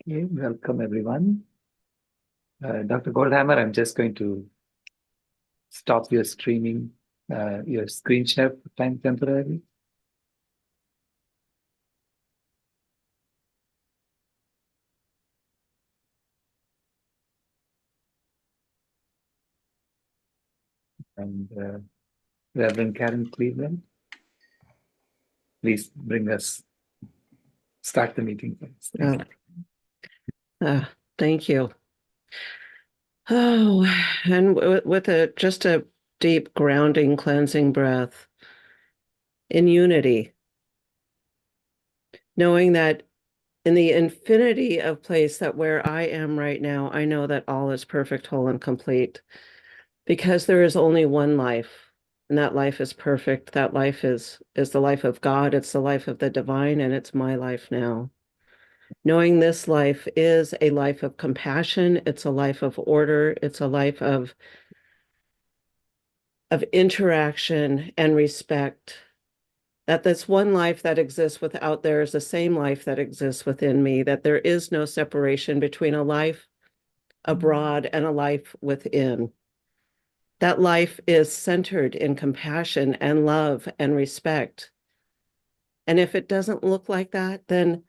Okay, welcome everyone. Dr. Goldhamer, I'm just going to stop your streaming, your screen share for time temporarily. And Reverend Karen Cleveland, please start the meeting. Thank you. Oh, and with just a deep grounding, cleansing breath in unity, knowing that in the infinity of place that where I am right now, I know that all is perfect, whole, and complete because there is only one life, and that life is perfect. That life is the life of God. It's the life of the divine, and it's my life now. Knowing this life is a life of compassion. It's a life of order. It's a life of interaction and respect, that this one life that exists without there is the same life that exists within me, that there is no separation between a life abroad and a life within. That life is centered in compassion and love and respect. And if it doesn't look like that, then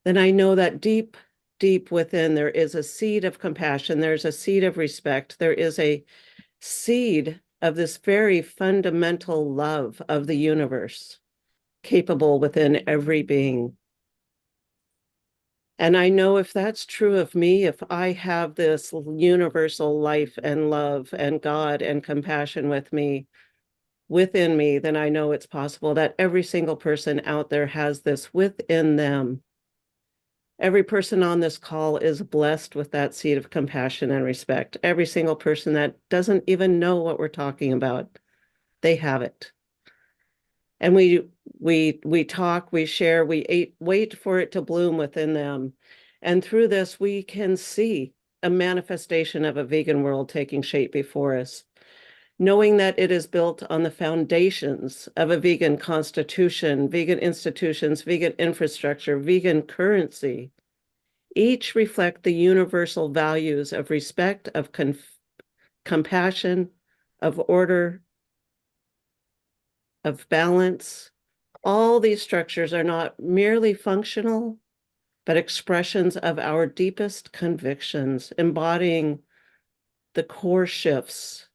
I know that deep, deep within there is a seed of compassion, there's a seed of respect, there is a seed of this very fundamental love of the universe, capable within every being. And I know if that's true of me, if I have this universal life and love and God and compassion within me, then I know it's possible that every single person out there has this within them. Every person on this call is blessed with that seed of compassion and respect. Every single person that doesn't even know what we're talking about, they have it. And we talk, we share, wait for it to bloom within them. And through this, we can see a manifestation of a vegan world taking shape before us, knowing that it is built on the foundations of a vegan constitution, vegan institutions, vegan infrastructure, vegan currency. Each reflect the universal values of respect, of compassion, of order, of balance. All these structures are not merely functional, but expressions of our deepest convictions, embodying the core shifts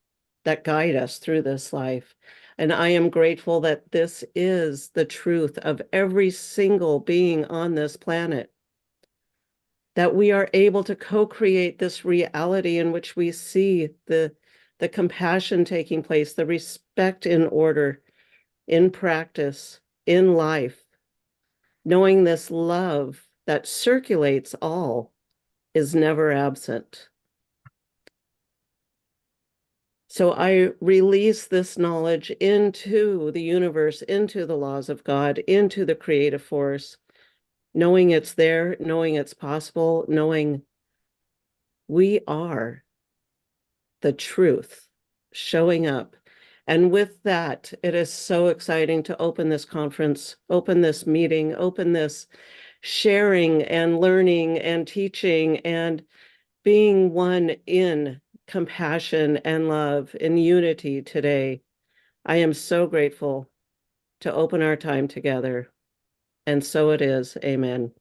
that guide us through this life. And I am grateful that this is the truth of every single being on this planet, that we are able to co-create this reality in which we see the compassion taking place, the respect in order, in practice, in life, knowing this love that circulates all is never absent. So I release this knowledge into the universe, into the laws of God, into the creative force, knowing it's there, knowing it's possible, knowing we are the truth showing up. And with that, it is so exciting to open this conference, open this meeting, open this sharing and learning and teaching and being one in compassion and love in unity today. I am so grateful to open our time together. And so it is. Amen.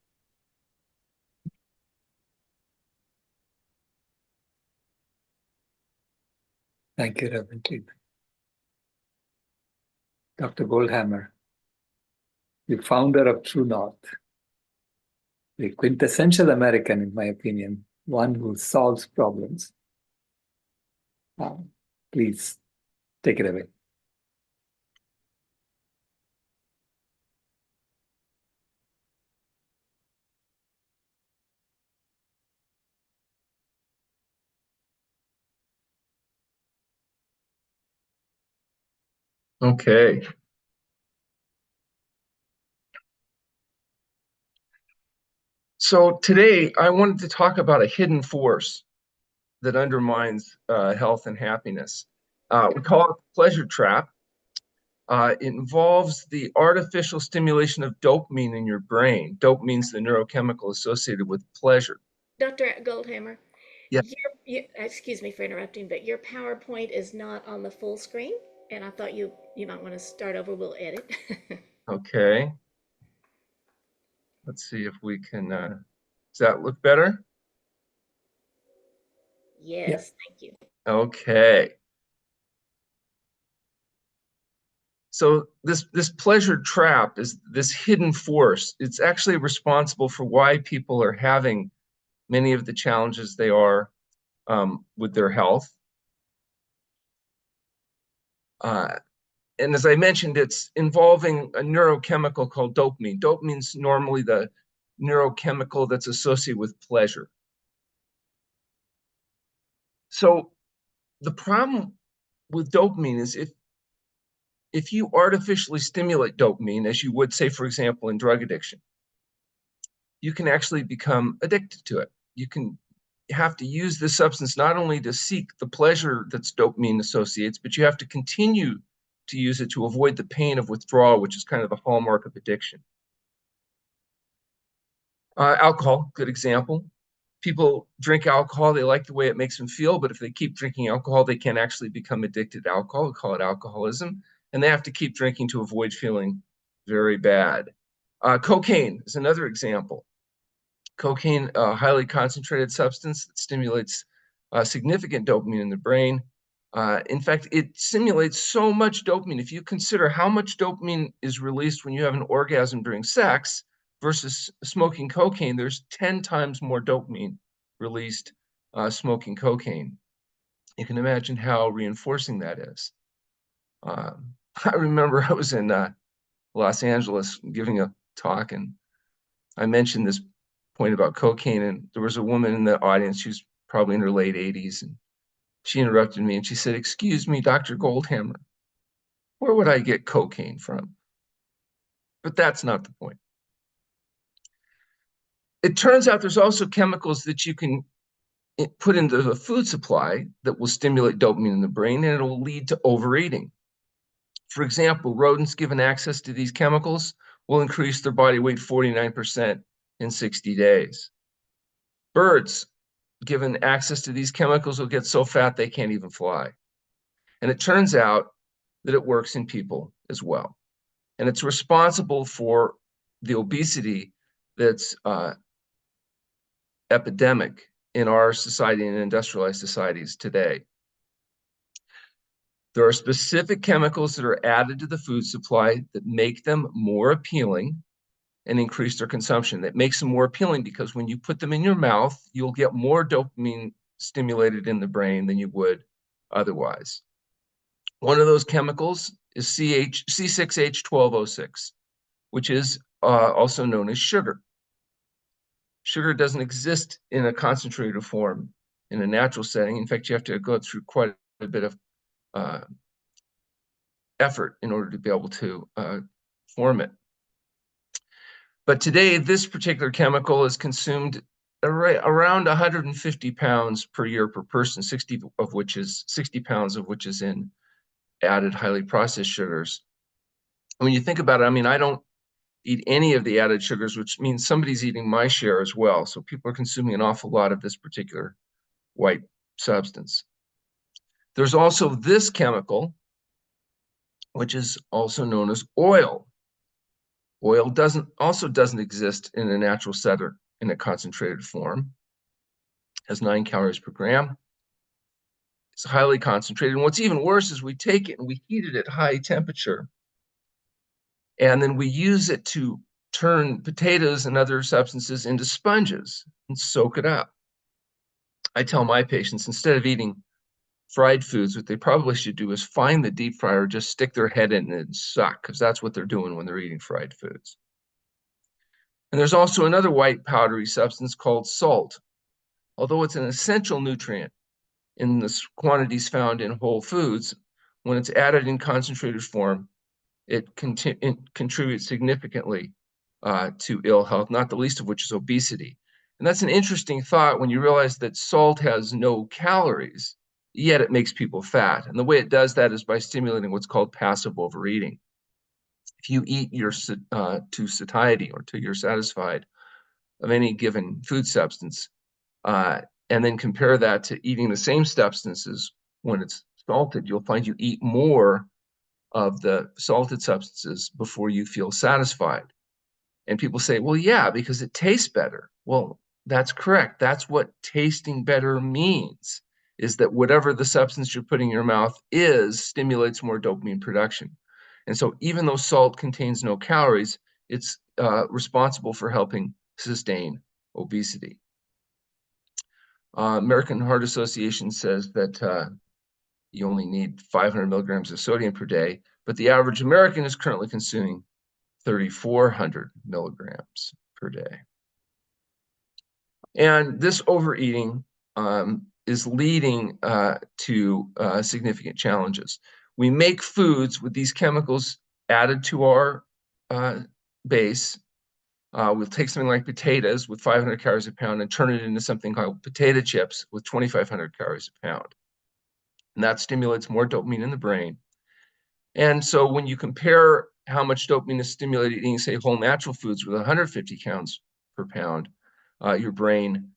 Thank you, Reverend Cleveland. Dr. Goldhamer, the founder of True North, the quintessential American, in my opinion, one who solves problems. Please take it away. Okay. So today I wanted to talk about a hidden force that undermines health and happiness. We call it the pleasure trap. It involves the artificial stimulation of dopamine in your brain. Dopamine is the neurochemical associated with pleasure. Dr. Goldhamer, Yeah. excuse me for interrupting, but your PowerPoint is not on the full screen, and I thought you might want to start over. We'll edit. Okay. Let's see if we can, does that look better? Yes, thank you. Okay. So this pleasure trap is this hidden force. It's actually responsible for why people are having many of the challenges they are with their health. And as I mentioned, it's involving a neurochemical called dopamine. Dopamine is normally the neurochemical that's associated with pleasure. So the problem with dopamine is if you artificially stimulate dopamine, as you would say, for example, in drug addiction, you can actually become addicted to it. You have to use this substance not only to seek the pleasure that's dopamine associates, but you have to continue to use it to avoid the pain of withdrawal, which is kind of the hallmark of addiction. Alcohol, good example. People drink alcohol, they like the way it makes them feel, but if they keep drinking alcohol, they can actually become addicted to alcohol. We call it alcoholism, and they have to keep drinking to avoid feeling very bad. Cocaine is another example. Cocaine, a highly concentrated substance that stimulates significant dopamine in the brain. In fact, it simulates so much dopamine. If you consider how much dopamine is released when you have an orgasm during sex versus smoking cocaine, there's 10 times more dopamine released smoking cocaine. You can imagine how reinforcing that is. I remember I was in Los Angeles giving a talk, and I mentioned this point about cocaine, and there was a woman in the audience. She was probably in her late 80s, and she interrupted me and she said, "Excuse me, Dr. Goldhamer, where would I get cocaine from?" But that's not the point. It turns out there's also chemicals that you can put into the food supply that will stimulate dopamine in the brain, and it will lead to overeating. For example, rodents given access to these chemicals will increase their body weight 49% in 60 days. Birds given access to these chemicals will get so fat they can't even fly. And it turns out that it works in people as well. And it's responsible for the obesity that's epidemic in our society and industrialized societies today. There are specific chemicals that are added to the food supply that make them more appealing and increase their consumption. That makes them more appealing because when you put them in your mouth, you'll get more dopamine stimulated in the brain than you would otherwise. One of those chemicals is C6H12O6, which is also known as sugar. Sugar doesn't exist in a concentrated form in a natural setting. In fact, you have to go through quite a bit of effort in order to be able to form it. But today, this particular chemical is consumed around 150 pounds per year per person, 60 pounds of which is in added highly processed sugars. When you think about it, I mean, I don't eat any of the added sugars, which means somebody's eating my share as well. So people are consuming an awful lot of this particular white substance. There's also this chemical, which is also known as oil. Oil also doesn't exist in a natural setting in a concentrated form. It has 9 calories per gram. It's highly concentrated. And what's even worse is we take it and we heat it at high temperature. And then we use it to turn potatoes and other substances into sponges and soak it up. I tell my patients, instead of eating fried foods, what they probably should do is find the deep fryer, just stick their head in it and suck, because that's what they're doing when they're eating fried foods. And there's also another white powdery substance called salt. Although it's an essential nutrient in the quantities found in whole foods, when it's added in concentrated form, it contributes significantly to ill health, not the least of which is obesity. And that's an interesting thought when you realize that salt has no calories, yet it makes people fat. And the way it does that is by stimulating what's called passive overeating. If you eat to satiety or till you're satisfied of any given food substance, and then compare that to eating the same substances when it's salted, you'll find you eat more of the salted substances before you feel satisfied. And people say, well, yeah, because it tastes better. Well, that's correct. That's what tasting better means, is that whatever the substance you're putting in your mouth stimulates more dopamine production. And so even though salt contains no calories, it's responsible for helping sustain obesity. American Heart Association says that you only need 500 milligrams of sodium per day, but the average American is currently consuming 3,400 milligrams per day. And this overeating is leading to significant challenges. We make foods with these chemicals added to our base. We'll take something like potatoes with 500 calories a pound and turn it into something called potato chips with 2,500 calories a pound. And that stimulates more dopamine in the brain. And so when you compare how much dopamine is stimulated eating, say, whole natural foods with 150 calories per pound, your brain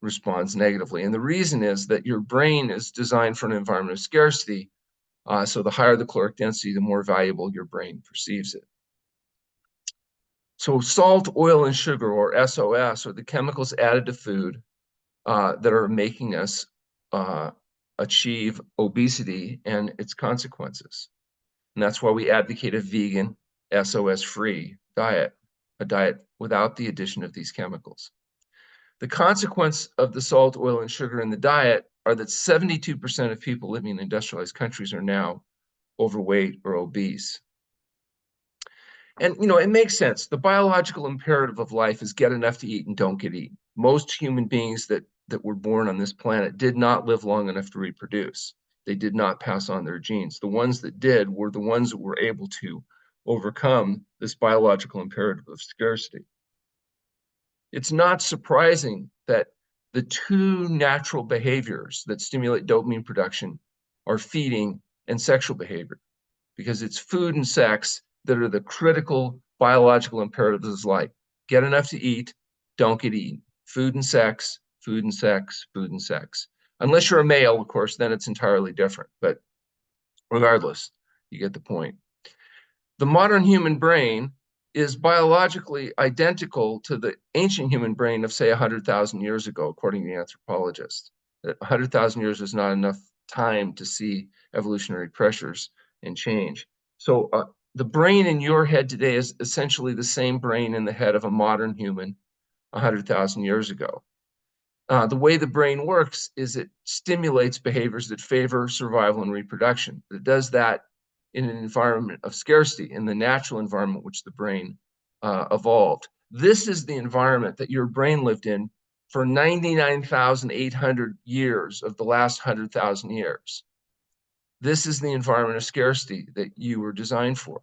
responds negatively. And the reason is that your brain is designed for an environment of scarcity. So the higher the caloric density, the more valuable your brain perceives it. So salt, oil, and sugar, or SOS, are the chemicals added to food that are making us achieve obesity and its consequences. And that's why we advocate a vegan, SOS-free diet, a diet without the addition of these chemicals. The consequence of the salt, oil, and sugar in the diet are that 72% of people living in industrialized countries are now overweight or obese. And, you know, it makes sense. The biological imperative of life is get enough to eat and don't get eaten. Most human beings that were born on this planet did not live long enough to reproduce. They did not pass on their genes. The ones that did were the ones that were able to overcome this biological imperative of scarcity. It's not surprising that the two natural behaviors that stimulate dopamine production are feeding and sexual behavior, because it's food and sex that are the critical biological imperatives of life. Get enough to eat, don't get eaten. Food and sex, food and sex, food and sex. Unless you're a male, of course, then it's entirely different. But regardless, you get the point. The modern human brain is biologically identical to the ancient human brain of, say, 100,000 years ago, according to the anthropologists. That 100,000 years is not enough time to see evolutionary pressures and change. So the brain in your head today is essentially the same brain in the head of a modern human 100,000 years ago. The way the brain works is it stimulates behaviors that favor survival and reproduction. It does that in an environment of scarcity, in the natural environment which the brain evolved. This is the environment that your brain lived in for 99,800 years of the last 100,000 years. This is the environment of scarcity that you were designed for.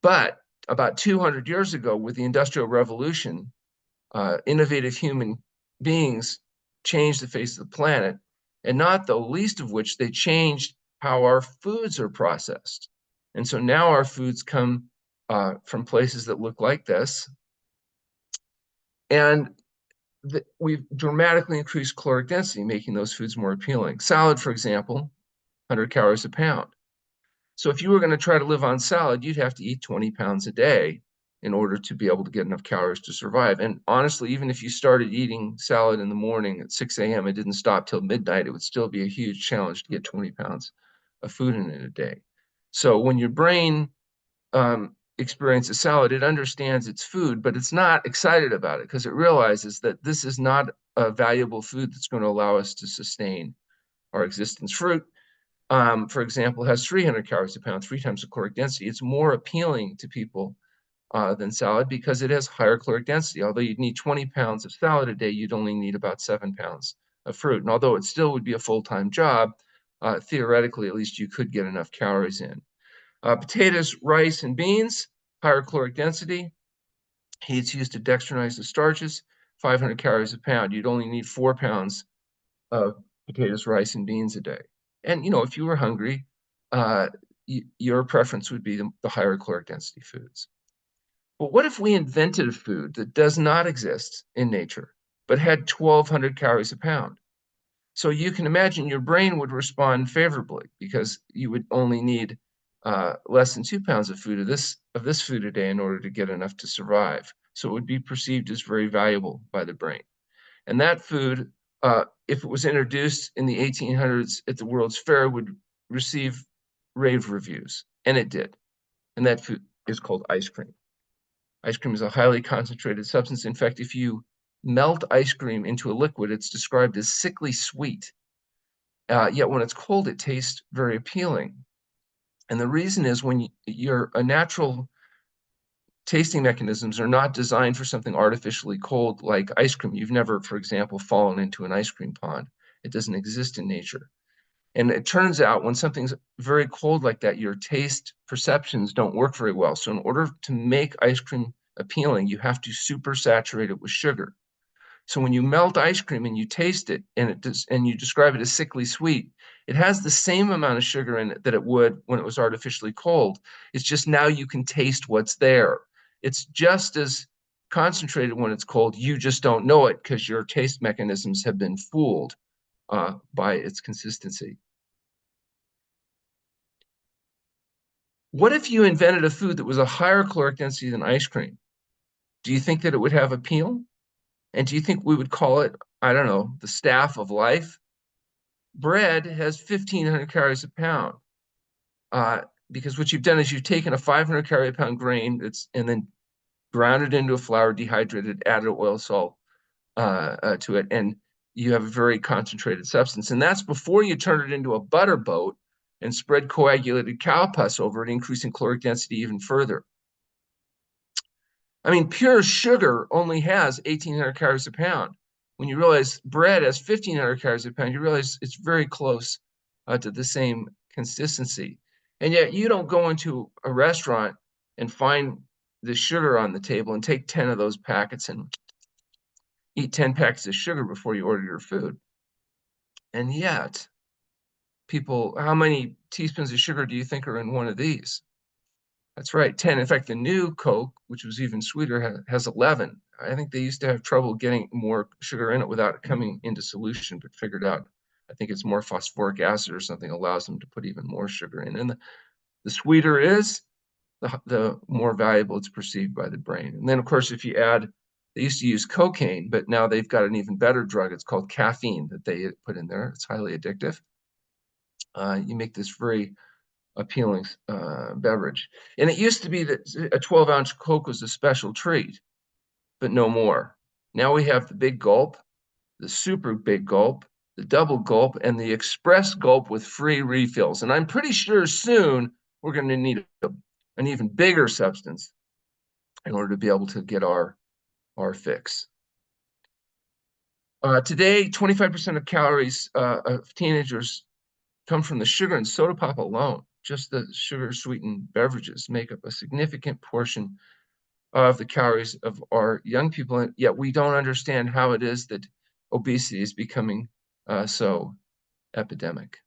But about 200 years ago, with the Industrial Revolution, innovative human beings changed the face of the planet, and not the least of which they changed how our foods are processed. And so now our foods come from places that look like this. And we've dramatically increased caloric density, making those foods more appealing. Salad, for example, 100 calories a pound. So if you were going to try to live on salad, you'd have to eat 20 pounds a day in order to be able to get enough calories to survive. And honestly, even if you started eating salad in the morning at 6 a.m. and didn't stop till midnight, it would still be a huge challenge to get 20 pounds of food in a day. So when your brain experiences salad, it understands it's food, but it's not excited about it because it realizes that this is not a valuable food that's going to allow us to sustain our existence. Fruit, for example, has 300 calories a pound, 3 times the caloric density. It's more appealing to people than salad because it has higher caloric density. Although you'd need 20 pounds of salad a day, you'd only need about 7 pounds of fruit. And although it still would be a full-time job, theoretically, at least you could get enough calories in. Potatoes, rice, and beans, higher caloric density. It's used to dextrinize the starches, 500 calories a pound. You'd only need 4 pounds of potatoes, rice, and beans a day. And, you know, if you were hungry, your preference would be the higher caloric density foods. But what if we invented a food that does not exist in nature, but had 1,200 calories a pound? So you can imagine your brain would respond favorably because you would only need less than 2 pounds of food of this food a day in order to get enough to survive. So it would be perceived as very valuable by the brain. And that food, if it was introduced in the 1800s at the World's Fair, would receive rave reviews, and it did. And that food is called ice cream. Ice cream is a highly concentrated substance. In fact, if you melt ice cream into a liquid, it's described as sickly sweet. Yet when it's cold, it tastes very appealing. And the reason is when your natural tasting mechanisms are not designed for something artificially cold like ice cream. You've never, for example, fallen into an ice cream pond. It doesn't exist in nature. And it turns out when something's very cold like that, your taste perceptions don't work very well. So in order to make ice cream appealing, you have to super saturate it with sugar. So when you melt ice cream and you taste it and you describe it as sickly sweet, it has the same amount of sugar in it that it would when it was artificially cold. It's just now you can taste what's there. It's just as concentrated when it's cold. You just don't know it because your taste mechanisms have been fooled by its consistency. What if you invented a food that was a higher caloric density than ice cream? Do you think that it would have appeal? And do you think we would call it, I don't know, the staff of life? Bread has 1,500 calories a pound because what you've done is you've taken a 500 calorie a pound grain and then ground it into a flour, dehydrated, added oil, salt to it, and you have a very concentrated substance. And that's before you turn it into a butter boat and spread coagulated cow pus over it, increasing caloric density even further. I mean, pure sugar only has 1,800 calories a pound. When you realize bread has 1,500 calories a pound, you realize it's very close to the same consistency. And yet you don't go into a restaurant and find the sugar on the table and take 10 of those packets and eat 10 packets of sugar before you order your food. And yet, people, how many teaspoons of sugar do you think are in one of these? That's right, 10. In fact, the new Coke, which was even sweeter, has 11. I think they used to have trouble getting more sugar in it without it coming into solution, but figured out, I think it's more phosphoric acid or something allows them to put even more sugar in. And the sweeter it is, the more valuable it's perceived by the brain. And then, of course, if you add, they used to use cocaine, but now they've got an even better drug. It's called caffeine that they put in there. It's highly addictive. You make this very appealing beverage. And it used to be that a 12-ounce Coke was a special treat, but no more. Now we have the big gulp, the super big gulp, the double gulp, and the express gulp with free refills. And I'm pretty sure soon we're going to need an even bigger substance in order to be able to get our fix. Today, 25% of calories of teenagers come from the sugar and soda pop alone. Just the sugar-sweetened beverages make up a significant portion of the calories of our young people, and yet we don't understand how it is that obesity is becoming so epidemic.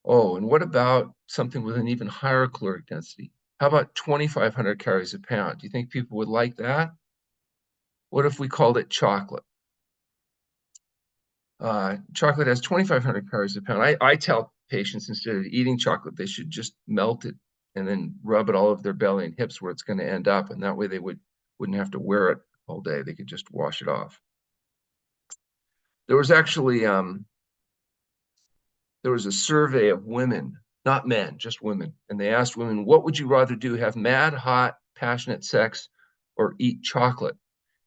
Oh, and what about something with an even higher caloric density? How about 2,500 calories a pound? Do you think people would like that? What if we called it chocolate? Chocolate has 2,500 calories a pound. I tell patients instead of eating chocolate, they should just melt it and then rub it all over their belly and hips where it's going to end up. And that way they wouldn't have to wear it all day. They could just wash it off. There was actually, there was a survey of women, not men, just women. And they asked women, what would you rather do, have mad, hot, passionate sex or eat chocolate?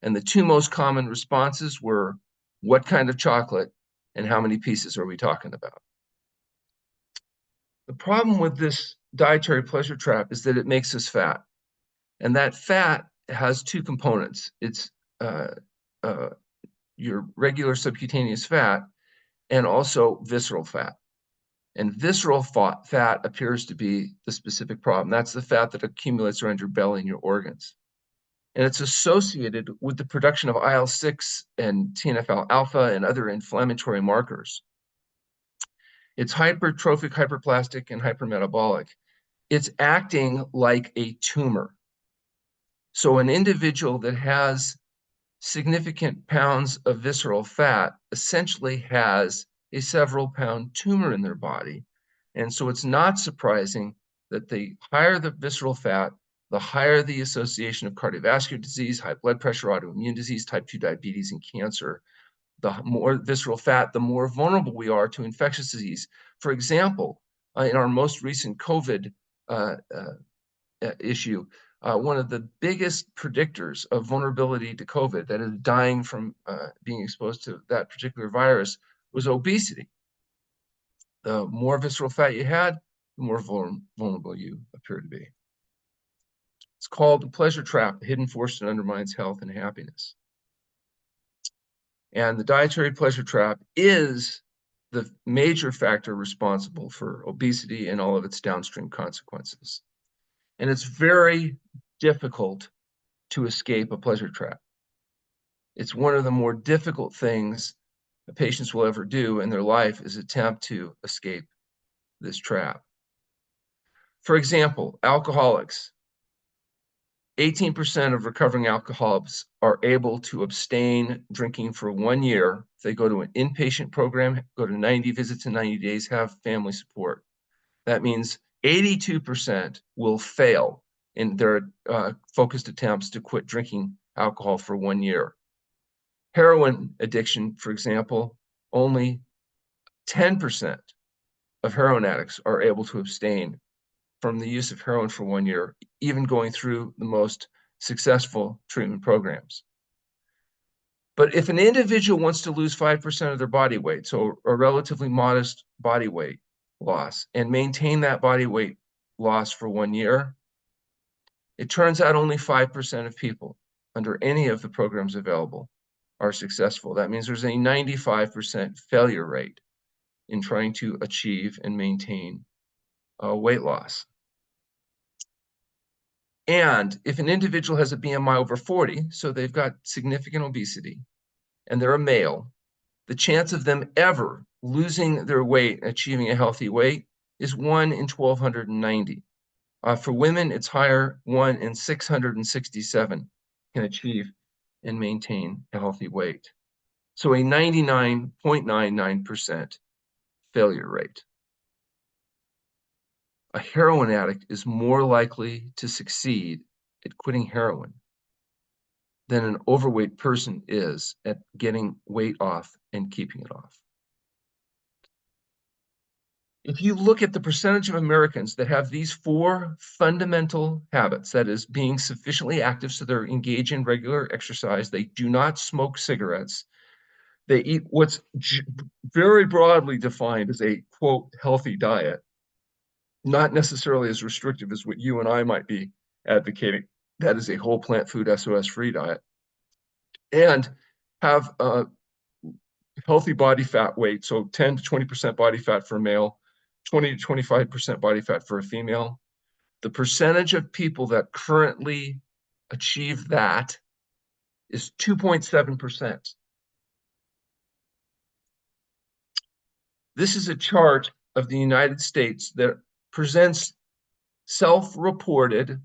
And the two most common responses were, what kind of chocolate and how many pieces are we talking about? The problem with this dietary pleasure trap is that it makes us fat. And that fat has two components. It's your regular subcutaneous fat and also visceral fat. And visceral fat appears to be the specific problem. That's the fat that accumulates around your belly and your organs. And it's associated with the production of IL-6 and TNF-alpha and other inflammatory markers. It's hypertrophic, hyperplastic, and hypermetabolic. It's acting like a tumor. So an individual that has significant pounds of visceral fat essentially has a several pound tumor in their body. And so it's not surprising that the higher the visceral fat, the higher the association of cardiovascular disease, high blood pressure, autoimmune disease, type 2 diabetes, and cancer. The more visceral fat, the more vulnerable we are to infectious disease. For example, in our most recent COVID issue, one of the biggest predictors of vulnerability to COVID, that is dying from being exposed to that particular virus, was obesity. The more visceral fat you had, the more vulnerable you appear to be. It's called the pleasure trap, a hidden force that undermines health and happiness. And the dietary pleasure trap is the major factor responsible for obesity and all of its downstream consequences. And it's very difficult to escape a pleasure trap. It's one of the more difficult things that patients will ever do in their life, is attempt to escape this trap. For example, alcoholics. 18% of recovering alcoholics are able to abstain drinking for 1 year. If they go to an inpatient program, go to 90 visits in 90 days, have family support. That means 82% will fail in their focused attempts to quit drinking alcohol for 1 year. Heroin addiction, for example, only 10% of heroin addicts are able to abstain from the use of heroin for 1 year, even going through the most successful treatment programs. But if an individual wants to lose 5% of their body weight, so a relatively modest body weight loss, and maintain that body weight loss for 1 year, it turns out only 5% of people under any of the programs available are successful. That means there's a 95% failure rate in trying to achieve and maintain weight loss. And if an individual has a BMI over 40, so they've got significant obesity, and they're a male, the chance of them ever losing their weight and achieving a healthy weight is 1 in 1,290. For women, it's higher, 1 in 667 can achieve and maintain a healthy weight. So a 99.99% failure rate. A heroin addict is more likely to succeed at quitting heroin than an overweight person is at getting weight off and keeping it off. If you look at the percentage of Americans that have these 4 fundamental habits, that is, being sufficiently active so they're engaged in regular exercise, they do not smoke cigarettes, they eat what's very broadly defined as a, quote, healthy diet, not necessarily as restrictive as what you and I might be advocating. That is a whole plant food SOS-free diet. And have a healthy body fat weight, so 10 to 20% body fat for a male, 20 to 25% body fat for a female. The percentage of people that currently achieve that is 2.7%. This is a chart of the United States that presents self-reported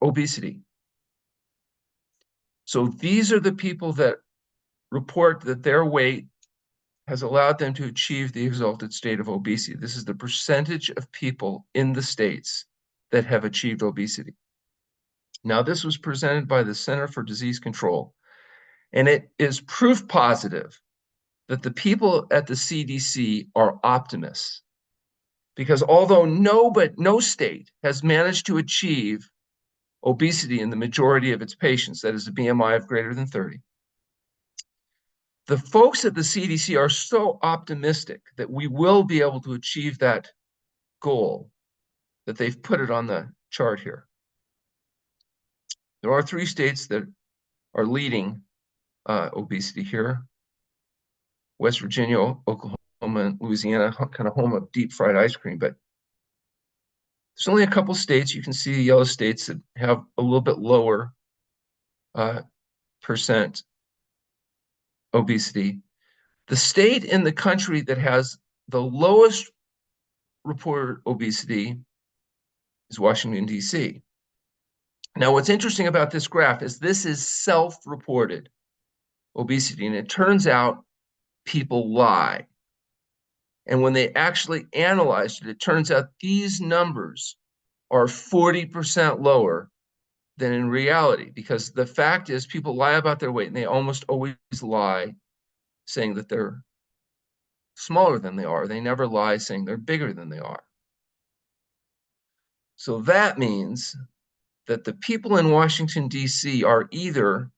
obesity. So these are the people that report that their weight has allowed them to achieve the exalted state of obesity. This is the percentage of people in the states that have achieved obesity. Now, this was presented by the Center for Disease Control, and it is proof positive that the people at the CDC are optimists. Because although no state has managed to achieve obesity in the majority of its patients, that is a BMI of greater than 30, the folks at the CDC are so optimistic that we will be able to achieve that goal that they've put it on the chart here. There are 3 states that are leading obesity here: West Virginia, Oklahoma, and Louisiana, kind of home of deep fried ice cream. But there's only a couple states, you can see the yellow states, that have a little bit lower percent obesity. The state in the country that has the lowest reported obesity is Washington, D.C. Now, what's interesting about this graph is this is self-reported obesity, and it turns out people lie. And when they actually analyzed it, it turns out these numbers are 40% lower than in reality, because the fact is people lie about their weight, and they almost always lie saying that they're smaller than they are. They never lie saying they're bigger than they are. So that means that the people in Washington, D.C. are either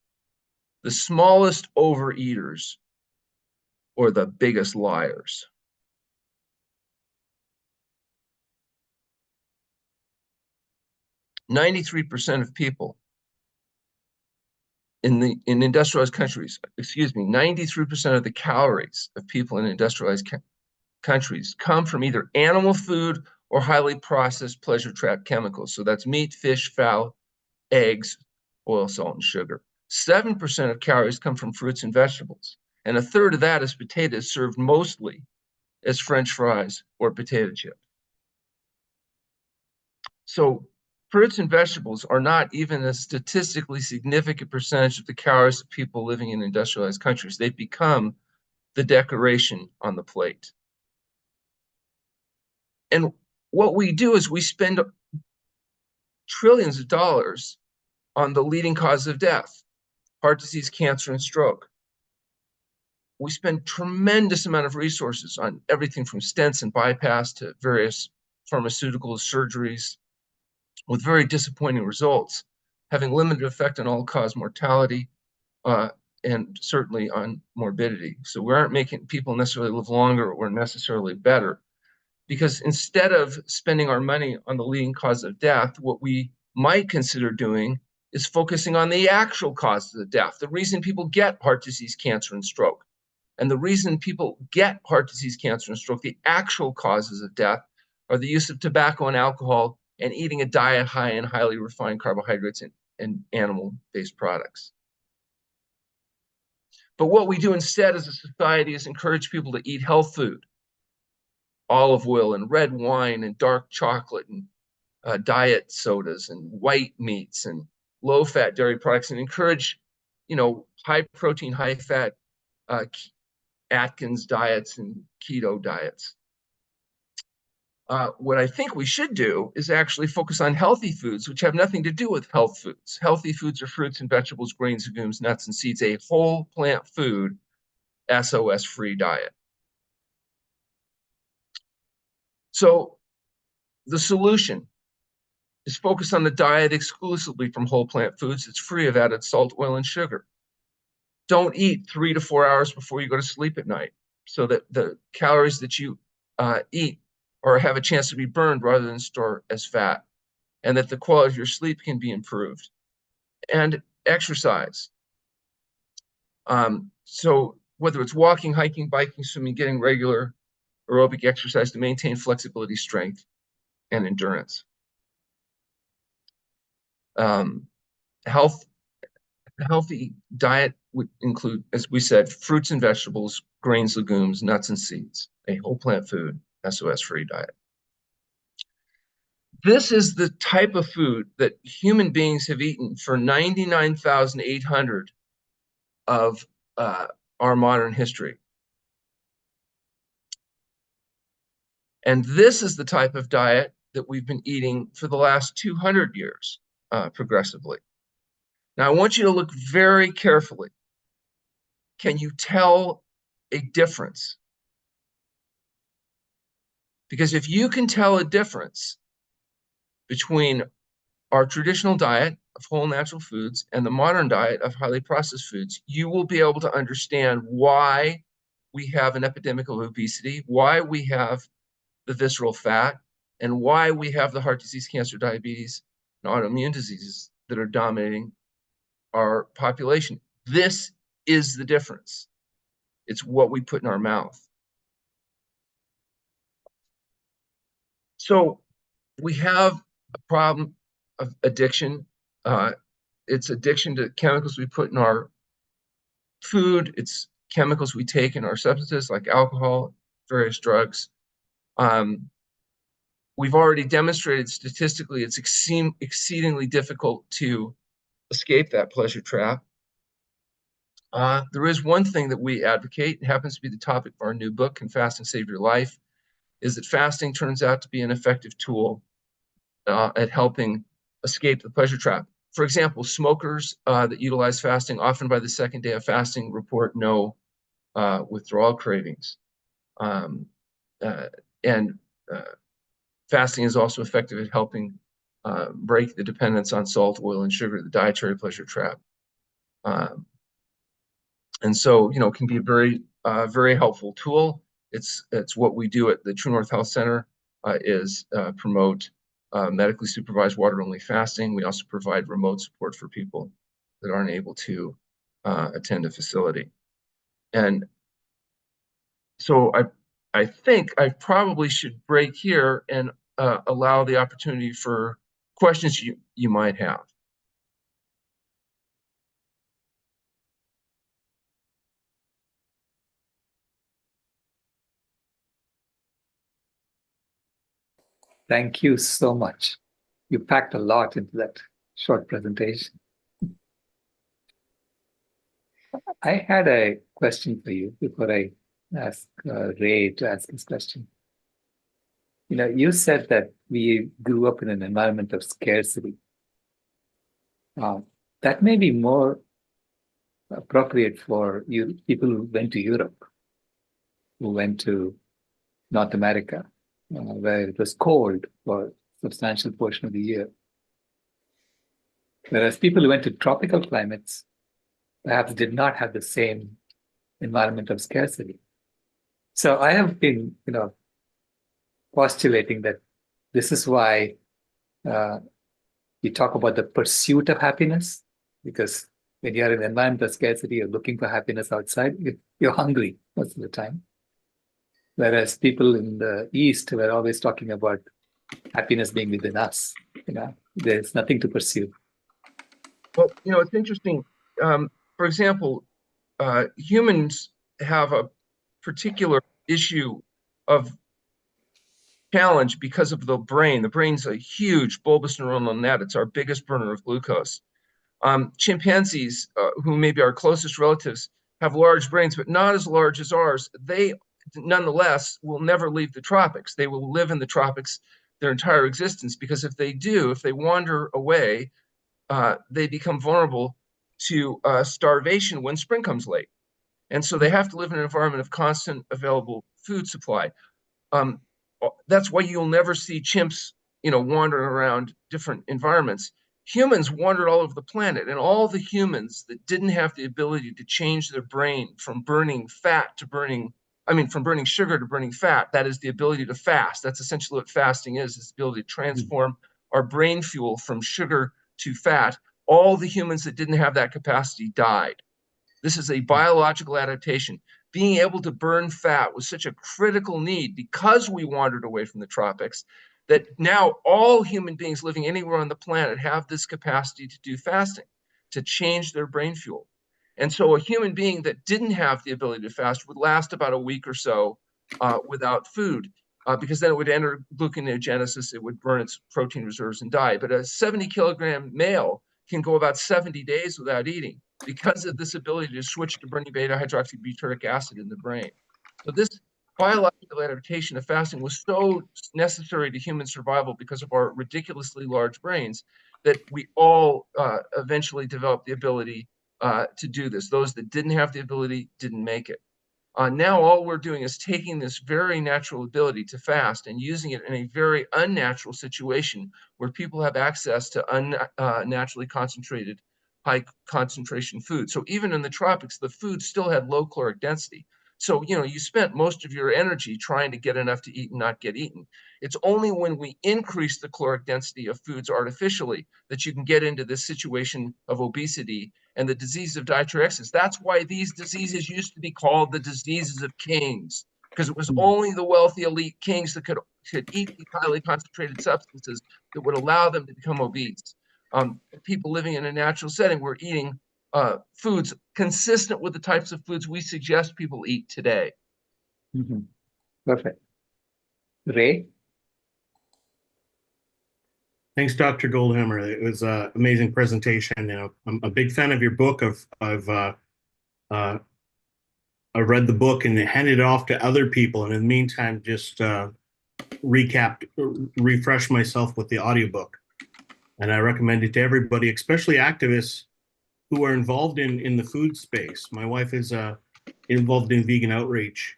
the smallest overeaters or the biggest liars. "93% of people in industrialized countries, 93% of the calories of people in industrialized countries come from either animal food or highly processed pleasure trap chemicals. So that's meat, fish, fowl, eggs, oil, salt, and sugar. 7% of calories come from fruits and vegetables. And a third of that is potatoes, served mostly as French fries or potato chips. So fruits and vegetables are not even a statistically significant percentage of the calories of people living in industrialized countries. They've become the decoration on the plate. And what we do is we spend trillions of dollars on the leading cause of death: heart disease, cancer, and stroke. We spend tremendous amount of resources on everything from stents and bypass to various pharmaceuticals, surgeries, with very disappointing results, having limited effect on all-cause mortality and certainly on morbidity. So we aren't making people necessarily live longer or necessarily better, because instead of spending our money on the leading cause of death, what we might consider doing is focusing on the actual causes of death, the reason people get heart disease, cancer, and stroke. And the reason people get heart disease, cancer, and stroke, the actual causes of death, are the use of tobacco and alcohol and eating a diet high in highly refined carbohydrates and animal-based products. But what we do instead as a society is encourage people to eat health food: olive oil and red wine and dark chocolate and diet sodas and white meats and low-fat dairy products, and encourage, high protein, high fat Atkins diets and keto diets. What I think we should do is actually focus on healthy foods, which have nothing to do with health foods. Healthy foods are fruits and vegetables, grains, legumes, nuts, and seeds, a whole plant food, SOS-free diet. So the solution is focus on the diet exclusively from whole plant foods. It's free of added salt, oil, and sugar. Don't eat 3 to 4 hours before you go to sleep at night, so that the calories that you eat or have a chance to be burned rather than stored as fat, and that the quality of your sleep can be improved. And exercise. So whether it's walking, hiking, biking, swimming, getting regular aerobic exercise to maintain flexibility, strength, and endurance. Healthy diet would include, as we said, fruits and vegetables, grains, legumes, nuts, and seeds, a whole plant food, SOS-free diet. This is the type of food that human beings have eaten for 99,800 of our modern history. And this is the type of diet that we've been eating for the last 200 years, progressively. Now, I want you to look very carefully. Can you tell a difference? Because if you can tell a difference between our traditional diet of whole natural foods and the modern diet of highly processed foods, you will be able to understand why we have an epidemic of obesity, why we have the visceral fat, and why we have the heart disease, cancer, diabetes, and autoimmune diseases that are dominating our population. This is the difference. It's what we put in our mouth. So we have a problem of addiction. It's addiction to chemicals we put in our food. It's chemicals we take in our substances like alcohol, various drugs. We've already demonstrated statistically it's exceedingly difficult to escape that pleasure trap. There is one thing that we advocate, it happens to be the topic of our new book, Can Fasting Save Your Life, is that fasting turns out to be an effective tool at helping escape the pleasure trap. For example, smokers that utilize fasting often by the second day of fasting report no withdrawal cravings. Fasting is also effective at helping break the dependence on salt, oil, and sugar, the dietary pleasure trap. And so, it can be a very helpful tool. It's what we do at the True North Health Center is promote medically supervised water-only fasting. We also provide remote support for people that aren't able to attend a facility. And so I think I probably should break here and allow the opportunity for questions you might have. Thank you so much. You packed a lot into that short presentation. I had a question for you before I ask Ray to ask his question. You said that we grew up in an environment of scarcity. That may be more appropriate for you people who went to Europe, who went to North America, where it was cold for a substantial portion of the year. Whereas people who went to tropical climates perhaps did not have the same environment of scarcity. So I have been, postulating that this is why we talk about the pursuit of happiness, because when you're in an environment of scarcity, you're looking for happiness outside, you're hungry most of the time. Whereas people in the East were always talking about happiness being within us. There's nothing to pursue. Well, it's interesting. For example, humans have a particular issue of challenge because of the brain. The brain's a huge bulbous neuronal net. It's our biggest burner of glucose. Chimpanzees, who may be our closest relatives, have large brains, but not as large as ours. They, nonetheless, will never leave the tropics. They will live in the tropics their entire existence, because if they wander away, they become vulnerable to starvation when spring comes late. And so they have to live in an environment of constant available food supply. That's why you'll never see chimps, wandering around different environments. Humans wandered all over the planet, and all the humans that didn't have the ability to change their brain from burning sugar to burning fat, that is the ability to fast. That's essentially what fasting is the ability to transform our brain fuel from sugar to fat. All the humans that didn't have that capacity died. This is a biological adaptation. Being able to burn fat was such a critical need because we wandered away from the tropics that now all human beings living anywhere on the planet have this capacity to do fasting, to change their brain fuel. And so a human being that didn't have the ability to fast would last about a week or so without food, because then it would enter gluconeogenesis, it would burn its protein reserves and die. But a 70-kilogram male can go about 70 days without eating because of this ability to switch to burning beta-hydroxybutyric acid in the brain. So this biological adaptation of fasting was so necessary to human survival because of our ridiculously large brains that we all eventually developed the ability to do this. Those that didn't have the ability didn't make it. Now all we're doing is taking this very natural ability to fast and using it in a very unnatural situation where people have access to unnaturally concentrated, high concentration food. So even in the tropics, the food still had low caloric density. So, you spent most of your energy trying to get enough to eat and not get eaten. It's only when we increase the caloric density of foods artificially that you can get into this situation of obesity and the disease of dietary excess. That's why these diseases used to be called the diseases of kings, because it was only the wealthy elite kings that could eat these highly concentrated substances that would allow them to become obese. People living in a natural setting were eating foods consistent with the types of foods we suggest people eat today. Mhm. Perfect. Ray? Thanks, Dr. Goldhamer. It was an amazing presentation. You know, I'm a big fan of your book. I read the book and handed it off to other people, and in the meantime, just refresh myself with the audiobook. And I recommend it to everybody, especially activists who are involved in the food space. My wife is involved in vegan outreach,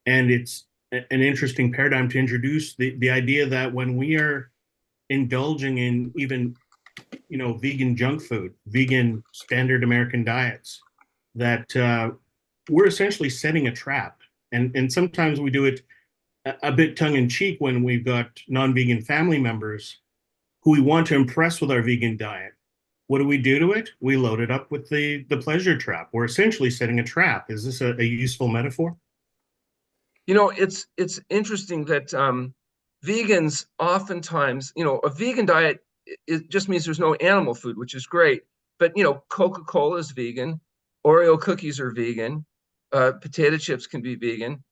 and it's an interesting paradigm to introduce the idea that when we are indulging in even, you know, vegan junk food, vegan standard American diets, that we're essentially setting a trap. And sometimes we do it a bit tongue in cheek when we've got non-vegan family members who we want to impress with our vegan diet. What do we do to it? We load it up with the pleasure trap. We're essentially setting a trap. Is this a useful metaphor? You know, it's interesting that vegans oftentimes, you know, a vegan diet, it just means there's no animal food, which is great. But, you know, Coca-Cola is vegan, Oreo cookies are vegan, potato chips can be vegan.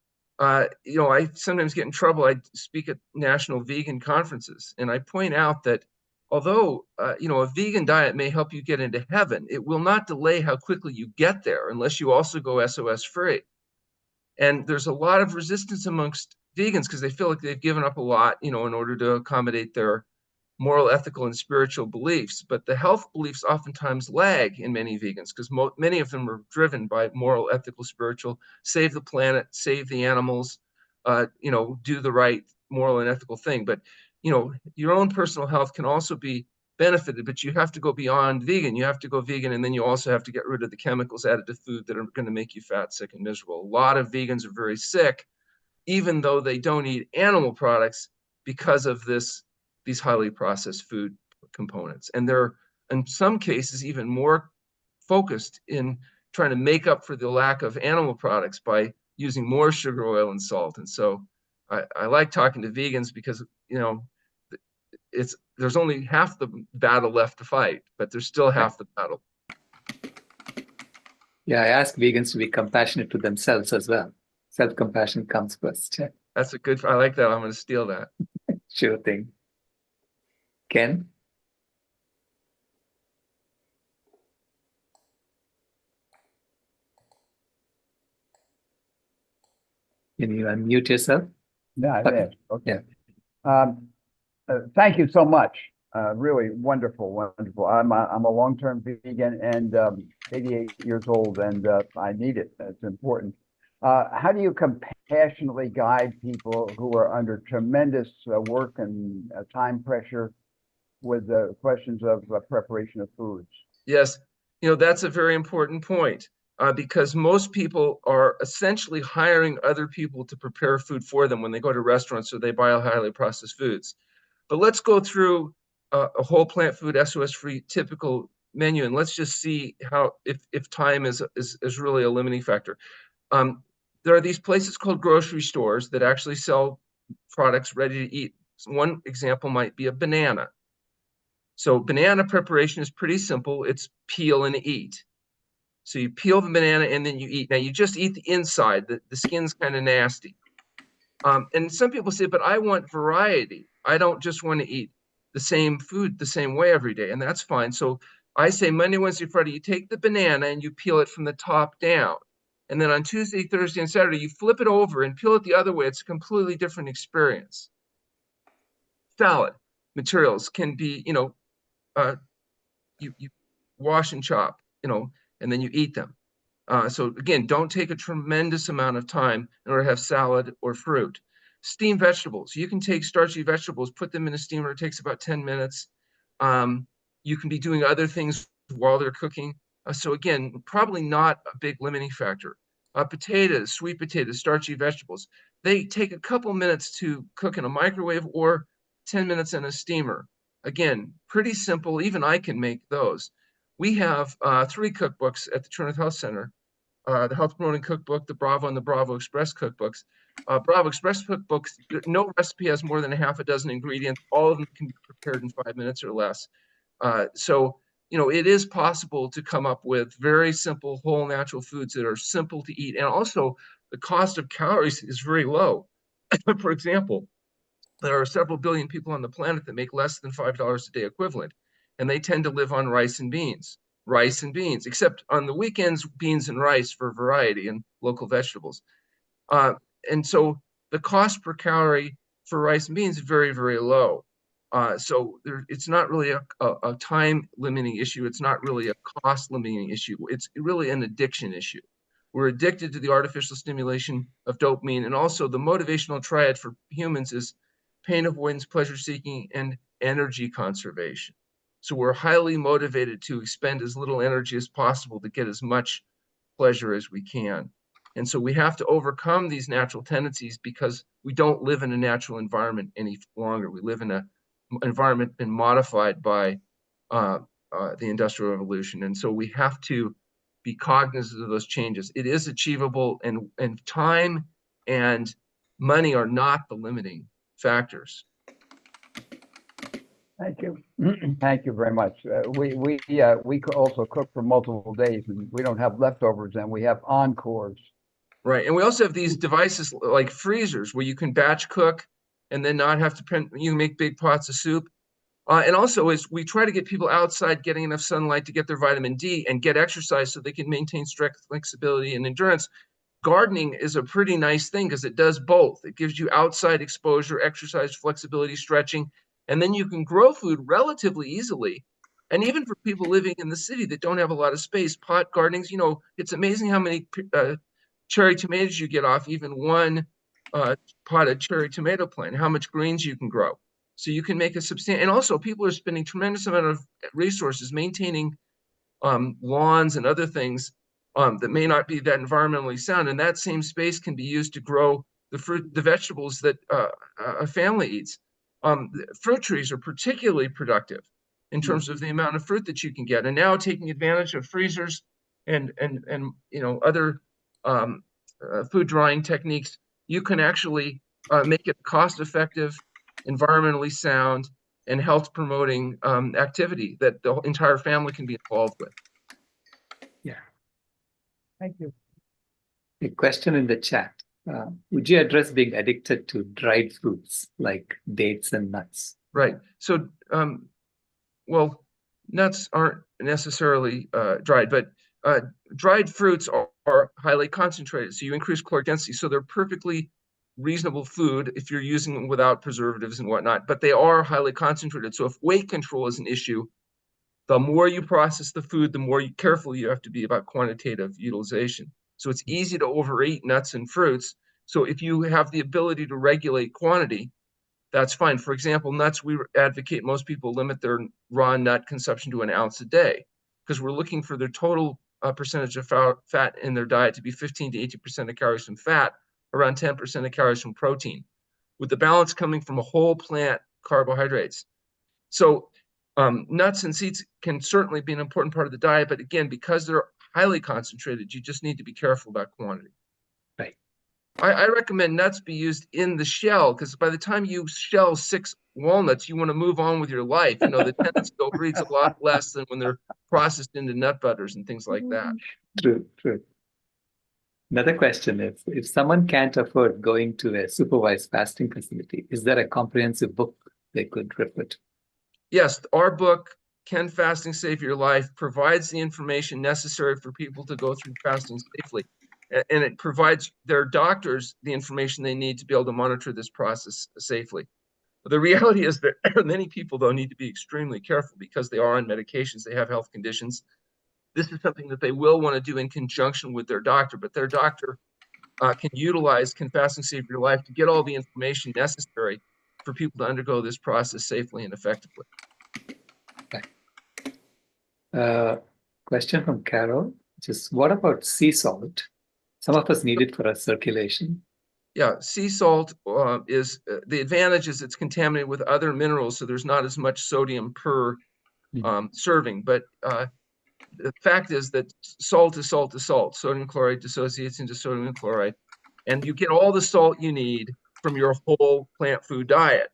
You know, I sometimes get in trouble. I speak at national vegan conferences, and I point out that although, you know, a vegan diet may help you get into heaven, it will not delay how quickly you get there unless you also go SOS free. And there's a lot of resistance amongst vegans because they feel like they've given up a lot, you know, in order to accommodate their moral, ethical, and spiritual beliefs. But the health beliefs oftentimes lag in many vegans because many of them are driven by moral, ethical, spiritual, save the planet, save the animals, you know, do the right moral and ethical thing. But, you know, your own personal health can also be benefited, but you have to go beyond vegan. You have to go vegan, and then you also have to get rid of the chemicals added to food that are going to make you fat, sick, and miserable. A lot of vegans are very sick, even though they don't eat animal products because of these highly processed food components. And they're, in some cases, even more focused in trying to make up for the lack of animal products by using more sugar, oil, and salt. And so I like talking to vegans because, you know, there's only half the battle left to fight, but there's still half the battle. Yeah, I ask vegans to be compassionate to themselves as well. Self-compassion comes first. Yeah. That's a good, I like that. I'm going to steal that. Sure thing. Ken? Can you unmute yourself? Yeah, Okay. it is. Okay. Thank you so much. Really wonderful, wonderful. I'm a long-term vegan and 88 years old, and I need it. It's important. How do you compassionately guide people who are under tremendous work and time pressure with the questions of preparation of foods? Yes, you know, that's a very important point because most people are essentially hiring other people to prepare food for them when they go to restaurants or they buy highly processed foods. But let's go through a whole plant food SOS-free typical menu, and let's just see how if time is really a limiting factor. There are these places called grocery stores that actually sell products ready to eat. One example might be a banana. So banana preparation is pretty simple. It's peel and eat. So you peel the banana and then you eat. Now you just eat the inside. The skin's kind of nasty. And some people say, but I want variety. I don't just want to eat the same food the same way every day. And that's fine. So I say Monday, Wednesday, Friday, you take the banana and you peel it from the top down. And then on Tuesday, Thursday, and Saturday, you flip it over and peel it the other way. It's a completely different experience. Salad materials can be, you know, you wash and chop, you know, and then you eat them. So again, don't take a tremendous amount of time in order to have salad or fruit. Steamed vegetables. You can take starchy vegetables, put them in a steamer. It takes about 10 minutes. You can be doing other things while they're cooking. So again, probably not a big limiting factor. Potatoes, sweet potatoes, starchy vegetables. They take a couple minutes to cook in a microwave or 10 minutes in a steamer. Again, pretty simple. Even I can make those. We have 3 cookbooks at the Trinity Health Center. The Health Promoting Cookbook, the Bravo, and the Bravo Express cookbooks. Bravo Express cookbooks, no recipe has more than a half a dozen ingredients. All of them can be prepared in 5 minutes or less. So you know, it is possible to come up with very simple whole natural foods that are simple to eat. And also the cost of calories is very low. For example, there are several billion people on the planet that make less than $5 a day equivalent, and they tend to live on rice and beans, except on the weekends, beans and rice for variety and local vegetables. And so the cost per calorie for rice and beans is very, very low. So it's not really a time limiting issue. It's not really a cost limiting issue. It's really an addiction issue. We're addicted to the artificial stimulation of dopamine, and also the motivational triad for humans is pain avoidance, pleasure seeking, and energy conservation. So we're highly motivated to expend as little energy as possible to get as much pleasure as we can. And so we have to overcome these natural tendencies because we don't live in a natural environment any longer. We live in an environment been modified by the Industrial Revolution. And so we have to be cognizant of those changes. It is achievable, and time and money are not the limiting factors. Thank you. Thank you very much. We also cook for multiple days, and we don't have leftovers, and we have encores. Right, and we also have these devices like freezers where you can batch cook and then not have to you can make big pots of soup. And also is we try to get people outside getting enough sunlight to get their vitamin D and get exercise so they can maintain strength, flexibility, and endurance. Gardening is a pretty nice thing because it does both. It gives you outside exposure, exercise, flexibility, stretching, and then you can grow food relatively easily. And even for people living in the city that don't have a lot of space, pot gardenings, you know, it's amazing how many cherry tomatoes you get off even one potted cherry tomato plant, how much greens you can grow. So you can make a substantial, and also people are spending tremendous amount of resources maintaining lawns and other things that may not be that environmentally sound. And that same space can be used to grow the fruit, the vegetables that a family eats. Fruit trees are particularly productive in terms of the amount of fruit that you can get. And now taking advantage of freezers and you know other food drying techniques, you can actually make it cost-effective, environmentally sound, and health-promoting activity that the entire family can be involved with. Yeah. Thank you. A question in the chat. Would you address being addicted to dried fruits like dates and nuts? Right. So, well, nuts aren't necessarily dried, but dried fruits are highly concentrated. So you increase caloric density. So they're perfectly reasonable food if you're using them without preservatives and whatnot, but they are highly concentrated. So if weight control is an issue, the more you process the food, the more careful you have to be about quantitative utilization. So it's easy to overeat nuts and fruits. So if you have the ability to regulate quantity, that's fine. For example, nuts, we advocate most people limit their raw nut consumption to 1 ounce a day because we're looking for their total percentage of fat in their diet to be 15 to 80% of calories from fat, around 10% of calories from protein, with the balance coming from a whole plant carbohydrates. So nuts and seeds can certainly be an important part of the diet, but again, because they're highly concentrated, you just need to be careful about quantity. Right. I recommend nuts be used in the shell because by the time you shell 6 walnuts, you want to move on with your life. You know, the tendency to overeat's a lot less than when they're processed into nut butters and things like that. True, true. Another question is, if someone can't afford going to a supervised fasting facility, is there a comprehensive book they could refer to? Yes, our book, Can Fasting Save Your Life, provides the information necessary for people to go through fasting safely. And it provides their doctors the information they need to be able to monitor this process safely. But the reality is that many people, though, need to be extremely careful because they are on medications, they have health conditions. This is something that they will want to do in conjunction with their doctor, but their doctor can utilize Can Fasting Save Your Life to get all the information necessary for people to undergo this process safely and effectively. Question from Carol, which is, what about sea salt? Some of us need it for our circulation. Yeah, sea salt is the advantage is it's contaminated with other minerals, so there's not as much sodium per serving. But the fact is that salt is salt is salt. Sodium chloride dissociates into sodium chloride, and you get all the salt you need from your whole plant food diet.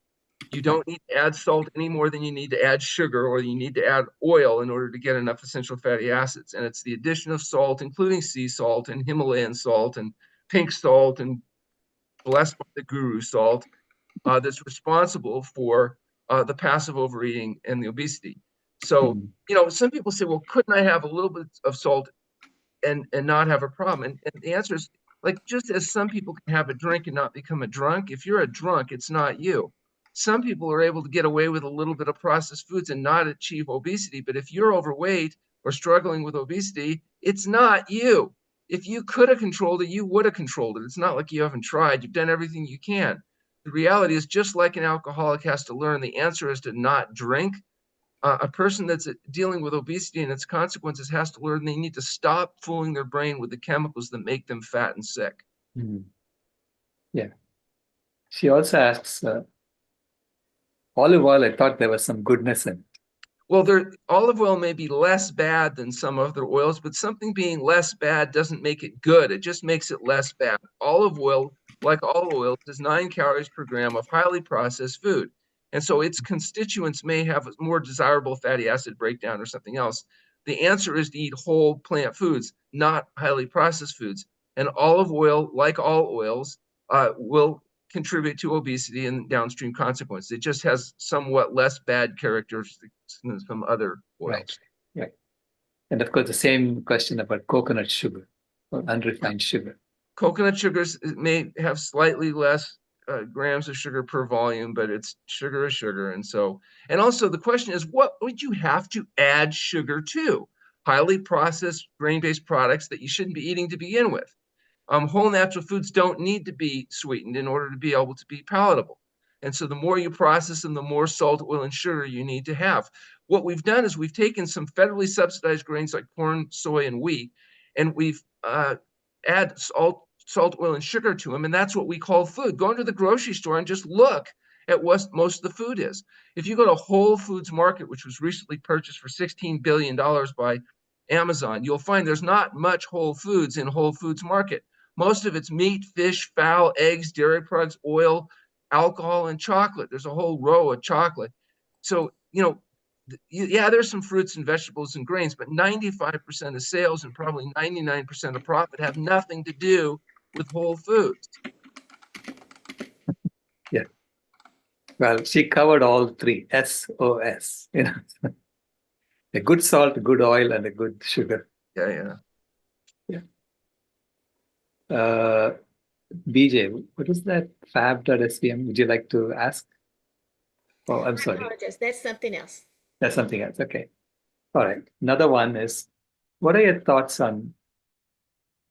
You don't need to add salt any more than you need to add sugar, or you need to add oil in order to get enough essential fatty acids. And it's the addition of salt, including sea salt and Himalayan salt and pink salt and blessed by the guru salt, that's responsible for the passive overeating and the obesity. So, some people say, well, couldn't I have a little bit of salt and not have a problem? And the answer is, like, just as some people can have a drink and not become a drunk, if you're a drunk, it's not you. Some people are able to get away with a little bit of processed foods and not achieve obesity. But if you're overweight or struggling with obesity, it's not you. If you could have controlled it, you would have controlled it. It's not like you haven't tried. You've done everything you can. The reality is, just like an alcoholic has to learn, the answer is to not drink. A person that's dealing with obesity and its consequences has to learn they need to stop fooling their brain with the chemicals that make them fat and sick. Yeah. She also asks, olive oil, I thought there was some goodness in it. Well, olive oil may be less bad than some other oils, but something being less bad doesn't make it good. It just makes it less bad. Olive oil, like all oils, is 9 calories per gram of highly processed food. And so its constituents may have a more desirable fatty acid breakdown or something else. The answer is to eat whole plant foods, not highly processed foods. And olive oil, like all oils, will contribute to obesity and downstream consequences. It just has somewhat less bad characteristics than some other oils. Right. And of course, the same question about coconut sugar or unrefined sugar. Coconut sugars may have slightly less grams of sugar per volume, but it's sugar is sugar. And also the question is, what would you have to add sugar to? Highly processed grain-based products that you shouldn't be eating to begin with. Whole natural foods don't need to be sweetened in order to be able to be palatable. And so the more you process them, the more salt, oil, and sugar you need to have. What we've done is we've taken some federally subsidized grains like corn, soy, and wheat, and we've add salt, oil, and sugar to them, and that's what we call food. Go into the grocery store and just look at what most of the food is. If you go to Whole Foods Market, which was recently purchased for $16 billion by Amazon, you'll find there's not much whole foods in Whole Foods Market. Most of it's meat, fish, fowl, eggs, dairy products, oil, alcohol, and chocolate. There's a whole row of chocolate. So, yeah, there's some fruits and vegetables and grains, but 95% of sales and probably 99% of profit have nothing to do with whole foods. Yeah. Well, she covered all three, SOS, a good salt, a good oil, and a good sugar. Yeah. BJ, what is that fab.svm? Would you like to ask? Oh, I'm sorry. I apologize. That's something else. That's something else. Okay. All right. Another one is, what are your thoughts on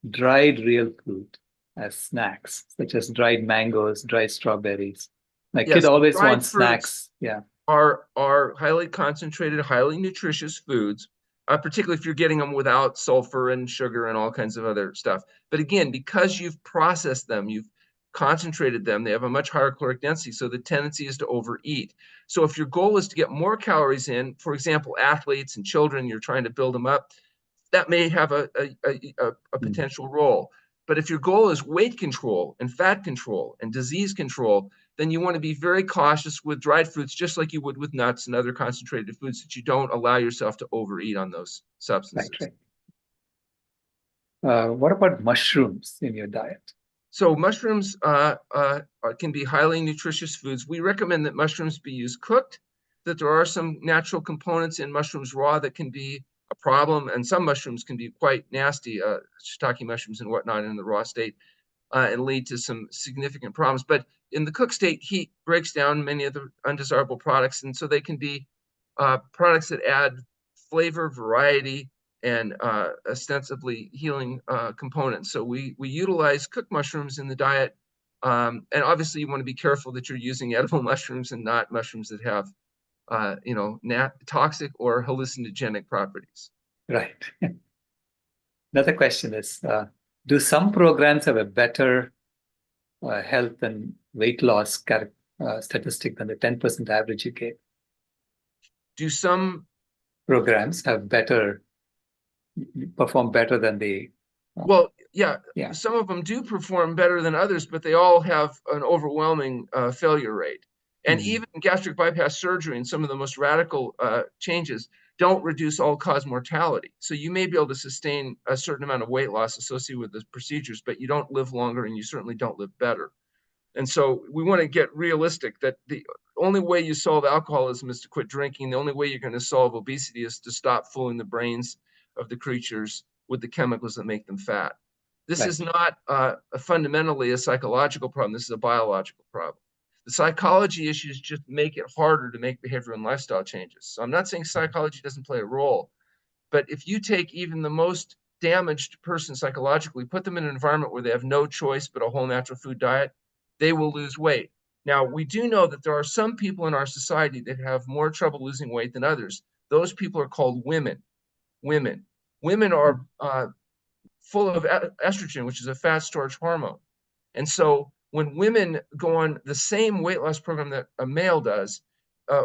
dried real fruit as snacks, such as dried mangoes, dried strawberries? My kid always wants snacks. Yeah. Are highly concentrated, highly nutritious foods, particularly if you're getting them without sulfur and sugar and all kinds of other stuff. But again, because you've processed them, you've concentrated them, they have a much higher caloric density, so the tendency is to overeat. So if your goal is to get more calories in, for example, athletes and children, you're trying to build them up, that may have a potential role. But if your goal is weight control and fat control and disease control, then you want to be very cautious with dried fruits, just like you would with nuts and other concentrated foods, that you don't allow yourself to overeat on those substances. Right. What about mushrooms in your diet? So mushrooms can be highly nutritious foods. We recommend that mushrooms be used cooked, that there are some natural components in mushrooms raw that can be a problem, and some mushrooms can be quite nasty, shiitake mushrooms and whatnot in the raw state, and lead to some significant problems. But in the cooked state, heat breaks down many of the undesirable products, and so they can be products that add flavor, variety, and ostensibly healing components. So we utilize cooked mushrooms in the diet, and obviously you want to be careful that you're using edible mushrooms and not mushrooms that have toxic or hallucinogenic properties. Right. Another question is, do some programs have a better health and weight loss statistic than the 10% average you gave? Do some programs have perform better than the... Well, yeah, some of them do perform better than others, but they all have an overwhelming failure rate. And even gastric bypass surgery and some of the most radical changes don't reduce all-cause mortality. So you may be able to sustain a certain amount of weight loss associated with the procedures, but you don't live longer and you certainly don't live better. And so we want to get realistic that the only way you solve alcoholism is to quit drinking. The only way you're going to solve obesity is to stop fooling the brains of the creatures with the chemicals that make them fat. This is not fundamentally a psychological problem. This is a biological problem. The psychology issues just make it harder to make behavioral and lifestyle changes. So I'm not saying psychology doesn't play a role, but if you take even the most damaged person psychologically, put them in an environment where they have no choice but a whole natural food diet, they will lose weight. Now, we do know that there are some people in our society that have more trouble losing weight than others. Those people are called women. Women are full of estrogen, which is a fat storage hormone. And so when women go on the same weight loss program that a male does, a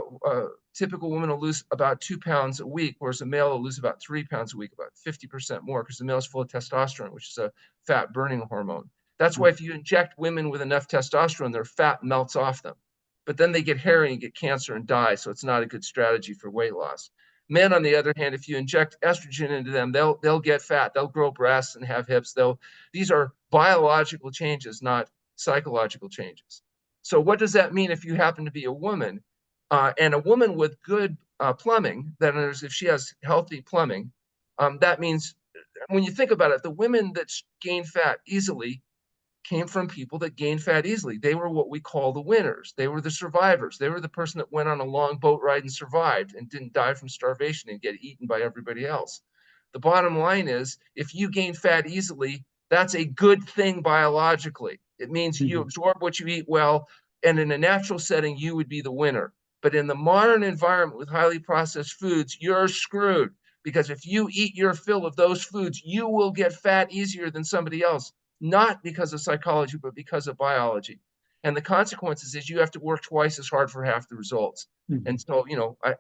typical woman will lose about 2 pounds a week, whereas a male will lose about 3 pounds a week, about 50% more, because the male is full of testosterone, which is a fat burning hormone. That's why if you inject women with enough testosterone, their fat melts off them. But then they get hairy and get cancer and die, so it's not a good strategy for weight loss. Men, on the other hand, if you inject estrogen into them, they'll get fat, they'll grow breasts and have hips. These are biological changes, not psychological changes. So what does that mean if you happen to be a woman? And a woman with good plumbing, that is, if she has healthy plumbing, that means when you think about it, the women that gain fat easily came from people that gained fat easily. They were what we call the winners. They were the survivors. They were the person that went on a long boat ride and survived and didn't die from starvation and get eaten by everybody else. The bottom line is, if you gain fat easily, that's a good thing biologically. It means you absorb what you eat well, and in a natural setting, you would be the winner. But in the modern environment with highly processed foods, you're screwed, because if you eat your fill of those foods, you will get fat easier than somebody else. Not because of psychology, but because of biology. And the consequences is you have to work twice as hard for half the results. And so,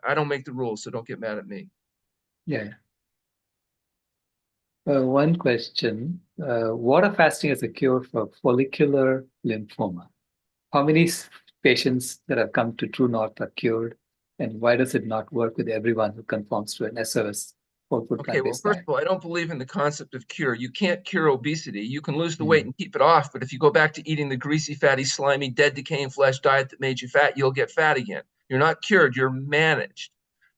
I don't make the rules, so don't get mad at me. Yeah. One question, water fasting is a cure for follicular lymphoma. How many patients that have come to True North are cured, and why does it not work with everyone who conforms to an SOS? Okay, well, first of all, I don't believe in the concept of cure. You can't cure obesity. You can lose the weight and keep it off, but if you go back to eating the greasy, fatty, slimy, dead, decaying flesh diet that made you fat, you'll get fat again. You're not cured, you're managed.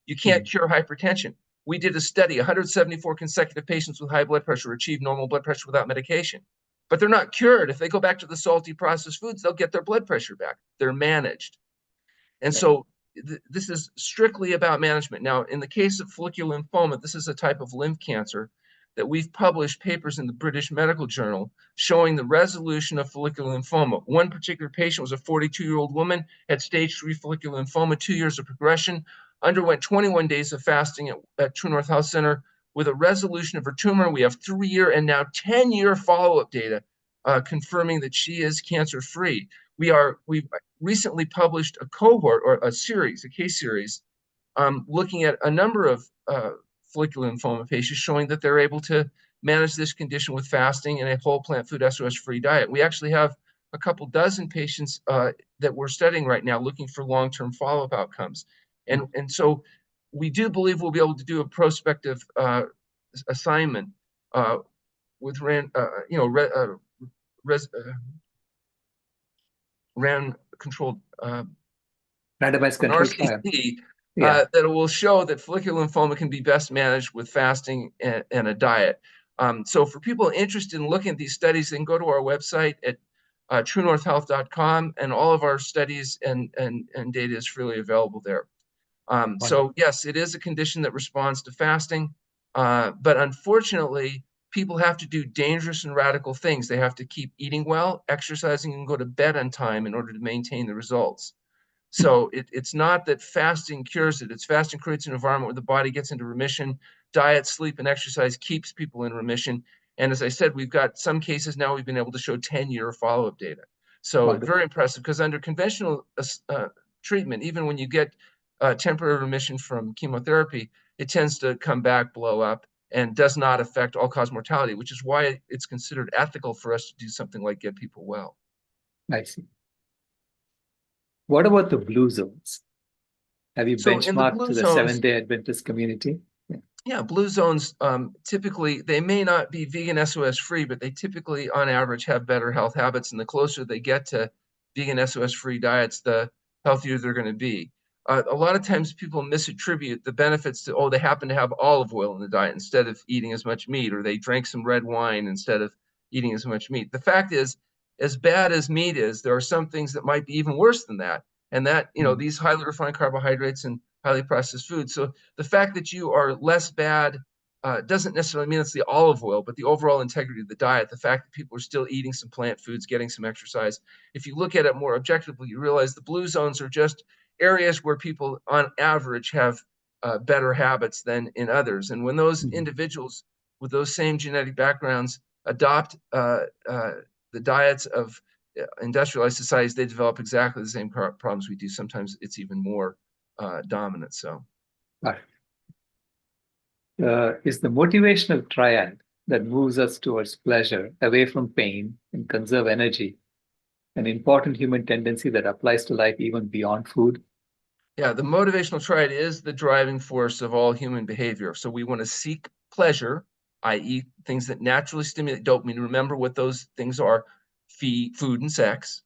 You can't cure hypertension. We did a study, 174 consecutive patients with high blood pressure achieved normal blood pressure without medication. But they're not cured. If they go back to the salty processed foods, they'll get their blood pressure back. They're managed. And so this is strictly about management. Now, in the case of follicular lymphoma, this is a type of lymph cancer that we've published papers in the British Medical Journal showing the resolution of follicular lymphoma. One particular patient was a 42-year-old woman, had stage 3 follicular lymphoma, 2 years of progression, underwent 21 days of fasting at True North Health Center with a resolution of her tumor. We have 3-year and now 10-year follow-up data confirming that she is cancer-free. We've recently published a cohort, or a case series, looking at a number of follicular lymphoma patients, showing that they're able to manage this condition with fasting and a whole plant food SOS-free diet. We actually have a couple dozen patients that we're studying right now, looking for long-term follow-up outcomes. And so we do believe we'll be able to do a prospective assignment with controlled randomized control trial. That will show that follicular lymphoma can be best managed with fasting and a diet. So for people interested in looking at these studies, they can go to our website at truenorthhealth.com, and all of our studies and data is freely available there. So yes, it is a condition that responds to fasting, but unfortunately, people have to do dangerous and radical things. They have to keep eating well, exercising, and go to bed on time in order to maintain the results. So it's not that fasting cures it. It's fasting creates an environment where the body gets into remission. Diet, sleep, and exercise keeps people in remission. And as I said, we've got some cases now we've been able to show 10-year follow-up data. So very impressive, because under conventional treatment, even when you get temporary remission from chemotherapy, it tends to come back, blow up, and does not affect all-cause mortality, which is why it's considered ethical for us to do something like get people well. I see. What about the blue zones? Have you So in the benchmarked blue to the zones, Seventh-day Adventist community? yeah, blue zones, typically, they may not be vegan SOS free, but they typically, on average, have better health habits. And the closer they get to vegan SOS free diets, the healthier they're going to be. A lot of times people misattribute the benefits to, oh, they happen to have olive oil in the diet instead of eating as much meat, or they drank some red wine instead of eating as much meat. The fact is, as bad as meat is, there are some things that might be even worse than that. And that, these highly refined carbohydrates and highly processed foods. So the fact that you are less bad doesn't necessarily mean it's the olive oil, but the overall integrity of the diet, the fact that people are still eating some plant foods, getting some exercise. If you look at it more objectively, you realize the blue zones are just areas where people on average have better habits than in others. And when those individuals with those same genetic backgrounds adopt the diets of industrialized societies, they develop exactly the same problems we do. Sometimes it's even more dominant. So, is the motivational triad that moves us towards pleasure, away from pain, and conserve energy an important human tendency that applies to life even beyond food? Yeah, the motivational triad is the driving force of all human behavior. So we want to seek pleasure, i.e., things that naturally stimulate dopamine. Remember what those things are: food, and sex.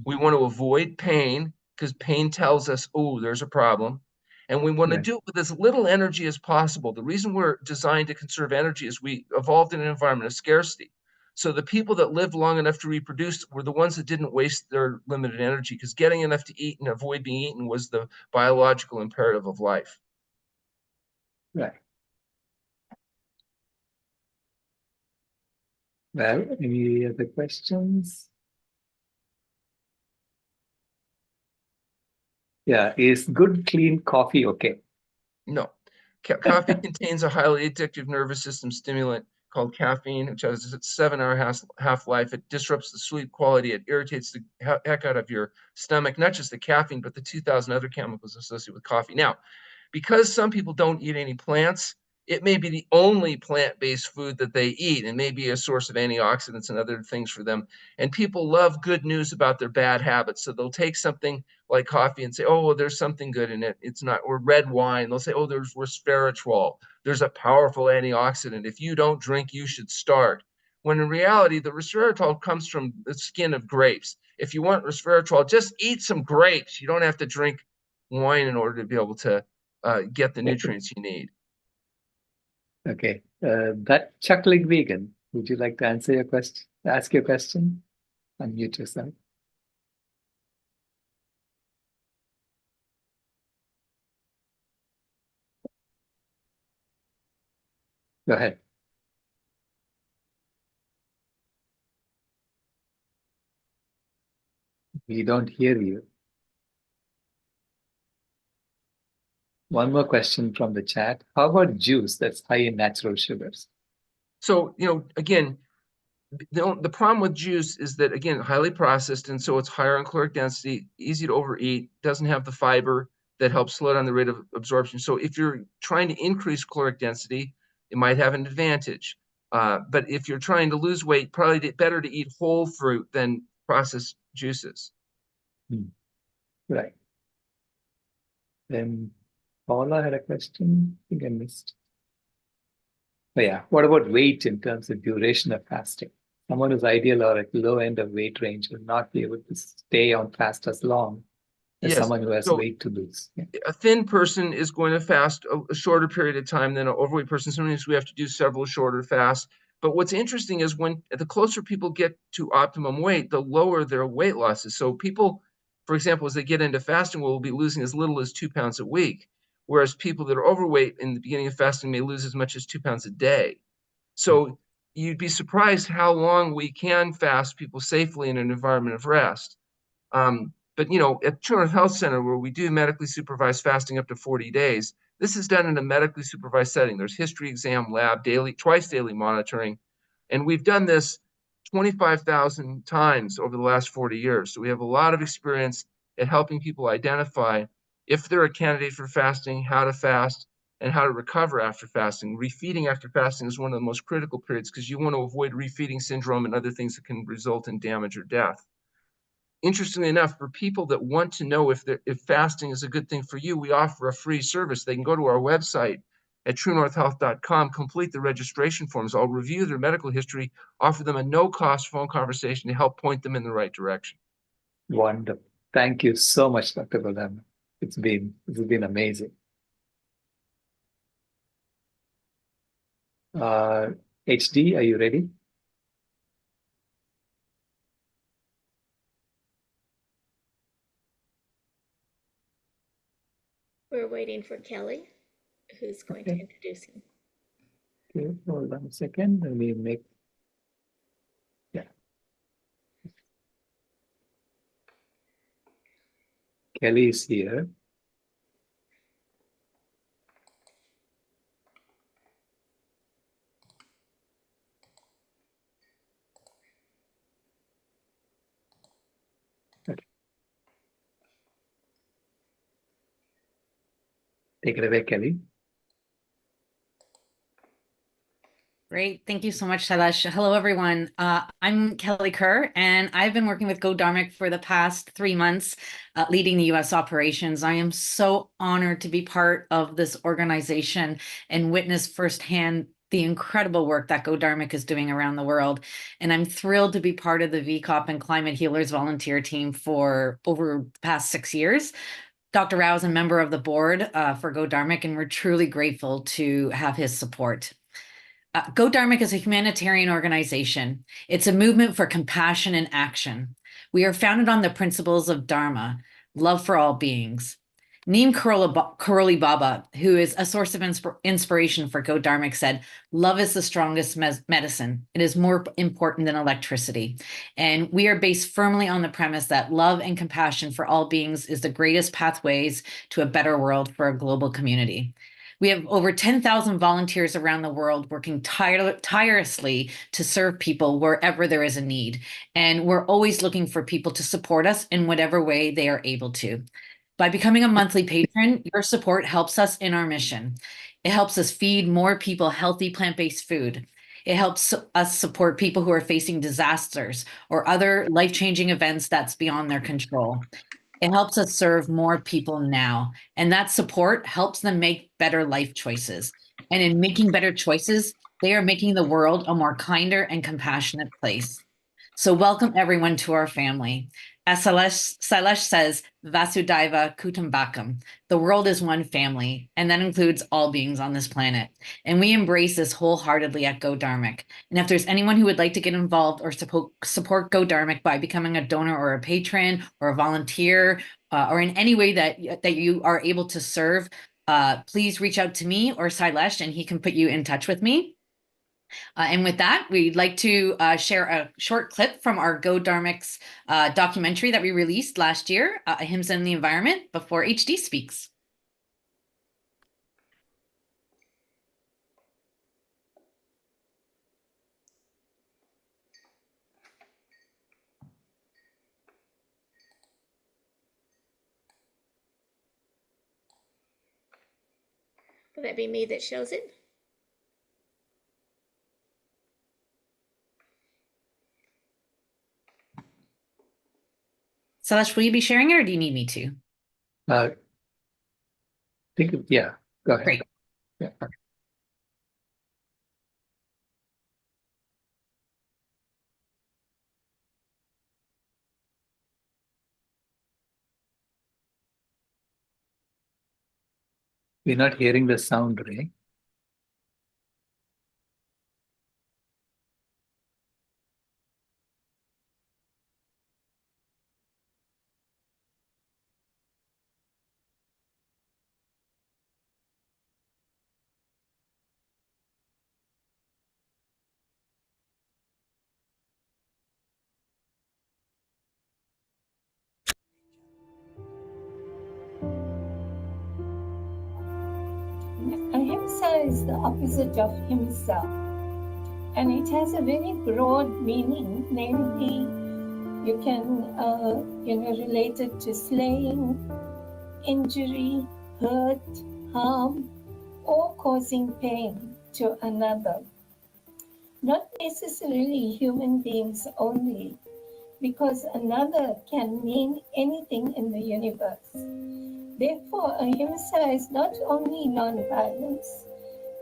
We want to avoid pain because pain tells us, oh, there's a problem. And we want to do it with as little energy as possible. The reason we're designed to conserve energy is we evolved in an environment of scarcity. So the people that lived long enough to reproduce were the ones that didn't waste their limited energy, because getting enough to eat and avoid being eaten was the biological imperative of life. Right. Well, any other questions? Yeah, is good, clean coffee okay? No. Coffee contains a highly addictive nervous system stimulant called caffeine, which has a 7-hour half-life. It disrupts the sleep quality. It irritates the heck out of your stomach, not just the caffeine, but the 2,000 other chemicals associated with coffee. Now, because some people don't eat any plants, it may be the only plant-based food that they eat, and may be a source of antioxidants and other things for them. And people love good news about their bad habits. So they'll take something like coffee and say, oh, well, there's something good in it. It's not. Or red wine. They'll say, oh, there's resveratrol. There's a powerful antioxidant. If you don't drink, you should start. When in reality, the resveratrol comes from the skin of grapes. If you want resveratrol, just eat some grapes. You don't have to drink wine in order to be able to get the nutrients you need. Okay. That chuckling vegan, would you like to answer your question? Ask your question? Unmute yourself. Go ahead. We don't hear you. One more question from the chat. How about juice that's high in natural sugars? So, again, the problem with juice is that, again, highly processed, and so it's higher in caloric density, easy to overeat, doesn't have the fiber that helps slow down the rate of absorption. So if you're trying to increase caloric density, it might have an advantage. But if you're trying to lose weight, probably better to eat whole fruit than processed juices. Right. Then Paula had a question. I think I missed. Oh, yeah. What about weight in terms of duration of fasting? Someone who's ideal or at low end of weight range will not be able to stay on fast as long as someone who has weight to lose. Yeah. A thin person is going to fast a shorter period of time than an overweight person. Sometimes we have to do several shorter fasts. But what's interesting is when the closer people get to optimum weight, the lower their weight loss is. So people, for example, as they get into fasting, will be losing as little as 2 pounds a week, whereas people that are overweight in the beginning of fasting may lose as much as 2 pounds a day. So you'd be surprised how long we can fast people safely in an environment of rest. But at Children's Health Center, where we do medically supervised fasting up to 40 days, this is done in a medically supervised setting. There's history exam, lab, twice daily monitoring. And we've done this 25,000 times over the last 40 years. So we have a lot of experience at helping people identify if they're a candidate for fasting, how to fast, and how to recover after fasting. Refeeding after fasting is one of the most critical periods because you want to avoid refeeding syndrome and other things that can result in damage or death. interestingly enough, for people that want to know if fasting is a good thing for you, we offer a free service. They can go to our website at truenorthhealth.com, complete the registration forms. I'll review their medical history, offer them a no-cost phone conversation to help point them in the right direction. Wonderful. Thank you so much, Dr. Goldhamer. It's been amazing. HD, are you ready? We're waiting for Kelly, who's going to introduce him. Okay, hold on a second. Let me make, yeah. Kelly is here. Okay. Take it away, Kelly. Great. Thank you so much, Shailesh. Hello, everyone. I'm Kelly Kerr, and I've been working with Goldhamer for the past 3 months, leading the U.S. operations. I am so honored to be part of this organization and witness firsthand the incredible work that Goldhamer is doing around the world. And I'm thrilled to be part of the VCOP and Climate Healers volunteer team for over the past 6 years. Dr. Rao is a member of the board for Goldhamer, and we're truly grateful to have his support. Goldhamer is a humanitarian organization. It's a movement for compassion and action. We are founded on the principles of Dharma, love for all beings. Neem Karoli Baba, who is a source of inspiration for Goldhamer, said, "Love is the strongest medicine. It is more important than electricity." And we are based firmly on the premise that love and compassion for all beings is the greatest pathways to a better world for a global community. We have over 10,000 volunteers around the world working tirelessly to serve people wherever there is a need. And we're always looking for people to support us in whatever way they are able to. By becoming a monthly patron, your support helps us in our mission. It helps us feed more people healthy plant-based food. It helps us support people who are facing disasters or other life-changing events that's beyond their control. It helps us serve more people now, and that support helps them make better life choices. And in making better choices, they are making the world a more kinder and compassionate place. So welcome everyone to our family. As Shailesh says, Vasudhaiva Kutumbakam, the world is one family, and that includes all beings on this planet. And we embrace this wholeheartedly at Goldhamer. And if there's anyone who would like to get involved or support Goldhamer by becoming a donor or a patron or a volunteer, or in any way that you are able to serve, please reach out to me or Shailesh, and he can put you in touch with me. And with that, we'd like to share a short clip from our Goldhamer's documentary that we released last year, Ahimsa in the Environment, before HD speaks. Will that be me that shows it? Shailesh, will you be sharing it or do you need me to? Yeah, go ahead. Great. Yeah. We're not hearing the sound, Ray. Ahimsa is the opposite of himsa, and it has a very broad meaning. Namely, you can relate it to slaying, injury, hurt, harm, or causing pain to another. Not necessarily human beings only, because another can mean anything in the universe. Therefore, ahimsa is not only non-violence,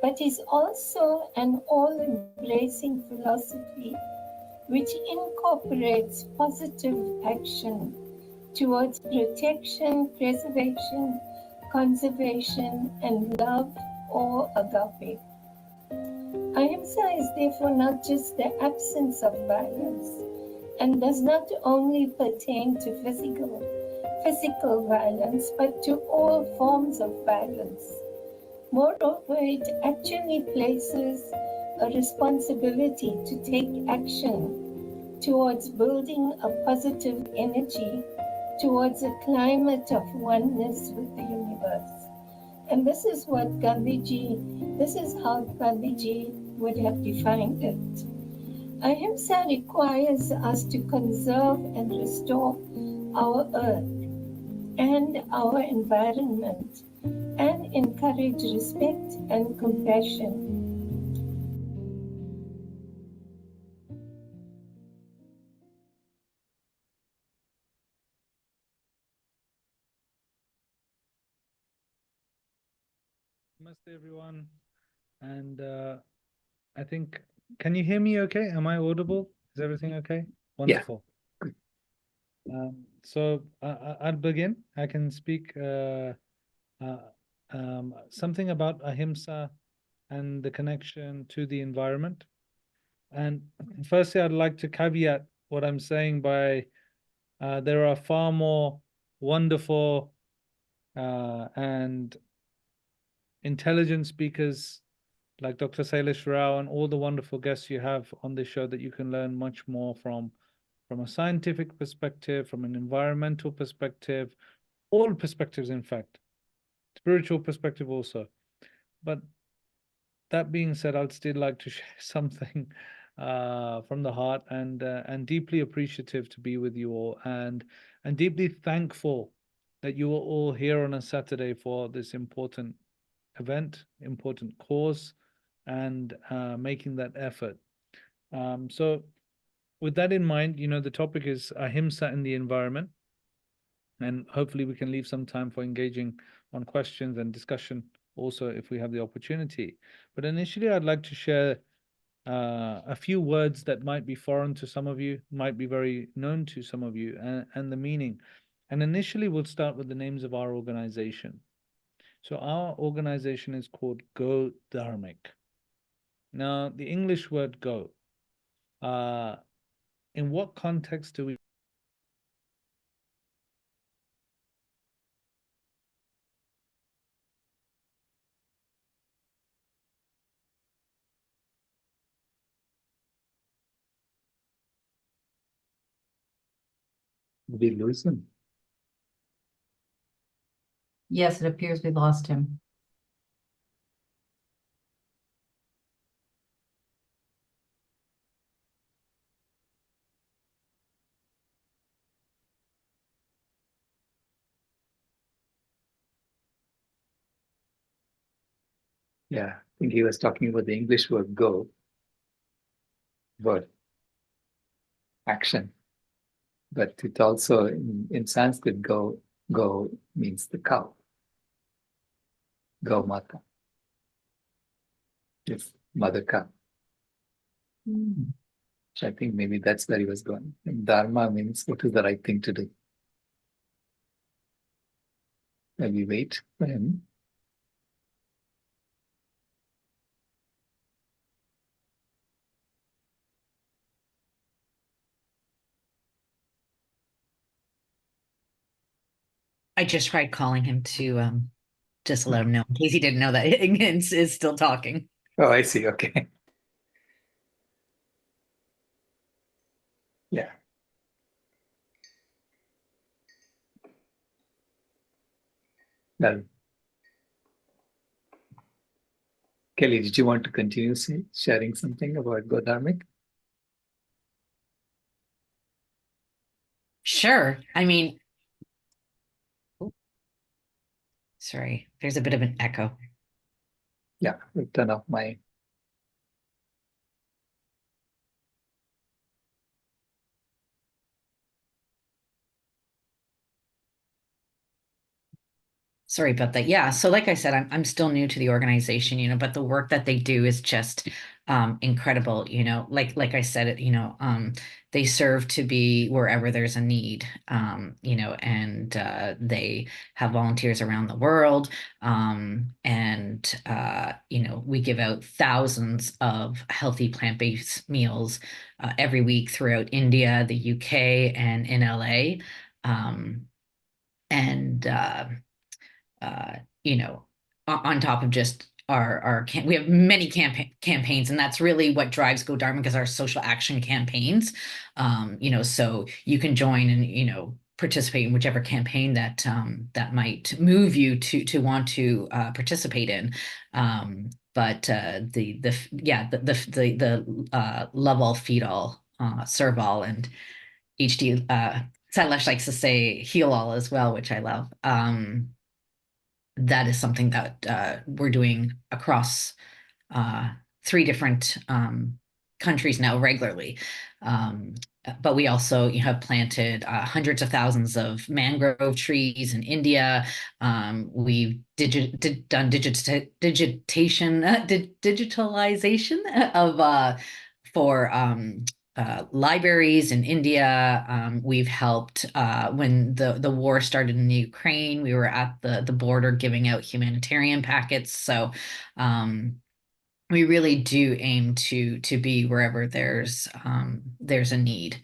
but is also an all-embracing philosophy which incorporates positive action towards protection, preservation, conservation, and love, or agape. Ahimsa is therefore not just the absence of violence, and does not only pertain to physical violence, but to all forms of violence. Moreover, it actually places a responsibility to take action towards building a positive energy towards a climate of oneness with the universe. And this is how Gandhiji would have defined it. Ahimsa requires us to conserve and restore our earth and our environment and encourage respect and compassion. Namaste, everyone. And I think, can you hear me okay? Am I audible? Is everything okay? Wonderful. So I'll begin. I can speak something about ahimsa and the connection to the environment. And firstly, I'd like to caveat what I'm saying by there are far more wonderful and intelligent speakers like Dr. Sailesh Rao and all the wonderful guests you have on this show that you can learn much more from a scientific perspective, from an environmental perspective, all perspectives, in fact, spiritual perspective also. But that being said, I'd still like to share something from the heart, and deeply appreciative to be with you all, and deeply thankful that you are all here on a Saturday for this important event, important cause, and making that effort. So with that in mind, you know, the topic is ahimsa in the environment, and hopefully we can leave some time for engaging on questions and discussion also if we have the opportunity. But initially, I'd like to share a few words that might be foreign to some of you, might be very known to some of you, and the meaning. And initially, we'll start with the names of our organization. So our organization is called Goldhamer. Now, the English word go, in what context do we lose him? Yes, it appears we lost him. Yeah, I think he was talking about the English word go, word, action. But it also, in Sanskrit, go means the cow. Go mata. It's mother cow. So I think maybe that's where he was going. And dharma means what is the right thing to do. And we wait for him. I just tried calling him to just let him know in case he didn't know that Higgins is still talking. Oh, I see. Okay. Yeah. Well, Kelly, did you want to continue sharing something about Goldhamer? Sure. I mean, sorry, there's a bit of an echo. Yeah, we'll turn off my. Sorry about that. Yeah. So like I said, I'm still new to the organization, you know, but the work that they do is just incredible, you know, like I said, you know, they serve to be wherever there's a need, you know, and they have volunteers around the world. And you know, we give out thousands of healthy plant-based meals every week throughout India, the UK, and in LA. And you know, on top of just we have many campaigns, and that's really what drives Goldhamer, because our social action campaigns. You know, so you can join and, you know, participate in whichever campaign that that might move you to want to participate in. But the love all, feed all, serve all, and HD Sailesh likes to say heal all as well, which I love. That is something that we're doing across 3 different countries now regularly. But we also, you have planted hundreds of thousands of mangrove trees in India. We've done digitalization of for libraries in India. We've helped when the war started in the Ukraine. We were at the border giving out humanitarian packets. So we really do aim to be wherever there's a need.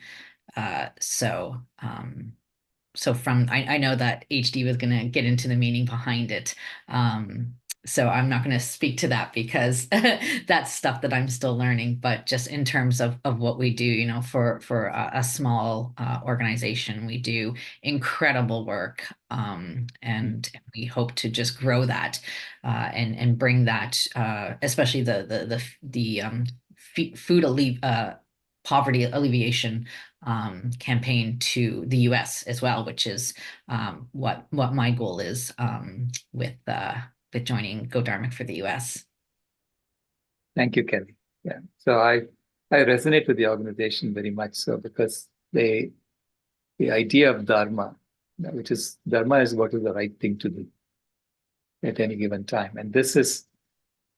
So from I know that HD was going to get into the meaning behind it. So I'm not going to speak to that, because that's stuff that I'm still learning. But just in terms of what we do, you know, for a small organization, we do incredible work, and we hope to just grow that and bring that, especially the poverty alleviation campaign to the US as well, which is what my goal is with joining Goldhamer for the US. Thank you, Kelly. Yeah. So I resonate with the organization very much so, because the idea of dharma, which is dharma, is what is the right thing to do at any given time. And this is,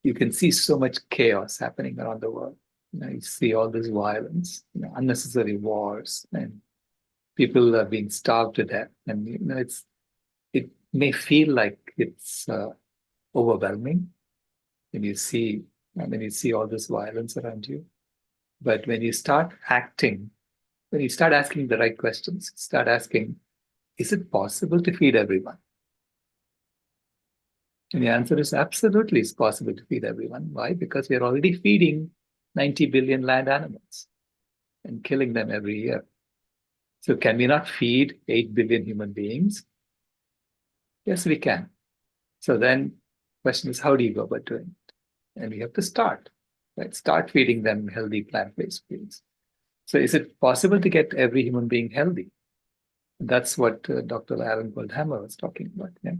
you can see so much chaos happening around the world. You know, you see all this violence, you know, unnecessary wars, and people are being starved to death. And you know, it may feel like it's overwhelming when you see all this violence around you. But when you start acting, when you start asking the right questions, start asking, is it possible to feed everyone? And the answer is absolutely, it's possible to feed everyone. Why? Because we are already feeding 90 billion land animals and killing them every year. So can we not feed 8 billion human beings? Yes, we can. So then the question is, how do you go about doing it? And we have to start, right? Start feeding them healthy plant-based foods. So is it possible to get every human being healthy? That's what Dr. Aaron Goldhamer was talking about. Yeah?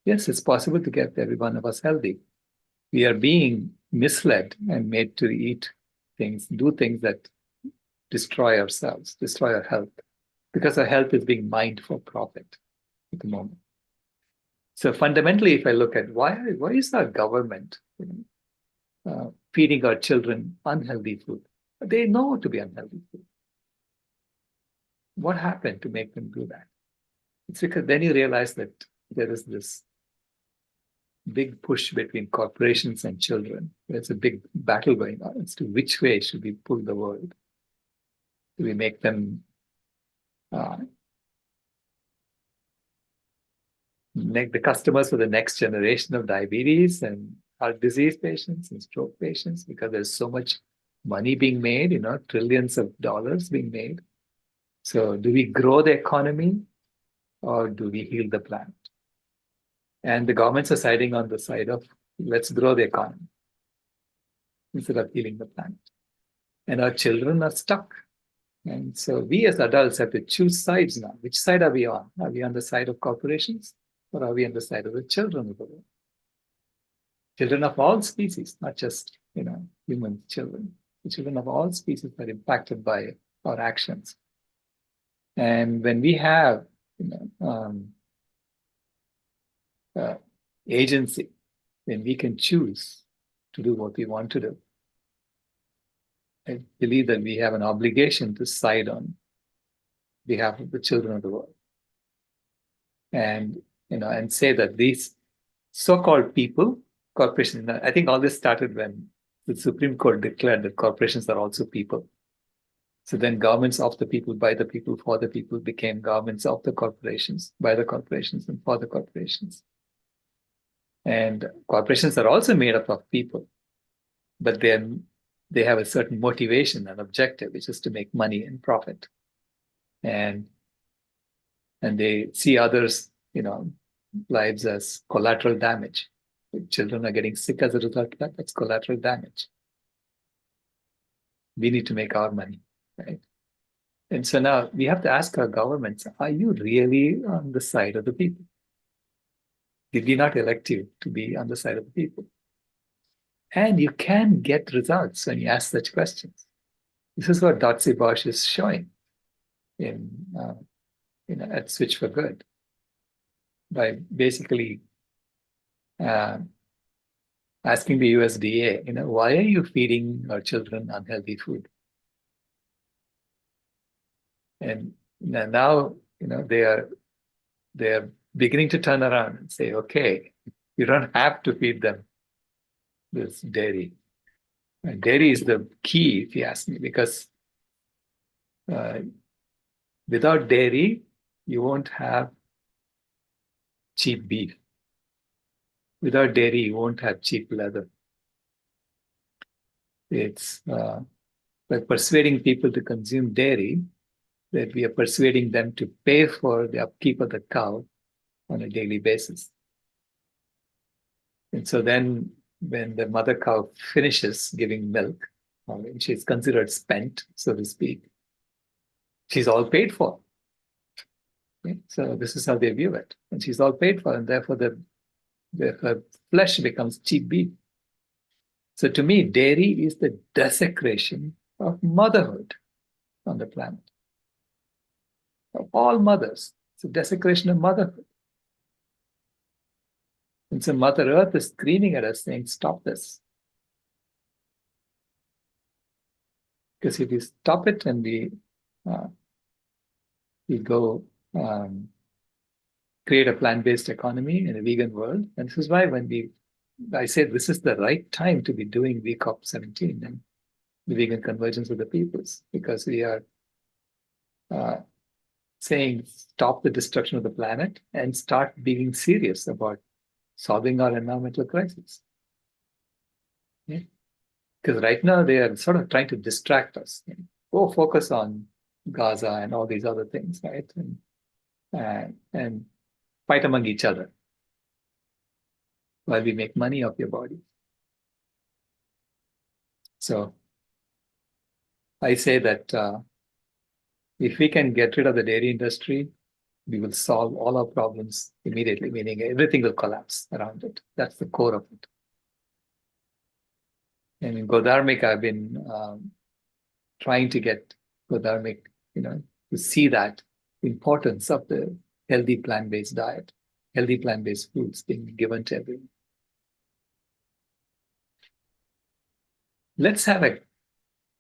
Yes, it's possible to get every one of us healthy. We are being misled and made to eat things, do things that destroy ourselves, destroy our health, because our health is being mined for profit at the moment. So fundamentally, if I look at why is our government feeding our children unhealthy food? They know to be unhealthy food. What happened to make them do that? It's because then you realize that there is this big push between corporations and children. There's a big battle going on as to which way should we pull the world. Do we make them make the customers for the next generation of diabetes and heart disease patients and stroke patients, because there's so much money being made, you know, trillions of dollars being made. So do we grow the economy or do we heal the planet? And the governments are siding on the side of let's grow the economy instead of healing the planet. And our children are stuck. And so we as adults have to choose sides now. Which side are we on? Are we on the side of corporations, or are we on the side of the children of the world? Children of all species, not just, you know, human children. The children of all species are impacted by our actions. And when we have, you know, agency, then we can choose to do what we want to do. I believe that we have an obligation to side on behalf of the children of the world. And, and say that these so-called people, corporations, I think all this started when the Supreme Court declared that corporations are also people. So then governments of the people, by the people, for the people became governments of the corporations, by the corporations and for the corporations. And corporations are also made up of people, but then they have a certain motivation and objective, which is to make money and profit. And they see others, lives as collateral damage. If children are getting sick as a result of that, that's collateral damage. We need to make our money, right? And so now we have to ask our governments, are you really on the side of the people? Did we not elect you to be on the side of the people? And you can get results when you ask such questions. This is what Dotsie Bosch is showing at Switch for Good, by basically asking the USDA, why are you feeding our children unhealthy food? And now, they are beginning to turn around and say, okay, you don't have to feed them this dairy. And dairy is the key, if you ask me, because without dairy, you won't have cheap beef. Without dairy, you won't have cheap leather. It's like persuading people to consume dairy, that we are persuading them to pay for the upkeep of the cow on a daily basis. And so then when the mother cow finishes giving milk, when she's considered spent, so to speak, she's all paid for. Okay? So this is how they view it. And she's all paid for, and therefore her flesh becomes cheap beef. So to me, dairy is the desecration of motherhood on the planet. Of all mothers, it's a desecration of motherhood. And so Mother Earth is screaming at us saying, stop this. Because if we stop it and we go create a plant-based economy in a vegan world, and this is why I say this is the right time to be doing VCOP17 and the vegan convergence of the peoples, because we are saying stop the destruction of the planet and start being serious about solving our environmental crisis. Because right now they are sort of trying to distract us. Go focus on Gaza and all these other things, right? And fight among each other while we make money off your body. So I say that if we can get rid of the dairy industry, we will solve all our problems immediately, meaning everything will collapse around it. That's the core of it. And in Goldhamer, I've been trying to get Goldhamer, to see that importance of the healthy plant-based diet, healthy plant-based foods being given to everyone. Let's have a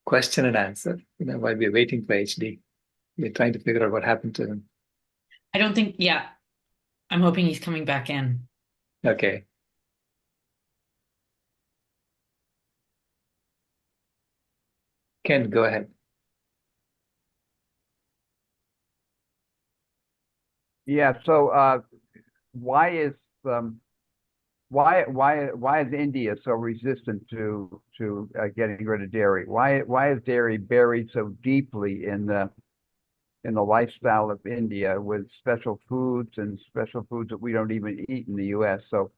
question and answer, while we're waiting for HD. We're trying to figure out what happened to him. I don't think, I'm hoping he's coming back in. Okay. Ken, go ahead. Yeah. So why is India so resistant to getting rid of dairy? Why is dairy buried so deeply in the lifestyle of India, with special foods that we don't even eat in the U.S.? So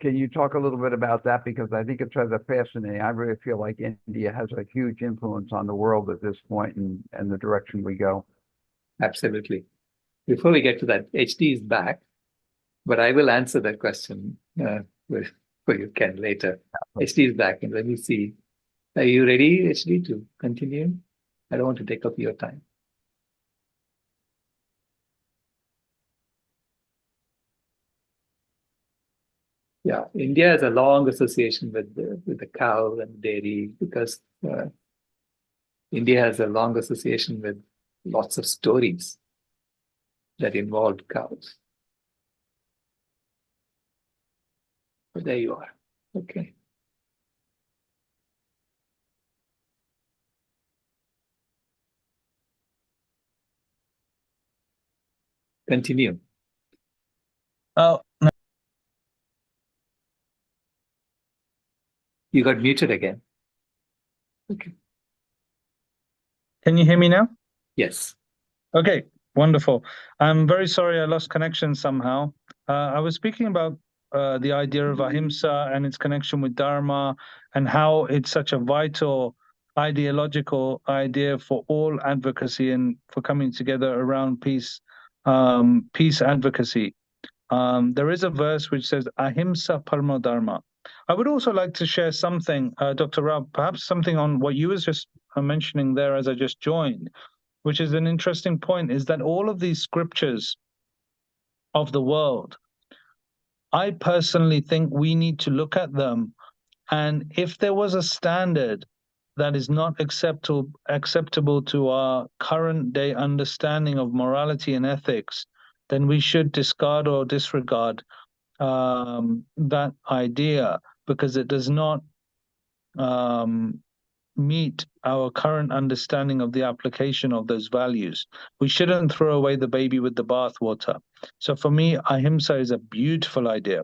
can you talk a little bit about that? Because I think it's rather fascinating. I really feel like India has a huge influence on the world at this point and the direction we go. Absolutely. Before we get to that, HD is back, but I will answer that question for you, Ken, later. HD is back, and let me see. Are you ready, HD, to continue? I don't want to take up your time. Yeah, India has a long association with the cow and dairy because India has a long association with lots of stories that involved cows. But there you are. Okay. Continue. Oh, no. You got muted again. Okay. Can you hear me now? Yes. Okay, wonderful. I'm very sorry I lost connection somehow. I was speaking about the idea of ahimsa and its connection with dharma and how it's such a vital ideological idea for all advocacy and for coming together around peace, peace advocacy. There is a verse which says ahimsa paramo dharma. I would also like to share something, Dr. Rao, perhaps something on what you was just mentioning there as I just joined, which is an interesting point, is that all of these scriptures of the world, I personally think we need to look at them, and if there was a standard that is not acceptable to our current day understanding of morality and ethics, then we should discard or disregard that idea, because it does not meet our current understanding of the application of those values. We shouldn't throw away the baby with the bathwater. So for me, ahimsa is a beautiful idea.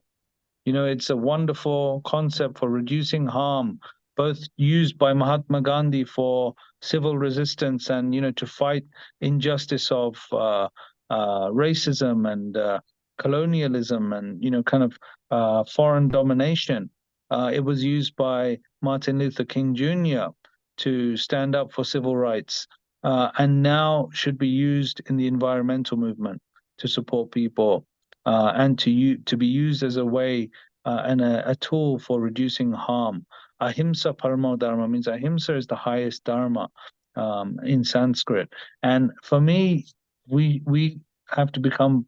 You know, it's a wonderful concept for reducing harm, both used by Mahatma Gandhi for civil resistance and, you know, to fight injustice of racism and colonialism and, you know, kind of foreign domination. It was used by Martin Luther King Jr. to stand up for civil rights, and now should be used in the environmental movement to support people, and to be used as a way and a tool for reducing harm. Ahimsa paramo dharma means ahimsa is the highest dharma in Sanskrit. And for me, we have to become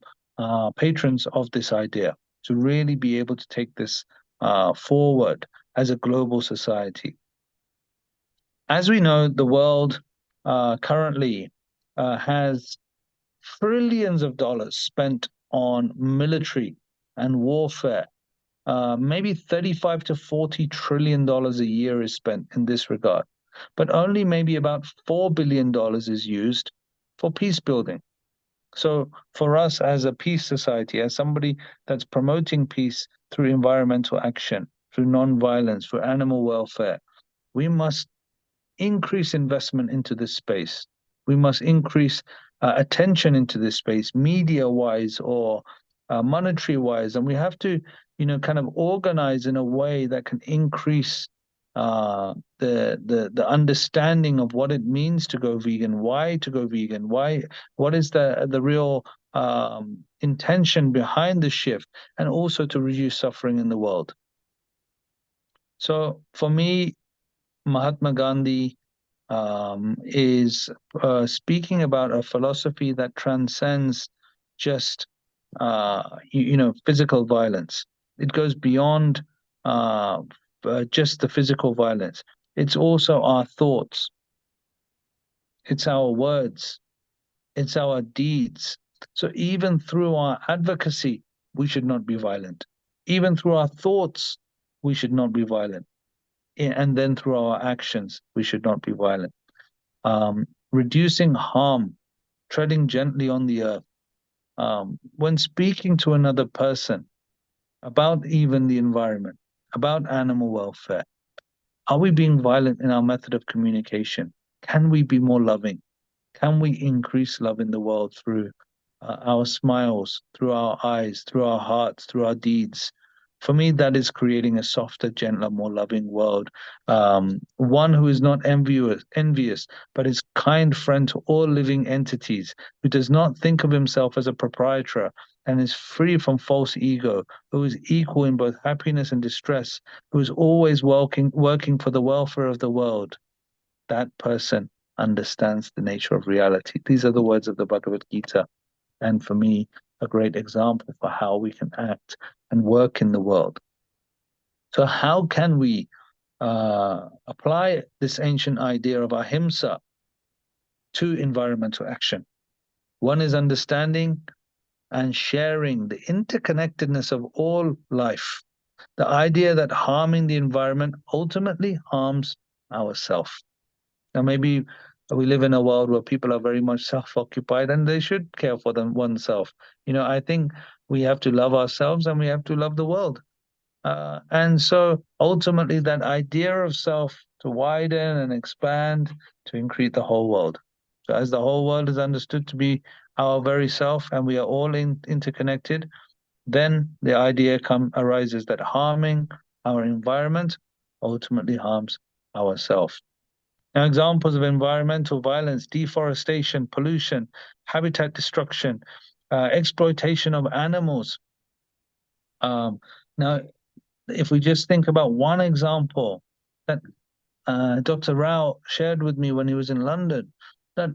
patrons of this idea to really be able to take this forward as a global society. As we know, the world currently has trillions of dollars spent on military and warfare. Maybe 35 to 40 trillion dollars a year is spent in this regard, but only maybe about $4 billion is used for peace building. So for us as a peace society, as somebody that's promoting peace through environmental action, through non-violence, for animal welfare, we must increase investment into this space. We must increase attention into this space, media-wise or monetary-wise, and we have to, you know, kind of organize in a way that can increase the understanding of what it means to go vegan, why to go vegan, what is the real intention behind the shift, and also to reduce suffering in the world. So for me, Mahatma Gandhi is speaking about a philosophy that transcends just you know, physical violence. It goes beyond just the physical violence. It's also our thoughts. It's our words. It's our deeds. So even through our advocacy, we should not be violent. Even through our thoughts, we should not be violent. And then through our actions, we should not be violent. Reducing harm, treading gently on the earth. When speaking to another person about even the environment, about animal welfare, are we being violent in our method of communication? Can we be more loving? Can we increase love in the world through our smiles, through our eyes, through our hearts, through our deeds? For me, that is creating a softer, gentler, more loving world. One who is not envious, but is kind friend to all living entities, who does not think of himself as a proprietor and is free from false ego, who is equal in both happiness and distress, who is always working for the welfare of the world. That person understands the nature of reality. These are the words of the Bhagavad Gita. And for me, a great example for how we can act and work in the world. So how can we apply this ancient idea of ahimsa to environmental action? One is understanding and sharing the interconnectedness of all life. The idea that harming the environment ultimately harms ourselves. Now, maybe we live in a world where people are very much self-occupied and they should care for oneself. I think we have to love ourselves and we have to love the world. And so ultimately that idea of self to widen and expand to increase the whole world. So as the whole world is understood to be our very self and we are all interconnected, then the idea arises that harming our environment ultimately harms ourselves. Now, examples of environmental violence: deforestation, pollution, habitat destruction, exploitation of animals. Now, if we just think about one example that Dr. Rao shared with me when he was in London, that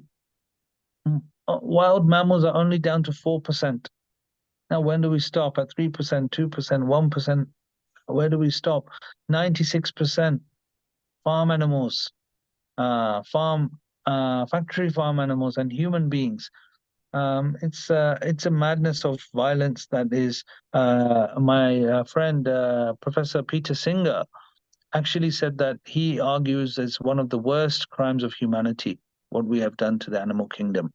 wild mammals are only down to 4%. Now, when do we stop? At 3%, 2%, 1%? Where do we stop? 96% farm animals, factory farm animals, and human beings. It's a madness of violence that is. My friend Professor Peter Singer actually said that he argues it's one of the worst crimes of humanity what we have done to the animal kingdom,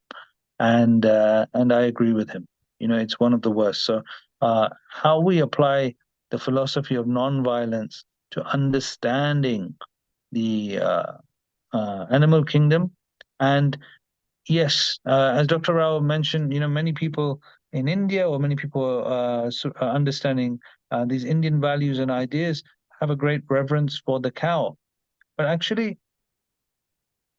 and I agree with him. It's one of the worst. So how we apply the philosophy of non-violence to understanding the animal kingdom. And yes, as Dr. Rao mentioned, many people in India or many people understanding these Indian values and ideas have a great reverence for the cow. But actually,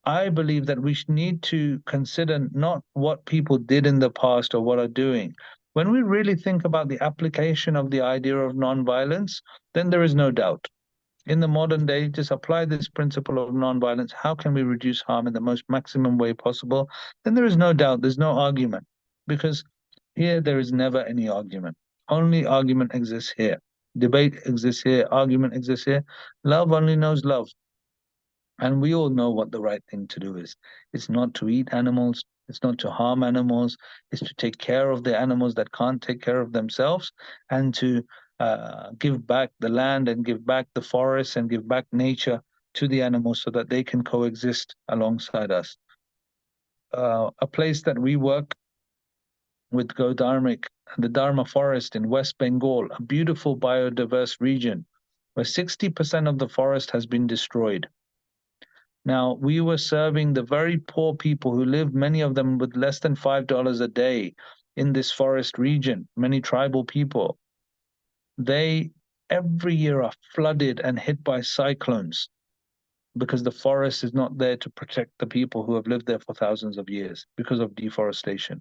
I believe that we need to consider not what people did in the past or what are doing. When we really think about the application of the idea of non-violence, then there is no doubt. In the modern day, just apply this principle of non-violence. How can we reduce harm in the most maximum way possible? Then there is no doubt, there's no argument. Because here there is never any argument. Only argument exists here. Debate exists here, argument exists here. Love only knows love. And we all know what the right thing to do is. It's not to eat animals. It's not to harm animals. It's to take care of the animals that can't take care of themselves, and to give back the land and give back the forests and give back nature to the animals so that they can coexist alongside us. A place that we work with Goldhamer, the Dharma Forest in West Bengal, a beautiful biodiverse region where 60% of the forest has been destroyed. Now, we were serving the very poor people who live, many of them with less than $5 a day in this forest region, many tribal people. They every year are flooded and hit by cyclones because the forest is not there to protect the people who have lived there for thousands of years because of deforestation.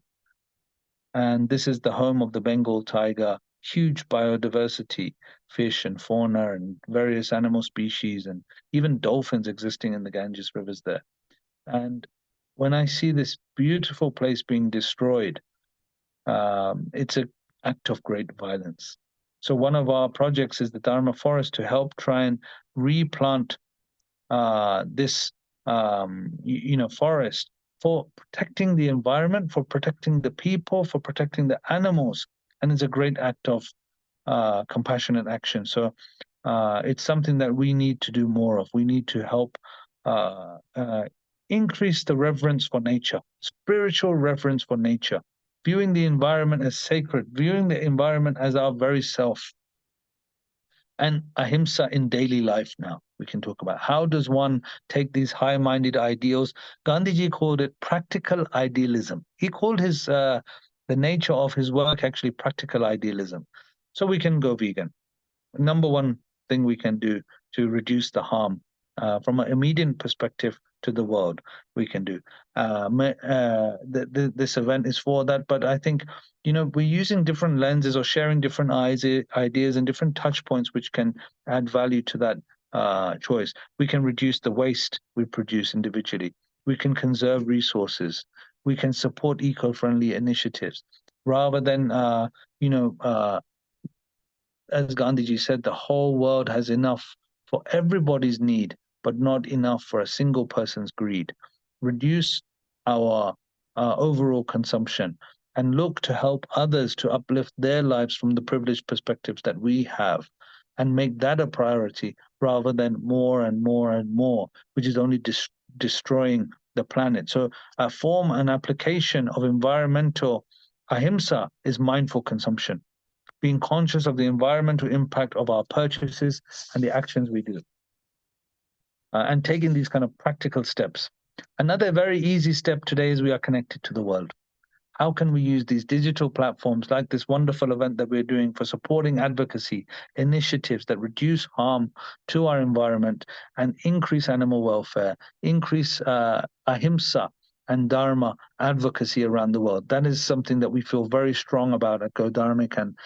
And this is the home of the Bengal tiger, huge biodiversity, fish and fauna and various animal species, and even dolphins existing in the Ganges rivers there. And when I see this beautiful place being destroyed, it's an act of great violence. So one of our projects is the Dharma Forest to help try and replant this forest for protecting the environment, for protecting the people, for protecting the animals. And it's a great act of compassionate action. So it's something that we need to do more of. We need to help increase the reverence for nature, spiritual reverence for nature, viewing the environment as sacred, viewing the environment as our very self. And ahimsa in daily life now. We can talk about how does one take these high-minded ideals. Gandhiji called it practical idealism. He called his the nature of his work actually practical idealism. So we can go vegan. Number one thing we can do to reduce the harm from an immediate perspective to the world, we can do. This event is for that, but I think we're using different lenses or sharing different ideas and different touch points which can add value to that choice. We can reduce the waste we produce individually. We can conserve resources. We can support eco-friendly initiatives rather than as Gandhiji said, the whole world has enough for everybody's need, but not enough for a single person's greed. Reduce our overall consumption and look to help others to uplift their lives from the privileged perspectives that we have, and make that a priority rather than more and more and more, which is only destroying the planet. So a form and application of environmental ahimsa is mindful consumption, being conscious of the environmental impact of our purchases and the actions we do, and taking these kind of practical steps. Another very easy step today is we are connected to the world. How can we use these digital platforms like this wonderful event that we're doing for supporting advocacy initiatives that reduce harm to our environment and increase animal welfare, increase ahimsa and dharma advocacy around the world? That is something that we feel very strong about at Go Dharmic, and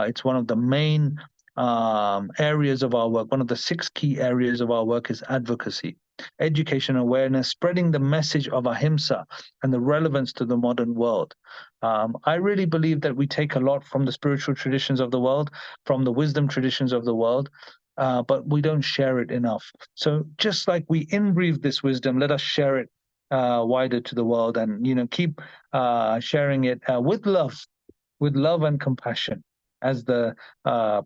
it's one of the main areas of our work. One of the 6 key areas of our work is advocacy, education, awareness, spreading the message of ahimsa and the relevance to the modern world. I really believe that we take a lot from the spiritual traditions of the world, from the wisdom traditions of the world, but we don't share it enough. So just like we inbreathe this wisdom, let us share it wider to the world, and keep sharing it with love and compassion as the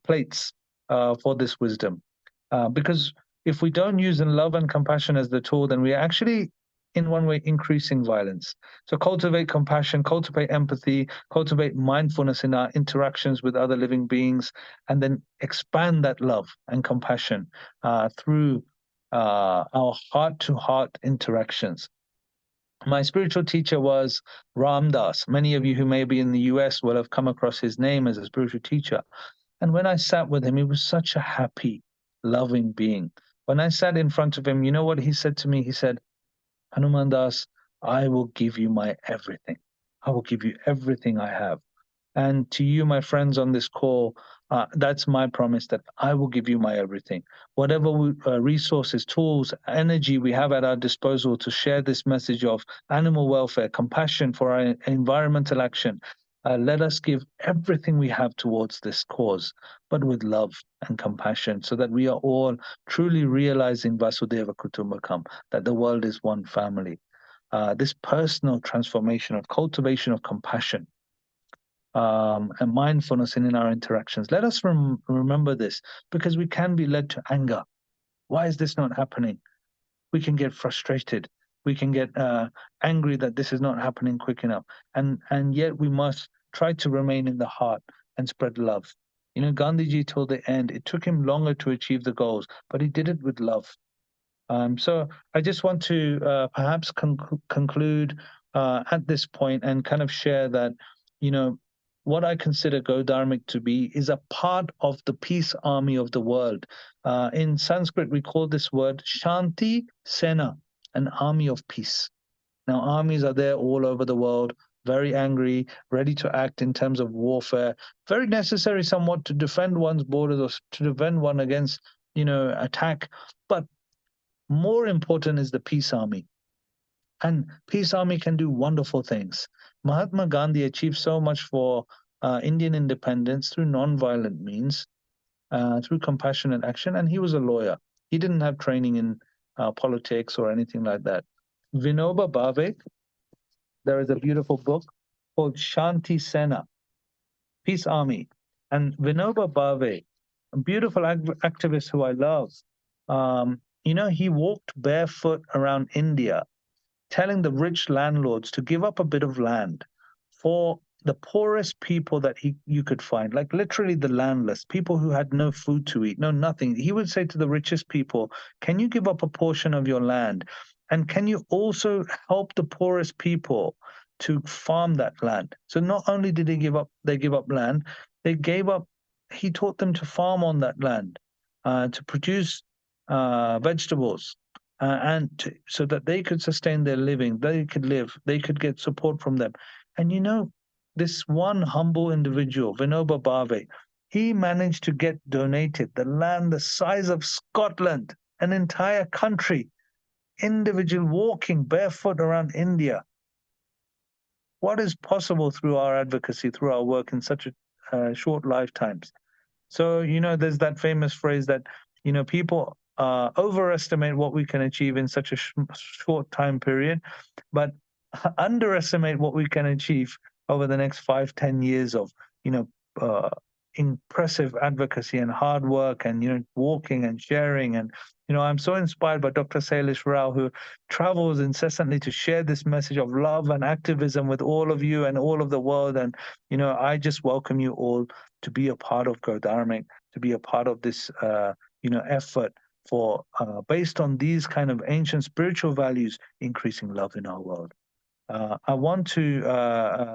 plates for this wisdom. Because if we don't use in love and compassion as the tool, then we are actually, in one way, increasing violence. So cultivate compassion, cultivate empathy, cultivate mindfulness in our interactions with other living beings, and then expand that love and compassion through our heart-to-heart interactions. My spiritual teacher was Ram Dass. Many of you who may be in the US will have come across his name as a spiritual teacher. And when I sat with him, he was such a happy, loving being. When I sat in front of him, you know what he said to me? He said, Hanuman Das, I will give you my everything. I will give you everything I have. And to you, my friends on this call, that's my promise, that I will give you my everything. Whatever resources, tools, energy we have at our disposal to share this message of animal welfare, compassion for our environmental action, let us give everything we have towards this cause, but with love and compassion, so that we are all truly realizing Vasudeva Kutumbakam, that the world is one family. This personal transformation of cultivation of compassion and mindfulness in our interactions. Let us remember this, because we can be led to anger. Why is this not happening? We can get frustrated. We can get angry that this is not happening quick enough. And yet we must try to remain in the heart and spread love. Gandhiji till the end, it took him longer to achieve the goals, but he did it with love. So I just want to perhaps conclude at this point and kind of share that, what I consider Go Dharmic to be is a part of the peace army of the world. In Sanskrit, we call this word Shanti Sena, an army of peace. Now, armies are there all over the world, very angry, ready to act in terms of warfare, very necessary somewhat to defend one's borders or to defend one against, attack. But more important is the peace army. And peace army can do wonderful things. Mahatma Gandhi achieved so much for Indian independence through non-violent means, through compassionate action, and he was a lawyer. He didn't have training in politics or anything like that. Vinoba Bhave, there is a beautiful book called Shanti Sena, Peace Army. And Vinoba Bhave, a beautiful activist who I love, he walked barefoot around India, telling the rich landlords to give up a bit of land for the poorest people that you could find, like literally the landless, people who had no food to eat, no nothing. He would say to the richest people, can you give up a portion of your land? And can you also help the poorest people to farm that land? So not only did they give up land, he taught them to farm on that land, to produce vegetables, so that they could sustain their living, they could live, they could get support from them. And this one humble individual, Vinoba Bhave, he managed to get donated the land the size of Scotland, an entire country, individual walking barefoot around India. What is possible through our advocacy, through our work in such short lifetimes? So, there's that famous phrase that, people overestimate what we can achieve in such a short time period, but underestimate what we can achieve over the next 5-10 years of, impressive advocacy and hard work and, walking and sharing. And, I'm so inspired by Dr. Salish Rao, who travels incessantly to share this message of love and activism with all of you and all of the world. And, I just welcome you all to be a part of Goldhamer, to be a part of this, effort for, based on these kind of ancient spiritual values, increasing love in our world. I want to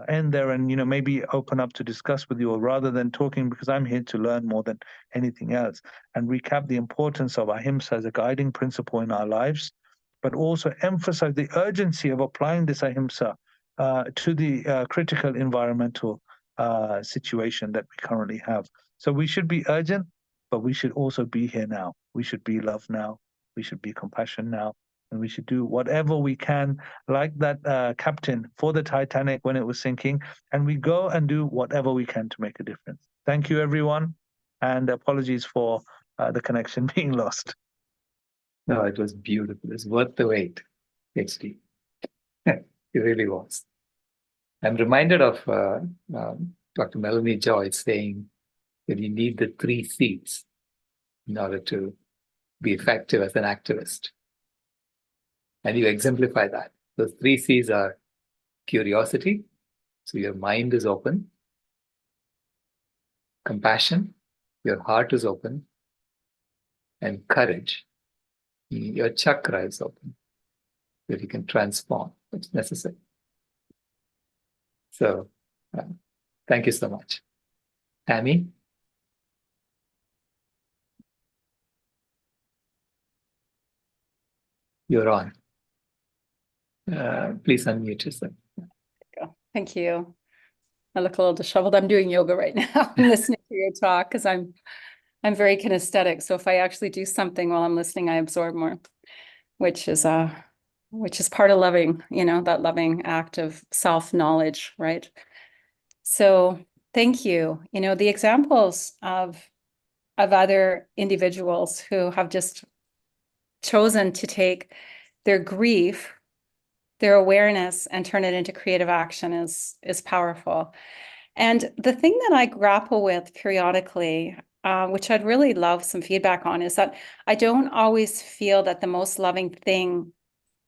end there and, maybe open up to discuss with you, or rather than talking, because I'm here to learn more than anything else, and recap the importance of ahimsa as a guiding principle in our lives, but also emphasize the urgency of applying this ahimsa to the critical environmental situation that we currently have. So we should be urgent, but we should also be here now. We should be love now. We should be compassion now. And we should do whatever we can, like that captain for the Titanic when it was sinking, and we go and do whatever we can to make a difference. Thank you, everyone, and apologies for the connection being lost. No, it was beautiful. It's worth the wait, HD. It really was. I'm reminded of Dr. Melanie Joyce saying that you need the 3 C's in order to be effective as an activist. And you exemplify that. Those 3 C's are curiosity, so your mind is open; compassion, your heart is open; and courage, your chakra is open, that you can transform what's necessary. So, thank you so much. Tammy? You're on. Please unmute yourself. Thank you. I look a little disheveled. I'm doing yoga right now. I'm listening to your talk because I'm very kinesthetic. So if I actually do something while I'm listening, I absorb more, which is part of loving, that loving act of self-knowledge, right? So thank you. The examples of other individuals who have just chosen to take their grief, their awareness, and turn it into creative action is powerful. And the thing that I grapple with periodically, which I'd really love some feedback on, is that I don't always feel that the most loving thing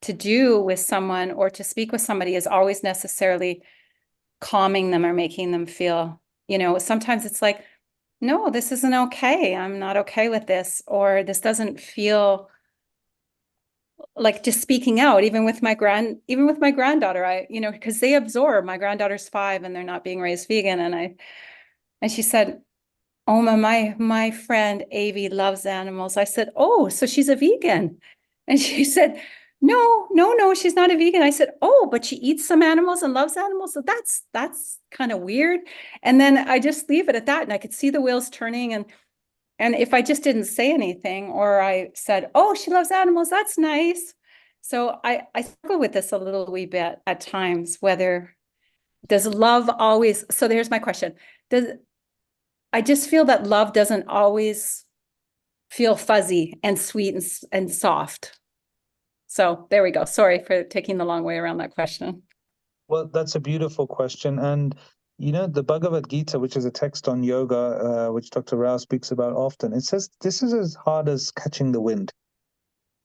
to do with someone or to speak with somebody is always necessarily calming them or making them feel, sometimes it's like, no, this isn't okay. I'm not okay with this, or this doesn't feel like just speaking out, even with my granddaughter, because they absorb. My granddaughter's 5 and they're not being raised vegan. And she said, "Oh, my friend Avi loves animals." I said, "Oh, so she's a vegan?" And she said, no, she's not a vegan. I said, "Oh, but she eats some animals and loves animals. So that's kind of weird." And then I just leave it at that. And I could see the wheels turning. And if I just didn't say anything, or I said, "Oh, she loves animals, that's nice." So I struggle with this a little wee bit at times, whether does love always, so there's my question. I just feel that love doesn't always feel fuzzy and sweet and soft. So there we go. Sorry for taking the long way around that question. Well, that's a beautiful question. And the Bhagavad Gita, which is a text on yoga, which Dr. Rao speaks about often, it says this is as hard as catching the wind.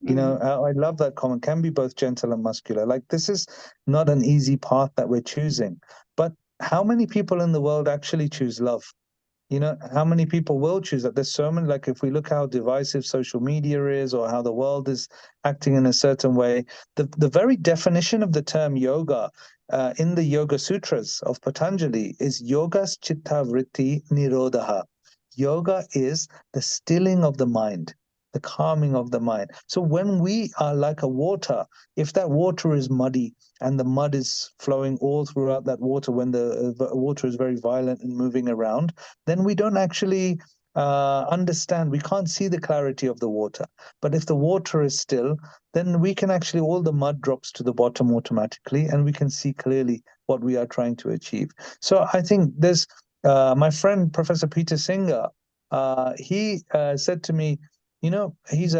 I love that comment. Can be both gentle and muscular. Like, this is not an easy path that we're choosing. But how many people in the world actually choose love? How many people will choose that? There's so many, like if we look how divisive social media is, or how the world is acting in a certain way, the very definition of the term yoga in the Yoga Sutras of Patanjali is yogas chitta vritti nirodha. Yoga is the stilling of the mind, the calming of the mind. So when we are like a water, if that water is muddy and the mud is flowing all throughout that water, when the water is very violent and moving around, then we don't actually understand. We can't see the clarity of the water. But if the water is still, then we can actually, all the mud drops to the bottom automatically, and we can see clearly what we are trying to achieve. So I think there's my friend, Professor Peter Singer, he said to me, he's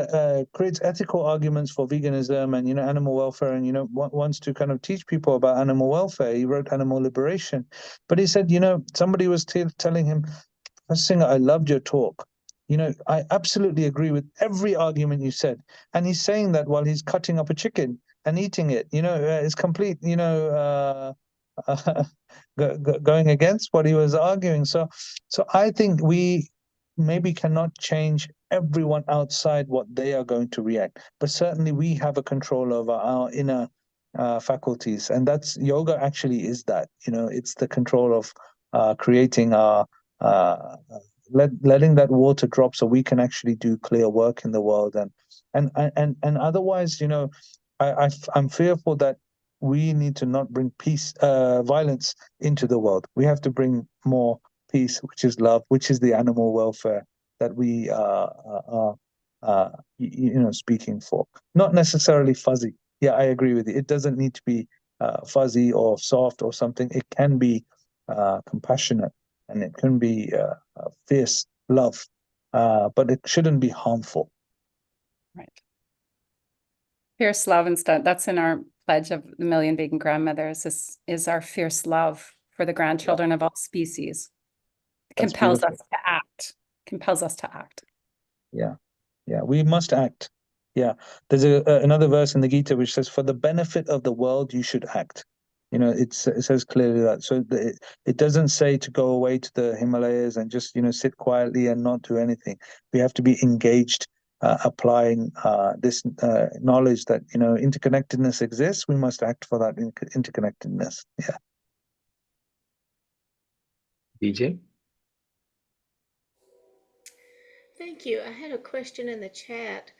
creates ethical arguments for veganism and animal welfare, and wants to kind of teach people about animal welfare. He wrote Animal Liberation, but he said, somebody was telling him, Professor Singer, I loved your talk. I absolutely agree with every argument you said. And he's saying that while he's cutting up a chicken and eating it. It's complete, going against what he was arguing. So I think we maybe cannot change everyone outside what they are going to react, but certainly we have a control over our inner faculties, and that's yoga. Actually, is that it's the control of creating our letting that water drop so we can actually do clear work in the world, and otherwise, I'm fearful that we need to not bring violence into the world. We have to bring more peace, which is love, which is the animal welfare that we are speaking for. Not necessarily fuzzy. Yeah, I agree with you. It doesn't need to be fuzzy or soft or something. It can be compassionate, and it can be fierce love, but it shouldn't be harmful. Right. Fierce love instead. That's in our pledge of the Million Vegan Grandmothers, is our fierce love for the grandchildren of all species. It compels us to act. Compels us to act. Yeah, we must act. Yeah, there's another verse in the Gita which says, "For the benefit of the world, you should act." It says clearly that. So it doesn't say to go away to the Himalayas and just sit quietly and not do anything. We have to be engaged, applying this knowledge that interconnectedness exists. We must act for that interconnectedness. Yeah. DJ? Thank you. I had a question in the chat,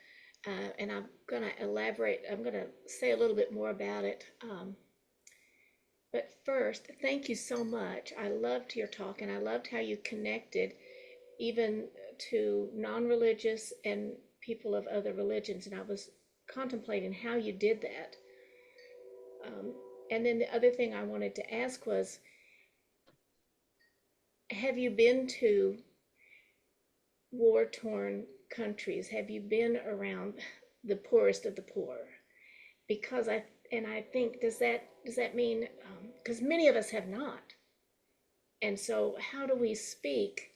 and I'm going to elaborate. I'm going to say a little bit more about it. But first, thank you so much. I loved your talk, and I loved how you connected even to non-religious and people of other religions. And I was contemplating how you did that. And then the other thing I wanted to ask was, have you been to war-torn countries? Have you been around the poorest of the poor? Because I think, does that mean, because many of us have not, and so how do we speak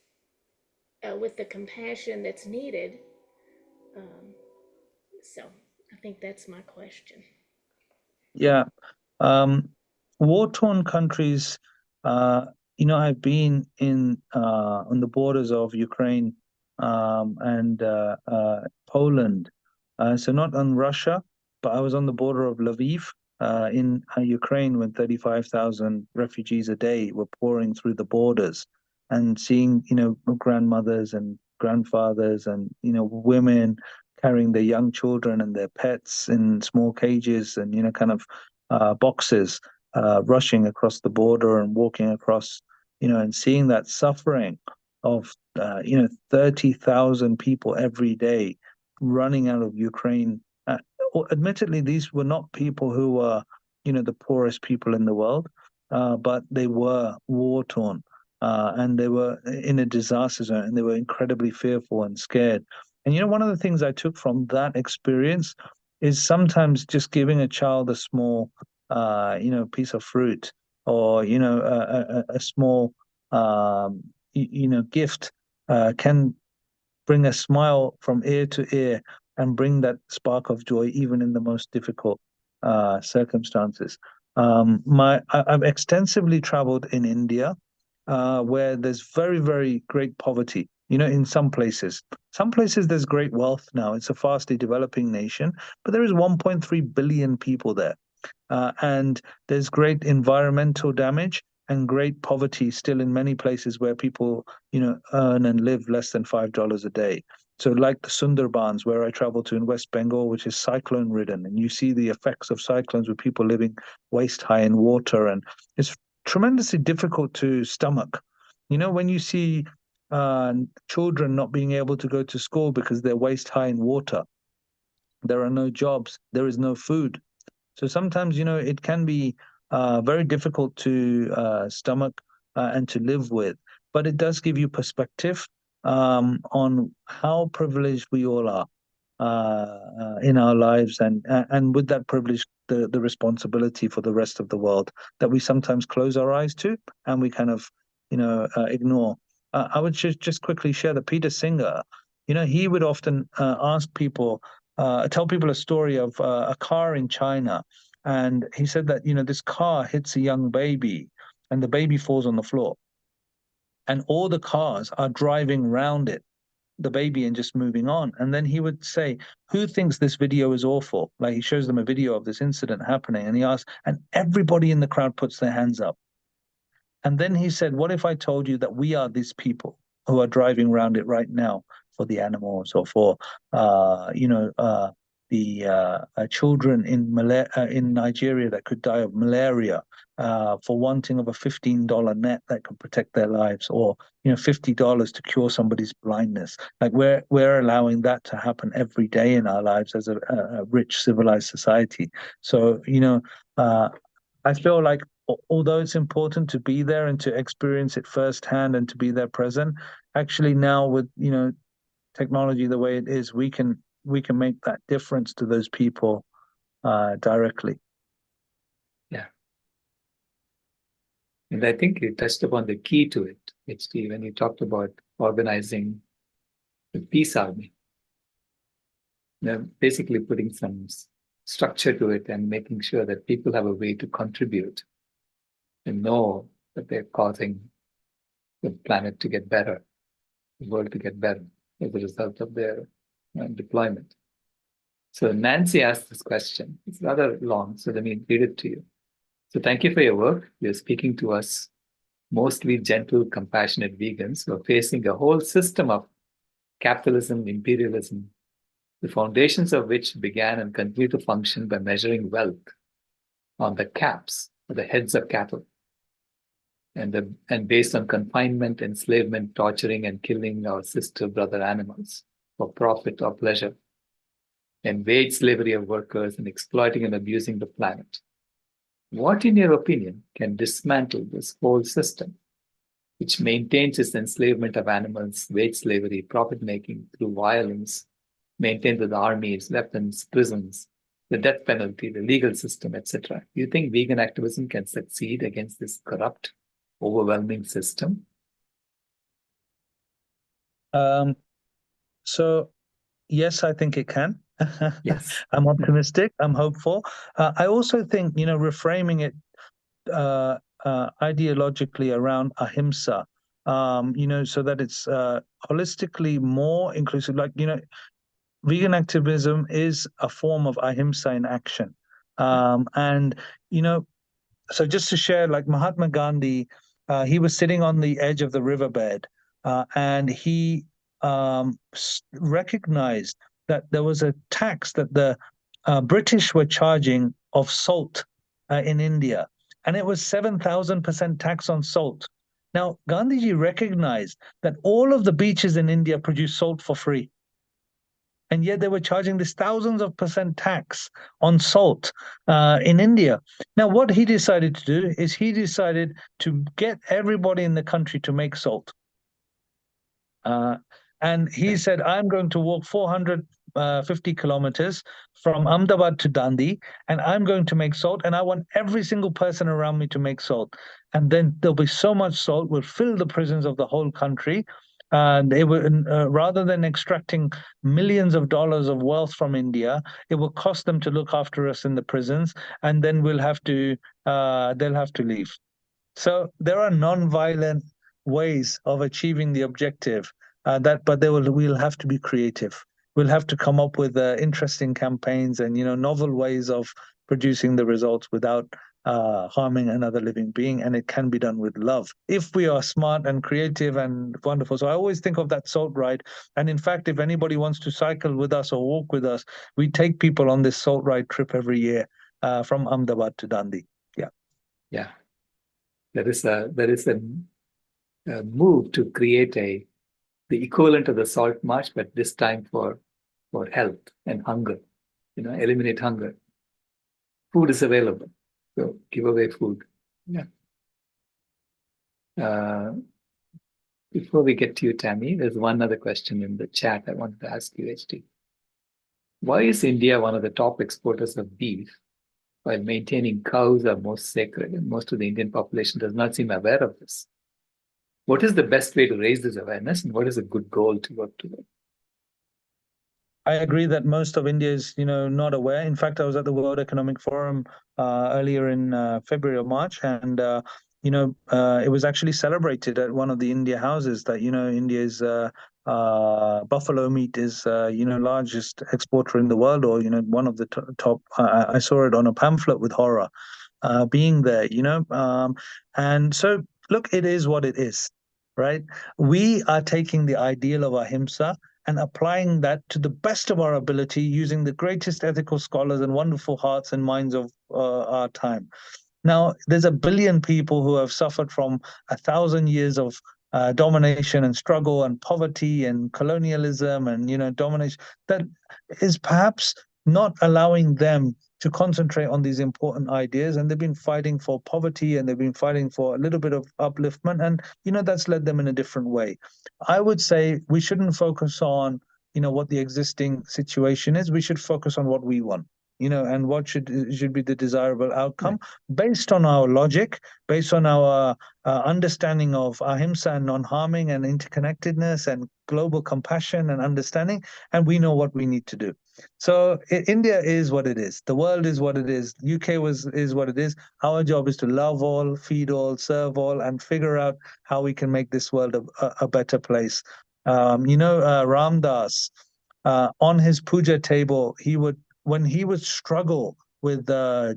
with the compassion that's needed? So I think that's my question. Yeah, war-torn countries. I've been in on the borders of Ukraine and Poland. So not on Russia, but I was on the border of Lviv in Ukraine when 35,000 refugees a day were pouring through the borders, and seeing grandmothers and grandfathers and women carrying their young children and their pets in small cages and kind of boxes, rushing across the border and walking across, and seeing that suffering of 30,000 people every day running out of Ukraine. Admittedly, these were not people who were the poorest people in the world, but they were war torn, and they were in a disaster zone, and they were incredibly fearful and scared. And one of the things I took from that experience is sometimes just giving a child a small piece of fruit, or a small gift can bring a smile from ear to ear and bring that spark of joy even in the most difficult circumstances. I've extensively traveled in India, where there's very, very great poverty. In some places there's great wealth now. It's a fastly developing nation, but there is 1.3 billion people there. And there's great environmental damage and great poverty still in many places where people, earn and live less than $5 a day. So like the Sundarbans, where I travel to in West Bengal, which is cyclone ridden, and you see the effects of cyclones with people living waist high in water, and it's tremendously difficult to stomach. When you see children not being able to go to school because they're waist high in water, there are no jobs, there is no food. So sometimes, it can be very difficult to stomach and to live with, but it does give you perspective. on how privileged we all are in our lives, and with that privilege, the responsibility for the rest of the world that we sometimes close our eyes to and we kind of, ignore. I would just quickly share that Peter Singer, he would often ask people, tell people a story of a car in China. And he said that, this car hits a young baby and the baby falls on the floor. And all the cars are driving around it, the baby, and just moving on. And then he would say, who thinks this video is awful? Like, he shows them a video of this incident happening, and he asks, and everybody in the crowd puts their hands up. And then he said, what if I told you that we are these people who are driving around it right now for the animals, or for the children in Nigeria that could die of malaria, for wanting of a $15 net that could protect their lives, or $50 to cure somebody's blindness. Like, we're allowing that to happen every day in our lives as a rich civilized society. So I feel like, although it's important to be there and to experience it firsthand and to be there present, actually now with technology the way it is, we can make that difference to those people directly. Yeah. And I think you touched upon the key to it, HT, when you talked about organizing the peace army. Basically putting some structure to it and making sure that people have a way to contribute and know that they're causing the planet to get better, the world to get better as a result of their deployment. So Nancy asked this question. It's rather long, so let me read it to you. So thank you for your work. You're speaking to us, mostly gentle, compassionate vegans who are facing a whole system of capitalism, imperialism, the foundations of which began and continue to function by measuring wealth on the caps, or the heads of cattle, and based on confinement, enslavement, torturing, and killing our sister brother animals for profit or pleasure, and wage slavery of workers, and exploiting and abusing the planet. What, in your opinion, can dismantle this whole system, which maintains its enslavement of animals, wage slavery, profit-making through violence, maintained with armies, weapons, prisons, the death penalty, the legal system, etc.? Do you think vegan activism can succeed against this corrupt, overwhelming system? So yes, I think it can. Yes. I'm optimistic. I'm hopeful. I also think, reframing it ideologically around ahimsa, so that it's holistically more inclusive. Like, vegan activism is a form of ahimsa in action. And, so just to share, like Mahatma Gandhi, he was sitting on the edge of the riverbed, and he recognized that there was a tax that the British were charging of salt in India, and it was 7,000% tax on salt. Now, Gandhiji recognized that all of the beaches in India produce salt for free, and yet they were charging this thousands of percent tax on salt in India. Now, what he decided to do is he decided to get everybody in the country to make salt. And he said, I'm going to walk 450 kilometers from Ahmedabad to Dandi, and I'm going to make salt, and I want every single person around me to make salt. And then there'll be so much salt, will fill the prisons of the whole country. They were rather than extracting millions of dollars of wealth from India, it will cost them to look after us in the prisons, and then they'll have to leave. So there are non-violent ways of achieving the objective, but we'll have to be creative. We'll have to come up with interesting campaigns and novel ways of producing the results without harming another living being, and it can be done with love if we are smart and creative and wonderful. So I always think of that salt ride, and in fact, if anybody wants to cycle with us or walk with us, we take people on this salt ride trip every year from Ahmedabad to Dandi. Yeah. There is a move to create the equivalent of the salt march, but this time for health and hunger. Eliminate hunger. Food is available, so give away food. Yeah. Before we get to you, Tammy, there's one other question in the chat I wanted to ask you, HT. Why is India one of the top exporters of beef, while maintaining cows are most sacred, and most of the Indian population does not seem aware of this? What is the best way to raise this awareness, and what is a good goal to work toward? I agree that most of India is, not aware. In fact, I was at the World Economic Forum earlier in February or March, and it was actually celebrated at one of the India houses that India's buffalo meat is largest exporter in the world, or one of the top. I saw it on a pamphlet with horror, being there. And so look, it is what it is, right? We are taking the ideal of ahimsa and applying that to the best of our ability, using the greatest ethical scholars and wonderful hearts and minds of our time. Now, there's 1 billion people who have suffered from 1,000 years of domination and struggle and poverty and colonialism and domination that is perhaps not allowing them to concentrate on these important ideas, and they've been fighting for poverty and they've been fighting for a little bit of upliftment, and that's led them in a different way. I would say we shouldn't focus on what the existing situation is. We should focus on what we want, and what should be the desirable outcome based on our logic, based on our understanding of ahimsa and non-harming and interconnectedness and global compassion and understanding, and we know what we need to do. So India is what it is. The world is what it is. UK is what it is. Our job is to love all, feed all, serve all, and figure out how we can make this world a better place. Ram Dass, on his puja table, when he would struggle with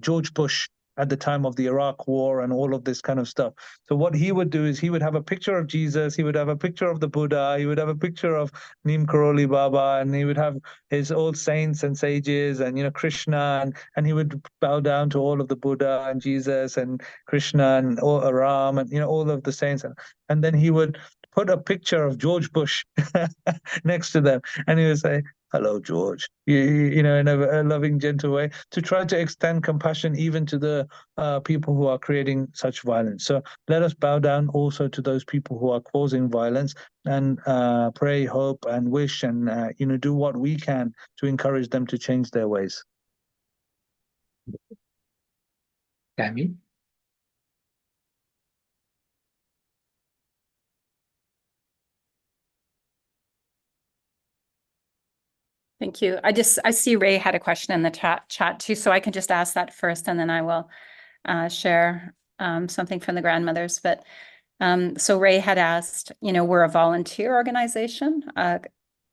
George Bush at the time of the Iraq War and all of this kind of stuff. So what he would do is he would have a picture of Jesus, he would have a picture of the Buddha, he would have a picture of Neem Karoli Baba, and he would have his old saints and sages and Krishna, and he would bow down to all of the Buddha and Jesus and Krishna and Ram and all of the saints. And then he would put a picture of George Bush next to them, and he would say, "Hello, George," in a loving, gentle way, to try to extend compassion even to the people who are creating such violence. So let us bow down also to those people who are causing violence, and pray, hope, and wish, and do what we can to encourage them to change their ways. Tammy? Thank you. I see Ray had a question in the chat too, so I can just ask that first, and then I will share something from the grandmothers. But so Ray had asked, we're a volunteer organization,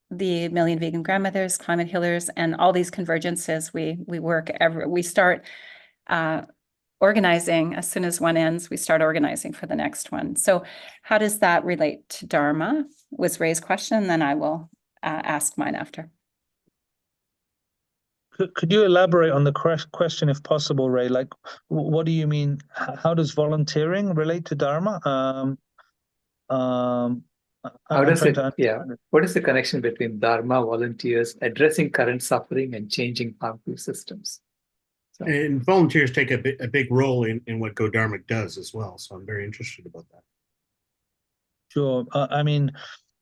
the Million Vegan Grandmothers, Climate Healers, and all these convergences. We start organizing as soon as one ends. We start organizing for the next one. So how does that relate to Dharma? Was Ray's question, and then I will ask mine after. Could you elaborate on the question, if possible, Ray? Like, what do you mean? How does volunteering relate to Dharma? What is the connection between Dharma, volunteers, addressing current suffering, and changing harmful systems? So, and volunteers take a big role in what Goldhamer does as well. So I'm very interested about that. Sure. I mean,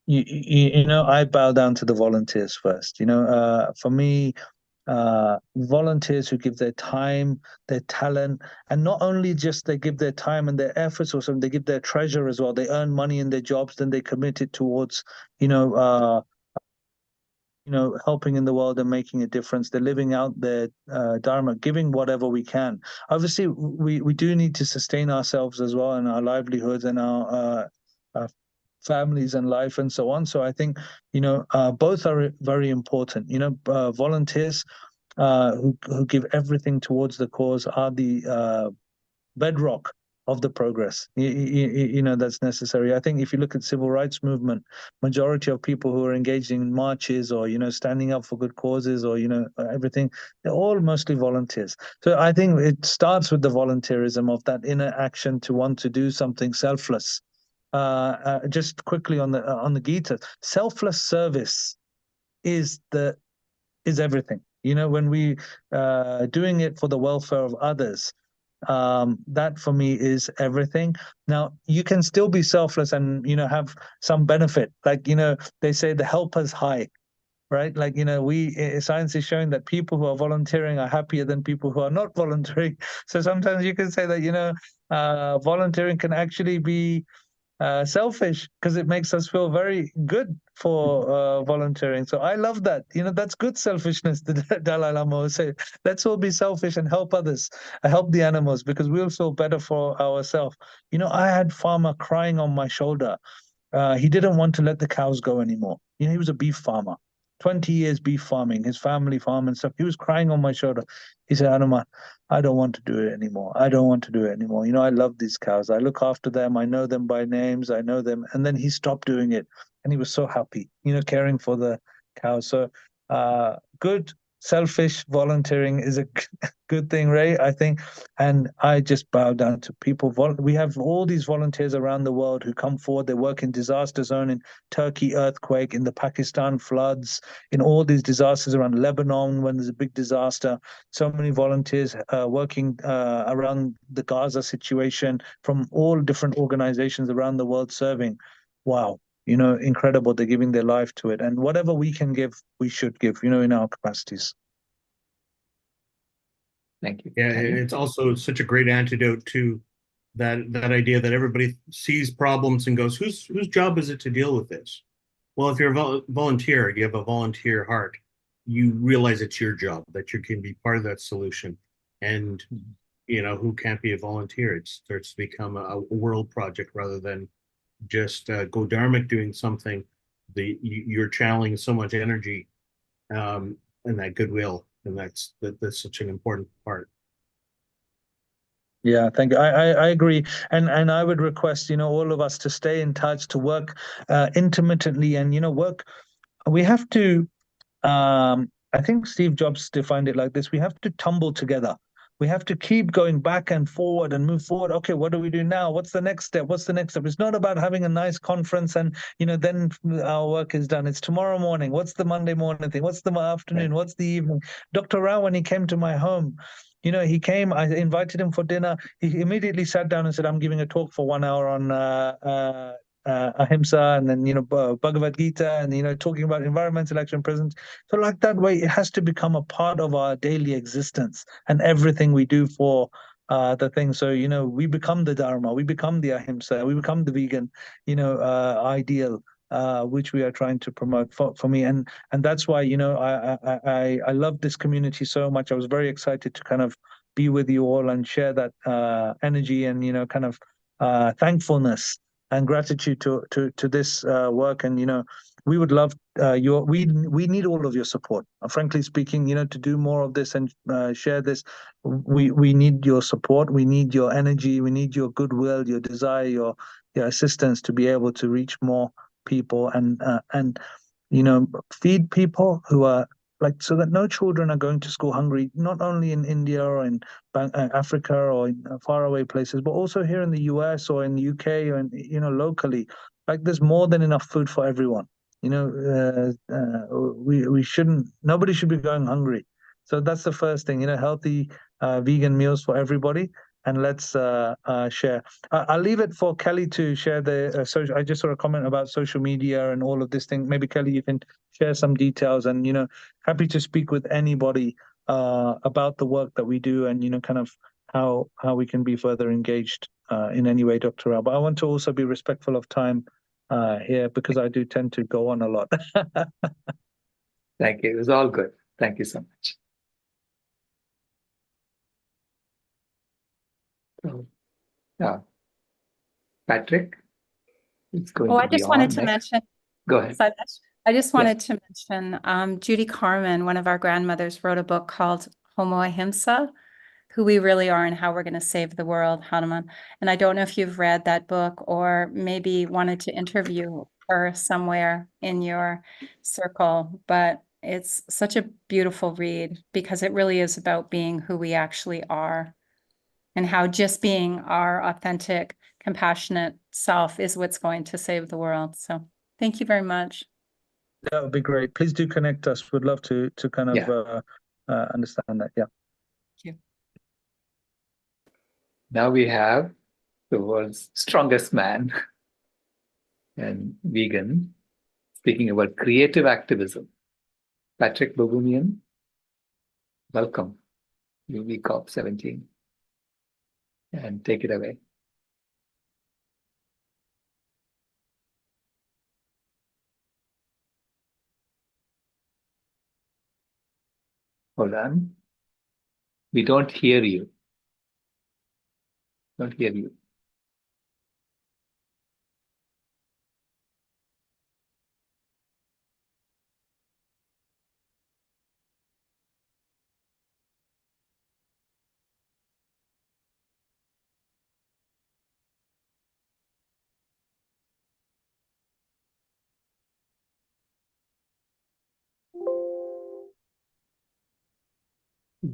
I bow down to the volunteers first. For me, volunteers who give their time, their talent, and not only just they give their time and their efforts, or something, they give their treasure as well. They earn money in their jobs, then they commit it towards, helping in the world and making a difference. They're living out their dharma, giving whatever we can. Obviously, we do need to sustain ourselves as well, and our livelihoods and our families and life and so on. So I think, both are very important. Volunteers who give everything towards the cause are the bedrock of the progress, that's necessary. I think if you look at civil rights movement, majority of people who are engaging in marches or, standing up for good causes or, everything, they're all mostly volunteers. So I think it starts with the volunteerism of that inner action to want to do something selfless. Just quickly on the Gita, selfless service is everything. When we doing it for the welfare of others, That for me is everything. Now, you can still be selfless and, have some benefit. Like, they say the helper's high, right? Like, science is showing that people who are volunteering are happier than people who are not volunteering. So sometimes you can say that, volunteering can actually be selfish because it makes us feel very good for volunteering. So I love that. That's good selfishness. The Dalai Lama will say, let's all be selfish and help others, help the animals, because we'll feel better for ourselves. I had farmer crying on my shoulder. He didn't want to let the cows go anymore. He was a beef farmer, 20 years beef farming, his family farm and stuff. He was crying on my shoulder. He said, Hanuman, I don't want to do it anymore. I don't want to do it anymore. I love these cows. I look after them. I know them by names. I know them. And then he stopped doing it. And he was so happy, caring for the cows. So good, selfish volunteering is a good thing, Ray, I think. And I just bow down to people. We have all these volunteers around the world who come forward. They work in disaster zone, in Turkey earthquake, in the Pakistan floods, in all these disasters around Lebanon when there's a big disaster. So many volunteers working around the Gaza situation from all different organizations around the world serving. Wow. Incredible. They're giving their life to it. And whatever we can give, we should give, in our capacities. Thank you. Yeah, it's also such a great antidote to that idea that everybody sees problems and goes, whose job is it to deal with this? Well, if you're a volunteer, you have a volunteer heart, you realize it's your job, that you can be part of that solution. And, who can't be a volunteer? It starts to become a world project rather than just Goldhamer doing something. You're channeling so much energy and that goodwill, and that's such an important part. Yeah, thank you. I agree, and I would request all of us to stay in touch, to work intermittently, and work. We have to. I think Steve Jobs defined it like this: we have to tumble together. We have to keep going back and forward and move forward. Okay, what do we do now? What's the next step? What's the next step? It's not about having a nice conference and, then our work is done. It's tomorrow morning. What's the Monday morning thing? What's the afternoon? What's the evening? Dr. Rao, when he came to my home, he came, I invited him for dinner. He immediately sat down and said, I'm giving a talk for 1 hour on ahimsa, and then Bhagavad Gita, and talking about environmental action presence. So like that way, it has to become a part of our daily existence and everything we do for the thing. So we become the Dharma, we become the ahimsa, we become the vegan ideal, which we are trying to promote for me, and that's why I love this community so much. I was very excited to kind of be with you all and share that energy and kind of thankfulness and gratitude to this work. And we would love we need all of your support. Frankly speaking, to do more of this and share this, we need your support. We need your energy. We need your goodwill, your desire, your assistance to be able to reach more people and feed people who are so that no children are going to school hungry, not only in India or in Africa or in faraway places, but also here in the US or in the UK or in, locally. There's more than enough food for everyone. We shouldn't, nobody should be going hungry. So that's the first thing, healthy vegan meals for everybody. And let's share. I'll leave it for Kelly to share the social. I just saw a comment about social media and all of this thing. Maybe Kelly, you can share some details, and happy to speak with anybody about the work that we do, and kind of how we can be further engaged in any way, Dr. Rao. But I want to also be respectful of time here, because I do tend to go on a lot. Thank you. It was all good. Thank you so much. Patrick, it's going I just wanted to mention. Go ahead. I just wanted to mention Judy Carmen, one of our grandmothers, wrote a book called Homo Ahimsa, Who We Really Are and How We're Going to Save the World, Hanuman. And I don't know if you've read that book or maybe wanted to interview her somewhere in your circle, but it's such a beautiful read because it really is about being who we actually are and how just being our authentic, compassionate self is what's going to save the world. So thank you very much. That would be great. Please do connect us. We'd love to kind of understand that. Yeah. Thank you. Now we have the world's strongest man and vegan speaking about creative activism. Patrick Bogumian, welcome. VCOP17. And take it away. Hold on. We don't hear you. Don't hear you.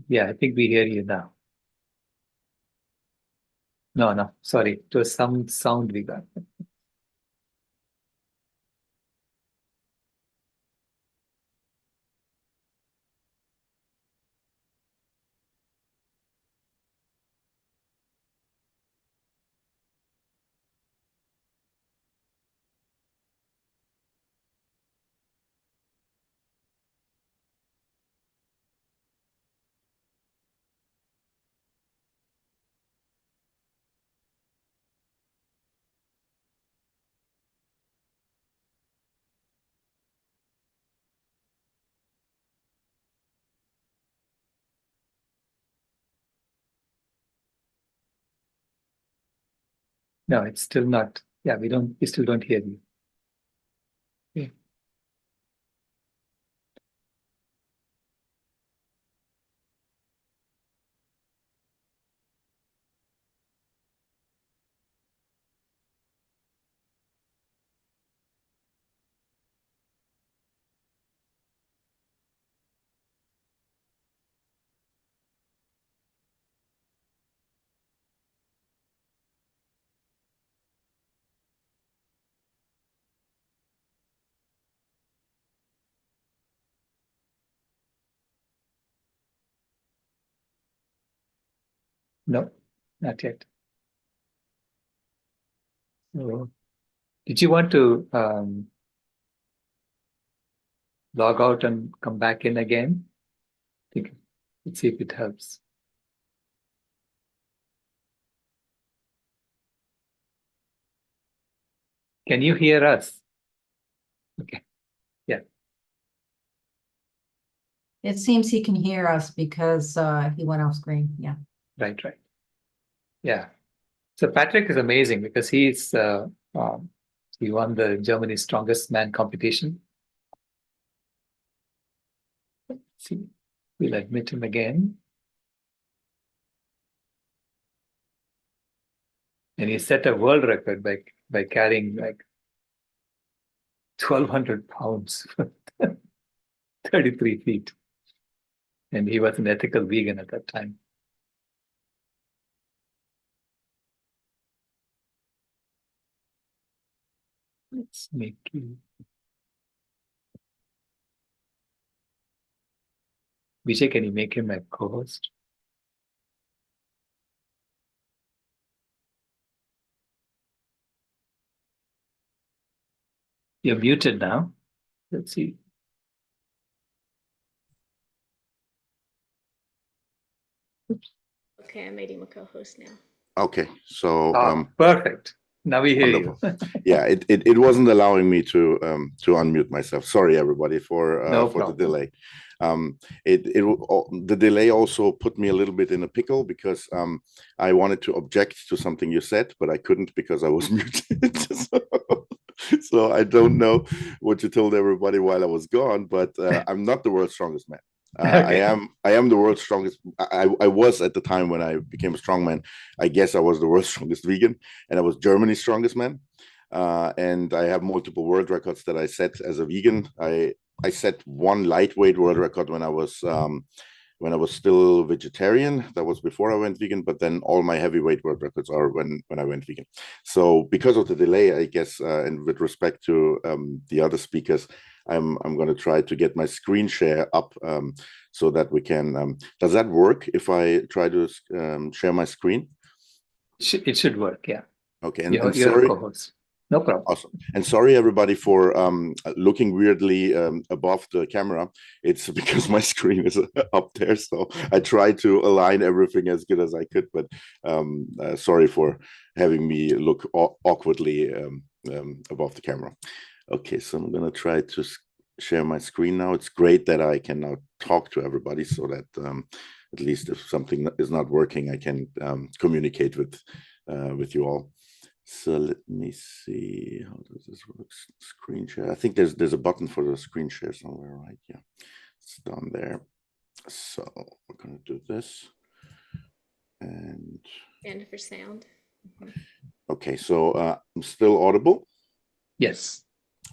Yeah, I think we hear you now. No, sorry. It was some sound we got. No, it's still not. Yeah, we still don't hear you. Yeah. No, not yet. So, did you want to log out and come back in again? Let's see if it helps. Can you hear us? Okay. Yeah. It seems he can hear us because he went off screen. Yeah. Right. Yeah. So Patrick is amazing because he won the Germany's Strongest Man competition. Let's see, we'll admit him again. And he set a world record by carrying like 1,200 pounds, 33 feet. And he was an ethical vegan at that time. Let's make you. Vijay, can you make him a co-host? You're muted now. Let's see. Oops. Okay, I made him a co-host now. Okay, so perfect. Now we hear you. Yeah, it wasn't allowing me to unmute myself. Sorry, everybody, for the delay. The delay also put me a little bit in a pickle because I wanted to object to something you said, but I couldn't because I was muted. So I don't know what you told everybody while I was gone, but I'm not the world's strongest man. Okay. I am the world's strongest. I was at the time when I became a strongman. I guess I was the world's strongest vegan, and I was Germany's strongest man. And I have multiple world records that I set as a vegan. I set one lightweight world record when I was still vegetarian. That was before I went vegan, but then all my heavyweight world records are when I went vegan. So because of the delay, I guess, and with respect to the other speakers, I'm going to try to get my screen share up so that we can. Does that work if I try to share my screen? It should work, yeah. Okay, You're and a sorry. co-host. No problem. Awesome. And sorry, everybody, for looking weirdly above the camera. It's because my screen is up there, so I tried to align everything as good as I could. But sorry for having me look awkwardly above the camera. Okay, so I'm gonna try to share my screen now. It's great that I can now talk to everybody, so that at least if something is not working, I can communicate with you all. So let me see, how does this work? Screen share. I think there's a button for the screen share somewhere, right? Yeah, it's down there. So we're gonna do this, and for sound. okay. So I'm still audible. Yes.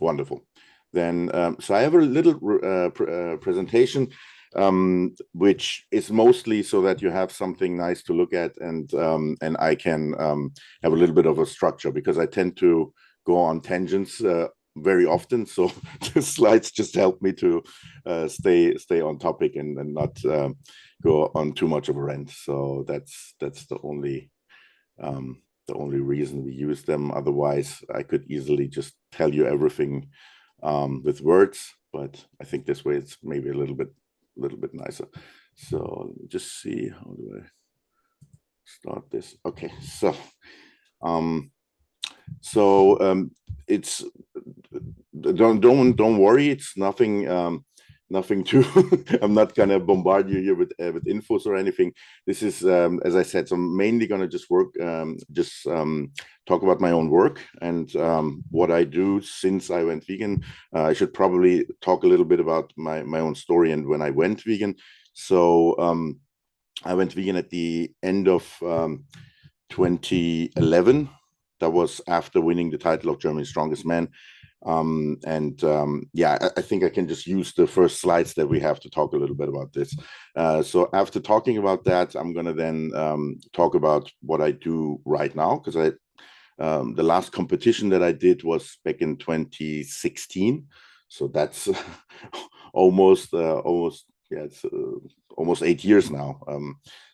Wonderful. Then so I have a little presentation, which is mostly so that you have something nice to look at, and I can have a little bit of a structure, because I tend to go on tangents very often. So the slides just help me to stay on topic and not go on too much of a rant. So that's the only reason we use them. Otherwise, I could easily just tell you everything with words, but I think this way it's maybe a little bit nicer. So just see, how do I start this? Okay, so it's don't worry, it's nothing too I'm not gonna bombard you here with infos or anything. This is as I said, so I'm mainly gonna just talk about my own work and what I do since I went vegan. I should probably talk a little bit about my own story and when I went vegan. So I went vegan at the end of 2011. That was after winning the title of Germany's Strongest Man. Yeah, I think I can just use the first slides that we have to talk a little bit about this. So after talking about that, I'm going to then talk about what I do right now, because the last competition that I did was back in 2016. So that's almost 8 years now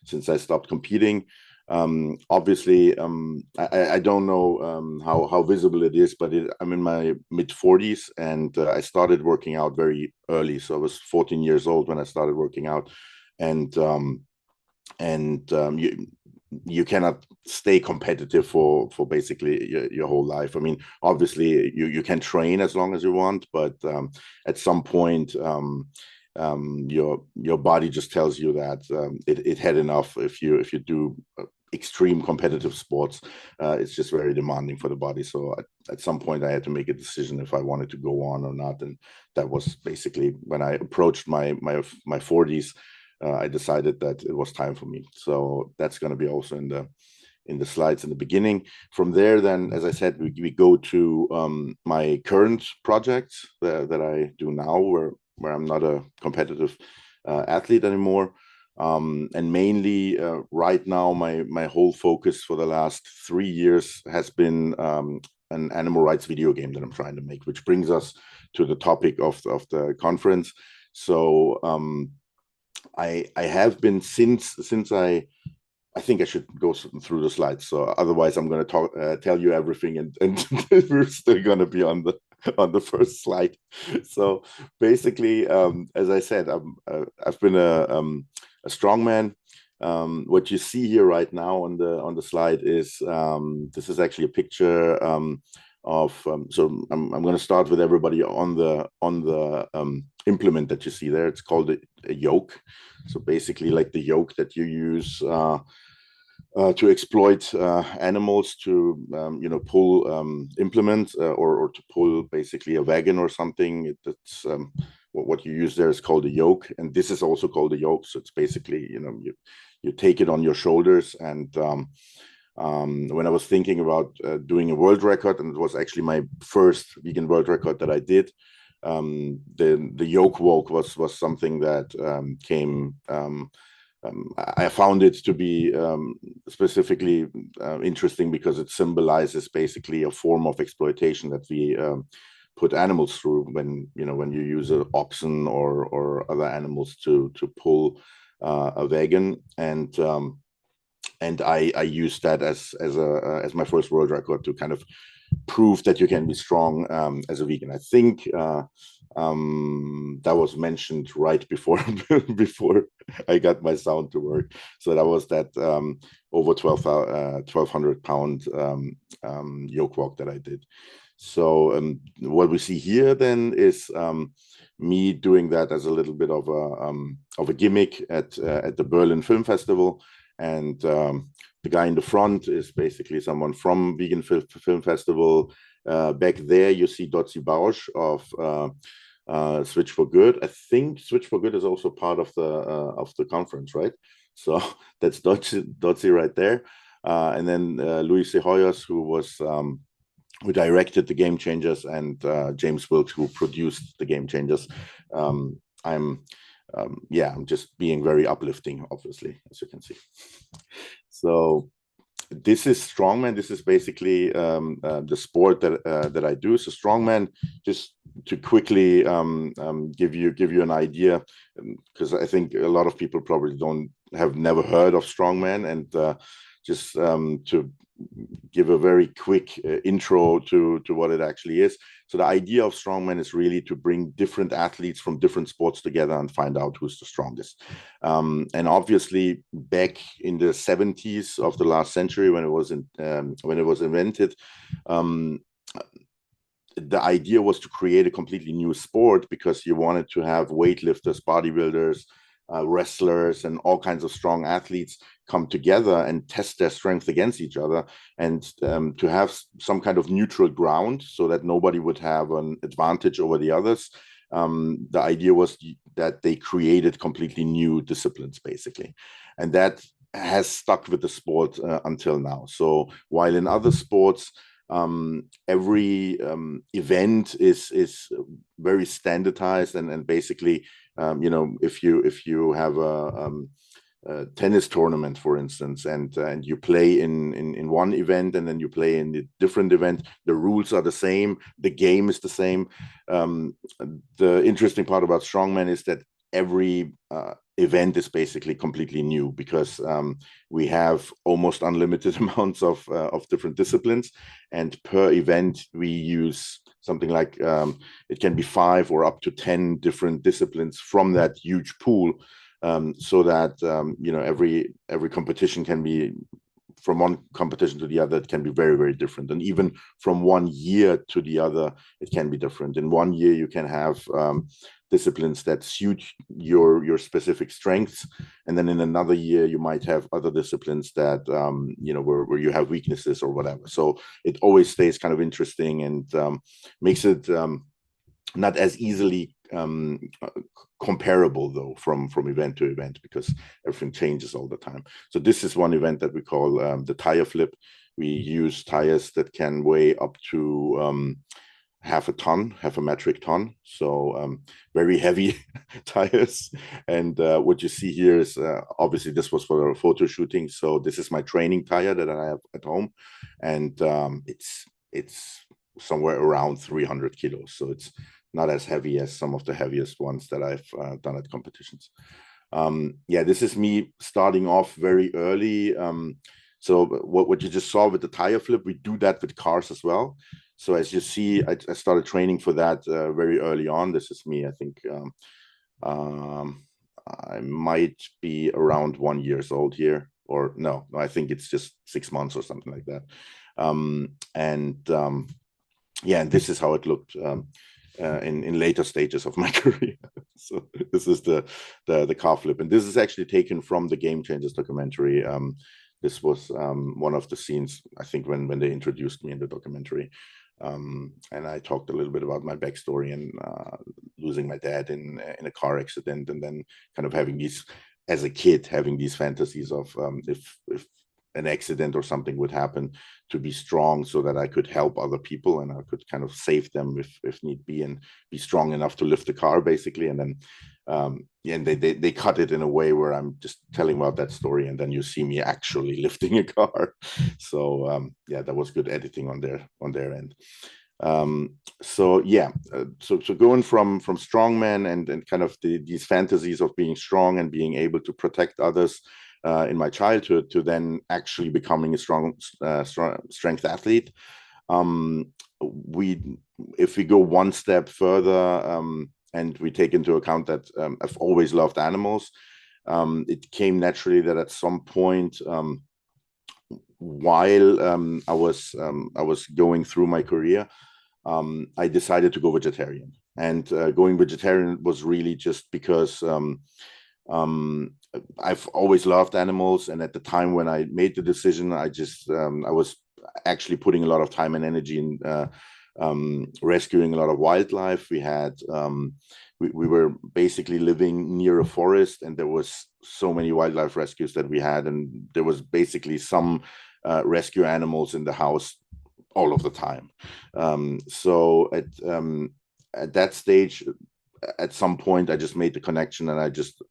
since I stopped competing. Obviously, I don't know how visible it is, but I'm in my mid-40s, and I started working out very early. So I was 14 years old when I started working out, and you cannot stay competitive for basically your whole life. I mean, obviously you can train as long as you want, but at some point your body just tells you that it had enough. If you do extreme competitive sports, it's just very demanding for the body. So at some point I had to make a decision if I wanted to go on or not, and that was basically when I approached my 40s. I decided that it was time for me. So that's going to be also in the slides in the beginning. From there, then, as I said, we go to my current project that I do now, where I'm not a competitive athlete anymore. And mainly right now, my whole focus for the last 3 years has been an animal rights video game that I'm trying to make, which brings us to the topic of the conference. So I have been since I think I should go through the slides. So otherwise, I'm going to tell you everything, and we're still going to be on the first slide. So basically, as I said, I've been a strongman. What you see here right now on the slide is this is actually a picture of so I'm going to start with everybody on the implement that you see there. It's called a yoke. So basically, like the yoke that you use to exploit animals to pull implements or to pull basically a wagon or something. That's what you use there is called a yoke, and this is also called a yoke. So it's basically you take it on your shoulders. And when I was thinking about doing a world record, and it was actually my first vegan world record that I did, the yoke walk was something that came. I found it to be specifically interesting because it symbolizes basically a form of exploitation that we put animals through when you use an oxen or other animals to pull a wagon. And I used that as my first world record to kind of prove that you can be strong as a vegan. I think that was mentioned right before before I got my sound to work. So that was that over 1,200 pound yoke walk that I did. So what we see here then is me doing that as a little bit of a gimmick at the Berlin Film Festival, and the guy in the front is basically someone from Vegan Film Festival. Back there, you see Dotzi Bausch of Switch for Good. I think Switch for Good is also part of the conference, right? So that's Dotzi right there. And then Louis Cejoyas, who directed the Game Changers, and James Wilkes, who produced the Game Changers. I'm just being very uplifting, obviously, as you can see. So this is strongman. This is basically the sport that I do. So strongman, just to quickly give you an idea, because I think a lot of people probably have never heard of strongman, and just to give a very quick intro to what it actually is. So the idea of strongman is really to bring different athletes from different sports together and find out who's the strongest. And obviously, back in the 70s of the last century, when it was invented, the idea was to create a completely new sport, because you wanted to have weightlifters, bodybuilders, wrestlers, and all kinds of strong athletes come together and test their strength against each other, and to have some kind of neutral ground so that nobody would have an advantage over the others. The idea was that they created completely new disciplines, basically, and that has stuck with the sport until now. So while in other sports, every event is very standardized, and basically, if you have a tennis tournament, for instance, and you play in one event, and then you play in a different event, the rules are the same, the game is the same. The interesting part about strongman is that every event is basically completely new, because we have almost unlimited amounts of different disciplines, and per event we use something like it can be 5 or up to 10 different disciplines from that huge pool, so that every competition can be, from one competition to the other, it can be very, very different, and even from one year to the other it can be different. In one year you can have disciplines that suit your specific strengths, and then in another year you might have other disciplines that where you have weaknesses or whatever. So it always stays kind of interesting, and makes it not as easily comparable, though, from event to event, because everything changes all the time. So this is one event that we call the tire flip. We use tires that can weigh up to half a metric ton, so very heavy tires. And what you see here is obviously this was for a photo shooting, so this is my training tire that I have at home, and it's somewhere around 300 kilos, so it's not as heavy as some of the heaviest ones that I've done at competitions. This is me starting off very early. So what you just saw with the tire flip, we do that with cars as well. So as you see, I started training for that very early on. This is me, I think I might be around 1 year old here, or no, I think it's just 6 months or something like that. And this is how it looked in later stages of my career. So this is the car flip, and this is actually taken from the Game Changers documentary. This was one of the scenes, I think, when they introduced me in the documentary. And I talked a little bit about my backstory and losing my dad in a car accident, and then kind of having these, as a kid, having these fantasies of if an accident or something would happen, to be strong so that I could help other people and I could kind of save them if need be, and be strong enough to lift the car, basically. And then and they cut it in a way where I'm just telling about that story, and then you see me actually lifting a car. So that was good editing on their end. So going from strongman and kind of these fantasies of being strong and being able to protect others, in my childhood to then actually becoming a strong strength athlete. If we go one step further, and we take into account that I've always loved animals, it came naturally that at some point, while I was going through my career, I decided to go vegetarian. And going vegetarian was really just because I've always loved animals, and at the time when I made the decision, I was actually putting a lot of time and energy in rescuing a lot of wildlife. We were basically living near a forest, and there was so many wildlife rescues that we had, and there was basically some rescue animals in the house all of the time. So at that stage, at some point, I just made the connection, and I just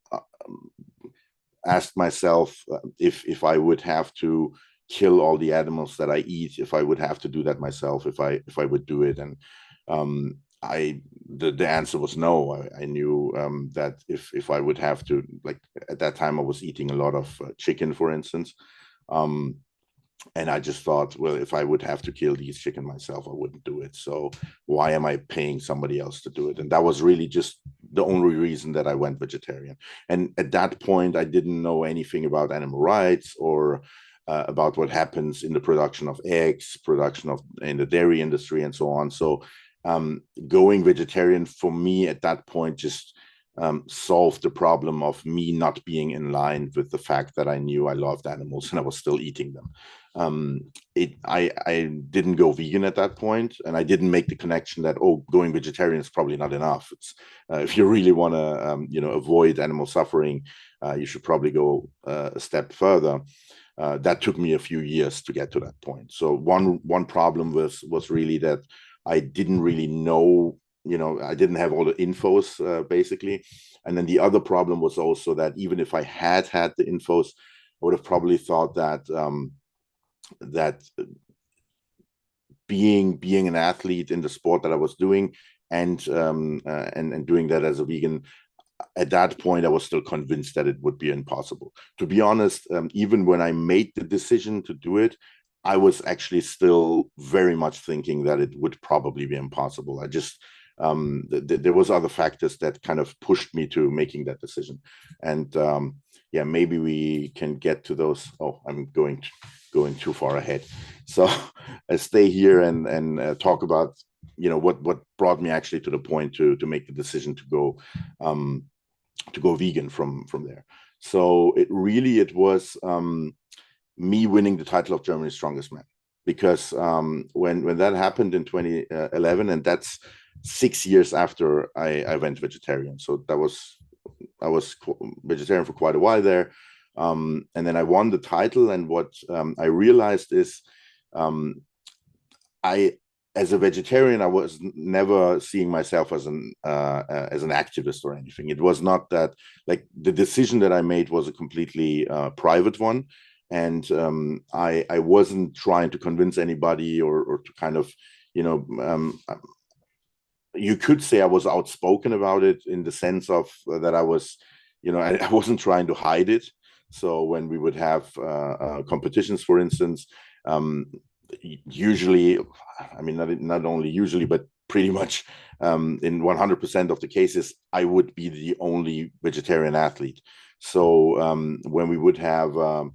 asked myself if I would have to kill all the animals that I eat, if I would have to do that myself, if I would do it. And the answer was no. I knew that if I would have to, like at that time I was eating a lot of chicken, for instance, and I just thought, well, if I would have to kill these chicken myself, I wouldn't do it. So why am I paying somebody else to do it? And that was really just the only reason that I went vegetarian. And at that point, I didn't know anything about animal rights or about what happens in the production of eggs, in the dairy industry, and so on. So going vegetarian for me at that point just solved the problem of me not being in line with the fact that I knew I loved animals and I was still eating them. I didn't go vegan at that point, and I didn't make the connection that, oh, going vegetarian is probably not enough. It's if you really want to avoid animal suffering, you should probably go a step further. That took me a few years to get to that point. So one problem was really that I didn't really know, I didn't have all the infos basically. And then the other problem was also that even if I had the infos, I would have probably thought that that being an athlete in the sport that I was doing and doing that as a vegan, at that point, I was still convinced that it would be impossible. To be honest, even when I made the decision to do it, I was actually still very much thinking that it would probably be impossible. I just, there was other factors that kind of pushed me to making that decision. And yeah, maybe we can get to those. Oh, I'm going too far ahead. So I stay here and talk about, what brought me actually to the point to make the decision to go vegan from there. So it was me winning the title of Germany's Strongest Man, because when that happened in 2011, and that's 6 years after I went vegetarian. So I was vegetarian for quite a while there, and then I won the title. And what I realized is, as a vegetarian, I was never seeing myself as an activist or anything. It was not that, like, the decision that I made was a completely private one, and I wasn't trying to convince anybody or to kind of, you could say I was outspoken about it in the sense of that I was, I wasn't trying to hide it. So when we would have competitions, for instance, usually, I mean, not only usually, but pretty much in 100% of the cases, I would be the only vegetarian athlete. So when we would have a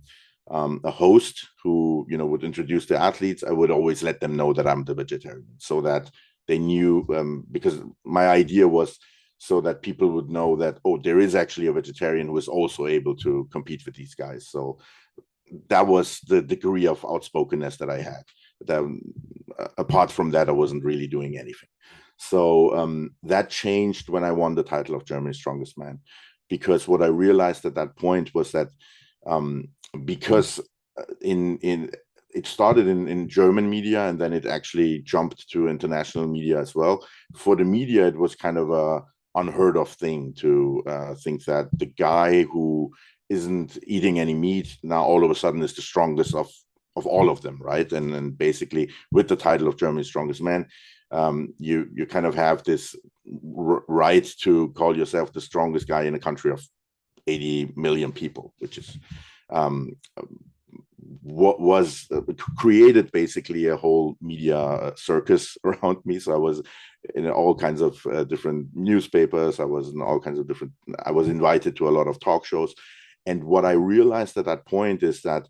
host who, would introduce the athletes, I would always let them know that I'm the vegetarian, so that they knew, because my idea was so that people would know that, oh, there is actually a vegetarian who is also able to compete with these guys. So that was the degree of outspokenness that I had. Apart from that, I wasn't really doing anything. So that changed when I won the title of Germany's Strongest Man, because what I realized at that point was that because it started in German media, and then it actually jumped to international media as well. For the media, it was kind of a unheard of thing to think that the guy who isn't eating any meat now all of a sudden is the strongest of all of them, right? And basically, with the title of Germany's Strongest Man, you kind of have this right to call yourself the strongest guy in a country of 80 million people, which is what was created basically a whole media circus around me. So I was in all kinds of different newspapers. I was in all kinds of different, I was invited to a lot of talk shows. And what I realized at that point is that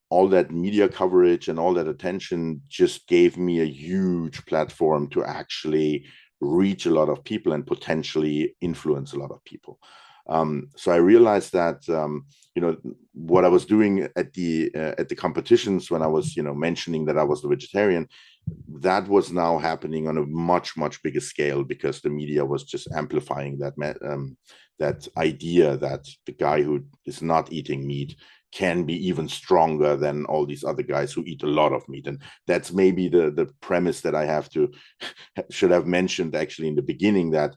all that media coverage and all that attention just gave me a huge platform to actually reach a lot of people and potentially influence a lot of people. So I realized that what I was doing at the competitions when I was mentioning that I was the vegetarian, that was now happening on a much bigger scale, because the media was just amplifying that idea that the guy who is not eating meat can be even stronger than all these other guys who eat a lot of meat. And that's maybe the premise that I should have mentioned actually in the beginning, that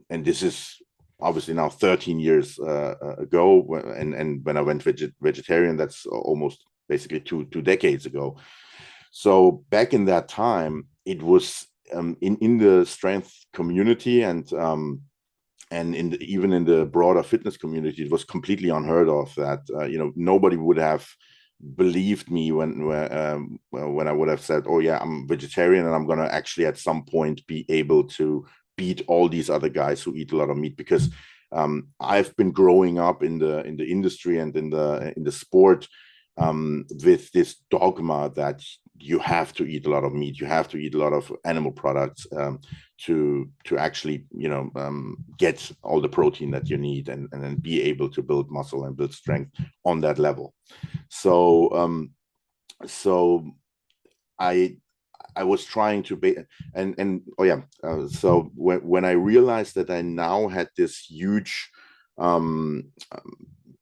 and this is obviously now 13 years ago, and when I went vegetarian, that's almost basically two decades ago. So back in that time, it was in the strength community and even in the broader fitness community, it was completely unheard of that nobody would have believed me when I would have said, oh yeah, I'm vegetarian and I'm going to actually at some point be able to beat all these other guys who eat a lot of meat. Because I've been growing up in the industry and in the sport with this dogma that you have to eat a lot of meat, you have to eat a lot of animal products to actually get all the protein that you need and then be able to build muscle and build strength on that level. So I was trying to be, so when I realized that I now had this huge,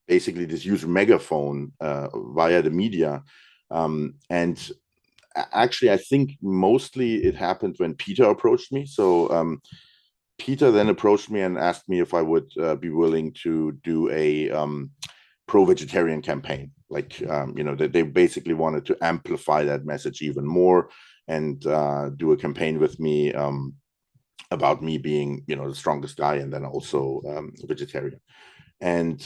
basically this huge megaphone via the media, and actually I think mostly it happened when Peter approached me. So Peter then approached me and asked me if I would be willing to do a pro-vegetarian campaign. Like, they basically wanted to amplify that message even more and do a campaign with me about me being, the strongest guy and then also vegetarian. And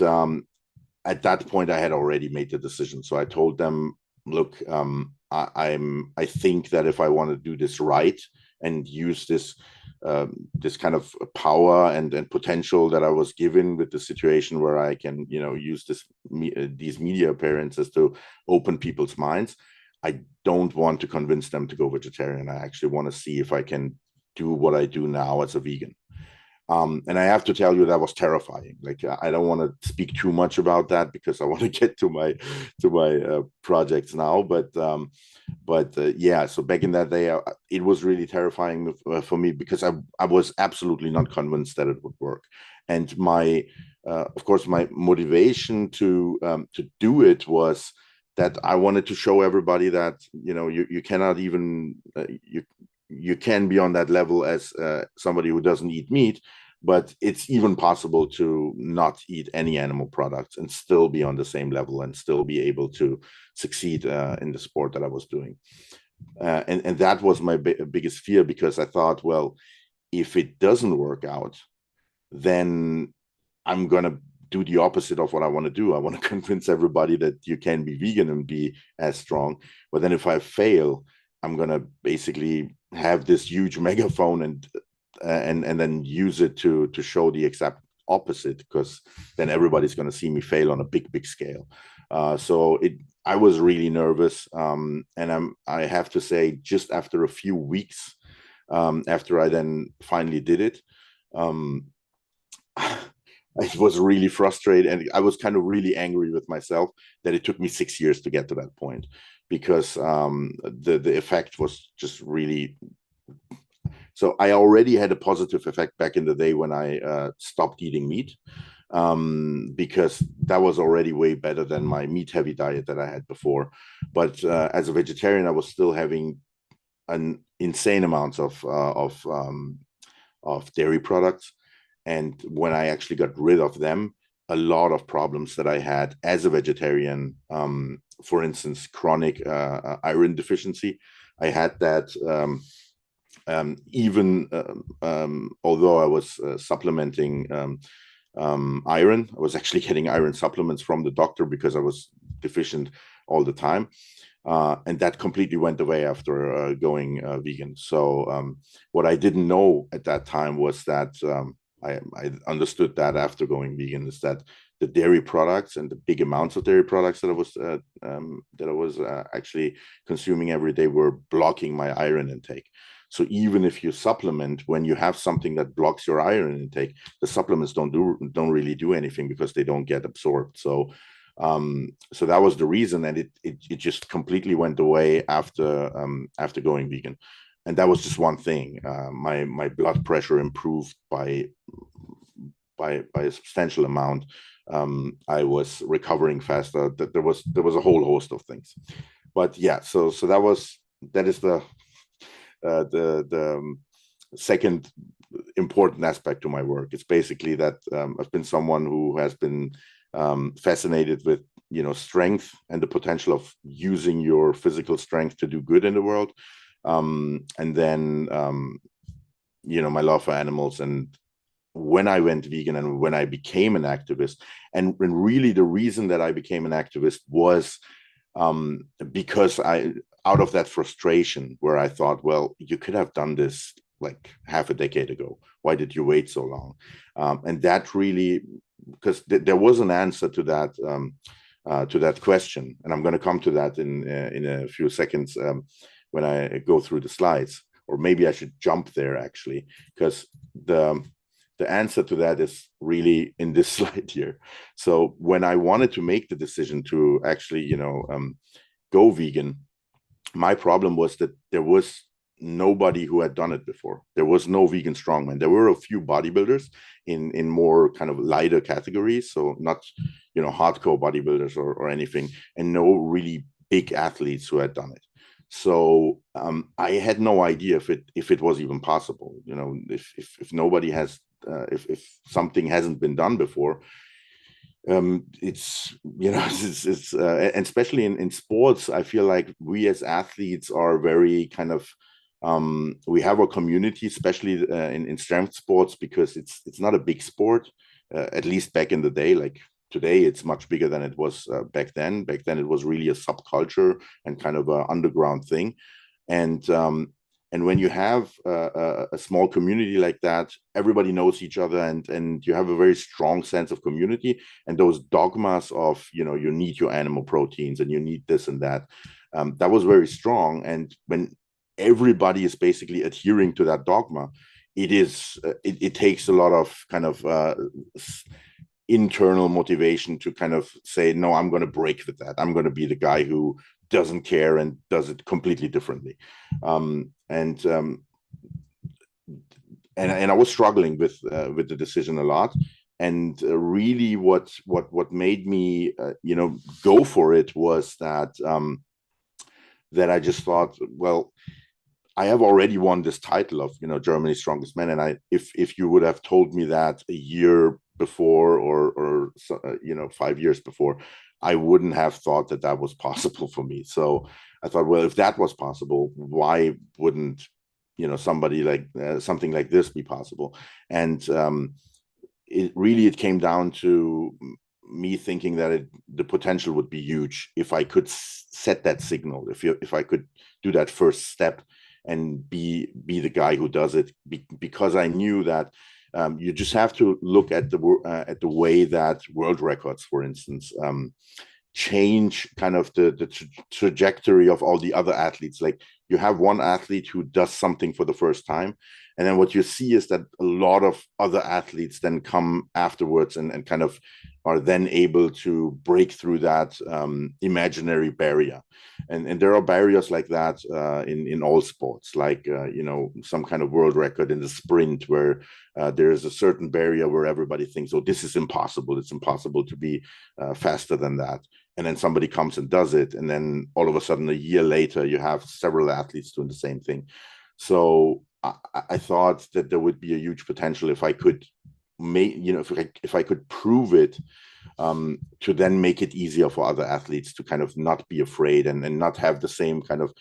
at that point, I had already made the decision. So I told them, look, I think that if I want to do this right and use this kind of power and potential that I was given with the situation where I can, use these media appearances to open people's minds, I don't want to convince them to go vegetarian. I actually want to see if I can do what I do now as a vegan. And I have to tell you, that was terrifying. Like, I don't want to speak too much about that because I want to get to my projects now. But yeah, so back in that day, it was really terrifying for me because I was absolutely not convinced that it would work. And of course, my motivation to do it was that I wanted to show everybody that you cannot even you can be on that level as somebody who doesn't eat meat, but it's even possible to not eat any animal products and still be on the same level and still be able to succeed in the sport that I was doing. And that was my biggest fear, because I thought, well, if it doesn't work out, then I'm going to do the opposite of what I want to do. I want to convince everybody that you can be vegan and be as strong. But then if I fail, I'm going to basically have this huge megaphone and then use it to show the exact opposite, because then everybody's going to see me fail on a big scale. So I was really nervous. And I have to say, just after a few weeks, after I then finally did it, I was really frustrated, and I was kind of really angry with myself that it took me 6 years to get to that point, because the effect was just really. So I already had a positive effect back in the day when I stopped eating meat, because that was already way better than my meat-heavy diet that I had before. But as a vegetarian, I was still having an insane amount of dairy products. And when I actually got rid of them, a lot of problems that I had as a vegetarian, for instance, chronic iron deficiency, I had that even although I was supplementing iron. I was actually getting iron supplements from the doctor because I was deficient all the time. And that completely went away after going vegan. So what I didn't know at that time was that I understood that after going vegan is that the dairy products and the big amounts of dairy products that I was actually consuming every day were blocking my iron intake. So even if you supplement, when you have something that blocks your iron intake, the supplements don't really do anything because they don't get absorbed. So so that was the reason, and it just completely went away after going vegan. And that was just one thing. My blood pressure improved by a substantial amount. I was recovering faster. That there was a whole host of things. But yeah, so that is the second important aspect to my work. It's basically that I've been someone who has been fascinated with strength and the potential of using your physical strength to do good in the world, and then my love for animals. And when I went vegan and when I became an activist, and really the reason that I became an activist was because out of that frustration where I thought, well, you could have done this like half a decade ago. Why did you wait so long? And that really, because there was an answer to that question, and I'm going to come to that in a few seconds when I go through the slides, or maybe I should jump there actually, because the answer to that is really in this slide here. So when I wanted to make the decision to actually go vegan, my problem was that there was nobody who had done it before. There was no vegan strongman. There were a few bodybuilders in more kind of lighter categories, so not hardcore bodybuilders or anything, and no really big athletes who had done it. So I had no idea if it was even possible. If nobody has if something hasn't been done before, it's and especially in sports, I feel like we as athletes are very kind of we have a community, especially in strength sports, because it's not a big sport, at least back in the day. Like today, it's much bigger than it was back then. Back then, it was really a subculture and kind of an underground thing. And when you have a small community like that, everybody knows each other, and you have a very strong sense of community. And those dogmas of, you need your animal proteins and you need this and that, that was very strong. And when everybody is basically adhering to that dogma, it takes a lot of kind of internal motivation to kind of say, no, I'm going to break with that. I'm going to be the guy who doesn't care and does it completely differently. And I was struggling with the decision a lot. And really what made me go for it was that I just thought, well, I have already won this title of Germany's Strongest Man, and if you would have told me that a year before or 5 years before, I wouldn't have thought that was possible for me. So I thought, well, if that was possible, why wouldn't somebody like something like this be possible? And it came down to me thinking that the potential would be huge if I could set that signal, if I could do that first step and be the guy who does it, because I knew that you just have to look at the way that world records, for instance, change kind of the trajectory of all the other athletes. Like you have one athlete who does something for the first time, and then what you see is that a lot of other athletes then come afterwards and kind of are then able to break through that imaginary barrier. And there are barriers like that in all sports, like some kind of world record in the sprint where there is a certain barrier where everybody thinks, oh, this is impossible. It's impossible to be faster than that. And then somebody comes and does it. And then all of a sudden, a year later, you have several athletes doing the same thing. So I thought that there would be a huge potential if I could if I could prove it, to then make it easier for other athletes to kind of not be afraid and not have the same kind of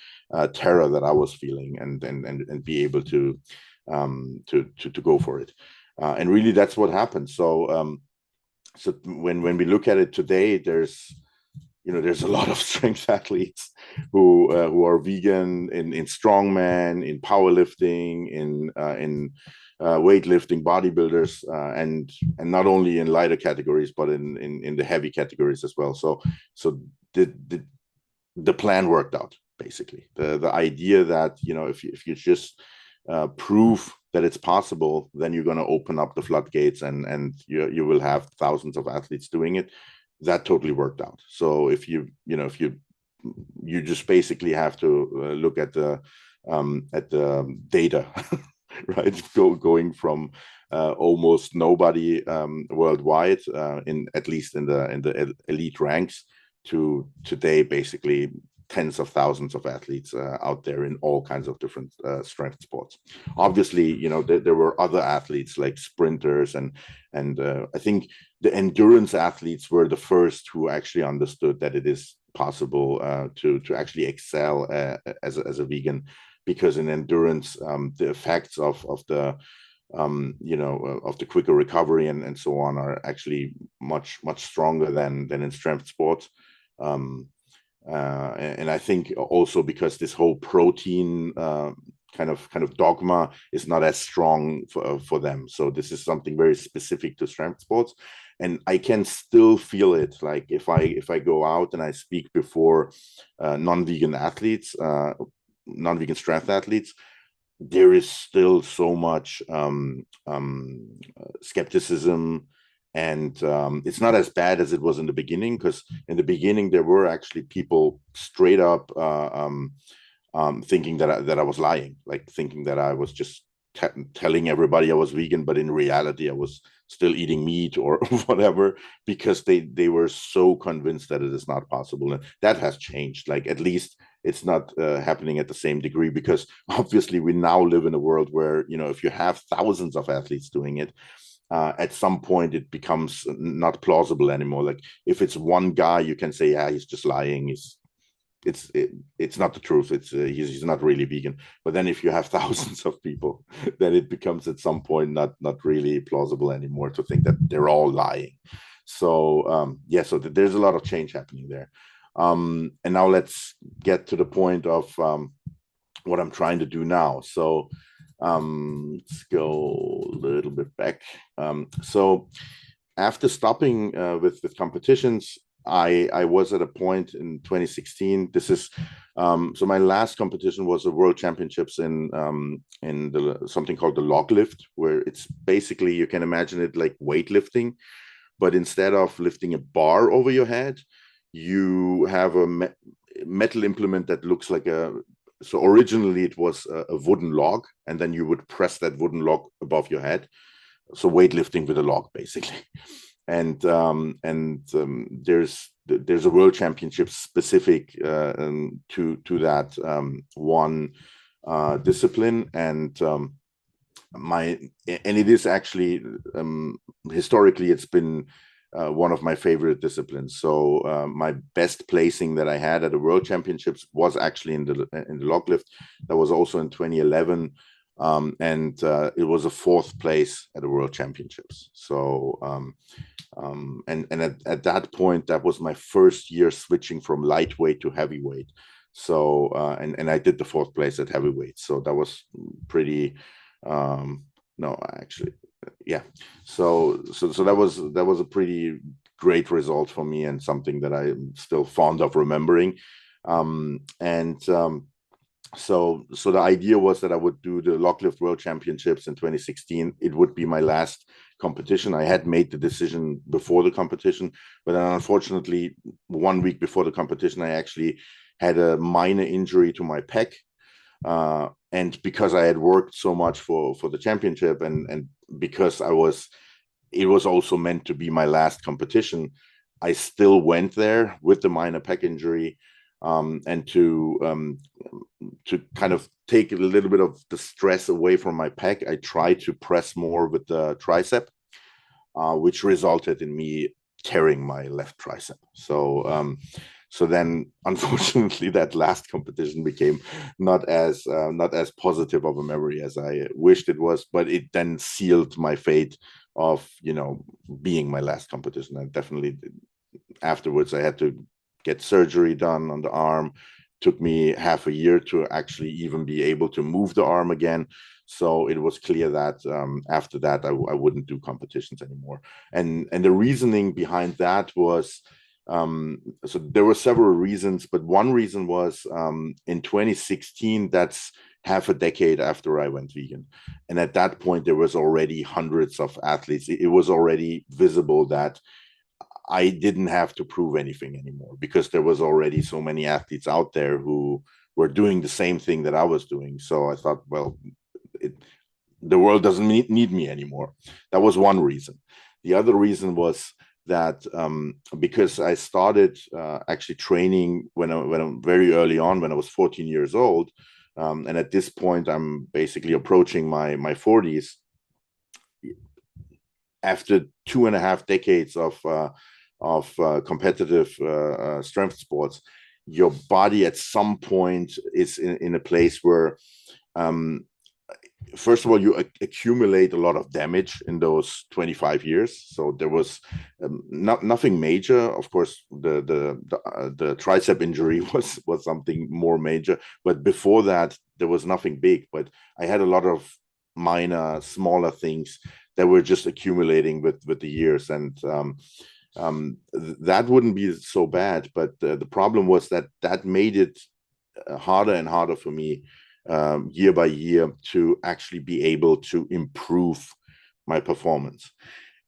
terror that I was feeling, and be able to go for it. And really, that's what happened. So so when we look at it today, there's a lot of strength athletes who are vegan in strongman, in powerlifting, in weightlifting, bodybuilders, and not only in lighter categories, but in the heavy categories as well. So the plan worked out, basically. The idea that if you just prove that it's possible, then you're going to open up the floodgates, and you will have thousands of athletes doing it. That totally worked out. So if you just basically have to look at the data, right? Going from almost nobody worldwide, at least in the elite ranks, to today basically tens of thousands of athletes out there in all kinds of different strength sports. Obviously, there were other athletes like sprinters, and I think the endurance athletes were the first who actually understood that it is possible to actually excel as a vegan, because in endurance, the effects of the of the quicker recovery and so on are actually much stronger than in strength sports. And I think also because this whole protein kind of dogma is not as strong for them. So this is something very specific to strength sports, and I can still feel it. Like if I go out and I speak before non-vegan athletes, non-vegan strength athletes, there is still so much skepticism. And it's not as bad as it was in the beginning, because in the beginning there were actually people straight up thinking that I was lying, like thinking that I was just telling everybody I was vegan, but in reality I was still eating meat or whatever, because they were so convinced that it is not possible. And that has changed. Like, at least it's not happening at the same degree, because obviously we now live in a world where, if you have thousands of athletes doing it, at some point it becomes not plausible anymore. Like, if it's one guy, you can say, yeah, he's just lying. It's not the truth. He's not really vegan. But then if you have thousands of people, then it becomes at some point not really plausible anymore to think that they're all lying. So yeah, so there's a lot of change happening there. And now let's get to the point of what I'm trying to do now. So let's go a little bit back. So after stopping with competitions, I was at a point in 2016. This is so my last competition was the World Championships in something called the log lift, where it's basically, you can imagine it like weightlifting, but instead of lifting a bar over your head, you have a metal implement that looks like so originally it was a wooden log, and then you would press that wooden log above your head. So weightlifting with a log, basically. And there's a World Championship specific to that one discipline, and it is actually historically it's been one of my favorite disciplines. So my best placing that I had at the World Championships was actually in the log lift. That was also in 2011. And it was a 4th place at the World Championships. So and at that point, that was my first year switching from lightweight to heavyweight. So and I did the 4th place at heavyweight. So that was pretty no, actually, yeah. So that was a pretty great result for me, and something that I'm still fond of remembering. So the idea was that I would do the log lift World Championships in 2016. It would be my last competition. I had made the decision before the competition, but then unfortunately, 1 week before the competition, I actually had a minor injury to my pec. And because I had worked so much for the championship, and because it was also meant to be my last competition, I still went there with the minor pec injury. And to kind of take a little bit of the stress away from my pec, I tried to press more with the tricep, which resulted in me tearing my left tricep. So So then, unfortunately, that last competition became not as positive of a memory as I wished it was. But it then sealed my fate of, you know, being my last competition. And definitely afterwards, I had to get surgery done on the arm. Took me half a year to actually even be able to move the arm again. So it was clear that after that, I wouldn't do competitions anymore. And the reasoning behind that was, so there were several reasons, but one reason was in 2016, that's half a decade after I went vegan. And at that point, there was already hundreds of athletes. It was already visible that I didn't have to prove anything anymore, because there was already so many athletes out there who were doing the same thing that I was doing. So I thought, well, the world doesn't need me anymore. That was one reason. The other reason was that because I started actually training when I'm very early on, when I was 14 years old, and at this point I'm basically approaching my 40s. After 2.5 decades of competitive strength sports, your body at some point is in a place where first of all, you accumulate a lot of damage in those 25 years. So there was nothing major. Of course, the tricep injury was something more major. But before that, there was nothing big. But I had a lot of minor, smaller things that were just accumulating with the years. And that wouldn't be so bad. But the problem was that made it harder and harder for me year by year to actually be able to improve my performance.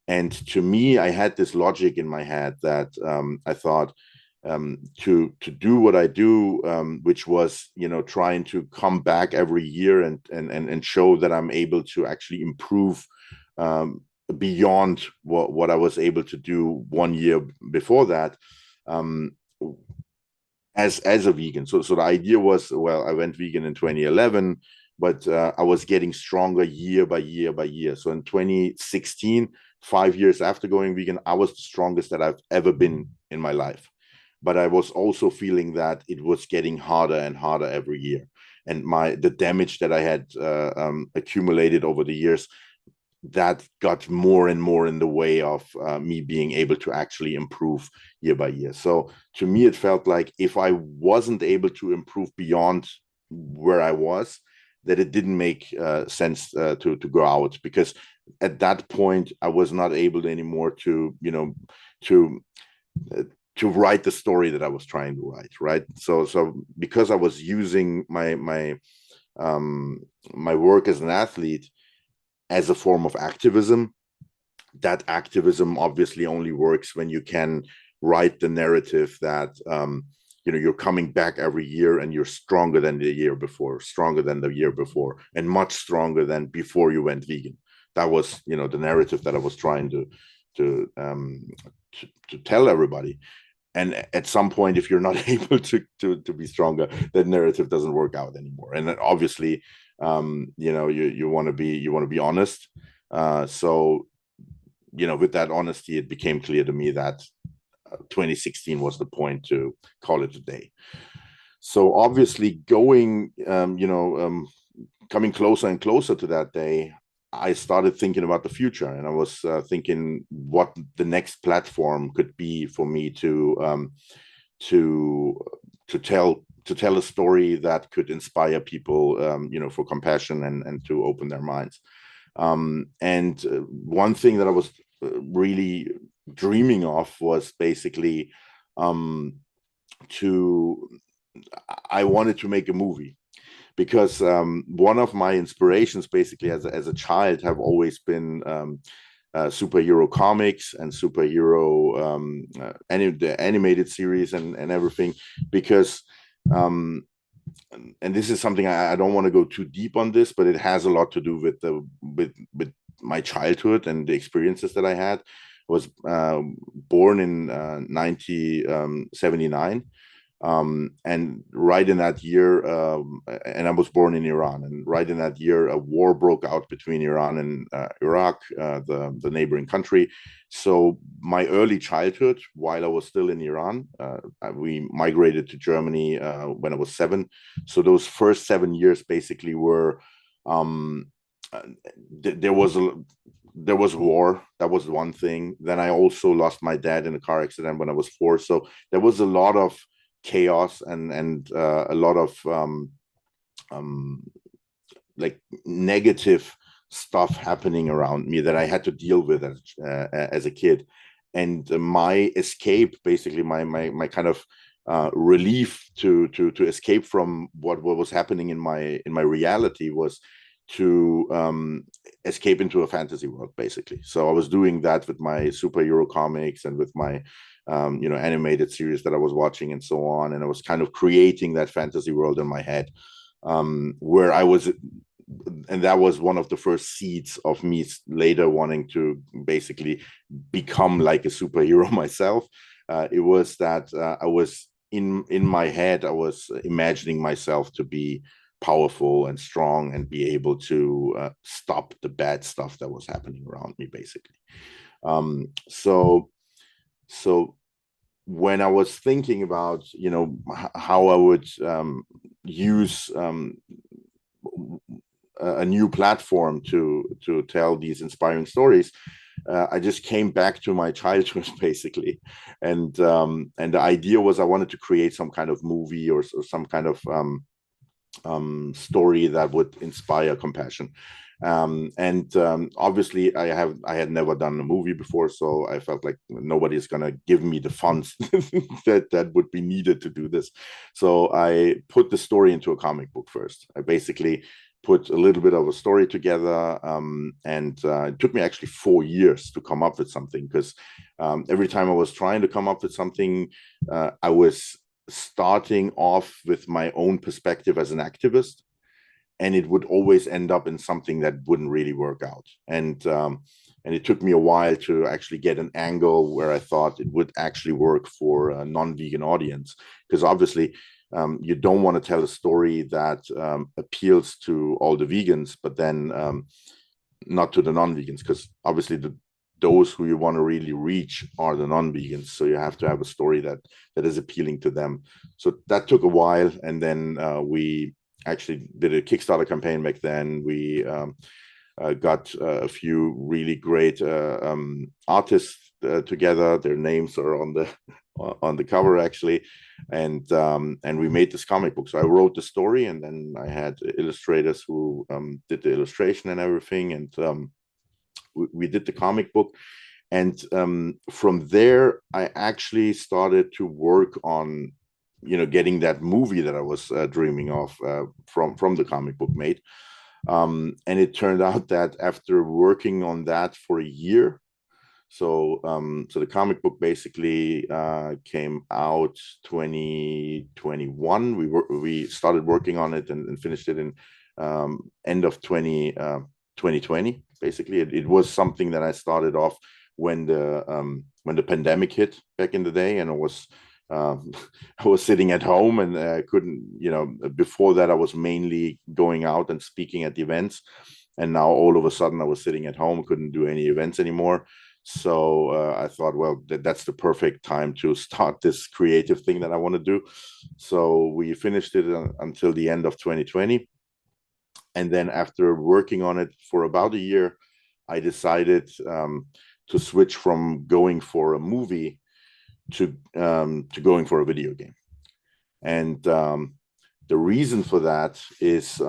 And to me, I had this logic in my head that I thought to do what I do, which was, you know, trying to come back every year and show that I'm able to actually improve beyond what I was able to do 1 year before that. As a vegan. So the idea was, well, I went vegan in 2011, but I was getting stronger year by year by year. So in 2016, 5 years after going vegan, I was the strongest that I've ever been in my life. But I was also feeling that it was getting harder and harder every year. And the damage that I had accumulated over the years, that got more and more in the way of me being able to actually improve year by year. So to me, it felt like if I wasn't able to improve beyond where I was, that it didn't make sense to go out, because at that point I was not able anymore to, you know, to write the story that I was trying to write, right? So because I was using my work as an athlete as a form of activism, that activism obviously only works when you can write the narrative that you know, you're coming back every year and you're stronger than the year before, and much stronger than before you went vegan. That was, you know, the narrative that I was trying to tell everybody. And at some point, if you're not able to be stronger, that narrative doesn't work out anymore. And obviously, you know, you want to be honest. So, you know, with that honesty, it became clear to me that 2016 was the point to call it a day. So obviously, going, you know, coming closer and closer to that day, I started thinking about the future, and I was thinking what the next platform could be for me to tell a story that could inspire people, you know, for compassion and to open their minds. And one thing that I was really dreaming of was basically I wanted to make a movie, because one of my inspirations basically as a child have always been superhero comics and superhero the animated series and everything, because and this is something I don't want to go too deep on this, but it has a lot to do with my childhood and the experiences that I had. I was born in 1979. And right in that year, and I was born in Iran, and right in that year, a war broke out between Iran and Iraq, the neighboring country. So my early childhood, while I was still in Iran, we migrated to Germany when I was 7. So those first 7 years basically were, there was war. That was one thing. Then I also lost my dad in a car accident when I was 4. So there was a lot of chaos and a lot of like negative stuff happening around me that I had to deal with as a kid. And my escape, basically my kind of relief to escape from what was happening in my reality was to escape into a fantasy world, basically. So I was doing that with my superhero comics and with my animated series that I was watching and so on. And I was kind of creating that fantasy world in my head, where I was, and that was one of the first seeds of me later wanting to basically become like a superhero myself. It was that I was in my head, I was imagining myself to be powerful and strong and be able to stop the bad stuff that was happening around me, basically. So when I was thinking about, how I would use a new platform to tell these inspiring stories, I just came back to my childhood, basically, and the idea was I wanted to create some kind of movie or some kind of story that would inspire compassion. Obviously I had never done a movie before, so I felt like nobody's gonna give me the funds that would be needed to do this. So I put the story into a comic book first. I basically put a little bit of a story together, and it took me actually 4 years to come up with something, because every time I was trying to come up with something, I was starting off with my own perspective as an activist, and it would always end up in something that wouldn't really work out. And it took me a while to actually get an angle where I thought it would actually work for a non-vegan audience, because obviously you don't want to tell a story that appeals to all the vegans, but then not to the non-vegans, because obviously those who you want to really reach are the non-vegans. So you have to have a story that is appealing to them. So that took a while. And then we actually did a Kickstarter campaign back then. We got a few really great artists together. Their names are on the cover, actually. And we made this comic book. So I wrote the story, and then I had illustrators who did the illustration and everything. And we did the comic book, and from there I actually started to work on getting that movie that I was dreaming of from the comic book made. And it turned out that after working on that for a year, so the comic book basically came out 2021. We started working on it and finished it in end of 2020. Basically, it was something that I started off when the pandemic hit back in the day, and I was sitting at home, and I couldn't, before that I was mainly going out and speaking at events, and now all of a sudden I was sitting at home, couldn't do any events anymore. So I thought, well, that's the perfect time to start this creative thing that I want to do. So we finished it until the end of 2020. And then after working on it for about a year, I decided to switch from going for a movie to going for a video game. And the reason for that is,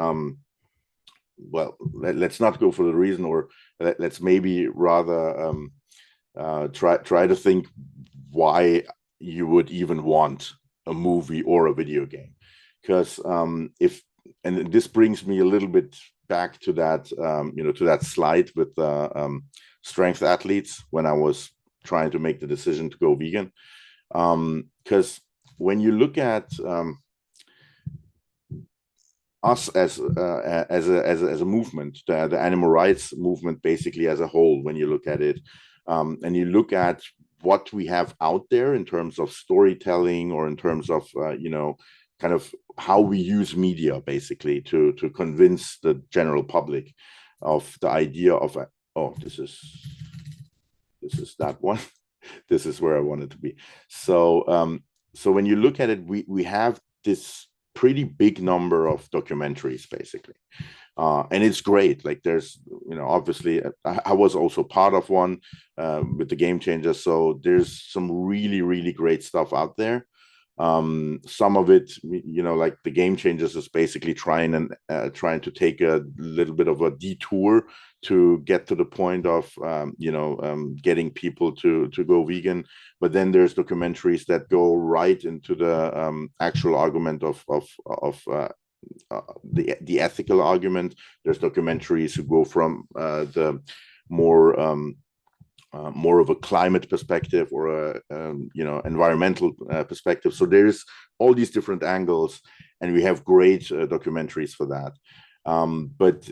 well, let's not go for the reason, or let's maybe rather try to think why you would even want a movie or a video game. Because and this brings me a little bit back to that, to that slide with strength athletes when I was trying to make the decision to go vegan. Because when you look at us as a movement, the animal rights movement, basically as a whole, when you look at it, and you look at what we have out there in terms of storytelling, or in terms of kind of how we use media basically to convince the general public of the idea of this is that one. This is where I wanted to be. So so when you look at it, we have this pretty big number of documentaries basically. And it's great. Like there's, obviously I was also part of one with the Game Changers. So there's some really, really great stuff out there. Some of it, like the Game Changers is basically trying to take a little bit of a detour to get to the point of, getting people to go vegan. But then there's documentaries that go right into the actual argument of the ethical argument. There's documentaries who go from the more of a climate perspective or a environmental perspective. So there's all these different angles, and we have great documentaries for that. But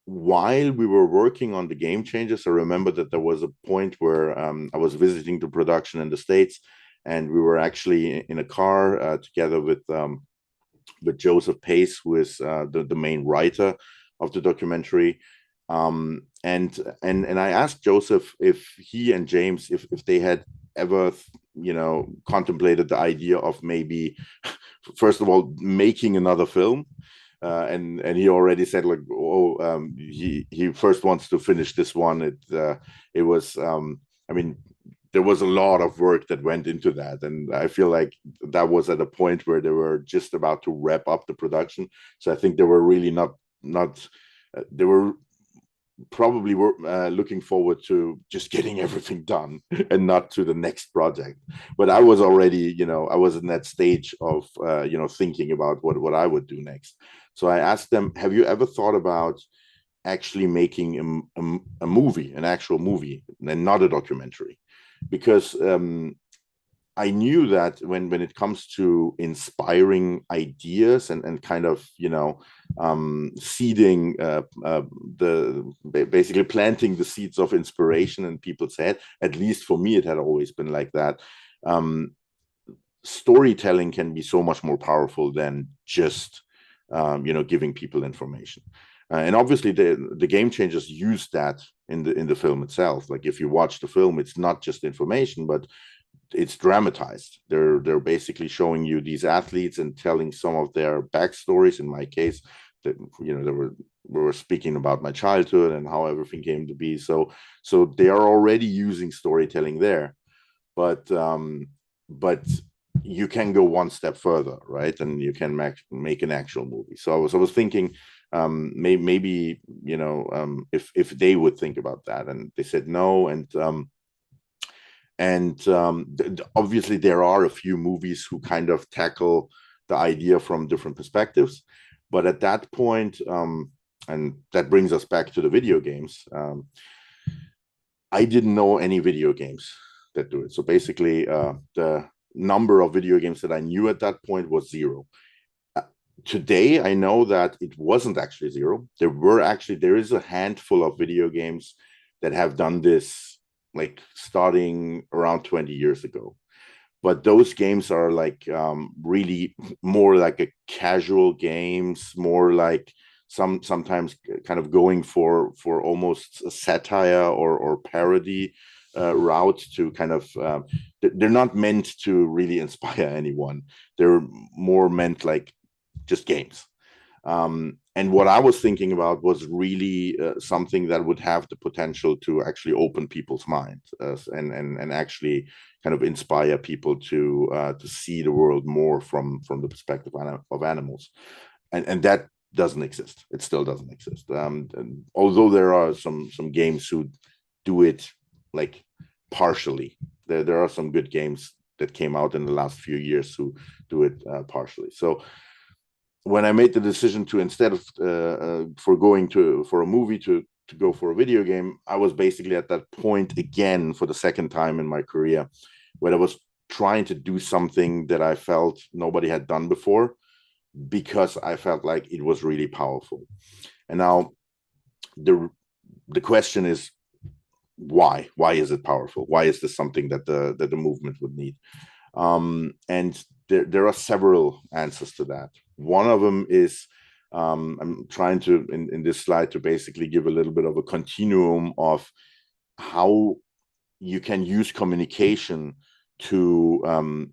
while we were working on the Game Changers, I remember that there was a point where I was visiting the production in the States, and we were actually in a car together with Joseph Pace, who is the main writer of the documentary. And I asked Joseph if he and James, if they had ever, contemplated the idea of maybe, first of all, making another film. And he already said like, he first wants to finish this one. It was, there was a lot of work that went into that, and I feel like that was at a point where they were just about to wrap up the production. So I think they were really not they were probably looking forward to just getting everything done and not to the next project. But I was already, I was in that stage of thinking about what I would do next. So I asked them, have you ever thought about actually making a movie, an actual movie, and not a documentary? Because I knew that when it comes to inspiring ideas and kind of seeding basically planting the seeds of inspiration in people's head, at least for me it had always been like that. Storytelling can be so much more powerful than just giving people information. And obviously the Game Changers use that in the film itself. Like if you watch the film, it's not just information, but it's dramatized. They're basically showing you these athletes and telling some of their backstories. In my case, that we were speaking about my childhood and how everything came to be. So they are already using storytelling there, but you can go one step further, right? And you can make an actual movie. So I was thinking, maybe if they would think about that, and they said no. And obviously there are a few movies who kind of tackle the idea from different perspectives, but at that point, and that brings us back to the video games, I didn't know any video games that do it. So basically the number of video games that I knew at that point was 0. Today, I know that it wasn't actually 0. There is a handful of video games that have done this, like starting around 20 years ago. But those games are like really more like a casual games, more like sometimes kind of going for almost a satire or parody route to kind of, they're not meant to really inspire anyone. They're more meant like just games. And what I was thinking about was really something that would have the potential to actually open people's minds and actually kind of inspire people to see the world more from the perspective of animals. And that doesn't exist. It still doesn't exist. And although there are some games who do it like partially, there are some good games that came out in the last few years who do it partially. So when I made the decision to, instead of for a movie to go for a video game, I was basically at that point again for the second time in my career where I was trying to do something that I felt nobody had done before, because I felt like it was really powerful. And now the question is, why is it powerful? Why is this something that the movement would need? And there are several answers to that. One of them is, I'm trying to, in this slide, to basically give a little bit of a continuum of how you can use communication to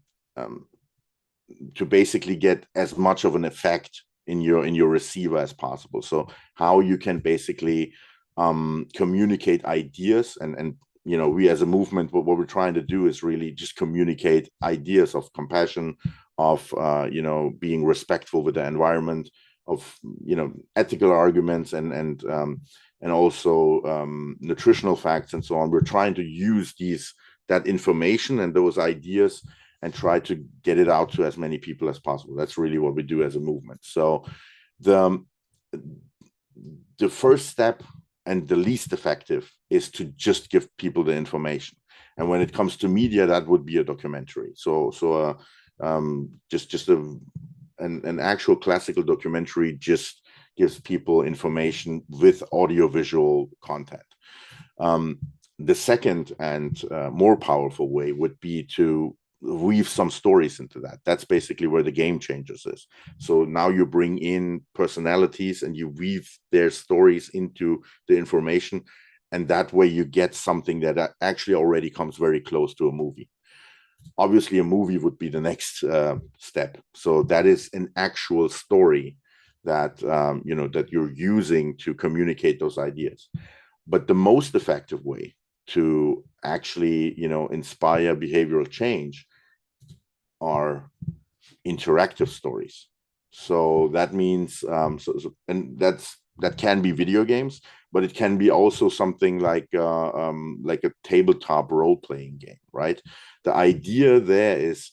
basically get as much of an effect in your receiver as possible. So how you can basically communicate ideas, and we as a movement, what we're trying to do is really just communicate ideas of compassion, of being respectful with the environment, of ethical arguments, and also nutritional facts and so on. We're trying to use that information and those ideas and try to get it out to as many people as possible. That's really what we do as a movement. So the first step and the least effective is to just give people the information. And when it comes to media, that would be a documentary. So just an actual classical documentary just gives people information with audiovisual content. The second and more powerful way would be to weave some stories into that. That's basically where the game changers is. So now you bring in personalities and you weave their stories into the information, and that way you get something that actually already comes very close to a movie. Obviously, a movie would be the next step. So that is an actual story that that you're using to communicate those ideas. But the most effective way to actually inspire behavioral change are interactive stories. So that means and that can be video games, but it can be also something like a tabletop role-playing game, right? The idea there is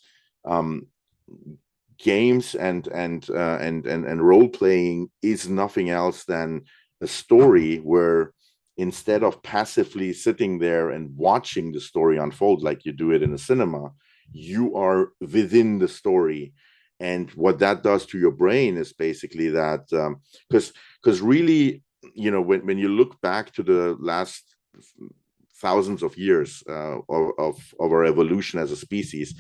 games and role-playing is nothing else than a story where, instead of passively sitting there and watching the story unfold like you do it in a cinema, you are within the story. And what that does to your brain is basically that, because really, when you look back to the last thousands of years of our evolution as a species,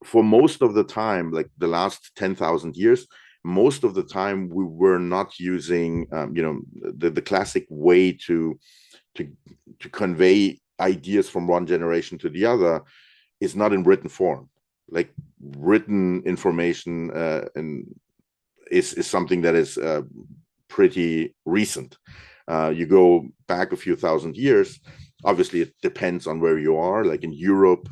for most of the time, like the last 10,000 years, most of the time we were not using the classic way to convey ideas from one generation to the other is not in written form. Like written information is something that is pretty recent. You go back a few thousand years, obviously it depends on where you are. Like in Europe,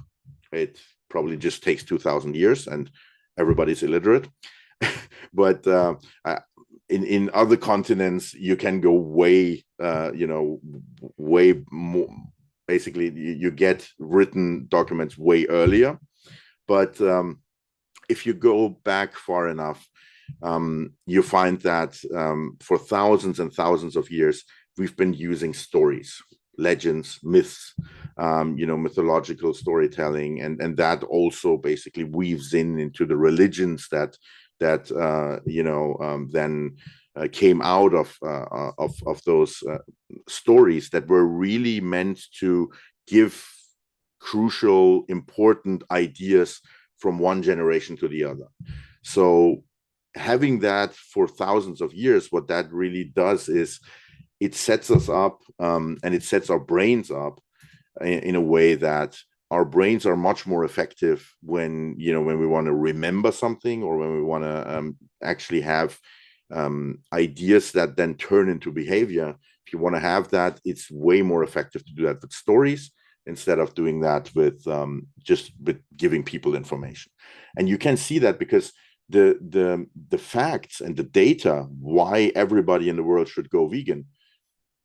it probably just takes 2,000 years and everybody's illiterate. But in other continents, you can go way more. Basically, you get written documents way earlier. But if you go back far enough, you find that for thousands and thousands of years, we've been using stories, legends, myths, mythological storytelling, and that also basically weaves into the religions that then came out of those stories that were really meant to give crucial, important ideas from one generation to the other. So having that for thousands of years, what that really does is it sets us up and it sets our brains up in a way that our brains are much more effective when we want to remember something, or when we want to actually have ideas that then turn into behavior. If you want to have that, it's way more effective to do that with stories instead of doing that with just with giving people information. And you can see that because the facts and the data why everybody in the world should go vegan,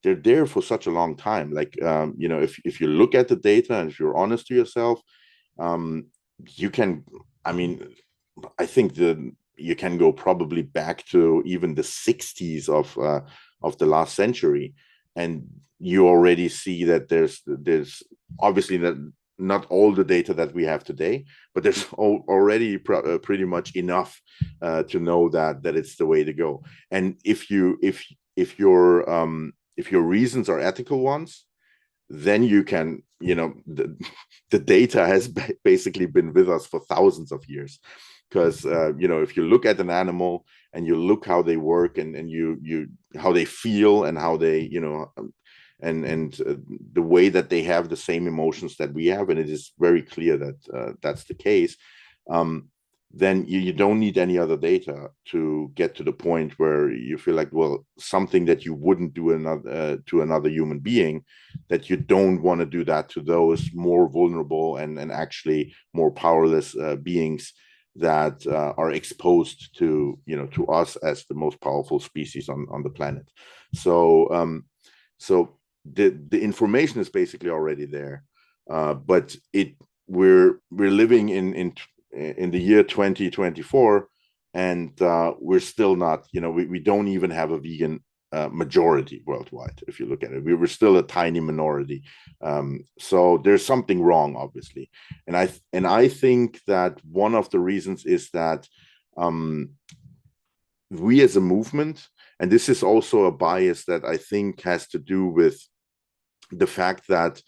they're there for such a long time. Like if you look at the data and if you're honest to yourself, you can, I think you can go probably back to even the 60s of the last century, and you already see that there's obviously not all the data that we have today, but there's already pretty much enough to know that it's the way to go. And if your reasons are ethical ones, then you can, the data has basically been with us for thousands of years. Because, if you look at an animal and you look how they work and you how they feel and how they, and the way that they have the same emotions that we have, and it is very clear that that's the case, then you don't need any other data to get to the point where you feel like, well, something that you wouldn't do to another human being, that you don't want to do that to those more vulnerable and actually more powerless beings that are exposed to, to us as the most powerful species on the planet. So the information is basically already there, but we're living in the year 2024, and we're still not, we don't even have a vegan majority worldwide. If you look at it, we were still a tiny minority. So there's something wrong, obviously. And I think that one of the reasons is that we as a movement, and this is also a bias that I think has to do with the fact that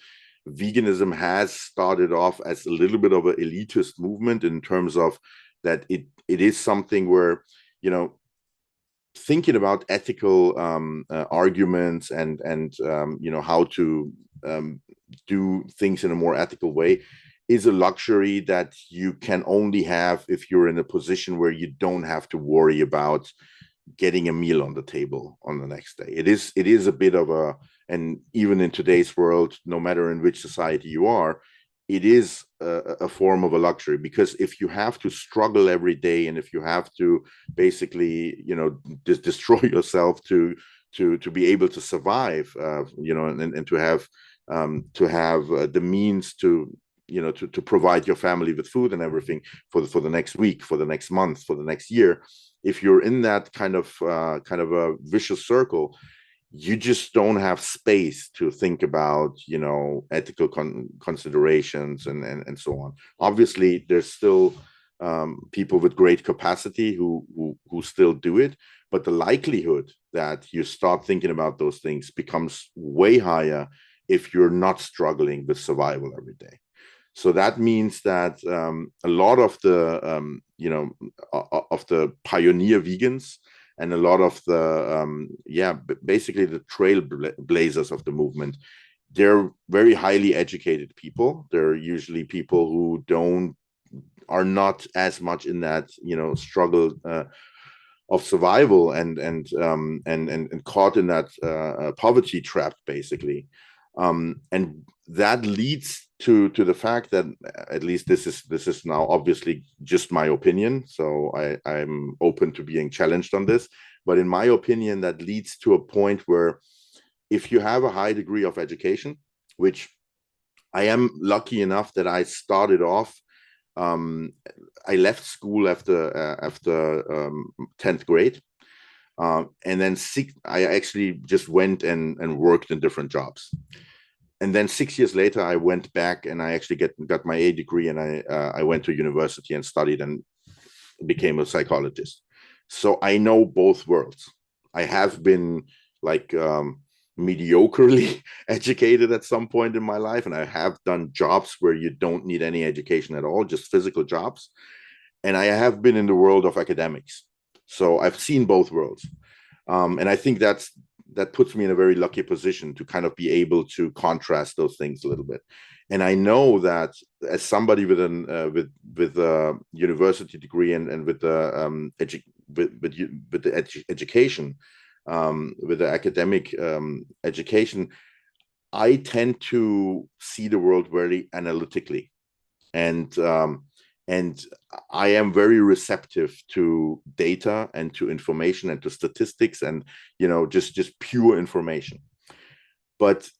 veganism has started off as a little bit of an elitist movement, in terms of that it is something where, thinking about ethical arguments and how to do things in a more ethical way is a luxury that you can only have if you're in a position where you don't have to worry about getting a meal on the table on the next day. It is a bit of a, and even in today's world, no matter in which society you are, it is a form of a luxury, because if you have to struggle every day, and if you have to basically, destroy yourself to be able to survive, and to have the means to, to provide your family with food and everything for the next week, for the next month, for the next year, if you're in that kind of a vicious circle, you just don't have space to think about, ethical considerations and so on. Obviously, there's still people with great capacity who still do it, but the likelihood that you start thinking about those things becomes way higher if you're not struggling with survival every day. So that means that a lot of the of the pioneer vegans and a lot of the basically the trailblazers of the movement, they're very highly educated people. They're usually people who are not as much in that struggle of survival and caught in that poverty trap, basically, and that leads to the fact that, at least this is now obviously just my opinion, so I'm open to being challenged on this, but in my opinion, that leads to a point where, if you have a high degree of education, which I am lucky enough that I started off, I left school after 10th grade, and then I actually just went and worked in different jobs. And then 6 years later, I went back and I actually got my A degree, and I went to university and studied and became a psychologist. So I know both worlds. I have been like mediocrely educated at some point in my life, and I have done jobs where you don't need any education at all, just physical jobs. And I have been in the world of academics. So I've seen both worlds. And I think that puts me in a very lucky position to kind of be able to contrast those things a little bit. And I know that as somebody with a university degree and with the education, with the academic education, I tend to see the world very analytically, and I am very receptive to data and to information and to statistics and just pure information. But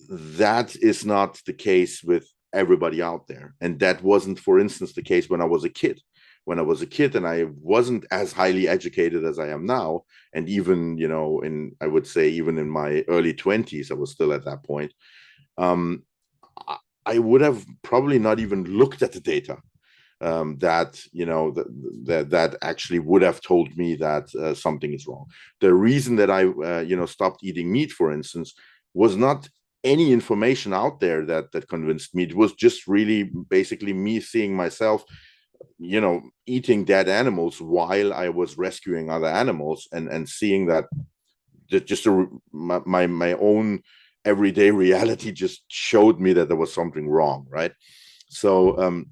that is not the case with everybody out there, and that wasn't, for instance, the case when I was a kid. When I was a kid and I wasn't as highly educated as I am now, and even I would say even in my early 20s, I was still at that point. I would have probably not even looked at the data. That actually would have told me that something is wrong. The reason that I stopped eating meat, for instance, was not any information out there that convinced me. It was just really basically me seeing myself, eating dead animals while I was rescuing other animals, and seeing that just my own everyday reality just showed me that there was something wrong, right? So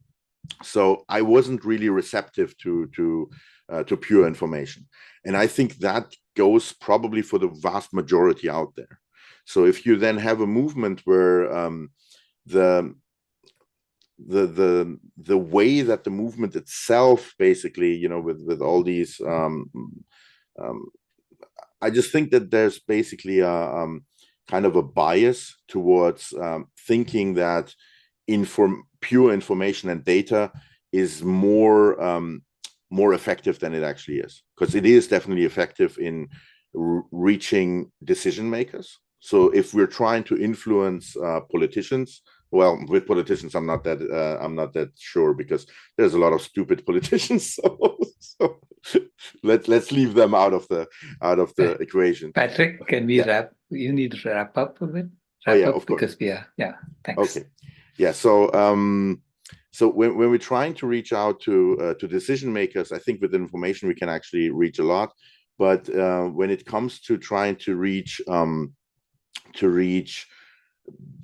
so I wasn't really receptive to pure information, and I think that goes probably for the vast majority out there. So if you then have a movement where the way that the movement itself, basically, with all these, I just think that there's basically a kind of a bias towards thinking that pure information and data is more effective than it actually is, because it is definitely effective in reaching decision makers. So if we're trying to influence politicians, well, with politicians, I'm not that sure, because there's a lot of stupid politicians. So let's leave them out of the equation. Patrick, can we wrap? You need to wrap up a bit. Of course. Because thanks. Okay. Yeah. So so when we're trying to reach out to decision makers, I think with information we can actually reach a lot. But when it comes to trying to reach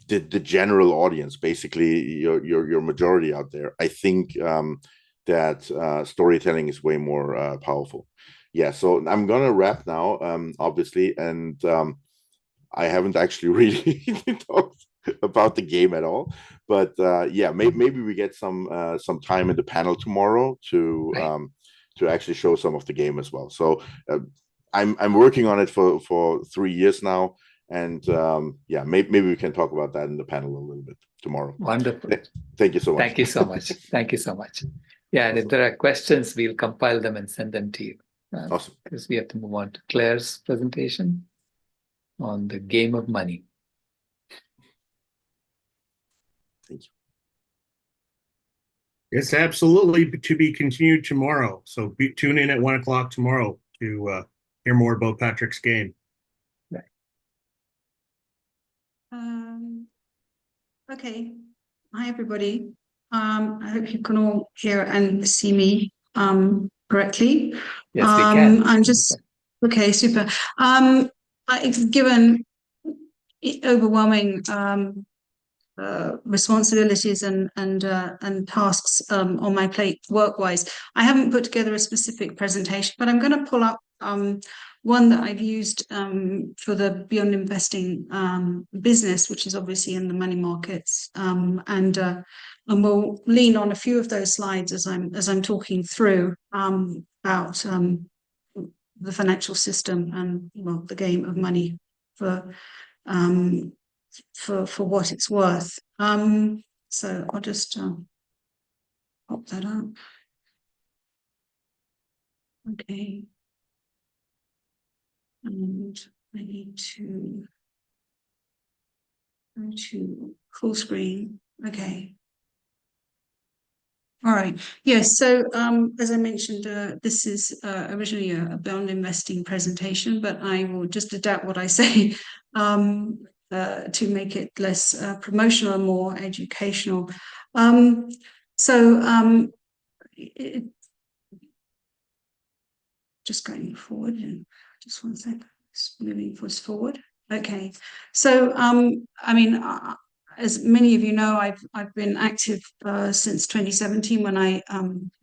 the general audience, basically your majority out there, I think that storytelling is way more powerful. Yeah, so I'm gonna wrap now, obviously, and I haven't actually really talked about the game at all, but yeah, maybe we get some time in the panel tomorrow to actually show some of the game as well. So I'm working on it for 3 years now. And yeah, maybe we can talk about that in the panel a little bit tomorrow. Wonderful. Thank you so much. Thank you so much. Thank you so much. Yeah, and if there are questions, we'll compile them and send them to you. Awesome. Because we have to move on to Claire's presentation on the game of money. Thank you. Yes, absolutely, to be continued tomorrow. So tune in at 1 o'clock tomorrow to hear more about Patrick's game. Okay. Hi, everybody. I hope you can all hear and see me correctly. Yes, we can. I'm just okay. Super. I've given overwhelming responsibilities and tasks on my plate work-wise. I haven't put together a specific presentation, but I'm going to pull up one that I've used for the Beyond Investing business, which is obviously in the money markets, and we'll lean on a few of those slides as I'm talking through about the financial system and, well, the game of money for what it's worth. So I'll just pop that up. Okay. And I need to go to full screen. Okay. All right. Yes. So as I mentioned, this is originally a Beyond Investing presentation, but I will just adapt what I say to make it less promotional and more educational. Just going forward, just one second, just moving us forward. Okay, so I mean, as many of you know, I've been active since 2017 when I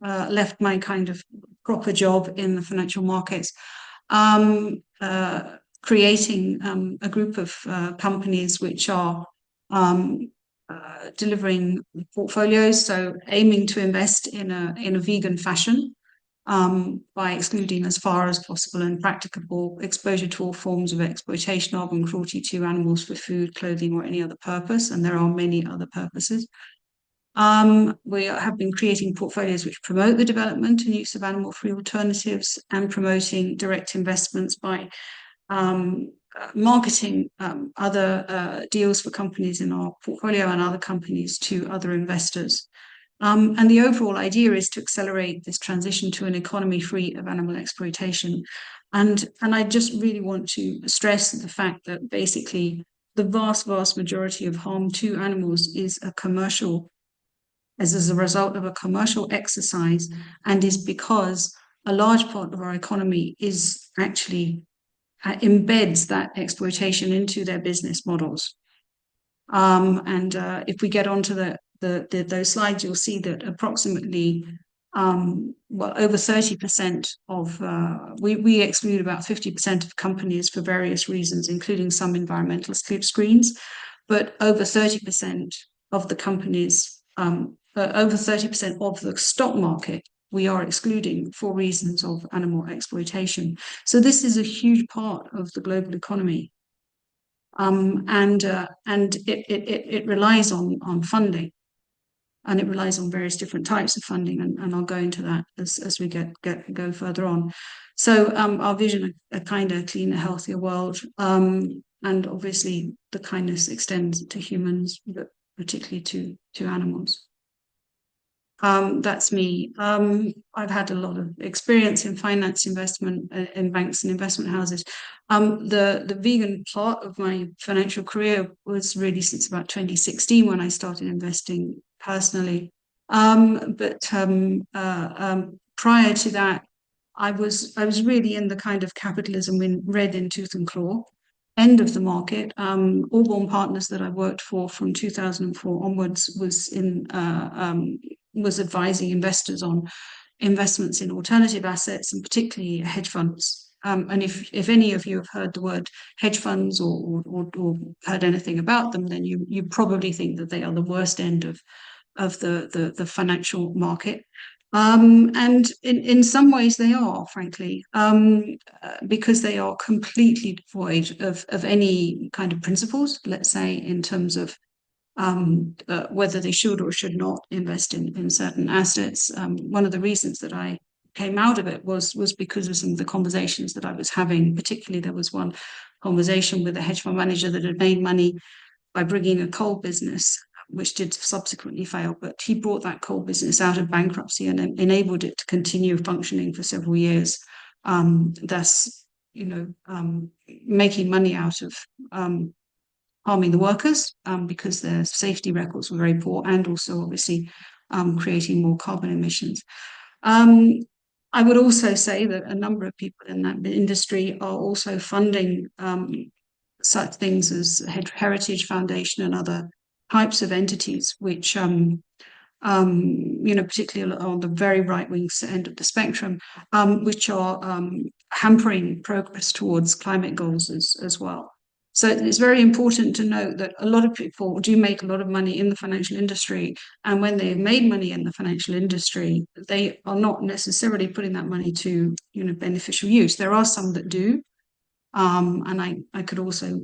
left my kind of proper job in the financial markets, creating a group of companies which are delivering portfolios, so aiming to invest in a vegan fashion. By excluding as far as possible and practicable exposure to all forms of exploitation of and cruelty to animals for food, clothing, or any other purpose, and there are many other purposes. We have been creating portfolios which promote the development and use of animal-free alternatives and promoting direct investments by marketing other deals for companies in our portfolio and other companies to other investors. And the overall idea is to accelerate this transition to an economy free of animal exploitation. And I just really want to stress the fact that basically the vast majority of harm to animals is as a result of a commercial exercise, and is because a large part of our economy is actually embeds that exploitation into their business models. If we get onto those slides, you'll see that approximately over 30% of we exclude about 50% of companies for various reasons, including some environmental screens, but over 30% of the companies, over 30% of the stock market, we are excluding for reasons of animal exploitation. So this is a huge part of the global economy. And it relies on funding, and it relies on various different types of funding, and I'll go into that as we go further on. So our vision, a kinder, cleaner, healthier world, and obviously the kindness extends to humans, but particularly to animals. That's me. I've had a lot of experience in finance, investment, in banks and investment houses. The vegan part of my financial career was really since about 2016 when I started investing personally. But prior to that, I was really in the kind of capitalism red in tooth and claw end of the market. Allborn Partners that I worked for from 2004 onwards was advising investors on investments in alternative assets, and particularly hedge funds. And if any of you have heard the word hedge funds or heard anything about them, then you probably think that they are the worst end of the financial market. And in some ways they are, frankly, because they are completely devoid of any kind of principles, let's say, in terms of whether they should or should not invest in certain assets. One of the reasons that I came out of it was because of some of the conversations that I was having. Particularly, there was one conversation with a hedge fund manager that had made money by bringing a coal business, which did subsequently fail, but he brought that coal business out of bankruptcy and enabled it to continue functioning for several years, thus, making money out of harming the workers because their safety records were very poor, and also obviously creating more carbon emissions. I would also say that a number of people in that industry are also funding such things as Heritage Foundation and other types of entities, which, particularly on the very right-wing end of the spectrum, which are hampering progress towards climate goals as well. So it's very important to note that a lot of people do make a lot of money in the financial industry, and when they've made money in the financial industry, they are not necessarily putting that money to beneficial use. There are some that do, and I could also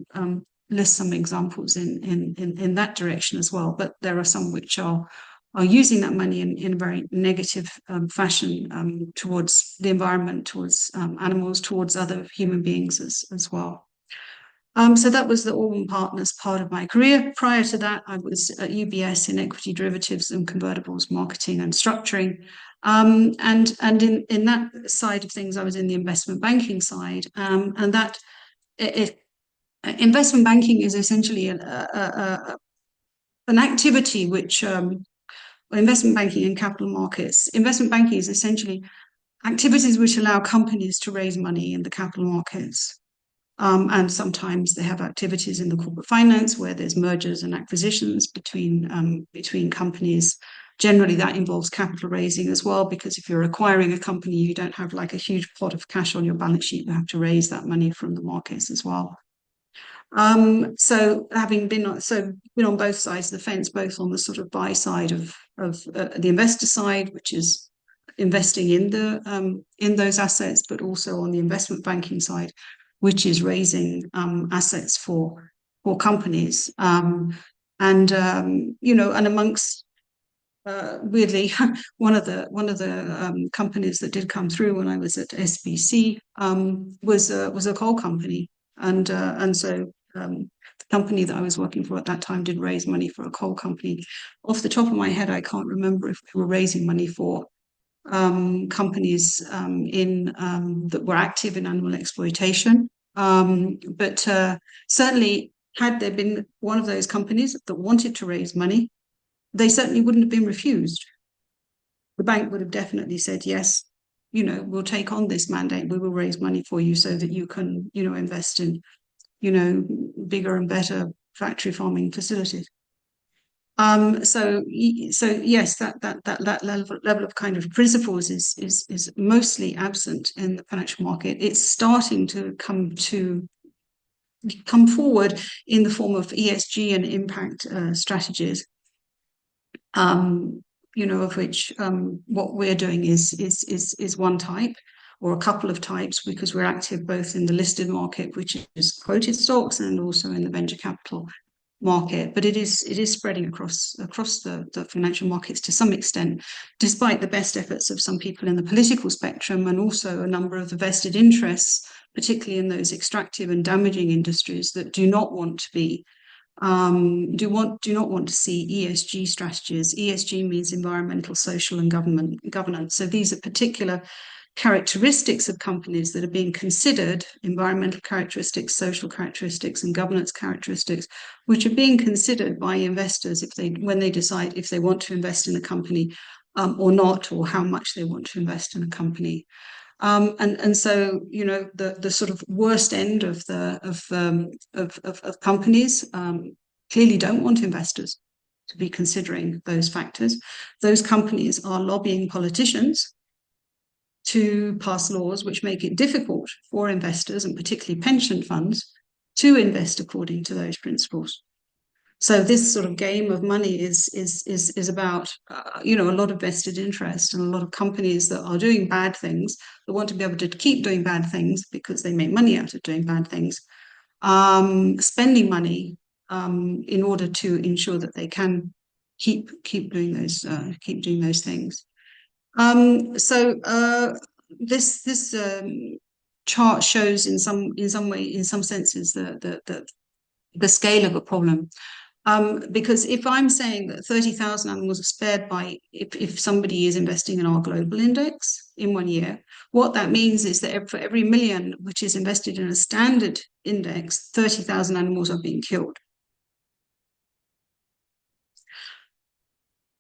list some examples in that direction as well. But there are some which are using that money in a very negative fashion towards the environment, towards animals, towards other human beings as well. So that was the Allborn Partners part of my career. Prior to that, I was at UBS in equity derivatives and convertibles marketing and structuring. And in that side of things, I was in the investment banking side. And that investment banking is essentially an activity which investment banking and capital markets. Investment banking is essentially activities which allow companies to raise money in the capital markets. And sometimes they have activities in the corporate finance where there's mergers and acquisitions between companies. Generally, that involves capital raising as well, because if you're acquiring a company, you don't have like a huge pot of cash on your balance sheet. You have to raise that money from the markets as well. So having been on both sides of the fence, both on the sort of buy side of the investor side, which is investing in those assets, but also on the investment banking side, which is raising assets for companies. And amongst weirdly, one of the companies that did come through when I was at SBC was a coal company, and so the company that I was working for at that time did raise money for a coal company. Off the top of my head, I can't remember if we were raising money for companies that were active in animal exploitation, but certainly had there been one of those companies that wanted to raise money, they certainly wouldn't have been refused. The bank would have definitely said, yes, you know, we'll take on this mandate. We will raise money for you so that you can, you know, invest in, you know, bigger and better factory farming facilities. So yes, that level of kind of principles is mostly absent in the financial market. It's starting to come forward in the form of ESG and impact strategies. You know, of which what we're doing is one type or a couple of types, because we're active both in the listed market, which is quoted stocks, and also in the venture capital market. But it is spreading across the financial markets to some extent, despite the best efforts of some people in the political spectrum, and also a number of the vested interests, particularly in those extractive and damaging industries that do not want to be do not want to see ESG strategies. ESG means environmental, social, and governance. So these are particular characteristics of companies that are being considered, environmental characteristics, social characteristics, and governance characteristics, which are being considered by investors when they decide if they want to invest in a company or not, or how much they want to invest in a company. And so, you know, the sort of worst end of companies clearly don't want investors to be considering those factors. Those companies are lobbying politicians to pass laws which make it difficult for investors, and particularly pension funds, to invest according to those principles. So this sort of game of money is about, you know, a lot of vested interest and a lot of companies that are doing bad things, that want to be able to keep doing bad things because they make money out of doing bad things, spending money in order to ensure that they can keep doing those things. This chart shows in some senses the scale of a problem. Because if I'm saying that 30,000 animals are spared by, if somebody is investing in our global index in 1 year, what that means is that for every million which is invested in a standard index, 30,000 animals are being killed.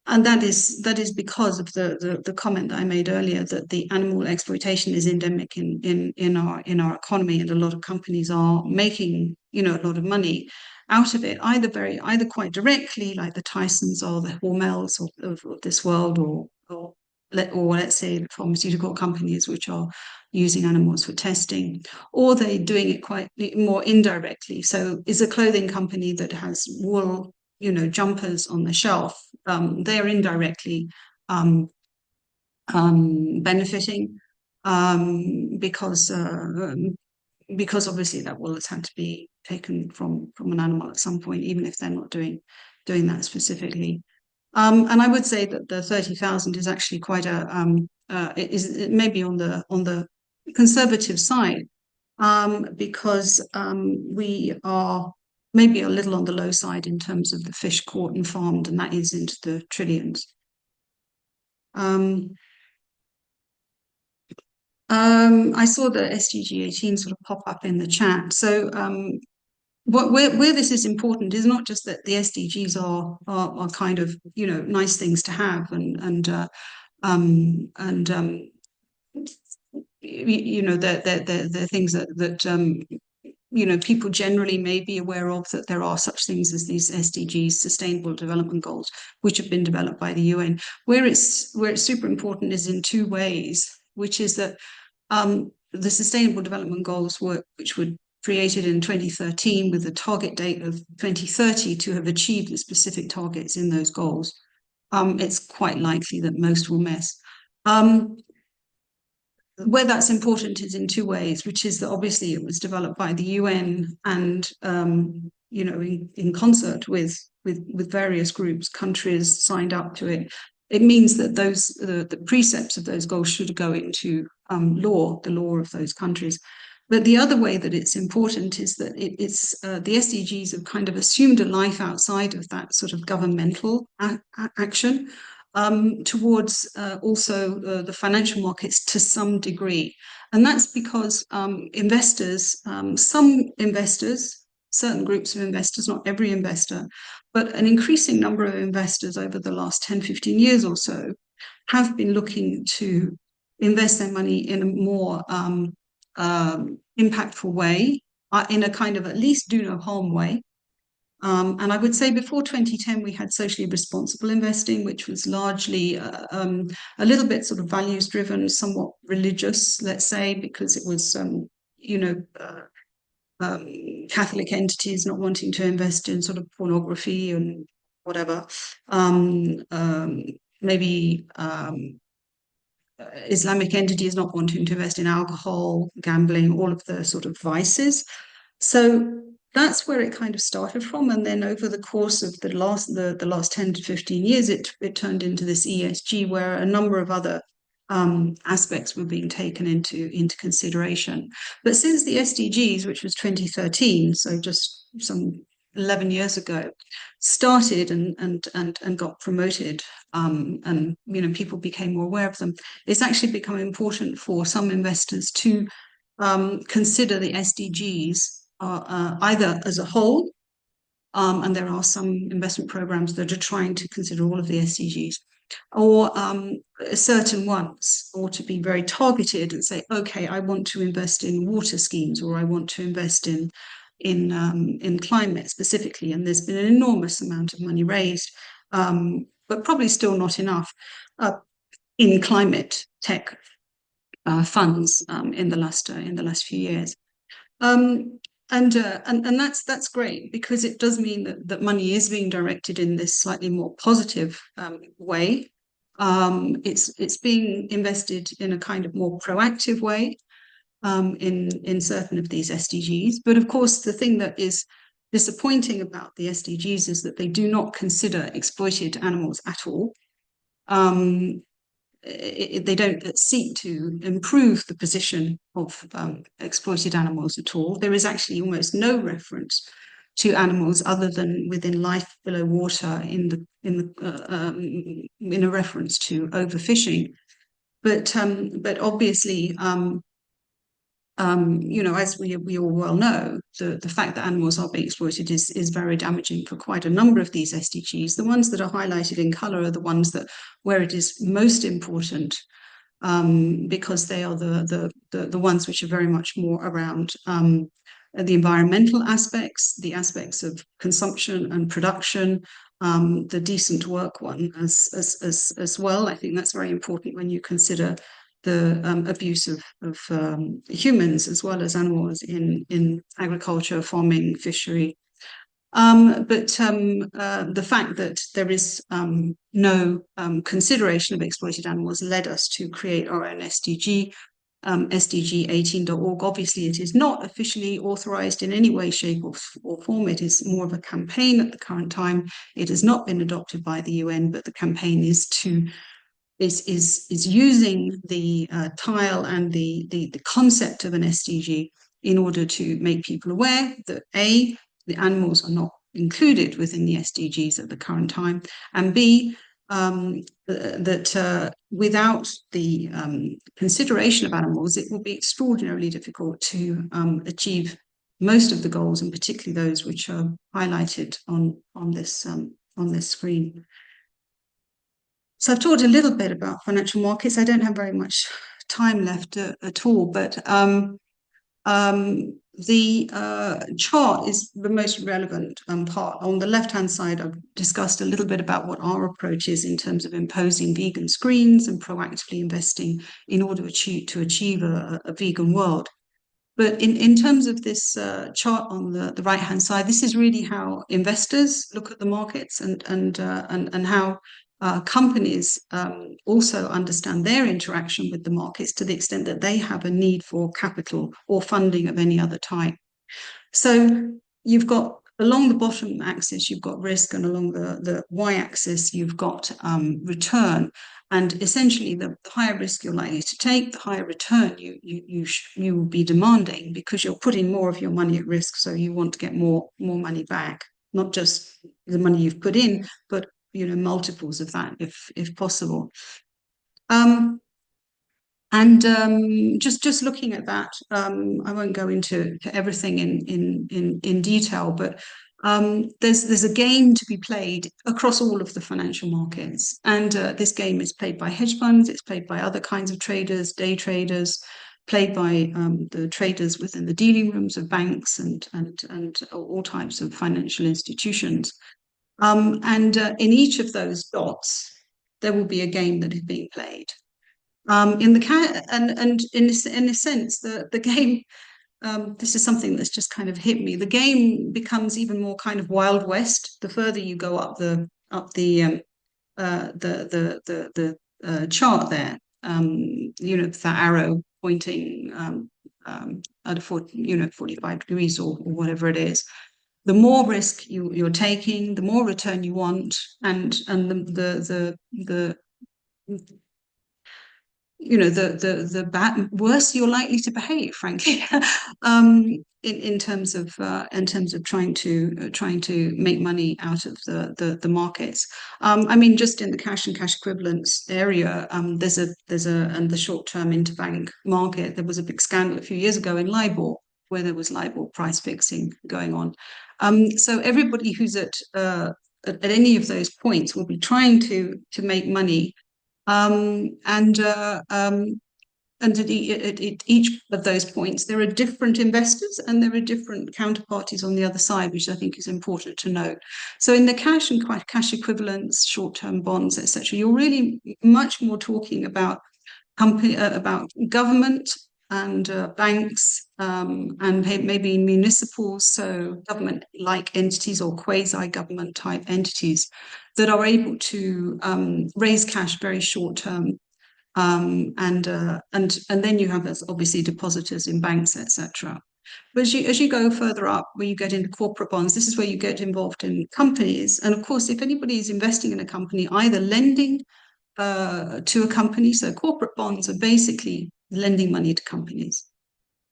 And that is because of the comment that I made earlier, that the animal exploitation is endemic in our economy, and a lot of companies are making, you know, a lot of money out of it, either quite directly, like the Tysons or the Hormels of this world, or let's say the pharmaceutical companies which are using animals for testing, or they're doing it quite more indirectly. So is a clothing company that has wool, you know, jumpers on the shelf, they're indirectly benefiting because obviously that wool has had to be taken from an animal at some point, even if they're not doing that specifically. And I would say that the 30,000 is actually quite it may be on the conservative side, because we are maybe a little on the low side in terms of the fish caught and farmed, and that is into the trillions. I saw the SDG 18 sort of pop up in the chat. So where this is important is not just that the SDGs are kind of, you know, nice things to have, and you know, they're things that you know, people generally may be aware of, that there are such things as these SDGs, Sustainable Development Goals, which have been developed by the UN. Where it's super important is in two ways, which is that the Sustainable Development Goals which were created in 2013 with the target date of 2030 to have achieved the specific targets in those goals. It's quite likely that most will miss. Where that's important is in two ways, which is that obviously it was developed by the UN and, you know, in concert with various groups, countries signed up to it. It means that the precepts of those goals should go into law, the law of those countries. But the other way that it's important is that it's the SDGs have kind of assumed a life outside of that sort of governmental action, towards also the financial markets to some degree. And that's because investors, some investors certain groups of investors, not every investor, but an increasing number of investors over the last 10, 15 years or so have been looking to invest their money in a more impactful way, in a kind of at least do no harm way. And I would say before 2010, we had socially responsible investing, which was largely a little bit sort of values driven, somewhat religious, let's say, because it was, Catholic entities not wanting to invest in sort of pornography and whatever. Maybe Islamic entities not wanting to invest in alcohol, gambling, all of the sort of vices. So that's where it kind of started from. And then over the course of the last 10 to 15 years, it turned into this ESG, where a number of other aspects were being taken into consideration. But since the SDGs, which was 2013, so just some 11 years ago, started and got promoted, and people became more aware of them, it's actually become important for some investors to consider the SDGs either as a whole, and there are some investment programs that are trying to consider all of the SDGs, or certain ones, or to be very targeted and say, okay, I want to invest in water schemes, or I want to invest in climate specifically. And there's been an enormous amount of money raised, but probably still not enough in climate tech funds in the last few years. And that's great, because it does mean that money is being directed in this slightly more positive way. It's being invested in a kind of more proactive way in certain of these SDGs. But of course, the thing that is disappointing about the SDGs is that they do not consider exploited animals at all. They don't seek to improve the position of exploited animals at all. There is actually almost no reference to animals other than within life below water in a reference to overfishing. But obviously, as we all well know, the fact that animals are being exploited is very damaging for quite a number of these SDGs. The ones that are highlighted in colour are the ones where it is most important, because they are the ones which are very much more around the environmental aspects, the aspects of consumption and production, the decent work one as well. I think that's very important when you consider the abuse of humans as well as animals in agriculture, farming, fishery. But the fact that there is no consideration of exploited animals led us to create our own SDG, SDG18.org. Obviously, it is not officially authorized in any way, shape, or form. It is more of a campaign at the current time. It has not been adopted by the UN, but the campaign is using the tile and the concept of an SDG in order to make people aware that A, the animals are not included within the SDGs at the current time, and B, that without the consideration of animals, it will be extraordinarily difficult to achieve most of the goals, and particularly those which are highlighted on this screen. So I've talked a little bit about financial markets. I don't have very much time left at all, but the chart is the most relevant part. On the left-hand side, I've discussed a little bit about what our approach is in terms of imposing vegan screens and proactively investing in order to achieve a vegan world. But in terms of this chart on the right-hand side, this is really how investors look at the markets and how companies also understand their interaction with the markets to the extent that they have a need for capital or funding of any other type. So you've got, along the bottom axis, you've got risk, and along the y-axis, you've got return. And essentially, the higher risk you're likely to take, the higher return you will be demanding, because you're putting more of your money at risk. So you want to get more money back, not just the money you've put in, but multiples of that if possible. And just looking at that, I won't go into everything in detail, but there's a game to be played across all of the financial markets. And this game is played by hedge funds, it's played by other kinds of traders, day traders, played by the traders within the dealing rooms of banks and all types of financial institutions. And in each of those dots, there will be a game that is being played. In a sense, the game, this is something that's just kind of hit me. The game becomes even more kind of Wild West the further you go up the chart there. That arrow pointing at a 45 degrees or whatever it is. The more risk you're taking, the more return you want, and the worse you're likely to behave, frankly, in terms of trying to make money out of the markets. I mean, just in the cash and cash equivalents area, there's a and the short-term interbank market. There was a big scandal a few years ago in LIBOR, where there was LIBOR price fixing going on. So everybody who's at any of those points will be trying to make money. And at each of those points, there are different investors and there are different counterparties on the other side, which I think is important to note. So in the cash and cash equivalents, short-term bonds, etc., you're really much more talking about government and banks and maybe municipals, so government-like entities or quasi-government type entities that are able to raise cash very short-term. And then you have obviously depositors in banks, etc. But as you go further up, where you get into corporate bonds, this is where you get involved in companies. And of course, if anybody is investing in a company, either lending to a company, so corporate bonds are basically lending money to companies.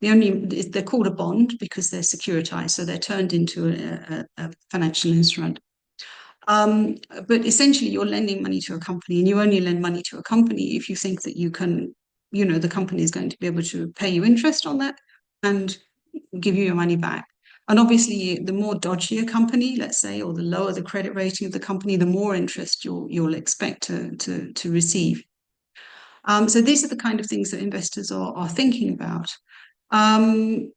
They're called a bond because they're securitized, so they're turned into a financial instrument. But essentially, you're lending money to a company, and you only lend money to a company if you think that you can, the company is going to be able to pay you interest on that and give you your money back. And obviously, the more dodgy a company, let's say, or the lower the credit rating of the company, the more interest you'll expect to receive. So these are the kind of things that investors are thinking about. I'll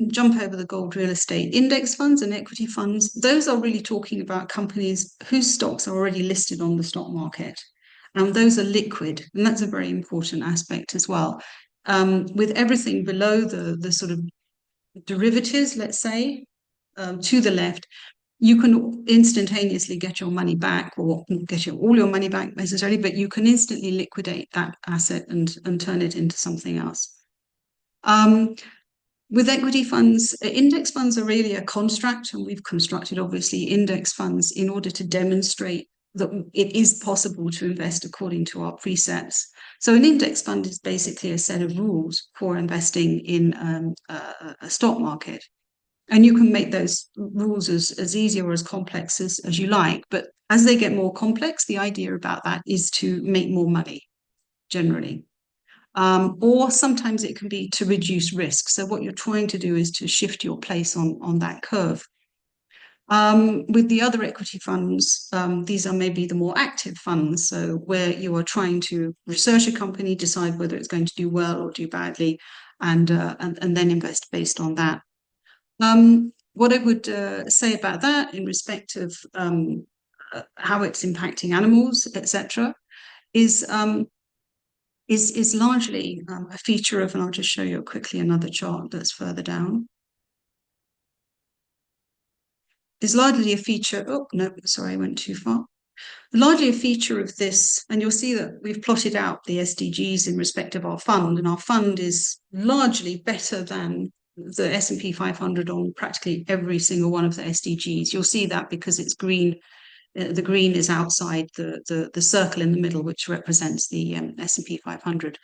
jump over the gold real estate index funds and equity funds. Those are really talking about companies whose stocks are already listed on the stock market. And those are liquid, and that's a very important aspect as well. With everything below the sort of derivatives, let's say, to the left, you can instantaneously get your money back, or get all your money back necessarily, but you can instantly liquidate that asset and turn it into something else. With equity funds, index funds are really a construct, and we've constructed obviously index funds in order to demonstrate that it is possible to invest according to our precepts. So an index fund is basically a set of rules for investing in a stock market. And you can make those rules as easy or as complex as you like. But as they get more complex, the idea about that is to make more money, generally. Or sometimes it can be to reduce risk. So what you're trying to do is to shift your place on that curve. With the other equity funds, these are maybe the more active funds, so where you are trying to research a company, decide whether it's going to do well or do badly, and then invest based on that. What I would say about that in respect of how it's impacting animals, etc., is largely a feature of, and I'll just show you quickly another chart that's further down. Is largely a feature, oh no, sorry, I went too far. Largely a feature of this, and you'll see that we've plotted out the SDGs in respect of our fund, and our fund is largely better than the S&P 500 on practically every single one of the SDGs. You'll see that because it's green. The green is outside the circle in the middle, which represents the S&P 500.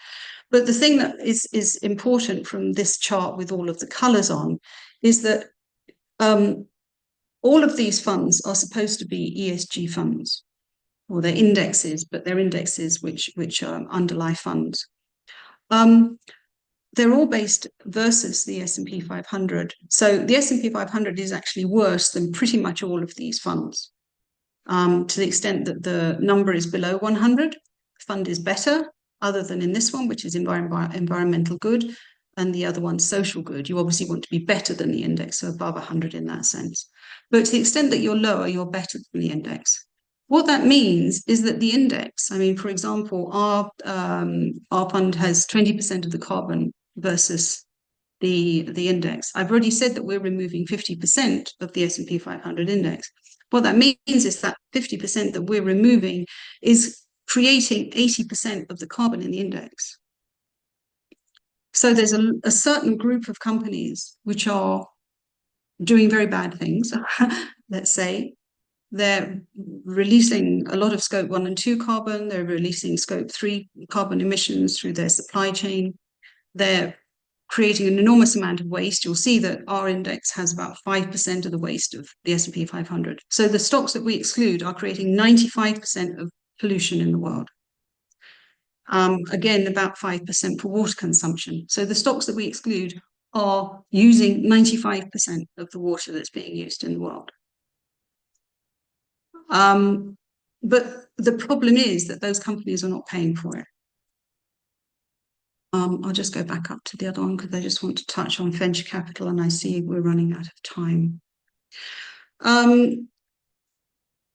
But the thing that is important from this chart with all of the colors on is that all of these funds are supposed to be ESG funds, or they're indexes, but they're indexes which underlie funds. They're all based versus the S&P 500. So the S&P 500 is actually worse than pretty much all of these funds. To the extent that the number is below 100, the fund is better, other than in this one, which is environmental good, and the other one's social good. You obviously want to be better than the index, so above 100 in that sense. But to the extent that you're lower, you're better than the index. What that means is that the index, I mean, for example, our fund has 20% of the carbon versus the index. I've already said that we're removing 50% of the S&P 500 index. What that means is that 50% that we're removing is creating 80% of the carbon in the index. So there's a certain group of companies which are doing very bad things, let's say. They're releasing a lot of scope 1 and 2 carbon. They're releasing scope 3 carbon emissions through their supply chain. They're creating an enormous amount of waste. You'll see that our index has about 5% of the waste of the S&P 500. So the stocks that we exclude are creating 95% of pollution in the world. Again, about 5% for water consumption. So the stocks that we exclude are using 95% of the water that's being used in the world. But the problem is that those companies are not paying for it. I'll just go back up to the other one because I just want to touch on venture capital, and I see we're running out of time.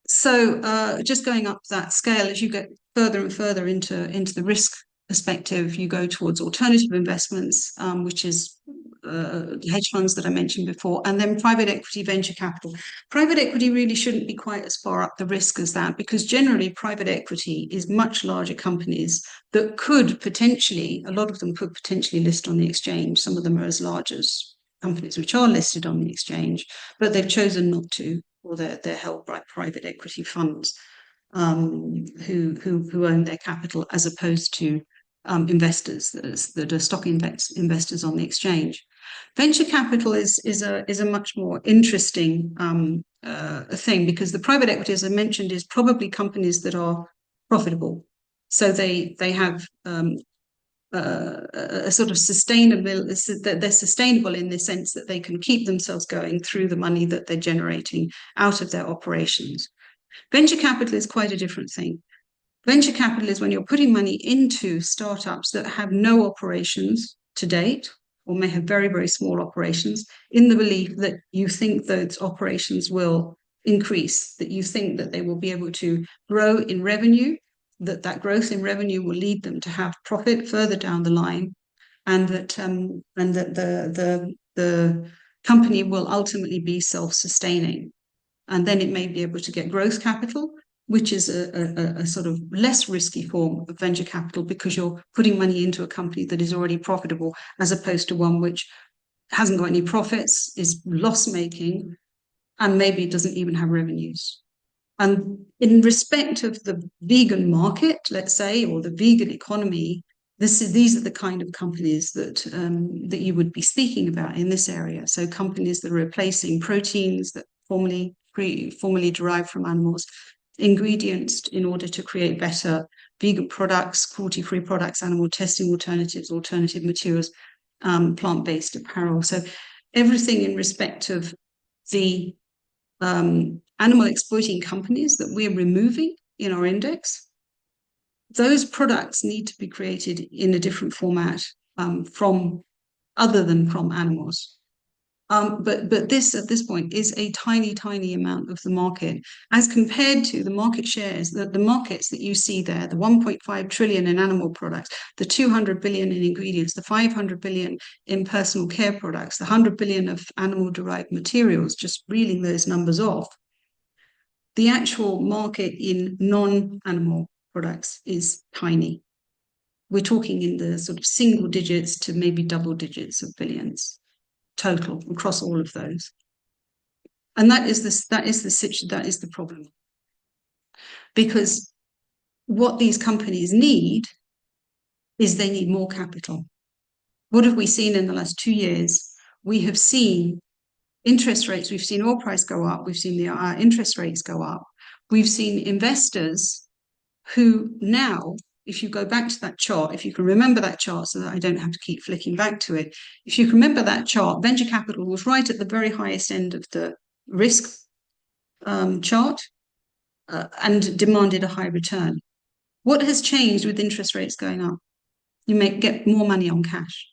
So just going up that scale, as you get further and further into the risk perspective, you go towards alternative investments, which is hedge funds that I mentioned before, and then private equity, venture capital. Private equity really shouldn't be quite as far up the risk as that, because generally private equity is much larger companies that could potentially, a lot of them could potentially list on the exchange. Some of them are as large as companies which are listed on the exchange, but they've chosen not to, or they're held by private equity funds who own their capital, as opposed to investors that are stock investors on the exchange. Venture capital is a much more interesting thing, because the private equity, as I mentioned, is probably companies that are profitable. So they have a sort of sustainable, they're sustainable in the sense that they can keep themselves going through the money that they're generating out of their operations. Venture capital is quite a different thing. Venture capital is when you're putting money into startups that have no operations to date, or may have very, very small operations, in the belief that you think those operations will increase, that you think that they will be able to grow in revenue, that growth in revenue will lead them to have profit further down the line, and that the company will ultimately be self-sustaining. And then it may be able to get growth capital, which is a sort of less risky form of venture capital, because you're putting money into a company that is already profitable, as opposed to one which hasn't got any profits, is loss-making, and maybe doesn't even have revenues. And in respect of the vegan market, let's say, or the vegan economy, these are the kind of companies that you would be speaking about in this area. So companies that are replacing proteins that formerly derived from animals, ingredients in order to create better vegan products, cruelty-free products, animal testing alternatives, alternative materials, plant-based apparel. So everything in respect of the animal exploiting companies that we're removing in our index, those products need to be created in a different format other than from animals. But this, at this point, is a tiny, tiny amount of the market, as compared to the market shares, the markets that you see there, the 1.5 trillion in animal products, the 200 billion in ingredients, the 500 billion in personal care products, the 100 billion of animal-derived materials, just reeling those numbers off. The actual market in non-animal products is tiny. We're talking in the sort of single digits to maybe double digits of billions total across all of those. And that is the problem. Because what these companies need is they need more capital. What have we seen in the last 2 years? We have seen interest rates, we've seen oil price go up, we've seen the interest rates go up. We've seen investors who now if you go back to that chart, if you can remember that chart so that I don't have to keep flicking back to it, if you can remember that chart, venture capital was right at the very highest end of the risk chart and demanded a high return. What has changed with interest rates going up? You may get more money on cash.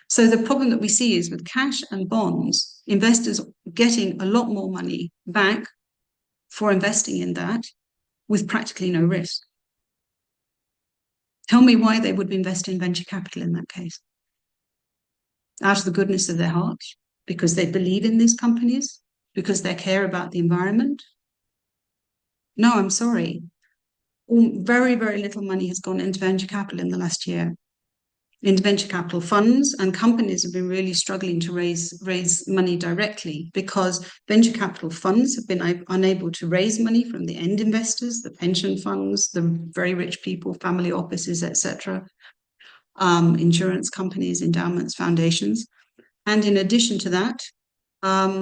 So the problem that we see is with cash and bonds, investors getting a lot more money back for investing in that with practically no risk. Tell me why they would invest in venture capital in that case. Out of the goodness of their hearts, because they believe in these companies, because they care about the environment. No, I'm sorry. Very, very little money has gone into venture capital in the last year. Into venture capital funds, and companies have been really struggling to raise money directly because venture capital funds have been unable to raise money from the end investors, the pension funds, the very rich people, family offices, etc., insurance companies, endowments, foundations. And in addition to that, as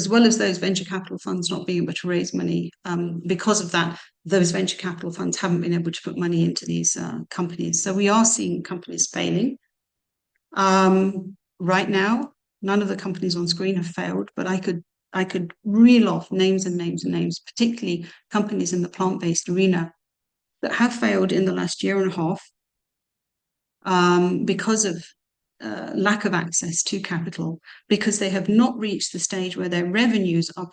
well as those venture capital funds not being able to raise money, because of that, those venture capital funds haven't been able to put money into these companies. So we are seeing companies failing. Right now, none of the companies on screen have failed, but I could reel off names and names and names, particularly companies in the plant-based arena that have failed in the last year and a half because of lack of access to capital, because they have not reached the stage where their revenues are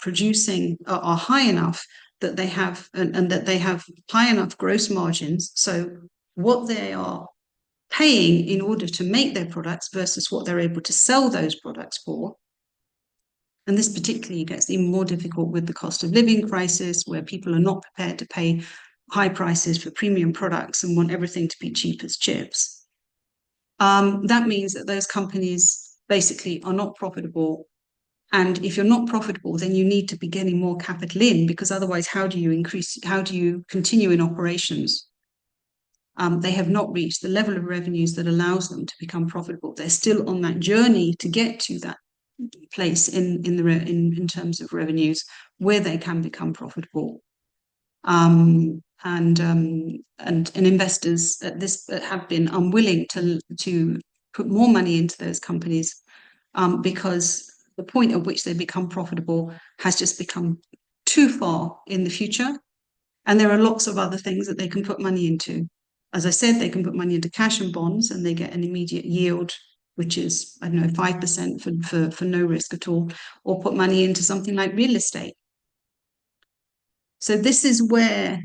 high enough that they have and that they have high enough gross margins. So what they are paying in order to make their products versus what they're able to sell those products for. And this particularly gets even more difficult with the cost of living crisis, where people are not prepared to pay high prices for premium products and want everything to be cheap as chips. That means that those companies basically are not profitable. And if you're not profitable, then you need to be getting more capital in, because otherwise, how do you continue in operations? They have not reached the level of revenues that allows them to become profitable. They're still on that journey to get to that place in terms of revenues where they can become profitable. And investors at this have been unwilling to put more money into those companies because the point at which they become profitable has just become too far in the future. And there are lots of other things that they can put money into. As I said, they can put money into cash and bonds and they get an immediate yield, which is, I don't know, 5% for no risk at all, or put money into something like real estate. So this is where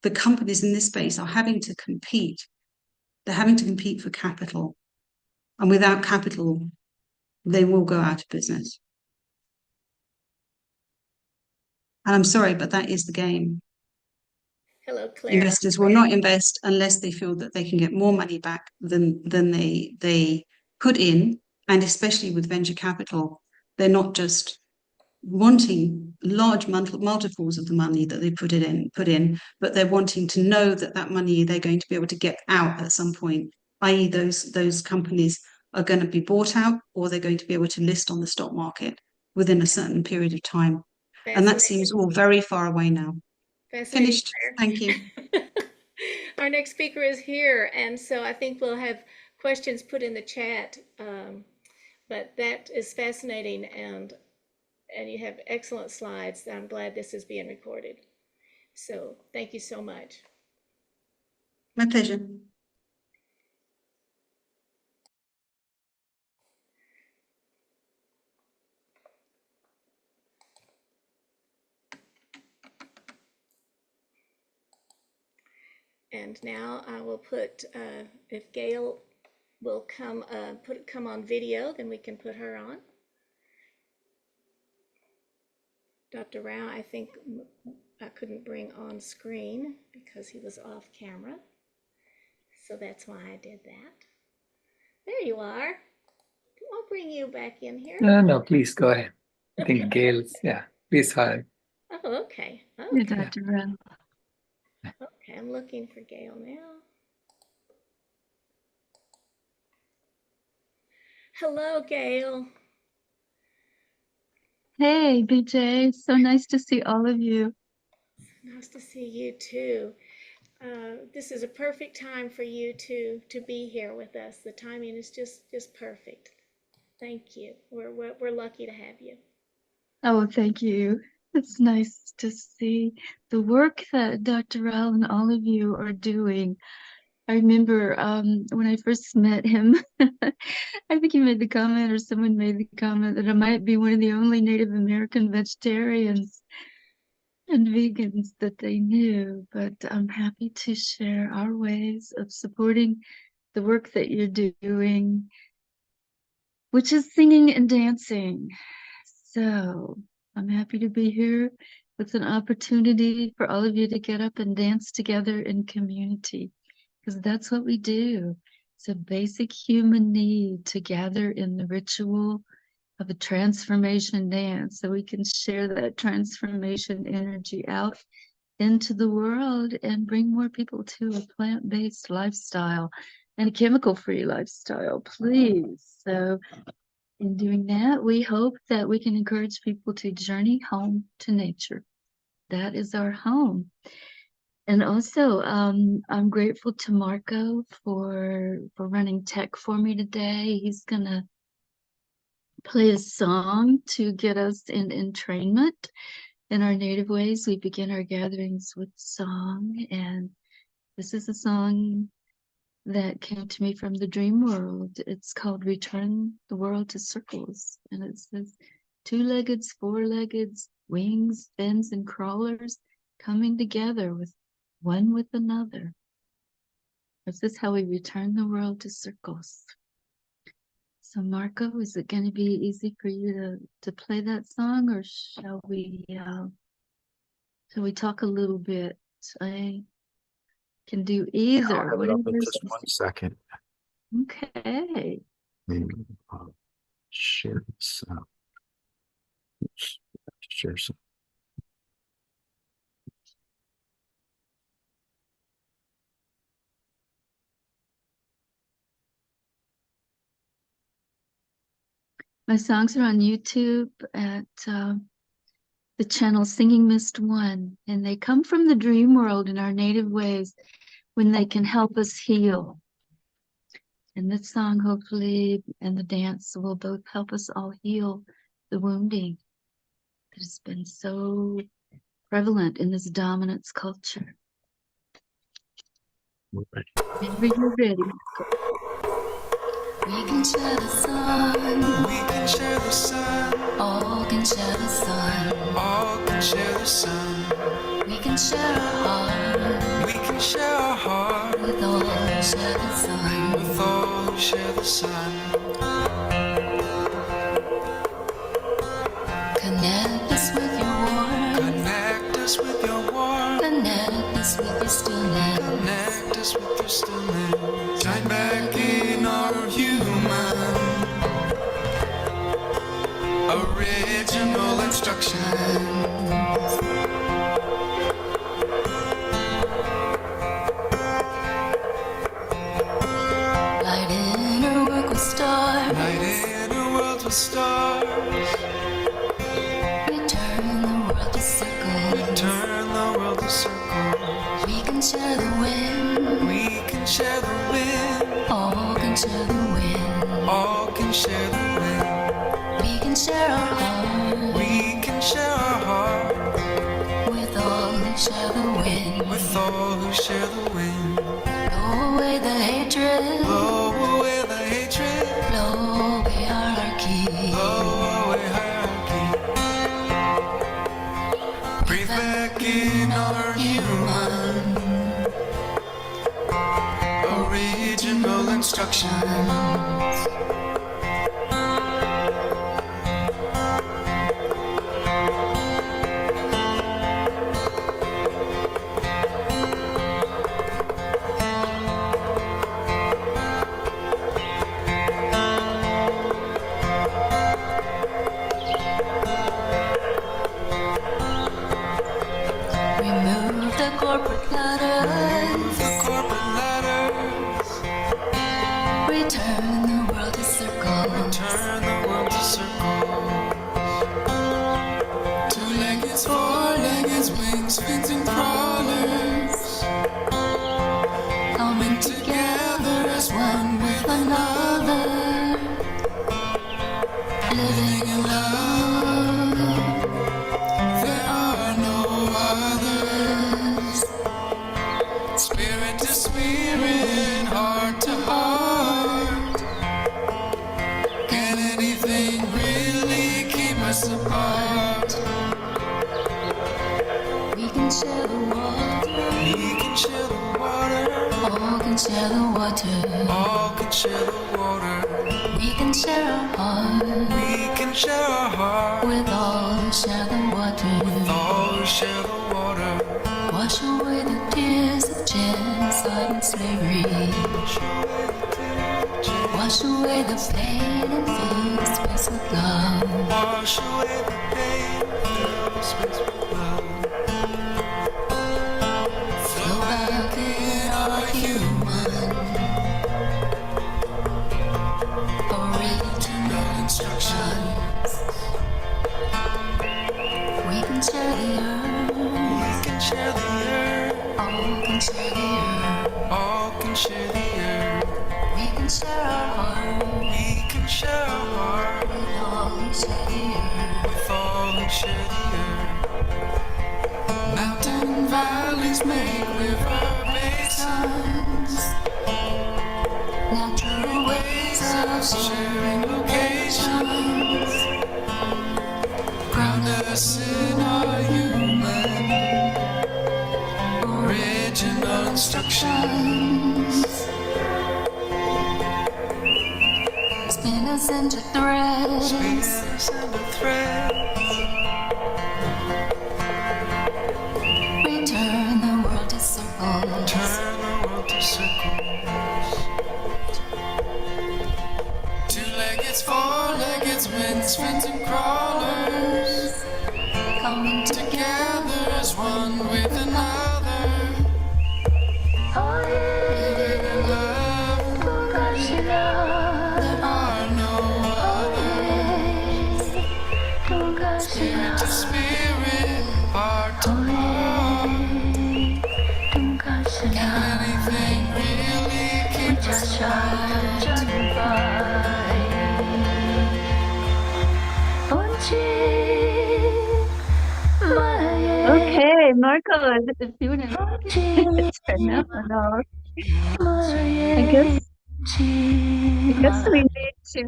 the companies in this space are having to compete. They're having to compete for capital. And without capital, they will go out of business. And I'm sorry, but that is the game. Hello, Claire. Investors will not invest unless they feel that they can get more money back than they put in. And especially with venture capital, they're not just wanting large multiples of the money that they put in, but they're wanting to know that that money they're going to be able to get out at some point, i.e. those companies are going to be bought out or they're going to be able to list on the stock market within a certain period of time. And that seems all very far away now. Finished. Thank you. Our next speaker is here, and so I think we'll have questions put in the chat, but that is fascinating, and you have excellent slides. I'm glad this is being recorded. So thank you so much. My pleasure. And now I will put, if Gail will come on video, then we can put her on. Dr. Rao, I think I couldn't bring on screen because he was off camera. So that's why I did that. There you are. I'll bring you back in here. No, please go ahead. I think Gail's, yeah, please hi. Oh, okay. Yeah, Dr. Rao. Okay, I'm looking for Gail now. Hello, Gail. Hey, BJ, so nice to see all of you. Nice to see you too. This is a perfect time for you to be here with us. The timing is just perfect. Thank you. We're lucky to have you. Oh, thank you. It's nice to see the work that Dr. Rao and all of you are doing. I remember when I first met him, I think he made the comment, or someone made the comment, that I might be one of the only Native American vegetarians and vegans that they knew. But I'm happy to share our ways of supporting the work that you're doing, which is singing and dancing. So I'm happy to be here with an opportunity for all of you to get up and dance together in community, because that's what we do. It's a basic human need to gather in the ritual of a transformation dance so we can share that transformation energy out into the world and bring more people to a plant-based lifestyle and a chemical-free lifestyle, please. So in doing that, we hope that we can encourage people to journey home to nature. That is our home. And also, I'm grateful to Marco for running tech for me today. He's gonna play a song to get us in entrainment in our native ways. We begin our gatherings with song, and this is a song that came to me from the dream world. It's called Return the World to Circles, and it says, two-leggeds, four-leggeds, wings, fins, and crawlers coming together with one with another. This is how we return the world to circles. So Marco, is it going to be easy for you to play that song, or shall we talk a little bit? I can do either. I'll have it up in just 1 second. Okay. Maybe share this. Oops, share some. My songs are on YouTube at the channel Singing Mist 1, and they come from the dream world in our native ways when they can help us heal. And this song, hopefully, and the dance will both help us all heal the wounding that has been so prevalent in this dominance culture. Whenever you're ready. We can share the sun. We can share the sun. All can share the sun. All can share the sun. We can share our heart. We can share our heart. With all who share the sun. With all who share the sun. Connect us with your warmth. Connect us with your warmth. Connect us with your stillness. Connect us with your stillness. Time back in our human original instructions. Light in our work with stars. Light in our world with stars. Return the world to circles. Return the world to circles. We can share the wind. We can share the wind. All can share the wind. All can share the wind. We can share our heart. We can share our heart. With all who share the wind. With all who share the wind. Blow away the hatred. Blow away the hatred. Blow away hierarchy. Blow away hierarchy. Breathe back in our human original instructions. Remove the corporate ladders. Remove the corporate ladders. Return the world to circles. Return the world to circles. living spins and crawlers, coming together as one with another, living in love. There are no others. Spirit to spirit, heart to heart. Can anything really keep us apart? We can share the water. We can share the water. All can share the water. All can share the water. We can share our heart. We can share our heart. With all who share the water. With all who share the water. Wash away the tears of genocide and slavery. Wash away the pain and fill the space with love. Wash away the pain and fill the space with love. Flow back in our human original instructions. We can share the earth. We can share the earth. All can share the earth. All can share the earth. We can share our heart. We can share our heart. With all who share the earth. With all who share the earth. Mountain valleys make river basins. Natural ways of sharing locations. Ground us in our human original instructions. Spin us into threads. Spin us into threads. Return the world to circles. Turn the world to circles. Two-leggeds, four-leggeds, winds, fins, and crawlers, coming together as one with another. Living in love. There are no others. Spirit to spirit, heart to heart. Can anything really keep us Okay, Marco, if you want to turn that one off. I guess we need to,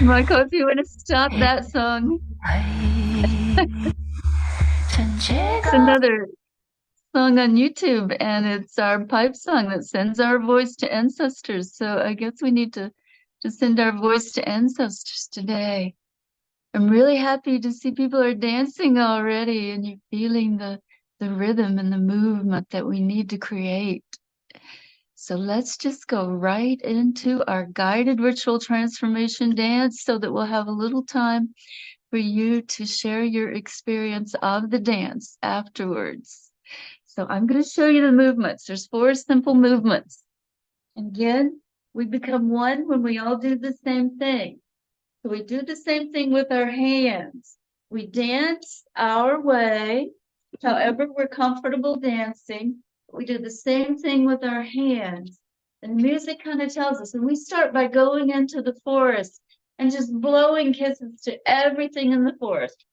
Marco, if you want to stop that song. It's another song on YouTube, and it's our pipe song that sends our voice to ancestors. So I guess we need to send our voice to ancestors today. I'm really happy to see people are dancing already, and you're feeling the rhythm and the movement that we need to create. So let's just go right into our guided ritual transformation dance so that we'll have a little time for you to share your experience of the dance afterwards. So I'm going to show you the movements. There's 4 simple movements. And again, we become one when we all do the same thing. So we do the same thing with our hands. We dance our way, however we're comfortable dancing. We do the same thing with our hands. And music kind of tells us. And we start by going into the forest and just blowing kisses to everything in the forest.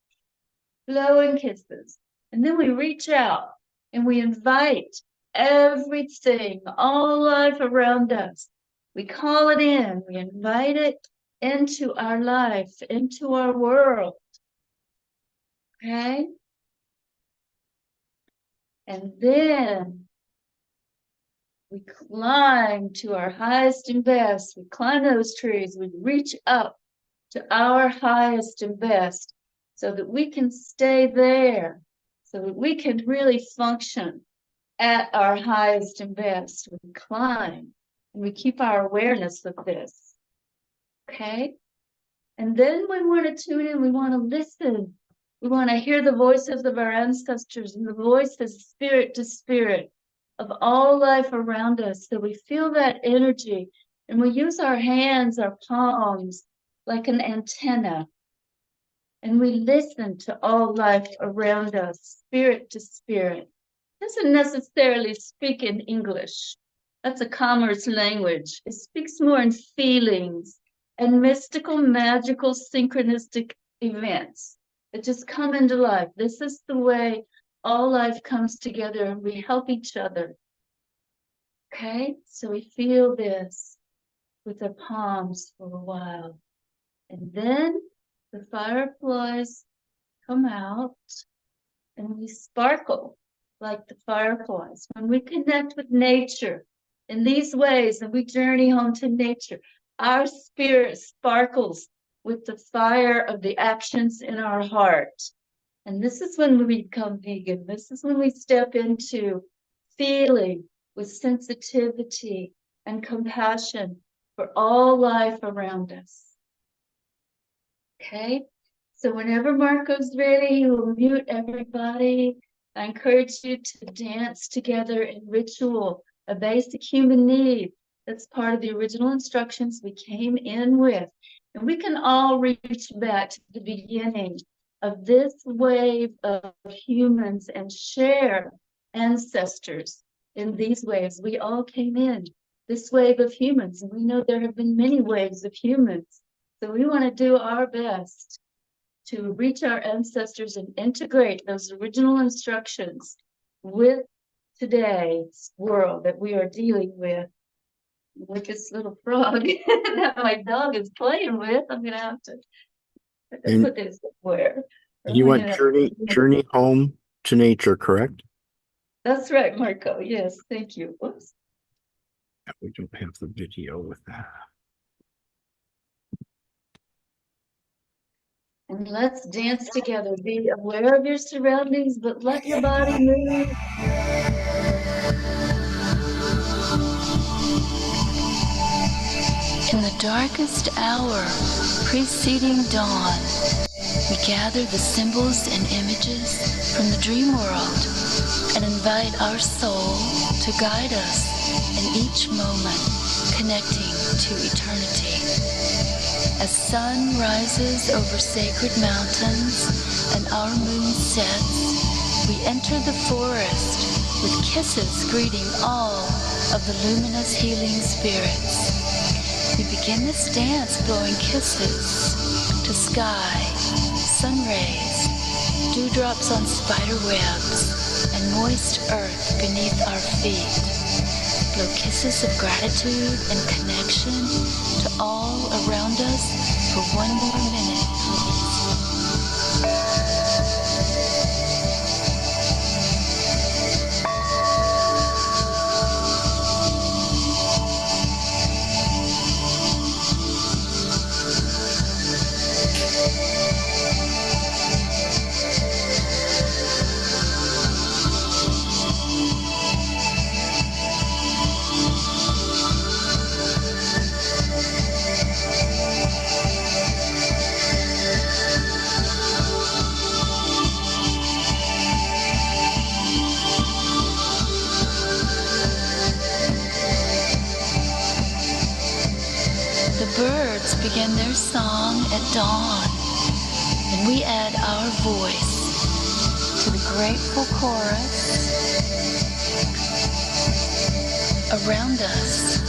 Blowing kisses. And then we reach out and we invite everything, all life around us. We call it in. We invite it into our life, into our world. Okay? And then we climb to our highest and best. We climb those trees. We reach up to our highest and best so that we can stay there, so that we can really function at our highest and best. We climb and we keep our awareness with this. Okay? And then we want to tune in. We want to listen. We want to hear the voices of our ancestors and the voices spirit to spirit of all life around us. So we feel that energy and we use our hands, our palms, like an antenna. and we listen to all life around us, spirit to spirit. Doesn't necessarily speak in English. That's a commerce language. It speaks more in feelings and mystical, magical, synchronistic events that just come into life. This is the way all life comes together and we help each other. Okay, so we feel this with our palms for a while. And then the fireflies come out and we sparkle like the fireflies. When we connect with nature in these ways and we journey home to nature, our spirit sparkles with the fire of the actions in our heart. And this is when we become vegan. This is when we step into feeling with sensitivity and compassion for all life around us. Okay, so whenever Marco's ready, he will mute everybody. I encourage you to dance together in ritual, a basic human need. That's part of the original instructions we came in with. And we can all reach back to the beginning of this wave of humans and share ancestors in these waves. We all came in this wave of humans, and we know there have been many waves of humans. So we want to do our best to reach our ancestors and integrate those original instructions with today's world that we are dealing with this little frog that my dog is playing with. I'm going to have to put this somewhere. You went journey home to nature, correct? That's right, Marco. Yes, thank you. Whoops. We don't have the video with that. And let's dance together. Be aware of your surroundings, but let your body move. In the darkest hour preceding dawn, we gather the symbols and images from the dream world and invite our soul to guide us in each moment, connecting to eternity. As sun rises over sacred mountains and our moon sets, we enter the forest with kisses greeting all of the luminous healing spirits. We begin this dance blowing kisses to sky, sun rays, dewdrops on spider webs, and moist earth beneath our feet. Blow kisses of gratitude and connection to all around us for one more minute, please. Begin their song at dawn, and we add our voice to the grateful chorus around us,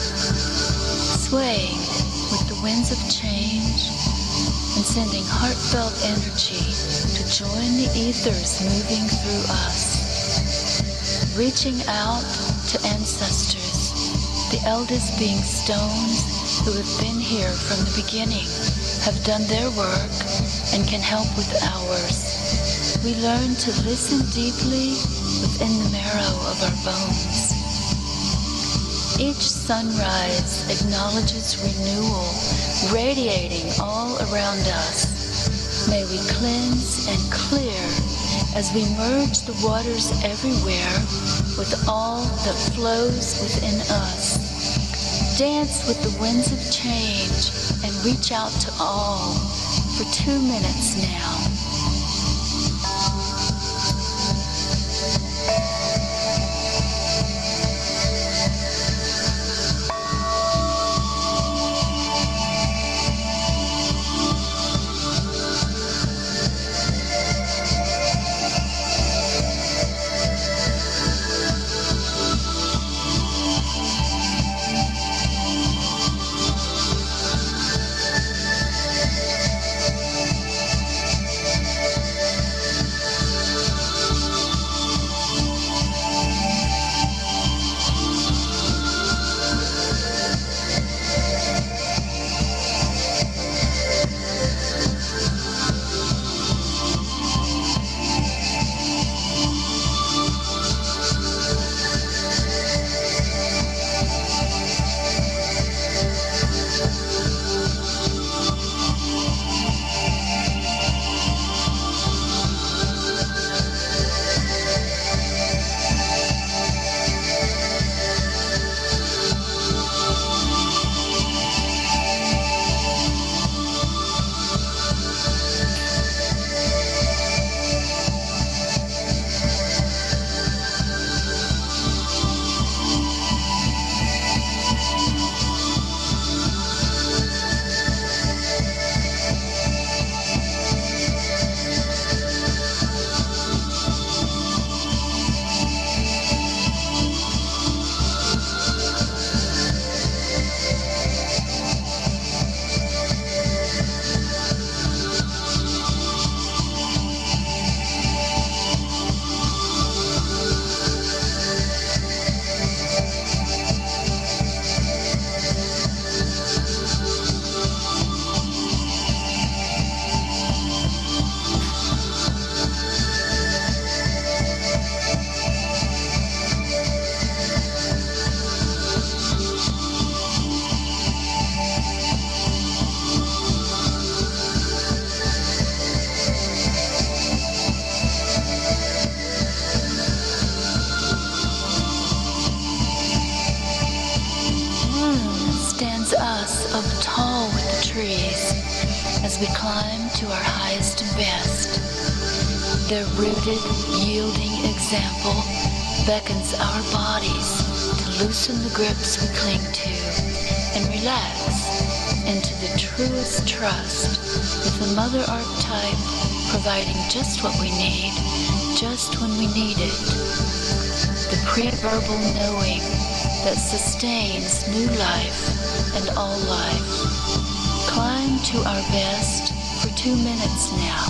swaying with the winds of change and sending heartfelt energy to join the ethers moving through us, reaching out to ancestors, the eldest being stones who have been here from the beginning, have done their work, and can help with ours. We learn to listen deeply within the marrow of our bones. Each sunrise acknowledges renewal, radiating all around us. May we cleanse and clear as we merge the waters everywhere with all that flows within us. Dance with the winds of change and reach out to all for 2 minutes now. we climb to our highest and best. Their rooted, yielding example beckons our bodies to loosen the grips we cling to and relax into the truest trust, with the mother archetype providing just what we need, just when we need it. The pre-verbal knowing that sustains new life and all life. Climb to our best for 2 minutes now.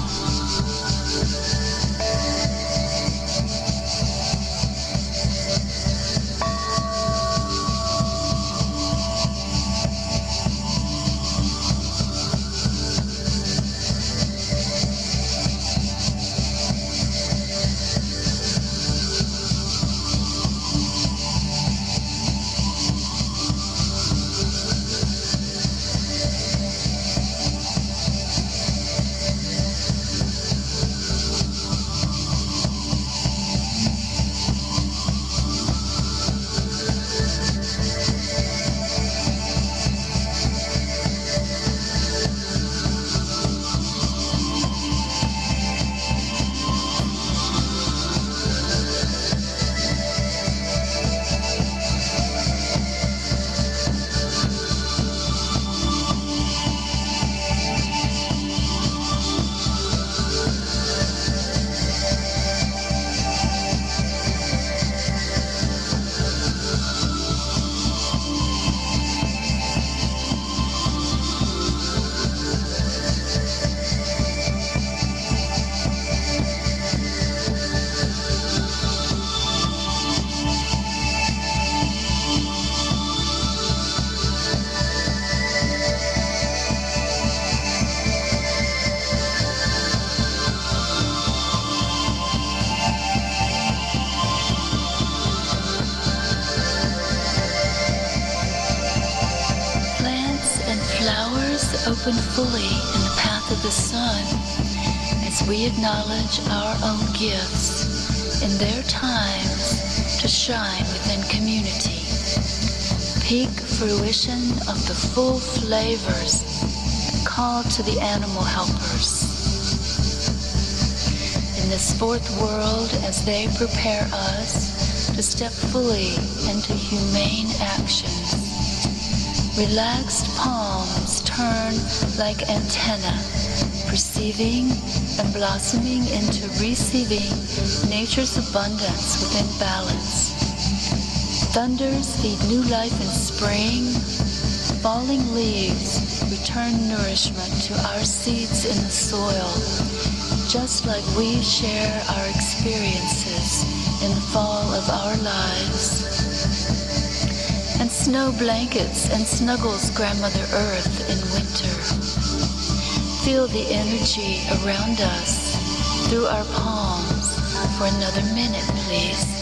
Open fully in the path of the sun as we acknowledge our own gifts in their times to shine within community. Peak fruition of the full flavors call to the animal helpers. In this fourth world, as they prepare us to step fully into humane actions, relaxed palms turn like antenna, perceiving and blossoming into receiving nature's abundance within balance. Thunders feed new life in spring. Falling leaves return nourishment to our seeds in the soil, just like we share our experiences in the fall of our lives. And snow blankets and snuggles Grandmother Earth in winter. Feel the energy around us through our palms for another minute, please.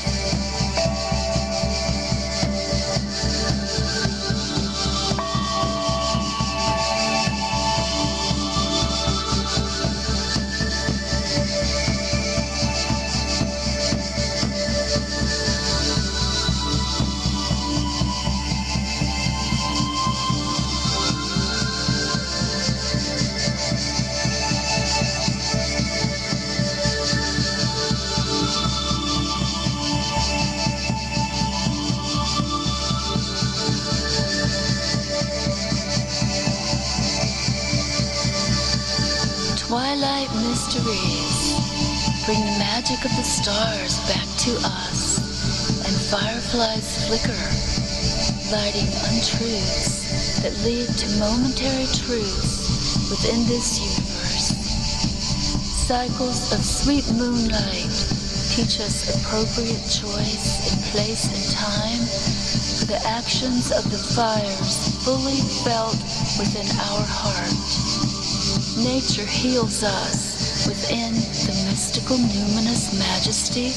Twilight mysteries bring the magic of the stars back to us, and fireflies flicker, lighting untruths that lead to momentary truths within this universe. Cycles of sweet moonlight teach us appropriate choice in place and time for the actions of the fires fully felt within our heart. Nature heals us within the mystical numinous majesty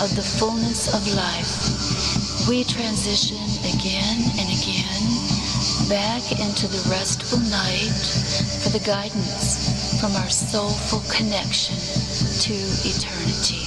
of the fullness of life. We transition again and again back into the restful night for the guidance from our soulful connection to eternity.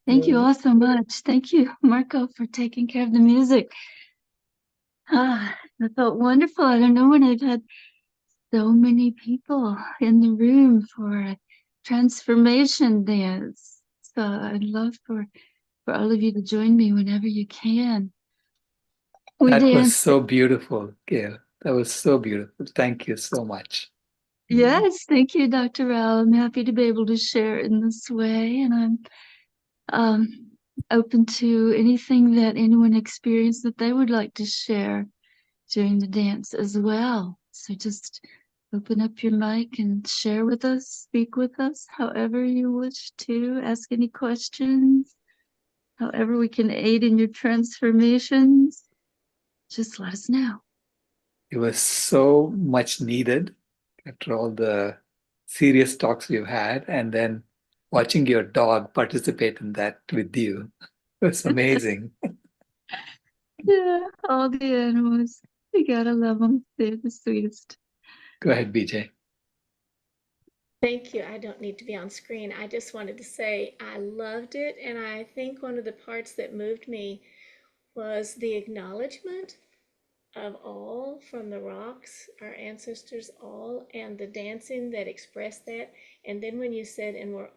Thank you all so much. Thank you, Marco, for taking care of the music. That felt wonderful. I don't know when I've had so many people in the room for a transformation dance. So I'd love for all of you to join me whenever you can. That was so beautiful, Gail. That was so beautiful. Thank you so much. Yes, thank you, Dr. Rao. I'm happy to be able to share in this way, and I'm open to anything that anyone experienced that they would like to share during the dance as well. So just open up your mic and share with us, speak with us, however you wish to, ask any questions, however we can aid in your transformations. Just let us know. It was so much needed after all the serious talks we've had, and then watching your dog participate in that with you. It was amazing. Yeah, all the animals. You gotta love them. They're the sweetest. Go ahead, BJ. Thank you. I don't need to be on screen. I just wanted to say I loved it. And I think one of the parts that moved me was the acknowledgement of all from the rocks, our ancestors all, and the dancing that expressed that. And then when you said, and we're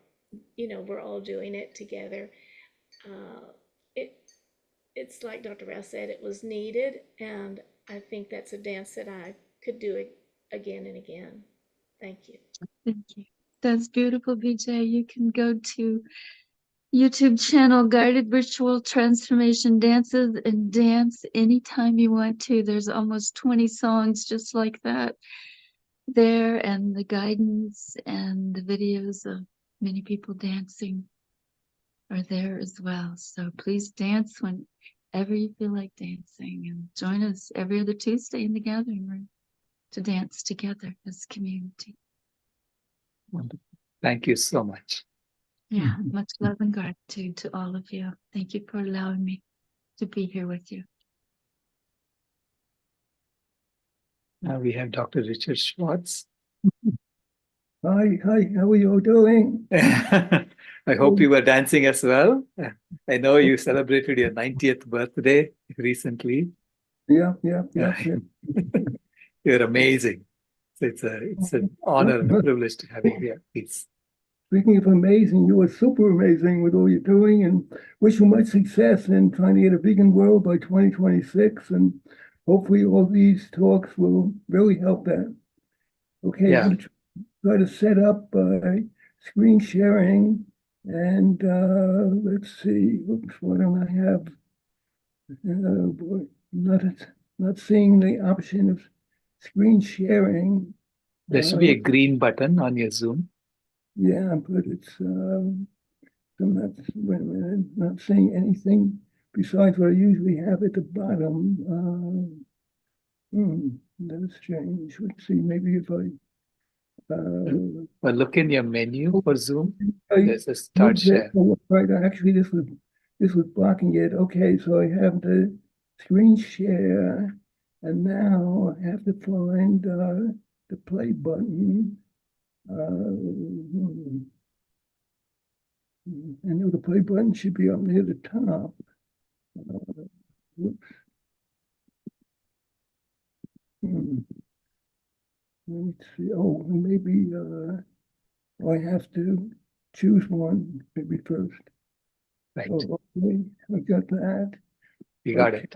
all doing it together, it's like Dr. Rao said, it was needed. And I think that's a dance that I could do it again and again. Thank you. Thank you. That's beautiful, BJ. You can go to YouTube channel Guided Ritual Transformation Dances and dance anytime you want to. There's almost 20 songs just like that there, and the guidance and the videos of many people dancing are there as well. So please dance whenever you feel like dancing, and join us every other Tuesday in the gathering room to dance together as a community. Wonderful. Thank you so much. Yeah, much love and gratitude to all of you. Thank you for allowing me to be here with you. Now we have Dr. Richard Schwartz. Hi, how are you all doing? I hope you were dancing as well. I know you celebrated your 90th birthday recently. Yeah. You're amazing. So it's an honor and a privilege to have you here. Please. Speaking of amazing, you are super amazing with all you're doing, and wish you much success in trying to get a vegan world by 2026. And hopefully all these talks will really help that. Okay, Yeah. I'm going to try to set up screen sharing, and let's see, oops, why don't I have, boy, not seeing the option of screen sharing. There should be a green button on your Zoom. Yeah, but it's, I'm not, wait a minute, not seeing anything besides what I usually have at the bottom. That's strange. Let's see, maybe if I, Well, look in your menu for Zoom. I There's a start share. right, actually this was blocking it. Okay, so I have the screen share, and now I have to find the play button. I know the play button should be up near the top. Whoops. Let's see. Oh, maybe I have to choose one maybe first. Right. Oh, okay, I got that. You got it.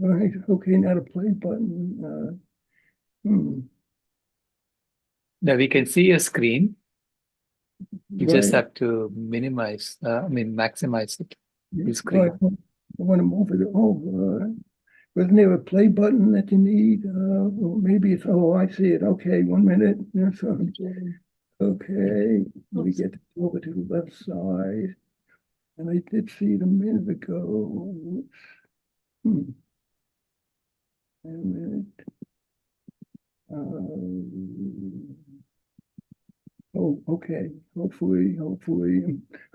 All right. Okay, now the play button. Now we can see your screen. You just Right. have to maximize it. The Right. screen. I want to move it over. Wasn't there a play button that you need? Or maybe it's, oh, I see it. Okay, 1 minute. There's some. Okay, we get over to the left side. And I did see it a minute ago. Wait a minute. Oh, okay. Hopefully,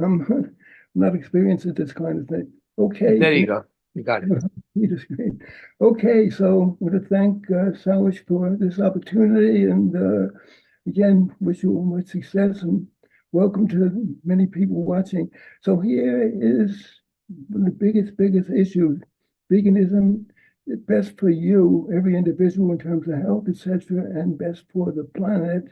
I'm not experiencing this kind of thing. Okay. There you go. You got it. Peter's great. Okay, so I want to thank Salish for this opportunity, and again, wish you all much success and welcome to many people watching. So here is one of the biggest issues: veganism. Best for you, every individual in terms of health, etc., and best for the planet.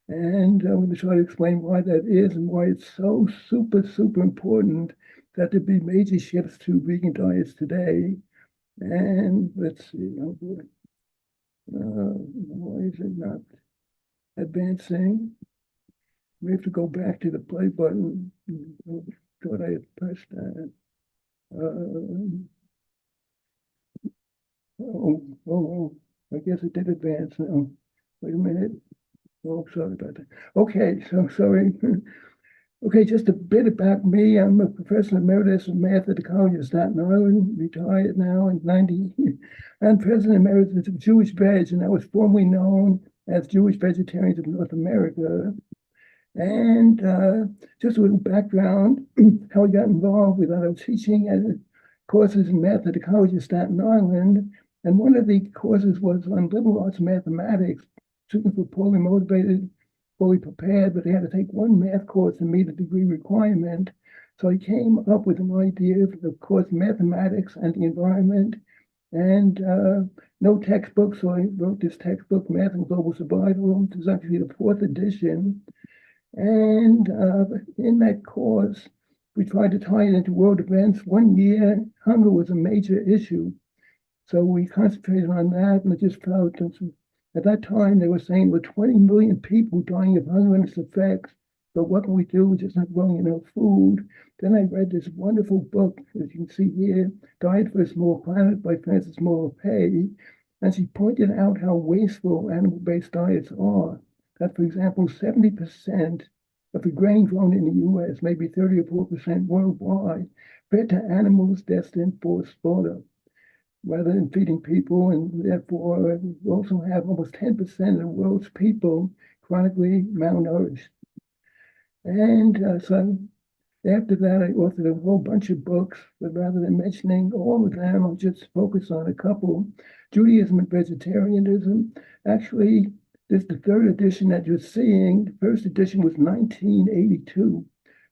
And I'm going to try to explain why that is and why it's so super important that there be major shifts to vegan diets today. And let's see, oh boy, why is it not advancing? We have to go back to the play button. Thought I had pressed that. I guess it did advance now. Wait a minute. Oh, sorry about that. Okay, so sorry. Okay, just a bit about me. I'm a professor emeritus of math at the College of Staten Island, retired now in 90. I'm president emeritus of Jewish Veg, and I was formerly known as Jewish Vegetarians of North America. And just a little background, how I got involved with that. I was teaching courses in math at the College of Staten Island, and one of the courses was on liberal arts mathematics. Students were poorly motivated, fully prepared, but they had to take one math course to meet a degree requirement. So I came up with an idea for the course mathematics and the environment, and no textbook. So I wrote this textbook, Math and Global Survival. This is actually the 4th edition. And in that course, we tried to tie it into world events. One year, hunger was a major issue. So we concentrated on that, and I just felt at that time they were saying there were 20 million people dying of hunger and its effects. So what can we do? We're just not growing enough food. Then I read this wonderful book, as you can see here, Diet for a Small Planet by Frances Moore Pay. And she pointed out how wasteful animal-based diets are. That, for example, 70% of the grain grown in the US, maybe 30 or 4% worldwide, fed to animals destined for slaughter, rather than feeding people. And therefore, we also have almost 10% of the world's people chronically malnourished. And so after that, I authored a whole bunch of books, but rather than mentioning all of them, I'll just focus on a couple. Judaism and Vegetarianism. Actually, this is the 3rd edition that you're seeing. The 1st edition was 1982.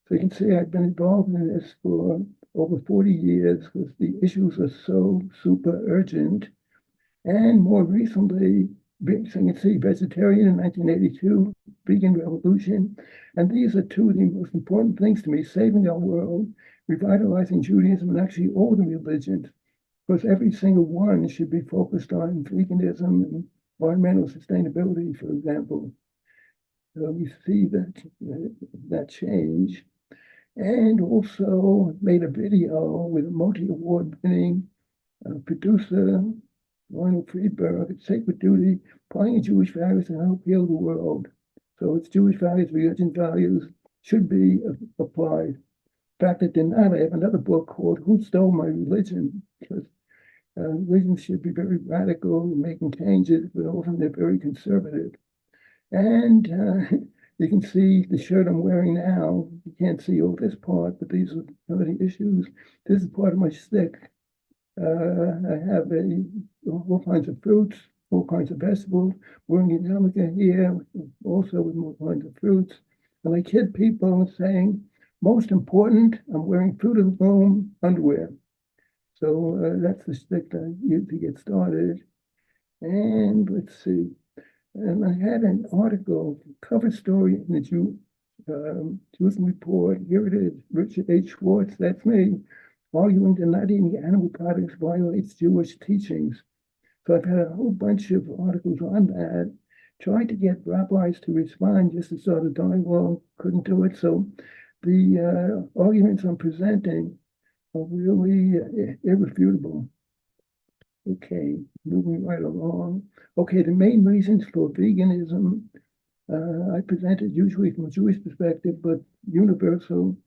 So you can see I've been involved in this for over 40 years because the issues are so super urgent. And more recently, so you can see Vegetarian in 1982, Vegan Revolution. And these are two of the most important things to me: saving our world, revitalizing Judaism, and actually all the religions. Because every single one should be focused on veganism and environmental sustainability, for example. So we see that change. And also made a video with a multi-award winning producer, Ronald Friedberg, at Sacred Duty, applying Jewish values to help heal the world. So it's Jewish values, religion values should be applied. In fact, I did not. I have another book called Who Stole My Religion? Because religions should be very radical in making changes, but often they're very conservative. And you can see the shirt I'm wearing now. You can't see all this part, but these are some of the issues. This is part of my stick. I have all kinds of fruits, all kinds of vegetables. Wearing a yarmulke here, also with all kinds of fruits. And I kid people saying, most important, I'm wearing Fruit of the Loom underwear. So that's the stick that I use to get started. And let's see. And I had an article, cover story in the Jewish Report. Here it is, Richard H. Schwartz, that's me, arguing that not eating animal products violates Jewish teachings. So I've had a whole bunch of articles on that, trying to get rabbis to respond just to sort of dialogue, couldn't do it. So the arguments I'm presenting are really irrefutable. Okay, moving right along. Okay, the main reasons for veganism, I presented usually from a Jewish perspective, but universal,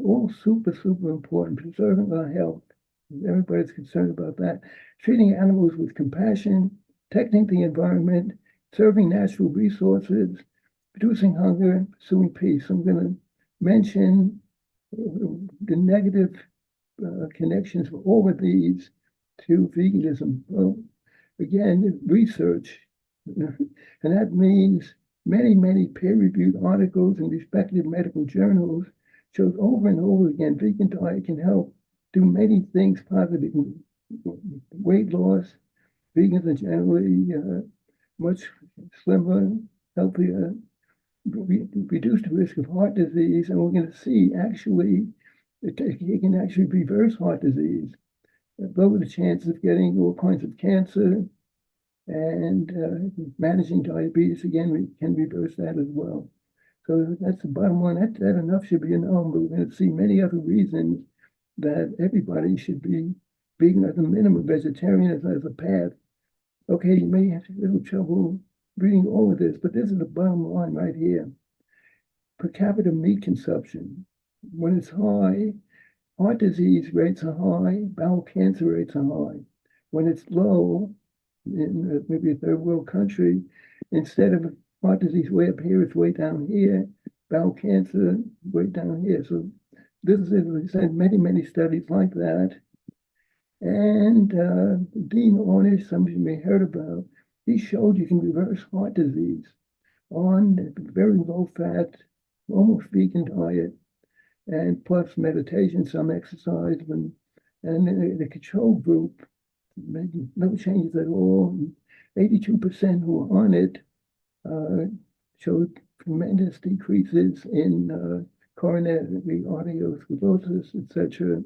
all super important, preserving our health. Everybody's concerned about that. Treating animals with compassion, protecting the environment, serving natural resources, reducing hunger, pursuing peace. I'm going to mention the negative connections for all of these to veganism? Well, again, research, and that means many peer-reviewed articles in respected medical journals shows over and over again vegan diet can help do many things positive. Weight loss, vegans are generally much slimmer, healthier, reduce the risk of heart disease, and we're going to see actually it can actually reverse heart disease, lower the chances of getting all kinds of cancer, and managing diabetes again we can reverse that as well. So that's the bottom line. That enough should be known, but we're going to see many other reasons that everybody should be vegan as a minimum, vegetarian as a path. Okay, you may have a little trouble reading all of this, but this is the bottom line right here. Per capita meat consumption, when it's high, heart disease rates are high, bowel cancer rates are high. When it's low, in maybe a third world country, instead of heart disease way up here, it's way down here, bowel cancer way down here. So this is, as I said, many studies like that. And Dean Ornish, some of you may have heard about, he showed you can reverse heart disease on a very low fat, almost vegan diet, and plus meditation, some exercise, and the control group, making no changes at all. 82% who were on it showed tremendous decreases in coronary arteriosclerosis, etc.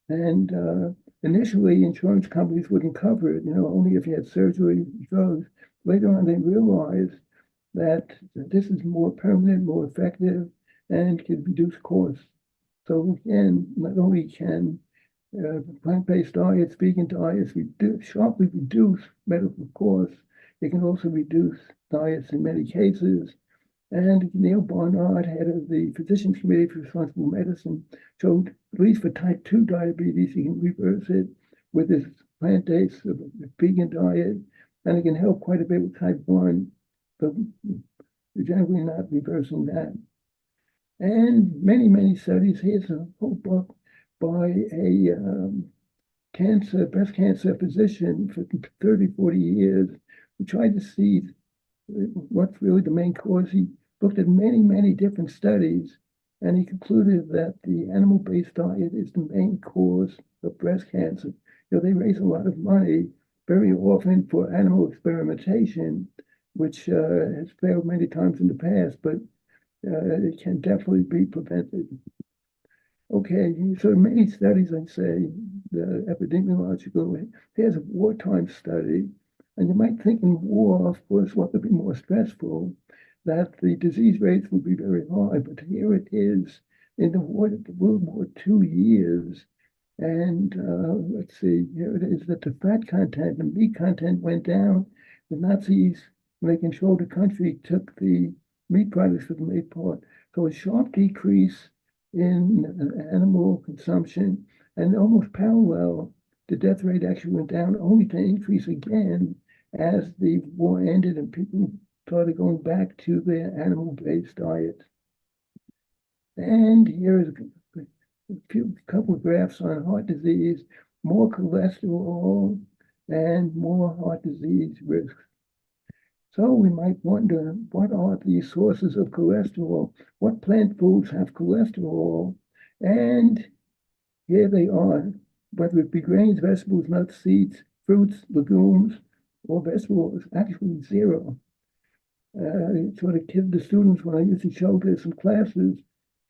And initially, insurance companies wouldn't cover it, only if you had surgery, drugs. Later on, they realized that this is more permanent, more effective, and can reduce costs. So again, not only can plant-based diets, vegan diets, sharply reduce medical costs, it can also reduce diets in many cases. And Neil Barnard, head of the Physicians Committee for Responsible Medicine, showed, at least for type 2 diabetes, he can reverse it with this plant-based vegan diet, and it can help quite a bit with type 1, but we're generally not reversing that. And many studies. Here's a whole book by a breast cancer physician for 30, 40 years, who tried to see what's really the main cause. He looked at many different studies, and he concluded that the animal-based diet is the main cause of breast cancer. They raise a lot of money very often for animal experimentation, which has failed many times in the past, but it can definitely be prevented. Okay, so many studies, I'd say, the epidemiological, here's a wartime study, and you might think in war, of course, what would be more stressful, that the disease rates would be very high, but here it is in the World War II years, and let's see, here it is that the fat content, the meat content went down. The Nazis, when they controlled the country, took the meat products for the main part. So a sharp decrease in animal consumption, and almost parallel, the death rate actually went down, only to increase again as the war ended and people started going back to their animal-based diet. And here is a couple of graphs on heart disease, more cholesterol and more heart disease risks. So we might wonder, what are the sources of cholesterol? What plant foods have cholesterol? And here they are, whether it be grains, vegetables, nuts, seeds, fruits, legumes, or vegetables, actually zero. Sort of kid the students when I used to show this in classes,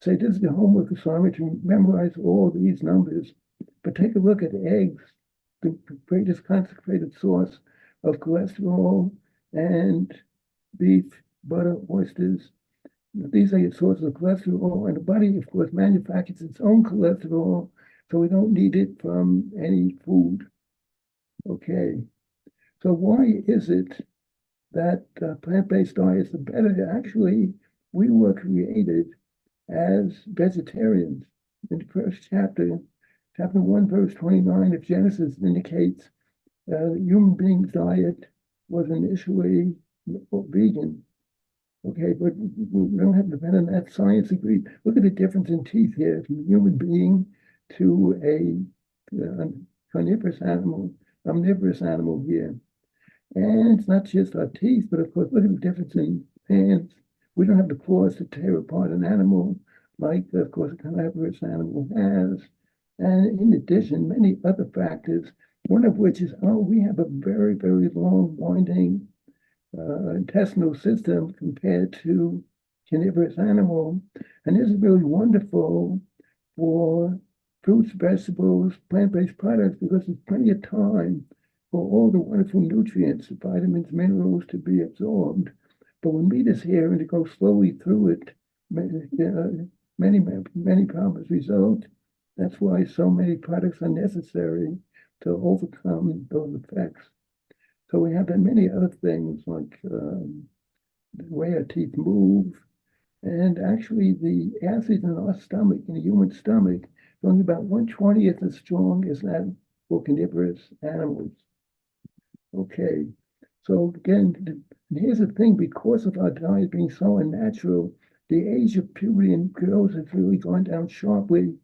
say this is the homework assignment to memorize all these numbers. But take a look at eggs, the greatest concentrated source of cholesterol, and beef, butter, oysters. These are your sources of cholesterol, and the body, of course, manufactures its own cholesterol, so we don't need it from any food. Okay, so why is it that plant-based diets are better? Actually, we were created as vegetarians. In the first chapter 1, verse 29 of Genesis indicates the human being's diet was initially vegan. Okay, but we don't have to depend on that. Science agreed. Look at the difference in teeth here from human being to a carnivorous animal, omnivorous animal here. And it's not just our teeth, but of course, look at the difference in hands. We don't have the claws to tear apart an animal like, of course, a carnivorous animal has. And in addition, many other factors, one of which is, we have a very, very long winding intestinal system compared to carnivorous animal. And this is really wonderful for fruits, vegetables, plant-based products, because there's plenty of time for all the wonderful nutrients, vitamins, minerals to be absorbed. But when meat is here and it goes slowly through it, many problems result. That's why so many products are necessary to overcome those effects. So we have many other things like the way our teeth move. And actually the acids in our stomach, in the human stomach, is only about 1/20th as strong as that for carnivorous animals. Okay, so again, here's the thing, because of our diet being so unnatural, the age of puberty in girls has really gone down sharply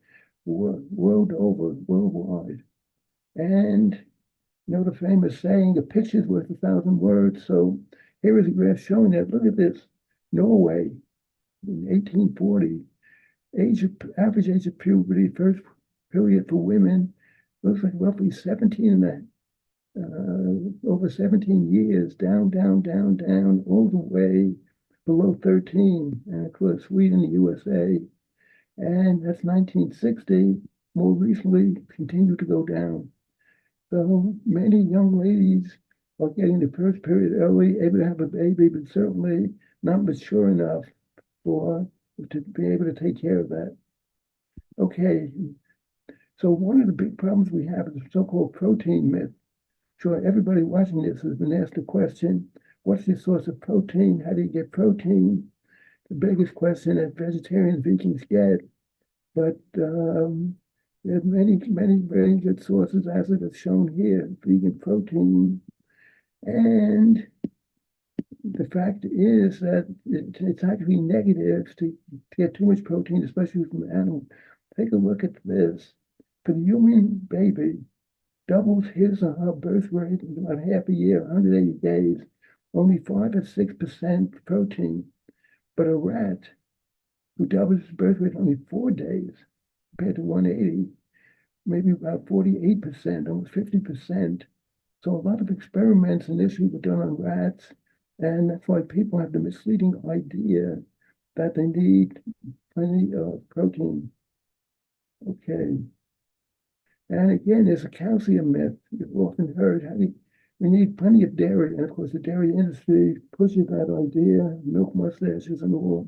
world over, worldwide. And you know the famous saying, a picture's worth 1,000 words. So here is a graph showing that. Look at this. Norway in 1840, average age of puberty, first period for women, looks like roughly 17 over 17 years, down, all the way below 13. And of course, Sweden, the USA, and that's 1960. More recently, continued to go down. So many young ladies are getting the first period early, able to have a baby, but certainly not mature enough to be able to take care of that. Okay, so one of the big problems we have is the so-called protein myth. Sure, everybody watching this has been asked the question, what's your source of protein? How do you get protein? The biggest question that vegetarians, vegans get. But there are many very good sources, as it is shown here, vegan protein. And the fact is that it's actually negative to get too much protein, especially from animals. Take a look at this. For the human baby, doubles his or her birth rate in about half a year, 180 days, only 5 or 6% protein. But a rat who doubles his birth rate only 4 days compared to 180, maybe about 48%, almost 50%. So a lot of experiments initially were done on rats, and that's why people have the misleading idea that they need plenty of protein. Okay. And again, there's a calcium myth. You've often heard we need plenty of dairy. And of course, the dairy industry pushes that idea, milk mustaches and all.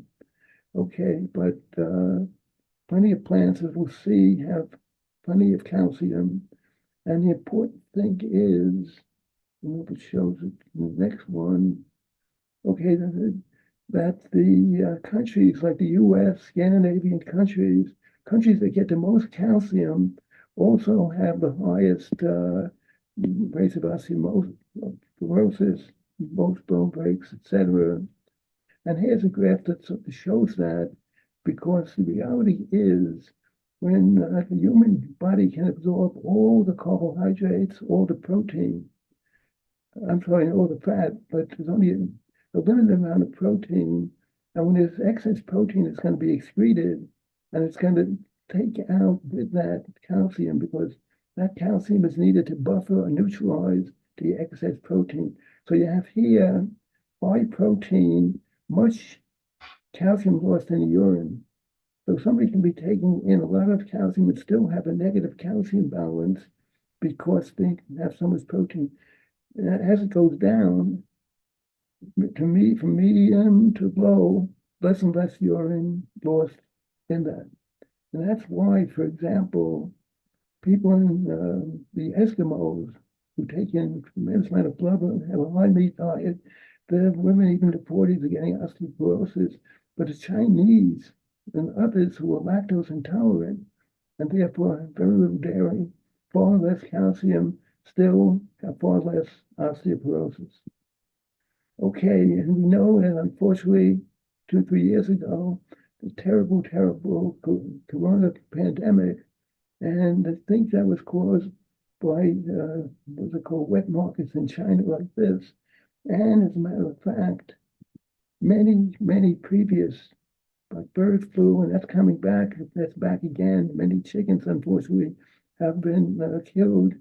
Okay, but plenty of plants, as we'll see, have plenty of calcium. And the important thing is, I don't know if it shows it in the next one. Okay, that the countries like the US, Scandinavian countries that get the most calcium also have the highest rates of osteoporosis, most bone breaks, etc. And here's a graph that shows that, because the reality is when the human body can absorb all the carbohydrates, all the protein, all the fat, but there's only a limited amount of protein. And when there's excess protein, it's going to be excreted, and it's going to take out with that calcium, because that calcium is needed to buffer or neutralize the excess protein. So you have here high protein, much calcium lost in the urine. So somebody can be taking in a lot of calcium and still have a negative calcium balance because they have so much protein. And as it goes down, from medium to low, less and less urine lost in that. And that's why, for example, people in the Eskimos who take in a tremendous amount of blood and have a high meat diet, the women even in the 40s are getting osteoporosis. But the Chinese and others who are lactose intolerant and therefore have very little dairy, far less calcium, still have far less osteoporosis. Okay, and we know that unfortunately 2-3 years ago, the terrible corona pandemic And I think that was caused by what's it called, wet markets in China like this. And as a matter of fact, many previous, like bird flu, and that's coming back, that's back again. Many chickens, unfortunately, have been killed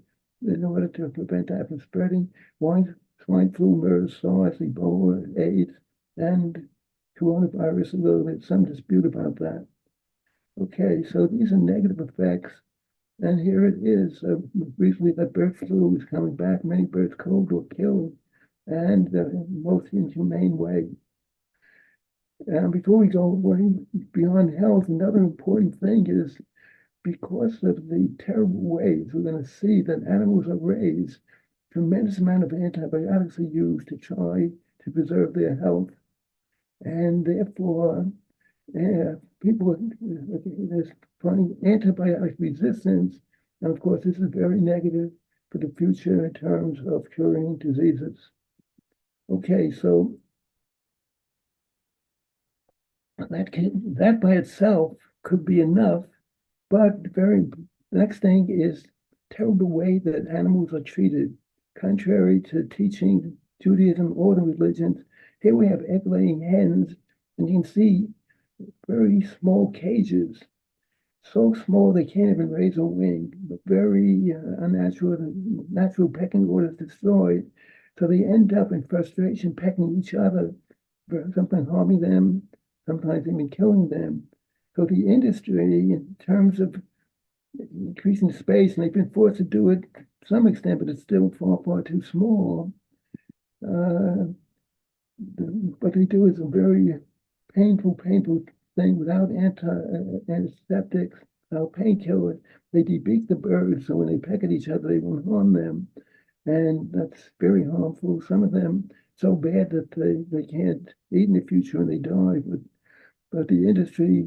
in order to prevent that from spreading. Swine flu, MERS, SARS, Ebola, AIDS, and coronavirus, although there's some dispute about that. Okay, so these are negative effects. And here it is. Recently, that bird flu is coming back. Many birds killed or killed, and most inhumane way. And before we go way beyond health, another important thing is because of the terrible ways we're going to see that animals are raised, tremendous amount of antibiotics are used to try to preserve their health. And therefore, people, there's finding antibiotic resistance. And of course, this is very negative for the future in terms of curing diseases. Okay, so that by itself could be enough, but the next thing is terrible way that animals are treated, contrary to teaching Judaism or the religions. Here we have egg-laying hens, and you can see very small cages, so small they can't even raise a wing, but very unnatural. The natural pecking order is destroyed, so they end up in frustration pecking each other, sometimes harming them, sometimes even killing them. So the industry, in terms of increasing space, and they've been forced to do it to some extent, but it's still far too small. What they do is a very painful thing without antiseptics, without painkillers. They debeak the birds, so when they peck at each other, they won't harm them. And that's very harmful. Some of them so bad that they can't eat in the future and they die. But the industry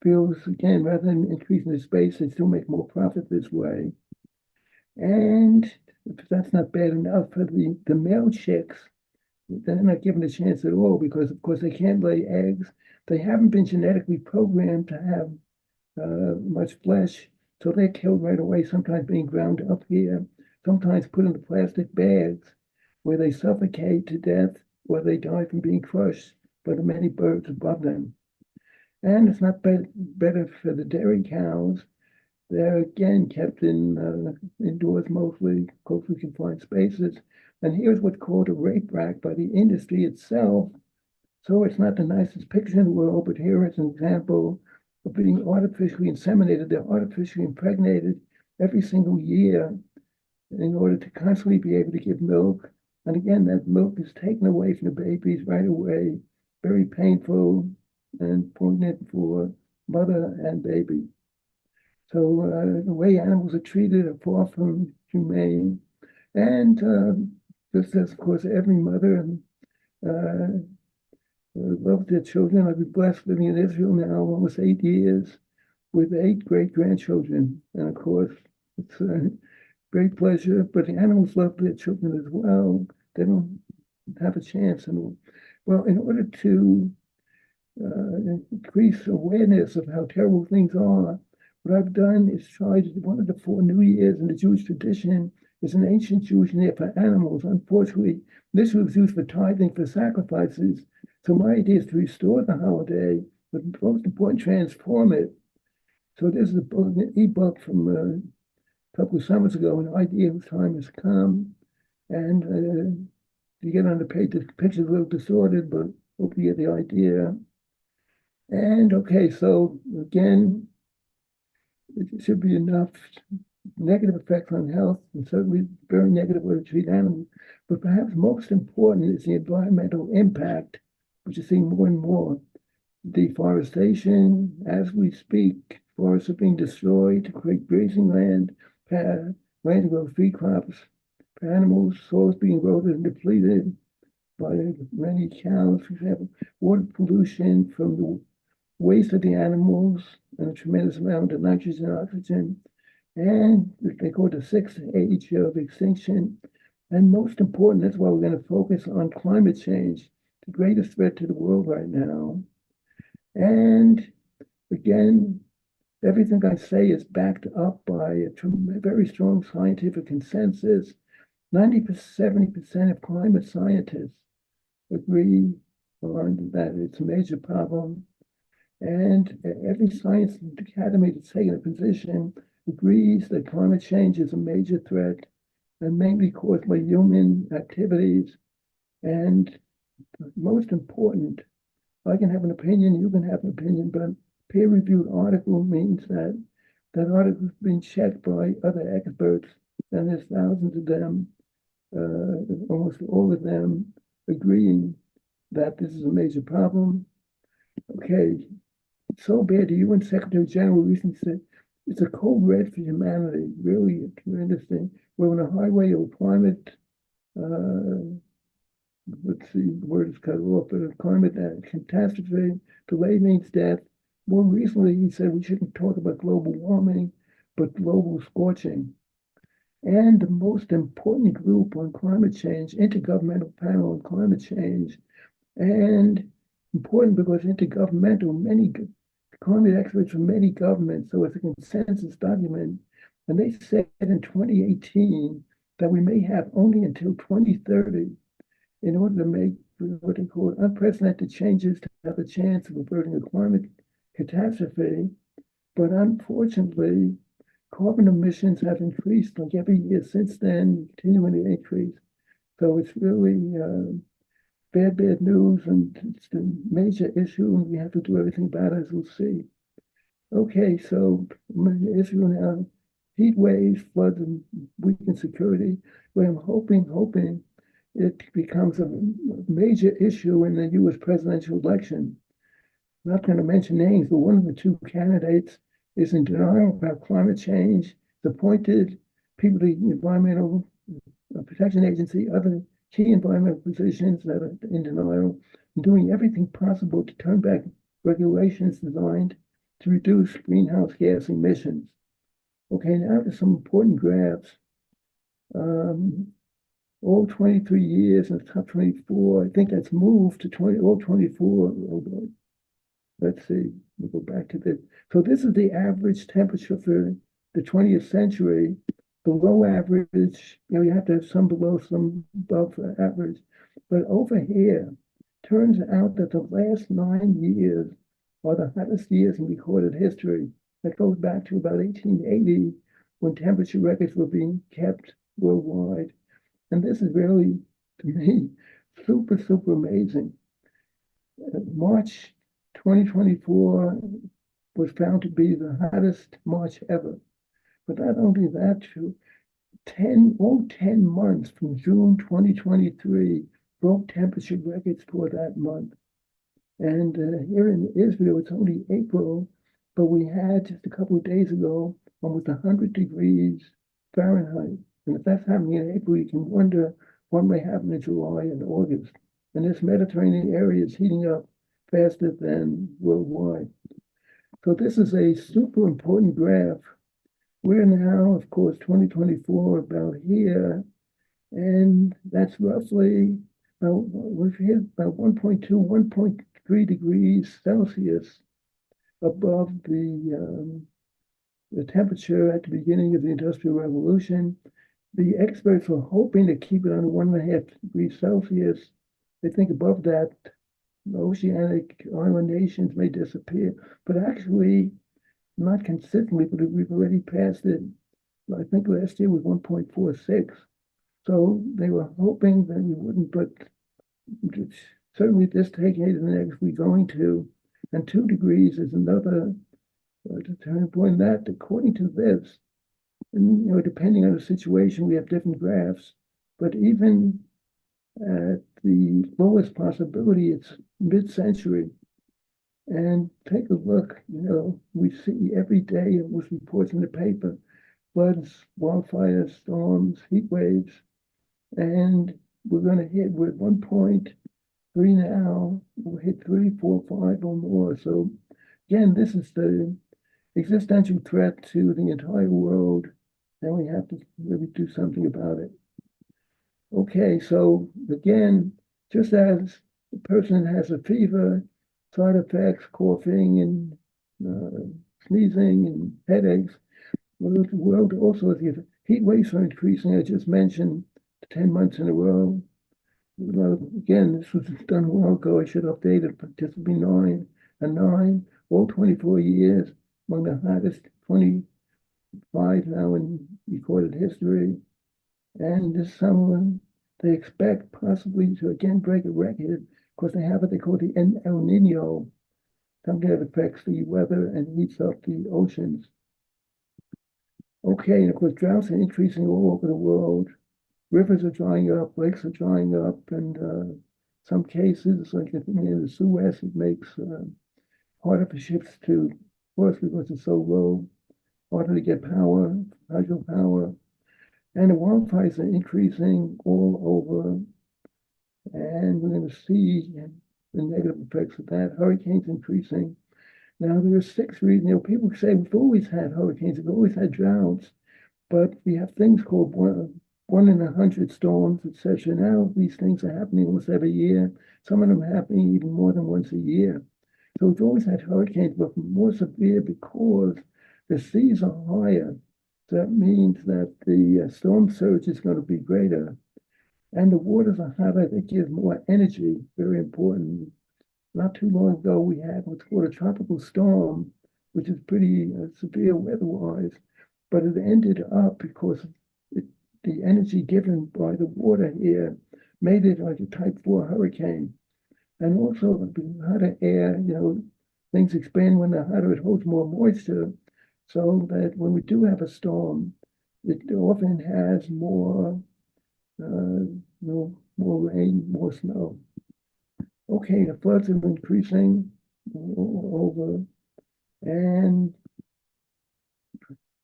feels, again, rather than increasing the space, they still make more profit this way. And if that's not bad enough, for the male chicks, they're not given a chance at all because, of course, they can't lay eggs. They haven't been genetically programmed to have much flesh, so they're killed right away, sometimes being ground up here, sometimes put into plastic bags where they suffocate to death or they die from being crushed by the many birds above them. And it's not better for the dairy cows. They're again kept in indoors mostly, closely confined spaces. And here's what's called a rape rack by the industry itself. So it's not the nicest picture in the world, but here is an example of being artificially inseminated. They're artificially impregnated every single year in order to constantly be able to give milk. And again, that milk is taken away from the babies right away, very painful and poignant for mother and baby. So the way animals are treated are far from humane. And just as, of course, every mother loves their children. I've been blessed living in Israel now almost 8 years with 8 great-grandchildren. And of course, it's a great pleasure, but the animals love their children as well. They don't have a chance. And well, in order to increase awareness of how terrible things are, what I've done is tried one of the 4 New Years in the Jewish tradition is an ancient Jewish name for animals. Unfortunately, this was used for tithing, for sacrifices. So my idea is to restore the holiday, but most important, transform it. So this is an ebook from a couple of summers ago, an idea whose time has come. And you get on the page, the picture's a little distorted, but hope you get the idea. And okay, so again, it should be enough negative effects on health, and certainly very negative way to treat animals. But perhaps most important is the environmental impact, which is seen more and more. Deforestation, as we speak, forests are being destroyed to create grazing land, land to grow feed crops for animals, soils being eroded and depleted by many cows, for example, water pollution from the waste of the animals, and a tremendous amount of nitrogen and oxygen. And they go to 6th age of extinction. And most important, that's why we're going to focus on climate change, the greatest threat to the world right now. And again, everything I say is backed up by a very strong scientific consensus. 70% of climate scientists agree on that it's a major problem. And every science academy that's taken a position agrees that climate change is a major threat and mainly caused by human activities. And most important, I can have an opinion, you can have an opinion, but peer-reviewed article means that that article has been checked by other experts, and there's thousands of them, almost all of them agreeing that this is a major problem. Okay, it's so bad. The UN Secretary General recently said it's a code red for humanity. Really a tremendous thing. We're on a highway of climate, let's see, the word is cut off, but a climate catastrophe. Delay means death. More recently, he said we shouldn't talk about global warming, but global scorching. And the most important group on climate change, Intergovernmental Panel on Climate Change, and important because intergovernmental, many climate experts from many governments, so it's a consensus document, and they said in 2018 that we may have only until 2030 in order to make what they call unprecedented changes to have a chance of averting a climate catastrophe. But unfortunately, carbon emissions have increased like every year since then, continuing to increase. So it's really bad news, and it's a major issue, and we have to do everything about it, as we'll see. Okay, so issue now, heat waves, floods, and weakened security. But I'm hoping it becomes a major issue in the U.S. presidential election. I'm not going to mention names, but one of the two candidates is in denial about climate change. It's appointed people to the Environmental Protection Agency, other key environmental positions that are in denial, and doing everything possible to turn back regulations designed to reduce greenhouse gas emissions. Okay, now to some important graphs. All 23 years in the top 24, I think that's moved to all 24. Let's see, we'll go back to this. So this is the average temperature for the 20th century. Below average, you have to have some below, some above average. But over here, turns out that the last 9 years are the hottest years in recorded history. That goes back to about 1880, when temperature records were being kept worldwide. And this is really, to me, super amazing. March 2024 was found to be the hottest March ever. But not only that, all 10 months from June 2023 broke temperature records for that month. And here in Israel, it's only April, but we had just a couple of days ago almost 100 degrees Fahrenheit. And if that's happening in April, you can wonder what may happen in July and August. And this Mediterranean area is heating up faster than worldwide. So this is a super important graph. We're now, of course, 2024 about here, and that's roughly we've hit about 1.2, 1.3 degrees Celsius above the temperature at the beginning of the Industrial Revolution. The experts are hoping to keep it on 1.5 degrees Celsius. They think above that, oceanic island nations may disappear, but actually not consistently, but we've already passed it. I think last year was 1.46. So they were hoping that we wouldn't, but certainly this decade and the next we're going to. And 2 degrees is another turning point. That, according to this, and depending on the situation, we have different graphs, but even at the lowest possibility, it's mid-century. And take a look, we see every day it was reports in the paper, floods, wildfires, storms, heat waves, and we're at 1.3 now, we'll hit 3, 4, 5 or more. So again, this is the existential threat to the entire world, and we have to really do something about it. Okay, so again, just as the person has a fever, side effects, coughing, and sneezing and headaches. Well, the world also, the heat waves are increasing. I just mentioned 10 months in a row. Well, again, this was done a while ago. I should update it, but this will be 9 and 9, all 24 years, among the hottest 25 now in recorded history. And this summer, they expect possibly to again break a record because they have what they call the El Nino, something that affects the weather and heats up the oceans. Okay, and of course, droughts are increasing all over the world. Rivers are drying up, lakes are drying up, and some cases, like in the Suez, it makes harder for ships to cross because it's so low, harder to get power, hydropower. And the wildfires are increasing all over, and we're going to see the negative effects of that. Hurricanes increasing. Now, there are 6 reasons. People say we've always had hurricanes, we've always had droughts, but we have things called 1 in 100 storms, etc. Now, these things are happening almost every year. Some of them are happening even more than once a year. So we've always had hurricanes, but more severe because the seas are higher. That means that the storm surge is going to be greater. And the waters are hotter, they give more energy, very important. Not too long ago, we had what's called a tropical storm, which is pretty severe weather-wise, but it ended up because the energy given by the water here made it like a type 4 hurricane. And also, the hotter air, things expand when they're hotter, it holds more moisture, so that when we do have a storm, it often has more rain, more snow. Okay, the floods have been increasing over, and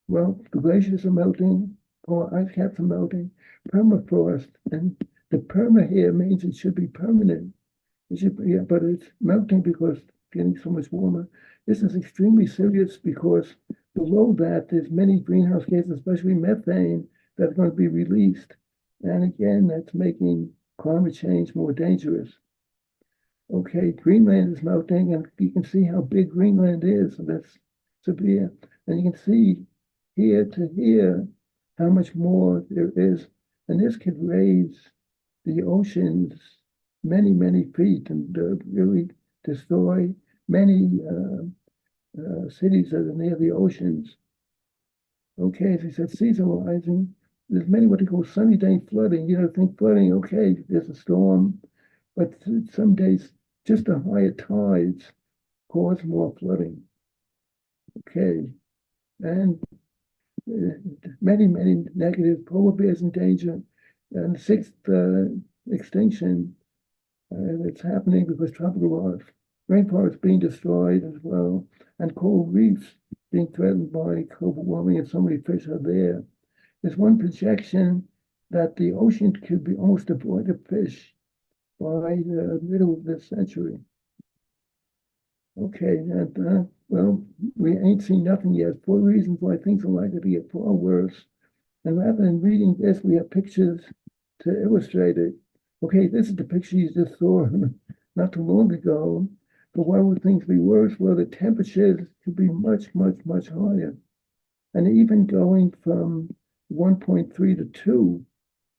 well, the glaciers are melting, or ice caps are melting, permafrost, and the perma here means it should be permanent. It should be, but it's melting because it's getting so much warmer. This is extremely serious because below that, there's many greenhouse gases, especially methane, that are going to be released. And again, that's making climate change more dangerous. Okay, Greenland is melting, and you can see how big Greenland is, and that's severe. And you can see here to here how much more there is. And this could raise the oceans many, many feet and really destroy many cities that are near the oceans. Okay, as I said, seas are rising. There's many what they call sunny day flooding. Think flooding, okay, there's a storm, but some days just the higher tides cause more flooding. Okay, and many, many negative. Polar bears in danger. And the 6th extinction that's happening because tropical rainforests being destroyed as well, and coral reefs being threatened by global warming, and so many fish are there. There's one projection that the ocean could be almost devoid of fish by the middle of this century. Okay, and well, we ain't seen nothing yet. 4 reasons why things are likely to get far worse. And rather than reading this, we have pictures to illustrate it. Okay, this is the picture you just saw not too long ago. But why would things be worse? Well, the temperatures could be much, much, much higher. And even going from 1.3 to 2,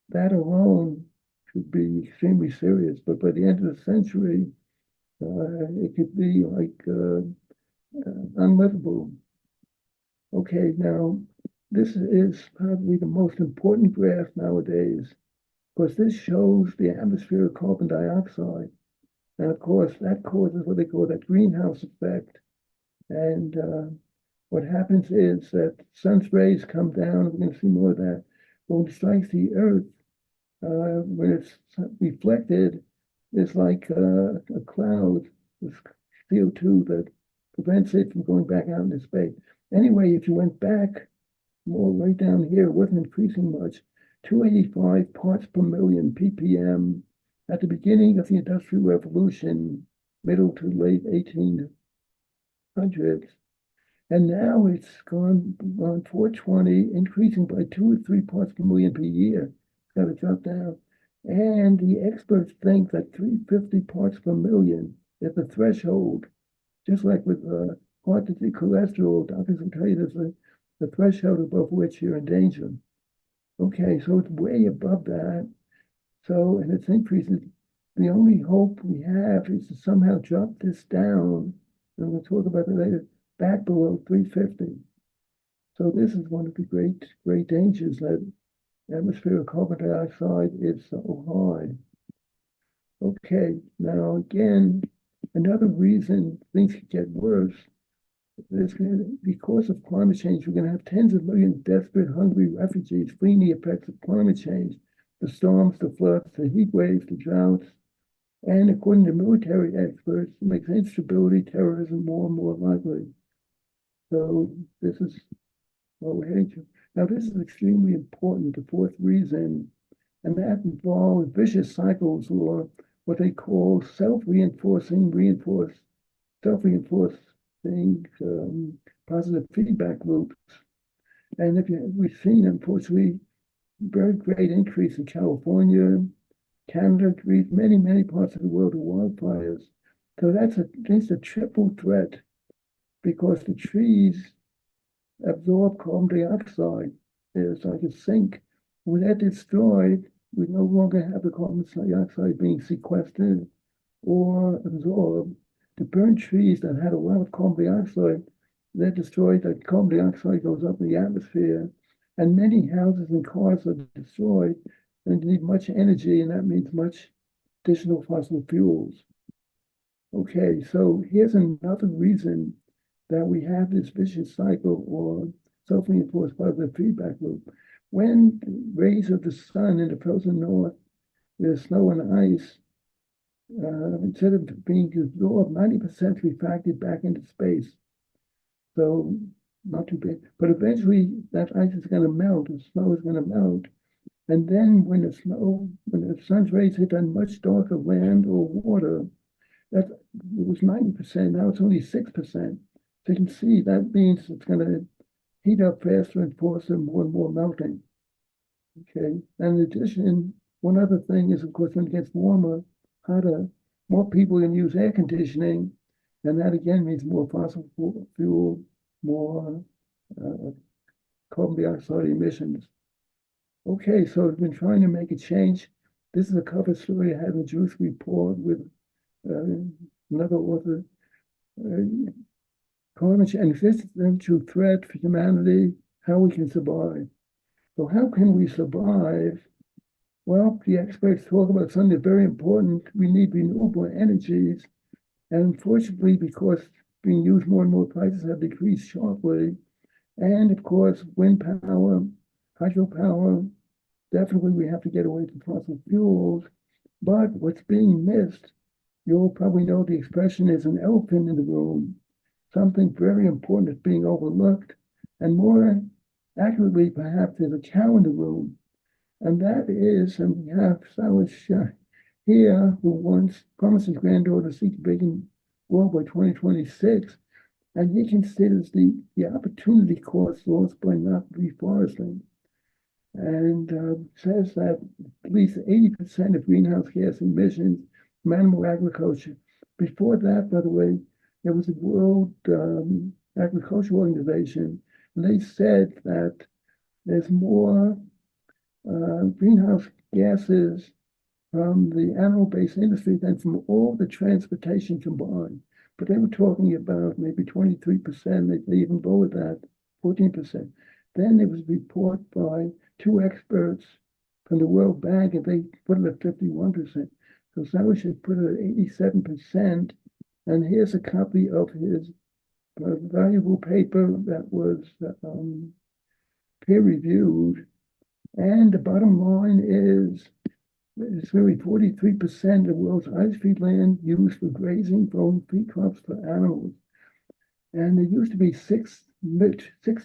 that alone could be extremely serious. But by the end of the century, it could be like unlivable. Okay, now this is probably the most important graph nowadays, because this shows the atmosphere of carbon dioxide. And of course, that causes what they call that greenhouse effect. And what happens is that sun's rays come down, we're going to see more of that. But when it strikes the earth, when it's reflected, it's like a cloud with CO2 that prevents it from going back out into space. Anyway, if you went back more right down here, it wasn't increasing much. 285 parts per million ppm at the beginning of the Industrial Revolution, middle to late 1800s. And now it's gone on 420, increasing by 2 or 3 parts per million per year. It's got to drop down. And the experts think that 350 parts per million is the threshold, just like with heart disease, cholesterol. Doctors will tell you there's the threshold above which you're in danger. Okay, so it's way above that. So, and it's increasing. The only hope we have is to somehow drop this down, and we'll talk about it later, back below 350. So this is one of the great dangers, that atmospheric carbon dioxide is so high. Okay, now again, another reason things could get worse is because of climate change, we're going to have tens of millions of desperate, hungry refugees fleeing the effects of climate change, the storms, the floods, the heat waves, the droughts. And according to military experts, it makes instability, terrorism more and more likely. So this is what we're heading to. Now, this is extremely important, the fourth reason, and that involves vicious cycles, or what they call self-reinforcing positive feedback loops. And we've seen, unfortunately, very great increase in California, Canada, Greece, many parts of the world of wildfires. So that's a triple threat, because the trees absorb carbon dioxide. It's like a sink. When they're destroyed, we no longer have the carbon dioxide being sequestered or absorbed. To burn trees that had a lot of carbon dioxide, they're destroyed. That carbon dioxide goes up in the atmosphere, and many houses and cars are destroyed, and need much energy, and that means much additional fossil fuels. Okay, so here's another reason that we have this vicious cycle, or self-reinforced positive feedback loop. When rays of the sun in the frozen north, there's snow and ice, instead of being absorbed, 90% refracted back into space. So not too bad. But eventually that ice is going to melt, the snow is going to melt. And then when the sun's rays hit on much darker land or water, it was 90%, now it's only 6%. So you can see that means it's going to heat up faster and force more and more melting. Okay, and in addition, one other thing is, of course, when it gets warmer, hotter, more people can use air conditioning, and that again means more fossil fuel, more carbon dioxide emissions. Okay, so I've been trying to make a change. This is a cover story I had in the Jewish Report with another author. Climate change, existential threat for humanity, how we can survive. So how can we survive? Well, the experts talk about something very important. We need renewable energies. And unfortunately, because being used more and more, prices have decreased sharply. And of course, wind power, hydropower, definitely we have to get away from fossil fuels. But what's being missed, you'll probably know the expression is an elephant in the room. Something very important is being overlooked. And more accurately, perhaps, there's a cow in the room. And that is, and we have Salish here, who once promised his granddaughter to see the big world by 2026. And he considers the opportunity cost lost by not reforesting. And says that at least 80% of greenhouse gas emissions from animal agriculture. Before that, by the way, there was a World Agricultural Organization, and they said that there's more greenhouse gases from the animal-based industry than from all the transportation combined. But they were talking about maybe 23%, maybe even lower that, 14%. Then there was a report by two experts from the World Bank, and they put it at 51%. So Salish should put it at 87%. And here's a copy of his valuable paper that was peer-reviewed. And the bottom line is, it's really 43% of the world's ice-free land used for grazing, growing feed crops for animals. And there used to be 6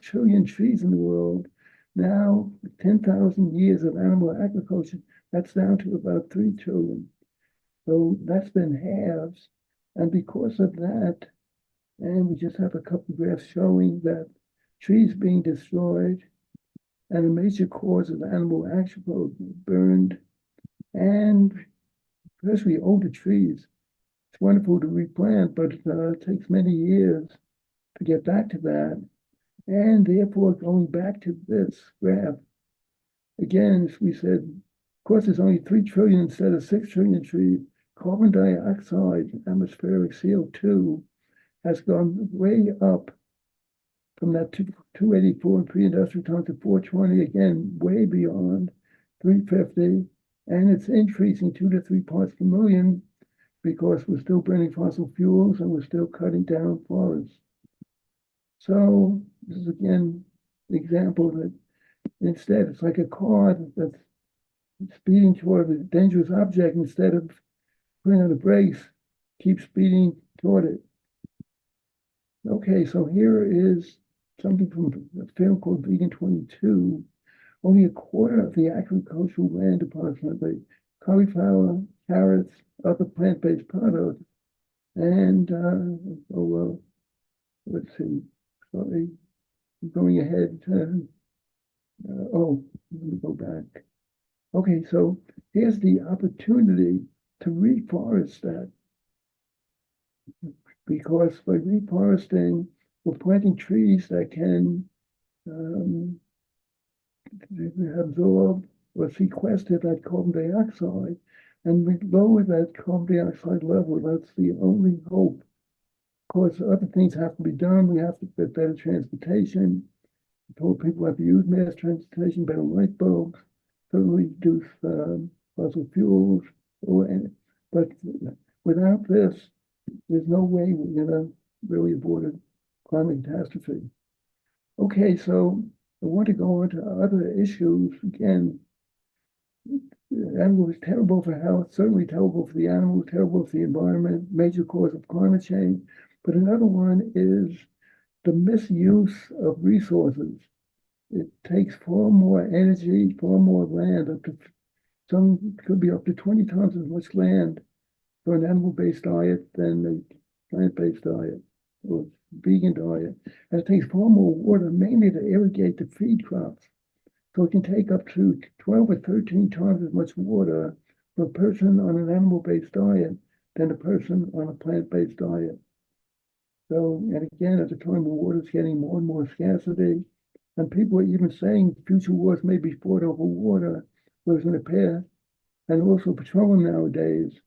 trillion trees in the world. Now, 10,000 years of animal agriculture, that's down to about 3 trillion. So that's been halves. And because of that, and we just have a couple of graphs showing that trees being destroyed and a major cause of animal agriculture burned, and especially older trees. It's wonderful to replant, but it takes many years to get back to that. And therefore, going back to this graph, again, as we said, of course, there's only 3 trillion instead of 6 trillion trees. Carbon dioxide, atmospheric CO2, has gone way up from that 284 in pre-industrial time to 420, again, way beyond 350. And it's increasing 2 to 3 parts per million because we're still burning fossil fuels and we're still cutting down forests. So this is, again, the example that instead it's like a car that's speeding toward a dangerous object. Instead of putting on the brakes, keep speeding toward it. Okay, so here is something from a film called Vegan 22. Only a quarter of the agricultural land, approximately, cauliflower, carrots, other plant-based products. And, let's see, sorry, going ahead. Let me go back. Okay, so here's the opportunity to reforest that. Because by reforesting, we're planting trees that can absorb or sequester that carbon dioxide, and we lower that carbon dioxide level. That's the only hope. Of course, other things have to be done. We have to get better transportation. I told people have to use mass transportation, better light bulbs, certainly reduce fossil fuels. But without this, there's no way we're going to really avoid a climate catastrophe. Okay, so I want to go on to other issues. Again, animal is terrible for health, certainly terrible for the animal, terrible for the environment, major cause of climate change. But another one is the misuse of resources. It takes far more energy, far more land, some could be up to 20 times as much land for an animal-based diet than a plant-based diet or vegan diet. And it takes far more water, mainly to irrigate the feed crops. So it can take up to 12 or 13 times as much water for a person on an animal-based diet than a person on a plant-based diet. So, and again, at a time when water is getting more and more scarcity, and people are even saying future wars may be fought over water, whereas in the past, and also petroleum nowadays,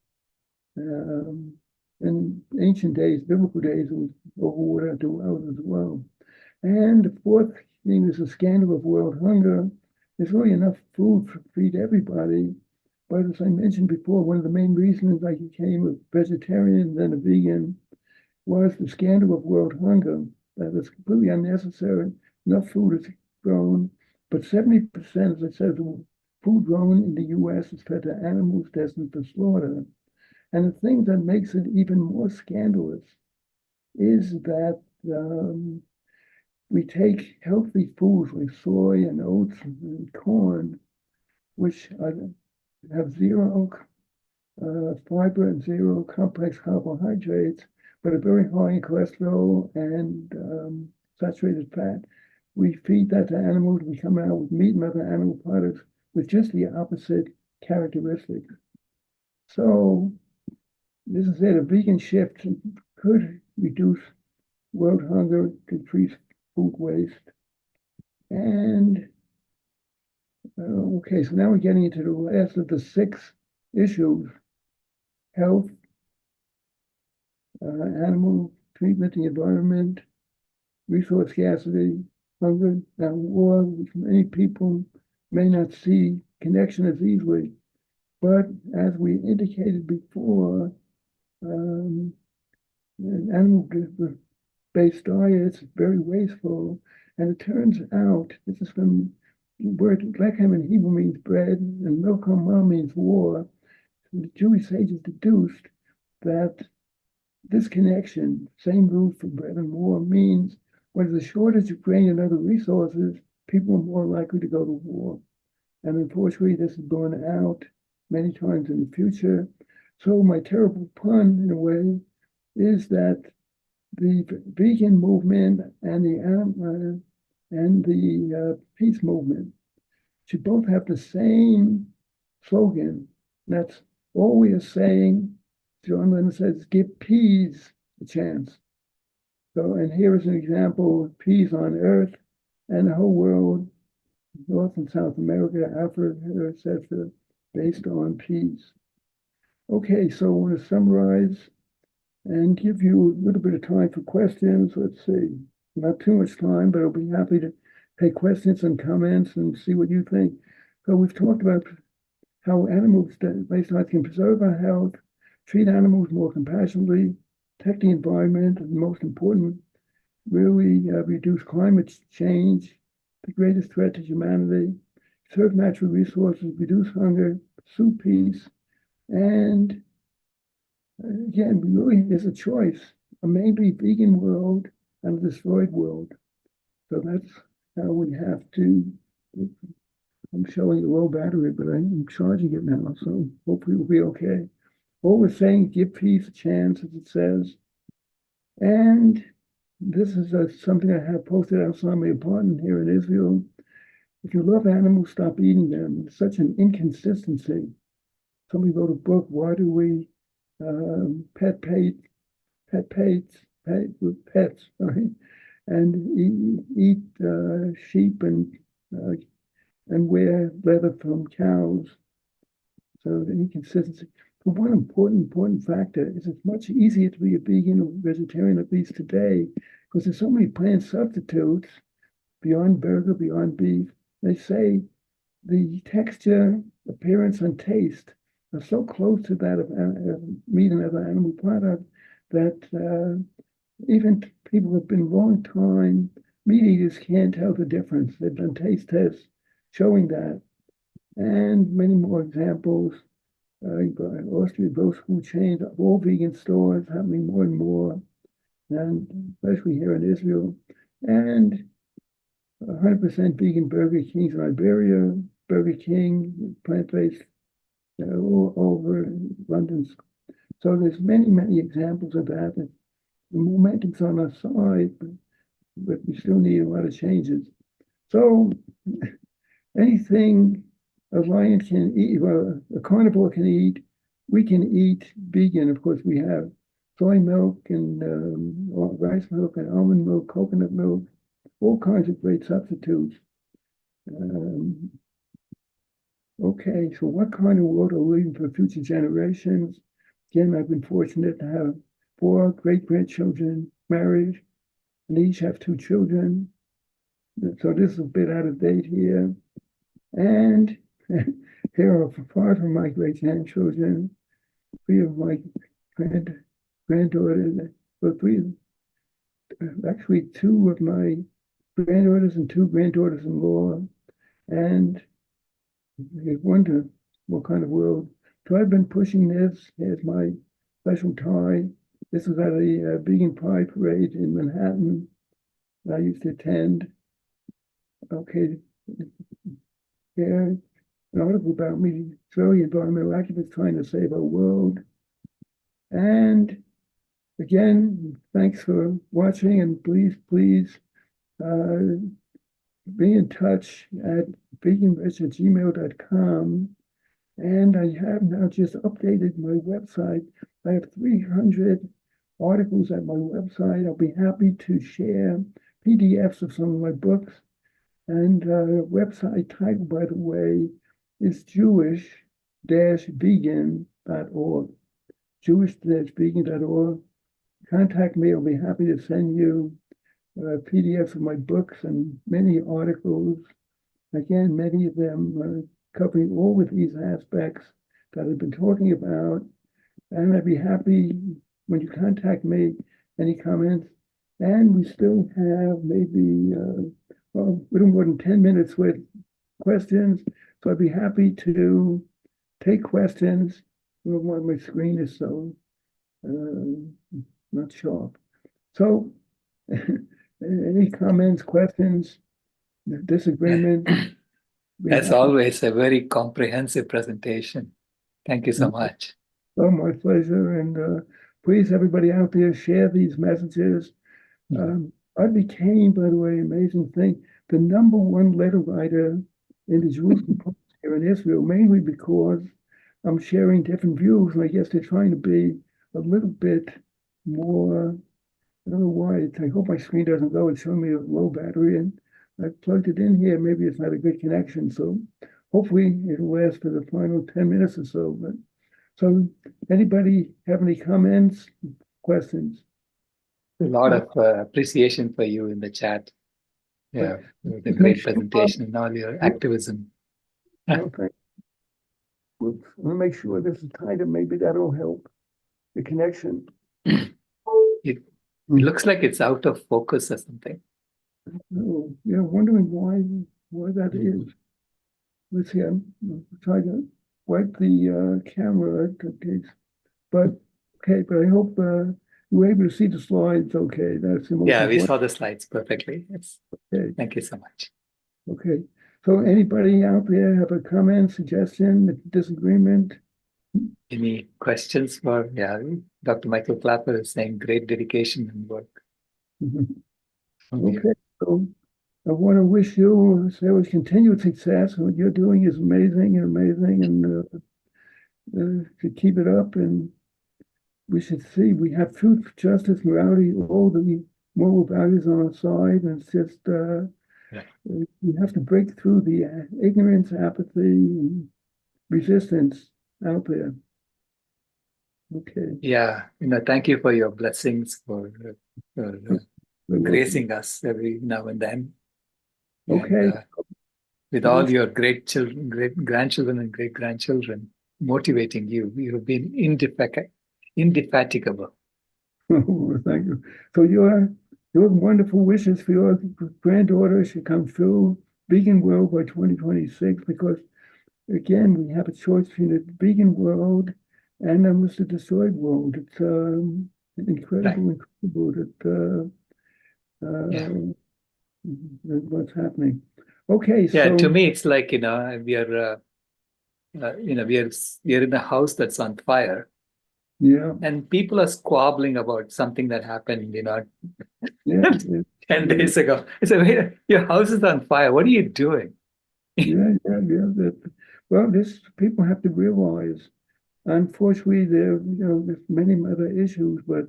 in ancient days, biblical days, it was over water to wells as well. And the fourth thing is a scandal of world hunger. There's really enough food to feed everybody. But as I mentioned before, one of the main reasons I became a vegetarian and then a vegan was the scandal of world hunger. That is completely unnecessary. Enough food is grown, but 70%, as I said, the food grown in the US is fed to animals destined for slaughter. And the thing that makes it even more scandalous is that we take healthy foods like soy and oats and corn, which have zero fiber and zero complex carbohydrates, but are very high in cholesterol and saturated fat. We feed that to animals, we come out with meat and other animal products with just the opposite characteristics. So this is it, a vegan shift could reduce world hunger, decrease food waste. And okay, so now we're getting into the last of the 6 issues: health, animal treatment, the environment, resource scarcity, hunger, and war, which many people may not see connection as easily. But as we indicated before, animal-based diets are very wasteful. And it turns out, this is from the word lechem in Hebrew means bread, and milchama means war. So the Jewish sages deduced that this connection, same root for bread and war, means when there's a shortage of grain and other resources, people are more likely to go to war. And unfortunately, this is borne out many times in the future. So my terrible pun, in a way, is that the vegan movement and the peace movement should both have the same slogan. That's all we are saying. John Lennon says, give peas a chance. So, and here is an example of peace on Earth and the whole world, North and South America, Africa, etc., based on peace. Okay, so I want to summarize and give you a little bit of time for questions. Let's see, not too much time, but I'll be happy to take questions and comments and see what you think. So we've talked about how animals based on can preserve our health, treat animals more compassionately, protect the environment, and most important, really reduce climate change, the greatest threat to humanity, conserve natural resources, reduce hunger, pursue peace, and again, really there's a choice, a maybe vegan world and a destroyed world. So that's how we have to, I'm showing a low battery, but I'm charging it now, so hopefully we'll be okay. All we're saying, give peace a chance, as it says. And this is something I have posted outside my apartment here in Israel. If you love animals, stop eating them. It's such an inconsistency. Somebody wrote a book, Why Do We pet pets, right? And eat sheep and wear leather from cows. So the inconsistency. But one important factor is it's much easier to be a vegan or vegetarian, at least today, because there's so many plant substitutes beyond burger, beyond beef. They say the texture, appearance, and taste are so close to that of meat and other animal products that even people who have been a long time meat eaters can't tell the difference. They've done taste tests showing that, and many more examples. Austria, those food chains, all vegan stores happening more and more, and especially here in Israel, and 100% vegan Burger Kings in Iberia, Burger King, plant-based all over London. So there's many examples of that. And the momentum's on our side, but we still need a lot of changes. So anything a lion can eat, well, a carnivore can eat, we can eat vegan. Of course, we have soy milk and rice milk and almond milk, coconut milk, all kinds of great substitutes. Okay, so what kind of world are we leaving for future generations? Again, I've been fortunate to have 4 great-grandchildren married, and each have 2 children. So this is a bit out of date here. And here are 5 of my great-grandchildren, 3 of my granddaughters, well, 3, actually 2 of my granddaughters and 2 granddaughters-in-law, and you wonder what kind of world. So I've been pushing this. Here's my special tie. This was at a vegan pride parade in Manhattan that I used to attend. Okay, here, an article about me, Israeli environmental activists trying to save our world. And again, thanks for watching, and please be in touch at veganveg@gmail.com. And I have now just updated my website. I have 300 articles at my website. I'll be happy to share PDFs of some of my books. And website title, by the way, is jewish-vegan.org. Jewish-vegan.org. Contact me. I'll be happy to send you PDFs of my books and many articles. Again, many of them covering all of these aspects that I've been talking about. And I'd be happy when you contact me, any comments. And we still have maybe a little more than 10 minutes with questions. So I'd be happy to take questions. I don't know why my screen is so not sharp. So any comments, questions, disagreement? As always, a very comprehensive presentation. Thank you so much. Oh, my pleasure. And please, everybody out there, share these messages. I became, by the way, amazing thing, the #1 letter writer in the Jewish community here in Israel, mainly because I'm sharing different views. And I guess they're trying to be a little bit more I don't know why. I hope my screen doesn't go. It's showing me a low battery, and I plugged it in here. Maybe it's not a good connection. So hopefully it'll last for the final 10 minutes or so. But so anybody have any comments, questions? A lot of appreciation for you in the chat. Yeah, the Make great sure- presentation and all your activism. Okay. Let me make sure this is tighter. Maybe that'll help the connection. It looks like it's out of focus or something. Oh, yeah, wondering why that is. Let's see. I'm trying to wipe the camera in case. But okay, but I hope you were able to see the slides. Okay, that's the most Yeah, we important. saw the slides perfectly. Yes. Okay. Thank you so much. Okay. So anybody out there have a comment, suggestion, disagreement? Any questions for, yeah, Dr. Michael Clapper is saying great dedication and work. Okay, so I want to wish you continued success. What you're doing is amazing and to keep it up. And we should see we have truth, justice, morality, all the moral values on our side. And it's just we have to break through the ignorance, apathy, and resistance out there. Okay. Yeah, thank you for your blessings for gracing us every now and then. Okay. And, with all your great children, great grandchildren, and great grandchildren motivating you, you have been indefatigable. Thank you. So your wonderful wishes for your granddaughter should come true. Vegan world by 2026, because again we have a choice between the vegan world and almost a destroyed world. It's incredible that what's happening. Okay, Yeah, so to me it's like we are we are in a house that's on fire. Yeah. And people are squabbling about something that happened, yeah, 10 days ago. I said, wait, your house is on fire. What are you doing? yeah. Well, people have to realize. Unfortunately, there's many other issues, but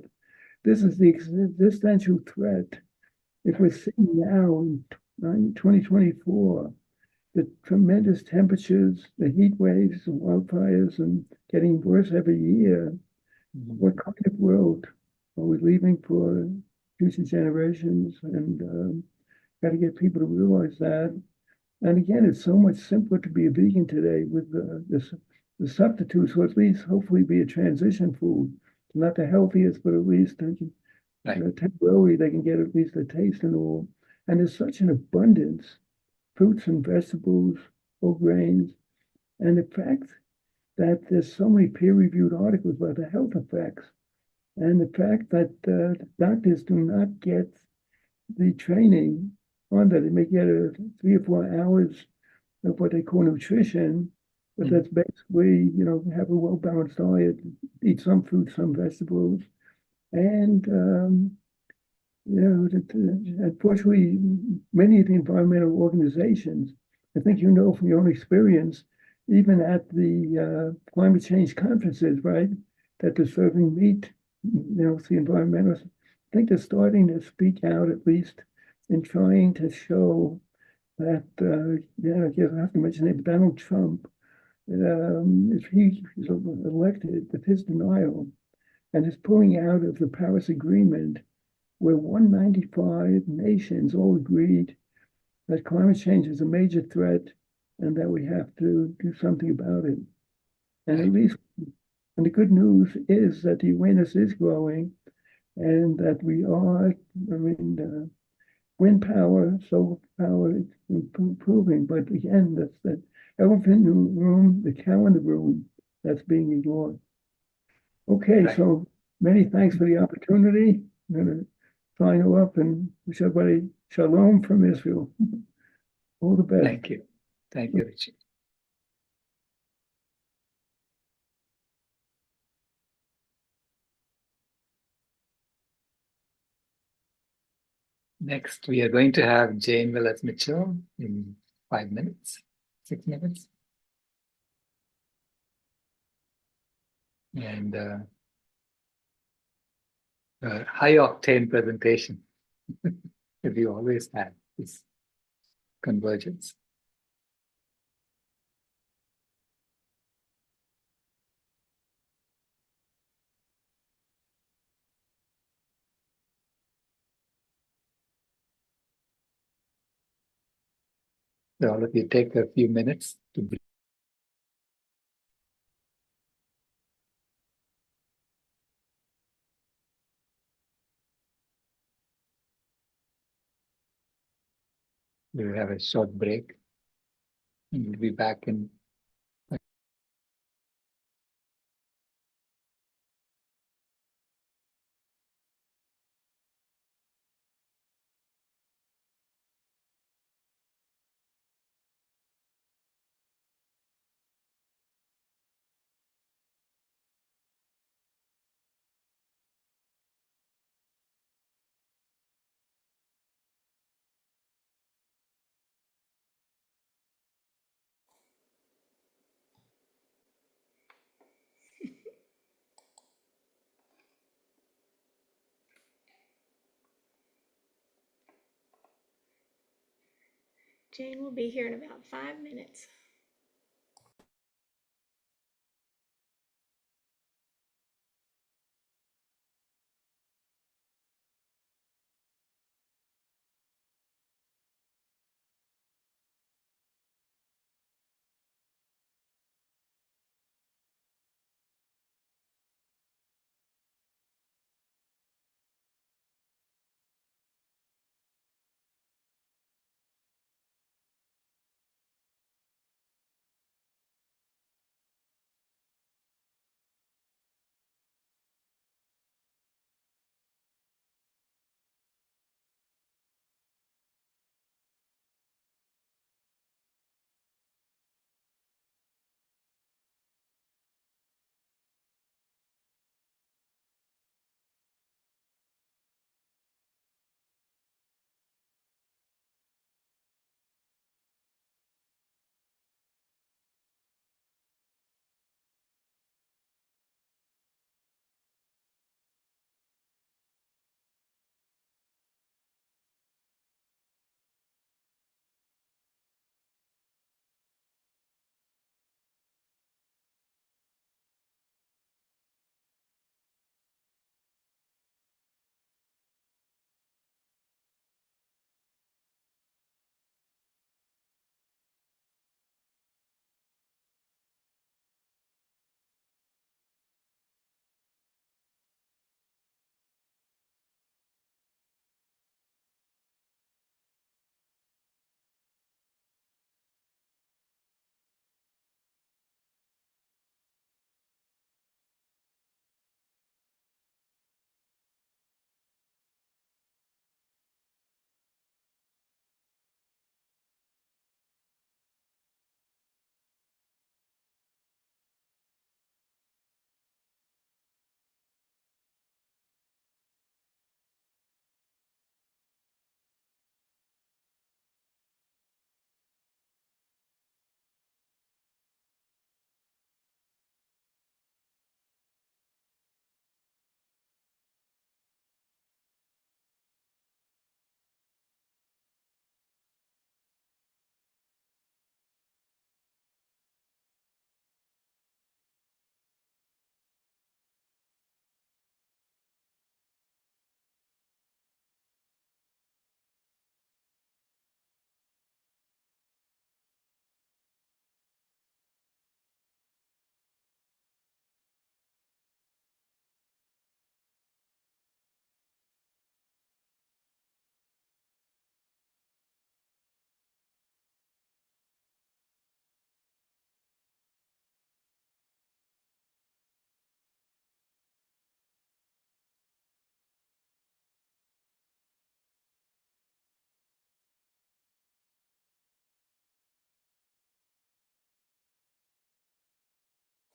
this is the existential threat. If we're seeing now in 2024, the tremendous temperatures, the heat waves, the wildfires, and getting worse every year, what kind of world are we leaving for future generations? And got to get people to realize that. And again, it's so much simpler to be a vegan today with the substitutes, or at least hopefully be a transition food. Not the healthiest, but at least temporarily they can get at least a taste and all. And there's such an abundance, fruits and vegetables, whole grains, and the fact that there's so many peer-reviewed articles about the health effects, and the fact that doctors do not get the training on that. They may get 3 or 4 hours of what they call nutrition, but that's basically, have a well-balanced diet, eat some fruits, some vegetables, and unfortunately, many of the environmental organizations, I think from your own experience, even at the climate change conferences, right, that they're serving meat, to the environmentalists, I think they're starting to speak out at least in trying to show that, I guess I have to mention it, Donald Trump, if he's elected, with his denial and his pulling out of the Paris Agreement, where 195 nations all agreed that climate change is a major threat and that we have to do something about it. And at least, and the good news is that the awareness is growing and that we are, wind power, solar power is improving. But again, that's that elephant in the room, the cow in the room, that's being ignored. Okay, so many thanks for the opportunity. I'm going to sign off and wish everybody shalom from Israel. All the best. Thank you. Thank you, Richie. Next, we are going to have Jane Willis-Mitchell in 5 minutes, 6 minutes. And high octane presentation that you always had, this convergence. So all of you take a few minutes to breathe. We'll have a short break and we'll be back in. Jane will be here in about 5 minutes.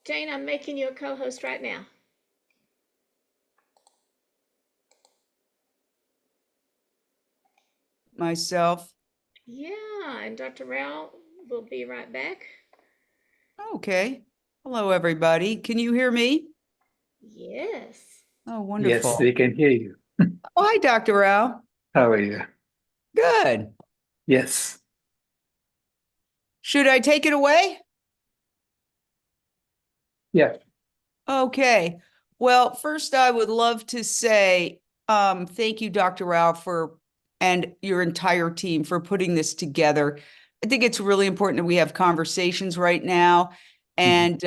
Jane, I'm making you a co-host right now. Myself. Yeah, and Dr. Rao will be right back. Okay. Hello, everybody. Can you hear me? Yes. Oh, wonderful. Yes, we can hear you. Oh, hi, Dr. Rao. How are you? Good. Yes. Should I take it away? Yeah. Okay. Well, first, I would love to say thank you, Dr. Rao, and your entire team for putting this together. I think it's really important that we have conversations right now. And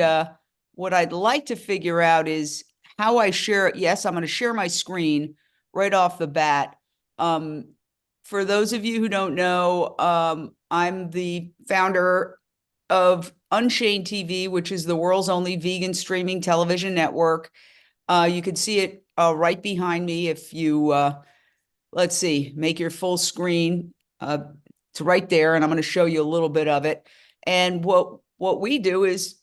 what I'd like to figure out is how I share it. Yes, I'm going to share my screen right off the bat. For those of you who don't know, I'm the founder of Unchained TV, which is the world's only vegan streaming television network. You can see it right behind me if you, let's see, make your full screen. It's right there, and I'm going to show you a little bit of it. And what we do is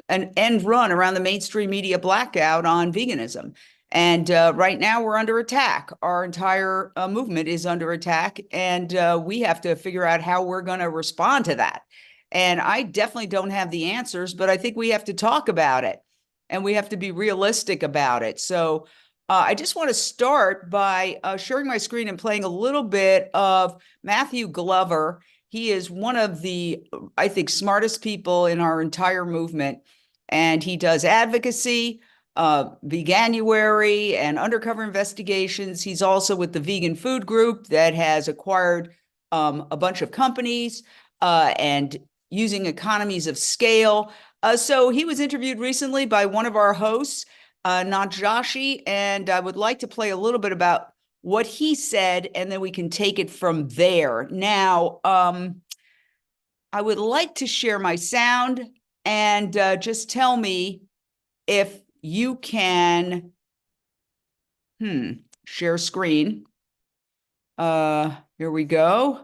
an end run around the mainstream media blackout on veganism. And right now we're under attack. Our entire movement is under attack, and we have to figure out how we're going to respond to that. And I definitely don't have the answers, but I think we have to talk about it, and we have to be realistic about it. So I just want to start by sharing my screen and playing a little bit of Matthew Glover. He is one of the, I think, smartest people in our entire movement, and he does advocacy, Veganuary, and undercover investigations. He's also with the Vegan Food Group that has acquired a bunch of companies and using economies of scale. So he was interviewed recently by one of our hosts, Najashi, and I would like to play a little bit about what he said, and then we can take it from there. Now, I would like to share my sound, and just tell me if you can share screen. Here we go.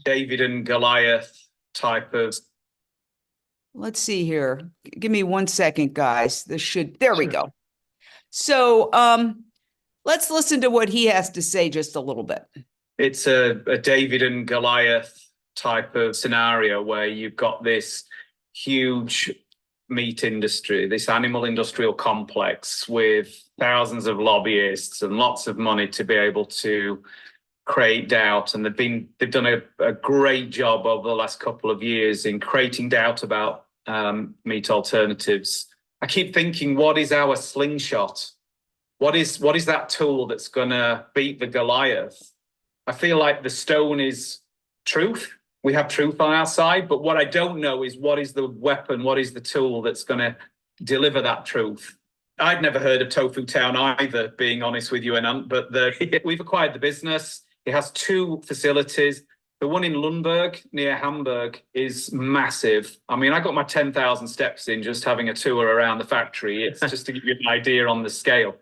David and Goliath type of. Let's see here. Give me 1 second, guys. There we go. So let's listen to what he has to say just a little bit. It's a David and Goliath type of scenario where you've got this huge meat industry, this animal industrial complex with thousands of lobbyists and lots of money to be able to create doubt. And they've done a great job over the last couple of years in creating doubt about meat alternatives. I keep thinking, what is our slingshot? What is that tool that's going to beat the Goliath? I feel like the stone is truth. We have truth on our side, but what I don't know is what is the weapon, what is the tool that's going to deliver that truth? I'd never heard of Tofu Town either, being honest with you, but we've acquired the business. It has 2 facilities. The one in Lundberg near Hamburg is massive. I mean, I got my 10,000 steps in just having a tour around the factory. It's just to give you an idea on the scale.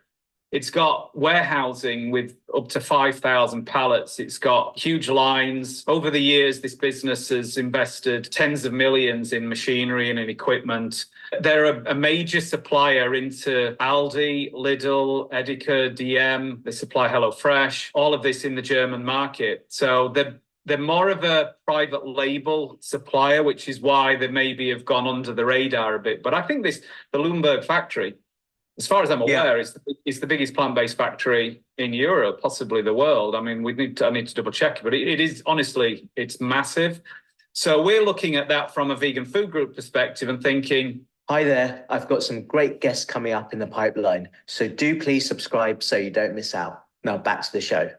It's got warehousing with up to 5,000 pallets. It's got huge lines. Over the years, this business has invested tens of millions in machinery and in equipment. They're a major supplier into Aldi, Lidl, Edeka, DM. They supply HelloFresh, all of this in the German market. So they're more of a private label supplier, which is why they maybe have gone under the radar a bit. But I think the Lundberg factory, as far as I'm aware, it's the biggest plant-based factory in Europe, possibly the world. I mean, I need to double check it, but it is, honestly, it's massive. So we're looking at that from a Vegan Food Group perspective and thinking, hi there, I've got some great guests coming up in the pipeline. So do please subscribe so you don't miss out. Now back to the show.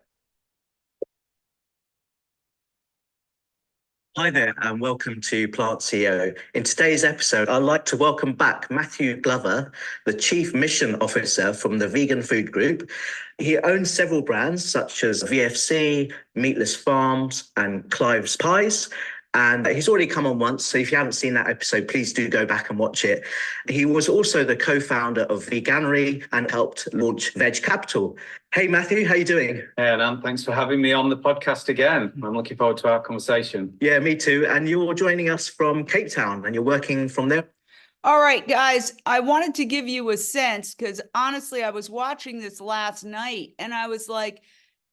Hi there and welcome to Plant CEO. In today's episode, I'd like to welcome back Matthew Glover, the Chief Mission Officer from the Vegan Food Group. He owns several brands such as VFC, Meatless Farms and Clive's Pies. And he's already come on once, so if you haven't seen that episode, please do go back and watch it. He was also the co-founder of Veganuary and helped launch Veg Capital. Hey, Matthew, how you doing? Hey, Anand, thanks for having me on the podcast again. I'm looking forward to our conversation. Yeah, me too. And you're joining us from Cape Town and you're working from there. All right, guys, I wanted to give you a sense because honestly, I was watching this last night and I was like,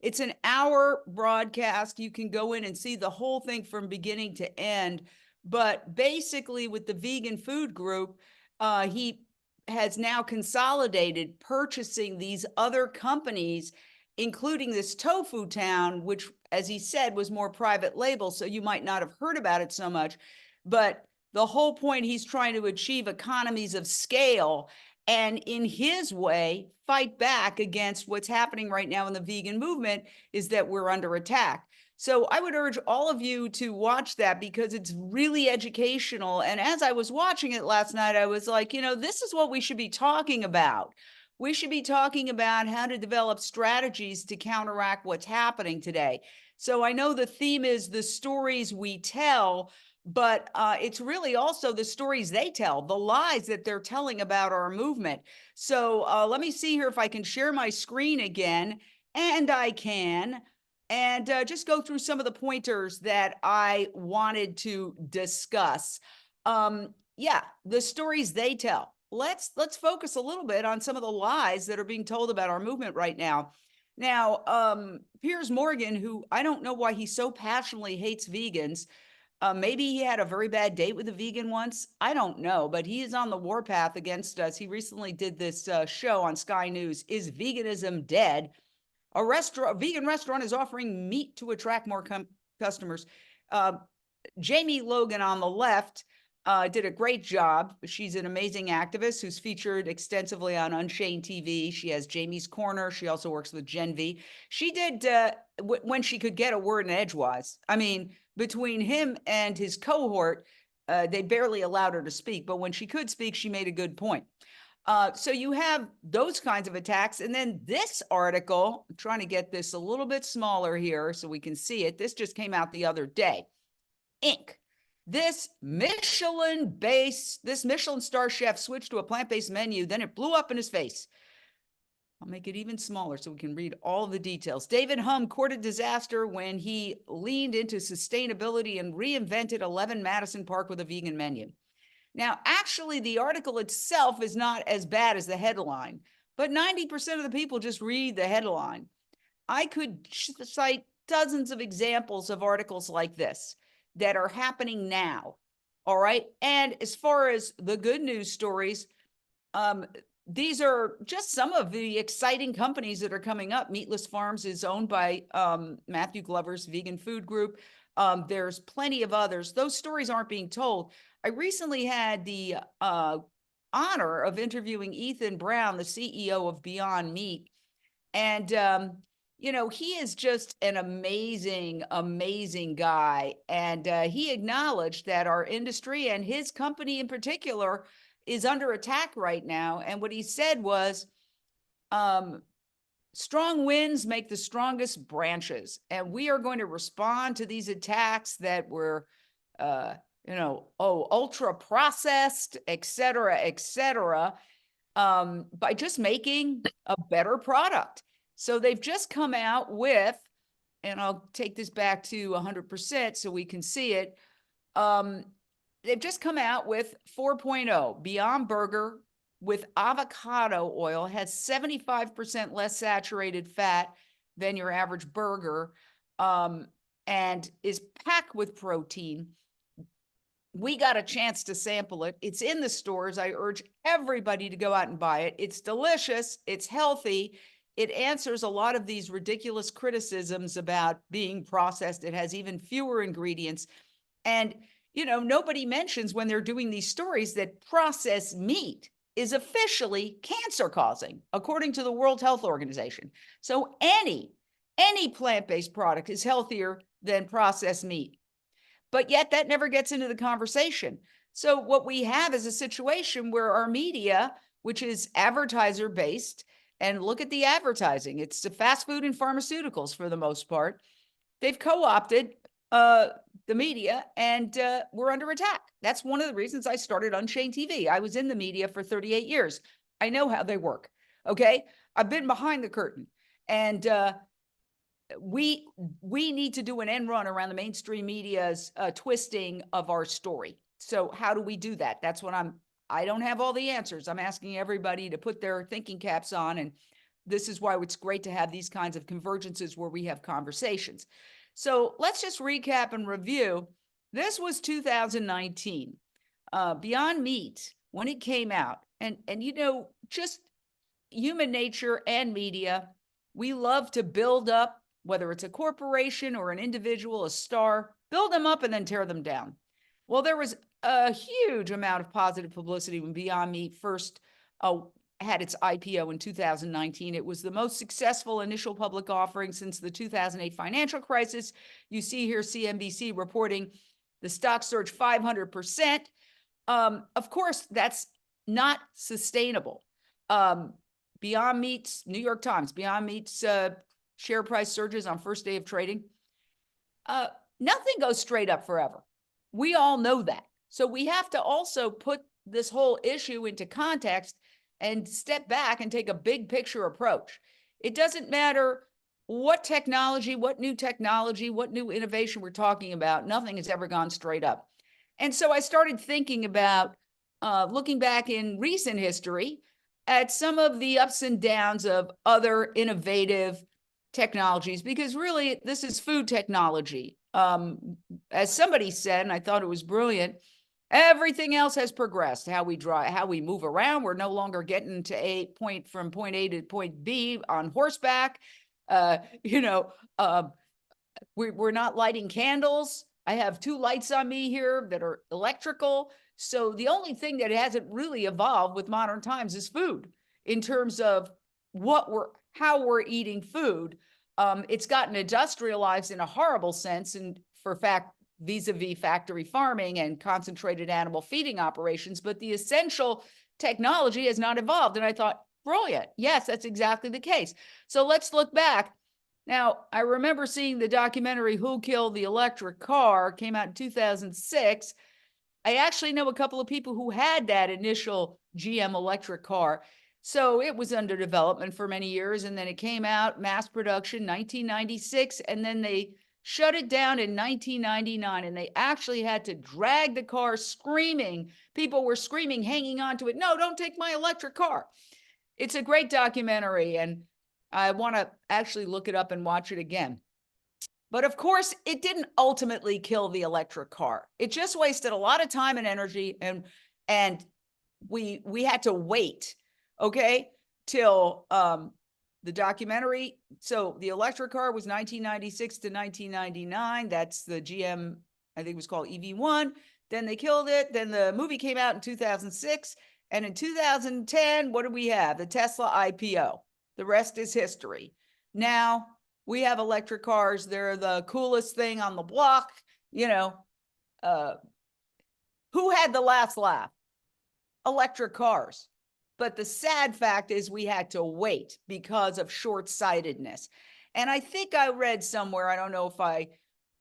it's an hour broadcast. You can go in and see the whole thing from beginning to end. But basically with the Vegan Food Group, he has now consolidated purchasing these other companies, including this Tofu Town, which, as he said, was more private label, so you might not have heard about it so much. But the whole point, he's trying to achieve economies of scale and, in his way, fight back against what's happening right now in the vegan movement, is that we're under attack. So I would urge all of you to watch that because it's really educational. And as I was watching it last night, I was like, you know, this is what we should be talking about. We should be talking about how to develop strategies to counteract what's happening today. So I know the theme is the stories we tell, but it's really also the stories they tell, the lies that they're telling about our movement. So let me see here if I can share my screen again. And I can. And just go through some of the pointers that I wanted to discuss. Yeah, the stories they tell. Let's focus a little bit on some of the lies that are being told about our movement right now. Now, Piers Morgan, who I don't know why he so passionately hates vegans. Maybe he had a very bad date with a vegan once. I don't know, but he is on the warpath against us. He recently did this show on Sky News, Is Veganism Dead? A vegan restaurant is offering meat to attract more customers. Jamie Logan on the left did a great job. She's an amazing activist who's featured extensively on Unchained TV. She has Jamie's Corner. She also works with Gen V. She did when she could get a word in edgewise. I mean, between him and his cohort, they barely allowed her to speak. But when she could speak, she made a good point. So you have those kinds of attacks. And then this article, I'm trying to get this a little bit smaller here so we can see it. This just came out the other day. Inc. This Michelin star chef switched to a plant-based menu, then it blew up in his face. I'll make it even smaller so we can read all of the details. David Humm courted disaster when he leaned into sustainability and reinvented 11 Madison Park with a vegan menu. Now, actually, the article itself is not as bad as the headline, but 90% of the people just read the headline. I could cite dozens of examples of articles like this that are happening now, all right? And as far as the good news stories, these are just some of the exciting companies that are coming up. Meatless Farms is owned by Matthew Glover's Vegan Food Group. There's plenty of others. Those stories aren't being told. I recently had the honor of interviewing Ethan Brown, the CEO of Beyond Meat. And, you know, he is just an amazing, amazing guy. And he acknowledged that our industry and his company in particular is under attack right now. And what he said was, strong winds make the strongest branches. And we are going to respond to these attacks that were, ultra processed, et cetera, by just making a better product. So they've just come out with, and I'll take this back to 100% so we can see it. They've just come out with 4.0 Beyond Burger with avocado oil, has 75% less saturated fat than your average burger, and is packed with protein. We got a chance to sample it. It's in the stores. I urge everybody to go out and buy it. It's delicious. It's healthy. It answers a lot of these ridiculous criticisms about being processed. It has even fewer ingredients. And, you know, nobody mentions when they're doing these stories that processed meat is officially cancer-causing, according to the World Health Organization. So any plant-based product is healthier than processed meat. But yet that never gets into the conversation. So what we have is a situation where our media, which is advertiser-based, and look at the advertising, it's the fast food and pharmaceuticals for the most part, they've co-opted the media, and we're under attack. That's one of the reasons I started Unchained TV. I was in the media for 38 years. I know how they work, okay? I've been behind the curtain, and we need to do an end run around the mainstream media's twisting of our story. So how do we do that? That's what I don't have all the answers. I'm asking everybody to put their thinking caps on, and this is why it's great to have these kinds of convergences where we have conversations. So let's just recap and review. This was 2019. Beyond Meat when it came out, and you know, just human nature and media, we love to build up, whether it's a corporation or an individual, a star, build them up and then tear them down. Well, there was a huge amount of positive publicity when Beyond Meat first had its IPO in 2019. It was the most successful initial public offering since the 2008 financial crisis. You see here CNBC reporting the stock surged 500%. Of course, that's not sustainable. Beyond Meat's, New York Times, Beyond Meat's share price surges on first day of trading. Nothing goes straight up forever. We all know that. So we have to also put this whole issue into context and step back and take a big picture approach. It doesn't matter what technology, what new innovation we're talking about. Nothing has ever gone straight up. And so I started thinking about looking back in recent history at some of the ups and downs of other innovative technologies, because really this is food technology. As somebody said, and I thought it was brilliant, everything else has progressed. How we drive, how we move around. We're no longer getting to from point A to point B on horseback. We're not lighting candles. I have 2 lights on me here that are electrical. So the only thing that hasn't really evolved with modern times is food, in terms of how we're eating food. It's gotten industrialized in a horrible sense, and vis-a-vis factory farming and concentrated animal feeding operations, but the essential technology has not evolved. And I thought, brilliant. Yes, that's exactly the case. So let's look back. Now, I remember seeing the documentary Who Killed the Electric Car, came out in 2006. I actually know a couple of people who had that initial GM electric car. So it was under development for many years, and then it came out, mass production, 1996, and then they shut it down in 1999, and they actually had to drag the car screaming. People were screaming, hanging on to it. No, don't take my electric car. It's a great documentary, and I want to actually look it up and watch it again. But of course, it didn't ultimately kill the electric car. It just wasted a lot of time and energy, and we had to wait, okay, till the documentary. So the electric car was 1996 to 1999. That's the GM, I think it was called EV1. Then they killed it. Then the movie came out in 2006. And in 2010, what do we have? The Tesla IPO. The rest is history. Now we have electric cars. They're the coolest thing on the block. Who had the last laugh? Electric cars. But the sad fact is we had to wait because of short-sightedness. And I think I read somewhere, I don't know if I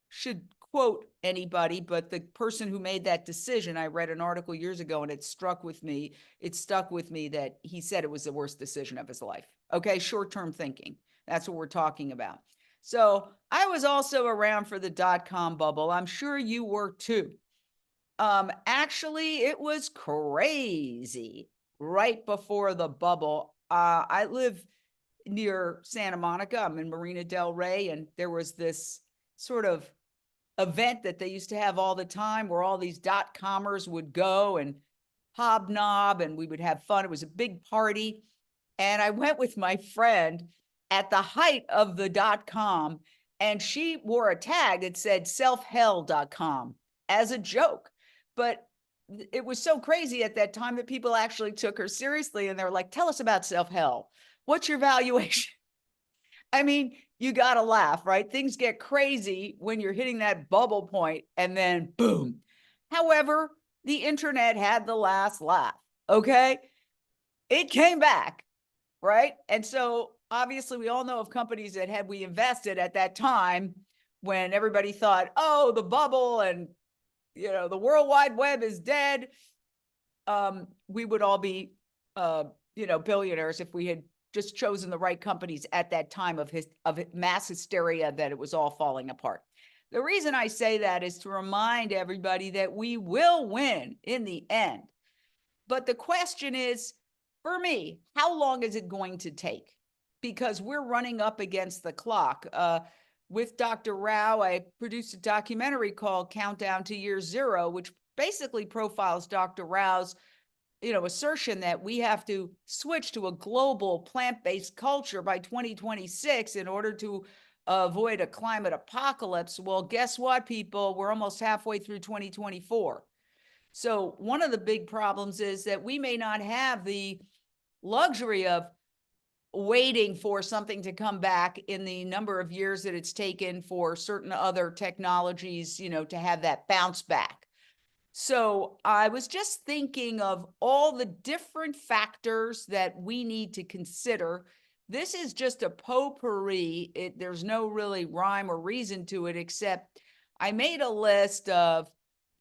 should quote anybody, but the person who made that decision, I read an article years ago, and it stuck with me that he said it was the worst decision of his life. Okay, short-term thinking. That's what we're talking about. So I was also around for the dot-com bubble. I'm sure you were too. Actually, it was crazy. Right before the bubble, I live near Santa Monica. I'm in Marina Del Rey, and there was this sort of event that they used to have all the time where all these dot-commers would go and hobnob, and we would have fun. It was a big party. And I went with my friend at the height of the dot-com, and she wore a tag that said selfhell.com as a joke. But it was so crazy at that time that people actually took her seriously, and they were like, tell us about self-hell. What's your valuation? I mean, you got to laugh, right? Things get crazy when you're hitting that bubble point, and then boom. However, the internet had the last laugh, okay? It came back, right? And so obviously we all know of companies that had we invested at that time when everybody thought, oh, the bubble and the World Wide Web is dead. We would all be, billionaires if we had just chosen the right companies at that time of mass hysteria that it was all falling apart. The reason I say that is to remind everybody that we will win in the end. But the question is, for me, how long is it going to take? Because we're running up against the clock. With Dr. Rao, I produced a documentary called Countdown to Year Zero, which basically profiles Dr. Rao's assertion that we have to switch to a global plant-based culture by 2026 in order to avoid a climate apocalypse. Well, guess what, people? We're almost halfway through 2024. So one of the big problems is that we may not have the luxury of waiting for something to come back in the number of years that it's taken for certain other technologies, to have that bounce back. So I was just thinking of all the different factors that we need to consider. This is just a potpourri. There's no really rhyme or reason to it, except I made a list of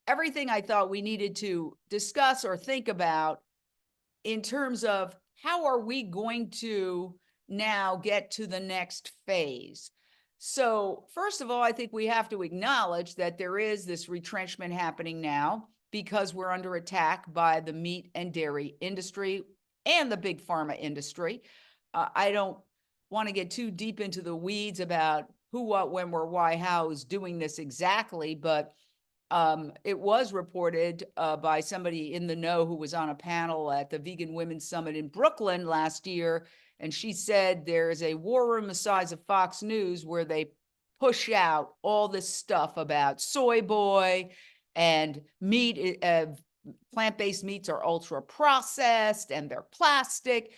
everything I thought we needed to discuss or think about in terms of how are we going to now get to the next phase. So first of all, I think we have to acknowledge that there is this retrenchment happening now because we're under attack by the meat and dairy industry and the big pharma industry. I don't want to get too deep into the weeds about who, what, when, where, why, how is doing this exactly, but it was reported by somebody in the know who was on a panel at the Vegan Women's Summit in Brooklyn last year. And she said there's a war room the size of Fox News where they push out all this stuff about soy boy and meat. Plant-based meats are ultra processed and they're plastic.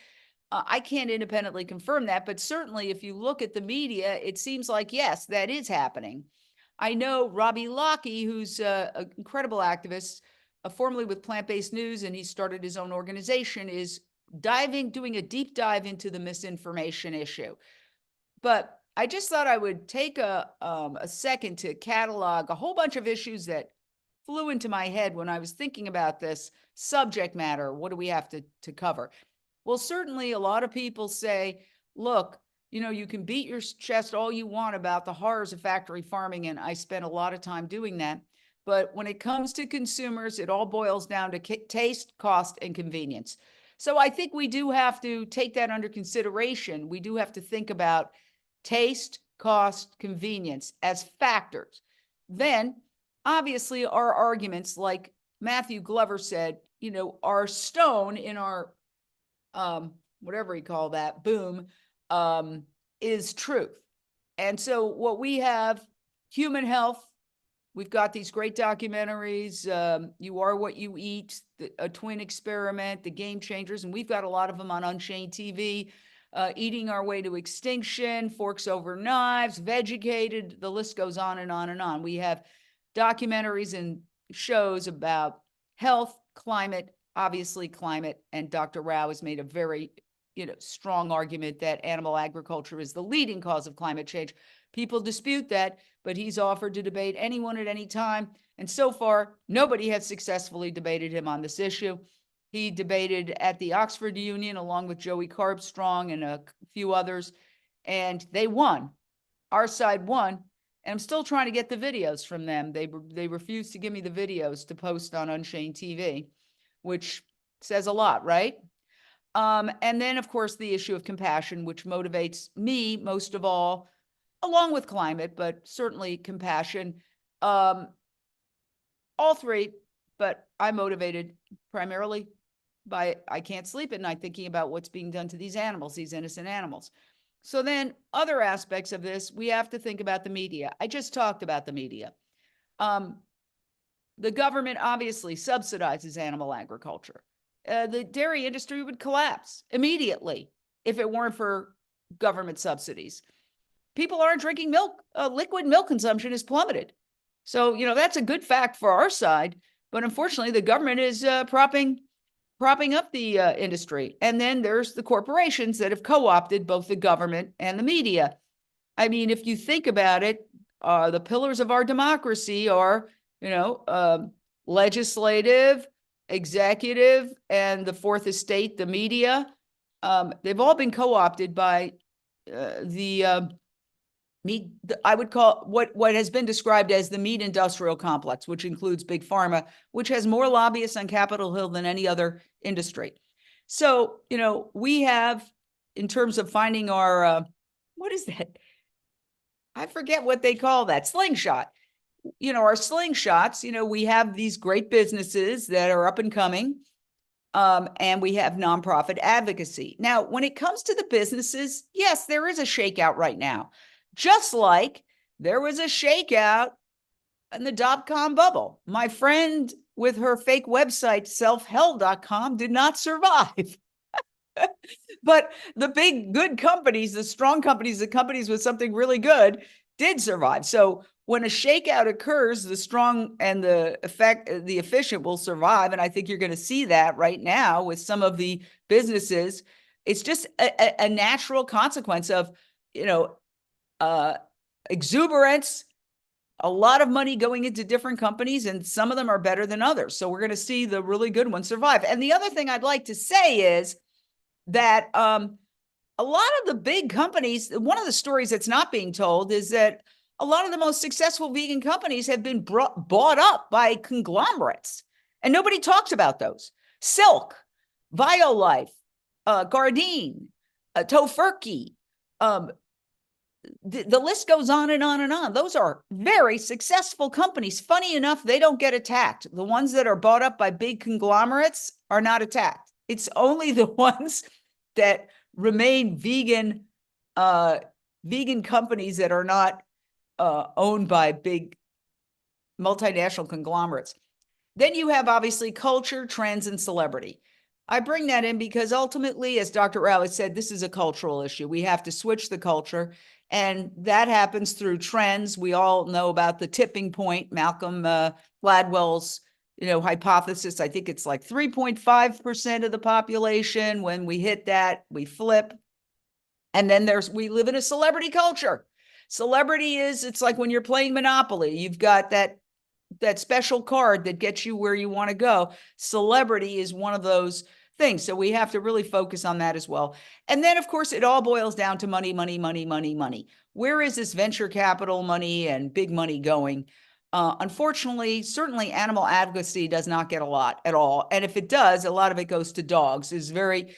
I can't independently confirm that, but certainly if you look at the media, it seems like, yes, that is happening. I know Robbie Lockey, who's an incredible activist, formerly with Plant-Based News, and he started his own organization, is doing a deep dive into the misinformation issue. But I just thought I would take a second to catalog a whole bunch of issues that flew into my head when I was thinking about this subject matter. What do we have to cover? Well, certainly a lot of people say, look, you can beat your chest all you want about the horrors of factory farming, and I spent a lot of time doing that. But when it comes to consumers, it all boils down to taste, cost, and convenience. So I think we do have to take that under consideration. We do have to think about taste, cost, convenience as factors. Then, obviously, our arguments, like Matthew Glover said, our stone in our, whatever you call that, boom, is truth. And so what we have, human health, we've got these great documentaries, You Are What You Eat, A Twin Experiment, The Game Changers, and we've got a lot of them on Unchained TV, Eating Our Way to Extinction, Forks Over Knives, Vegucated, the list goes on and on and on. We have documentaries and shows about health, climate, obviously climate, and Dr. Rao has made a very strong argument that animal agriculture is the leading cause of climate change. People dispute that, but he's offered to debate anyone at any time. And so far, nobody has successfully debated him on this issue. He debated at the Oxford Union along with Joey Carbstrong and a few others, and they won. Our side won. And I'm still trying to get the videos from them. They refused to give me the videos to post on Unchained TV, which says a lot, right? And then, of course, the issue of compassion, which motivates me most of all, along with climate, but certainly compassion. All three, but I'm motivated primarily by I can't sleep at night thinking about what's being done to these animals, these innocent animals. So then other aspects of this, we have to think about the media. I just talked about the media. The government obviously subsidizes animal agriculture. The dairy industry would collapse immediately if it weren't for government subsidies. People aren't drinking milk. Liquid milk consumption has plummeted. So, that's a good fact for our side. But unfortunately, the government is propping up the industry. And then there's the corporations that have co-opted both the government and the media. I mean, if you think about it, the pillars of our democracy are, legislative, executive, and the fourth estate, the media. They've all been co-opted by I would call what has been described as the meat industrial complex, which includes big pharma, which has more lobbyists on Capitol Hill than any other industry. So, we have, in terms of finding our, what is that? I forget what they call that, slingshot. Our slingshots, we have these great businesses that are up and coming. And we have nonprofit advocacy. Now, when it comes to the businesses, yes, there is a shakeout right now, just like there was a shakeout in the dot-com bubble. My friend with her fake website, selfhell.com, did not survive. But the big good companies, the strong companies, the companies with something really good did survive. So when a shakeout occurs, the strong and the efficient will survive. And I think you're going to see that right now with some of the businesses. It's just a natural consequence of, exuberance, a lot of money going into different companies, and some of them are better than others. So we're going to see the really good ones survive. And the other thing I'd like to say is that a lot of the big companies, one of the stories that's not being told is that a lot of the most successful vegan companies have been bought up by conglomerates, and nobody talks about those. Silk, Violife, Gardein, Tofurky, the list goes on and on and on. Those are very successful companies. Funny enough, they don't get attacked. The ones that are bought up by big conglomerates are not attacked. It's only the ones that remain vegan, vegan companies that are not owned by big multinational conglomerates. Then you have obviously culture, trends, and celebrity. I bring that in because ultimately, as Dr. Rao said, this is a cultural issue. We have to switch the culture, and that happens through trends. We all know about the tipping point, Malcolm Gladwell's hypothesis. I think it's like 3.5% of the population. When we hit that, we flip. And then we live in a celebrity culture. Celebrity it's like when you're playing Monopoly, you've got that special card that gets you where you want to go. Celebrity is one of those things. So we have to really focus on that as well. And then, of course, it all boils down to money, money, money, money, money. Where is this venture capital money and big money going? Unfortunately, certainly animal advocacy does not get a lot at all. And if it does, a lot of it goes to dogs. Is very,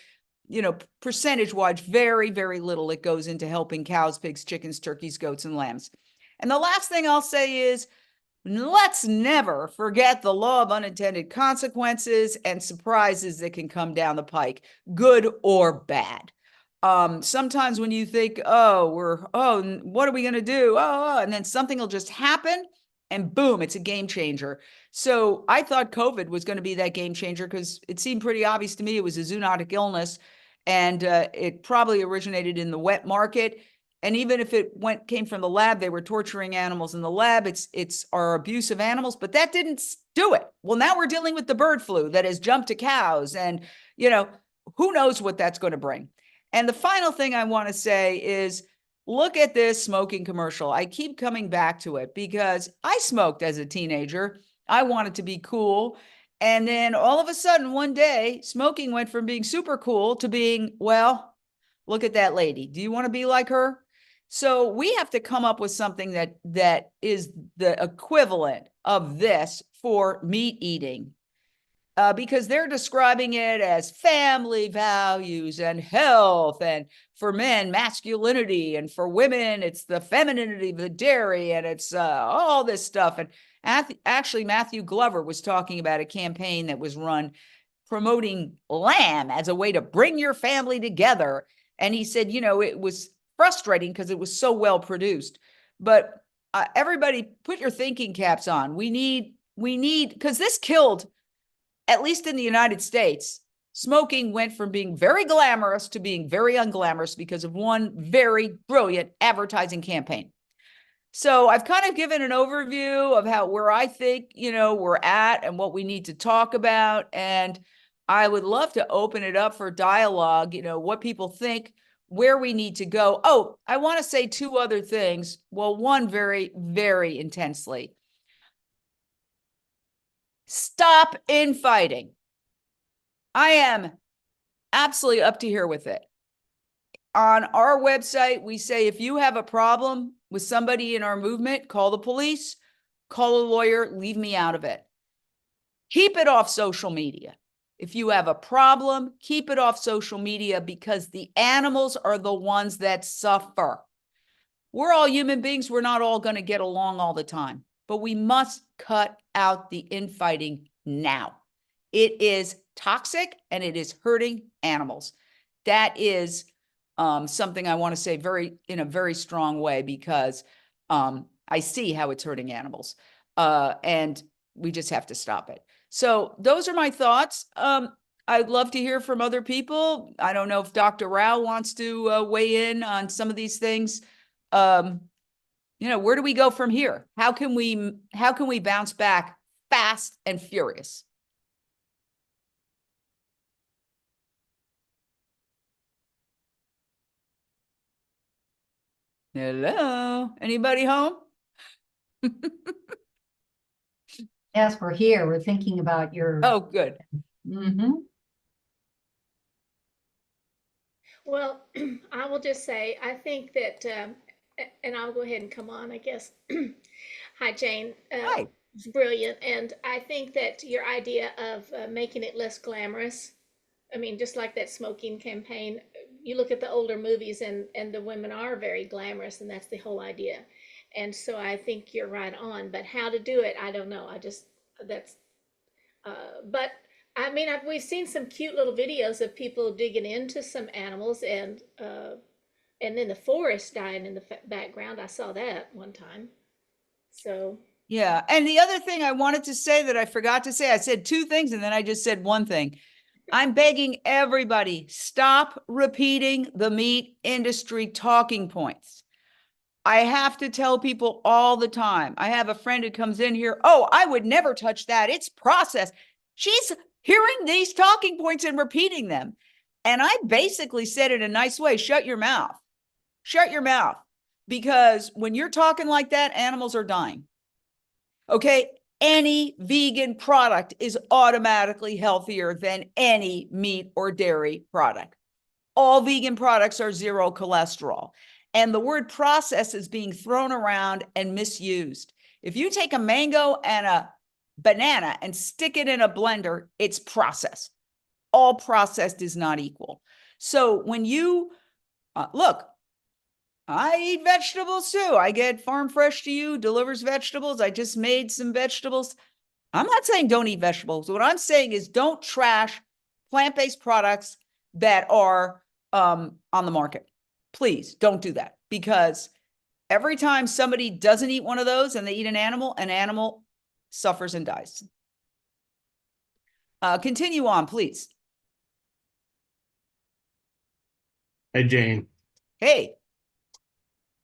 percentage-wise, very, very little it goes into helping cows, pigs, chickens, turkeys, goats, and lambs. And the last thing I'll say is, let's never forget the law of unintended consequences and surprises that can come down the pike, good or bad. Sometimes when you think, what are we going to do? And then something will just happen and boom, it's a game changer. So I thought COVID was going to be that game changer because it seemed pretty obvious to me it was a zoonotic illness, and it probably originated in the wet market. And even if it came from the lab, they were torturing animals in the lab. It's our abuse of animals, but that didn't do it. Well, now we're dealing with the bird flu that has jumped to cows, and who knows what that's going to bring. And the final thing I want to say is, look at this smoking commercial. I keep coming back to it because I smoked as a teenager. I wanted to be cool. And then all of a sudden, one day, smoking went from being super cool to being, well, look at that lady. Do you want to be like her? So we have to come up with something that is the equivalent of this for meat eating, because they're describing it as family values and health, and for men, masculinity, and for women, it's the femininity of the dairy, and it's all this stuff. And actually, Matthew Glover was talking about a campaign that was run promoting lamb as a way to bring your family together. And he said, it was frustrating because it was so well produced. But everybody, put your thinking caps on. We need, because this killed, at least in the United States, smoking went from being very glamorous to being very unglamorous because of one very brilliant advertising campaign. So I've kind of given an overview of where I think, we're at and what we need to talk about. And I would love to open it up for dialogue, what people think, where we need to go. Oh, I want to say two other things. Well, one very, very intensely. Stop infighting. I am absolutely up to here with it. On our website, we say if you have a problem with somebody in our movement, call the police, call a lawyer, leave me out of it. Keep it off social media. If you have a problem, keep it off social media, because the animals are the ones that suffer. We're all human beings. We're not all going to get along all the time, but we must cut out the infighting now. It is toxic and it is hurting animals. That is something I want to say in a very strong way, because I see how it's hurting animals, and we just have to stop it. So those are my thoughts. I'd love to hear from other people. I don't know if Dr. Rao wants to weigh in on some of these things. Where do we go from here? How can we bounce back fast and furious? Hello, anybody home? Yes, we're here. We're thinking about your. Oh, good. Well, I will just say, I think that, and I'll go ahead and come on, I guess. Hi, Jane. Hi. It's brilliant. And I think that your idea of making it less glamorous, I mean, just like that smoking campaign, you look at the older movies and the women are very glamorous, and that's the whole idea. And so I think you're right on, but how to do it, I don't know. But I mean, we've seen some cute little videos of people digging into some animals and then the forest dying in the background. I saw that one time. So. Yeah. And the other thing I wanted to say that I forgot to say, I said two things and then I just said one thing. I'm begging everybody, stop repeating the meat industry talking points. I have to tell people all the time. I have a friend who comes in here, oh, I would never touch that. It's processed. She's hearing these talking points and repeating them. And I basically said it in a nice way, shut your mouth. Shut your mouth. Because when you're talking like that, animals are dying. Okay? Any vegan product is automatically healthier than any meat or dairy product. All vegan products are zero cholesterol. And the word process is being thrown around and misused. If you take a mango and a banana and stick it in a blender, it's processed. All processed is not equal. So when you look, I eat vegetables too. I get Farm Fresh to You, delivers vegetables. I just made some vegetables. I'm not saying don't eat vegetables. What I'm saying is don't trash plant-based products that are on the market. Please don't do that, because every time somebody doesn't eat one of those and they eat an animal suffers and dies. Continue on, please. Hey, Jane. Hey.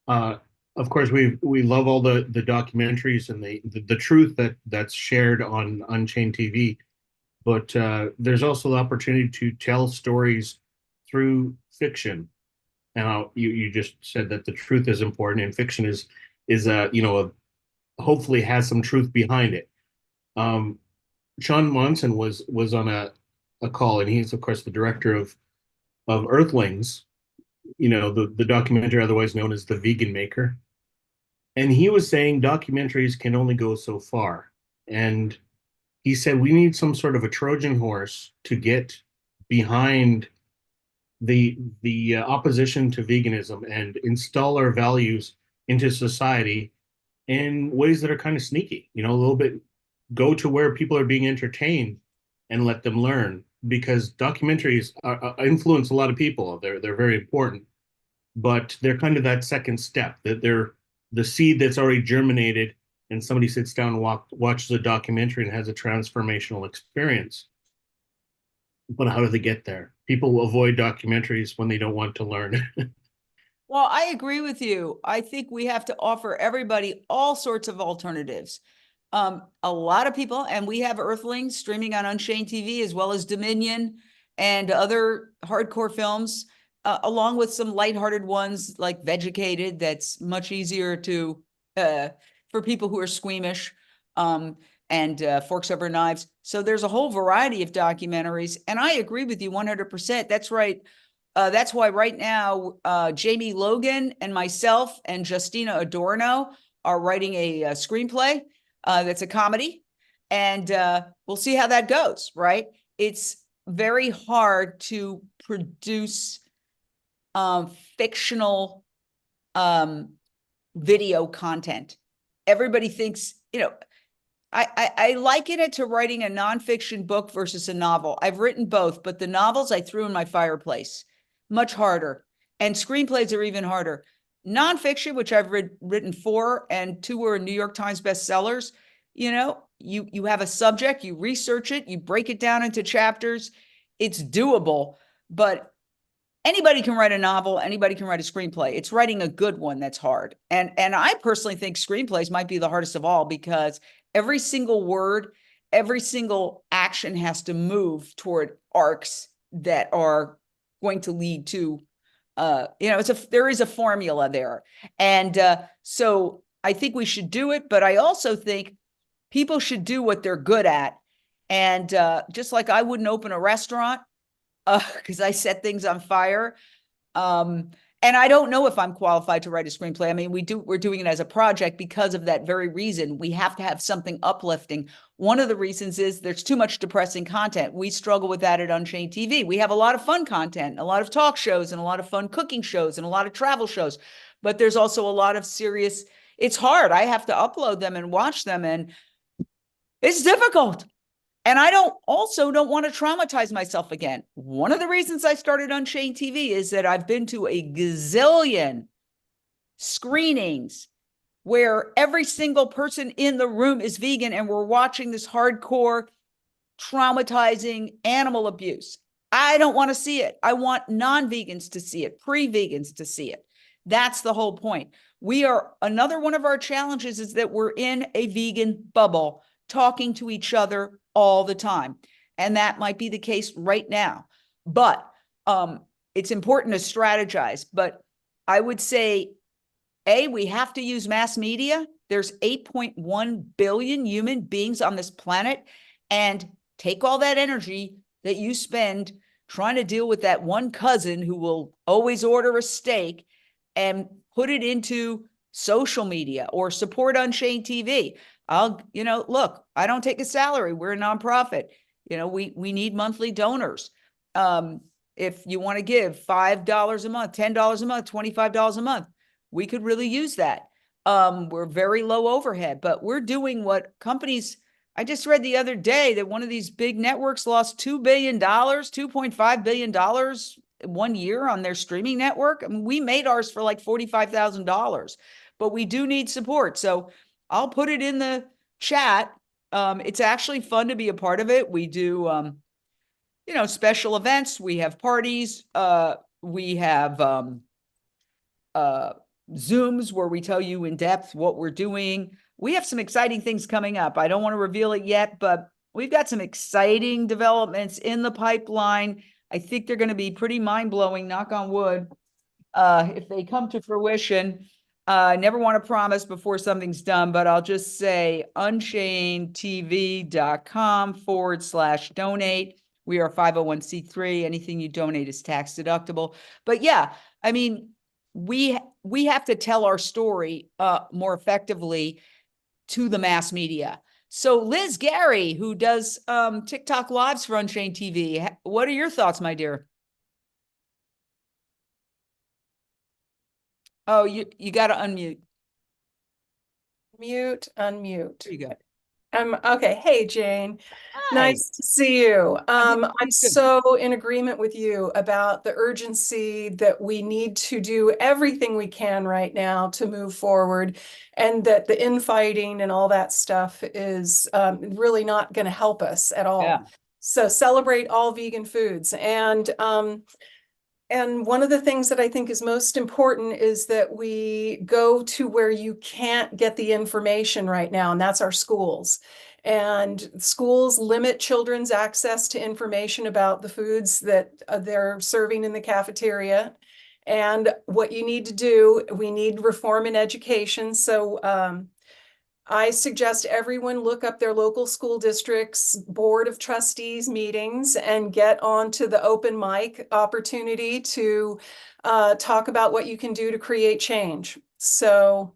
Of course, we love all the documentaries and the truth that's shared on Unchained TV, but there's also the opportunity to tell stories through fiction. And you just said that the truth is important, and fiction is hopefully has some truth behind it. Sean Monson was on a call, and he's of course the director of Earthlings, the documentary otherwise known as The Vegan Maker. And he was saying documentaries can only go so far. And he said we need some sort of a Trojan horse to get behind the opposition to veganism and install our values into society in ways that are kind of sneaky, a little bit, go to where people are being entertained and let them learn, because documentaries influence a lot of people. They're very important, but they're kind of that second step, that they're the seed that's already germinated and somebody sits down and watches a documentary and has a transformational experience. But how do they get there? People will avoid documentaries when they don't want to learn. Well, I agree with you. I think we have to offer everybody all sorts of alternatives. A lot of people, and we have Earthlings streaming on Unchained TV, as well as Dominion and other hardcore films, along with some lighthearted ones like Vegucated, that's much easier to for people who are squeamish, and Forks Over Knives. So there's a whole variety of documentaries, and I agree with you 100%. That's right. That's why right now, Jamie Logan and myself and Justina Adorno are writing a screenplay that's a comedy, and we'll see how that goes, right? It's very hard to produce fictional video content. Everybody thinks, I liken it to writing a nonfiction book versus a novel. I've written both, but the novels I threw in my fireplace. Much harder. And screenplays are even harder. Nonfiction, which I've written 4 and 2 were New York Times bestsellers, you know, you have a subject, you research it, you break it down into chapters. It's doable, but anybody can write a novel, anybody can write a screenplay. It's writing a good one that's hard. And I personally think screenplays might be the hardest of all because every single word, every single action has to move toward arcs that are going to lead to, you know, there is a formula there. And so I think we should do it, but I also think people should do what they're good at. And just like I wouldn't open a restaurant because I set things on fire. And I don't know if I'm qualified to write a screenplay. I mean, we're doing it as a project because of that very reason. We have to have something uplifting. One of the reasons is there's too much depressing content. We struggle with that at Unchained TV. We have a lot of fun content, a lot of talk shows and a lot of fun cooking shows and a lot of travel shows, but there's also a lot of serious, it's hard. I have to upload them and watch them and it's difficult. And I don't want to traumatize myself again. One of the reasons I started Unchained TV is that I've been to a gazillion screenings where every single person in the room is vegan and we're watching this hardcore, traumatizing animal abuse. I don't want to see it. I want non-vegans to see it, pre-vegans to see it. That's the whole point. Another one of our challenges is that we're in a vegan bubble, talking to each other all the time. And that might be the case right now. But it's important to strategize. But I would say, we have to use mass media. There's 8.1 billion human beings on this planet. And take all that energy that you spend trying to deal with that one cousin who will always order a steak and put it into social media or support Unchained TV. Look, I don't take a salary. We're a nonprofit. We need monthly donors. If you want to give $5 a month, $10 a month, $25 a month, we could really use that. We're very low overhead, but we're doing what companies, I just read the other day that one of these big networks lost $2 billion, $2.5 billion 1 year on their streaming network. I mean, we made ours for like $45,000, but we do need support. So I'll put it in the chat. It's actually fun to be a part of it. We do, special events. We have parties. We have Zooms where we tell you in depth what we're doing. We have some exciting things coming up. I don't want to reveal it yet, but we've got some exciting developments in the pipeline. I think they're going to be pretty mind-blowing, knock on wood, if they come to fruition. I never want to promise before something's done, but I'll just say unchainedtv.com/donate. We are 501c3. Anything you donate is tax deductible. But yeah, I mean, we have to tell our story more effectively to the mass media. So Liz Gary, who does TikTok lives for Unchained TV, what are your thoughts, my dear? Oh, you got to unmute. Unmute. You got it. Okay. Hey, Jane. Hi. Nice to see you. I'm so in agreement with you about the urgency that we need to do everything we can right now to move forward, and that the infighting and all that stuff is really not going to help us at all. Yeah. So celebrate all vegan foods. And one of the things that I think is most important is that we go to where you can't get the information right now, and that's our schools. And schools limit children's access to information about the foods that they're serving in the cafeteria. And what you need to do, we need reform in education. So I suggest everyone look up their local school district's board of trustees meetings and get onto the open mic opportunity to talk about what you can do to create change. So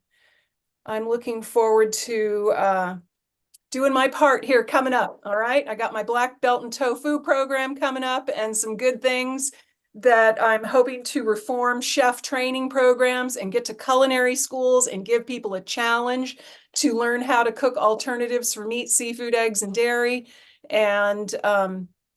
I'm looking forward to doing my part here coming up. All right. I got my black belt in tofu program coming up and some good things that I'm hoping to reform chef training programs and get to culinary schools and give people a challenge to learn how to cook alternatives for meat, seafood, eggs, and dairy. And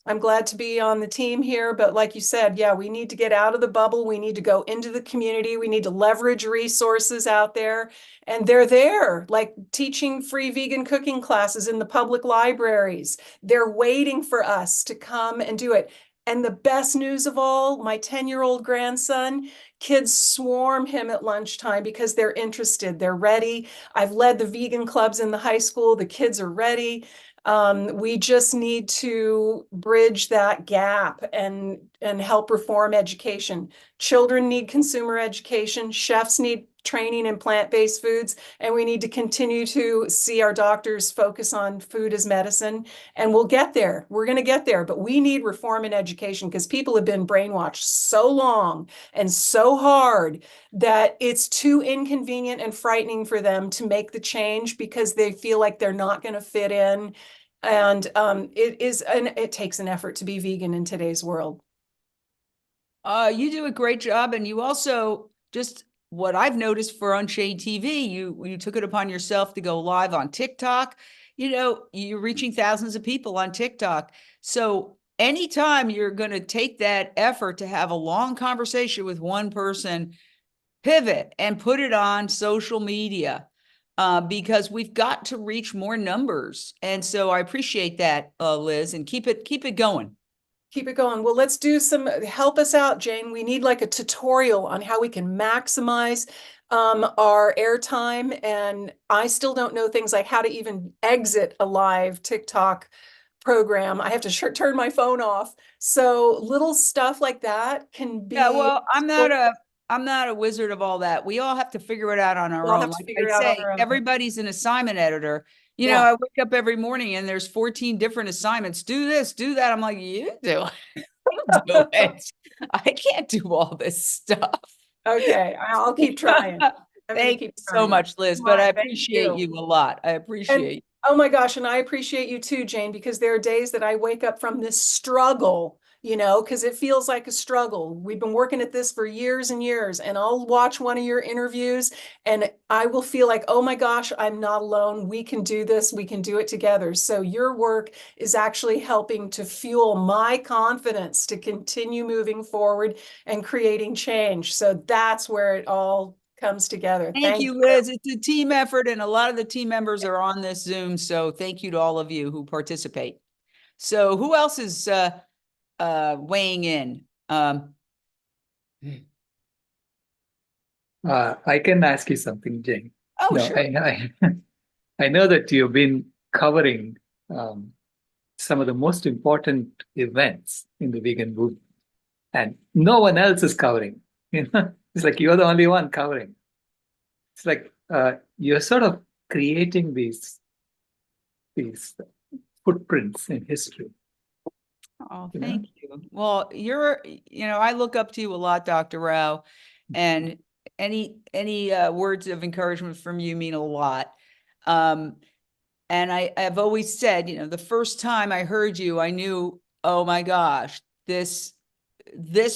I'm glad to be on the team here, but like you said, yeah, we need to get out of the bubble. We need to go into the community. We need to leverage resources out there. And they're there, like teaching free vegan cooking classes in the public libraries. They're waiting for us to come and do it. And the best news of all, my 10-year-old grandson, kids swarm him at lunchtime because they're interested, they're ready. I've led the vegan clubs in the high school. The kids are ready. We just need to bridge that gap and help reform education. Children need consumer education. Chefs need training in plant-based foods, and we need to continue to see our doctors focus on food as medicine. And we'll get there. We're going to get there, but we need reform in education because people have been brainwashed so long and so hard that it's too inconvenient and frightening for them to make the change because they feel like they're not going to fit in. And it takes an effort to be vegan in today's world. You do a great job, and you also, just what I've noticed for Unchained TV, you took it upon yourself to go live on TikTok. You know, you're reaching thousands of people on TikTok. So anytime you're going to take that effort to have a long conversation with one person, pivot and put it on social media. Because we've got to reach more numbers. And so I appreciate that, Liz, and keep it going. Keep it going. Well, let's do help us out, Jane. We need like a tutorial on how we can maximize our airtime. And I still don't know things like how to even exit a live TikTok program. I have to turn my phone off. So little stuff like that can be. Yeah, well, I'm not a wizard of all that. We all have to figure it out on our own. Like I say, everybody's an assignment editor. You know, I wake up every morning and there's 14 different assignments. Do this, do that. I'm like, you do it. I can't do all this stuff. Okay, I'll keep trying. Thank you so much, Liz, but I appreciate you a lot. I appreciate you. Oh my gosh, and I appreciate you too, Jane, because there are days that I wake up from this struggle, you know, because it feels like a struggle. We've been working at this for years and years, and I'll watch one of your interviews and I will feel like, oh my gosh, I'm not alone. We can do this. We can do it together. So your work is actually helping to fuel my confidence to continue moving forward and creating change. So that's where it all comes together. Thank you, Liz. It's a team effort, and a lot of the team members are on this Zoom. So thank you to all of you who participate. So who else is weighing in? I can ask you something, Jane. Oh, sure. I know that you've been covering some of the most important events in the vegan movement, and no one else is covering. You know, it's like you're the only one covering. It's like you're sort of creating these footprints in history. Oh, thank you. Well, I look up to you a lot, Dr. Rao, and any words of encouragement from you mean a lot. And I've always said, the first time I heard you, I knew, oh my gosh, this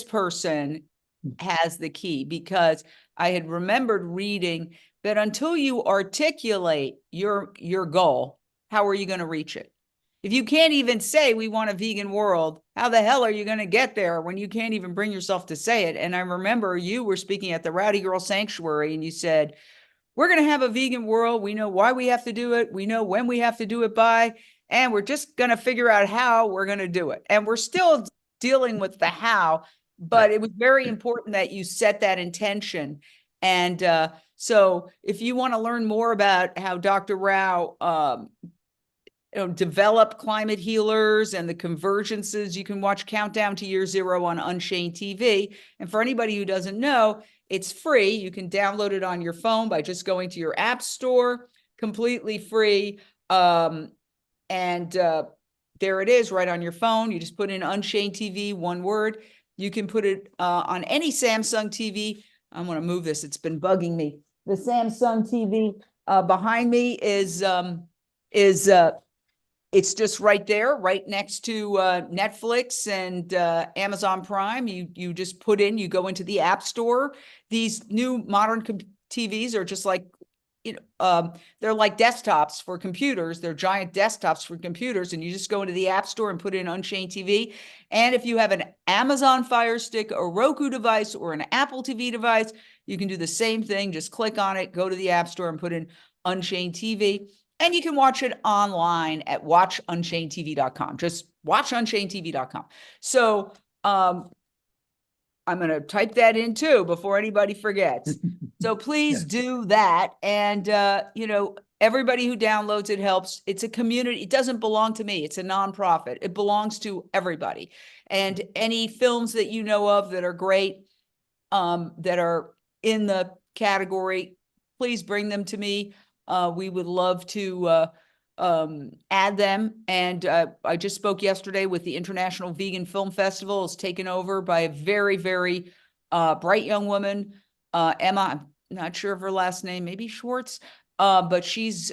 person has the key, because I had remembered reading that until you articulate your goal, how are you going to reach it? If you can't even say we want a vegan world, how the hell are you going to get there when you can't even bring yourself to say it? And I remember you were speaking at the Rowdy Girl Sanctuary and you said, we're going to have a vegan world. We know why we have to do it. We know when we have to do it by, and we're just going to figure out how we're going to do it. And we're still dealing with the how, but it was very important that you set that intention. And so if you want to learn more about how Dr. Rao develop climate healers and the convergences, you can watch Countdown to Year Zero on Unchained TV. And for anybody who doesn't know, it's free. You can download it on your phone by just going to your app store, completely free. There it is right on your phone. You just put in Unchained TV, one word. You can put it on any Samsung TV. I'm going to move this. It's been bugging me. The Samsung TV behind me is it's just right there, right next to Netflix and Amazon Prime. You just put in, you go into the App Store. These new modern TVs are just like they're like desktops for computers. They're giant desktops for computers, and you just go into the App Store and put in Unchained TV. And if you have an Amazon Fire Stick, a Roku device, or an Apple TV device, you can do the same thing. Just click on it, go to the App Store and put in Unchained TV. And you can watch it online at watchunchainedtv.com. Just watchunchainedtv.com. So I'm going to type that in too before anybody forgets. So please do that. And, everybody who downloads it helps. It's a community. It doesn't belong to me. It's a nonprofit. It belongs to everybody. And any films that you know of that are great, that are in the category, please bring them to me. We would love to add them. And I just spoke yesterday with the International Vegan Film Festival. It's taken over by a very, very bright young woman, Emma. I'm not sure of her last name, maybe Schwartz, but she's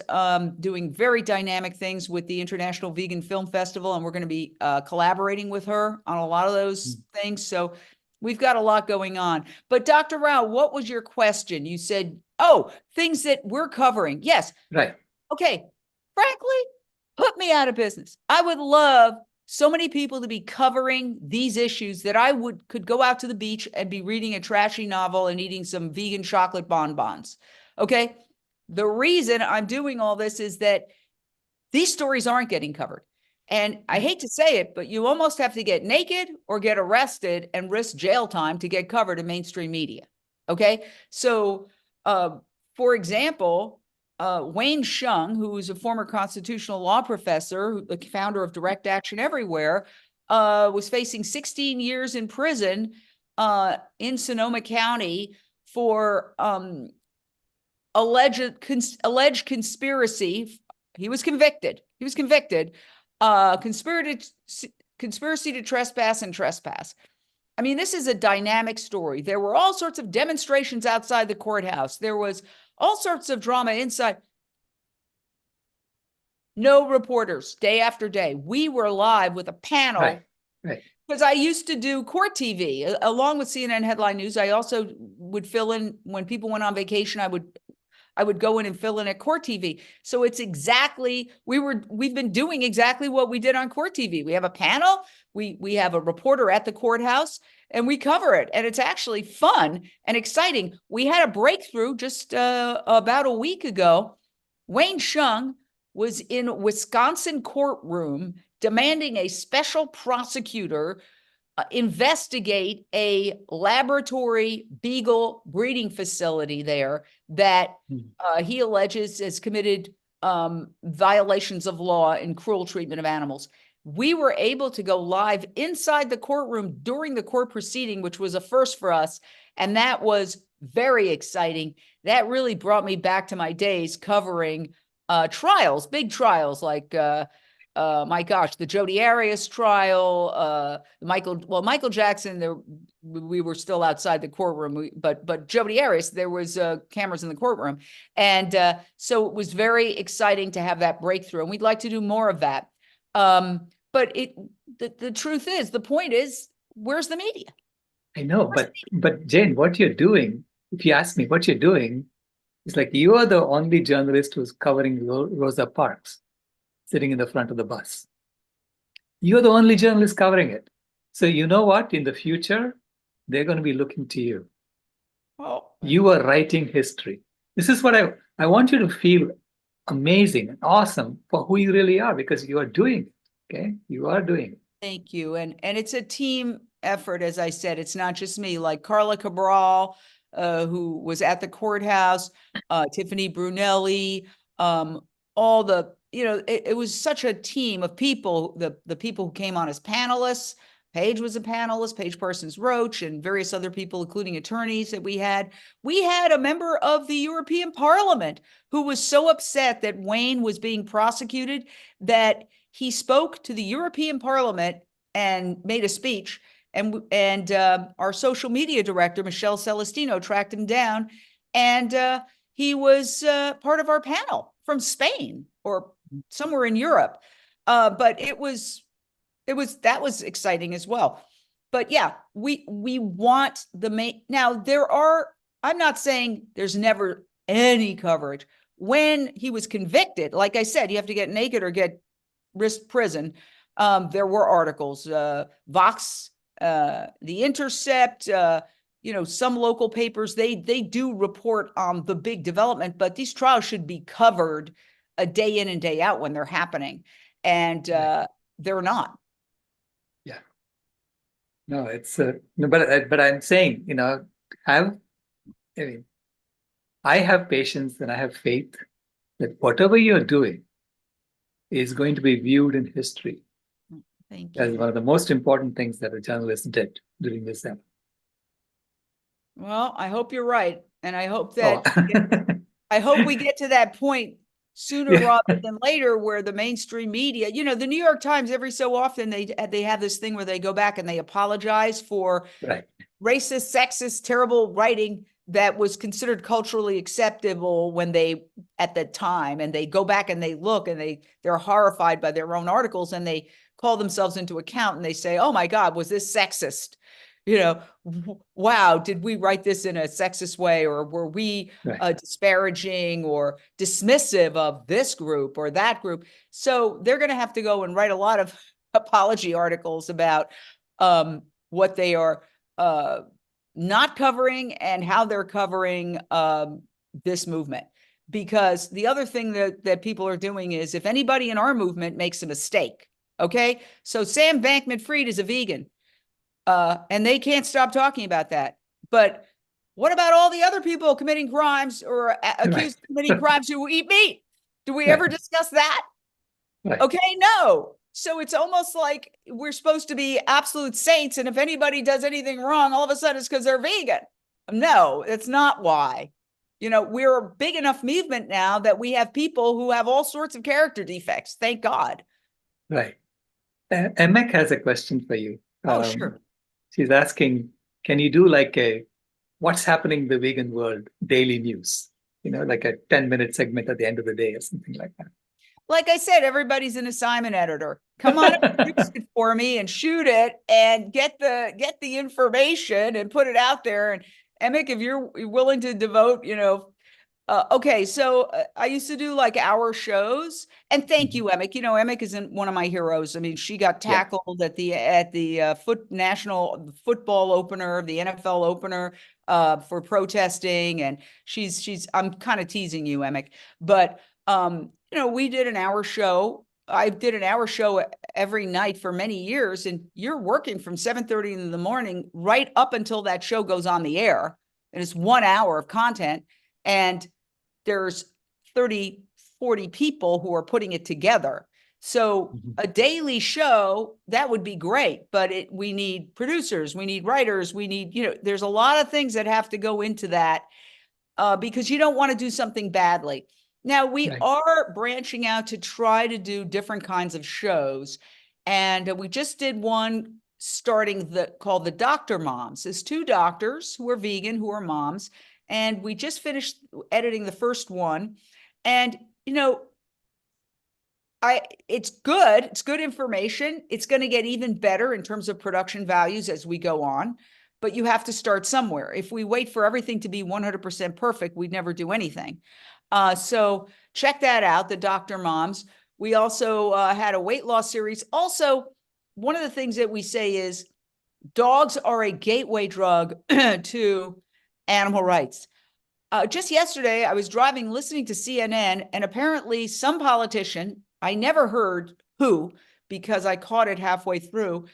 doing very dynamic things with the International Vegan Film Festival, and we're going to be collaborating with her on a lot of those things. So we've got a lot going on. But Dr. Rao, what was your question? You said, things that we're covering. Yes. Right. Okay. Frankly, put me out of business. I would love so many people to be covering these issues that I could go out to the beach and be reading a trashy novel and eating some vegan chocolate bonbons. Okay. The reason I'm doing all this is that these stories aren't getting covered. And I hate to say it, but you almost have to get naked or get arrested and risk jail time to get covered in mainstream media. Okay. So, for example, Wayne Shung, who is a former constitutional law professor, the founder of Direct Action Everywhere, was facing 16 years in prison in Sonoma County for alleged conspiracy. He was convicted. Conspiracy to trespass and trespass. I mean, this is a dynamic story. There were all sorts of demonstrations outside the courthouse. There was all sorts of drama inside. No reporters, day after day. We were live with a panel. Right. Because I used to do court TV along with CNN Headline News. I also would fill in when people went on vacation. I would go in and fill in at court TV. So it's exactly, we've been doing exactly what we did on court TV. We have a panel, we have a reporter at the courthouse, and we cover it. And it's actually fun and exciting. We had a breakthrough just about a week ago. Wayne Shung was in a Wisconsin courtroom demanding a special prosecutor investigate a laboratory beagle breeding facility there that he alleges has committed violations of law and cruel treatment of animals. We were able to go live inside the courtroom during the court proceeding, which was a first for us. And that was very exciting. That really brought me back to my days covering trials, big trials like my gosh, the Jodi Arias trial, Michael Jackson, we were still outside the courtroom, but Jodi Arias, there was cameras in the courtroom. And so it was very exciting to have that breakthrough, and we'd like to do more of that. But the truth is, the point is, where's the media? I know, but Jane, what you're doing, if you ask me what you're doing, it's like you are the only journalist who's covering Rosa Parks, sitting in the front of the bus. You're the only journalist covering it. So you know what? In the future, they're going to be looking to you. Oh. You are writing history. This is what I want you to feel amazing and awesome for who you really are, because you are doing it. Okay? You are doing it. Thank you. And it's a team effort, as I said. It's not just me. Like Carla Cabral, who was at the courthouse, Tiffany Brunelli, all the, it was such a team of people, the people who came on as panelists. Paige was a panelist, Paige Parsons-Roach, and various other people, including attorneys that we had. We had a member of the European Parliament who was so upset that Wayne was being prosecuted that he spoke to the European Parliament and made a speech. And our social media director, Michelle Celestino, tracked him down. And he was part of our panel from Spain or somewhere in Europe. But that was exciting as well. But yeah, we want the main. Now I'm not saying there's never any coverage. when he was convicted, like I said, you have to get naked or risk prison. There were articles, Vox, The Intercept, some local papers, they do report on the big development, but these trials should be covered a day in and day out when they're happening. And they're not. Yeah. No, it's no, but I'm saying, I have patience and I have faith that whatever you're doing is going to be viewed in history. Thank That is you. one of the most important things that a journalist did during this era. Well, I hope you're right. And I hope Oh. that I hope we get to that point sooner Yeah. rather than later, where the mainstream media, the New York Times, every so often they have this thing where they go back and they apologize for Right. racist, sexist, terrible writing that was considered culturally acceptable when they, at the time, and they go back and they look and they're horrified by their own articles, and they call themselves into account and they say, oh my God, was this sexist? Wow, did we write this in a sexist way, or were we disparaging or dismissive of this group or that group? So they're going to have to go and write a lot of apology articles about what they are not covering and how they're covering this movement. Because the other thing that people are doing is, if anybody in our movement makes a mistake, okay? So Sam Bankman-Fried is a vegan, and they can't stop talking about that. But what about all the other people committing crimes or accused of committing crimes who eat meat? Do we ever discuss that? Okay, no. So it's almost like we're supposed to be absolute saints, and if anybody does anything wrong, all of a sudden it's because they're vegan. No, it's not why. We're a big enough movement now that we have people who have all sorts of character defects. Thank God. Right. Emek has a question for you. Oh, sure. She's asking, can you do like a what's happening in the vegan world daily news? Like a 10-minute segment at the end of the day or something like that. Like I said, everybody's an assignment editor. Come on and produce it for me and shoot it and get the information and put it out there. And Emek, if you're willing to devote, okay. So I used to do like hour shows, and thank you, Emek. Emek isn't one of my heroes. I mean, she got tackled at the national football opener, the NFL opener, for protesting, and I'm kind of teasing you, Emek, but we did an hour show. I did an hour show every night for many years, and you're working from 7:30 in the morning right up until that show goes on the air. And it's 1 hour of content, and there's 30, 40 people who are putting it together. So a daily show, that would be great, but we need producers, we need writers, we need, there's a lot of things that have to go into that, because you don't want to do something badly. Now, we are branching out to try to do different kinds of shows. And we just did one called the Doctor Moms. There's 2 doctors who are vegan, who are moms. And we just finished editing the first one. And, it's good. It's good information. It's going to get even better in terms of production values as we go on. But you have to start somewhere. If we wait for everything to be 100% perfect, we'd never do anything. So check that out, the Dr. Moms. We also had a weight loss series. Also, one of the things that we say is dogs are a gateway drug to animal rights. Just yesterday, I was driving, listening to CNN, and apparently some politician, I never heard who, because I caught it halfway through,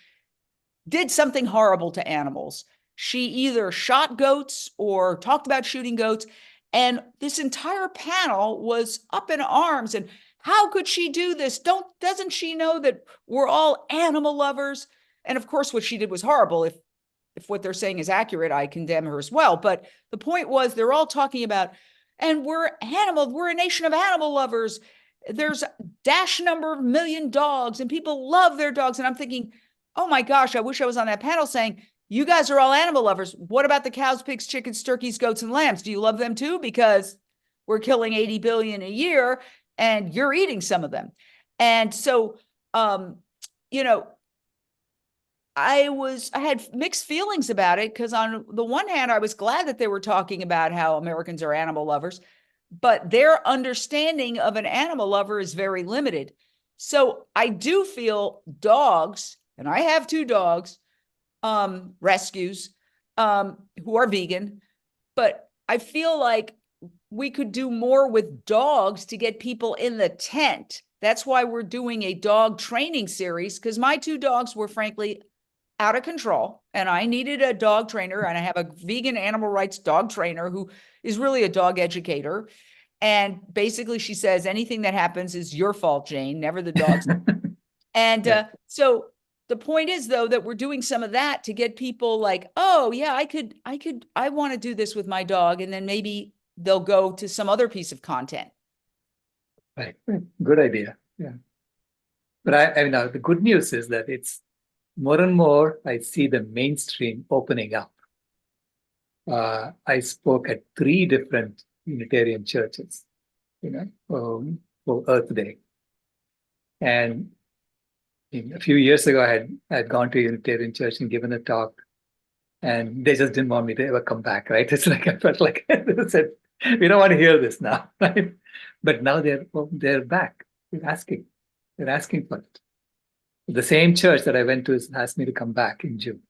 did something horrible to animals. She either shot goats or talked about shooting goats. And this entire panel was up in arms. And how could she do this? Doesn't she know that we're all animal lovers? And of course, what she did was horrible. If what they're saying is accurate, I condemn her as well. But the point was, they're all talking about, and we're a nation of animal lovers. There's a dash number of million dogs, and people love their dogs. And I'm thinking, oh my gosh, I wish I was on that panel saying, you guys are all animal lovers. What about the cows, pigs, chickens, turkeys, goats, and lambs? Do you love them too? Because we're killing 80 billion a year and you're eating some of them. And so, I had mixed feelings about it, because on the one hand, I was glad that they were talking about how Americans are animal lovers. but their understanding of an animal lover is very limited. So I do feel dogs, and I have 2 dogs, rescues, who are vegan, but I feel like we could do more with dogs to get people in the tent. That's why we're doing a dog training series, because my 2 dogs were frankly out of control and I needed a dog trainer, and I have a vegan animal rights dog trainer who is really a dog educator. And basically she says, anything that happens is your fault, Jane, never the dog's. And so the point is, though, that we're doing some of that to get people like, oh yeah, I want to do this with my dog. And then maybe they'll go to some other piece of content. Right. Good idea. Yeah. But I mean, the good news is that it's more and more, I see the mainstream opening up. I spoke at 3 different Unitarian churches, for Earth Day. And a few years ago, I had gone to a Unitarian church and given a talk, and they just didn't want me to ever come back, right? It's like, I felt like they said, we don't want to hear this now, right? But now they're back. They're asking for it. The same church that I went to asked me to come back in June.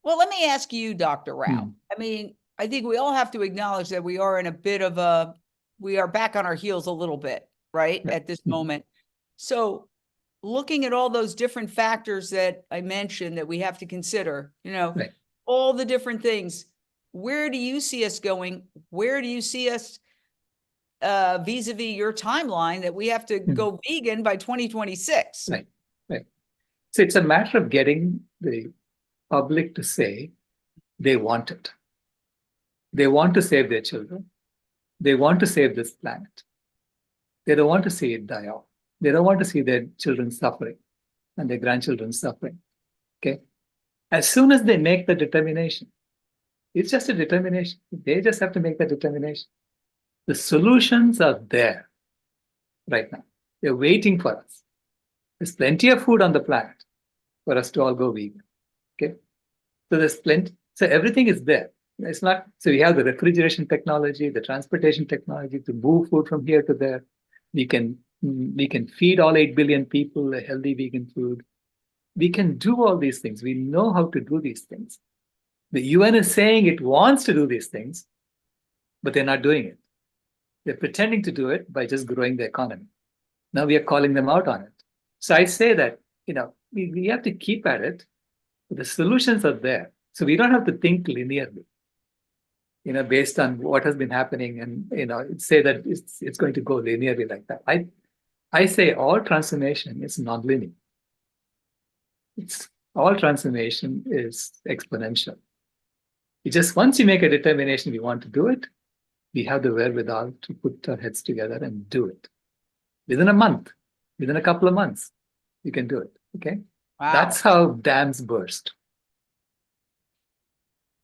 Well, let me ask you, Dr. Rao. I mean, I think we all have to acknowledge that we are in a bit of we are back on our heels a little bit, right? At this moment. So looking at all those different factors that I mentioned that we have to consider, all the different things, where do you see us going? Where do you see us vis-a-vis your timeline that we have to go vegan by 2026? Right. So it's a matter of getting the public to say they want it. They want to save their children. They want to save this planet. They don't want to see it die off. They don't want to see their children suffering and their grandchildren suffering. Okay. As soon as they make the determination, it's just a determination. They just have to make the determination. The solutions are there right now. They're waiting for us. There's plenty of food on the planet for us to all go vegan. Okay. So there's plenty. So everything is there. It's not, so we have the refrigeration technology, the transportation technology to move food from here to there. We can feed all 8 billion people a healthy vegan food. We can do all these things. We know how to do these things. The UN is saying it wants to do these things, but they're not doing it. They're pretending to do it by just growing the economy. Now we are calling them out on it. So I say that, we have to keep at it. The solutions are there. So we don't have to think linearly, based on what has been happening and, say that it's going to go linearly like that. I say all transformation is nonlinear. All transformation is exponential. Once you make a determination we want to do it, we have the wherewithal to put our heads together and do it. Within a month, within a couple of months, you can do it. Okay. Wow. That's how dams burst.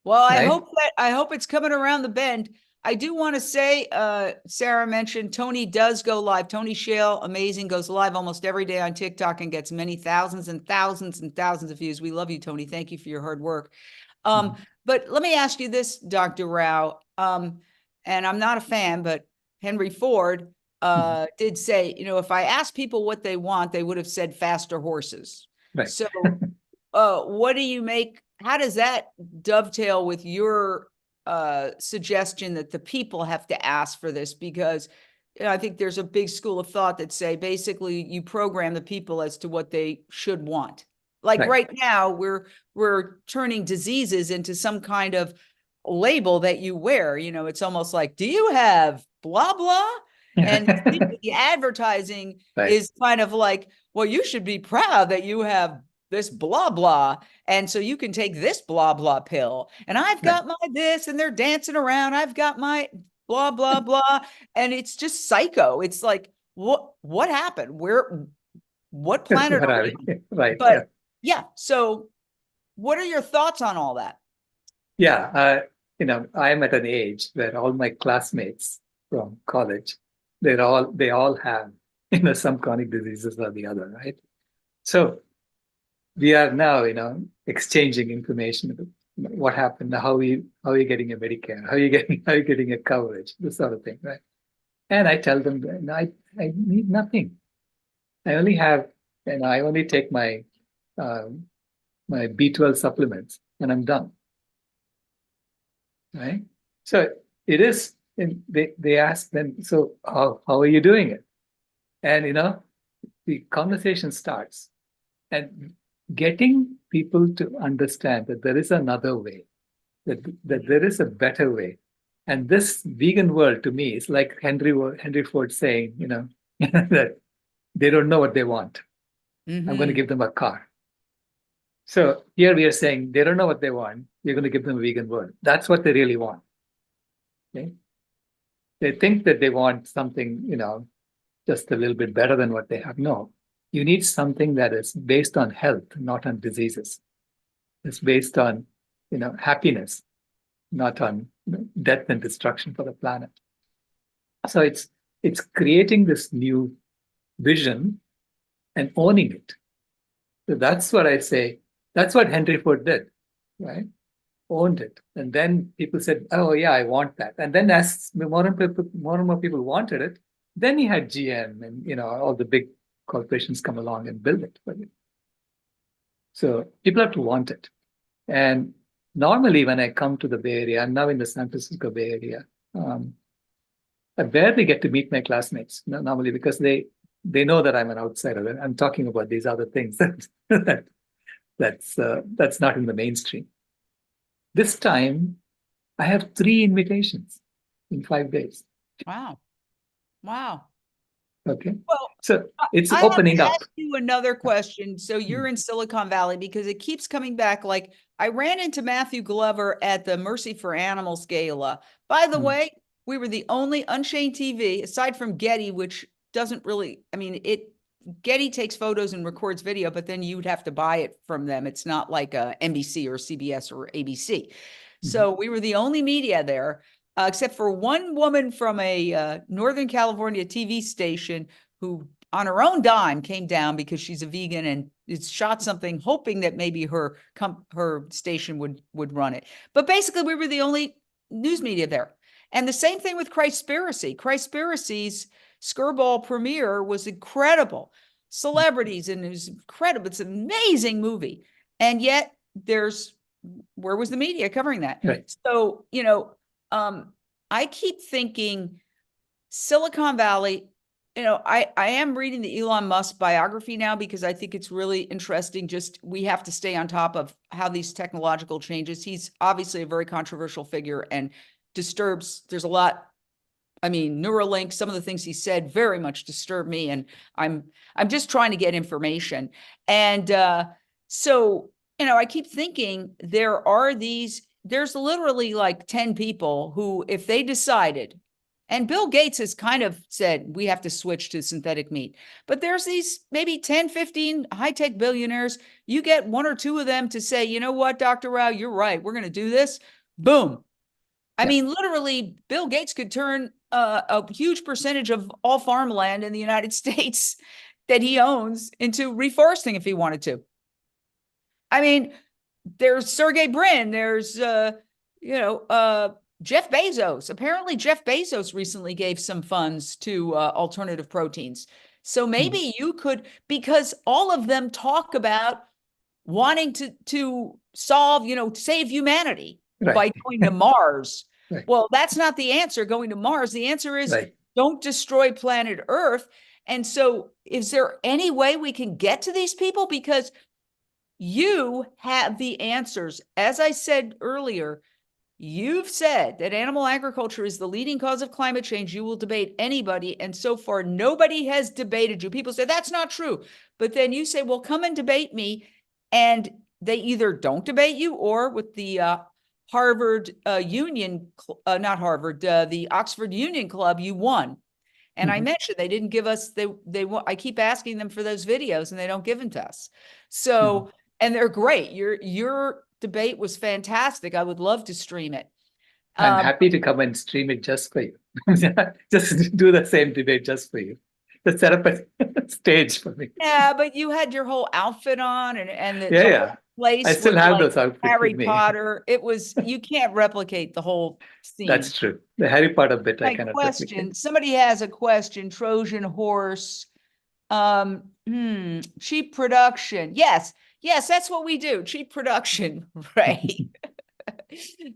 Well, right? I hope it's coming around the bend. I do want to say, Sarah mentioned Tony does go live. Tony Shale, amazing, goes live almost every day on TikTok and gets many thousands and thousands and thousands of views. We love you, Tony. Thank you for your hard work. But let me ask you this, Dr. Rao, and I'm not a fan, but Henry Ford did say, if I asked people what they want, they would have said faster horses. Right. So what do you make? How does that dovetail with your suggestion that the people have to ask for this? Because I think there's a big school of thought that say basically you program the people as to what they should want. Like right now, we're turning diseases into some kind of label that you wear. It's almost like, do you have blah blah? And the advertising is kind of like, well, you should be proud that you have this blah blah, and so you can take this blah blah pill, and I've got my this, and they're dancing around, I've got my blah blah blah, and it's just psycho. It's like, what happened? What planet are we on? Right. But yeah, so what are your thoughts on all that? Yeah, I'm at an age where all my classmates from college, they all have some chronic diseases or the other, right? So we are now, exchanging information what happened? How are you getting a Medicare? How are you getting a coverage? This sort of thing, right? And I tell them, no, I need nothing. I only have, and I only take my my B12 supplements, and I'm done. Right? So it is. And they ask them, so how are you doing it? And the conversation starts, and getting people to understand that there is another way, that there is a better way. And this vegan world, to me, is like Henry Ford saying, that they don't know what they want. I'm going to give them a car. So here we are saying they don't know what they want. You're going to give them a vegan world. That's what they really want. Okay? They think that they want something, just a little bit better than what they have. No, you need something that is based on health, not on diseases. It's based on, happiness, not on death and destruction for the planet. So it's creating this new vision and owning it. So that's what I say. That's what Henry Ford did, right? Owned it. And then people said, oh yeah, I want that. And then as more and more people wanted it, then he had GM and all the big corporations come along and build it for you. So people have to want it. And normally when I come to the Bay Area, I'm now in the San Francisco Bay Area, I barely get to meet my classmates normally because they know that I'm an outsider. I'm talking about these other things that's not in the mainstream. This time, I have 3 invitations in 5 days. Wow. Wow. Okay. Well, so it's I opening have to up. ask you another question. So you're in Silicon Valley because it keeps coming back. Like I ran into Matthew Glover at the Mercy for Animals Gala. By the way, we were the only Unchained TV, aside from Getty, which doesn't really, Getty takes photos and records video, but then you would have to buy it from them. It's not like NBC or CBS or ABC. So we were the only media there, except for one woman from a Northern California TV station who on her own dime came down because she's a vegan and it's shot something hoping that maybe her station would run it. But basically we were the only news media there. And the same thing with Christspiracy. Christspiracy's Skirball premiere was incredible. Celebrities, and it was incredible. It's an amazing movie. And yet where was the media covering that? Right. So, I keep thinking Silicon Valley, I am reading the Elon Musk biography now because I think it's really interesting. Just we have to stay on top of how these technological changes. He's obviously a very controversial figure and there's a lot. Neuralink, some of the things he said very much disturb me, and I'm just trying to get information. And so, I keep thinking there's literally like 10 people who, if they decided, and Bill Gates has kind of said, we have to switch to synthetic meat, but there's these maybe 10, 15 high-tech billionaires, you get 1 or 2 of them to say, you know what, Dr. Rao, you're right, we're going to do this. Boom. Literally, Bill Gates could turn a huge percentage of all farmland in the United States that he owns into reforesting if he wanted to. There's Sergey Brin, there's, Jeff Bezos. Apparently, Jeff Bezos recently gave some funds to alternative proteins. So maybe you could, because all of them talk about wanting to solve, save humanity. Right. By going to Mars. Right. Well, that's not the answer, going to Mars. The answer is don't destroy planet Earth. And so is there any way we can get to these people? Because you have the answers. As I said earlier, you've said that animal agriculture is the leading cause of climate change. You will debate anybody. And so far, nobody has debated you. People say that's not true. But then you say, well, come and debate me. And they either don't debate you, or with the Harvard Union, not Harvard, the Oxford Union Club, you won. And I mentioned they didn't give us, I keep asking them for those videos and they don't give them to us. So, and they're great. Your debate was fantastic. I would love to stream it. I'm happy to come and stream it just for you. Just do the same debate just for you. to set up a stage for me. Yeah, but you had your whole outfit on and the, Yeah, the yeah. whole place I still looked have like those outfits Harry with me. Potter. It was, you can't replicate the whole scene. That's true. The Harry Potter bit I My cannot question, replicate. somebody has a question, Trojan horse, cheap production. Yes, that's what we do, cheap production, right?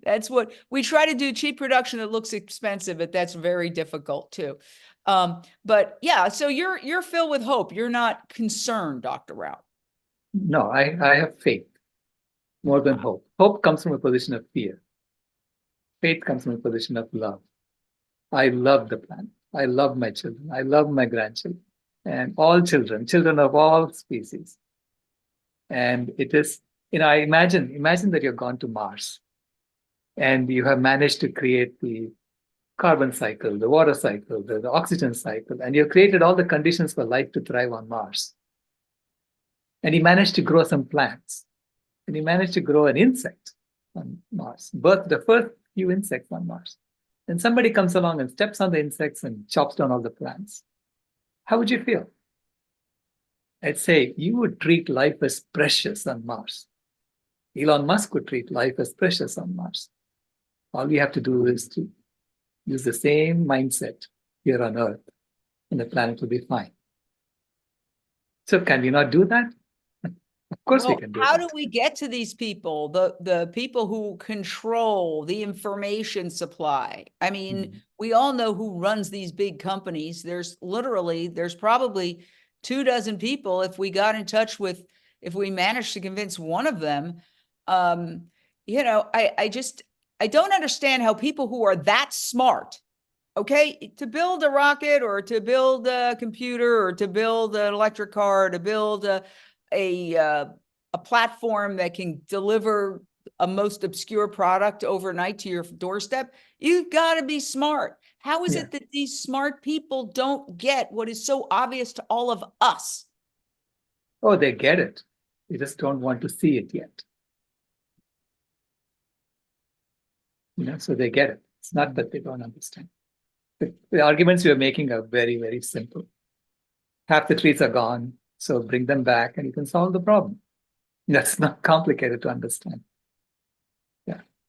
That's what we try to do, cheap production that looks expensive, but that's very difficult too. But yeah, so you're filled with hope. You're not concerned, Dr. Rao. No, I have faith more than hope. Hope comes from a position of fear. Faith comes from a position of love. I love the planet. I love my children. I love my grandchildren and all children of all species. And it is, I imagine that you've gone to Mars and you have managed to create the carbon cycle, the water cycle, the oxygen cycle, and you've created all the conditions for life to thrive on Mars. And you managed to grow some plants, and you managed to grow an insect on Mars, birth the first few insects on Mars. Then somebody comes along and steps on the insects and chops down all the plants. How would you feel? I'd say you would treat life as precious on Mars. Elon Musk would treat life as precious on Mars. All we have to do is to use the same mindset here on Earth, and the planet will be fine. So can we not do that? Of course we can do How that. do we get to these people, the people who control the information supply? I mean, we all know who runs these big companies. There's probably 24 people if we got in touch with, if we managed to convince one of them. I don't understand how people who are that smart, okay, to build a rocket or to build a computer or to build an electric car, or to build a platform that can deliver a most obscure product overnight to your doorstep, you've got to be smart. How is it that these smart people don't get what is so obvious to all of us? Oh, they get it. They just don't want to see it yet. So they get it. It's not that they don't understand. The arguments you're making are very, very simple. Half the trees are gone, so bring them back and you can solve the problem. That's not complicated to understand.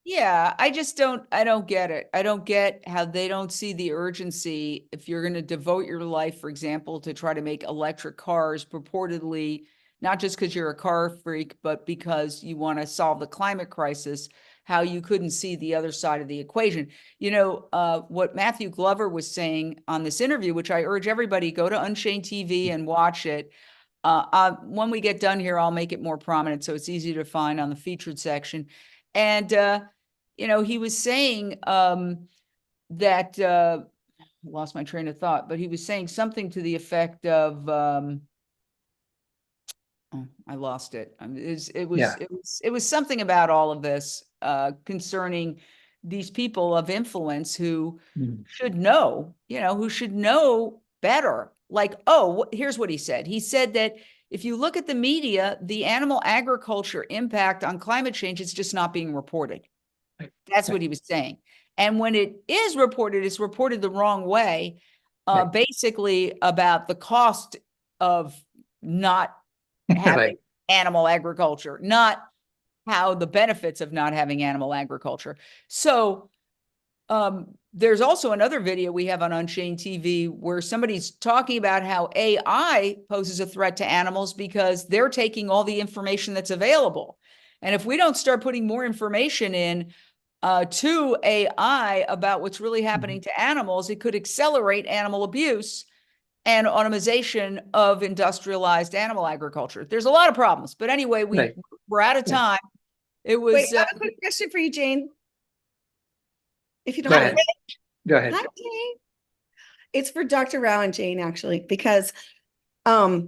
Yeah, I don't get it. I don't get how they don't see the urgency. If you're going to devote your life, for example, to try to make electric cars purportedly, not just because you're a car freak, but because you want to solve the climate crisis, how you couldn't see the other side of the equation. What Matthew Glover was saying on this interview, which I urge everybody, go to Unchained TV and watch it. When we get done here, I'll make it more prominent so it's easy to find on the featured section. And, he was saying that, I lost my train of thought, but he was saying something to the effect of, I lost it. It was something about all of this concerning these people of influence who should know, who should know better. Like, here's what he said. He said that if you look at the media, the animal agriculture impact on climate change is just not being reported. That's what he was saying. And when it is reported, it's reported the wrong way, basically about the cost of not having animal agriculture, not how the benefits of not having animal agriculture. So there's also another video we have on Unchained TV where somebody's talking about how AI poses a threat to animals because they're taking all the information that's available. And if we don't start putting more information in to AI about what's really happening to animals, it could accelerate animal abuse and automation of industrialized animal agriculture. There's a lot of problems, but anyway, we're out of time. It was. Wait, I have a quick question for you, Jane. If you don't Go mind. ahead. Go ahead. Hi, Jane. It's for Dr. Rao and Jane, actually, because how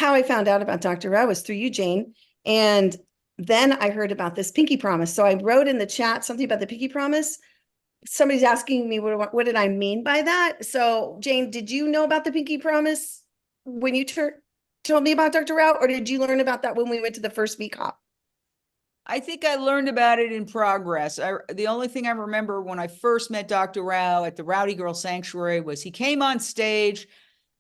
I found out about Dr. Rao was through you, Jane. And then I heard about this pinky promise. So I wrote in the chat something about the pinky promise. Somebody's asking me, what did I mean by that? So Jane, did you know about the pinky promise when you told me about Dr. Rao, or did you learn about that when we went to the first VCOP? I think I learned about it in progress. The only thing I remember when I first met Dr. Rao at the Rowdy Girl Sanctuary was he came on stage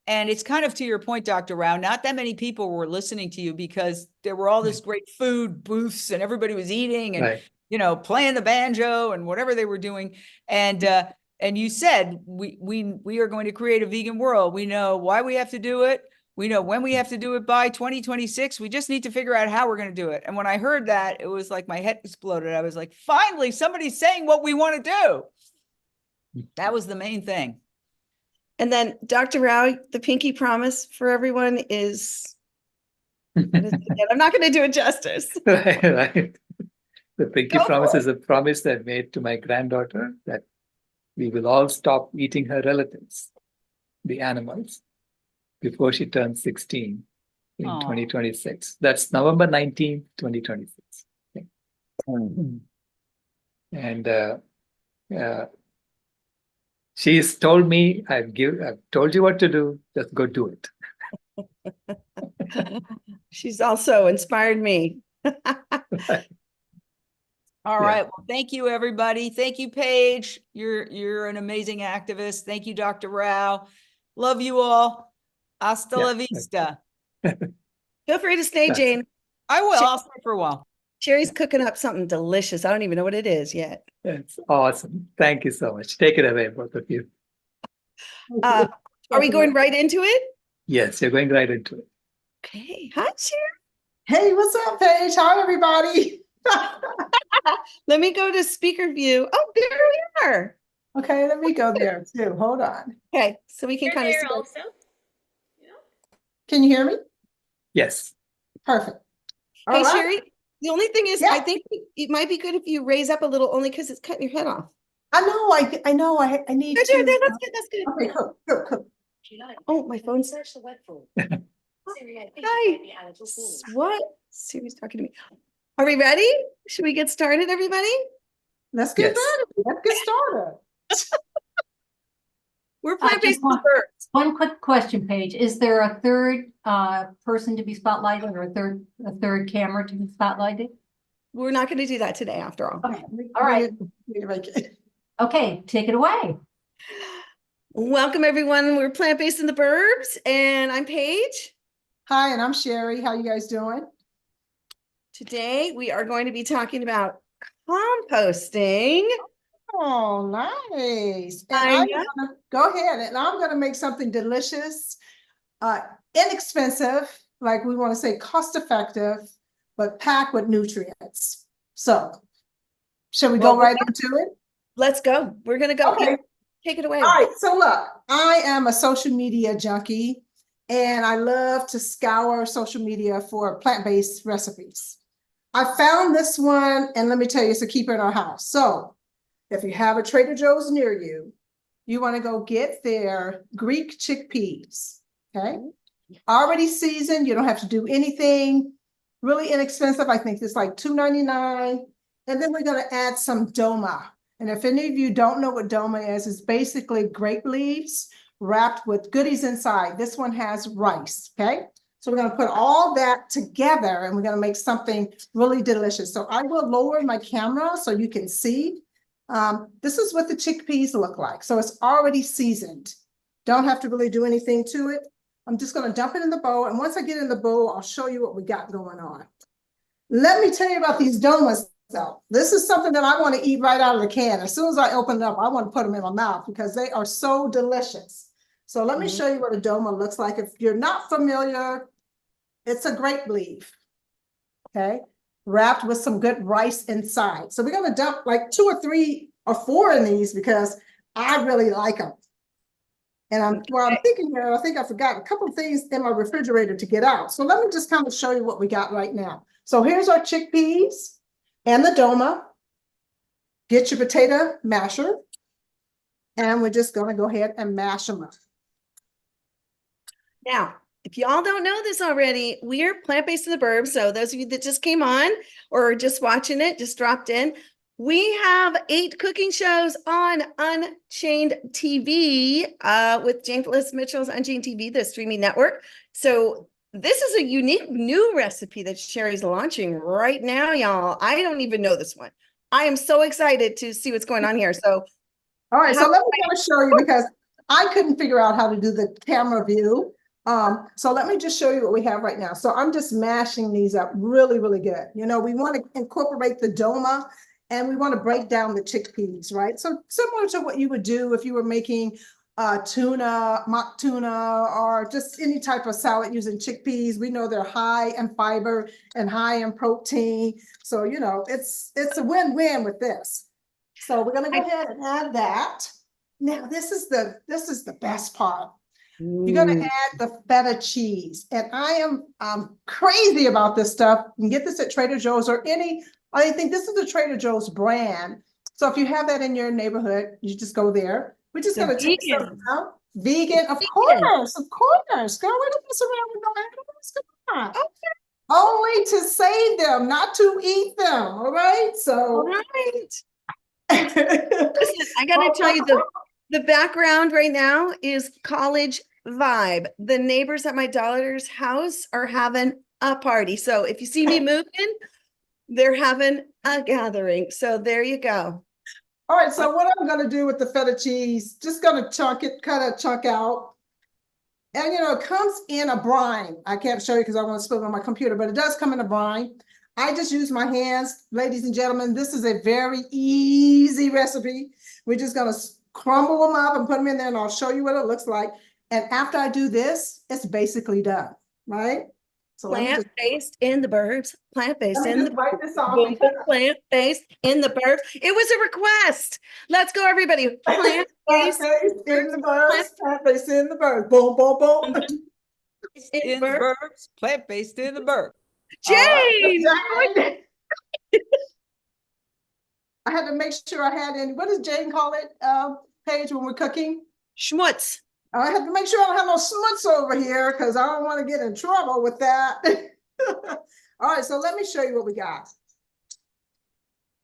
And it's kind of to your point, Dr. Rao, not that many people were listening to you because there were all this great food booths and everybody was eating and, Right. you know, playing the banjo and whatever they were doing. And you said, we are going to create a vegan world. We know why we have to do it. We know when we have to do it by 2026. We just need to figure out how we're going to do it. And when I heard that, it was like my head exploded. I was like, finally, somebody's saying what we want to do. That was the main thing. And then Dr. Rao, the pinky promise for everyone is, what is it again? I'm not going to do it justice. Right. The pinky Go promise for is a promise that I made to my granddaughter that we will all stop eating her relatives, the animals, before she turns 16 in Aw. 2026. That's November 19th, 2026. Okay. And she's told me, I've told you what to do, just go do it. She's also inspired me. All right. Well, thank you, everybody. Thank you, Paige. You're an amazing activist. Thank you, Dr. Rao. Love you all. Hasta la vista. Feel free to stay, Jane. I will. I'll stay for a while. Sherry's cooking up something delicious. I don't even know what it is yet. That's awesome. Thank you so much. Take it away, both of you. Are we going right into it? Yes, you're going right into it. Okay. Hi, Sherry. Hey, what's up, Paige? Hi, everybody. Let me go to speaker view. Oh, there we are. Okay, let me go there too. Hold on. Okay, so we can kind of see. Also. Can you hear me? Yes. Perfect. Hey, All right. Sherry, the only thing is, I think it might be good if you raise up a little, only because it's cutting your head off. I know. I need No, to. no, that's good. That's good. Okay, cool. Oh, my phone's. Hi. What? Siri's talking to me. Are we ready? Should we get started, everybody? Let's get started. Let's get started. We're plant-based Just one quick question, Paige. Is there a third person to be spotlighted or a third camera to be spotlighted? We're not going to do that today, after all. Okay. All right. Okay, take it away. Welcome, everyone. We're plant-based in the burbs, and I'm Paige. Hi, and I'm Sherry. How you guys doing? Today, we are going to be talking about composting. Oh, nice. And go ahead, and I'm going to make something delicious, inexpensive, like we want to say cost-effective, but packed with nutrients. So, shall we go right into it? Let's go. We're going to go. Okay. Take it away. All right. So look, I am a social media junkie, and I love to scour social media for plant-based recipes. I found this one, and let me tell you, it's a keeper in our house. So if you have a Trader Joe's near you, you want to go get their Greek chickpeas, okay? Already seasoned, you don't have to do anything. Really inexpensive. I think it's like $2.99. And then we're going to add some doma. And if any of you don't know what doma is, it's basically grape leaves wrapped with goodies inside. This one has rice, okay? So we're going to put all that together and we're going to make something really delicious. So I will lower my camera so you can see. This is what the chickpeas look like. So it's already seasoned. Don't have to really do anything to it. I'm just going to dump it in the bowl. And once I get in the bowl, I'll show you what we got going on. Let me tell you about these domas. So this is something that I want to eat right out of the can. As soon as I open it up, I want to put them in my mouth because they are so delicious. So let me show you what a doma looks like. If you're not familiar, it's a grape leaf, okay, wrapped with some good rice inside. So we're going to dump like 2 or 3 or 4 in these because I really like them. And while I'm thinking here, I think I forgot a couple of things in my refrigerator to get out. So let me just kind of show you what we got right now. So here's our chickpeas and the doma. Get your potato masher. And we're just going to go ahead and mash them up. Now, if y'all don't know this already, we're plant-based in the burbs. So those of you that just came on or just watching it, just dropped in, we have 8 cooking shows on Unchained TV with Jane Phyllis Mitchell's Unchained TV, the streaming network. So this is a unique new recipe that Sherry's launching right now, y'all. I don't even know this one. I am so excited to see what's going on here. So, all right, so let me kind of show you because I couldn't figure out how to do the camera view. So let me just show you what we have right now. So I'm just mashing these up really, really good. You know, we want to incorporate the doma and we want to break down the chickpeas, right? So similar to what you would do if you were making tuna, mock tuna, or just any type of salad using chickpeas. We know they're high in fiber and high in protein. So, you know, it's a win-win with this. So we're gonna go ahead and add that. Now, this is the best part. You're gonna add the feta cheese. And I'm crazy about this stuff. You can get this at Trader Joe's or I think this is a Trader Joe's brand. So if you have that in your neighborhood, you just go there. We're just gonna take some out. Vegan, of course. Girl, we don't mess around with no animals. Come on. Okay. Only to save them, not to eat them. All right. So all right. Listen, I gotta tell you, the background right now is college vibe. The neighbors at my daughter's house are having a party. So if you see me moving, they're having a gathering. So there you go. All right, so what I'm gonna do with the feta cheese, just gonna cut a chunk out. And you know, it comes in a brine. I can't show you because I want to spill it on my computer, but it does come in a brine. I just use my hands, ladies and gentlemen. This is a very easy recipe. We're just gonna crumble them up and put them in there and I'll show you what it looks like. And after I do this, it's basically done, right? So plant-based in the burbs, plant-based in the write this off. Plant-based in the burbs. It was a request. Let's go, everybody. Plant-based in the burbs, plant-based in the burbs. Boom, boom, boom. In the burbs, plant-based in the burbs. Jane! I had to make sure I had in, what does Jane call it, Paige, when we're cooking? Schmutz. I have to make sure I don't have no schmutz over here because I don't want to get in trouble with that. All right, so let me show you what we got.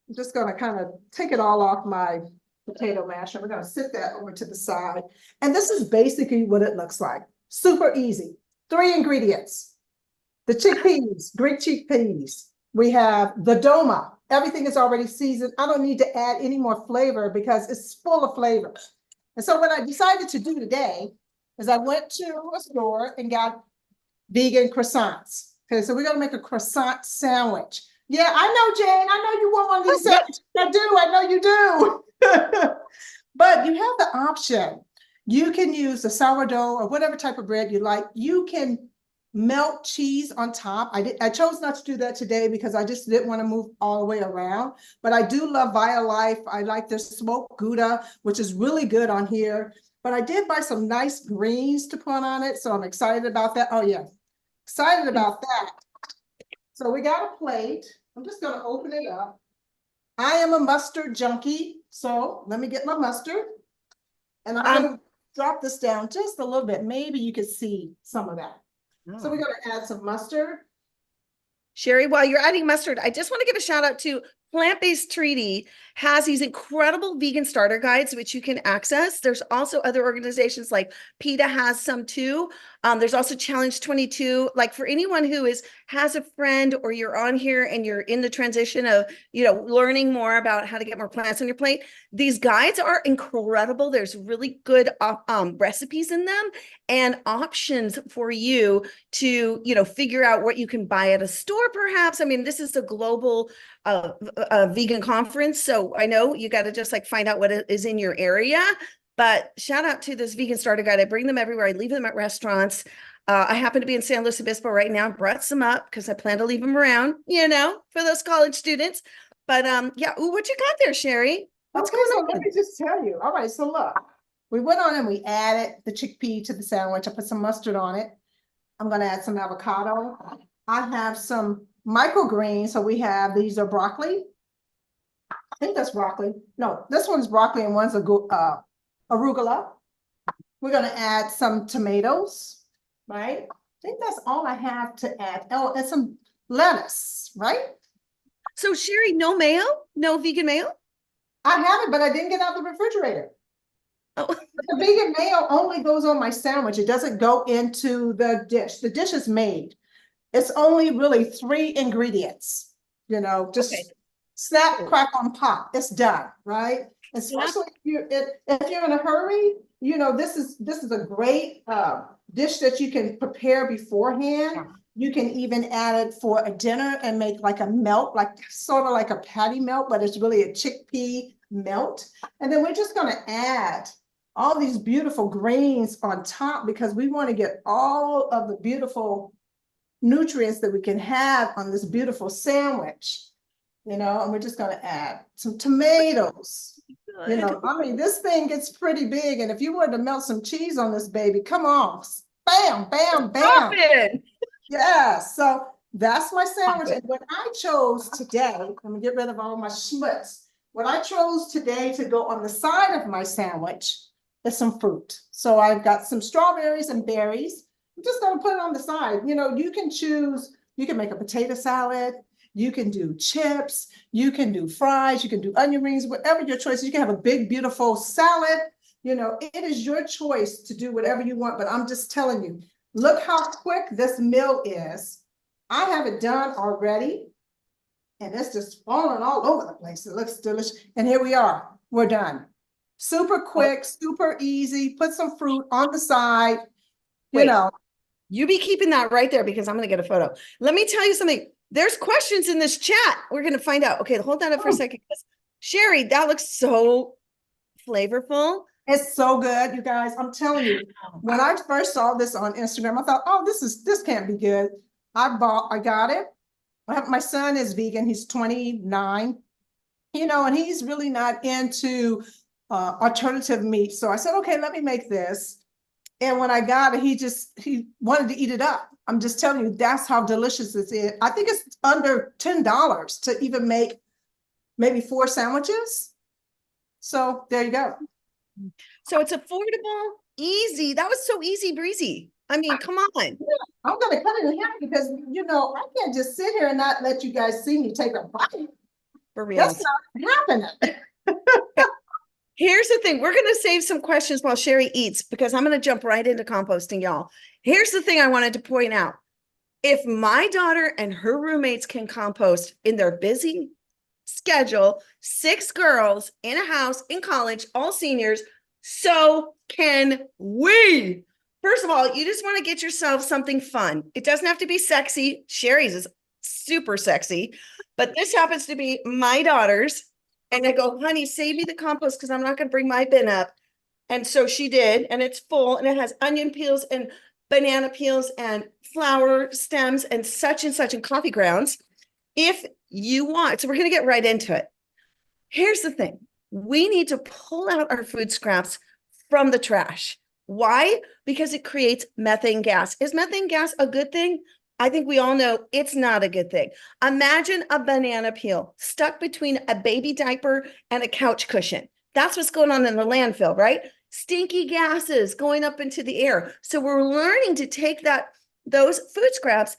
I'm just going to kind of take it all off my potato masher. We're going to sit that over to the side. And this is basically what it looks like. Super easy. 3 ingredients. The chickpeas, Greek chickpeas. We have the doma. Everything is already seasoned. I don't need to add any more flavor because it's full of flavor. And so what I decided to do today is I went to a store and got vegan croissants. Okay, so we're gonna make a croissant sandwich. Yeah, I know, Jane, I know you want one of these sandwiches. I know you do. But you have the option. You can use the sourdough or whatever type of bread you like. You can melt cheese on top. I chose not to do that today because I just didn't want to move all the way around, but I do love Violife. I like their smoked Gouda, which is really good on here, but I did buy some nice greens to put on it. So I'm excited about that. Oh yeah, excited about that. So we got a plate. I'm just going to open it up. I am a mustard junkie. So let me get my mustard and I'm going to drop this down just a little bit. Maybe you could see some of that. So we're going to add some mustard. Sherry, while you're adding mustard, I just want to give a shout out to Plant-Based Treaty has these incredible vegan starter guides, which you can access. There's also other organizations like PETA has some too. There's also Challenge 22. Like for anyone who has a friend or you're on here and you're in the transition of, learning more about how to get more plants on your plate, these guides are incredible. There's really good recipes in them and options for you to, figure out what you can buy at a store, perhaps. I mean, this is a global vegan conference. So I know you got to just find out what is in your area, but shout out to this vegan starter guide. I bring them everywhere. I leave them at restaurants. I happen to be in San Luis Obispo right now. Brought some up because I plan to leave them around, for those college students. But yeah, what you got there, Sherry? What's going on? Let me just tell you. All right, so look, we went on and we added the chickpea to the sandwich. I put some mustard on it. I'm going to add some avocado. I have some microgreens. So we have, these are broccoli. I think that's broccoli. No, this one's broccoli and one's arugula. We're going to add some tomatoes, right? I think that's all I have to add. Oh, and some lettuce, right? So Sherry, no mayo? No vegan mayo? I have it, but I didn't get out the refrigerator. Oh. The vegan mayo only goes on my sandwich. It doesn't go into the dish. The dish is made. It's only really 3 ingredients, just snap, crack on pop. It's done, right? Especially if you're in a hurry, you know, this is a great dish that you can prepare beforehand. You can even add it for a dinner and make like a melt, like sort of like a patty melt, but it's really a chickpea melt. And then we're just gonna add all these beautiful greens on top because we want to get all of the beautiful nutrients that we can have on this beautiful sandwich, you know, and we're just going to add some tomatoes. You know, I mean, this thing gets pretty big, and if you were to melt some cheese on this baby, come on, bam, bam, bam. Yeah, so that's my sandwich. And what I chose today, let me get rid of all my schmutz. What I chose today to go on the side of my sandwich is some fruit. So I've got some strawberries and berries. I'm just gonna put it on the side. You know, you can choose, you can make a potato salad, you can do chips, you can do fries, you can do onion rings, whatever your choice is. You can have a big, beautiful salad. You know, it is your choice to do whatever you want, but I'm just telling you, look how quick this meal is. I have it done already, and it's just falling all over the place. It looks delicious. And here we are, we're done. Super quick, super easy. Put some fruit on the side, you know. You be keeping that right there because I'm going to get a photo. Let me tell you something. There's questions in this chat. We're going to find out. Okay, hold that up for a second. Sherry, that looks so flavorful. It's so good, you guys. I'm telling you, when I first saw this on Instagram, I thought, oh, this can't be good. I got it. My son is vegan. He's 29, you know, and he's really not into alternative meat. So I said, okay, let me make this. And when I got it, he wanted to eat it up. I'm just telling you, that's how delicious this is. I think it's under $10 to even make maybe 4 sandwiches. So there you go. So it's affordable, easy. That was so easy breezy. I mean, come on. I'm going to cut it in half because, you know, I can't just sit here and not let you guys see me take a bite. For real. That's not happening. Here's the thing. We're going to save some questions while Sherry eats because I'm going to jump right into composting, y'all. Here's the thing I wanted to point out. If my daughter and her roommates can compost in their busy schedule, 6 girls in a house in college, all seniors, so can we. First of all, you just want to get yourself something fun. It doesn't have to be sexy. Sherry's is super sexy, but this happens to be my daughter's. And I go, honey, save me the compost because I'm not going to bring my bin up. And so she did, and it's full, and it has onion peels and banana peels and flower stems and such and coffee grounds. If you want, so we're going to get right into it. Here's the thing. We need to pull out our food scraps from the trash. Why? Because it creates methane gas. Is methane gas a good thing? I think we all know it's not a good thing. Imagine a banana peel stuck between a baby diaper and a couch cushion. That's what's going on in the landfill, right? Stinky gases going up into the air. So we're learning to take those food scraps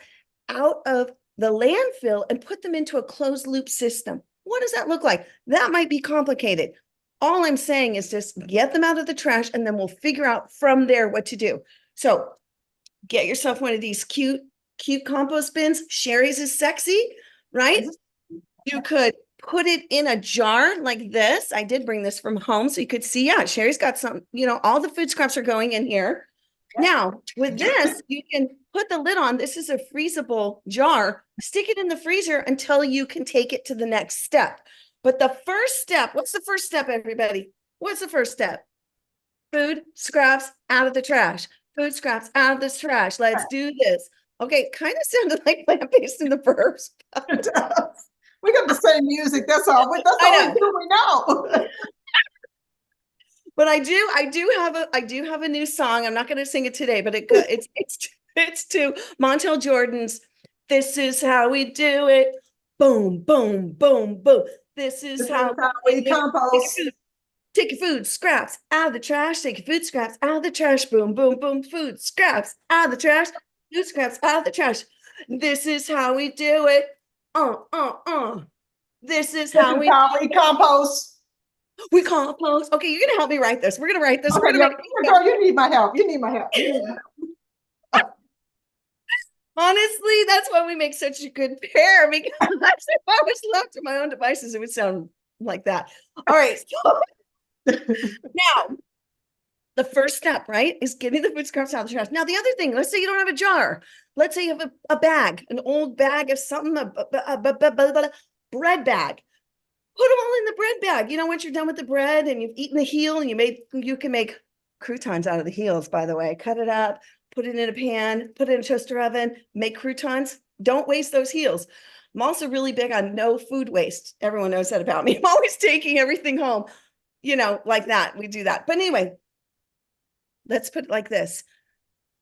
out of the landfill and put them into a closed loop system. What does that look like? That might be complicated. All I'm saying is just get them out of the trash and then we'll figure out from there what to do. So get yourself one of these cute compost bins. Sherry's is sexy, right? You could put it in a jar like this. I did bring this from home so you could see, yeah, Sherry's got some, you know, all the food scraps are going in here. Now, with this, you can put the lid on. This is a freezable jar. Stick it in the freezer until you can take it to the next step. But the first step, what's the first step, everybody? What's the first step? Food scraps out of the trash. Food scraps out of the trash. Let's do this. Okay, kind of sounded like plant-based in the verbs. We got the same music. That's all. That's all we know. But I do have a new song. I'm not going to sing it today, but it's to Montel Jordan's "This Is How We Do It." Boom, boom, boom, boom. This is how we compost. Take your food scraps out of the trash. Take your food scraps out of the trash. Boom, boom, boom. Food scraps out of the trash. Food scraps out of the trash. This is how we do it. This is how we compost. We compost. Okay, you're gonna help me write this. We're gonna write this. Okay, girl, you need my help. You need my help. Honestly, that's why we make such a good pair. Because if I was left to my own devices, it would sound like that. All right. So, now, The first step, right, is getting the food scraps out of the trash. Now, the other thing, let's say you don't have a jar. Let's say you have a bag, an old bag of something, a bread bag. Put them all in the bread bag. You know, once you're done with the bread and you've eaten the heel, and you can make croutons out of the heels, by the way. Cut it up, put it in a pan, put it in a toaster oven, make croutons. Don't waste those heels. I'm also really big on no food waste. Everyone knows that about me. I'm always taking everything home, you know, like that. We do that. But anyway, let's put it like this.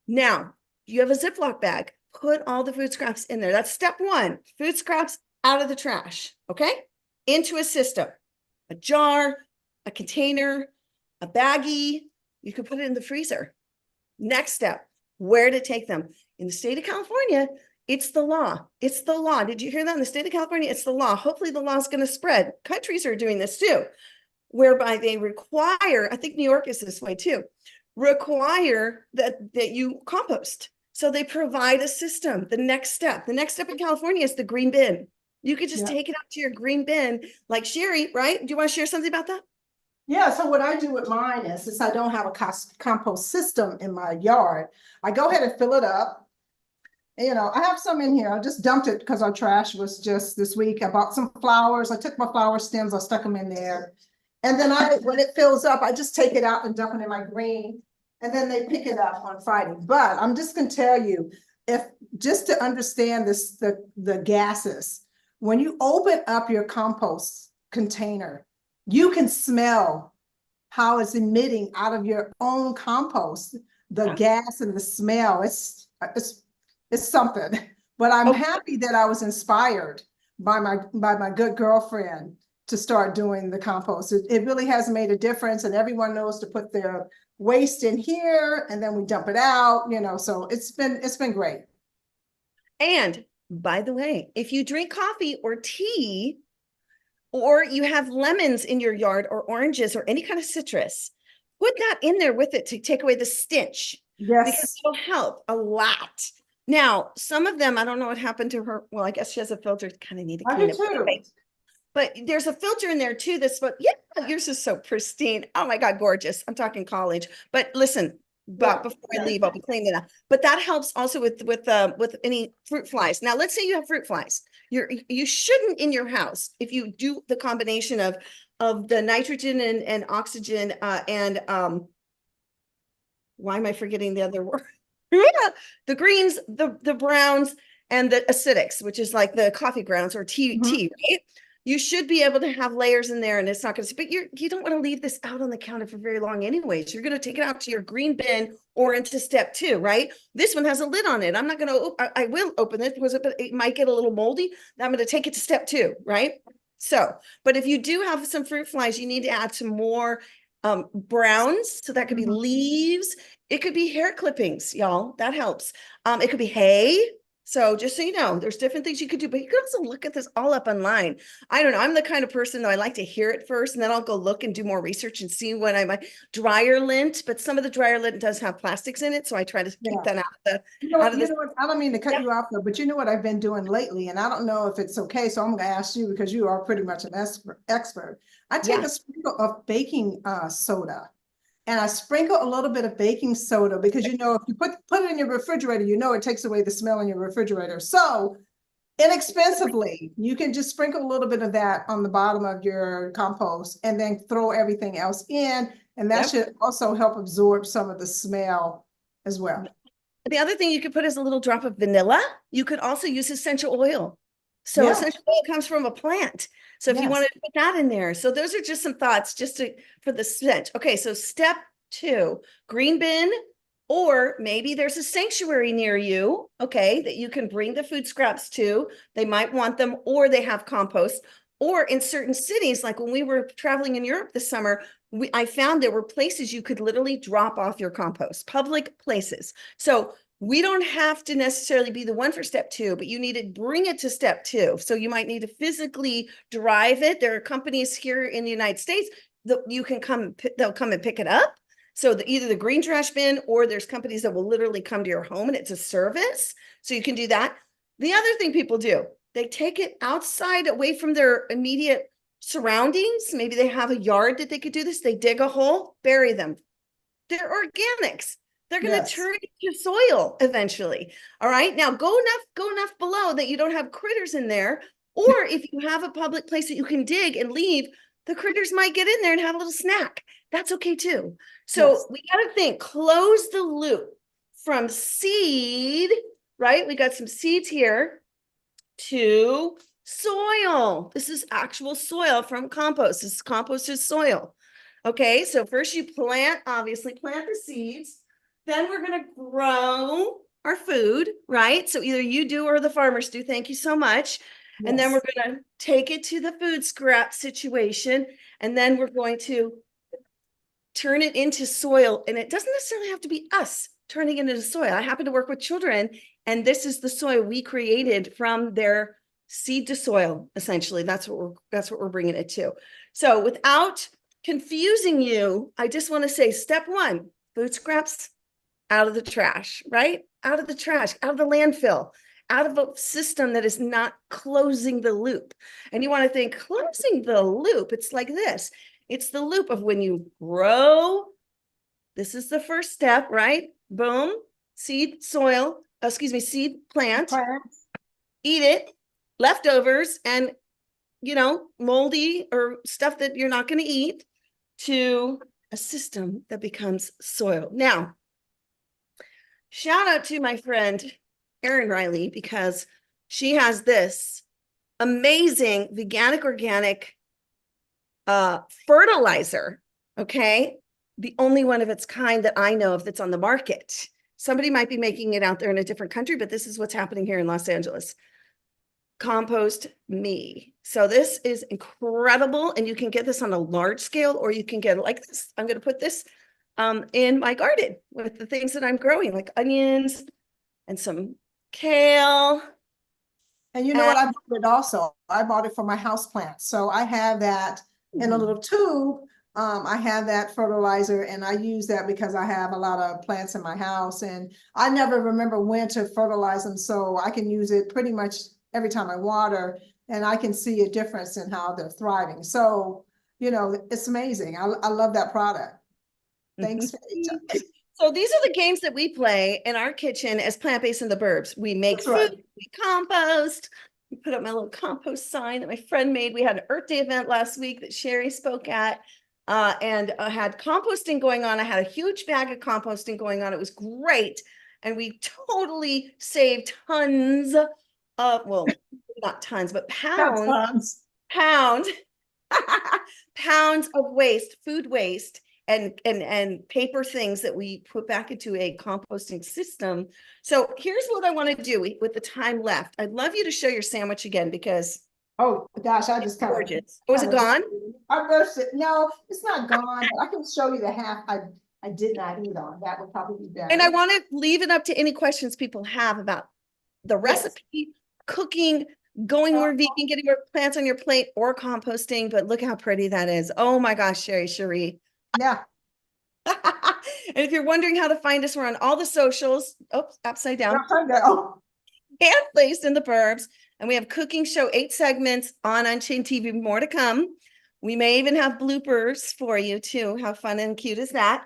Now, you have a Ziploc bag. Put all the food scraps in there. That's step one. Food scraps out of the trash, okay? Into a system, a jar, a container, a baggie. You can put it in the freezer. Next step, where to take them. In the state of California, it's the law. It's the law. Did you hear that? In the state of California, it's the law. Hopefully the law is going to spread. Countries are doing this too, whereby they require, I think New York is this way too, require that you compost. So they provide a system. The next step in California is the green bin. You could just take it out to your green bin, like Sherry, right? Do you want to share something about that? Yeah, so what I do with mine is, since I don't have a compost system in my yard, I go ahead and fill it up. You know, I have some in here. I just dumped it because our trash was just this week. I bought some flowers. I took my flower stems, I stuck them in there. And then when it fills up, I just take it out and dump it in my green. And then they pick it up on Friday. But I'm just going to tell you, just to understand this, the gases, when you open up your compost container, you can smell how it's emitting out of your own compost, the gas and the smell. It's something. But I'm happy that I was inspired by my good girlfriend to start doing the compost. It really has made a difference, and everyone knows to put their waste in here, and then we dump it out. You know, so it's been great. And by the way, if you drink coffee or tea, or you have lemons in your yard or oranges or any kind of citrus, put that in there with it to take away the stench. Yes. Because it'll help a lot. Now, some of them, I don't know what happened to her. Well, I guess she has a filter, kind of need to clean it. But there's a filter in there too. Yours is so pristine. Oh my God, gorgeous. I'm talking college. But listen, before I leave, I'll be cleaning it up. But that helps also with any fruit flies. Now, let's say you have fruit flies. You shouldn't in your house, if you do the combination of the nitrogen and oxygen and why am I forgetting the other word? The greens, the browns, and the acidics, which is like the coffee grounds or tea, right? You should be able to have layers in there, and it's not going to, but you don't want to leave this out on the counter for very long anyways. You're going to take it out to your green bin or into step 2, right? This one has a lid on it. I'm not going to, I will open it because it might get a little moldy. I'm going to take it to step 2, right? So, but if you do have some fruit flies, you need to add some more browns. So that could be leaves. It could be hair clippings, y'all. That helps. It could be hay. So just so you know, there's different things you could do, but you can also look at this all up online. I don't know. I'm the kind of person that I like to hear it first, and then I'll go look and do more research and see when I might dryer lint, but some of the dryer lint does have plastics in it. So I try to keep that out of the, I don't mean to cut you off though, but you know what I've been doing lately, and I don't know if it's okay. So I'm going to ask you because you are pretty much an expert. I take a sprinkle of baking soda. And I sprinkle a little bit of baking soda because, you know, if you put it in your refrigerator, you know, it takes away the smell in your refrigerator. So inexpensively, you can just sprinkle a little bit of that on the bottom of your compost and then throw everything else in. And that should also help absorb some of the smell as well. The other thing you could put is a little drop of vanilla. You could also use essential oil. So essential oil comes from a plant. So if you wanted to put that in there. So those are just some thoughts for the scent. Okay, so step 2, green bin, or maybe there's a sanctuary near you, okay, that you can bring the food scraps to. They might want them, or they have compost. Or in certain cities, like when we were traveling in Europe this summer, I found there were places you could literally drop off your compost, public places. So we don't have to necessarily be the one for step 2, but you need to bring it to step 2. So you might need to physically drive it. There are companies here in the United States that you can they'll come and pick it up. So either the green trash bin, or there's companies that will literally come to your home, and it's a service. So you can do that. The other thing people do, they take it outside away from their immediate surroundings. Maybe they have a yard that they could do this. They dig a hole, bury them. they're organics. They're going to Yes. turn into soil eventually. All right. Now go enough below that you don't have critters in there. Or if you have a public place that you can dig and leave, the critters might get in there and have a little snack. That's okay too. So Yes. we got to think, close the loop from seed, right? We got some seeds here to soil. This is actual soil from compost. This is composted soil. Okay, so first you obviously plant the seeds. Then we're going to grow our food, right? So either you do or the farmers do. Thank you so much. Yes. And then we're going to take it to the food scrap situation. And then we're going to turn it into soil. And it doesn't necessarily have to be us turning it into soil. I happen to work with children, and this is the soil we created from their seed to soil. Essentially, that's what we're bringing it to. So without confusing you, I just want to say step one, food scraps out of the trash, right? Out of the trash, out of the landfill, out of a system that is not closing the loop. And you want to think closing the loop. It's like this. It's the loop of when you grow. This is the first step, right? Boom, seed, seed, plant, eat it, leftovers, and, moldy or stuff that you're not going to eat, to a system that becomes soil. Now, shout out to my friend, Erin Riley, because she has this amazing veganic, organic fertilizer, okay? The only one of its kind that I know of that's on the market. Somebody might be making it out there in a different country, but this is what's happening here in Los Angeles. Compost Me. So this is incredible, and you can get this on a large scale, or you can get it like this. I'm going to put this in my garden with the things that I'm growing, like onions and some kale. And you know what? I bought it also. I bought it for my house plants. So I have that in a little tube. I have that fertilizer, and I use that because I have a lot of plants in my house, and I never remember when to fertilize them. So I can use it pretty much every time I water, and I can see a difference in how they're thriving. So, it's amazing. I love that product. Thanks. So these are the games that we play in our kitchen as Plant-Based in the Burbs. We make food, we compost. We put up my little compost sign that my friend made. We had an Earth Day event last week that Sherry spoke at, and I had composting going on. I had a huge bag of composting going on. It was great. And we totally saved tons of, well, not tons, but pounds of waste, food waste, and paper things that we put back into a composting system. So here's what I want to do with the time left. I'd love you to show your sandwich again, because oh gosh, I just kind of gorgeous. Was it gone? I rushed it. No, it's not gone, but I can show you the half I did not eat on. That would probably be better. And I want to leave it up to any questions people have about the recipe, cooking, going more vegan, getting more plants on your plate, or composting. But look how pretty that is. Oh my gosh, Cherie. Yeah. And if you're wondering how to find us, we're on all the socials. Oops, upside down. Plant-Based in the Burbs. And we have cooking show 8 segments on Unchained TV. More to come. We may even have bloopers for you too. How fun and cute is that?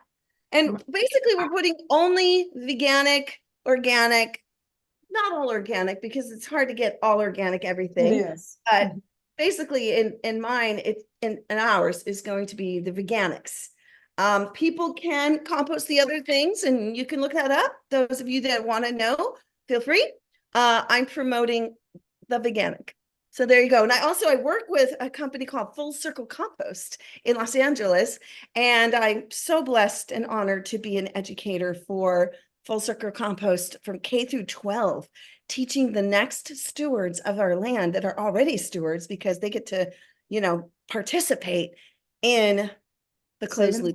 And basically, we're putting only veganic, organic, not all organic, because it's hard to get all organic everything. It is. But basically, in mine, in ours is going to be the veganics. People can compost the other things, and you can look that up. Those of you that want to know, feel free. I'm promoting the veganic. So there you go. And I work with a company called Full Circle Compost in Los Angeles. And I'm so blessed and honored to be an educator for Full Circle Compost from K through 12, teaching the next stewards of our land that are already stewards, because they get to, participate in the closed loop.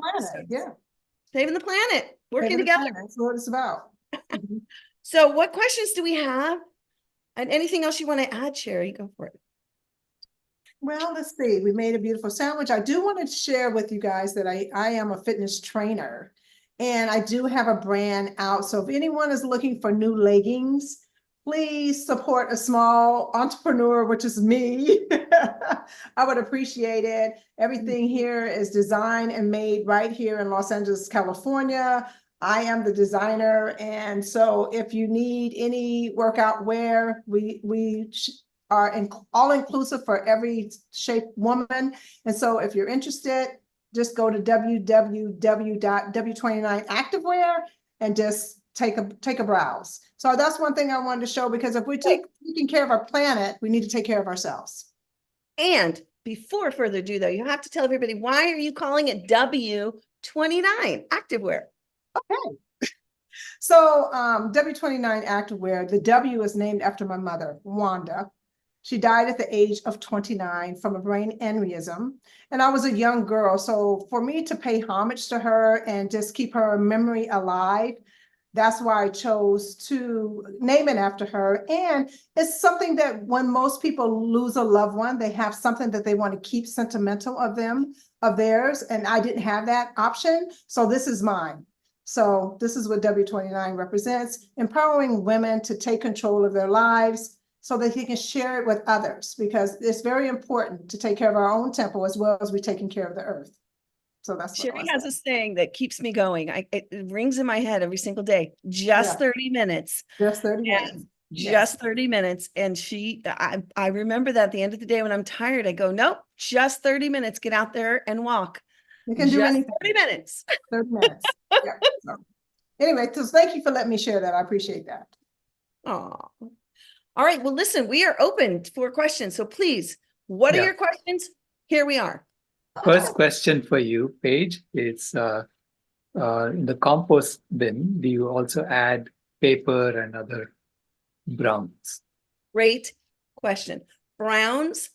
Yeah. Saving the planet, working together. That's what it's about. So what questions do we have? And anything else you want to add, Sherry? Go for it. Well, let's see. We made a beautiful sandwich. I do want to share with you guys that I am a fitness trainer, and I do have a brand out. So if anyone is looking for new leggings, please support a small entrepreneur, which is me. I would appreciate it. Everything here is designed and made right here in Los Angeles, California. I am the designer, and so if you need any workout wear, we are all inclusive for every shape woman. And so if you're interested, just go to www.w29activewear and just take a browse. So that's one thing I wanted to show, because if we're taking care of our planet, we need to take care of ourselves. And before further ado, though, you have to tell everybody, why are you calling it W29 activewear? Okay. So W29 activewear, the W is named after my mother, Wanda. She died at the age of 29 from a brain aneurysm. And I was a young girl. So for me to pay homage to her and just keep her memory alive, that's why I chose to name it after her. And it's something that when most people lose a loved one, they have something that they want to keep sentimental of theirs. And I didn't have that option. So this is mine. So this is what W29 represents: empowering women to take control of their lives so that they can share it with others, because it's very important to take care of our own temple as well as we're taking care of the earth. So that's what Sherry has this thing that keeps me going. It rings in my head every single day. Just 30 minutes. Just 30 minutes. Just 30 minutes. And I remember that at the end of the day when I'm tired, I go, nope, just 30 minutes. Get out there and walk. You can do anything. 30 minutes. 30 minutes. Yeah. So, anyway, so thank you for letting me share that. I appreciate that. Oh, all right. Well, listen, we are open for questions. So please, what are your questions? Here we are. First question for you, Paige. It's in the compost bin, do you also add paper and other browns? Great question. Browns,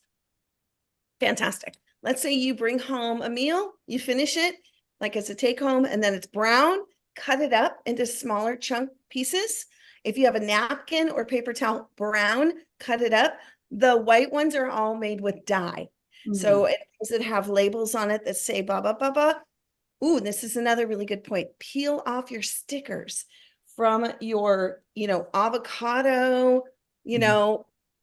fantastic. Let's say you bring home a meal, you finish it like as a take home, and then it's brown, cut it up into smaller chunk pieces. If you have a napkin or paper towel, brown, cut it up. The white ones are all made with dye. So it doesn't have labels on it that say blah, blah, blah, blah. Ooh, this is another really good point. Peel off your stickers from your, avocado,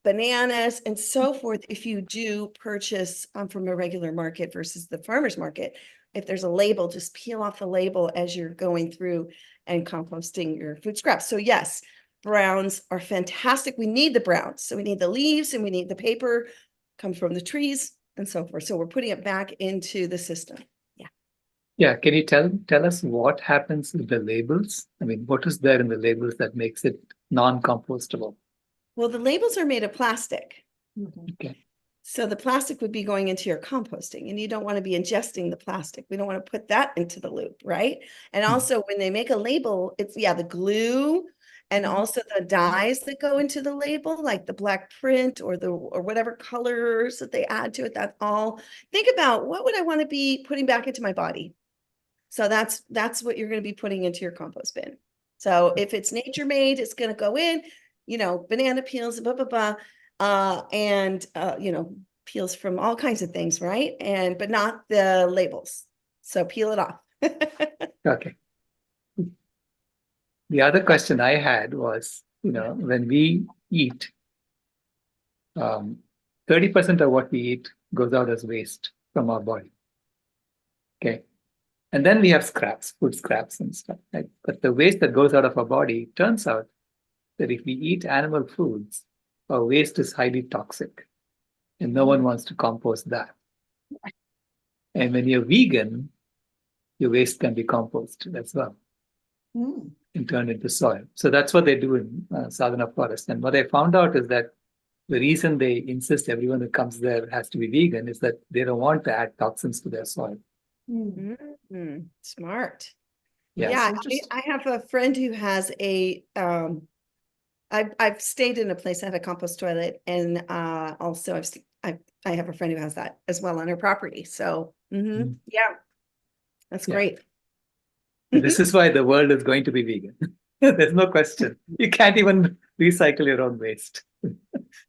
bananas and so forth. If you do purchase from a regular market versus the farmer's market, if there's a label, just peel off the label as you're going through and composting your food scraps. So yes, browns are fantastic. We need the browns. So we need the leaves and we need the paper, comes from the trees and so forth. So we're putting it back into the system. Yeah. Yeah. Can you tell us what happens with the labels? I mean, what is there in the labels that makes it non-compostable? Well, the labels are made of plastic. Okay. So the plastic would be going into your composting, and you don't want to be ingesting the plastic. We don't want to put that into the loop, right? And also when they make a label, it's the glue and also the dyes that go into the label, like the black print or whatever colors that they add to it. That's all. Think about, what would I want to be putting back into my body? So that's what you're going to be putting into your compost bin. So if it's nature made, it's going to go in, banana peels, blah, blah, blah. And peels from all kinds of things, right? But not the labels. So peel it off. Okay. The other question I had was, when we eat, 30% of what we eat goes out as waste from our body. Okay. And then we have scraps, food scraps and stuff. Right? But the waste that goes out of our body, turns out that if we eat animal foods, our waste is highly toxic, and no one wants to compost that. And when you're vegan, your waste can be composted as well and turned into soil. So that's what they do in Southern Forest. And what I found out is that the reason they insist everyone who comes there has to be vegan is that they don't want to add toxins to their soil. Smart. Yeah. Yeah, I have a friend who has I've stayed in a place that had a compost toilet, and also I have a friend who has that as well on her property. So yeah, that's great. This is why the world is going to be vegan. There's no question. You can't even recycle your own waste. Yeah,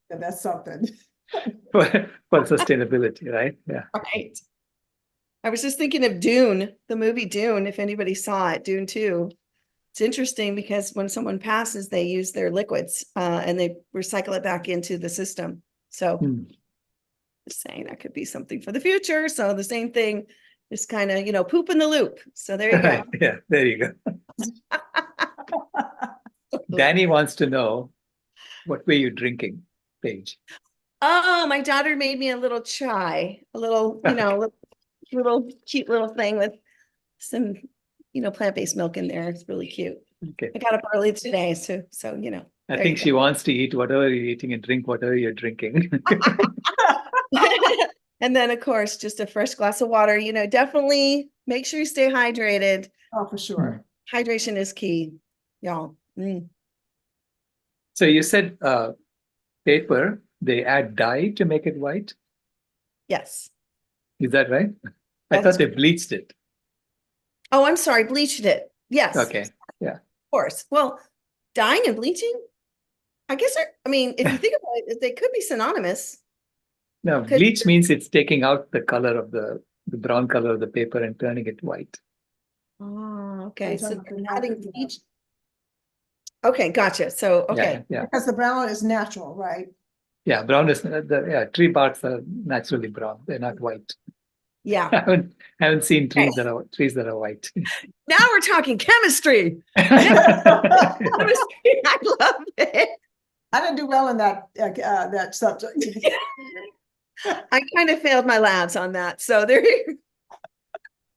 that's something. for sustainability, right? Yeah. Right. I was just thinking of Dune, the movie Dune, if anybody saw it, Dune 2. It's interesting because when someone passes, they use their liquids and they recycle it back into the system. So Just saying that could be something for the future. So the same thing, just kind of, poop in the loop. So there you go. Yeah, there you go. Danny wants to know, what were you drinking, Paige? Oh, my daughter made me a little chai, a little, little cute little thing with some, plant-based milk in there. It's really cute. Okay. I got up early today, so I there think you she go. wants to eat whatever you're eating and drink whatever you're drinking. And then, of course, just a fresh glass of water. Definitely make sure you stay hydrated. Oh, for sure. Hydration is key, y'all. So you said paper, they add dye to make it white. Yes. Is that right? I thought they bleached it. Oh, I'm sorry, bleached it. Yes. Okay. Yeah. Of course. Well, dyeing and bleaching, I guess, if you think about it, they could be synonymous. No, bleach means it's taking out the color of the brown color of the paper and turning it white. Oh, okay. So they're adding bleach. Okay, gotcha. So, okay. Yeah. Because the brown is natural, right? Yeah, brown is tree barks are naturally brown. They're not white. Yeah. I haven't seen trees that are white. Now we're talking chemistry. Chemistry, I love it. I didn't do well in that subject. I kind of failed my labs on that. So there you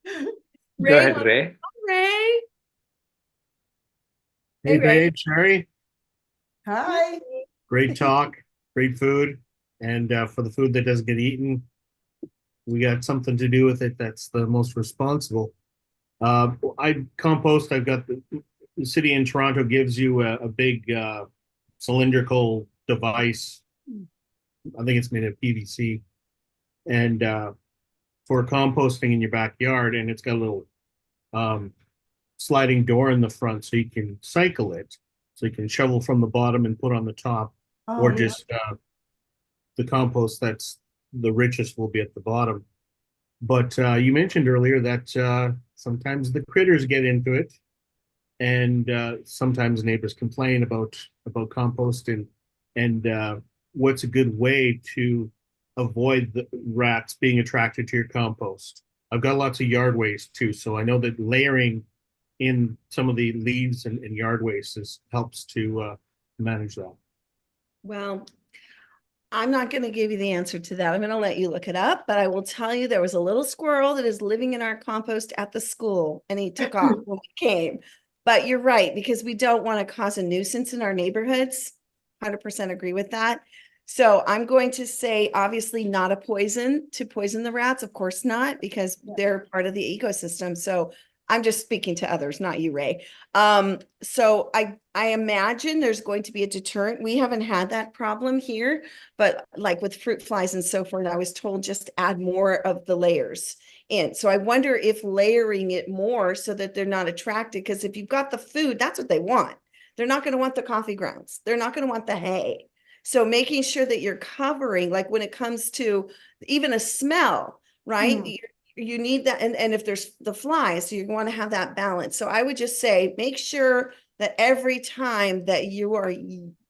Go ahead, Ray. Ray. Hey, Paige, Sherry. Hi. Great talk, great food. And for the food that doesn't get eaten, we got something to do with it. That's the most responsible. I compost. I've got the city in Toronto gives you a big cylindrical device. I think it's made of PVC, and for composting in your backyard, and it's got a little sliding door in the front, so you can cycle it. So you can shovel from the bottom and put on the top, or just the compost that's the richest will be at the bottom. But you mentioned earlier that sometimes the critters get into it, and sometimes neighbors complain about compost and what's a good way to avoid the rats being attracted to your compost. I've got lots of yard waste too, so I know that layering in some of the leaves and yard waste helps to manage that. Well, I'm not going to give you the answer to that. I'm going to let you look it up, but I will tell you there was a little squirrel that is living in our compost at the school, and he took off when we came. But you're right, because we don't want to cause a nuisance in our neighborhoods. 100% agree with that. So I'm going to say, obviously not a poison to poison the rats. Of course not, because they're part of the ecosystem. So I'm just speaking to others, not you, Ray. So I imagine there's going to be a deterrent. We haven't had that problem here, but like with fruit flies and so forth, I was told just add more of the layers in. So I wonder if layering it more so that they're not attracted, because if you've got the food, that's what they want. They're not going to want the coffee grounds. They're not going to want the hay. So making sure that you're covering, like when it comes to even a smell, right? You need that. And if there's the flies, so you want to have that balance. So I would just say, make sure that every time that you are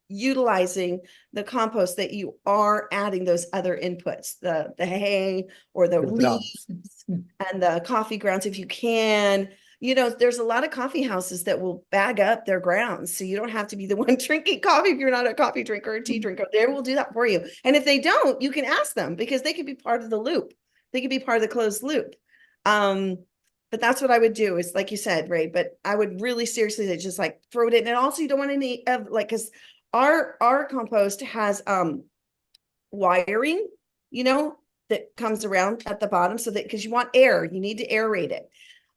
utilizing the compost, that you are adding those other inputs, the hay or the leaves and the coffee grounds, if you can. There's a lot of coffee houses that will bag up their grounds. So you don't have to be the one drinking coffee if you're not a coffee drinker or a tea drinker. They will do that for you. And if they don't, you can ask them, because they could be part of the loop. They could be part of the closed loop. But that's what I would do, is like you said, Ray, but I would really seriously just like throw it in. And also you don't want any of because our compost has wiring, that comes around at the bottom, so that, because you want air, you need to aerate it.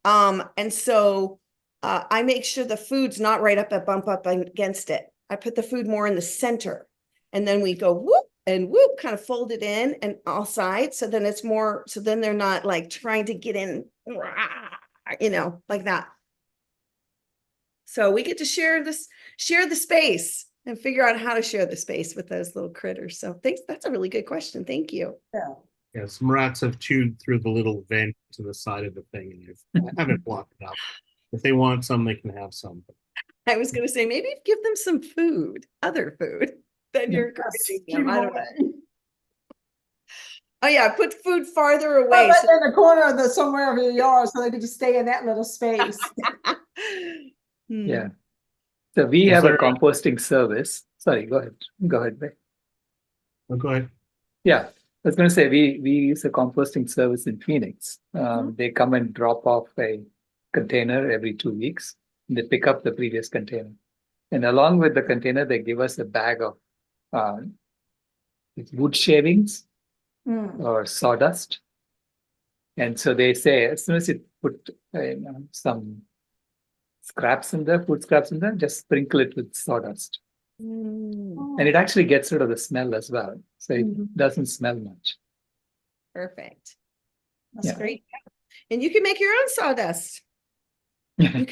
And so I make sure the food's not right up, bump up against it. I put the food more in the center, and then we go whoop and whoop, kind of fold it in and all sides. So then it's more, so then they're not like trying to get in, like that. So we get to share the space and figure out how to share the space with those little critters. So thanks. That's a really good question. Thank you. Yeah, some rats have chewed through the little vent to the side of the thing, and I haven't blocked it up. If they want some, they can have some. I was going to say, maybe give them some food, other food, that you're encouraging them. I don't know. Oh yeah, put food farther Right away. in the corner of somewhere of your yard, so they could just stay in that little space. Yeah. So we have a composting service. Sorry, go ahead. Go ahead, Beck. Oh, go ahead. Yeah, I was going to say we use a composting service in Phoenix. They come and drop off a container every 2 weeks. And they pick up the previous container, and along with the container, they give us a bag of wood shavings or sawdust. And so they say as soon as you put some scraps in there, food scraps in there, just sprinkle it with sawdust. And it actually gets rid of the smell as well. So it doesn't smell much. Perfect. That's great. And you can make your own sawdust. You can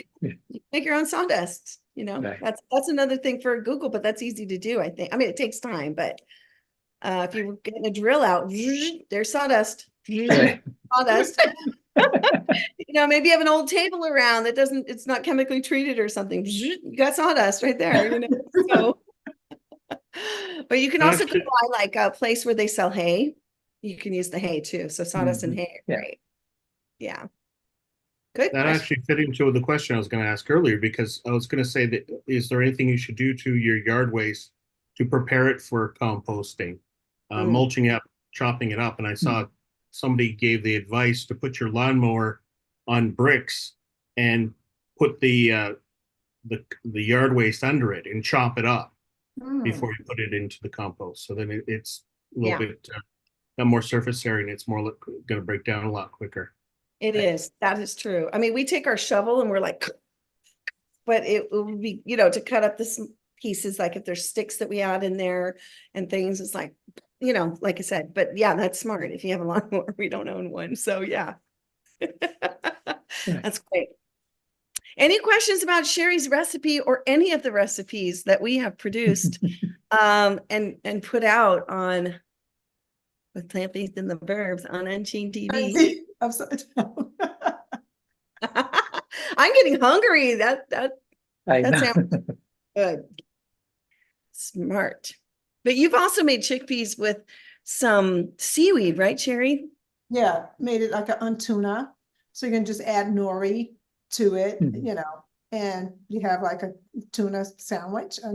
make your own sawdust, you know. Right. That's another thing for Google, but that's easy to do, I think. I mean, it takes time, but if you're getting a drill out, there's sawdust. Right. Sawdust. You know, maybe you have an old table around that it's not chemically treated or something. You got sawdust right there, you know. So, but you can also go by like a place where they sell hay. You can use the hay too. So sawdust and hay are great. Yeah. Good. That actually fit into the question I was going to ask earlier, because I was going to say that is there anything you should do to your yard waste to prepare it for composting, mulching up, chopping it up, and I saw somebody gave the advice to put your lawnmower on bricks and put the yard waste under it and chop it up before you put it into the compost. So then it's a little bit got more surface area and it's more going to break down a lot quicker. It is. That is true. I mean, we take our shovel and we're like, but it would be, you know, to cut up the pieces, like if there's sticks that we add in there and things, it's like, you know, like I said, but yeah, that's smart. If you have a lawnmower, we don't own one. So yeah, that's great. Any questions about Sherry's recipe or any of the recipes that we have produced and put out on with Plant-Based in the Burbs on Unchained TV? I'm getting hungry. That sounds good. Smart. But you've also made chickpeas with some seaweed, right, Sherry? Yeah, made it like an tuna. So you can just add nori to it, you know, and you have like a tuna sandwich. I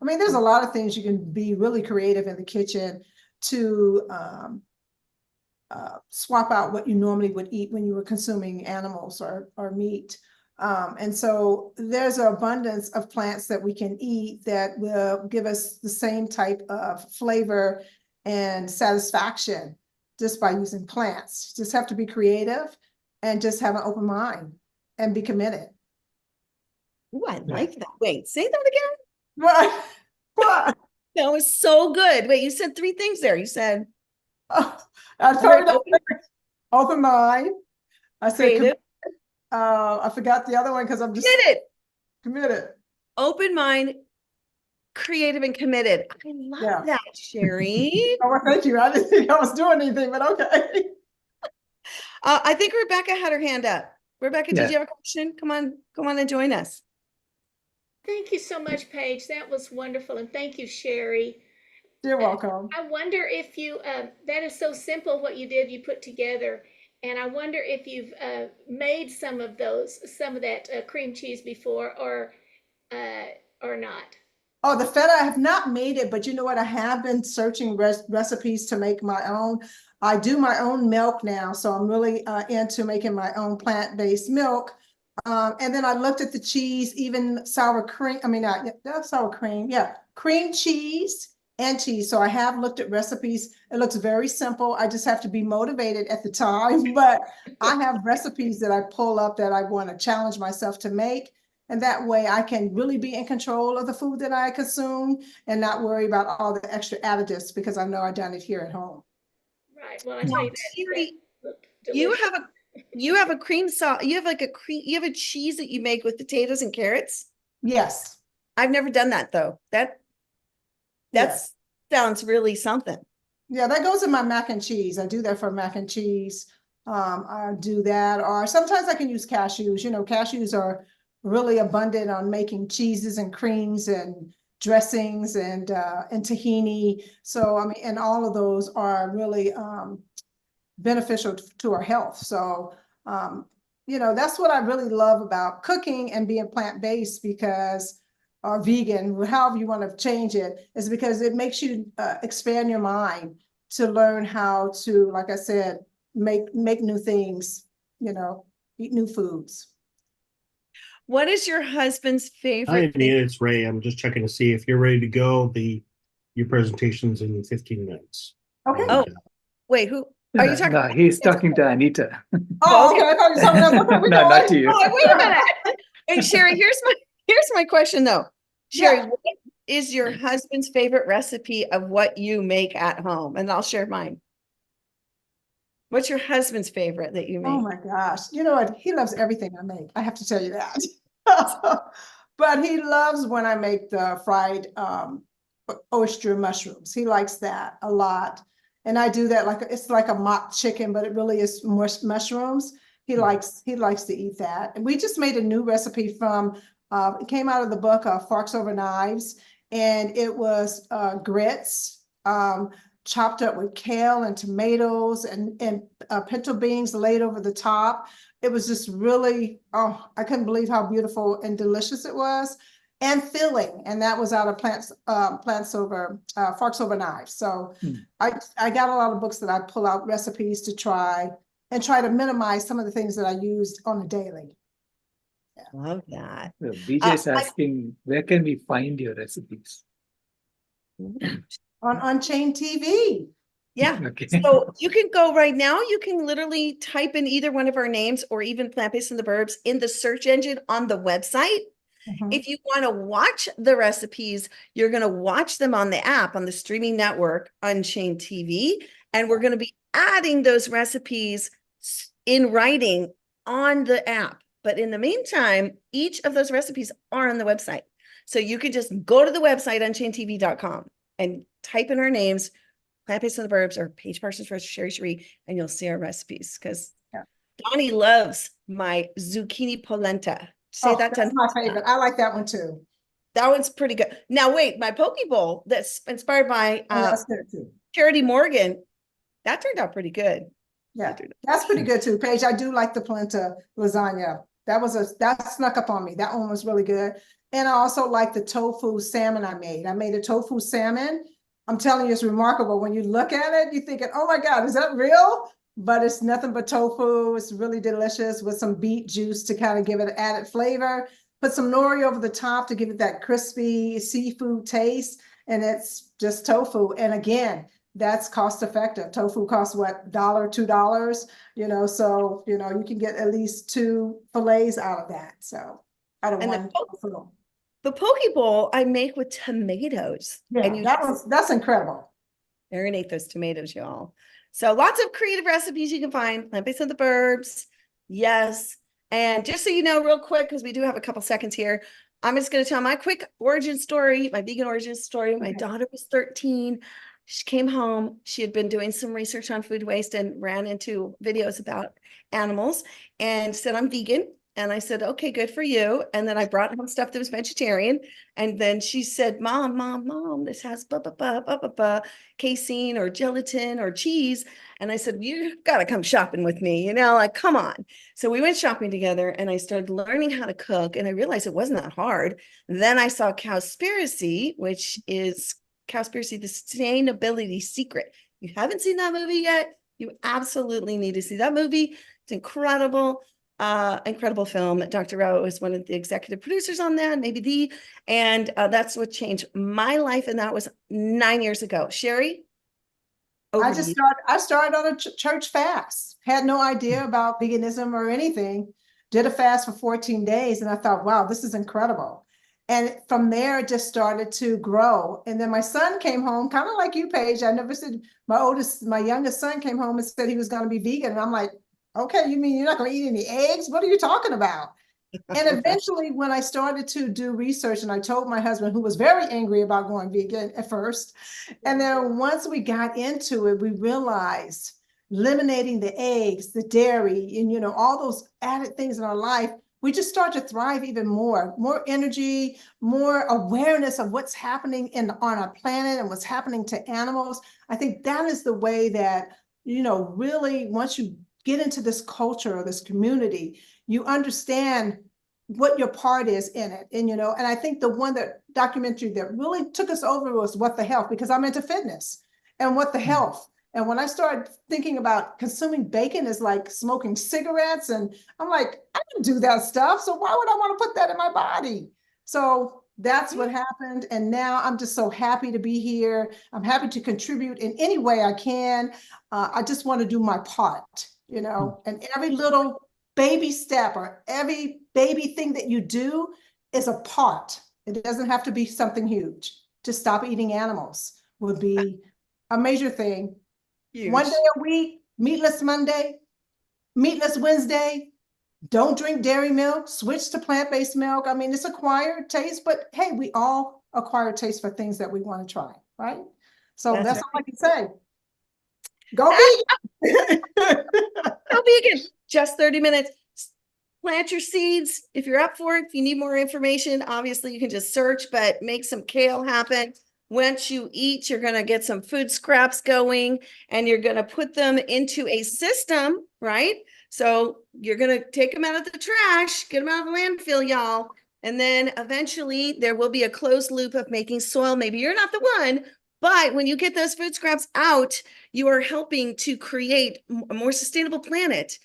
mean, there's a lot of things you can be really creative in the kitchen to swap out what you normally would eat when you were consuming animals or meat. And so there's an abundance of plants that we can eat that will give us the same type of flavor and satisfaction just by using plants. You just have to be creative and just have an open mind and be committed. Oh, I like that. Wait, say that again. What? That was so good. Wait, you said 3 things there. You said I told you open mind. I said I forgot the other one because I'm just committed. Open mind, creative, and committed. I love that, Sherry. Oh, well, thank you. I didn't think I was doing anything, but okay. I think Rebecca had her hand up. Rebecca, did you have a question? Come on and join us. Thank you so much, Paige. That was wonderful. And thank you, Sherry. You're welcome. I wonder if you, that is so simple what you did, you put together. And I wonder if you've made some of that cream cheese before or not. Oh, the feta, I have not made it, but you know what? I have been searching recipes to make my own. I do my own milk now, so I'm really into making my own plant-based milk. And then I looked at the cheese, even sour cream. I mean, not sour cream. Yeah, cream cheese and cheese. So I have looked at recipes. It looks very simple. I just have to be motivated at the time. But I have recipes that I pull up that I want to challenge myself to make. And that way I can really be in control of the food that I consume and not worry about all the extra additives because I know I've done it here at home. Right. Well, I tell you that, you have a cream sauce. You have a cheese that you make with potatoes and carrots. Yes. I've never done that though. That sounds really something. Yeah, that goes in my mac and cheese. I do that for mac and cheese. I do that, or sometimes I can use cashews. You know, cashews are really abundant on making cheeses and creams and dressings and tahini. So, I mean, and all of those are really beneficial to our health. So, that's what I really love about cooking and being plant-based, because, or vegan, however you want to change it, is because it makes you expand your mind to learn how to, like I said, make new things, eat new foods. What is your husband's Hi, favorite thing? Anita, it's Ray. I'm just checking to see if you're ready to go. Your presentation's in 15 minutes. Okay. Oh, wait, who are you talking No, about? he's talking to Anita. Oh, okay. I thought you were talking about okay, No, not to you. Oh, wait a minute. Wait, Sherry, here's my question though. Sherry, Yeah. what is your husband's favorite recipe of what you make at home? And I'll share mine. What's your husband's favorite that you make? Oh my gosh. You know what? He loves everything I make. I have to tell you that. But he loves when I make the fried oyster mushrooms. He likes that a lot. And I do that it's like a mock chicken, but it really is mushrooms. He likes to eat that. And we just made a new recipe from it came out of the book Forks Over Knives, and it was grits chopped up with kale and tomatoes and pinto beans laid over the top. It was just really, I couldn't believe how beautiful and delicious it was, and filling. And that was out of Forks Over Knives. So I got a lot of books that I pull out recipes to try to minimize some of the things that I used on a daily. Love that. So BJ is asking, where can we find your recipes? On Unchained TV. Yeah. Okay. So you can go right now. You can literally type in either one of our names or even Plant-Based in the Burbs in the search engine on the website. If you want to watch the recipes, you're going to watch them on the app, on the streaming network, Unchained TV. And we're going to be adding those recipes in writing on the app. But in the meantime, each of those recipes are on the website. So you can just go to the website, unchainedtv.com, and type in our names, Plant-Based in the Burbs or Paige Parsons Roast, Sherry Cherie, and you'll see our recipes. Because Donnie loves my zucchini polenta. Say that that's my favorite. I like that one too. That one's pretty good. Now wait, my poke bowl that's inspired by that's good too. Charity Morgan, that turned out pretty good. Yeah, that's pretty good too, Paige. I do like the polenta lasagna. That snuck up on me. That one was really good. And I also like the tofu salmon I made. I made a tofu salmon. I'm telling you, it's remarkable. When you look at it, you're thinking, oh my God, is that real? But it's nothing but tofu. It's really delicious with some beet juice to kind of give it added flavor. Put some nori over the top to give it that crispy seafood taste. And it's just tofu. And again, that's cost effective. Tofu costs what, $1, $2, so, you can get at least 2 fillets out of that. So out of one tofu. The poke bowl I make with tomatoes. Yeah, and that's incredible. Marinate those tomatoes, y'all. So lots of creative recipes you can find. Plant-Based in the Burbs. Yes. And just so you know, real quick, because we do have a couple seconds here, I'm just going to tell my quick origin story, my vegan origin story. My daughter was 13. She came home. She had been doing some research on food waste and ran into videos about animals and said, I'm vegan. And I said, okay, good for you. And then I brought home stuff that was vegetarian. And then she said, Mom, this has casein or gelatin or cheese. And I said, you got to come shopping with me, come on. So we went shopping together and I started learning how to cook. And I realized it wasn't that hard. Then I saw Cowspiracy, which is Cowspiracy, the Sustainability Secret. You haven't seen that movie yet? You absolutely need to see that movie. It's incredible. Incredible film. Dr. Rao was one of the executive producers on that, and that's what changed my life. And that was 9 years ago. Sherry? I started on a church fast. Had no idea about veganism or anything. Did a fast for 14 days. And I thought, wow, this is incredible. And from there, it just started to grow. And then my son came home, kind of like you, Paige. I never said, my youngest son came home and said he was going to be vegan. And I'm like, okay, you mean you're not going to eat any eggs? What are you talking about? And eventually, when I started to do research, and I told my husband, who was very angry about going vegan at first, and then once we got into it, we realized eliminating the eggs, the dairy, and all those added things in our life we just start to thrive even more energy, more awareness of what's happening on our planet and what's happening to animals. I think that is the way that, you know, really once you get into this culture or this community, you understand what your part is in it. And, you know, and I think the documentary that really took us over was What the Health, because I'm into fitness and What the Health. And when I started thinking about consuming bacon is like smoking cigarettes, and I'm like, I don't do that stuff. So why would I want to put that in my body? So that's what happened. And now I'm just so happy to be here. I'm happy to contribute in any way I can. I just want to do my part, you know, and every little baby step or every baby thing that you do is a part. It doesn't have to be something huge. To stop eating animals would be a major thing. Huge. One day a week, meatless Monday, meatless Wednesday, don't drink dairy milk, switch to plant-based milk. I mean, it's acquired taste, but hey, we all acquire taste for things that we want to try, right? So that's all I can say. Go vegan. Go vegan. Just 30 minutes. Plant your seeds. If you're up for it, if you need more information, obviously you can just search, but make some kale happen. Once you eat, you're going to get some food scraps going and you're going to put them into a system, right? So you're going to take them out of the trash, get them out of the landfill, y'all. And then eventually there will be a closed loop of making soil. Maybe you're not the one, but when you get those food scraps out, you are helping to create a more sustainable planet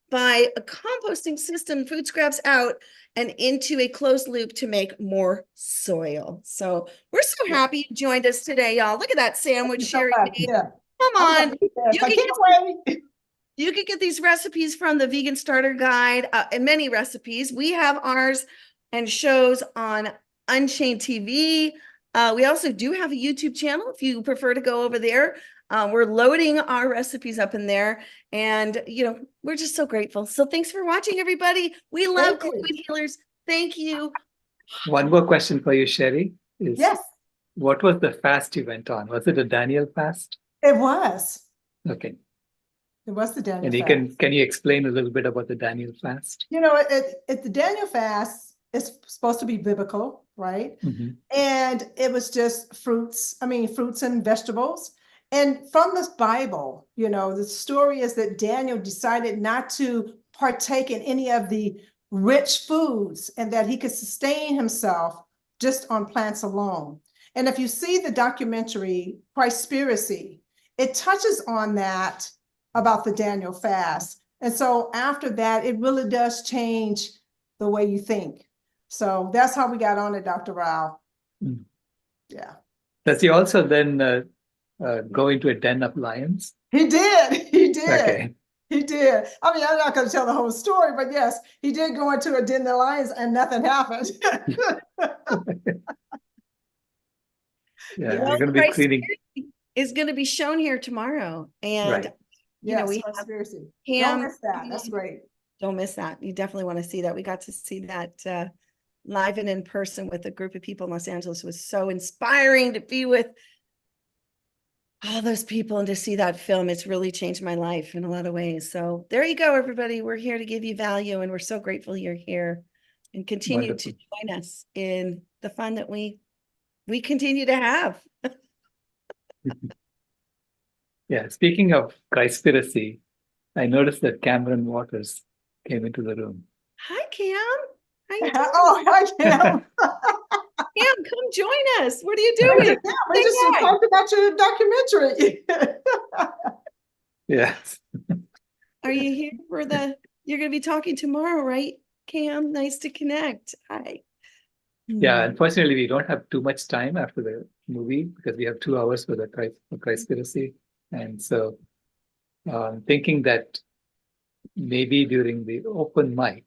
by a composting system, food scraps out and into a closed loop to make more soil. So we're so happy you joined us today, y'all. Look at that sandwich, Sherry. Yeah. Come on. You can get these recipes from the Vegan Starter Guide and many recipes. We have ours and shows on Unchained TV. We also do have a YouTube channel if you prefer to go over there. We're loading our recipes up in there, and you know, we're just so grateful. So thanks for watching, everybody. We love COVID healers. Thank you. One more question for you, Sherry. Yes. What was the fast you went on? Was it a Daniel fast? It was. Okay. It was the Daniel and fast. Can you explain a little bit about the Daniel fast? You know, the Daniel fast is supposed to be biblical, right? Mm-hmm. And it was just fruits and vegetables. And from this Bible, you know, the story is that Daniel decided not to partake in any of the rich foods and that he could sustain himself just on plants alone. And if you see the documentary Christspiracy, it touches on that about the Daniel fast. And so after that, it really does change the way you think. So that's how we got on it, Dr. Rao. Mm. Yeah. Does he also then go into a den of lions? He did. Okay. He did. I mean, I'm not going to tell the whole story, but yes, he did go into a den of lions and nothing happened. Yeah, Well, you're going to be cleaning. Is going to be shown here tomorrow, and Right. you know, we have Don't miss that. That's great. Don't miss that. You definitely want to see that. We got to see that live and in person with a group of people in Los Angeles. It was so inspiring to be with all those people and to see that film. It's really changed my life in a lot of ways. So there you go, everybody. We're here to give you value, and we're so grateful you're here and continue to join us in the fun that we continue to have. Yeah, speaking of Christspiracy, I noticed that Cameron Waters came into the room. Hi, Cam. How you doing? Oh, hi, Cam. Cam, come join us. What are you doing? Yeah, we just talked about your documentary. Yes. Are you here for you're going to be talking tomorrow, right, Cam? Nice to connect. Hi. Yeah, unfortunately, we don't have too much time after the movie because we have 2 hours for the Christspiracy. And so thinking that maybe during the open mic,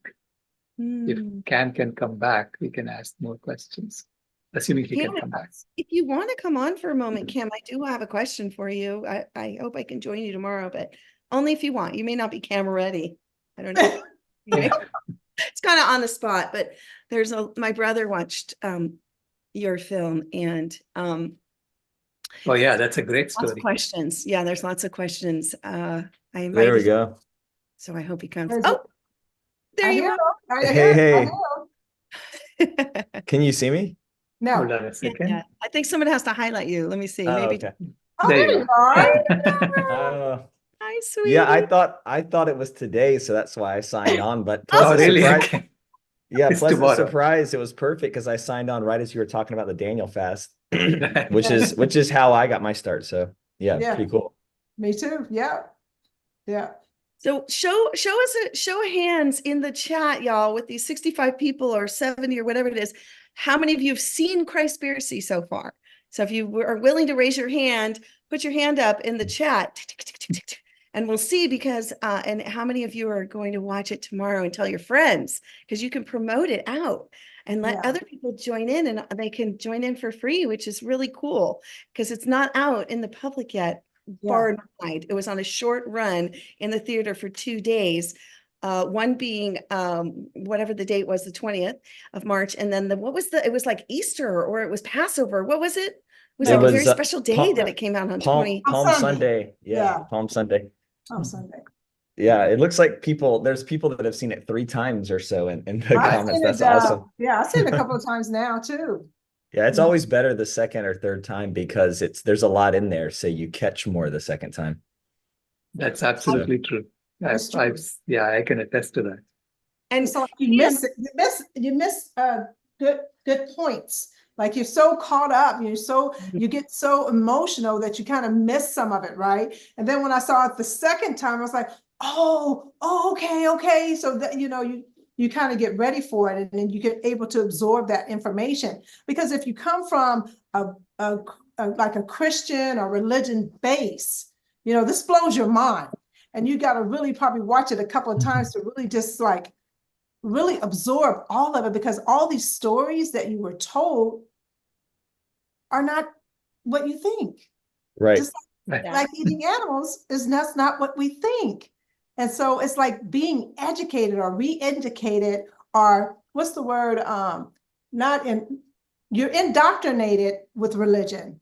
if Cam can come back, we can ask more questions, assuming he can come back. If you want to come on for a moment, Cam, I do have a question for you. I hope I can join you tomorrow, but only if you want. You may not be camera ready. I don't know. It's kind of on the spot, but my brother watched your film, and oh yeah, that's a great story. lots of questions. Yeah, there's lots of questions. There we go. So I hope he comes. There I you hear are. him. I Hey, hear him. hey, can you see me? No. Hold on a second. Yeah, I think someone has to highlight you. Let me see. Oh, Maybe. okay. Oh, There there you you are. Uh, Hi, sweetie. yeah, I thought it was today, so that's why I signed on. But Oh, pleasant really? surprise. Okay. Yeah, It's pleasant tomorrow. surprise. It was perfect because I signed on right as you were talking about the Daniel fast, which is how I got my start. So yeah, Yeah. pretty cool. Me too. Yeah. Yeah. So show us a show of hands in the chat, y'all, with these 65 people or 70 or whatever it is. How many of you have seen Christspiracy so far? So if you are willing to raise your hand, put your hand up in the chat, and we'll see because and how many of you are going to watch it tomorrow and tell your friends, because you can promote it out and let other people join in, and they can join in for free, which is really cool because it's not out in the public yet. Far and wide. It was on a short run in the theater for 2 days. One being whatever the date was, the 20th of March, and then it was like Easter or it was Passover. What was it? Was It like a was very special day that it came out on 20. Palm Sunday. Yeah, Palm Sunday. Palm Sunday. Yeah, it looks like there's people that have seen it 3 times or so in the I've comments. seen That's it, awesome. yeah, I've seen it a couple of times now too. Yeah, it's always better the second or third time because there's a lot in there, so you catch more the second time. That's absolutely true. I can attest to that. And so you miss it. You miss good points. Like you're so caught up, you get so emotional that you kind of miss some of it, right? And then when I saw it the second time, I was like, okay. So that you kind of get ready for it, and then you get able to absorb that information. Because if you come from like a Christian or religion base, this blows your mind, and you got to really probably watch it a couple of times to really just like really absorb all of it, because all these stories that you were told are not what you think. Right. Just like eating animals is not what we think. And so it's like being educated or re-educated, or what's the word? You're indoctrinated with religion,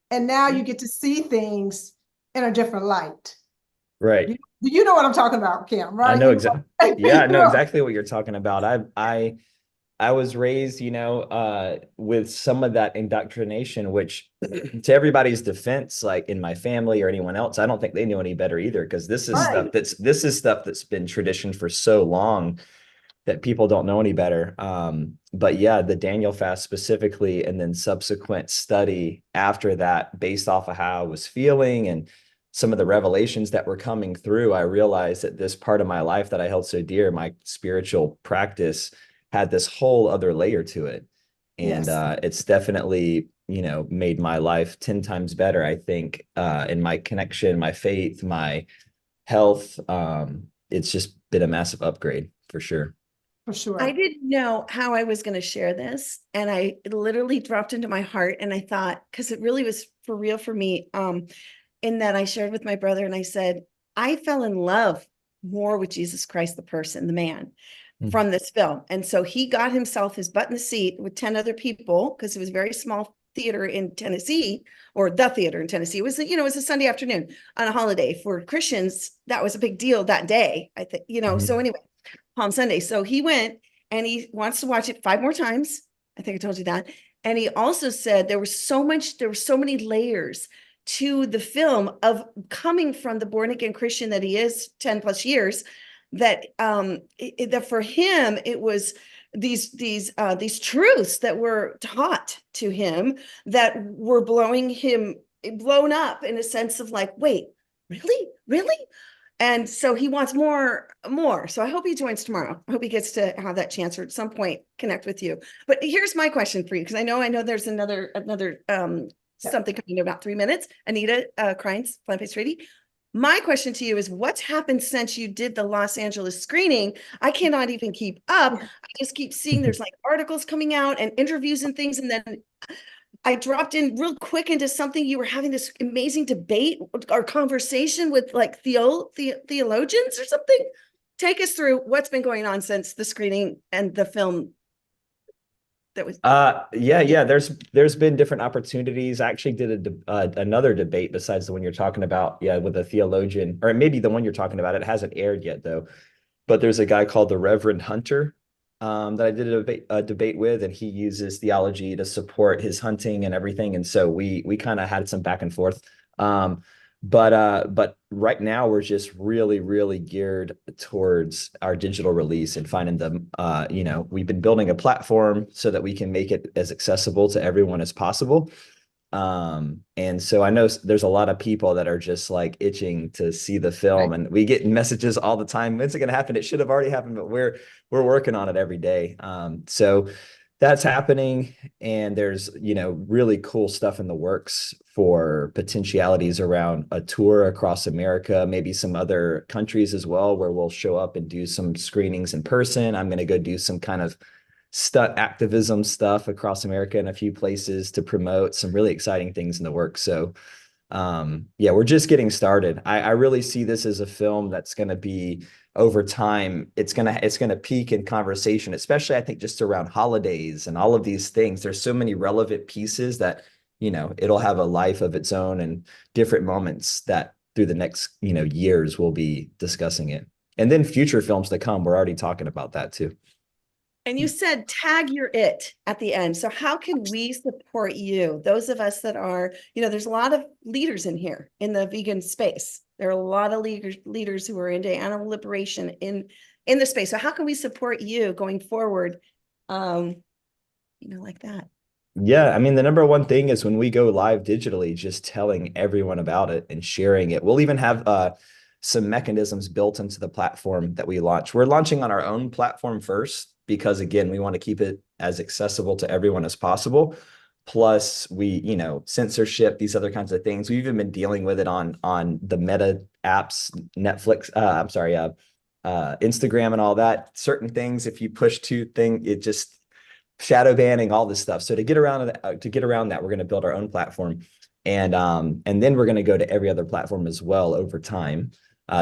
and now you get to see things in a different light. Right. You know what I'm talking about, Kim, right? I know exactly. Yeah, I know exactly what you're talking about. I was raised, with some of that indoctrination, which to everybody's defense, like in my family or anyone else, I don't think they knew any better either, because this is stuff that's been tradition for so long that people don't know any better. But yeah, the Daniel fast specifically, and then subsequent study after that, based off of how I was feeling and some of the revelations that were coming through, I realized that this part of my life that I held so dear, my spiritual practice, had this whole other layer to it. And it's definitely, made my life 10 times better, I think, in my connection, my faith, my health. It's just been a massive upgrade for sure. For sure. I didn't know how I was going to share this, and it literally dropped into my heart, and I thought, because it really was for real for me, in that I shared with my brother, and I said, I fell in love more with Jesus Christ, the person, the man, from this film. And so he got himself his butt in the seat with 10 other people, because it was a very small theater in Tennessee, or the theater in Tennessee. It was, it was a Sunday afternoon on a holiday for Christians. That was a big deal that day, I think, so anyway, Palm Sunday. So he went, and he wants to watch it 5 more times. I think I told you that. And he also said there were so many layers to the film of coming from the born again Christian that he is 10 plus years, that that for him it was these truths that were taught to him that were blown up in a sense of like, wait, really? And so he wants more. So I hope he joins tomorrow. I hope he gets to have that chance, or at some point connect with you. But here's my question for you, because I know there's another something coming in about 3 minutes. Anita Krines, Plant-Based Ready. My question to you is, what's happened since you did the Los Angeles screening? I cannot even keep up. I just keep seeing there's like articles coming out and interviews and things. And then I dropped in real quick into something. You were having this amazing debate or conversation with like theologians or something. Take us through what's been going on since the screening and the film. That was there's been different opportunities. I actually did another debate besides the one you're talking about, with a theologian, or maybe the one you're talking about. It hasn't aired yet though, but there's a guy called the Reverend Hunter that I did a debate with, and he uses theology to support his hunting and everything. And so we kind of had some back and forth. But right now we're just really geared towards our digital release and finding them. We've been building a platform so that we can make it as accessible to everyone as possible. And so I know there's a lot of people that are just like itching to see the film, and we get messages all the time. When's it going to happen? It should have already happened, but we're working on it every day. So that's happening, and there's really cool stuff in the works for potentialities around a tour across America, maybe some other countries as well, where we'll show up and do some screenings in person. I'm going to go do some kind of activism stuff across America in a few places to promote some really exciting things in the works. So we're just getting started. I really see this as a film that's going to be, over time, it's going to peak in conversation, especially I think just around holidays and all of these things. There's so many relevant pieces that, it'll have a life of its own, and different moments that through the next, years we'll be discussing it. And then future films to come, we're already talking about that too. And you said tag your it at the end. So how can we support you? Those of us that are, there's a lot of leaders in here in the vegan space. There are a lot of leaders who are into animal liberation in the space. So how can we support you going forward? Like that. Yeah, I mean, the number one thing is when we go live digitally, just telling everyone about it and sharing it. We'll even have some mechanisms built into the platform that we launch. We're launching on our own platform first, because again, we want to keep it as accessible to everyone as possible. Plus we, censorship, these other kinds of things. We've even been dealing with it on the Meta apps, Netflix, Instagram and all that. Certain things, if you push it just shadow banning, all this stuff. So to get around that, we're going to build our own platform. And then we're going to go to every other platform as well over time.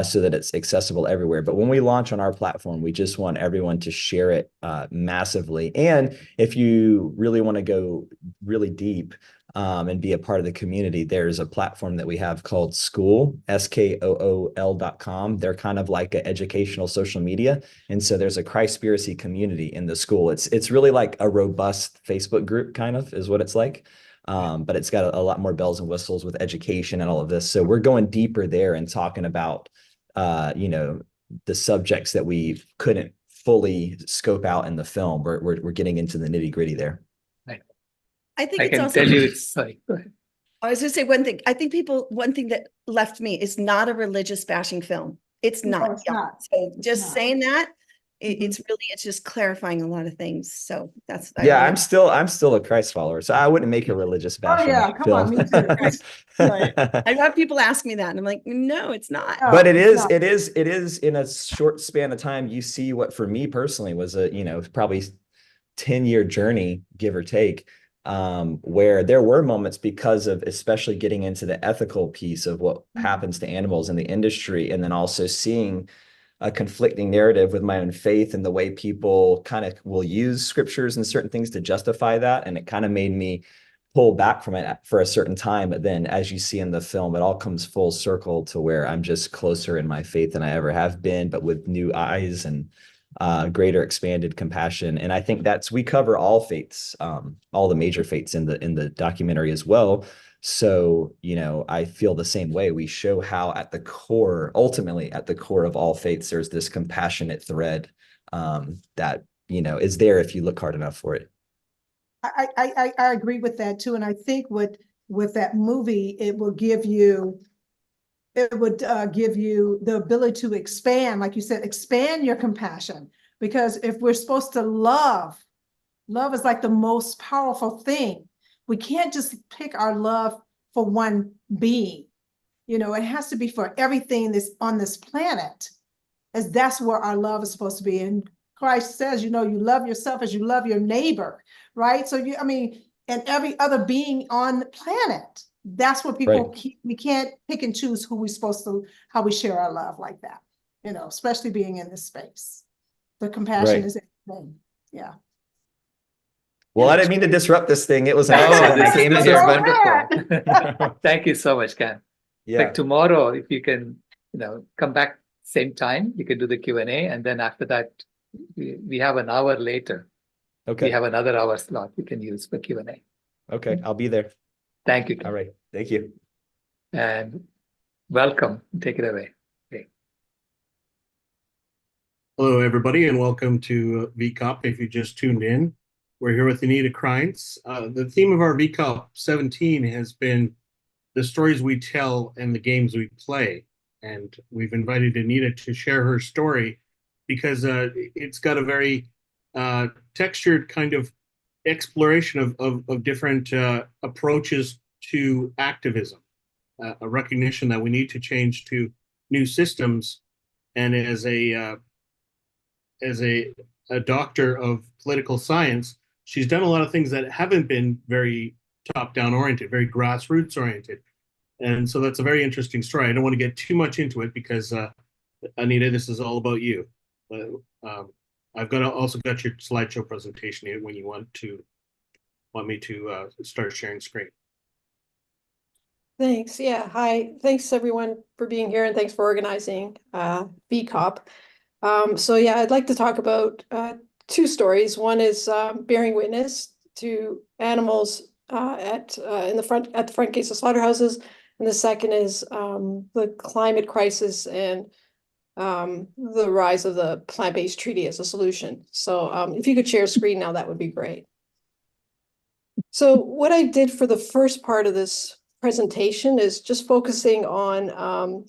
So that it's accessible everywhere. But when we launch on our platform, we just want everyone to share it massively. And if you really want to go really deep and be a part of the community, there's a platform that we have called School, SKOOL.com. They're kind of like an educational social media. And so there's a Christspiracy community in the school. It's really like a robust Facebook group, kind of is what it's like. But it's got a lot more bells and whistles with education and all of this. So we're going deeper there and talking about, the subjects that we couldn't fully scope out in the film. We're getting into the nitty gritty there. I think I it's can also, tell you it's, sorry, go ahead. I was going to say one thing. I think one thing that left me is not a religious bashing film. It's not. No, it's not. So just not. saying that, it's just clarifying a lot of things. So that's, I'm still a Christ follower, so I wouldn't make a religious bashing come film. on, me too. Right. I have people ask me that, and I'm like, no, it's not. But it is in a short span of time. You see what for me personally was a, probably 10-year journey, give or take, where there were moments because of especially getting into the ethical piece of what happens to animals in the industry, and then also seeing a conflicting narrative with my own faith and the way people kind of will use scriptures and certain things to justify that. And it kind of made me pull back from it for a certain time. But then as you see in the film, it all comes full circle to where I'm just closer in my faith than I ever have been, but with new eyes and greater expanded compassion. And I think we cover all faiths, all the major faiths in the documentary as well. So, I feel the same way. We show how ultimately at the core of all faiths, there's this compassionate thread that, is there if you look hard enough for it. I agree with that too. And I think with that movie, it would give you the ability to expand, like you said, expand your compassion. Because if we're supposed to love is like the most powerful thing. We can't just pick our love for one being. It has to be for everything that's on this planet, as that's where our love is supposed to be. And Christ says, you love yourself as you love your neighbor, right? So and every other being on the planet. That's what people we can't pick and choose how we share our love like that, especially being in this space. The compassion is everything. Yeah. Well, I didn't mean to disrupt this thing. It was this is wonderful. Thank you so much, Ken. Yeah. Like tomorrow, if you can, come back same time, you can do the Q&A, and then after that, we have an hour later. Okay. We have another hour slot you can use for Q&A. Okay, I'll be there. Thank you. All right. Thank you. And welcome. Take it away. Okay. Hello, everybody, and welcome to VCOP. If you just tuned in, we're here with Anita Kreintz. The theme of our VCOP17 has been the stories we tell and the games we play. And we've invited Anita to share her story because it's got a very textured kind of exploration of different approaches to activism, a recognition that we need to change to new systems. And as a doctor of political science, she's done a lot of things that haven't been very top-down oriented, very grassroots oriented. And so that's a very interesting story. I don't want to get too much into it because, Anita, this is all about you. But I've also got your slideshow presentation here when you want me to start sharing screen. Thanks. Yeah. Hi. Thanks everyone for being here and thanks for organizing VCOP. So yeah, I'd like to talk about two stories. One is bearing witness to animals at the front gates of slaughterhouses, and the second is the climate crisis and the rise of the plant-based treaty as a solution. So if you could share screen now, that would be great. So what I did for the first part of this presentation is just focusing on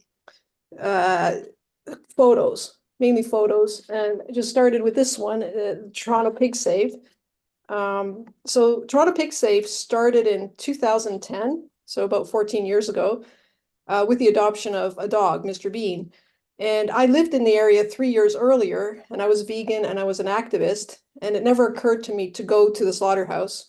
photos, mainly photos, and I just started with this one, Toronto Pig Save. So Toronto Pig Save started in 2010, so about 14 years ago, with the adoption of a dog, Mr. Bean. And I lived in the area 3 years earlier, and I was vegan and I was an activist, and it never occurred to me to go to the slaughterhouse.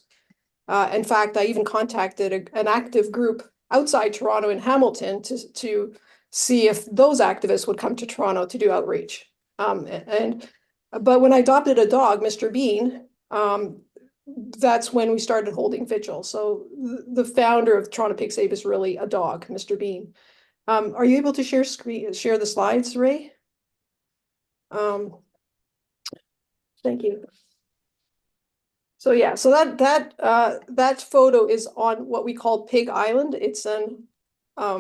In fact, I even contacted an active group outside Toronto in Hamilton to see if those activists would come to Toronto to do outreach. But when I adopted a dog, Mr. Bean, that's when we started holding vigil. So the founder of Toronto Pig Save is really a dog, Mr. Bean. Are you able to share the slides, Ray? Thank you. So yeah, so that photo is on what we call Pig Island. It's an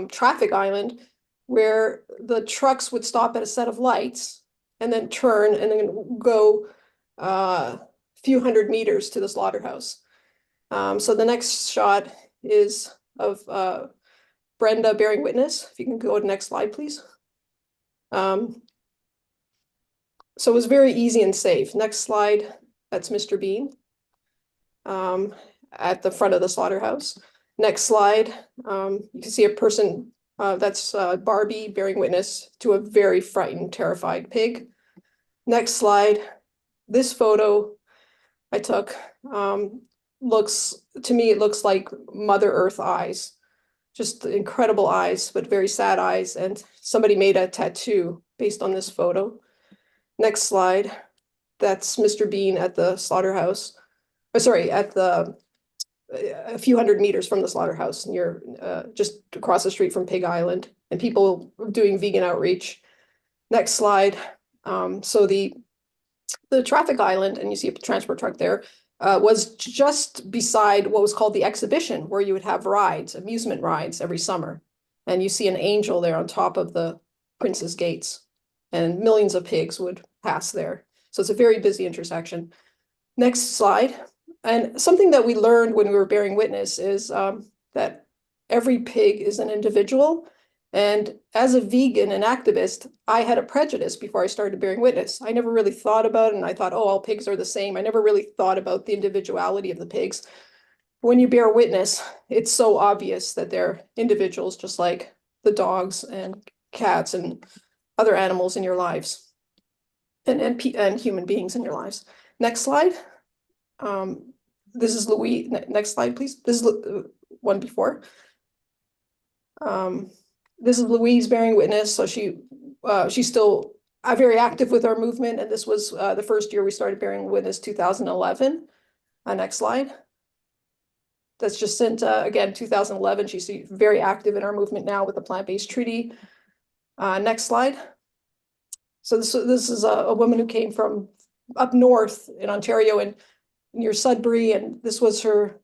traffic island where the trucks would stop at a set of lights and then turn and then go a few hundred meters to the slaughterhouse. So the next shot is of Brenda bearing witness. If you can go to the next slide, please. So it was very easy and safe. Next slide, that's Mr. Bean at the front of the slaughterhouse. Next slide, you can see a person, that's Barbie bearing witness to a very frightened, terrified pig. Next slide, this photo I took to me, it looks like Mother Earth eyes, just incredible eyes, but very sad eyes. And somebody made a tattoo based on this photo. Next slide, that's Mr. Bean at the slaughterhouse. Oh, sorry, at a few hundred meters from the slaughterhouse, near just across the street from Pig Island, and people doing vegan outreach. Next slide. So the traffic island, and you see a transport truck there, was just beside what was called the exhibition, where you would have rides, amusement rides every summer. And you see an angel there on top of the Prince's Gates, and millions of pigs would pass there. So it's a very busy intersection. Next slide. And something that we learned when we were bearing witness is that every pig is an individual. And as a vegan and activist, I had a prejudice before I started bearing witness. I never really thought about it, and I thought, oh, all pigs are the same. I never really thought about the individuality of the pigs. When you bear witness, it's so obvious that they're individuals, just like the dogs and cats and other animals in your lives, and human beings in your lives. Next slide. This is Louise. Next slide, please. This is one before. This is Louise bearing witness. So she's still very active with our movement, and this was the first year we started bearing witness, 2011. Next slide. That's just since again 2011. She's very active in our movement now with the plant-based treaty. Next slide. So this is a woman who came from up north in Ontario and near Sudbury, and this was her.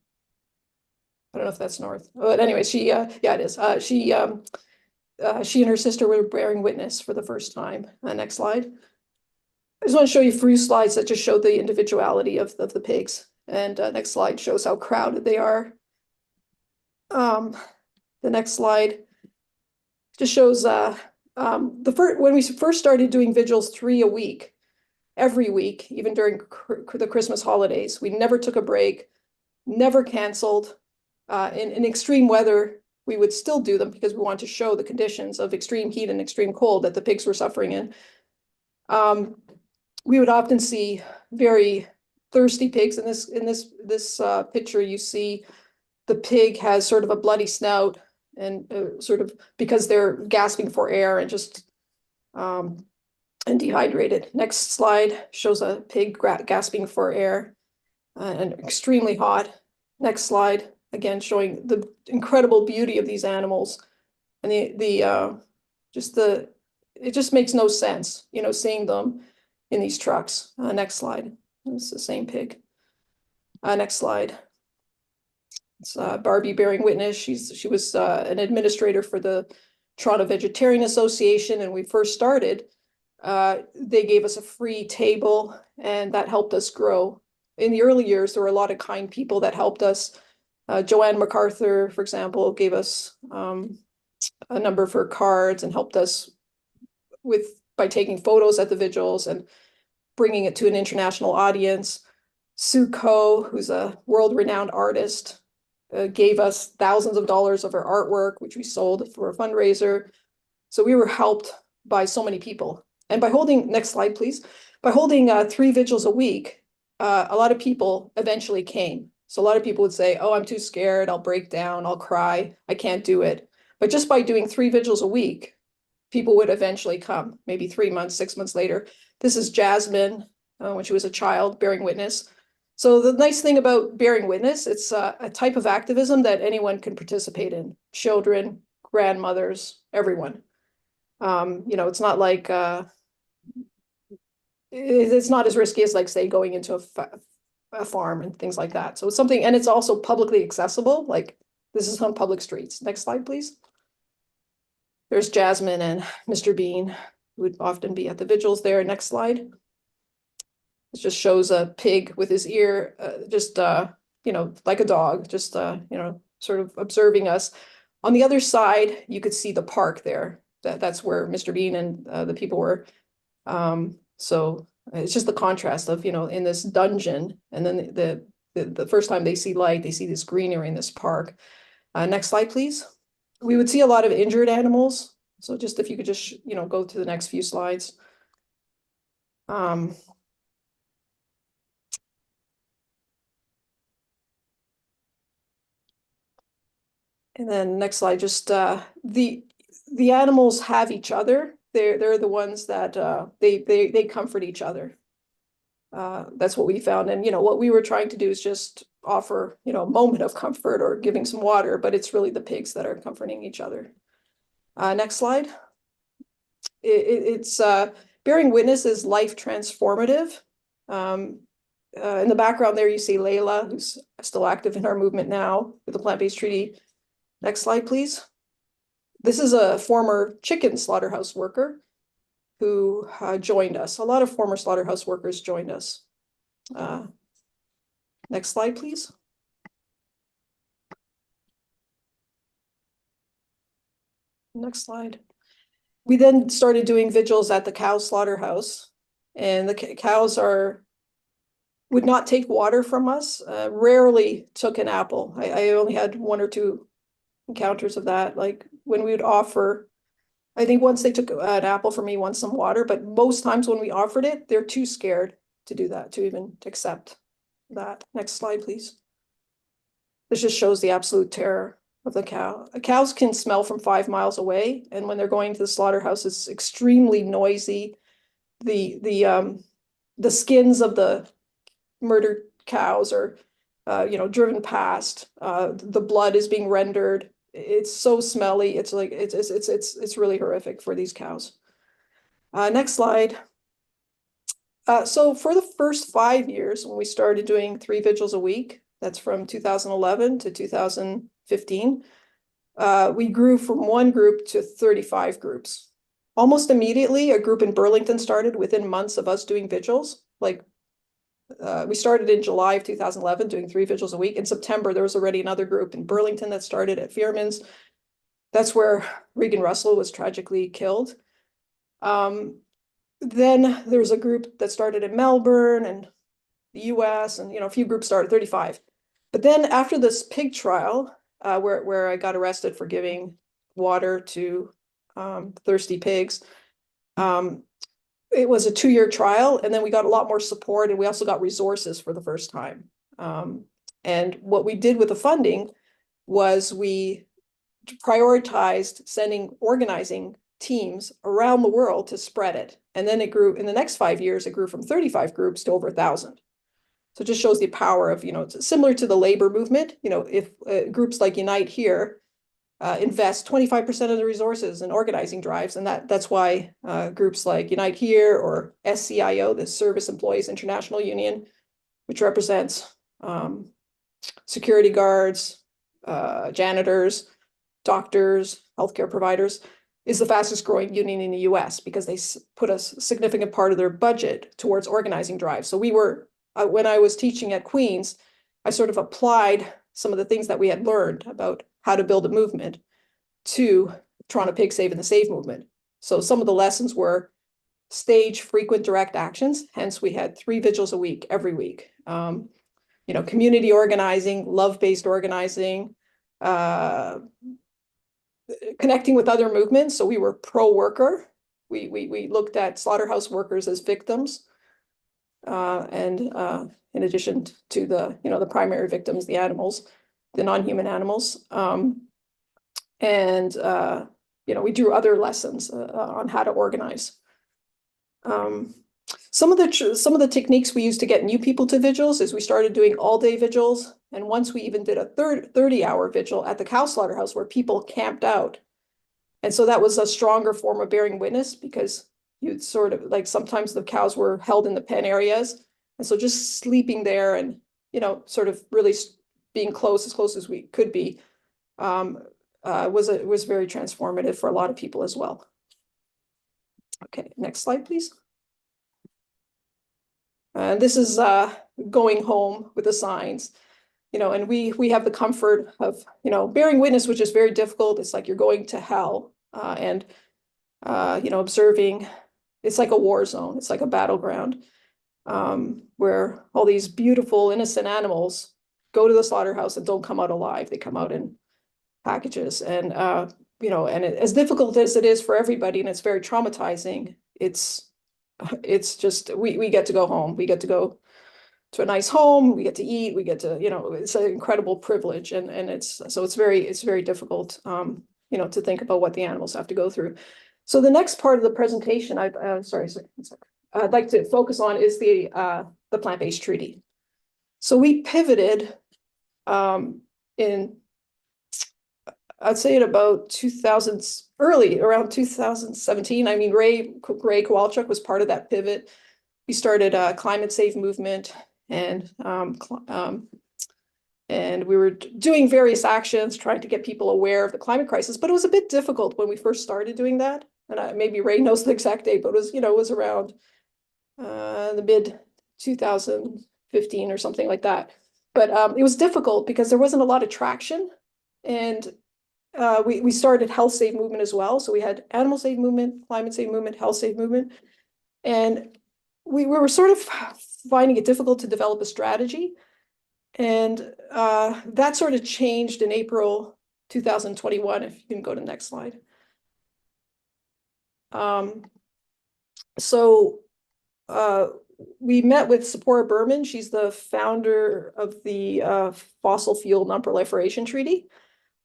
I don't know if that's north, but anyway, yeah, it is. She and her sister were bearing witness for the first time. Next slide. I just want to show you a few slides that just show the individuality of the pigs. And next slide shows how crowded they are. The next slide just shows when we first started doing vigils 3 a week, every week, even during the Christmas holidays. We never took a break, never canceled. In extreme weather, we would still do them because we want to show the conditions of extreme heat and extreme cold that the pigs were suffering in. We would often see very thirsty pigs. In this picture, you see the pig has sort of a bloody snout and sort of because they're gasping for air and just and dehydrated. Next slide shows a pig gasping for air and extremely hot. Next slide, again, showing the incredible beauty of these animals and it just makes no sense, you know, seeing them in these trucks. Next slide. It's the same pig. Next slide. It's Barbie bearing witness. She was an administrator for the Toronto Vegetarian Association, and we first started. They gave us a free table, and that helped us grow. In the early years, there were a lot of kind people that helped us. Joanne MacArthur, for example, gave us a number of her cards and helped us by taking photos at the vigils and bringing it to an international audience. Sue Coe, who's a world-renowned artist, gave us thousands of dollars of her artwork, which we sold for a fundraiser. So we were helped by so many people. And by holding, next slide, please. By holding 3 vigils a week, a lot of people eventually came. So a lot of people would say, oh, I'm too scared, I'll break down, I'll cry, I can't do it. But just by doing 3 vigils a week, people would eventually come, maybe 3 months, 6 months later. This is Jasmine, when she was a child, bearing witness. So the nice thing about bearing witness, it's a type of activism that anyone can participate in. Children, grandmothers, everyone. You know, it's not like, it's not as risky as like, say, going into a farm and things like that. So it's something, and it's also publicly accessible. Like this is on public streets. Next slide, please. There's Jasmine and Mr. Bean, who would often be at the vigils there. Next slide. It just shows a pig with his ear, you know, like a dog, just, you know, sort of observing us. On the other side, you could see the park there. That's where Mr. Bean and the people were. So it's just the contrast of, you know, in this dungeon, and then the first time they see light, they see this greenery in this park. Next slide, please. We would see a lot of injured animals. So just if you could just, you know, go to the next few slides. And then next slide, just the animals have each other. They're the ones that they comfort each other. That's what we found. And, you know, what we were trying to do is just offer, you know, a moment of comfort or giving some water, but it's really the pigs that are comforting each other. Next slide. It's bearing witness is life transformative. In the background there, you see Layla, who's still active in our movement now with the plant-based treaty. Next slide, please. This is a former chicken slaughterhouse worker who joined us. A lot of former slaughterhouse workers joined us. Next slide, please. Next slide. We then started doing vigils at the cow slaughterhouse, and the cows would not take water from us, rarely took an apple. I only had 1 or 2 encounters of that. Like when we would offer, I think once they took an apple from me, once some water, but most times when we offered it, they're too scared to do that, to even accept that. Next slide, please. This just shows the absolute terror of the cow. Cows can smell from 5 miles away, and when they're going to the slaughterhouse, it's extremely noisy. The skins of the murdered cows are, you know, driven past. The blood is being rendered. It's so smelly. It's like it's really horrific for these cows. Next slide. So for the first 5 years, when we started doing 3 vigils a week, that's from 2011 to 2015, we grew from 1 group to 35 groups. Almost immediately, a group in Burlington started within months of us doing vigils. Like we started in July of 2011 doing 3 vigils a week. In September, there was already another group in Burlington that started at FILMMAKERS. That's where Regan Russell was tragically killed. Then there was a group that started in Melbourne and the US, and a few groups started, 35. But then after this pig trial, where I got arrested for giving water to thirsty pigs, it was a 2-year trial, and then we got a lot more support, and we also got resources for the first time. And what we did with the funding was we prioritized sending organizing teams around the world to spread it. And then it grew, in the next 5 years, it grew from 35 groups to over 1,000. So it just shows the power of, it's similar to the labor movement. If groups like Unite here invest 25% of the resources in organizing drives, and that's why groups like Unite here or SCIO, the Service Employees International Union, which represents security guards, janitors, doctors, healthcare providers, is the fastest growing union in the US because they put a significant part of their budget towards organizing drives. So we were, when I was teaching at Queen's, I sort of applied some of the things that we had learned about how to build a movement to Toronto Pig Save and the Save movement. So some of the lessons were stage frequent direct actions. Hence we had 3 vigils a week, every week. Community organizing, love-based organizing, connecting with other movements. So we were pro-worker. We looked at slaughterhouse workers as victims. And in addition to the primary victims, the animals, the non-human animals. We drew other lessons on how to organize. Some of the techniques we used to get new people to vigils is we started doing all-day vigils. And once we even did a 30-hour vigil at the cow slaughterhouse where people camped out. And so that was a stronger form of bearing witness because you'd sort of like sometimes the cows were held in the pen areas. And so just sleeping there and, sort of really being as close as we could be was very transformative for a lot of people as well. Okay, next slide, please. And this is going home with the signs, and we have the comfort of, bearing witness, which is very difficult. It's like you're going to hell and observing. It's like a war zone. It's like a battleground where all these beautiful, innocent animals go to the slaughterhouse and don't come out alive. They come out in packages. And, as difficult as it is for everybody, and it's very traumatizing, it's just, we get to go home. We get to go to a nice home. We get to eat. We get to, it's an incredible privilege. And it's very difficult, to think about what the animals have to go through. So the next part of the presentation, I'd like to focus on is the plant-based treaty. So we pivoted in, I'd say at about around 2017. I mean, Ray Kowalczyk was part of that pivot. We started a climate save movement, and we were doing various actions, trying to get people aware of the climate crisis. But it was a bit difficult when we first started doing that. And maybe Ray knows the exact date, but it was around the mid 2015 or something like that. But it was difficult because there wasn't a lot of traction, and we started Health Save movement as well. So we had Animal Save movement, Climate Save movement, Health Save movement. And we were sort of finding it difficult to develop a strategy. And that sort of changed in April 2021, if you can go to the next slide. We met with Sephora Berman. She's the founder of the Fossil Fuel Non-Proliferation Treaty.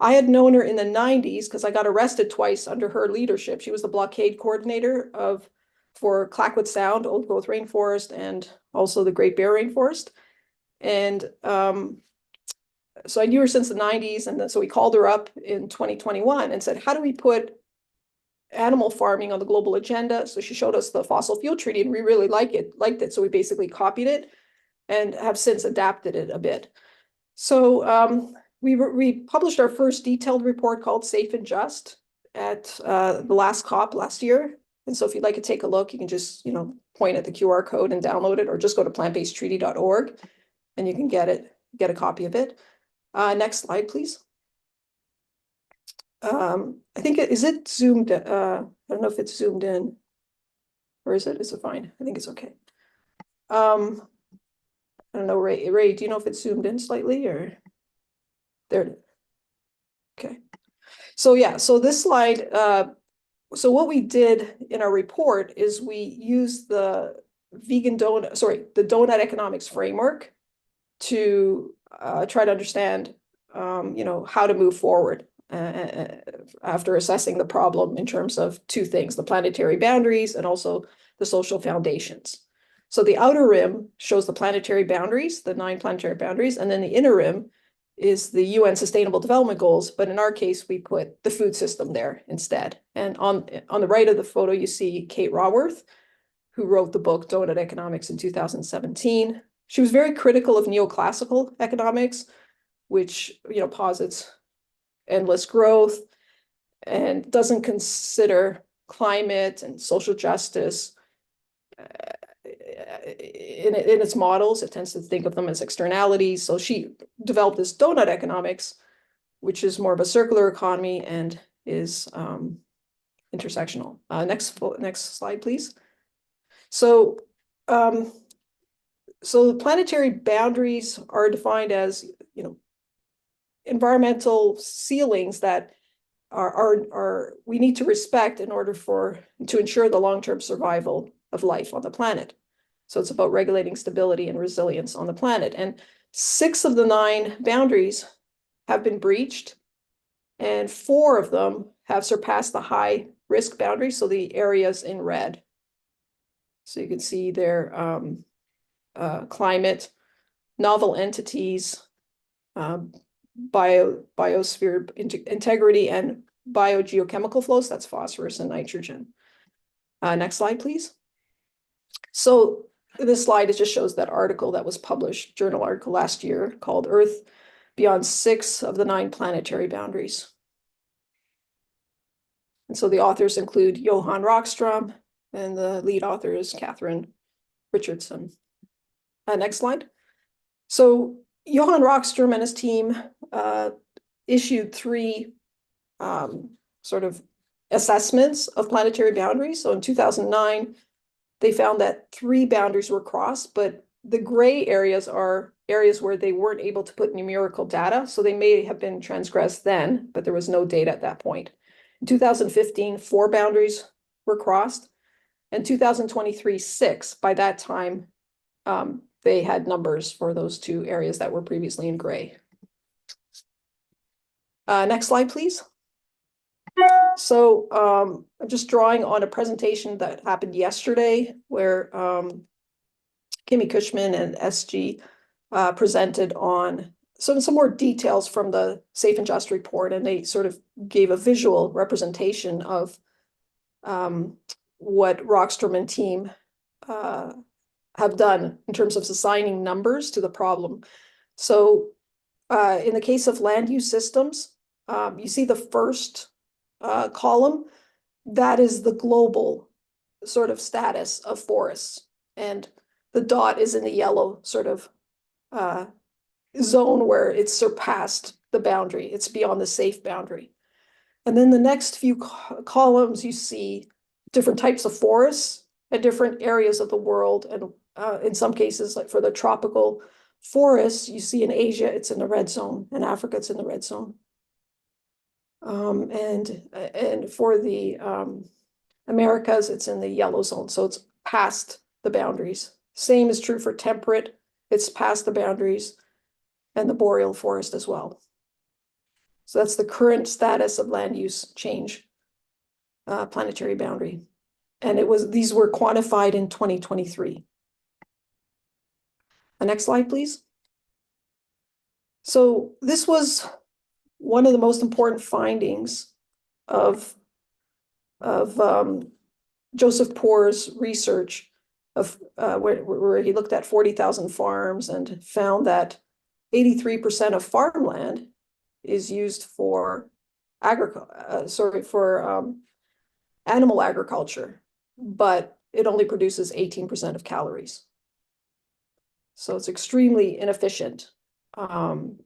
I had known her in the 90s because I got arrested twice under her leadership. She was the blockade coordinator for Clackwood Sound, Old Growth Rainforest, and also the Great Bear Rainforest. And so I knew her since the 90s. And then, so we called her up in 2021 and said, how do we put animal farming on the global agenda. So she showed us the fossil fuel treaty, and we really liked it. So we basically copied it and have since adapted it a bit. So we published our first detailed report called Safe and Just at the last COP last year. And so if you'd like to take a look, you can just, point at the QR code and download it, or just go to plantbasedtreaty.org and you can get a copy of it. Next slide, please. I think is it zoomed? I don't know if it's zoomed in, or is it? Is it fine? I think it's okay. I don't know, Ray. Ray, do you know if it's zoomed in slightly, or there? It is. Okay. So yeah, so this slide. So what we did in our report is we used the donut economics framework to try to understand, how to move forward after assessing the problem in terms of two things: the planetary boundaries and also the social foundations. So the outer rim shows the planetary boundaries, the 9 planetary boundaries, and then the inner rim is the UN Sustainable Development Goals, but in our case, we put the food system there instead. And on the right of the photo, you see Kate Raworth, who wrote the book Donut Economics in 2017. She was very critical of neoclassical economics, which posits endless growth and doesn't consider climate and social justice in its models. It tends to think of them as externalities. So she developed this donut economics, which is more of a circular economy and is intersectional. Next slide, please. So the planetary boundaries are defined as environmental ceilings that are we need to respect in order to ensure the long-term survival of life on the planet. So it's about regulating stability and resilience on the planet. And 6 of the 9 boundaries have been breached, and 4 of them have surpassed the high risk boundary. So the areas in red. So you can see their climate, novel entities, biosphere integrity, and biogeochemical flows. That's phosphorus and nitrogen. Next slide, please. So this slide, it just shows that article that was published, journal article last year called Earth Beyond 6 of the 9 Planetary Boundaries. And so the authors include Johan Rockström, and the lead author is Catherine Richardson. Next slide. So Johan Rockström and his team issued 3 sort of assessments of planetary boundaries. So in 2009, they found that 3 boundaries were crossed, but the gray areas are areas where they weren't able to put numerical data. So they may have been transgressed then, but there was no data at that point. In 2015, 4 boundaries were crossed, and 2023, 6. By that time, they had numbers for those 2 areas that were previously in gray. Next slide, please. So I'm just drawing on a presentation that happened yesterday where Kimmy Cushman and SG presented on some more details from the Safe and Just report, and they sort of gave a visual representation of what Rockström and team have done in terms of assigning numbers to the problem. So in the case of land use systems, you see the first column, that is the global sort of status of forests. And the dot is in the yellow sort of zone where it's surpassed the boundary. It's beyond the safe boundary. And then the next few columns, you see different types of forests and different areas of the world. And in some cases, like for the tropical forests, you see in Asia, it's in the red zone. In Africa, it's in the red zone. And for the Americas, it's in the yellow zone. So it's past the boundaries. Same is true for temperate. It's past the boundaries, and the boreal forest as well. So that's the current status of land use change, planetary boundary. And these were quantified in 2023. The next slide, please. So this was one of the most important findings of Joseph Poor's research of where he looked at 40,000 farms and found that 83% of farmland is used for animal agriculture, but it only produces 18% of calories. So it's extremely inefficient. And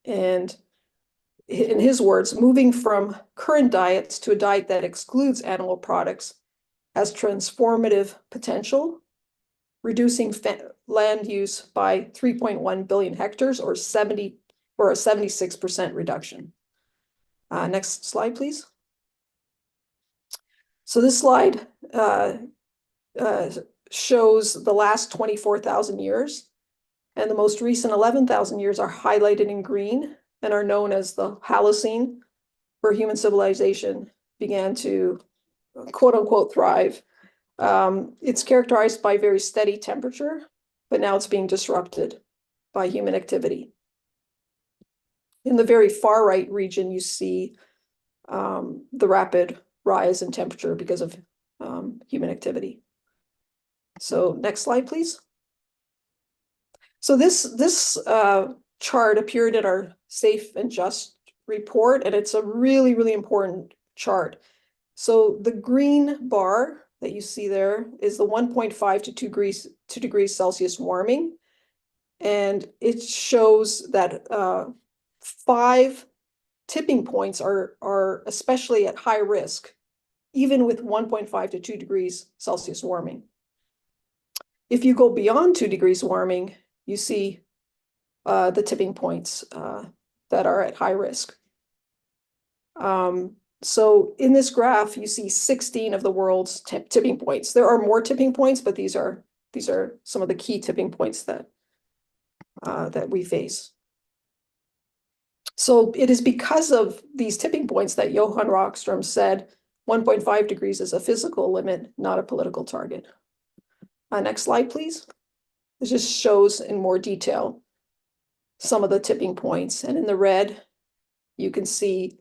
in his words, moving from current diets to a diet that excludes animal products has transformative potential, reducing land use by 3.1 billion hectares or a 76% reduction. Next slide, please. So this slide shows the last 24,000 years, and the most recent 11,000 years are highlighted in green and are known as the Holocene, where human civilization began to quote unquote thrive. It's characterized by very steady temperature, but now it's being disrupted by human activity. In the very far right region, you see the rapid rise in temperature because of human activity. So next slide, please. So this chart appeared in our Safe and Just report, and it's a really, really important chart. So the green bar that you see there is the 1.5 to 2 degrees Celsius warming. And it shows that 5 tipping points are especially at high risk, even with 1.5 to 2 degrees Celsius warming. If you go beyond 2 degrees warming, you see the tipping points that are at high risk. So in this graph, you see 16 of the world's tipping points. There are more tipping points, but these are some of the key tipping points that we face. So it is because of these tipping points that Johan Rockström said 1.5 degrees is a physical limit, not a political target. Next slide, please. This just shows in more detail some of the tipping points. And in the red, you can see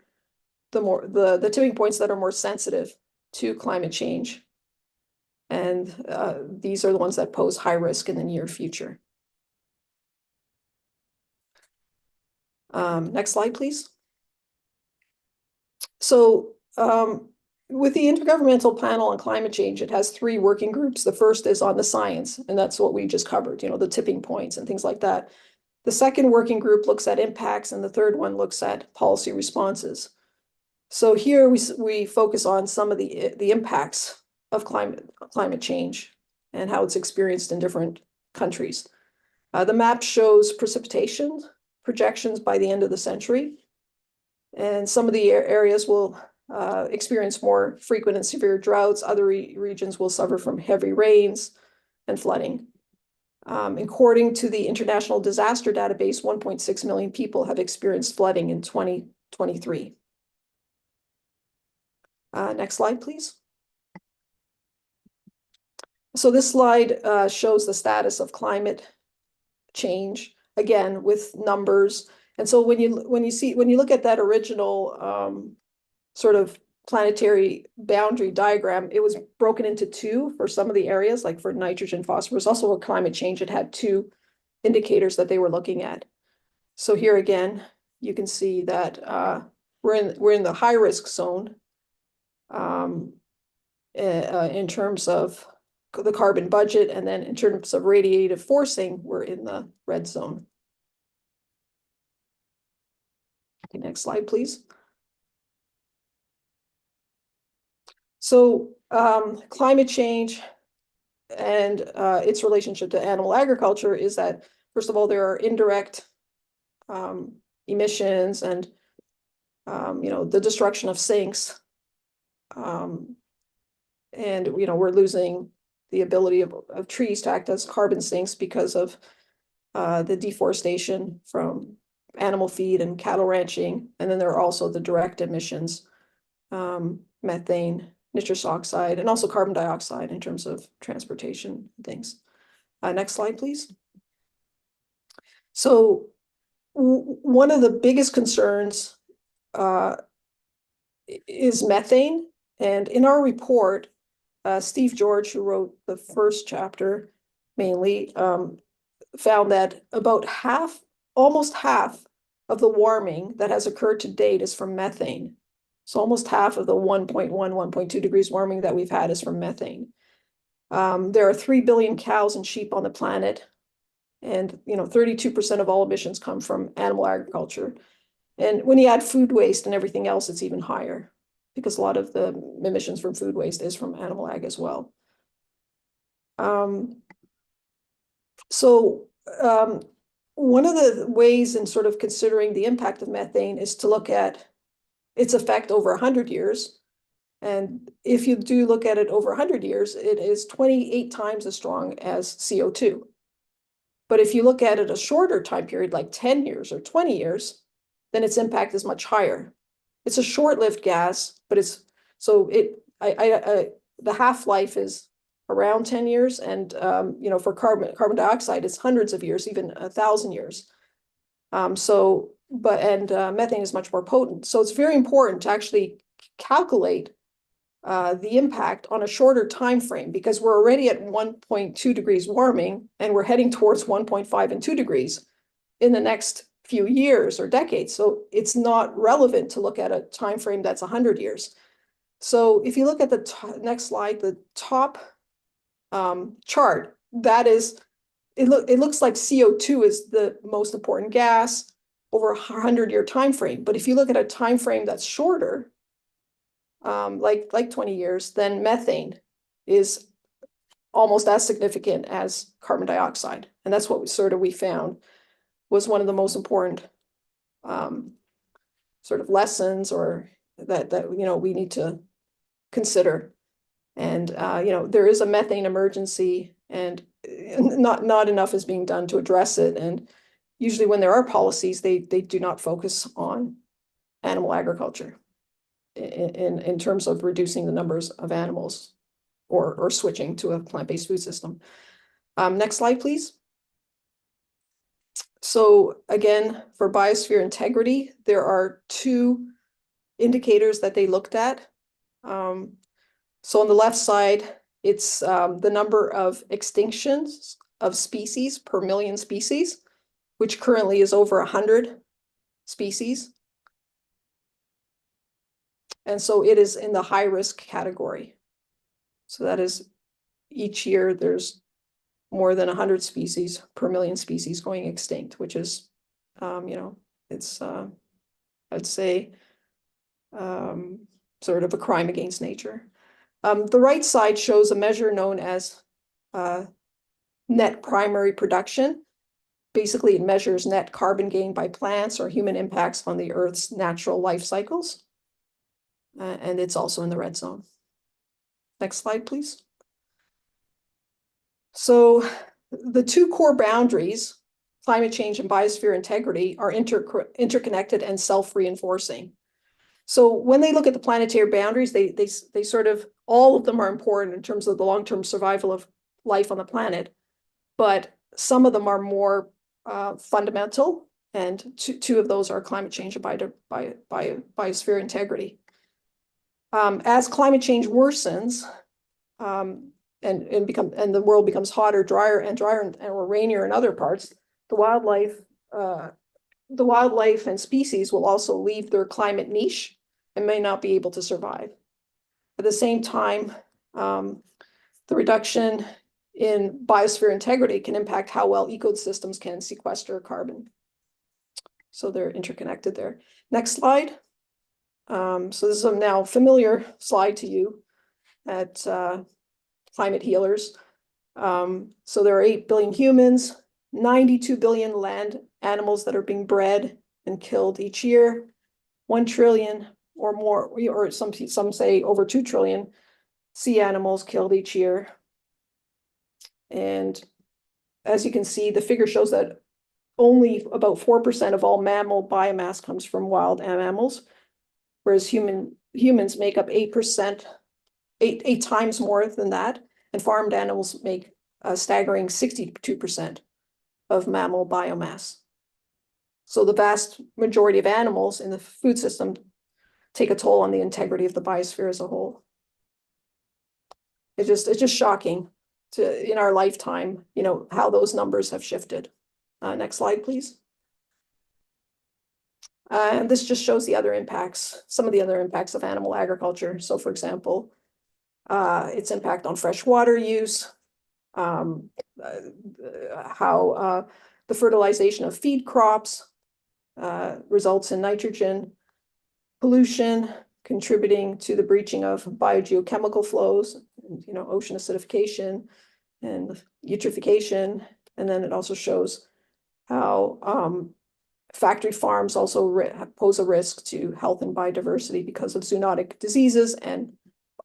the tipping points that are more sensitive to climate change. And these are the ones that pose high risk in the near future. Next slide, please. So with the Intergovernmental Panel on Climate Change, it has 3 working groups. The first is on the science, and that's what we just covered, the tipping points and things like that. The second working group looks at impacts, and the third one looks at policy responses. So here we focus on some of the impacts of climate change and how it's experienced in different countries. The map shows precipitation projections by the end of the century. And some of the areas will experience more frequent and severe droughts. Other regions will suffer from heavy rains and flooding. According to the International Disaster Database, 1.6 million people have experienced flooding in 2023. Next slide, please. So this slide shows the status of climate change, again, with numbers. And so when you look at that original sort of planetary boundary diagram, it was broken into 2 for some of the areas, like for nitrogen, phosphorus. Also with climate change, it had 2 indicators that they were looking at. So here again, you can see that we're in the high risk zone in terms of the carbon budget, and then in terms of radiative forcing, we're in the red zone. Okay, next slide, please. So climate change and its relationship to animal agriculture is that, first of all, there are indirect emissions and the destruction of sinks. And we're losing the ability of trees to act as carbon sinks because of the deforestation from animal feed and cattle ranching. And then there are also the direct emissions, methane, nitrous oxide, and also carbon dioxide in terms of transportation and things. Next slide, please. So one of the biggest concerns is methane. And in our report, Steve George, who wrote the first chapter mainly, found that about almost half of the warming that has occurred to date is from methane. So almost half of the 1.1, 1.2 degrees warming that we've had is from methane. There are 3 billion cows and sheep on the planet. And 32% of all emissions come from animal agriculture. And when you add food waste and everything else, it's even higher, because a lot of the emissions from food waste is from animal ag as well. One of the ways in sort of considering the impact of methane is to look at its effect over 100 years. And if you do look at it over 100 years, it is 28 times as strong as CO2. But if you look at it a shorter time period, like 10 years or 20 years, then its impact is much higher. It's a short-lived gas, but the half-life is around 10 years, and for carbon dioxide, it's hundreds of years, even 1,000 years. Methane is much more potent. So it's very important to actually calculate the impact on a shorter time frame, because we're already at 1.2 degrees warming, and we're heading towards 1.5 and 2 degrees in the next few years or decades. So it's not relevant to look at a time frame that's 100 years. So if you look at the next slide, the top chart, that is, it looks like CO2 is the most important gas over a 100-year time frame. But if you look at a time frame that's shorter, like 20 years, then methane is almost as significant as carbon dioxide. And that's what we found was one of the most important sort of lessons, or that we need to consider. And there is a methane emergency, and not enough is being done to address it. And usually when there are policies, they do not focus on animal agriculture in terms of reducing the numbers of animals or switching to a plant-based food system. Next slide, please. So again, for biosphere integrity, there are 2 indicators that they looked at. So on the left side, it's the number of extinctions of species per million species, which currently is over 100 species. And so it is in the high risk category. So that is, each year there's more than 100 species per million species going extinct, which is, it's, I'd say, sort of a crime against nature. The right side shows a measure known as net primary production. Basically, it measures net carbon gain by plants or human impacts on the Earth's natural life cycles. And it's also in the red zone. Next slide, please. So the 2 core boundaries, climate change and biosphere integrity, are interconnected and self-reinforcing. So when they look at the planetary boundaries, they sort of, all of them are important in terms of the long-term survival of life on the planet, but some of them are more fundamental, and two of those are climate change and biosphere integrity. As climate change worsens, and the world becomes hotter, drier, or rainier in other parts, the wildlife and species will also leave their climate niche and may not be able to survive. At the same time, the reduction in biosphere integrity can impact how well ecosystems can sequester carbon. So they're interconnected there. Next slide. So this is a now familiar slide to you at Climate Healers. So there are 8 billion humans, 92 billion land animals that are being bred and killed each year, 1 trillion or more, or some say over 2 trillion sea animals killed each year. And as you can see, the figure shows that only about 4% of all mammal biomass comes from wild mammals, whereas humans make up 8%, eight times more than that, and farmed animals make a staggering 62% of mammal biomass. So the vast majority of animals in the food system take a toll on the integrity of the biosphere as a whole. It's just shocking to, in our lifetime, you know, how those numbers have shifted. Next slide, please. And this just shows the other impacts, some of the other impacts of animal agriculture. So for example, its impact on fresh water use, how the fertilization of feed crops results in nitrogen pollution, contributing to the breaching of biogeochemical flows, you know, ocean acidification and eutrophication. And then it also shows how factory farms also pose a risk to health and biodiversity because of zoonotic diseases and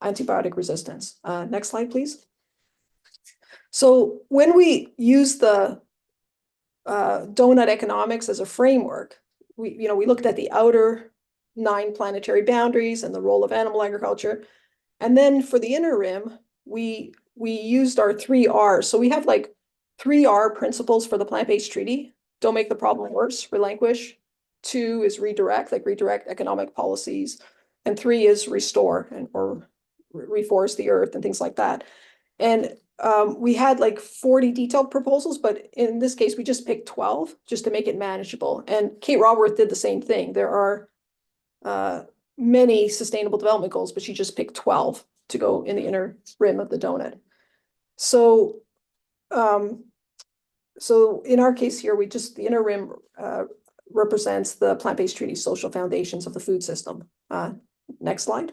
antibiotic resistance. Next slide, please. So when we use the donut economics as a framework, we looked at the outer 9 planetary boundaries and the role of animal agriculture. And then for the inner rim, we used our 3 R's. So we have like 3 R principles for the plant-based treaty. Don't make the problem worse, relinquish. 2 is redirect, like redirect economic policies. And 3 is restore or reforest the earth and things like that. And we had like 40 detailed proposals, but in this case, we just picked 12 just to make it manageable. And Kate Raworth did the same thing. There are many sustainable development goals, but she just picked 12 to go in the inner rim of the donut. So, so in our case here, the inner rim represents the plant-based treaty social foundations of the food system. Next slide.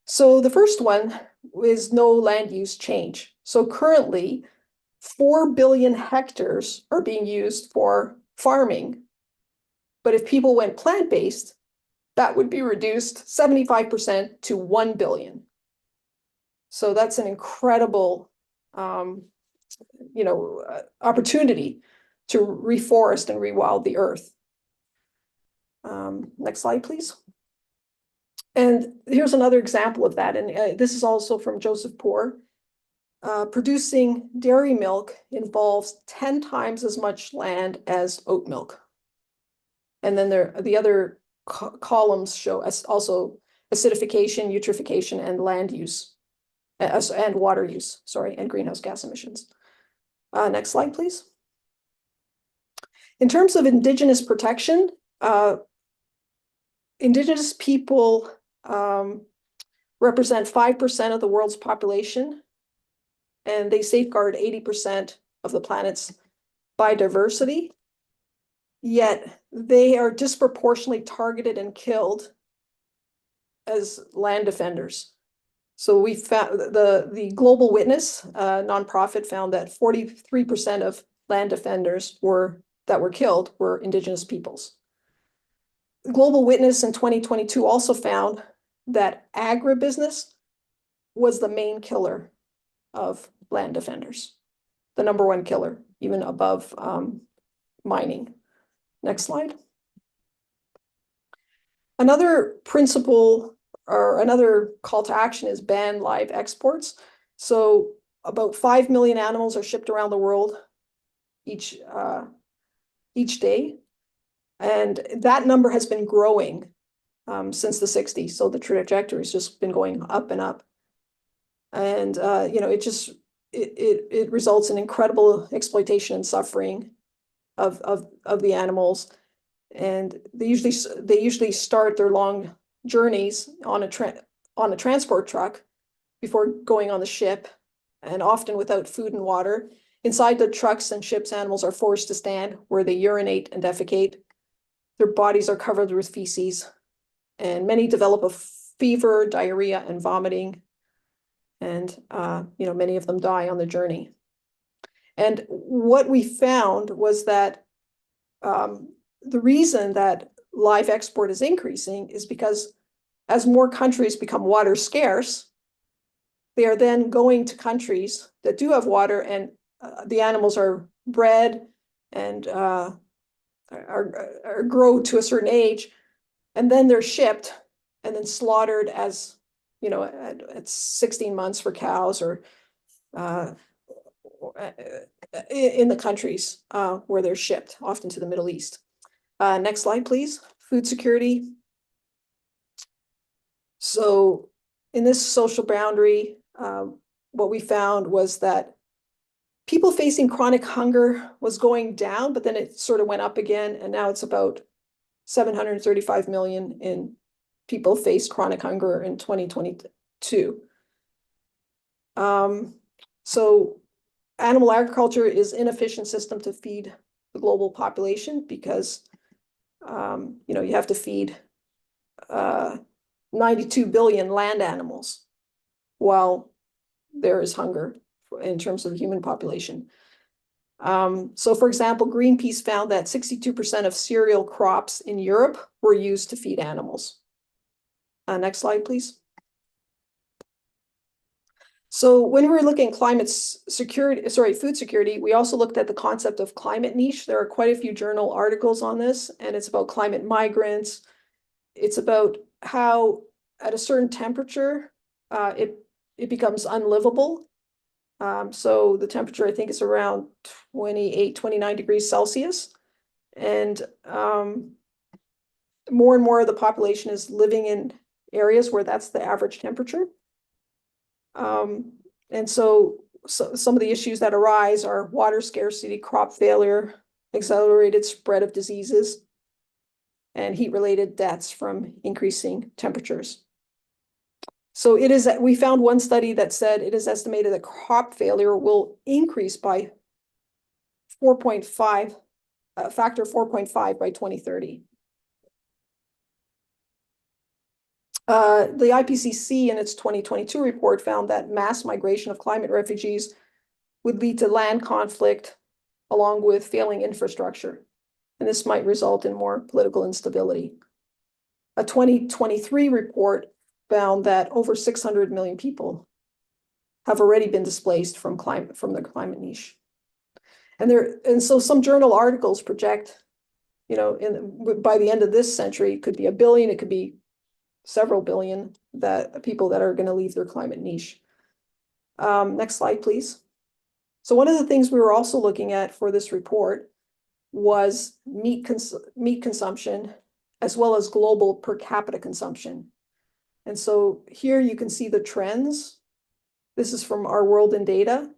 So the first one is no land use change. So currently 4 billion hectares are being used for farming. But if people went plant-based, that would be reduced 75% to 1 billion. So that's an incredible, opportunity to reforest and rewild the earth. Next slide, please. And here's another example of that. And this is also from Joseph Poor. Producing dairy milk involves 10 times as much land as oat milk. And then the other columns show us also acidification, eutrophication, and land use, and water use, and greenhouse gas emissions. Next slide, please. In terms of Indigenous protection, Indigenous people represent 5% of the world's population, and they safeguard 80% of the planet's biodiversity. Yet they are disproportionately targeted and killed as land defenders. So we found the Global Witness nonprofit found that 43% of land defenders that were killed were Indigenous peoples. Global Witness in 2022 also found that agribusiness was the main killer of land defenders, the #1 killer, even above mining. Next slide. Another principle or another call to action is ban live exports. So about 5 million animals are shipped around the world each day. And that number has been growing since the 60s. So the trajectory has just been going up and up. And, it results in incredible exploitation and suffering of the animals. And they usually start their long journeys on a transport truck before going on the ship, and often without food and water. Inside the trucks and ships, animals are forced to stand where they urinate and defecate. Their bodies are covered with feces, and many develop a fever, diarrhea, and vomiting. And, many of them die on the journey. And what we found was that the reason that live export is increasing is because as more countries become water scarce, they are then going to countries that do have water, and the animals are bred and are grow to a certain age, and then they're shipped and then slaughtered as, at 16 months for cows, or in the countries where they're shipped, often to the Middle East. Next slide, please. Food security. So in this social boundary, what we found was that people facing chronic hunger was going down, but then it sort of went up again, and now it's about 735 million in people face chronic hunger in 2022. So animal agriculture is an inefficient system to feed the global population because you have to feed 92 billion land animals while there is hunger in terms of the human population. So for example, Greenpeace found that 62% of cereal crops in Europe were used to feed animals. Next slide, please. So when we were looking at food security, we also looked at the concept of climate niche. There are quite a few journal articles on this, and it's about climate migrants. It's about how at a certain temperature, it becomes unlivable. So the temperature, I think, is around 28, 29 degrees Celsius. And more and more of the population is living in areas where that's the average temperature. And so some of the issues that arise are water scarcity, crop failure, accelerated spread of diseases, and heat-related deaths from increasing temperatures. So we found one study that said it is estimated that crop failure will increase by 4.5, factor 4.5 by 2030. The IPCC in its 2022 report found that mass migration of climate refugees would lead to land conflict along with failing infrastructure, and this might result in more political instability. A 2023 report found that over 600 million people have already been displaced from the climate niche. And so some journal articles project, by the end of this century, it could be 1 billion, it could be several billion people that are going to leave their climate niche. Next slide, please. So one of the things we were also looking at for this report was meat consumption, as well as global per capita consumption. And so here you can see the trends. This is from Our World in Data.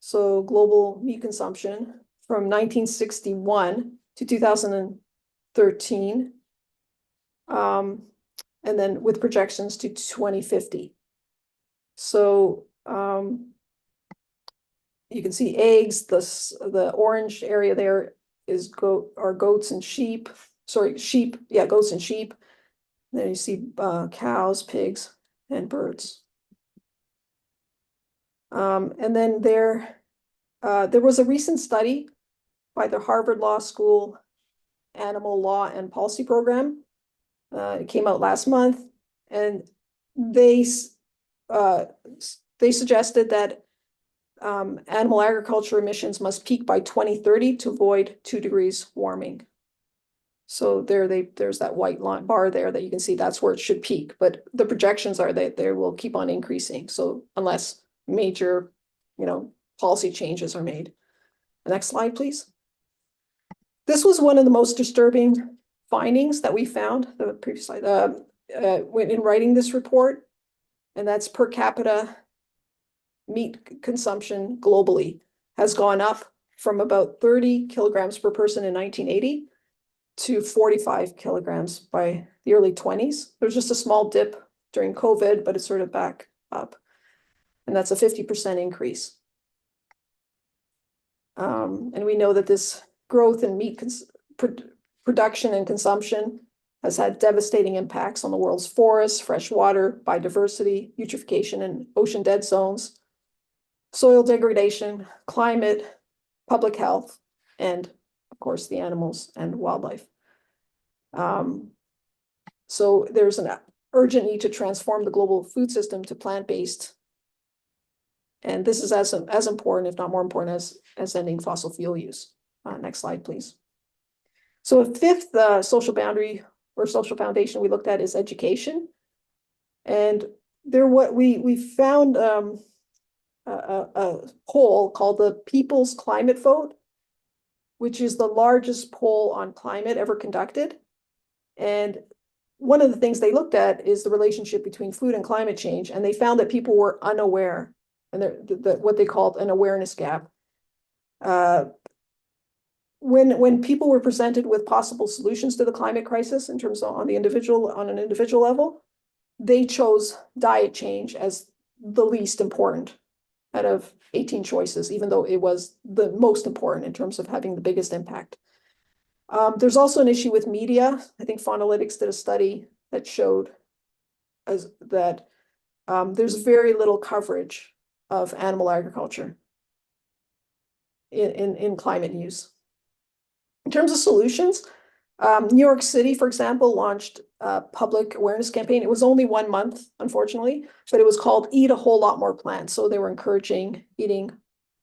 So global meat consumption from 1961 to 2013. And then with projections to 2050. So you can see eggs, the orange area there are goats and sheep. Sorry, sheep, yeah, goats and sheep. Then you see cows, pigs, and birds. And then there was a recent study by the Harvard Law School Animal Law and Policy Program. It came out last month, and they suggested that animal agriculture emissions must peak by 2030 to avoid 2 degrees warming. So there's that white line bar there that you can see that's where it should peak, but the projections are that they will keep on increasing. So unless major, policy changes are made. The next slide, please. This was one of the most disturbing findings that we found, the previous slide, in writing this report, and that's per capita meat consumption globally has gone up from about 30 kilograms per person in 1980 to 45 kilograms by the early 20s. There's just a small dip during COVID, but it's sort of back up. And that's a 50% increase. And we know that this growth in meat production and consumption has had devastating impacts on the world's forests, fresh water, biodiversity, eutrophication, and ocean dead zones, soil degradation, climate, public health, and of course the animals and wildlife. So there's an urgent need to transform the global food system to plant-based. And this is as important, if not more important, as ending fossil fuel use. Next slide, please. So a fifth social boundary or social foundation we looked at is education. And we found a poll called the People's Climate Vote, which is the largest poll on climate ever conducted. And one of the things they looked at is the relationship between food and climate change, and they found that people were unaware, and what they called an awareness gap. When people were presented with possible solutions to the climate crisis in terms of on an individual level, they chose diet change as the least important out of 18 choices, even though it was the most important in terms of having the biggest impact. There's also an issue with media. I think Faunalytics did a study that showed that there's very little coverage of animal agriculture in climate news. In terms of solutions, New York City, for example, launched a public awareness campaign. It was only 1 month, unfortunately, but it was called Eat a Whole Lot More Plants. So they were encouraging eating,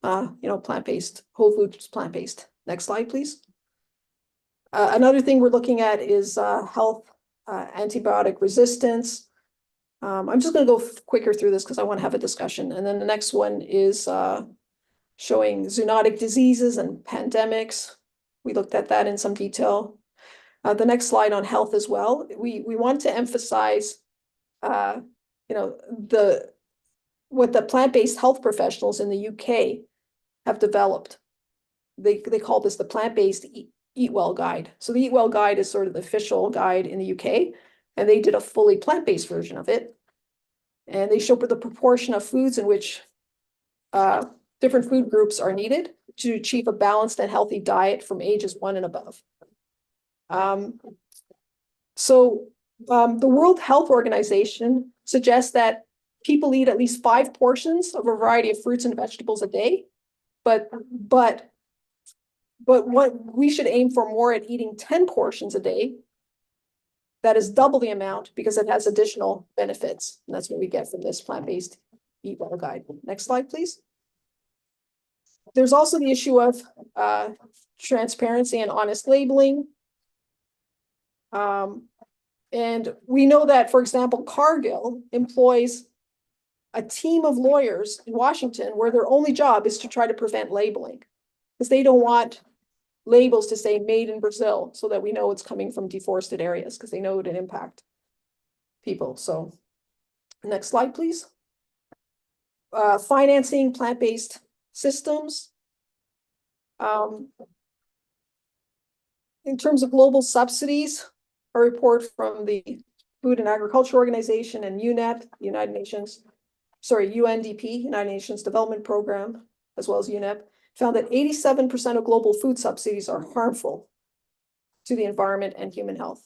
plant-based, whole foods, plant-based. Next slide, please. Another thing we're looking at is health, antibiotic resistance. I'm just going to go quicker through this because I want to have a discussion. And then the next one is showing zoonotic diseases and pandemics. We looked at that in some detail. The next slide on health as well. We want to emphasize, what the plant-based health professionals in the UK have developed. They call this the plant-based Eat Well Guide. So the Eat Well Guide is sort of the official guide in the UK, and they did a fully plant-based version of it. And they show the proportion of foods in which different food groups are needed to achieve a balanced and healthy diet from ages 1 and above. The World Health Organization suggests that people eat at least 5 portions of a variety of fruits and vegetables a day, but what we should aim for more at eating 10 portions a day. That is double the amount because it has additional benefits. And that's what we get from this plant-based Eat Well Guide. Next slide, please. There's also the issue of transparency and honest labeling. And we know that, for example, Cargill employs a team of lawyers in Washington where their only job is to try to prevent labeling because they don't want labels to say made in Brazil so that we know it's coming from deforested areas because they know it would impact people. So next slide, please. Financing plant-based systems. In terms of global subsidies, a report from the Food and Agriculture Organization and UNEP, UNDP, United Nations Development Program, as well as UNEP, found that 87% of global food subsidies are harmful to the environment and human health.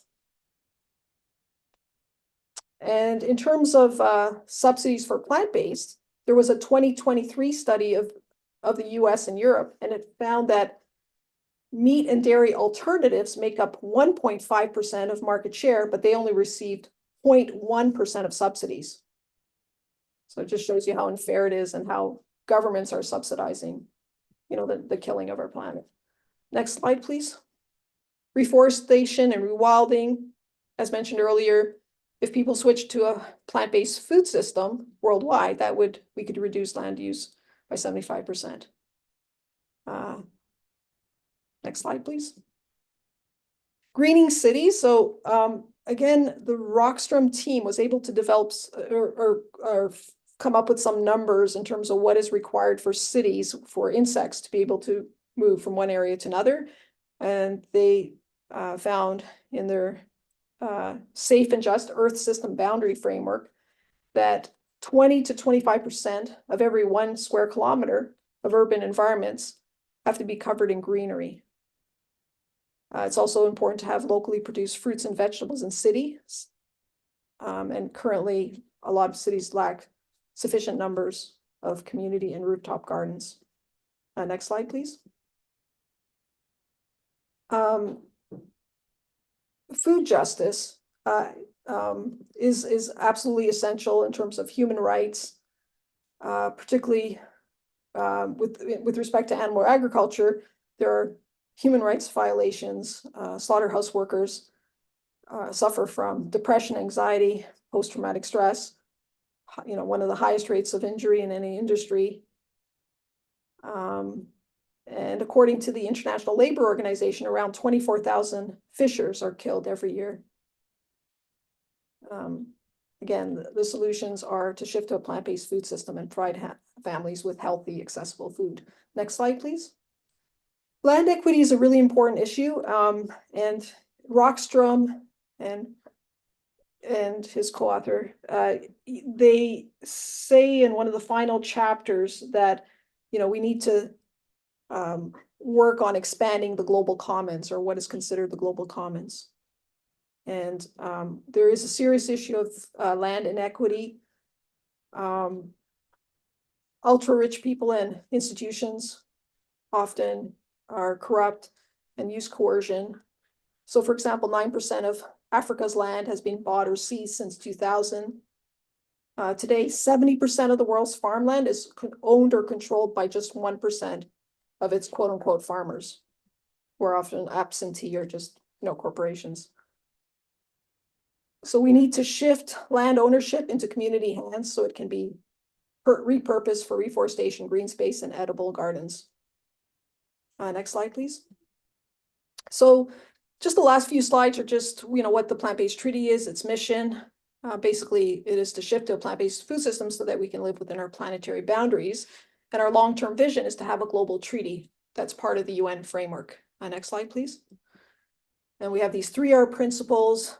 And in terms of subsidies for plant-based, there was a 2023 study of the US and Europe, and it found that meat and dairy alternatives make up 1.5% of market share, but they only received 0.1% of subsidies. So it just shows you how unfair it is and how governments are subsidizing, the killing of our planet. Next slide, please. Reforestation and rewilding. As mentioned earlier, if people switch to a plant-based food system worldwide, we could reduce land use by 75%. Next slide, please. Greening cities. So again, the Rockstrom team was able to develop or come up with some numbers in terms of what is required for cities for insects to be able to move from one area to another. And they found in their safe and just Earth system boundary framework that 20 to 25% of every 1 square kilometer of urban environments have to be covered in greenery. It's also important to have locally produced fruits and vegetables in cities. And currently, a lot of cities lack sufficient numbers of community and rooftop gardens. Next slide, please. Food justice is absolutely essential in terms of human rights, particularly with respect to animal agriculture. There are human rights violations. Slaughterhouse workers suffer from depression, anxiety, post-traumatic stress, one of the highest rates of injury in any industry. And according to the International Labor Organization, around 24,000 fishers are killed every year. Again, the solutions are to shift to a plant-based food system and provide families with healthy, accessible food. Next slide, please. Land equity is a really important issue, and Rockstrom and his co-author, they say in one of the final chapters that, you know, we need to work on expanding the global commons, or what is considered the global commons. And there is a serious issue of land inequity. Ultra-rich people and institutions often are corrupt and use coercion. So for example, 9% of Africa's land has been bought or seized since 2000. Today, 70% of the world's farmland is owned or controlled by just 1% of its quote unquote farmers, who are often absentee or just, you know, corporations. So we need to shift land ownership into community hands so it can be repurposed for reforestation, green space, and edible gardens. Next slide, please. So just the last few slides are just, you know, what the plant-based treaty is, its mission. Basically, it is to shift to a plant-based food system so that we can live within our planetary boundaries. And our long-term vision is to have a global treaty that's part of the UN framework. Next slide, please. And we have these 3R principles.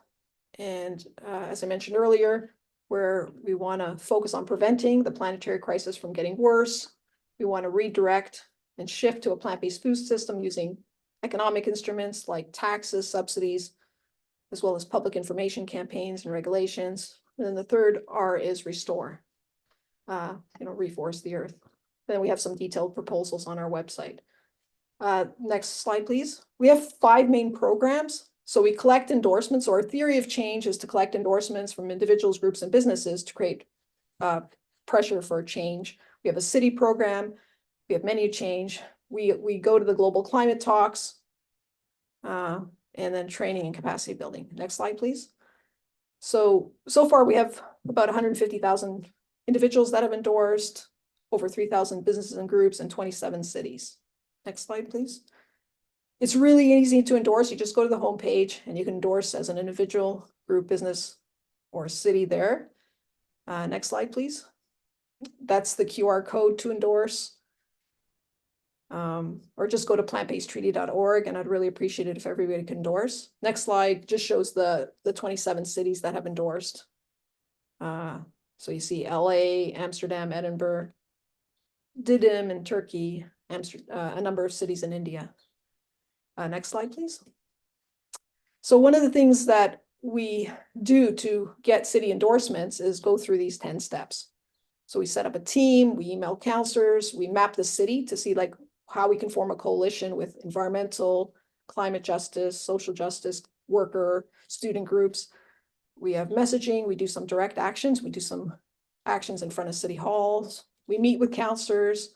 And as I mentioned earlier, where we want to focus on preventing the planetary crisis from getting worse. We want to redirect and shift to a plant-based food system using economic instruments like taxes, subsidies, as well as public information campaigns and regulations. And then the third R is restore, reforest the earth. Then we have some detailed proposals on our website. Next slide, please. We have 5 main programs. So we collect endorsements, or our theory of change is to collect endorsements from individuals, groups, and businesses to create pressure for change. We have a city program. We have menu change. We go to the global climate talks, and then training and capacity building. Next slide, please. So far we have about 150,000 individuals that have endorsed, over 3,000 businesses and groups in 27 cities. Next slide, please. It's really easy to endorse. You just go to the homepage and you can endorse as an individual, group, business, or city there. Next slide, please. That's the QR code to endorse. Or just go to plantbasedtreaty.org, and I'd really appreciate it if everybody could endorse. Next slide just shows the 27 cities that have endorsed. So you see LA, Amsterdam, Edinburgh, Didim in Turkey, a number of cities in India. Next slide, please. So one of the things that we do to get city endorsements is go through these 10 steps. So we set up a team, we email counselors, we map the city to see like how we can form a coalition with environmental, climate justice, social justice, worker, student groups. We have messaging, we do some direct actions, we do some actions in front of city halls, we meet with counselors,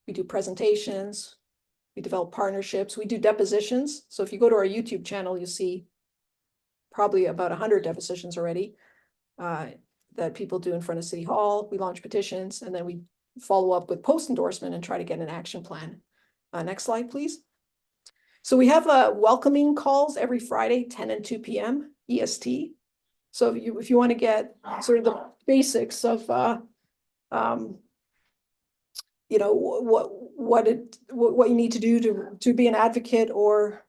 we do presentations, we develop partnerships, we do depositions. So if you go to our YouTube channel, you'll see probably about 100 depositions already that people do in front of City Hall. We launch petitions, and then we follow up with post endorsement and try to get an action plan. Next slide, please. So we have welcoming calls every Friday, 10 and 2 p.m. EST. So if you want to get sort of the basics of what you need to do to be an advocate, or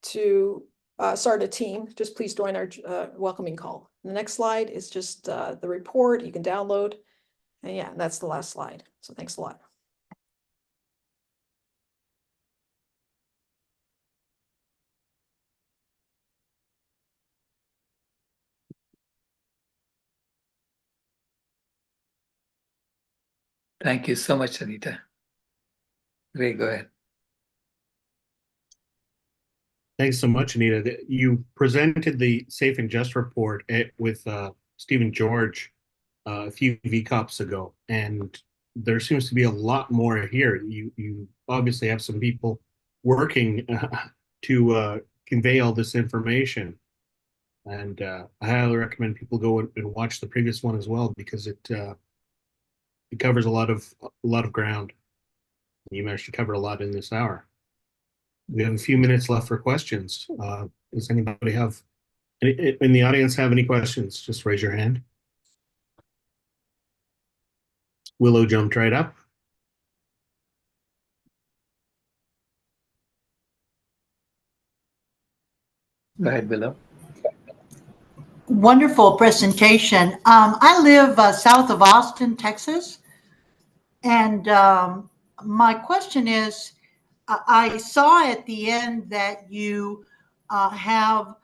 to start a team, just please join our welcoming call. The next slide is just the report you can download. And yeah, that's the last slide. So thanks a lot. Thank you so much, Anita. Ray, go ahead. Thanks so much, Anita. You presented the Safe and Just report with Stephen George a few VCOPs ago, and there seems to be a lot more here. You obviously have some people working to convey all this information, and I highly recommend people go and watch the previous one as well, because it covers a lot of ground. You managed to cover a lot in this hour. We have a few minutes left for questions. Does anybody have In the audience have any questions, just raise your hand. Willow jumped right up. Go ahead, Willow. Wonderful presentation. I live south of Austin, Texas. And my question is, I saw at the end that you have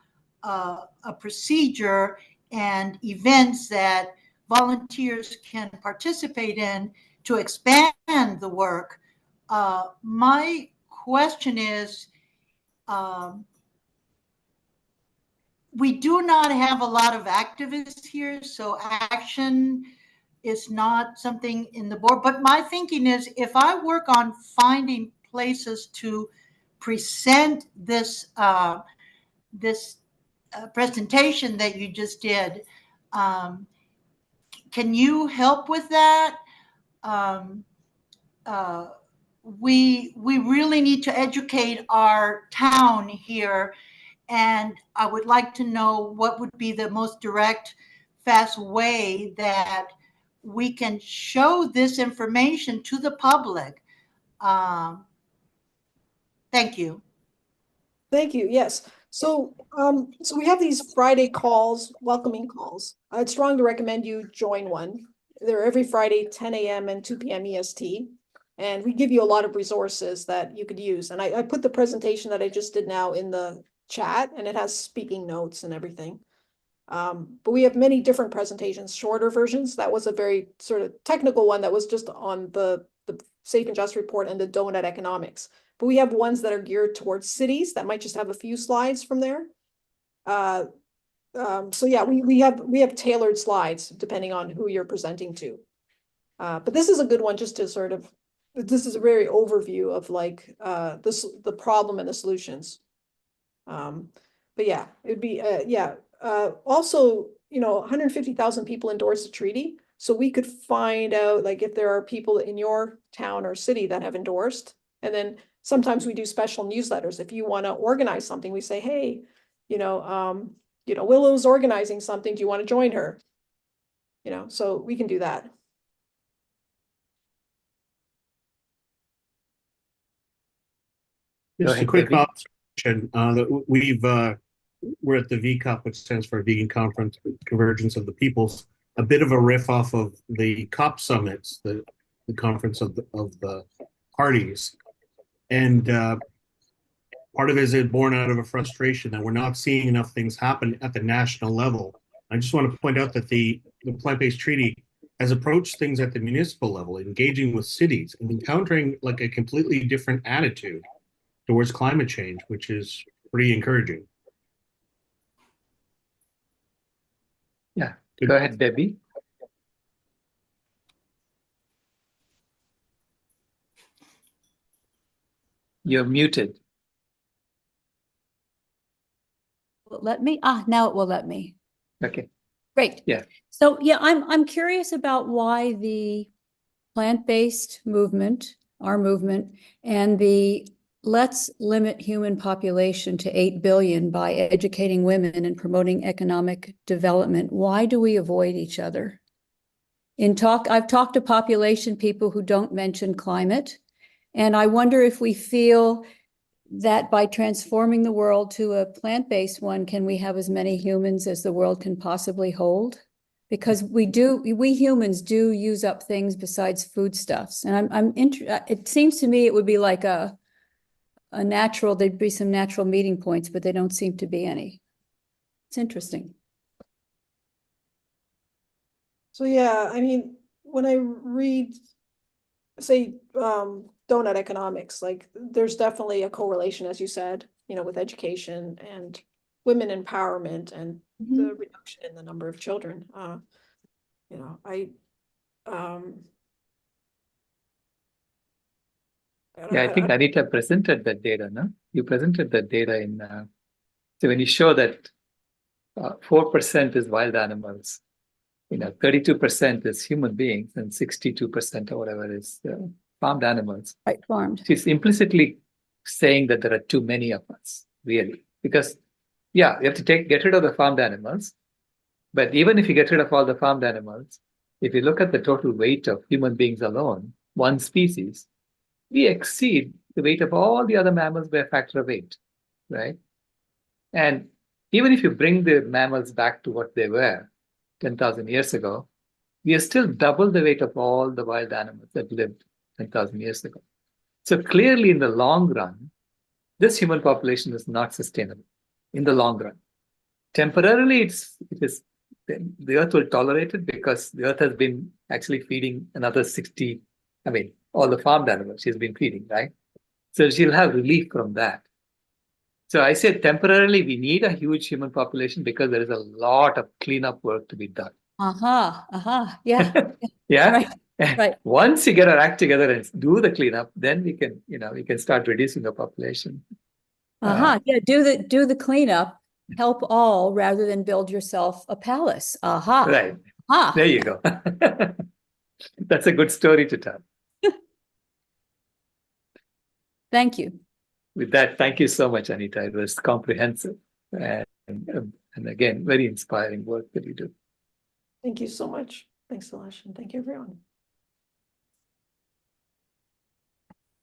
a procedure and events that volunteers can participate in to expand the work. My question is, we do not have a lot of activists here, so action is not something in the board. But my thinking is, if I work on finding places to present this presentation that you just did, can you help with that? We really need to educate our town here, and I would like to know what would be the most direct, fast way that we can show this information to the public. Thank you. Thank you. Yes. So we have these Friday calls, welcoming calls. I'd strongly recommend you join one. They're every Friday, 10 a.m. and 2 p.m. EST. And we give you a lot of resources that you could use. And I put the presentation that I just did now in the chat, and it has speaking notes and everything. But we have many different presentations, shorter versions. That was a very sort of technical one that was just on the Safe and Just report and the donut economics. But we have ones that are geared towards cities that might just have a few slides from there. So yeah, we have tailored slides depending on who you're presenting to. But this is a good one just to sort of, this is a very overview of like the problem and the solutions. But yeah, it'd be also, 150,000 people endorsed the treaty. So we could find out like if there are people in your town or city that have endorsed. And then sometimes we do special newsletters. If you want to organize something, we say, hey, Willow's organizing something. Do you want to join her? So we can do that. Just a quick observation that we're at the VCOP, which stands for Vegan Conference, Convergence of the Peoples, a bit of a riff off of the COP summits, the conference of the parties. And part of it is born out of a frustration that we're not seeing enough things happen at the national level. I just want to point out that the plant-based treaty has approached things at the municipal level, engaging with cities and encountering like a completely different attitude towards climate change, which is pretty encouraging. Yeah, go ahead, Debbie. You're muted. Will it let me? Now it will let me. Okay. Great. Yeah. So yeah, I'm curious about why the plant-based movement, our movement, and the let's limit human population to 8 billion by educating women and promoting economic development. Why do we avoid each other? I've talked to population people who don't mention climate, and I wonder if we feel that by transforming the world to a plant-based one, can we have as many humans as the world can possibly hold? Because we humans do use up things besides foodstuffs. And it seems to me it would be like a natural, there'd be some natural meeting points, but they don't seem to be any. It's interesting. So yeah, I mean, when I read, say, donut economics, like there's definitely a correlation, as you said, with education and women empowerment and the reduction in the number of children. I think Anita presented that data, no? You presented that data in, so when you show that 4% is wild animals, 32% is human beings, and 62% or whatever is farmed animals. Right, farmed. She's implicitly saying that there are too many of us, really, because Yeah, you have to get rid of the farmed animals. But even if you get rid of all the farmed animals, if you look at the total weight of human beings alone, one species, we exceed the weight of all the other mammals by a factor of 8, right? And even if you bring the mammals back to what they were 10,000 years ago, we are still double the weight of all the wild animals that lived 10,000 years ago. So clearly, in the long run, this human population is not sustainable in the long run. Temporarily, the earth will tolerate it because the earth has been actually feeding another 60, all the farmed animals she's been feeding, right? So she'll have relief from that. So I said temporarily we need a huge human population because there is a lot of cleanup work to be done. Yeah. Yeah. Right. Once you get our act together and do the cleanup, then we can start reducing the population. Yeah, do the cleanup, help all rather than build yourself a palace. Right. There you go. That's a good story to tell. Thank you. With that, thank you so much, Anita. It was comprehensive and again, very inspiring work that you do. Thank you so much. Thanks, Elash, and thank you, everyone.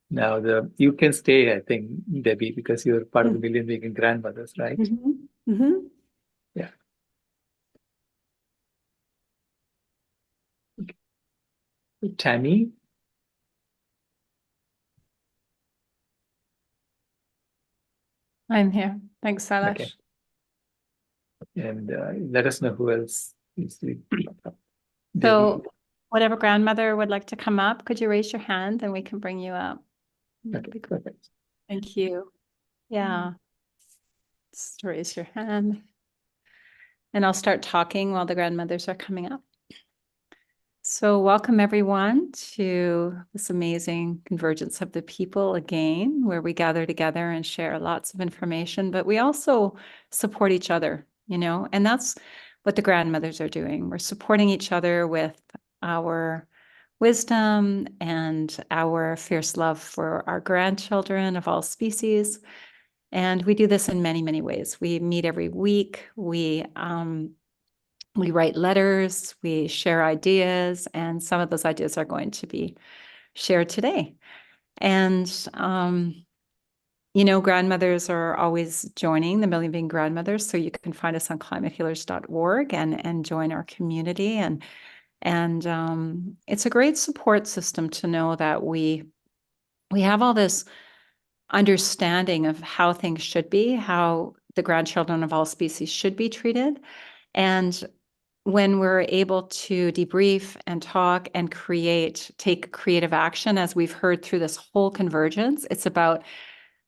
Now, you can stay, I think, Debbie, because you're part of the Million Vegan Grandmothers, right? Yeah. Okay. Tammy? I'm here. Thanks, Silash. Okay. And let us know who else is the So whatever grandmother would like to come up, could you raise your hand and we can bring you up? Okay, perfect. Thank you. Yeah. Just raise your hand. And I'll start talking while the grandmothers are coming up. So welcome everyone to this amazing Convergence of the People again, where we gather together and share lots of information, but we also support each other, and that's what the grandmothers are doing. We're supporting each other with our wisdom and our fierce love for our grandchildren of all species. And we do this in many, many ways. We meet every week. We write letters, we share ideas, and some of those ideas are going to be shared today. And, grandmothers are always joining the Million Vegan Grandmothers, so you can find us on climatehealers.org and join our community. And it's a great support system to know that we have all this understanding of how things should be, how the grandchildren of all species should be treated. And when we're able to debrief and talk and take creative action, as we've heard through this whole convergence, it's about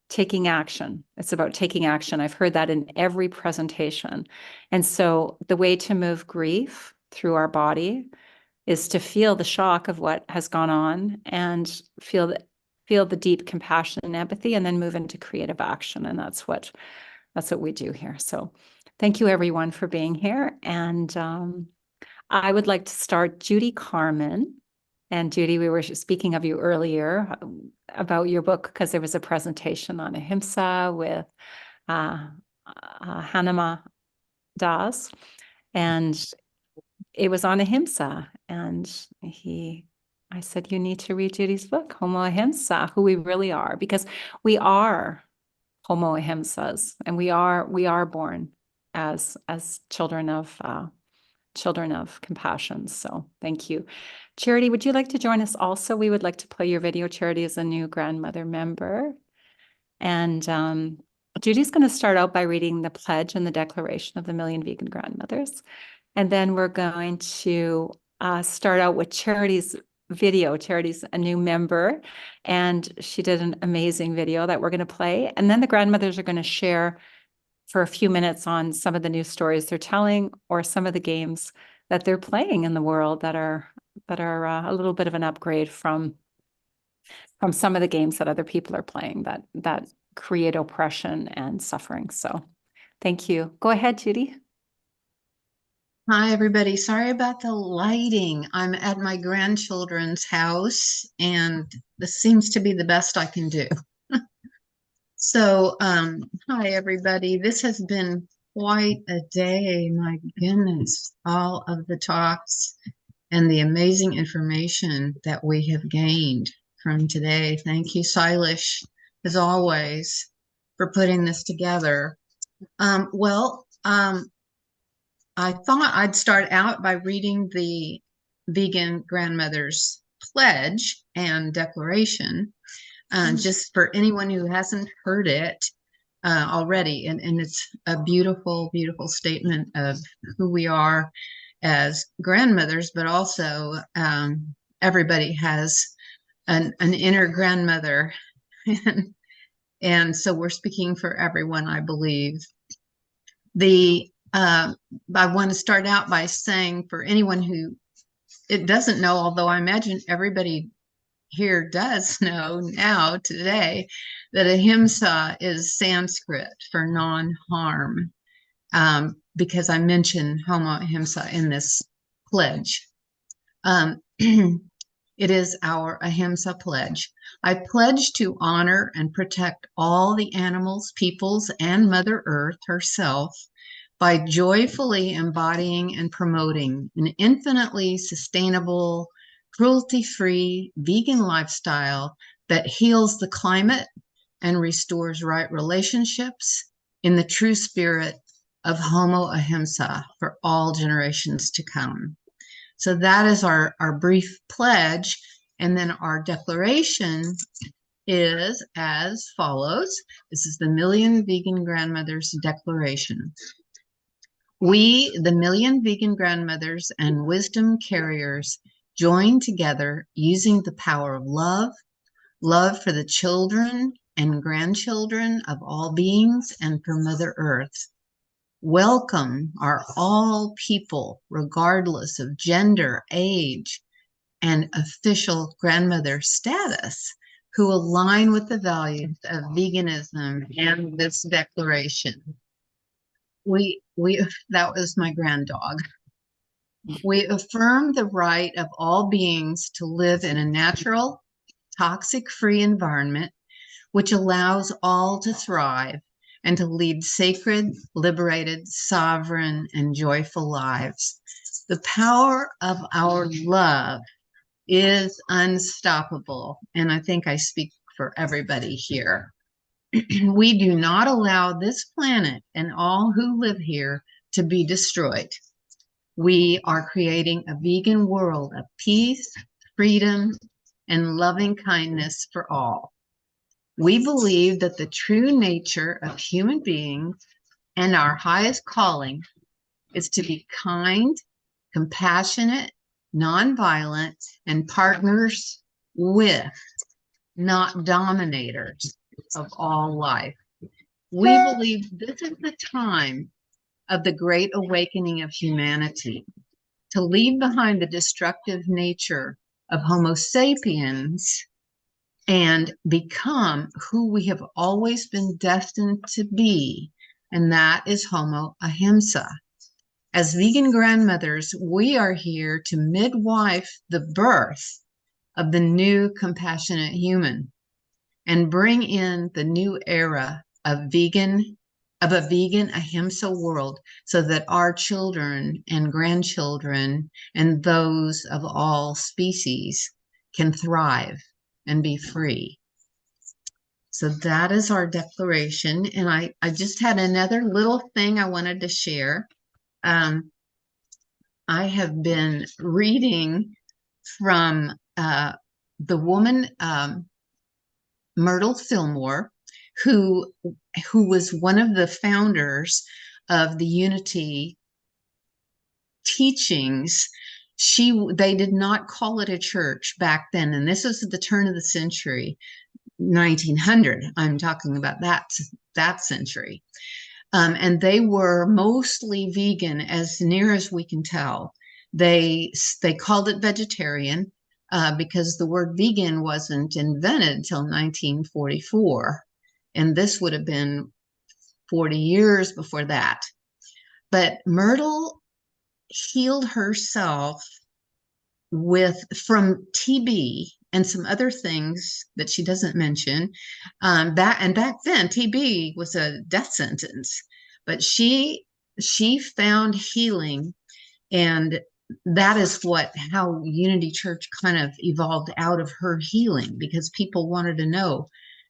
taking action. It's about taking action. I've heard that in every presentation. And so the way to move grief through our body is to feel the shock of what has gone on and feel the deep compassion and empathy, and then move into creative action. And that's what we do here. So thank you everyone for being here. And I would like to start Judy Carmen. And Judy, we were speaking of you earlier about your book because there was a presentation on ahimsa with Hanama Das. And it was on ahimsa. And I said, you need to read Judy's book, Homo Ahimsa, who we really are, because we are Homo Ahimsas, and we are born as children of compassion. So thank you. Charity, would you like to join us also? We would like to play your video. Charity is a new grandmother member. And Judy's going to start out by reading the pledge and the declaration of the Million Vegan Grandmothers. And then we're going to start out with Charity's video. Charity's a new member, and she did an amazing video that we're going to play. And then the grandmothers are going to share for a few minutes on some of the new stories they're telling, or some of the games that they're playing in the world that are a little bit of an upgrade from some of the games that other people are playing that create oppression and suffering. So thank you. Go ahead, Judy. Hi, everybody. Sorry about the lighting. I'm at my grandchildren's house, and this seems to be the best I can do. So, hi, everybody. This has been quite a day. My goodness, all of the talks and the amazing information that we have gained from today. Thank you, Silas, as always, for putting this together. I thought I'd start out by reading the Vegan Grandmother's Pledge and Declaration, just for anyone who hasn't heard it already. And it's a beautiful, beautiful statement of who we are as grandmothers, but also everybody has an inner grandmother. And so we're speaking for everyone, I believe. I want to start out by saying, for anyone who it doesn't know, although I imagine everybody here does know now today, that ahimsa is Sanskrit for non-harm, because I mentioned homo ahimsa in this pledge. It is our ahimsa pledge. I pledge to honor and protect all the animals, peoples, and Mother Earth herself by joyfully embodying and promoting an infinitely sustainable, cruelty-free vegan lifestyle that heals the climate and restores right relationships in the true spirit of homo ahimsa for all generations to come. So that is our brief pledge. And then our declaration is as follows. This is the Million Vegan Grandmothers Declaration. We, the million vegan grandmothers and wisdom carriers, join together using the power of love, love for the children and grandchildren of all beings and for Mother Earth. Welcome are all people, regardless of gender, age, and official grandmother status, who align with the values of veganism and this declaration. That was my grand dog. We affirm the right of all beings to live in a natural, toxic-free environment, which allows all to thrive and to lead sacred, liberated, sovereign, and joyful lives. The power of our love is unstoppable, and I think I speak for everybody here. We do not allow this planet and all who live here to be destroyed. We are creating a vegan world of peace, freedom, and loving kindness for all. We believe that the true nature of human beings and our highest calling is to be kind, compassionate, nonviolent, and partners with, not dominators of all life. We believe this is the time of the great awakening of humanity, to leave behind the destructive nature of Homo sapiens and become who we have always been destined to be, and that is Homo ahimsa. As vegan grandmothers, we are here to midwife the birth of the new compassionate human and bring in the new era of a vegan ahimsa world, so that our children and grandchildren and those of all species can thrive and be free. So that is our declaration. And I just had another little thing I wanted to share. I have been reading from the woman, Myrtle Fillmore, who was one of the founders of the Unity teachings. They did not call it a church back then, and this was at the turn of the century, 1900. I'm talking about that century. And they were mostly vegan, as near as we can tell. They called it vegetarian because the word vegan wasn't invented until 1944. And this would have been 40 years before that. But Myrtle healed herself from TB and some other things that she doesn't mention. Back then, TB was a death sentence, but she found healing, and that is how Unity Church kind of evolved out of her healing, because people wanted to know,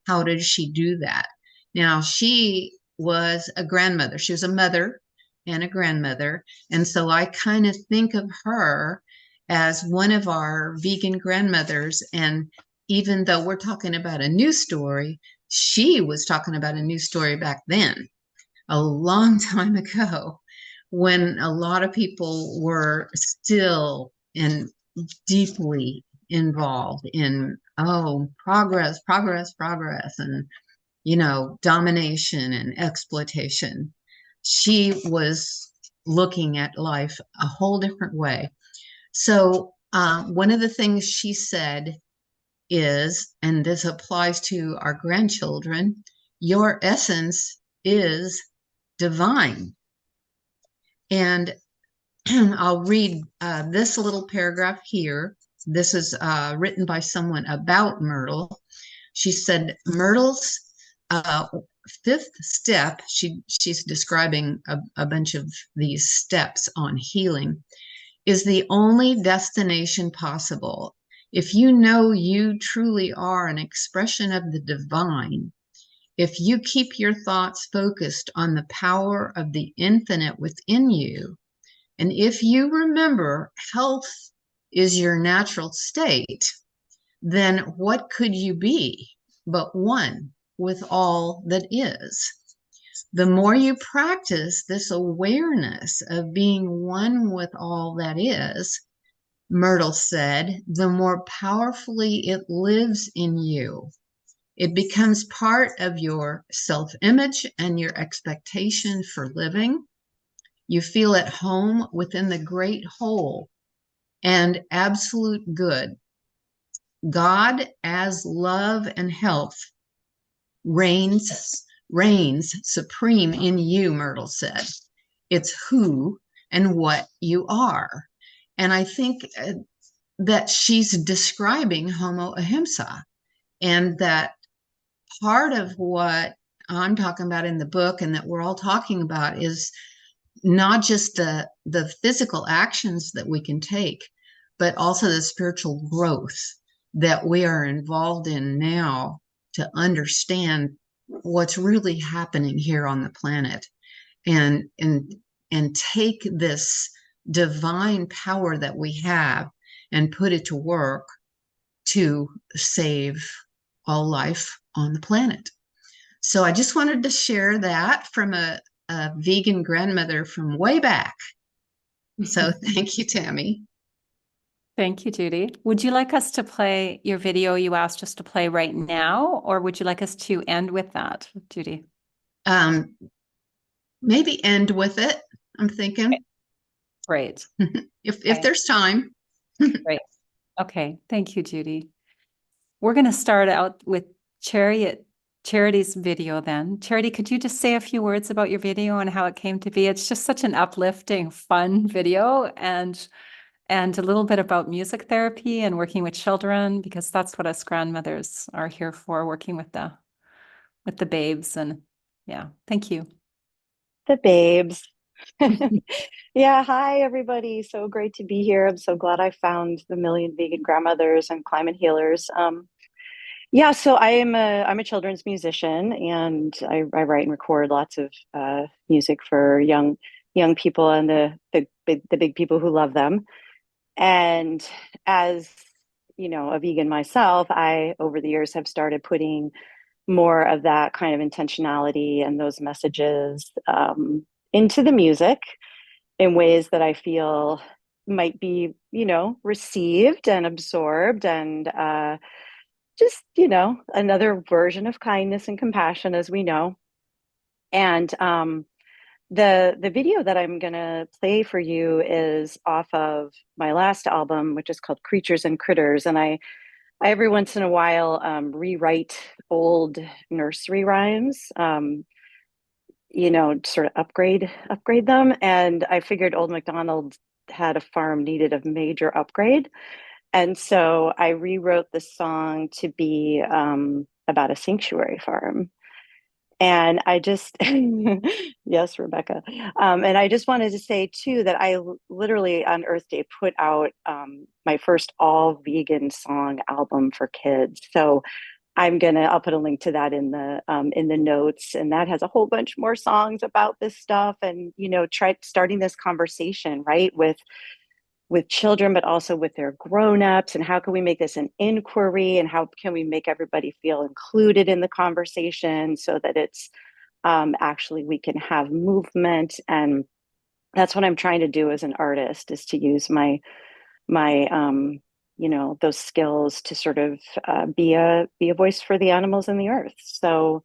how did she do that? Now, she was a grandmother. She was a mother and a grandmother. And so I kind of think of her as one of our vegan grandmothers. And even though we're talking about a news story, she was talking about a news story back then, a long time ago, when a lot of people were still deeply involved in, progress, and, domination and exploitation. She was looking at life a whole different way. So one of the things she said is, and this applies to our grandchildren, your essence is divine. And I'll read this little paragraph here. This is written by someone about Myrtle. She said, Myrtle's fifth step, she's describing a bunch of these steps on healing, is the only destination possible. If you know you truly are an expression of the divine, if you keep your thoughts focused on the power of the infinite within you, and if you remember health is your natural state, then what could you be but one with all that is? The more you practice this awareness of being one with all that is, Myrtle said, the more powerfully it lives in you. It becomes part of your self-image and your expectation for living. You feel at home within the great whole and absolute good. God as love and health reigns supreme in you, Myrtle said. It's who and what you are. And I think that she's describing Homo Ahimsa, and that part of what I'm talking about in the book and that we're all talking about is not just the physical actions that we can take, but also the spiritual growth that we are involved in now to understand what's really happening here on the planet, and take this divine power that we have and put it to work to save all life on the planet. So I just wanted to share that from a vegan grandmother from way back. So thank you, Tammy. Thank you, Judy. Would you like us to play your video you asked us to play right now, or would you like us to end with that, Judy? Maybe end with it, I'm thinking. Great. If there's time. Great. Okay. Thank you, Judy. We're going to start out with Charity's video then. Charity, could you just say a few words about your video and how it came to be? It's just such an uplifting, fun video, and a little bit about music therapy and working with children, because that's what us grandmothers are here for, working with the babes. And yeah, thank you. The babes. Yeah, hi everybody. So great to be here. I'm so glad I found the Million Vegan Grandmothers and Climate Healers. Yeah, so I'm a children's musician, and I write and record lots of music for young people and the big people who love them. And as you know, a vegan myself, I over the years have started putting more of that kind of intentionality and those messages into the music in ways that I feel might be, received and absorbed, and just, another version of kindness and compassion, as we know. And the video that I'm gonna play for you is off of my last album, which is called Creatures and Critters. And I every once in a while rewrite old nursery rhymes, sort of upgrade them. And I figured Old MacDonald had a farm needed a major upgrade. And so I rewrote the song to be about a sanctuary farm. And I just, yes, Rebecca. And I just wanted to say too that I literally on Earth Day put out my first all vegan song album for kids. So I'll put a link to that in the notes, and that has a whole bunch more songs about this stuff, and try starting this conversation, right, with children, but also with their grown-ups, and how can we make this an inquiry, and how can we make everybody feel included in the conversation so that it's actually we can have movement. And that's what I'm trying to do as an artist, is to use my those skills to sort of be a voice for the animals in the earth. So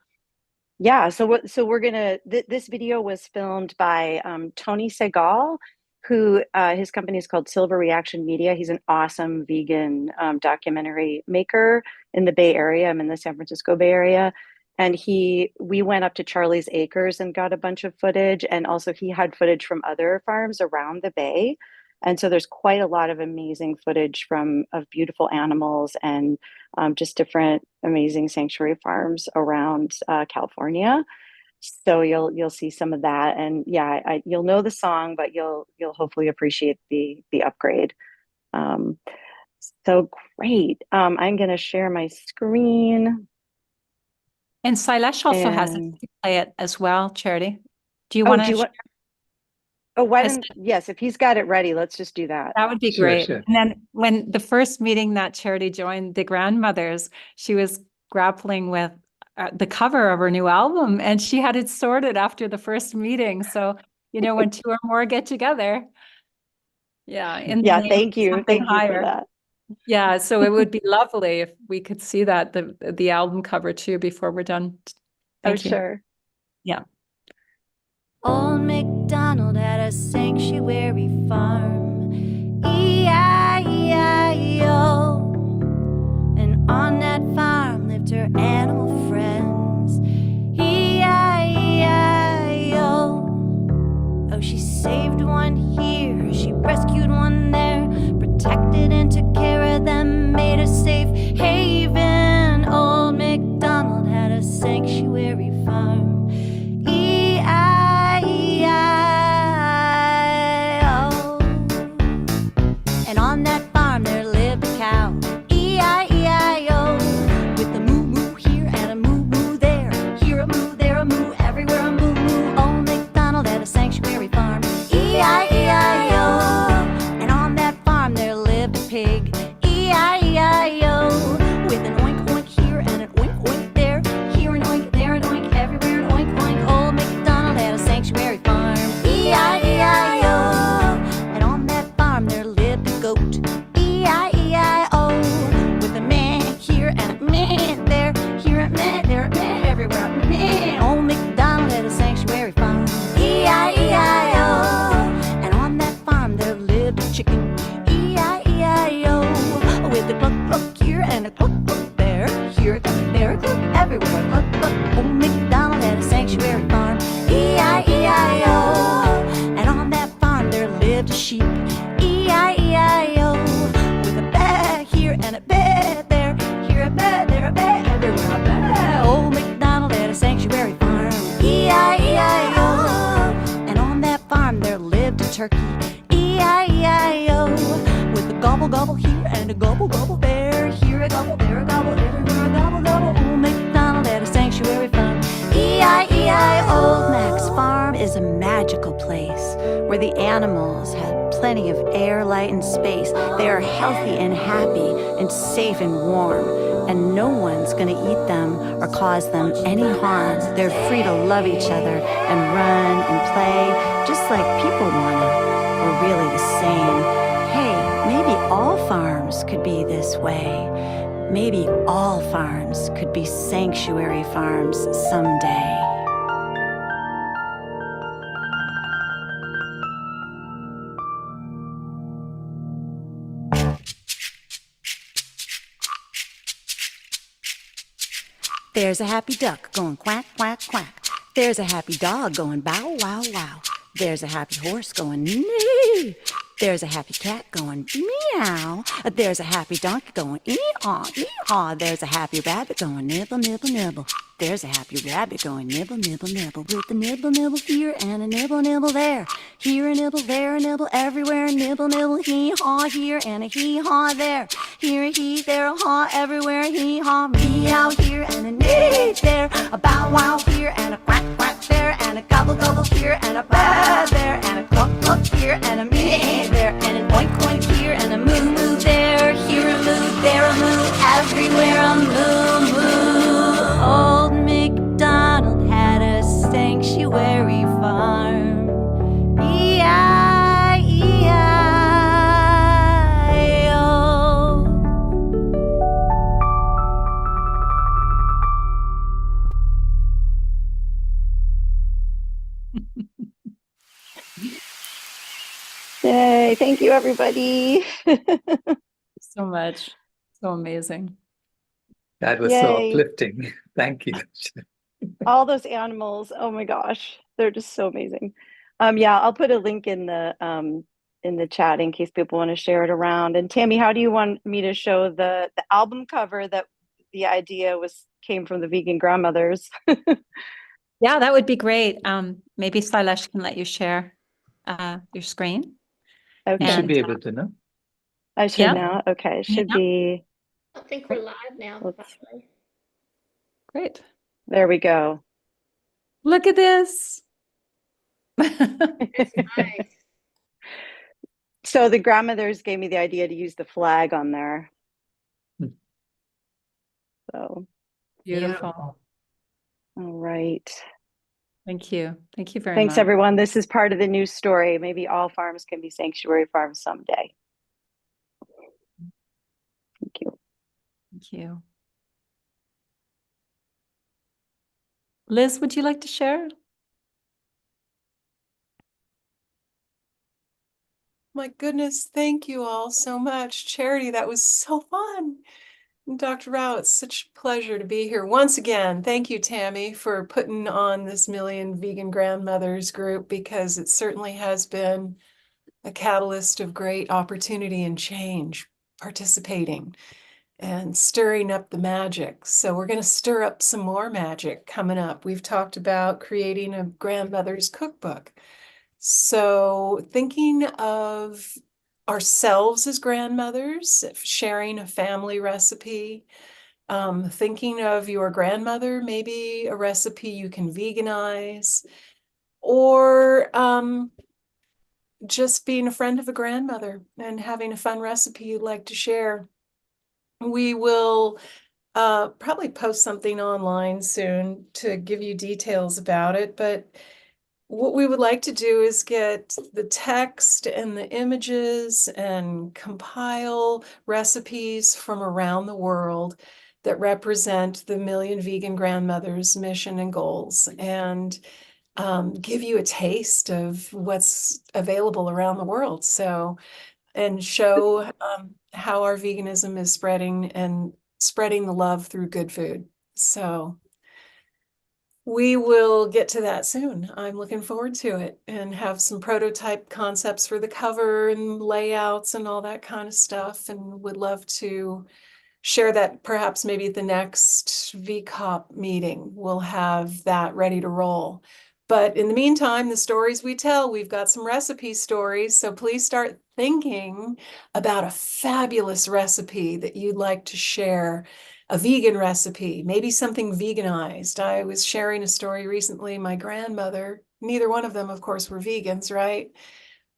yeah, so we're gonna this video was filmed by Tony Segal, who his company is called Silver Reaction Media. He's an awesome vegan documentary maker in the Bay Area. I'm in the San Francisco Bay Area. And we went up to Charlie's Acres and got a bunch of footage. And also he had footage from other farms around the Bay. And so there's quite a lot of amazing footage of beautiful animals and just different amazing sanctuary farms around California. So you'll see some of that, and yeah, you'll know the song, but you'll hopefully appreciate the upgrade. So great. I'm going to share my screen. And Sailesh also has it to play it as well. Charity, do you want to? Yes, if he's got it ready, let's just do that. That would be great. Sure. And then when the first meeting that Charity joined the grandmothers, she was grappling with the cover of her new album, and she had it sorted after the first meeting. So, when two or more get together. Yeah. Thank you. Thank you for that. Yeah. So it would be lovely if we could see that, the album cover too, before we're done. Thank you. Sure. Yeah. Old MacDonald had a sanctuary farm, E-I-E-I-O. And on that farm lived her animal friends, E-I-E-I-O. Oh, she saved one here, she rescued one there, protected and took care of them, made a safe haven. Old MacDonald had a sanctuary farm, and on that farm there lived a cow, E-I-E-I-O, with a moo-moo here and a moo-moo there, here a moo, there a moo, everywhere a moo-moo. Old MacDonald had a sanctuary farm, E-I-E-I-O, and on that farm there lived a pig, E-I-E-I-O, with an oink-oink here and an oink-oink there, here an oink, there an oink, everywhere an oink-oink. Old MacDonald had a sanctuary farm, E-I-E-I-O, and on that farm there lived a goat, E-I-E-I-O, with a meh here and a meh there, here a meh, there a meh, everywhere a meh. Old MacDonald had a sanctuary farm, E-I-E-I-O, and on that farm there lived a chicken, E-I-E-I-O, with a cluck cluck here and a cluck cluck there, here a cluck, there a cluck, everywhere a cluck cluck. Old MacDonald had a sanctuary farm, E-I-E-I-O, and on that farm there lived a sheep, E-I-E-I-O, with a baa here and a baa there, here a baa, there a baa, everywhere a baa. Old MacDonald had a sanctuary farm, E-I-E-I-O, and on that farm there lived a turkey, E-I-E-I-O, with a gobble gobble here and a gobble gobble there, here a gobble, there a gobble, everywhere a gobble gobble. Old MacDonald had a sanctuary farm, E-I-E-I. Old Mac's farm is a magical place where the animals had plenty of air, light, and space. They are healthy and happy and safe and warm, and no one's gonna eat them or cause them any harm. They're free to love each other and run and play just like people wanna. We're really the same. Hey, maybe all farms could be this way. Maybe all farms could be sanctuary farms someday. There's a happy duck going quack, quack, quack. There's a happy dog going bow, wow, wow. There's a happy horse going neigh. There's a happy cat going meow. There's a happy donkey going ee-haw, ee-haw. There's a happy rabbit going nibble, nibble, nibble. There's a happy rabbit going nibble, nibble, nibble. With a nibble, nibble here and a nibble, nibble there. Here a nibble, there a nibble, everywhere. Nibble, nibble, hee-haw here and a hee-haw there. Here a hee, there a haw, everywhere. Hee-haw, meow here and a nee there. A bow wow here and a quack quack there. And a gobble gobble here and a bah there. And a cluck cluck here and a meh there. And a boink boink here and a moo moo there. Here a moo, there a moo, everywhere a moo moo. Old MacDonald had a sanctuary farm. E-I-E-I-O. Yay, thank you, everybody. So much. So amazing. That was so Yay. uplifting. Thank you. All those animals, oh my gosh, they're just so amazing. Yeah, I'll put a link in the chat in case people want to share it around. And Tammy, how do you want me to show the album cover that the idea came from the vegan grandmothers? Yeah, that would be great. Maybe Sailesh can let you share your screen. Okay. You should And, be able to, no? I should Yeah. now. Okay, it should Yeah. be. I think we're live now, by Let's- the way. Great. There we go. Look at this. That's nice. So the grandmothers gave me the idea to use the flag on there. So, Beautiful. all right. Thank you. Thank you very Thanks, much. everyone. This is part of the news story. Maybe all farms can be sanctuary farms someday. Thank you. Thank you. Liz, would you like to share? My goodness, thank you all so much. Charity, that was so fun. And Dr. Rao, it's such a pleasure to be here once again. Thank you, Tammy, for putting on this Million Vegan Grandmothers group, because it certainly has been a catalyst of great opportunity and change, participating and stirring up the magic. So we're going to stir up some more magic coming up. We've talked about creating a grandmother's cookbook. So thinking of ourselves as grandmothers, sharing a family recipe, thinking of your grandmother, maybe a recipe you can veganize, or just being a friend of a grandmother and having a fun recipe you'd like to share. We will probably post something online soon to give you details about it, but what we would like to do is get the text and the images and compile recipes from around the world that represent the Million Vegan Grandmothers mission and goals, and give you a taste of what's available around the world. So, and show how our veganism is spreading and spreading the love through good food. So we will get to that soon. I'm looking forward to it, and have some prototype concepts for the cover and layouts and all that kind of stuff, and would love to share that perhaps maybe at the next VCOP meeting. We'll have that ready to roll. But in the meantime, the stories we tell, we've got some recipe stories. So please start thinking about a fabulous recipe that you'd like to share, a vegan recipe, maybe something veganized. I was sharing a story recently. My grandmother, neither one of them, of course, were vegans, right?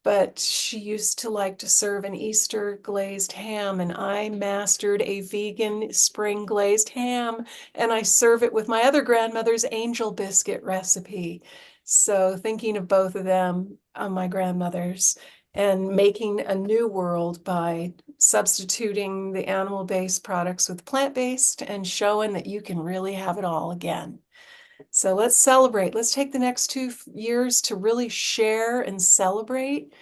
But she used to like to serve an Easter glazed ham, and I mastered a vegan spring glazed ham, and I serve it with my other grandmother's angel biscuit recipe. So thinking of both of them, my grandmothers, and making a new world by substituting the animal-based products with plant-based, and showing that you can really have it all again. So let's celebrate. Let's take the next 2 years to really share and celebrate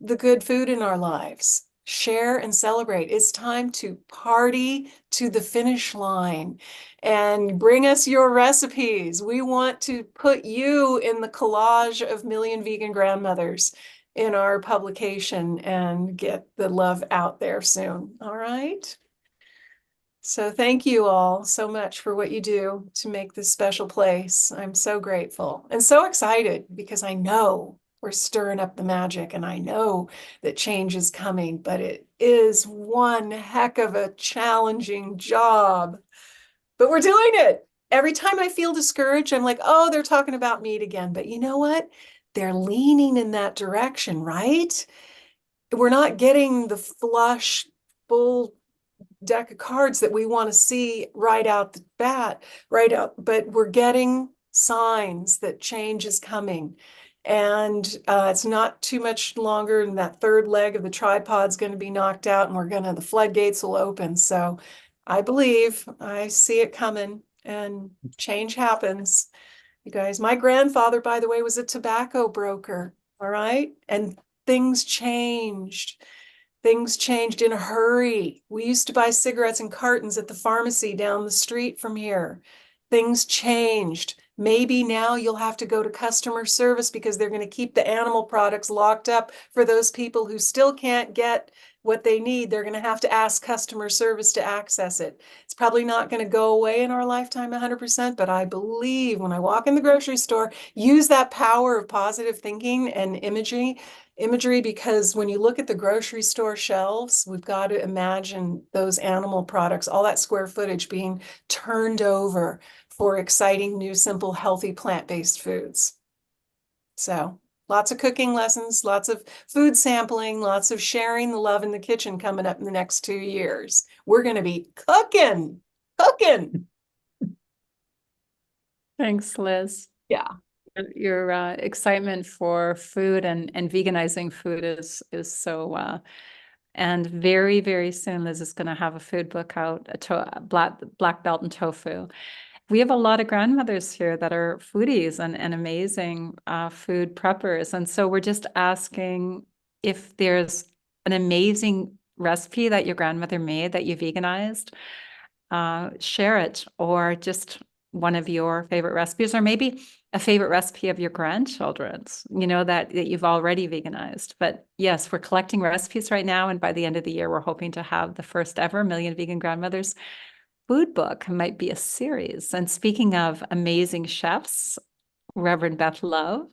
the good food in our lives. Share and celebrate. It's time to party to the finish line, and bring us your recipes. We want to put you in the collage of Million Vegan Grandmothers in our publication and get the love out there soon. All right. So thank you all so much for what you do to make this special place. I'm so grateful and so excited because I know we're stirring up the magic and I know that change is coming, but it is one heck of a challenging job. But we're doing it. Every time I feel discouraged, I'm like, oh, they're talking about meat again. But you know what? They're leaning in that direction, right? We're not getting the flush, full deck of cards that we want to see right out the bat, but we're getting signs that change is coming. And it's not too much longer, and that third leg of the tripod's going to be knocked out, and the floodgates will open. So I believe, I see it coming, and change happens. You guys, my grandfather, by the way, was a tobacco broker. All right. And things changed. Things changed in a hurry. We used to buy cigarettes in cartons at the pharmacy down the street from here. Things changed. Maybe now you'll have to go to customer service because they're going to keep the animal products locked up for those people who still can't get what they need. They're going to have to ask customer service to access it. It's probably not going to go away in our lifetime 100%, but I believe when I walk in the grocery store, use that power of positive thinking and imagery, because when you look at the grocery store shelves, we've got to imagine those animal products, all that square footage being turned over for exciting, new, simple, healthy, plant-based foods. So lots of cooking lessons, lots of food sampling, lots of sharing the love in the kitchen coming up in the next 2 years. We're going to be cooking. Thanks, Liz. Yeah. Your excitement for food and veganizing food is so and very, very soon Liz is going to have a food book out, a black belt in tofu. We have a lot of grandmothers here that are foodies and amazing food preppers. And so we're just asking if there's an amazing recipe that your grandmother made that you veganized, share it, or just one of your favorite recipes, or maybe a favorite recipe of your grandchildren's, that you've already veganized. But yes, we're collecting recipes right now. And by the end of the year, we're hoping to have the first ever Million Vegan Grandmothers food book. It might be a series. And speaking of amazing chefs, Reverend Beth Love,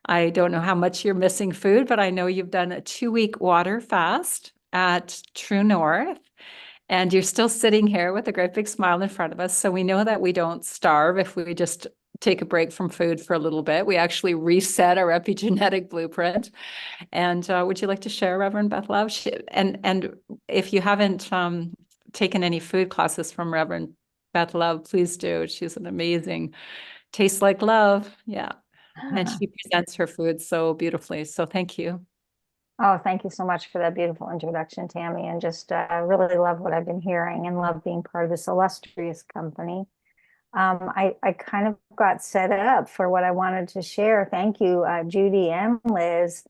I don't know how much you're missing food, but I know you've done a 2-week water fast at True North. And you're still sitting here with a great big smile in front of us. So we know that we don't starve if we just take a break from food for a little bit. We actually reset our epigenetic blueprint. And would you like to share, Reverend Beth Love? And if you haven't taken any food classes from Reverend Beth Love, please do. She's an amazing, tastes like love. Yeah. And she presents her food so beautifully. So thank you. Oh, thank you so much for that beautiful introduction, Tammy. And just really love what I've been hearing and love being part of this illustrious company. I kind of got set up for what I wanted to share. Thank you, Judy and Liz.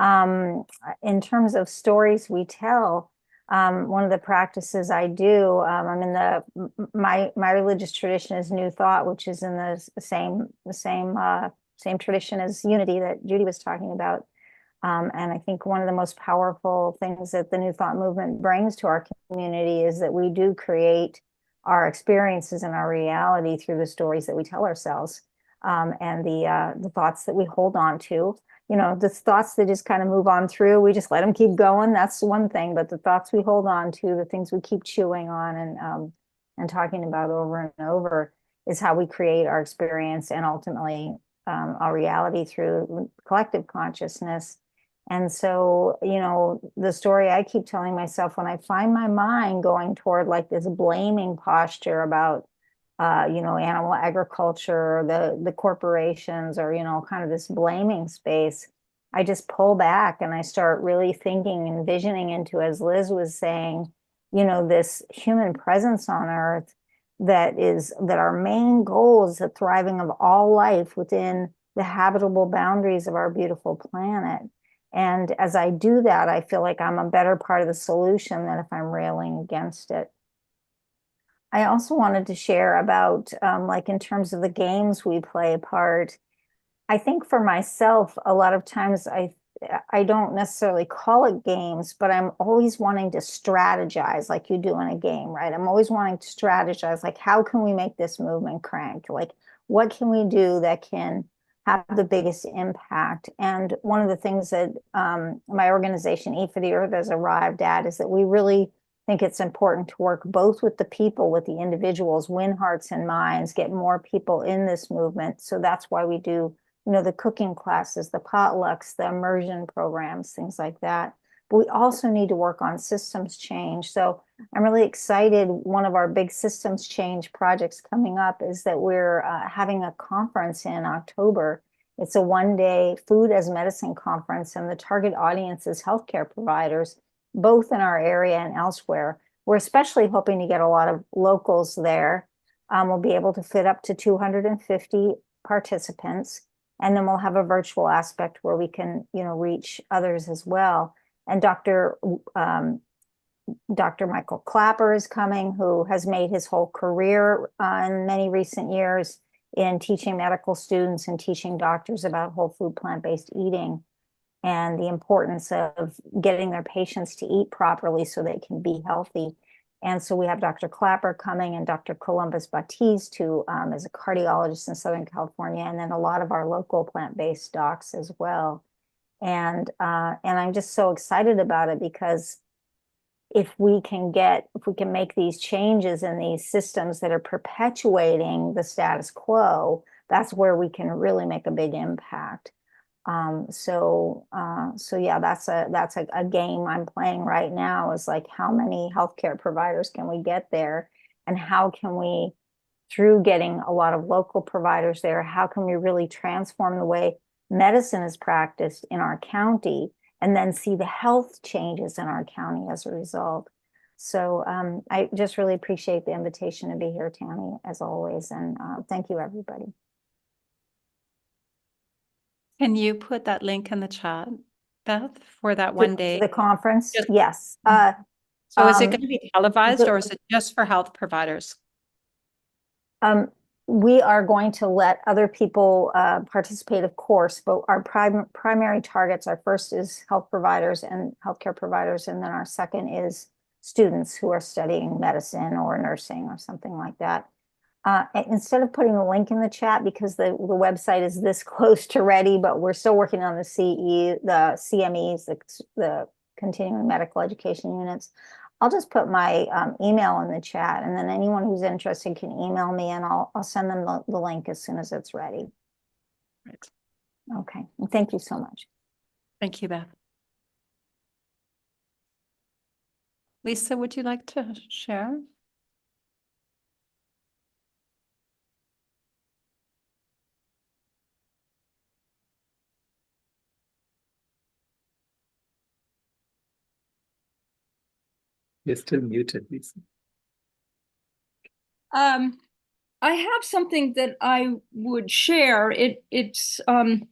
In terms of stories we tell, one of the practices I do, I'm in my religious tradition is New Thought, which is in the same tradition as Unity that Judy was talking about. And I think one of the most powerful things that the New Thought movement brings to our community is that we do create our experiences and our reality through the stories that we tell ourselves, and the thoughts that we hold on to. The thoughts that just kind of move on through, we just let them keep going. That's one thing. But the thoughts we hold on to, the things we keep chewing on and talking about over and over, is how we create our experience and ultimately our reality through collective consciousness. And so, the story I keep telling myself when I find my mind going toward like this blaming posture about, animal agriculture, the corporations, or, kind of this blaming space, I just pull back and I start really thinking and visioning into, as Liz was saying, this human presence on Earth that our main goal is the thriving of all life within the habitable boundaries of our beautiful planet. And as I do that, I feel like I'm a better part of the solution than if I'm railing against it. I also wanted to share about, like in terms of the games we play a part. I think for myself, a lot of times I I don't necessarily call it games, but I'm always wanting to strategize like you do in a game, right? I'm always wanting to strategize, like, how can we make this movement crank? Like, what can we do that can have the biggest impact? And one of the things that my organization, Eat for the Earth, has arrived at is that we really think it's important to work both with the people, with the individuals, win hearts and minds, get more people in this movement. So that's why we do, you know, the cooking classes, the potlucks, the immersion programs, things like that. But we also need to work on systems change. So I'm really excited. One of our big systems change projects coming up is that we're having a conference in October. It's a one-day food as medicine conference, and the target audience is healthcare providers, both in our area and elsewhere. We're especially hoping to get a lot of locals there. We'll be able to fit up to 250 participants, and then we'll have a virtual aspect where we can, you know, reach others as well. And Dr. Michael Clapper is coming, who has made his whole career in many recent years in teaching medical students and teaching doctors about whole food plant-based eating and the importance of getting their patients to eat properly so they can be healthy. And so we have Dr. Clapper coming, and Dr. Columbus Batiste, who is a cardiologist in Southern California, and then a lot of our local plant-based docs as well. And I'm just so excited about it, because if we can make these changes in these systems that are perpetuating the status quo, that's where we can really make a big impact. So yeah, that's a game I'm playing right now, is like, how many healthcare providers can we get there, and how can we, through getting a lot of local providers there, how can we really transform the way medicine is practiced in our county, and then see the health changes in our county as a result. So I just really appreciate the invitation to be here, Tammy, as always, and thank you, everybody. Can you put that link in the chat, Beth, for that one day? The conference? Yes. So is it going to be televised, or is it just for health providers? We are going to let other people participate, of course, but our primary targets, our first is health providers and healthcare providers, and then our second is students who are studying medicine or nursing or something like that. Instead of putting a link in the chat, because the website is this close to ready, but we're still working on the CMEs, the continuing medical education units, I'll just put my email in the chat, and then anyone who's interested can email me, and I'll send them the link as soon as it's ready. Right. Okay, and thank you so much. Thank you, Beth. Lisa, would you like to share? You're still muted, Lisa. I have something that I would share. It's kind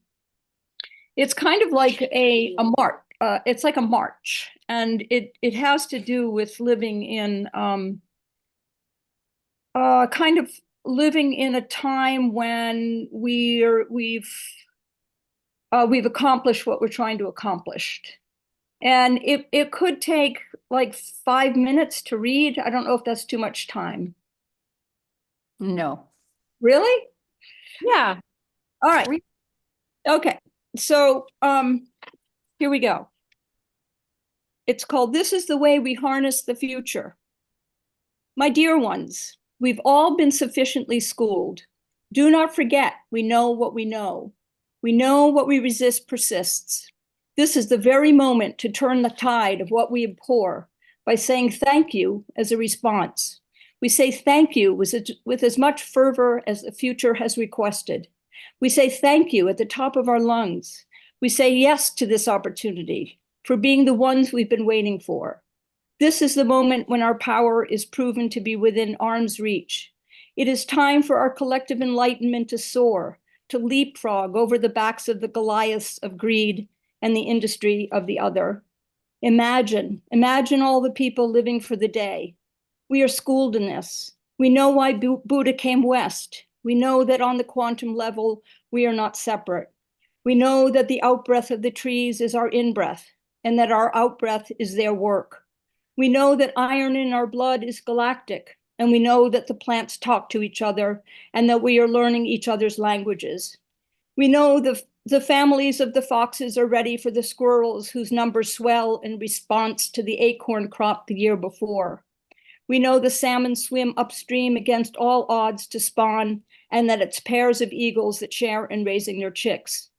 of like a march. It's like a march, and it has to do with living in kind of living in a time when we've accomplished what we're trying to accomplish. And it could take like 5 minutes to read. I don't know if that's too much time. No. Really? Yeah. All right. Okay. So here we go. It's called "This is the Way We Harness the Future." My dear ones, we've all been sufficiently schooled. Do not forget, we know what we know. We know what we resist persists. This is the very moment to turn the tide of what we abhor by saying thank you as a response. We say thank you with as much fervor as the future has requested. We say thank you at the top of our lungs. We say yes to this opportunity for being the ones we've been waiting for. This is the moment when our power is proven to be within arm's reach. It is time for our collective enlightenment to soar, to leapfrog over the backs of the Goliaths of greed and the industry of the other. Imagine all the people living for the day. We are schooled in this. We know why Buddha came west. We know that on the quantum level, we are not separate. We know that the outbreath of the trees is our in-breath, and that our outbreath is their work. We know that iron in our blood is galactic, and we know that the plants talk to each other, and that we are learning each other's languages. We know the families of the foxes are ready for the squirrels whose numbers swell in response to the acorn crop the year before. We know the salmon swim upstream against all odds to spawn, and that it's pairs of eagles that share in raising their chicks.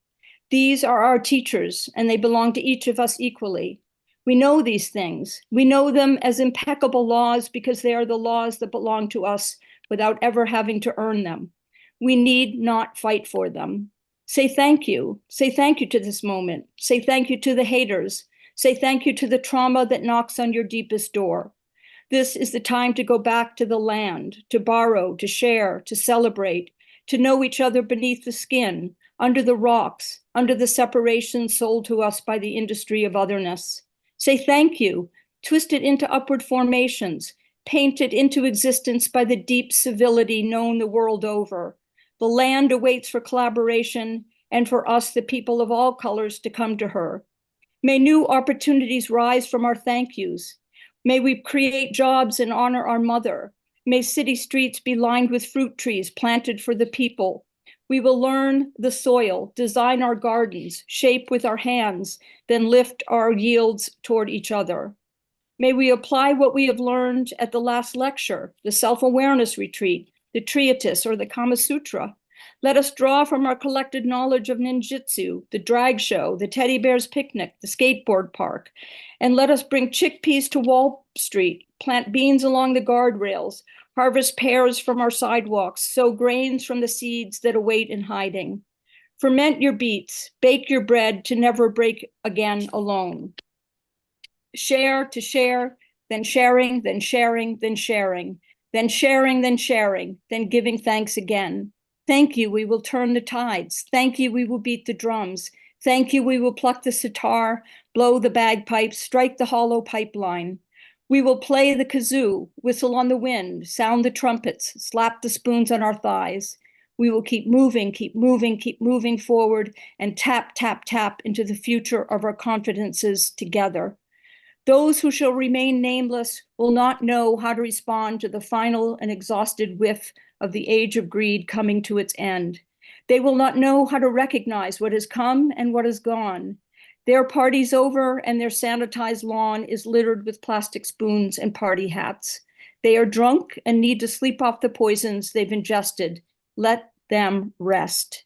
These are our teachers, and they belong to each of us equally. We know these things. We know them as impeccable laws because they are the laws that belong to us without ever having to earn them. We need not fight for them. Say thank you. Say thank you to this moment. Say thank you to the haters. Say thank you to the trauma that knocks on your deepest door. This is the time to go back to the land, to borrow, to share, to celebrate, to know each other beneath the skin, under the rocks, under the separation sold to us by the industry of otherness. Say thank you, twist it into upward formations, paint it into existence by the deep civility known the world over. The land awaits for collaboration and for us, the people of all colors, to come to her. May new opportunities rise from our thank yous. May we create jobs and honor our mother. May city streets be lined with fruit trees planted for the people. We will learn the soil, design our gardens, shape with our hands, then lift our yields toward each other. May we apply what we have learned at the last lecture, the self-awareness retreat, the treatise, or the Kama Sutra. Let us draw from our collected knowledge of ninjutsu, the drag show, the teddy bear's picnic, the skateboard park, and let us bring chickpeas to Wall Street, plant beans along the guardrails, harvest pears from our sidewalks, sow grains from the seeds that await in hiding. Ferment your beets, bake your bread to never break again alone. Share to share, then sharing, then sharing, then sharing, then sharing, then sharing, then giving thanks again. Thank you, we will turn the tides. Thank you, we will beat the drums. Thank you, we will pluck the sitar, blow the bagpipes, strike the hollow pipeline. We will play the kazoo, whistle on the wind, sound the trumpets, slap the spoons on our thighs. We will keep moving, keep moving, keep moving forward, and tap, tap, tap into the future of our confidences together. Those who shall remain nameless will not know how to respond to the final and exhausted whiff of the age of greed coming to its end. They will not know how to recognize what has come and what has gone. Their party's over and their sanitized lawn is littered with plastic spoons and party hats. They are drunk and need to sleep off the poisons they've ingested. Let them rest.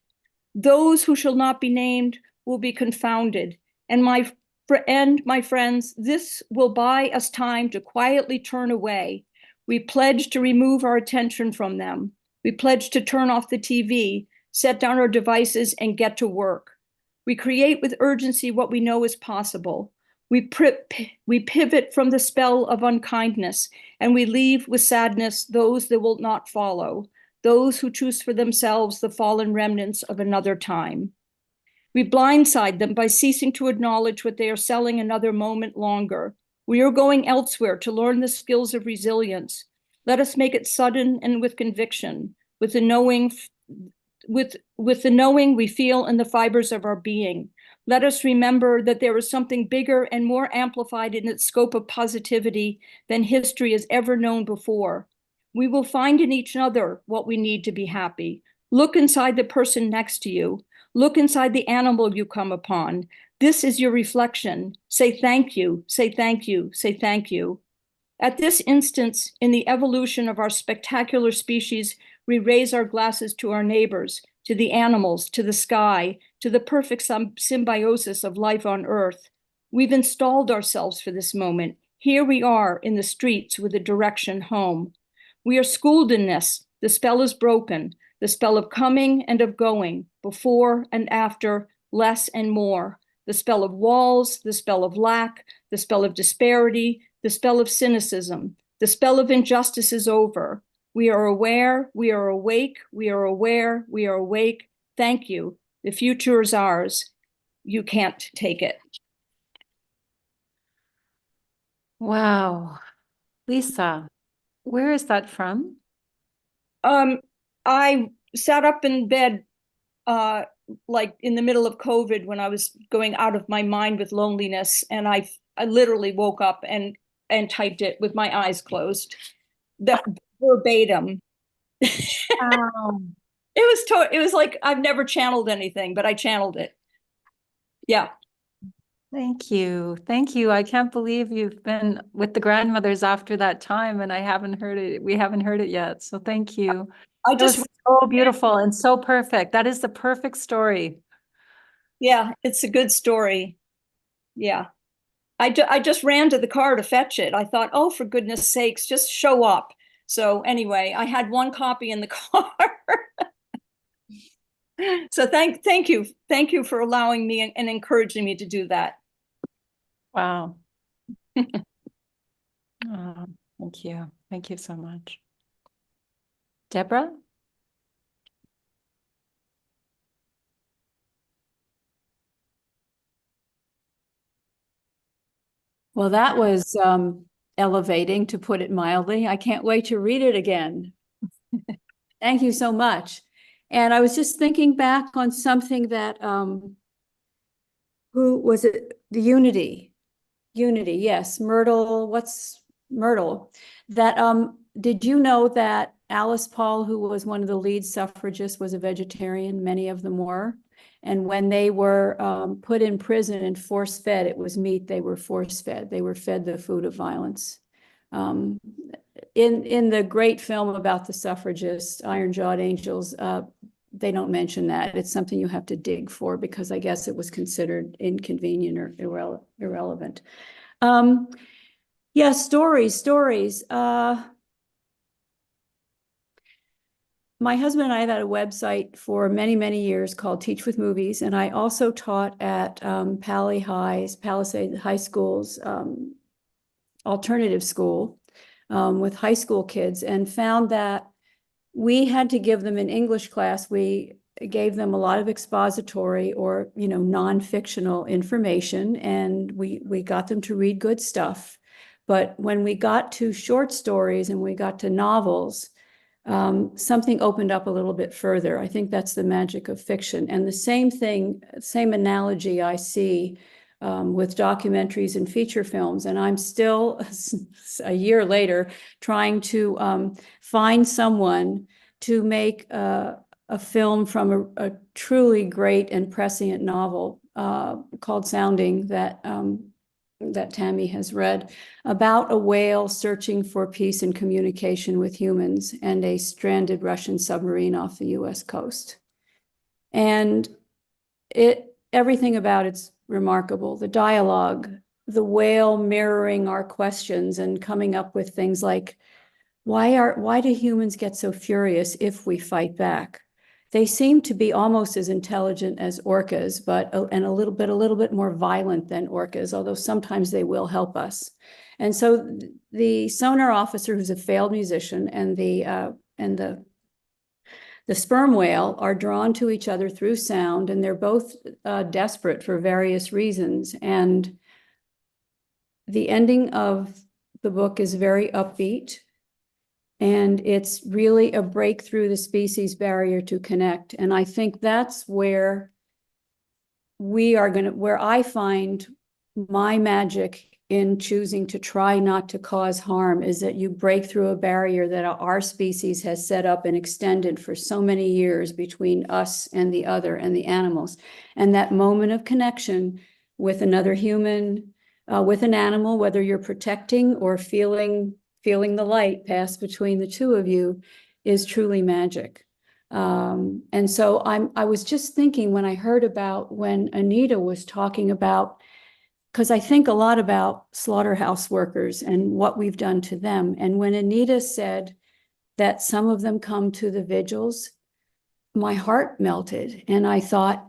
Those who shall not be named will be confounded. And my friends, this will buy us time to quietly turn away. We pledge to remove our attention from them. We pledge to turn off the TV, set down our devices, and get to work. We create with urgency what we know is possible. We pivot from the spell of unkindness, and we leave with sadness those that will not follow, those who choose for themselves the fallen remnants of another time. We blindside them by ceasing to acknowledge what they are selling another moment longer. We are going elsewhere to learn the skills of resilience. Let us make it sudden and with conviction, with the knowing we feel in the fibers of our being. Let us remember that there is something bigger and more amplified in its scope of positivity than history has ever known before. We will find in each other what we need to be happy. Look inside the person next to you. Look inside the animal you come upon. This is your reflection. Say thank you, say thank you, say thank you. At this instance, in the evolution of our spectacular species, we raise our glasses to our neighbors, to the animals, to the sky, to the perfect symbiosis of life on Earth. We've installed ourselves for this moment. Here we are in the streets with a direction home. We are schooled in this. The spell is broken, the spell of coming and of going, before and after, less and more. The spell of walls, the spell of lack, the spell of disparity, the spell of cynicism, the spell of injustice is over. We are aware, we are awake, we are aware, we are awake. Thank you. The future is ours. You can't take it. Wow. Lisa, where is that from? I sat up in bed like in the middle of COVID when I was going out of my mind with loneliness, and I literally woke up and typed it with my eyes closed, that verbatim. It was like I've never channeled anything, but I channeled it. Yeah. Thank you. Thank you. I can't believe you've been with the grandmothers after that time and I haven't heard it. We haven't heard it yet. So thank you. I It just was so beautiful and so perfect. That is the perfect story. Yeah, it's a good story. Yeah. I just ran to the car to fetch it. I thought, oh, for goodness sakes, just show up. So anyway, I had one copy in the car. So thank you. Thank you for allowing me and encouraging me to do that. Wow. Oh, thank you. Thank you so much. Deborah? Well, that was elevating, to put it mildly. I can't wait to read it again. Thank you so much. And I was just thinking back on something that, who was it? The Unity, yes. Myrtle, what's Myrtle? That, did you know that Alice Paul, who was one of the lead suffragists, was a vegetarian? Many of them were. And when they were put in prison and force-fed, it was meat they were force-fed. They were fed the food of violence. In the great film about the suffragists, Iron-Jawed Angels, they don't mention that. It's something you have to dig for because I guess it was considered inconvenient or irrelevant. Yeah, stories. My husband and I have had a website for many, many years called Teach with Movies, and I also taught at Palisade High School's alternative school with high school kids, and found that we had to give them an English class. We gave them a lot of expository or, non-fictional information, and we got them to read good stuff. But when we got to short stories and we got to novels, something opened up a little bit further. I think that's the magic of fiction. And the same analogy I see with documentaries and feature films. And I'm still, a year later, trying to find someone to make a film from a truly great and prescient novel called Sounding that Tammy has read, about a whale searching for peace and communication with humans and a stranded Russian submarine off the US coast. And everything about it's remarkable. The dialogue, the whale mirroring our questions and coming up with things like, why do humans get so furious if we fight back? They seem to be almost as intelligent as orcas, and a little bit more violent than orcas, although sometimes they will help us. And so the sonar officer, who's a failed musician, and the sperm whale are drawn to each other through sound, and they're both desperate for various reasons. And the ending of the book is very upbeat. And it's really a break through the species barrier to connect. And I think that's where where I find my magic in choosing to try not to cause harm, is that you break through a barrier that our species has set up and extended for so many years between us and the other and the animals. And that moment of connection with another human, with an animal, whether you're protecting or feeling the light pass between the two of you, is truly magic. And so I was just thinking when I heard about when Anita was talking about, because I think a lot about slaughterhouse workers and what we've done to them. And when Anita said that some of them come to the vigils, my heart melted. And I thought,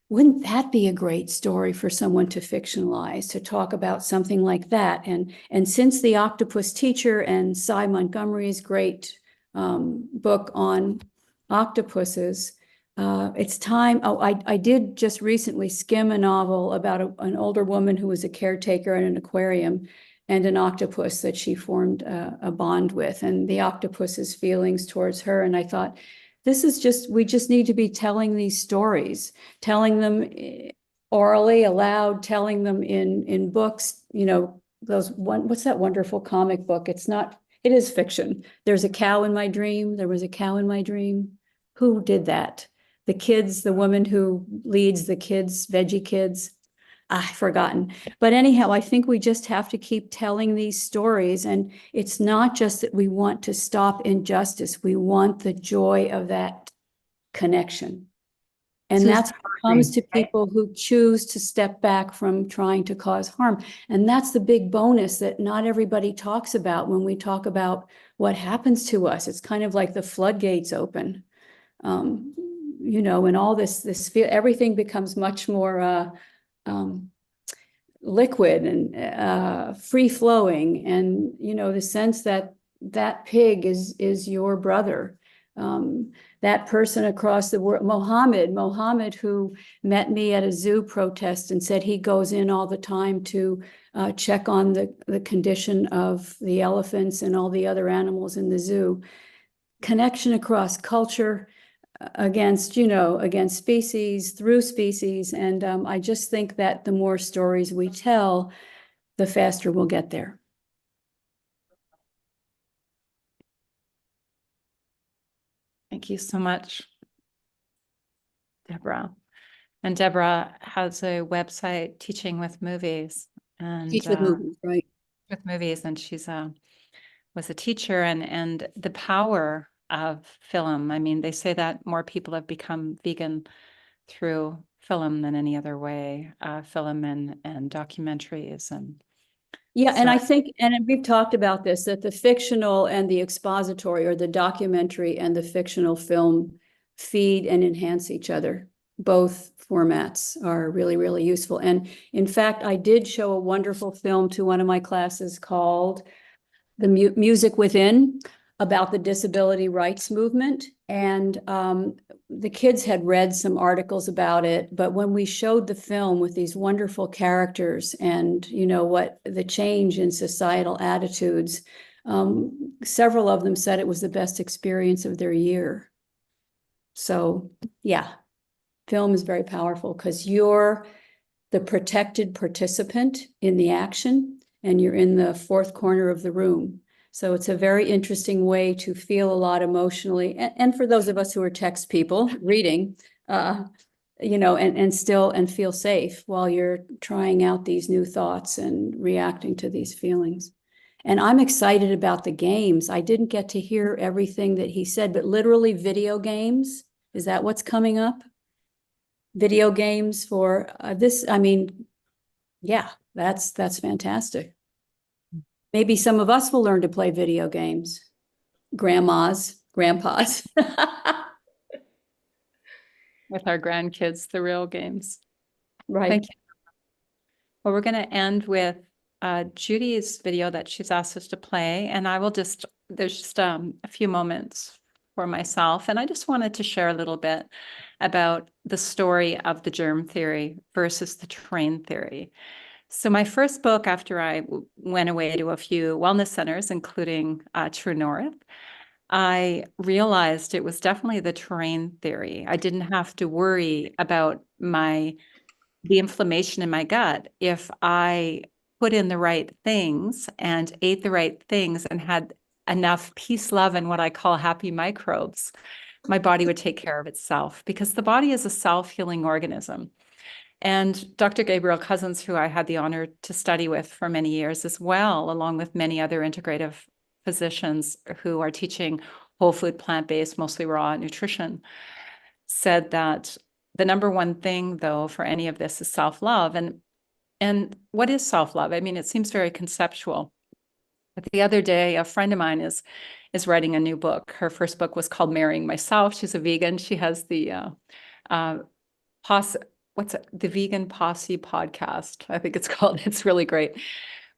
wouldn't that be a great story for someone to fictionalize, to talk about something like that? And since The Octopus Teacher and Cy Montgomery's great book on octopuses, it's time. Oh, I did just recently skim a novel about an older woman who was a caretaker in an aquarium and an octopus that she formed a bond with, and the octopus's feelings towards her. And I thought, this is just, we just need to be telling these stories, telling them orally, aloud, telling them in books, you know, what's that wonderful comic book? It is fiction. There's a cow in my dream. There was a cow in my dream. Who did that? The kids, the woman who leads the kids, veggie kids. I've forgotten. But anyhow, I think we just have to keep telling these stories. And it's not just that we want to stop injustice. We want the joy of that connection. And that's what comes to people who choose to step back from trying to cause harm. And that's the big bonus that not everybody talks about when we talk about what happens to us. It's kind of like the floodgates open, you know, and all this everything becomes much more liquid and free flowing. And, you know, the sense that that pig is your brother. That person across the world, Mohammed, who met me at a zoo protest and said he goes in all the time to check on the condition of the elephants and all the other animals in the zoo. Connection across culture, against species, through species. And I just think that the more stories we tell, the faster we'll get there. Thank you so much, Deborah. And Deborah has a website, Teaching with Movies. And Teach with Movies, right? With movies, and she's was a teacher, and the power of film. I mean, they say that more people have become vegan through film than any other way, film and documentaries. And yeah, and I think, and we've talked about this, that the fictional and the expository, or the documentary and the fictional film, feed and enhance each other. Both formats are really, really useful. And in fact, I did show a wonderful film to one of my classes called The Music Within, about the disability rights movement. And the kids had read some articles about it, but when we showed the film with these wonderful characters and, you know, what the change in societal attitudes, several of them said it was the best experience of their year. So yeah, film is very powerful because you're the protected participant in the action and you're in the fourth corner of the room. So it's a very interesting way to feel a lot emotionally. And for those of us who are text people reading, you know, and feel safe while you're trying out these new thoughts and reacting to these feelings. And I'm excited about the games. I didn't get to hear everything that he said, but literally video games, is that what's coming up? Video games for this, I mean, yeah, that's fantastic. Maybe some of us will learn to play video games. Grandmas, grandpas. with our grandkids, the real games. Right. Thank you. Well, we're going to end with Judy's video that she's asked us to play. And I will there's just a few moments for myself. And I just wanted to share a little bit about the story of the germ theory versus the terrain theory. So my first book, after I went away to a few wellness centers, including True North, I realized it was definitely the terrain theory. I didn't have to worry about the inflammation in my gut if I put in the right things and ate the right things and had enough peace, love, and what I call happy microbes. My body would take care of itself because the body is a self-healing organism. And Dr. Gabriel Cousins, who I had the honor to study with for many years as well, along with many other integrative physicians who are teaching whole food, plant-based, mostly raw nutrition, said that the number one thing, though, for any of this is self-love. And what is self-love? I mean, it seems very conceptual. But the other day, a friend of mine is writing a new book. Her first book was called Marrying Myself. She's a vegan. She has the the Vegan Posse podcast, I think it's called. It's really great.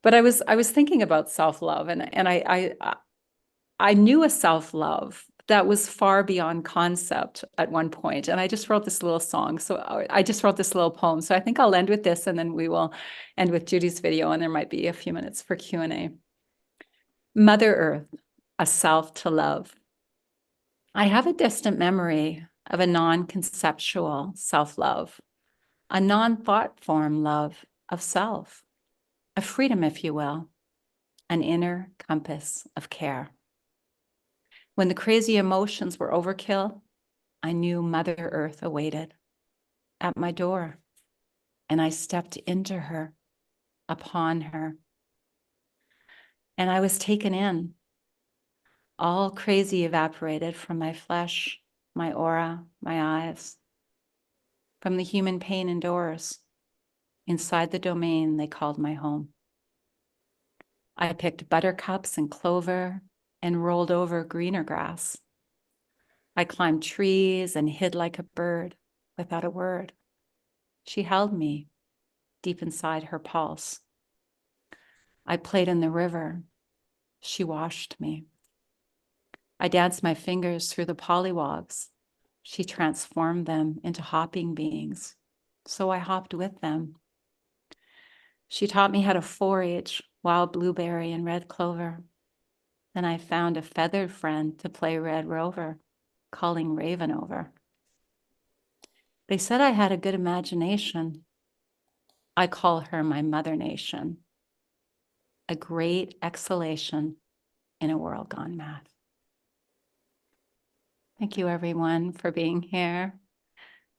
But I was thinking about self-love, and I knew a self-love that was far beyond concept at one point. And I just wrote this little song. So I just wrote this little poem. So I think I'll end with this, and then we will end with Judy's video, and there might be a few minutes for Q&A. Mother Earth, a self to love. I have a distant memory of a non-conceptual self-love, a non-thought form love of self, a freedom, if you will, an inner compass of care. When the crazy emotions were overkill, I knew Mother Earth awaited at my door, and I stepped into her, upon her, and I was taken in. All crazy evaporated from my flesh, my aura, my eyes, from the human pain indoors, inside the domain they called my home. I picked buttercups and clover and rolled over greener grass. I climbed trees and hid like a bird without a word. She held me deep inside her pulse. I played in the river. She washed me. I danced my fingers through the pollywogs. She transformed them into hopping beings, so I hopped with them. She taught me how to forage wild blueberry and red clover. Then I found a feathered friend to play Red Rover, calling Raven over. They said I had a good imagination. I call her my mother nation, a great exhalation in a world gone mad. Thank you, everyone, for being here.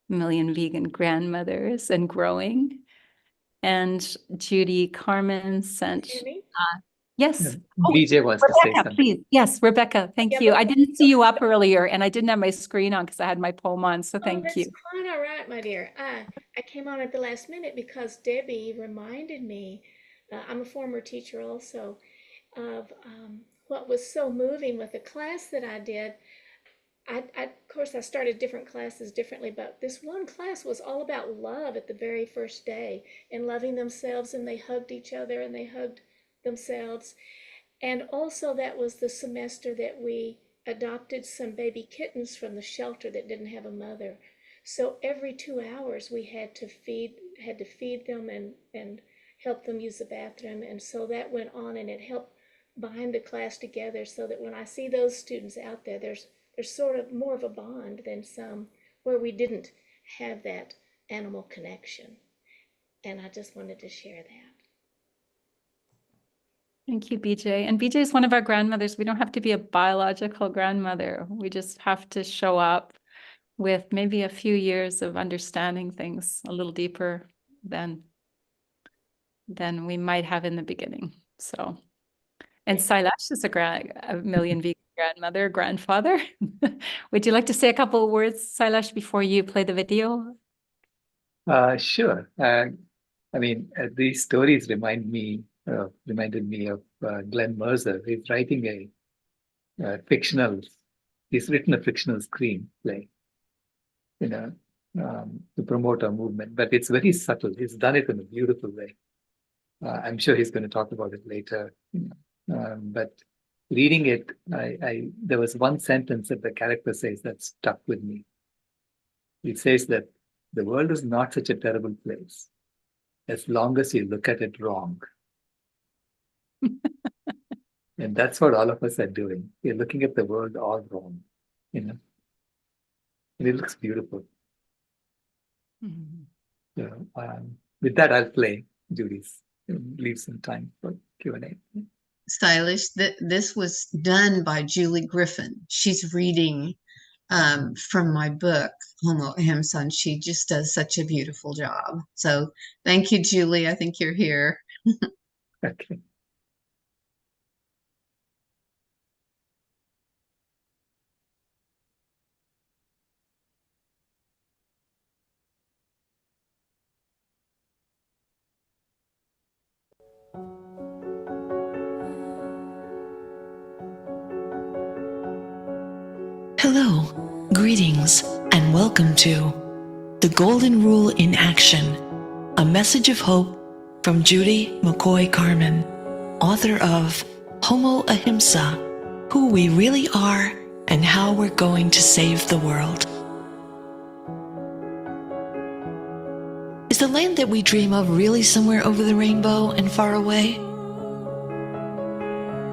Million vegan grandmothers and growing. And Judy Carmen sent, yes. BJ wants to say Rebecca, something. please. Yes, Rebecca, thank Yeah, you. but- I didn't see you up earlier and I didn't have my screen on because I had my poem on, so thank that's you. quite all right, my dear. I came on at the last minute because Debbie reminded me, I'm a former teacher also, of what was so moving with the class that I did. Of course, I started different classes differently, but this one class was all about love at the very first day and loving themselves, and they hugged each other and they hugged themselves. And also that was the semester that we adopted some baby kittens from the shelter that didn't have a mother. So every 2 hours we had to feed them and help them use the bathroom. And so that went on, and it helped bind the class together so that when I see those students out there, there's sort of more of a bond than some where we didn't have that animal connection. And I just wanted to share that. Thank you, BJ. And BJ is one of our grandmothers. We don't have to be a biological grandmother. We just have to show up with maybe a few years of understanding things a little deeper than we might have in the beginning. So, and Silash is a million vegan grandmother, grandfather. Would you like to say a couple of words, Silash, before you play the video? Sure. I mean, these stories reminded me of Glenn Mercer. He's writing he's written a fictional screenplay, to promote a movement, but it's very subtle. He's done it in a beautiful way. I'm sure he's going to talk about it later. But reading it, there was one sentence that the character says that stuck with me. It says that the world is not such a terrible place as long as you look at it wrong. And that's what all of us are doing. We're looking at the world all wrong, And it looks beautiful. So, with that, I'll play Judy's and leave some time for Q&A. Stylish. This was done by Julie Griffin. She's reading from my book, Homo Ahimsa, and she just does such a beautiful job. So thank you, Julie. I think you're here. Okay. Hello, greetings, and welcome to The Golden Rule in Action, a message of hope from Judy McCoy Carmen, author of Homo Ahimsa, Who We Really Are and How We're Going to Save the World. Is the land that we dream of really somewhere over the rainbow and far away?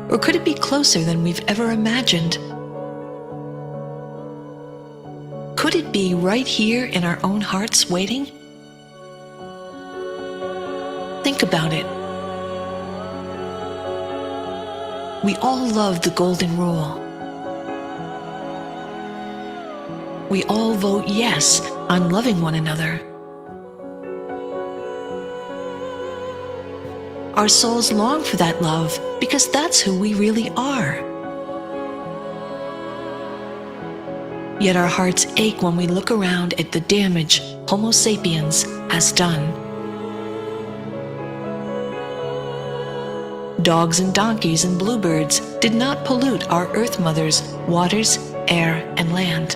Or could it be closer than we've ever imagined? Would it be right here in our own hearts waiting? Think about it. We all love the golden rule. We all vote yes on loving one another. Our souls long for that love because that's who we really are. Yet our hearts ache when we look around at the damage Homo sapiens has done. Dogs and donkeys and bluebirds did not pollute our Earth Mother's waters, air, and land.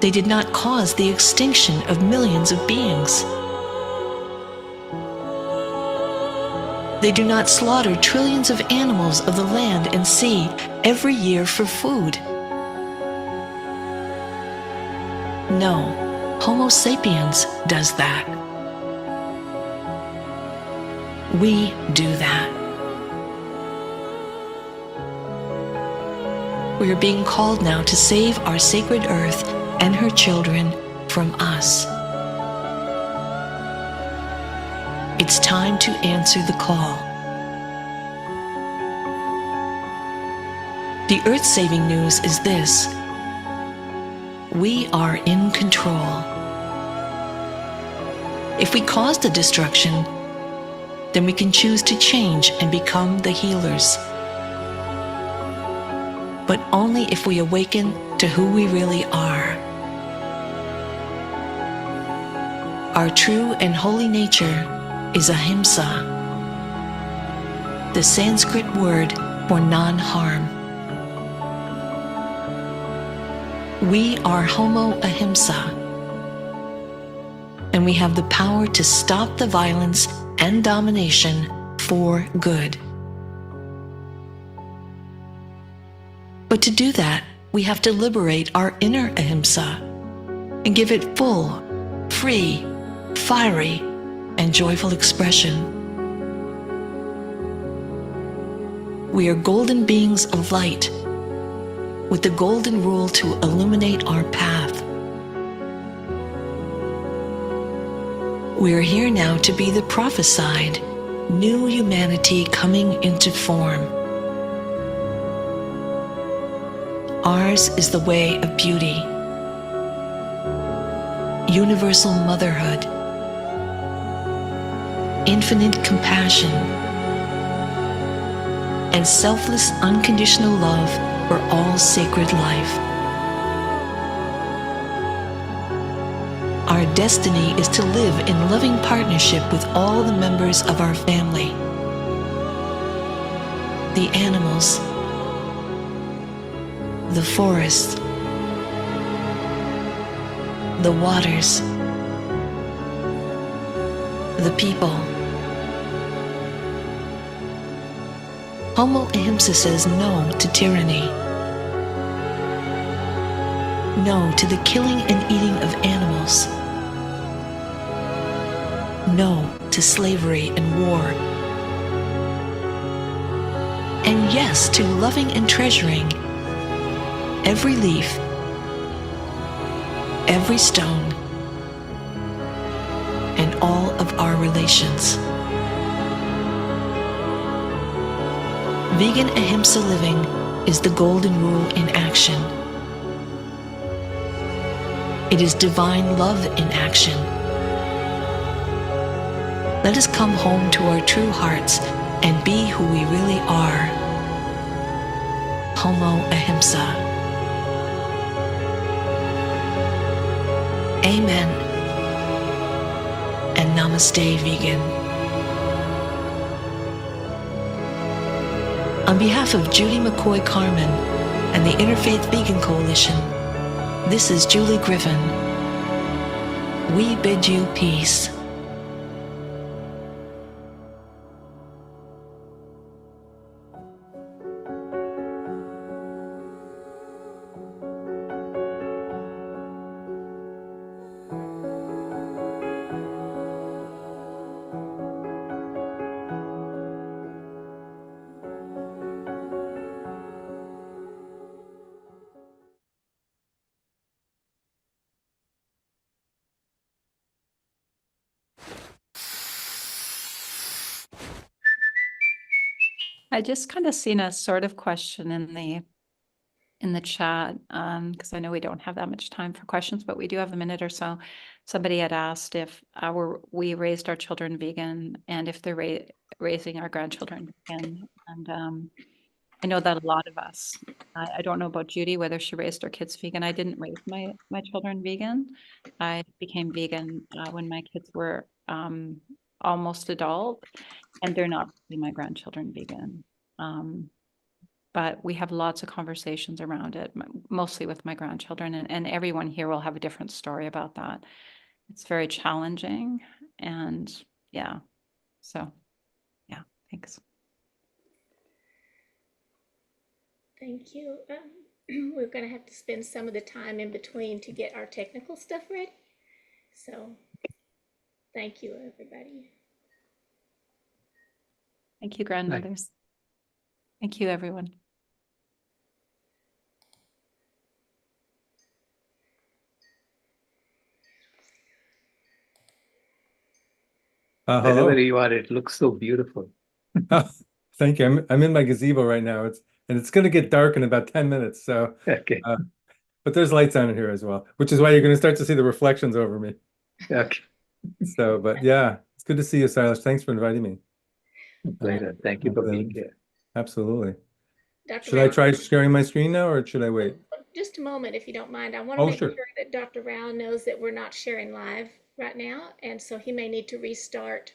They did not cause the extinction of millions of beings. They do not slaughter trillions of animals of the land and sea every year for food. No, Homo sapiens does that. We do that. We are being called now to save our sacred earth and her children from us. It's time to answer the call. The earth-saving news is this: we are in control. If we cause the destruction, then we can choose to change and become the healers. But only if we awaken to who we really are. Our true and holy nature is ahimsa, the Sanskrit word for non-harm. We are Homo ahimsa, and we have the power to stop the violence and domination for good. But to do that, we have to liberate our inner ahimsa and give it full, free, fiery, and joyful expression. We are golden beings of light, with the golden rule to illuminate our path. We are here now to be the prophesied new humanity coming into form. Ours is the way of beauty, universal motherhood, infinite compassion, and selfless unconditional love for all sacred life. Our destiny is to live in loving partnership with all the members of our family, the animals, the forests, the waters, the people. Homo ahimsa says no to tyranny, no to the killing and eating of animals, no to slavery and war, and yes to loving and treasuring every leaf, every stone, and all of our relations. Vegan ahimsa living is the golden rule in action. It is divine love in action. Let us come home to our true hearts and be who we really are. Homo ahimsa. Amen. And namaste, vegan. On behalf of Judy McCoy Carmen and the Interfaith Vegan Coalition, this is Julie Griffin. We bid you peace. I just kind of seen a sort of question in the chat, because I know we don't have that much time for questions, but we do have a minute or so. Somebody had asked if we raised our children vegan and if they're raising our grandchildren vegan. And I know that a lot of us, I don't know about Judy, whether she raised her kids vegan. I didn't raise my children vegan. I became vegan when my kids were almost adult, and they're not really my grandchildren vegan. But we have lots of conversations around it, mostly with my grandchildren, and everyone here will have a different story about that. It's very challenging, and yeah, so yeah, thanks. Thank you. We're going to have to spend some of the time in between to get our technical stuff ready. So thank you, everybody. Thank you, grandmothers. Thank you, everyone. Wherever Hello. you are, it looks so beautiful. Oh, thank you. I'm in my gazebo right now. It's going to get dark in about 10 minutes. So, Okay. But there's lights on in here as well, which is why you're going to start to see the reflections over me. Okay. So, but yeah, it's good to see you, Silas. Thanks for inviting me. Pleasure. Thank you for being here. Absolutely. Dr. Should I Rao, try sharing my screen now, or should I wait? just a moment, if you don't mind. I want to Oh, make sure. sure that Dr. Rao knows that we're not sharing live right now, and so he may need to restart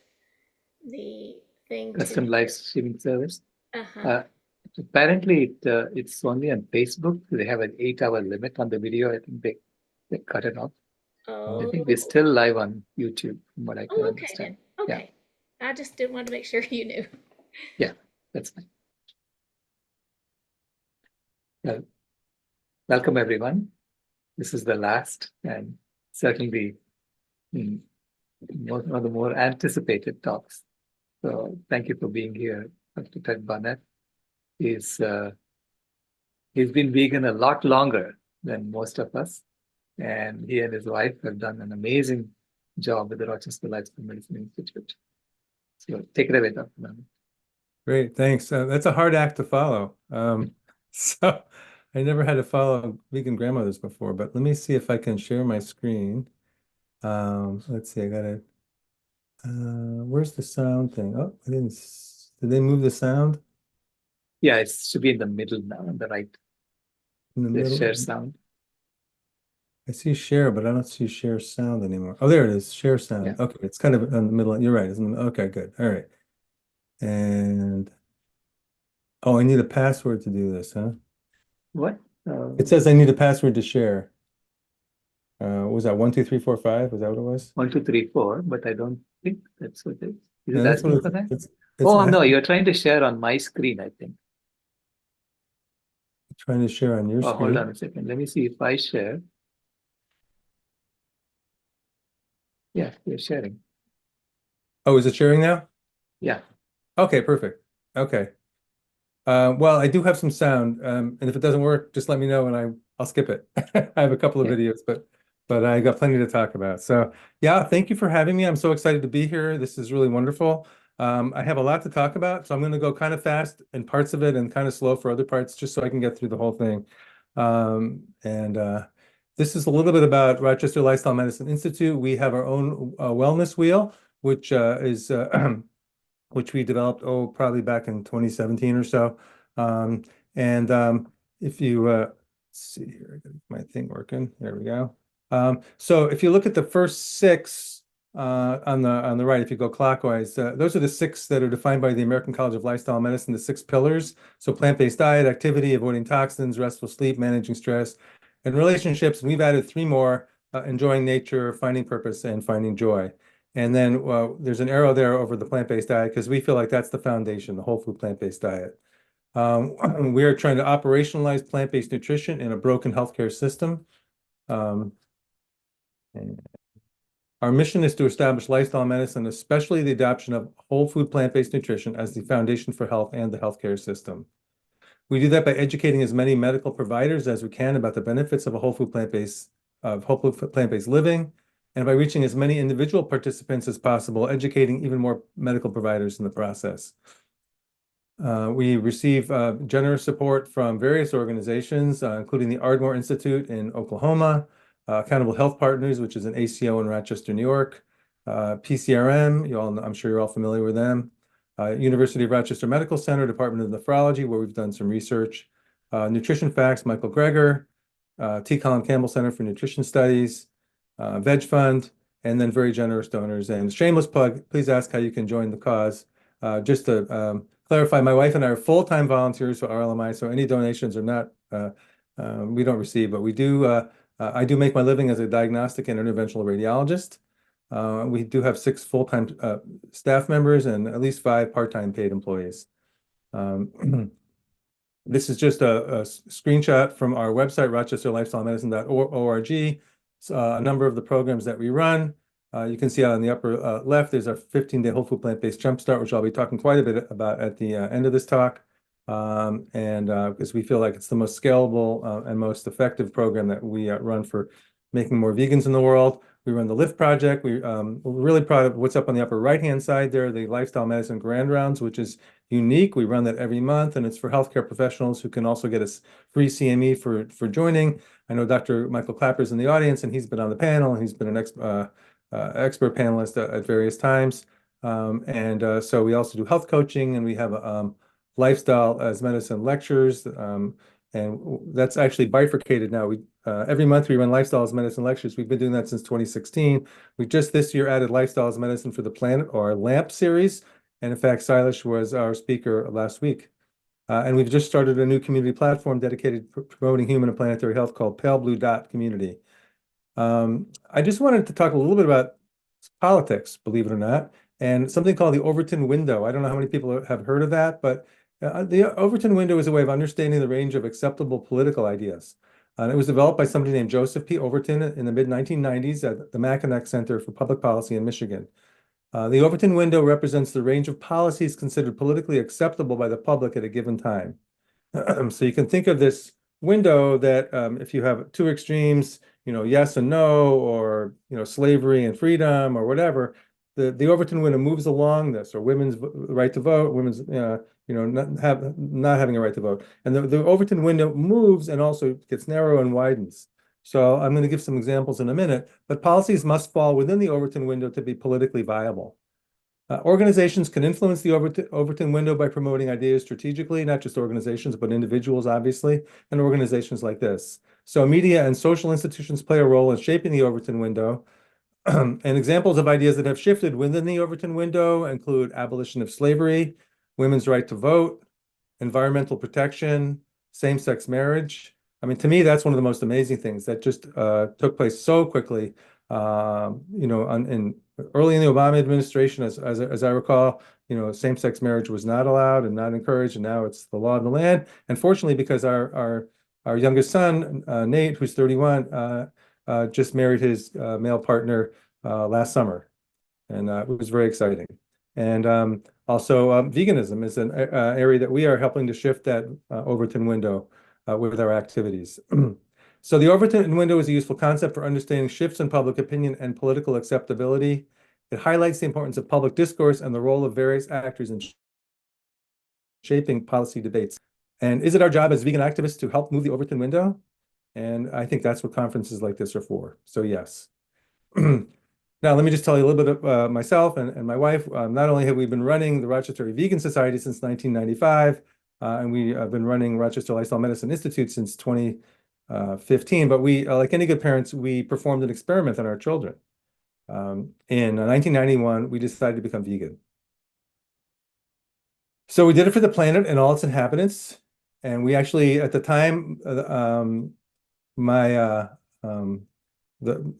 the thing. Custom live streaming service. Uh-huh. Apparently, it's only on Facebook. They have an 8-hour limit on the video. I think they cut it off. Oh. I think we're still live on YouTube, from what I can Okay, understand. then. Okay. Yeah. I just didn't want to make sure you knew. Yeah, that's fine. Well, welcome everyone. This is the last and certainly one of the more anticipated talks. So thank you for being here. Dr. Ted Barnett he's been vegan a lot longer than most of us, and he and his wife have done an amazing job with the Rochester Lifestyle Medicine Institute. So take it away, Dr. Barnett. Great, thanks. That's a hard act to follow. So I never had to follow vegan grandmothers before, but let me see if I can share my screen. Let's see, I got it. Where's the sound thing? Oh, did they move the sound? Yeah, it should be in the middle now, on the right. In the middle? Share sound. I see share, but I don't see share sound anymore. Oh, there it is, share sound. Yeah. Okay, it's kind of in the middle. You're right. Okay, good. All right. And oh, I need a password to do this, huh? What? It says I need a password to share. Was that 1, 2, 3, 4, 5? Was that what it was? 1, 2, 3, 4, but I don't think that's what it is. Is Yeah, it that's asking what for that? it's Oh, no, you're trying to share on my screen, I think. Trying to share on your Oh, screen. hold on a second. Let me see if I share. Yeah, you're sharing. Oh, is it sharing now? Yeah. Okay, perfect. Okay. Well, I do have some sound, and if it doesn't work, just let me know and I'll skip it. I have a couple of videos, but I got plenty to talk about. So yeah, thank you for having me. I'm so excited to be here. This is really wonderful. I have a lot to talk about, so I'm going to go kind of fast in parts of it and kind of slow for other parts, just so I can get through the whole thing. This is a little bit about Rochester Lifestyle Medicine Institute. We have our own wellness wheel, which is which we developed, probably back in 2017 or so. If you let's see here, I got my thing working. There we go. So if you look at the first 6 on the right, if you go clockwise, those are the 6 that are defined by the American College of Lifestyle Medicine, the 6 pillars. So plant-based diet, activity, avoiding toxins, restful sleep, managing stress, and relationships. We've added 3 more, enjoying nature, finding purpose, and finding joy. And then there's an arrow there over the plant-based diet because we feel like that's the foundation, the whole food plant-based diet. We are trying to operationalize plant-based nutrition in a broken healthcare system. Our mission is to establish lifestyle medicine, especially the adoption of whole food plant-based nutrition as the foundation for health and the healthcare system. We do that by educating as many medical providers as we can about the benefits of a whole food plant-based living, and by reaching as many individual participants as possible, educating even more medical providers in the process. We receive generous support from various organizations, including the Ardmore Institute in Oklahoma, Accountable Health Partners, which is an ACO in Rochester, New York, PCRM, I'm sure you're all familiar with them, University of Rochester Medical Center, Department of Nephrology, where we've done some research, Nutrition Facts, Michael Greger, T. Colin Campbell Center for Nutrition Studies, Veg Fund, and then very generous donors. And shameless plug, please ask how you can join the cause. Just to clarify, my wife and I are full-time volunteers for RLMI, so any donations are not, we don't receive, but we do, I do make my living as a diagnostic and interventional radiologist. We do have 6 full-time staff members and at least 5 part-time paid employees. This is just a screenshot from our website, rochesterlifestylemedicine.org. A number of the programs that we run. You can see on the upper left, there's our 15-day whole food plant-based jumpstart, which I'll be talking quite a bit about at the end of this talk. Because we feel like it's the most scalable and most effective program that we run for making more vegans in the world. We run the LIFT project. We're really proud of what's up on the upper right-hand side there, the Lifestyle Medicine Grand Rounds, which is unique. We run that every month, and it's for healthcare professionals who can also get a free CME for joining. I know Dr. Michael Clapper's in the audience, and he's been on the panel, and he's been an expert panelist at various times. So we also do health coaching, and we have lifestyle as medicine lectures, and that's actually bifurcated now. Every month we run lifestyle as medicine lectures. We've been doing that since 2016. We just this year added lifestyle as medicine for the planet, or our LAMP series. And in fact, Silas was our speaker last week. And we've just started a new community platform dedicated to promoting human and planetary health called Pale Blue Dot Community. I just wanted to talk a little bit about politics, believe it or not, and something called the Overton window. I don't know how many people have heard of that, but the Overton window is a way of understanding the range of acceptable political ideas. It was developed by somebody named Joseph P. Overton in the mid-1990s at the Mackinac Center for Public Policy in Michigan. The Overton window represents the range of policies considered politically acceptable by the public at a given time. So you can think of this window that if you have 2 extremes, yes and no, or slavery and freedom, or whatever, the Overton window moves along this, or women's right to vote, women's not having a right to vote, and the Overton window moves and also gets narrow and widens. So I'm going to give some examples in a minute, but policies must fall within the Overton window to be politically viable. Organizations can influence the Overton window by promoting ideas strategically, not just organizations, but individuals, obviously, and organizations like this. So media and social institutions play a role in shaping the Overton window. And examples of ideas that have shifted within the Overton window include abolition of slavery, women's right to vote, environmental protection, same-sex marriage. I mean, to me, that's one of the most amazing things that just took place so quickly. Early in the Obama administration, as I recall, same-sex marriage was not allowed and not encouraged, and now it's the law of the land. And fortunately, because our youngest son, Nate, who's 31, just married his male partner last summer, and it was very exciting. And also, veganism is an area that we are helping to shift that Overton window with our activities. So the Overton window is a useful concept for understanding shifts in public opinion and political acceptability. It highlights the importance of public discourse and the role of various actors in shaping policy debates. And is it our job as vegan activists to help move the Overton window? And I think that's what conferences like this are for. So yes. Now, let me just tell you a little bit of myself and my wife. Not only have we been running the Rochester Vegan Society since 1995, and we have been running Rochester Lifestyle Medicine Institute since 2015, but we, like any good parents, we performed an experiment on our children. In 1991, we decided to become vegan. So we did it for the planet and all its inhabitants. And we actually, at the time, I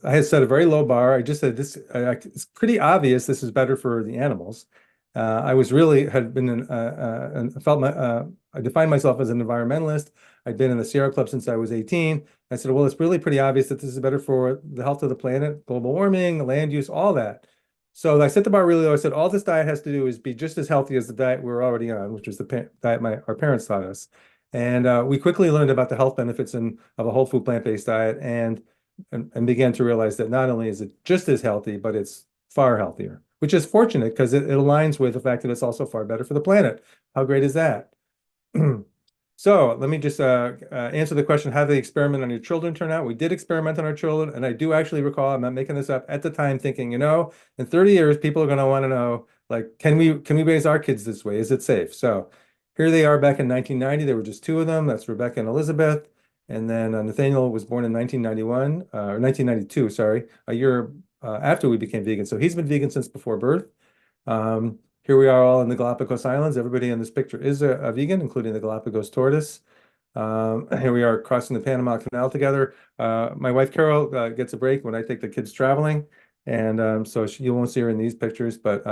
had set a very low bar. I just said this, it's pretty obvious this is better for the animals. I was really, had been, I defined myself as an environmentalist. I'd been in the Sierra Club since I was 18. I said, well, it's really pretty obvious that this is better for the health of the planet, global warming, land use, all that. So I set the bar really low. I said, all this diet has to do is be just as healthy as the diet we're already on, which was the diet our parents taught us. And we quickly learned about the health benefits of a whole food plant-based diet and began to realize that not only is it just as healthy, but it's far healthier. which is fortunate because it aligns with the fact that it's also far better for the planet. How great is that? So let me just answer the question, how did the experiment on your children turn out? We did experiment on our children, and I do actually recall, I'm not making this up, at the time thinking, in 30 years, people are going to want to know, like, can we raise our kids this way? Is it safe? So here they are back in 1990. There were just two of them. That's Rebecca and Elizabeth. And then Nathaniel was born in 1991, or 1992, sorry, a year after we became vegan. So he's been vegan since before birth. Here we are all in the Galapagos Islands. Everybody in this picture is a vegan, including the Galapagos tortoise. Here we are crossing the Panama Canal together. My wife, Carol, gets a break when I take the kids traveling. And so you won't see her in these pictures, but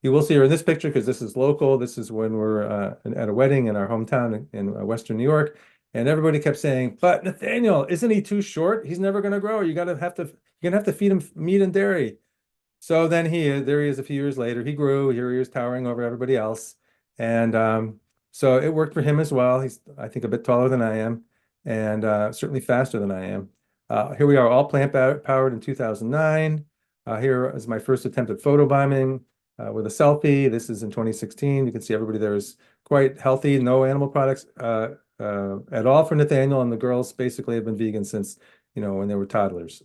you will see her in this picture because this is local. This is when we're at a wedding in our hometown in Western New York. And everybody kept saying, but Nathaniel, isn't he too short? He's never going to grow. You're gonna have to feed him meat and dairy. So then there he is a few years later. He grew. Here he is towering over everybody else. And so it worked for him as well. He's, I think, a bit taller than I am, and certainly faster than I am. Here we are, all plant-powered in 2009. Here is my first attempt at photobombing with a selfie. This is in 2016. You can see everybody there is quite healthy, no animal products at all for Nathaniel, and the girls basically have been vegan since, when they were toddlers.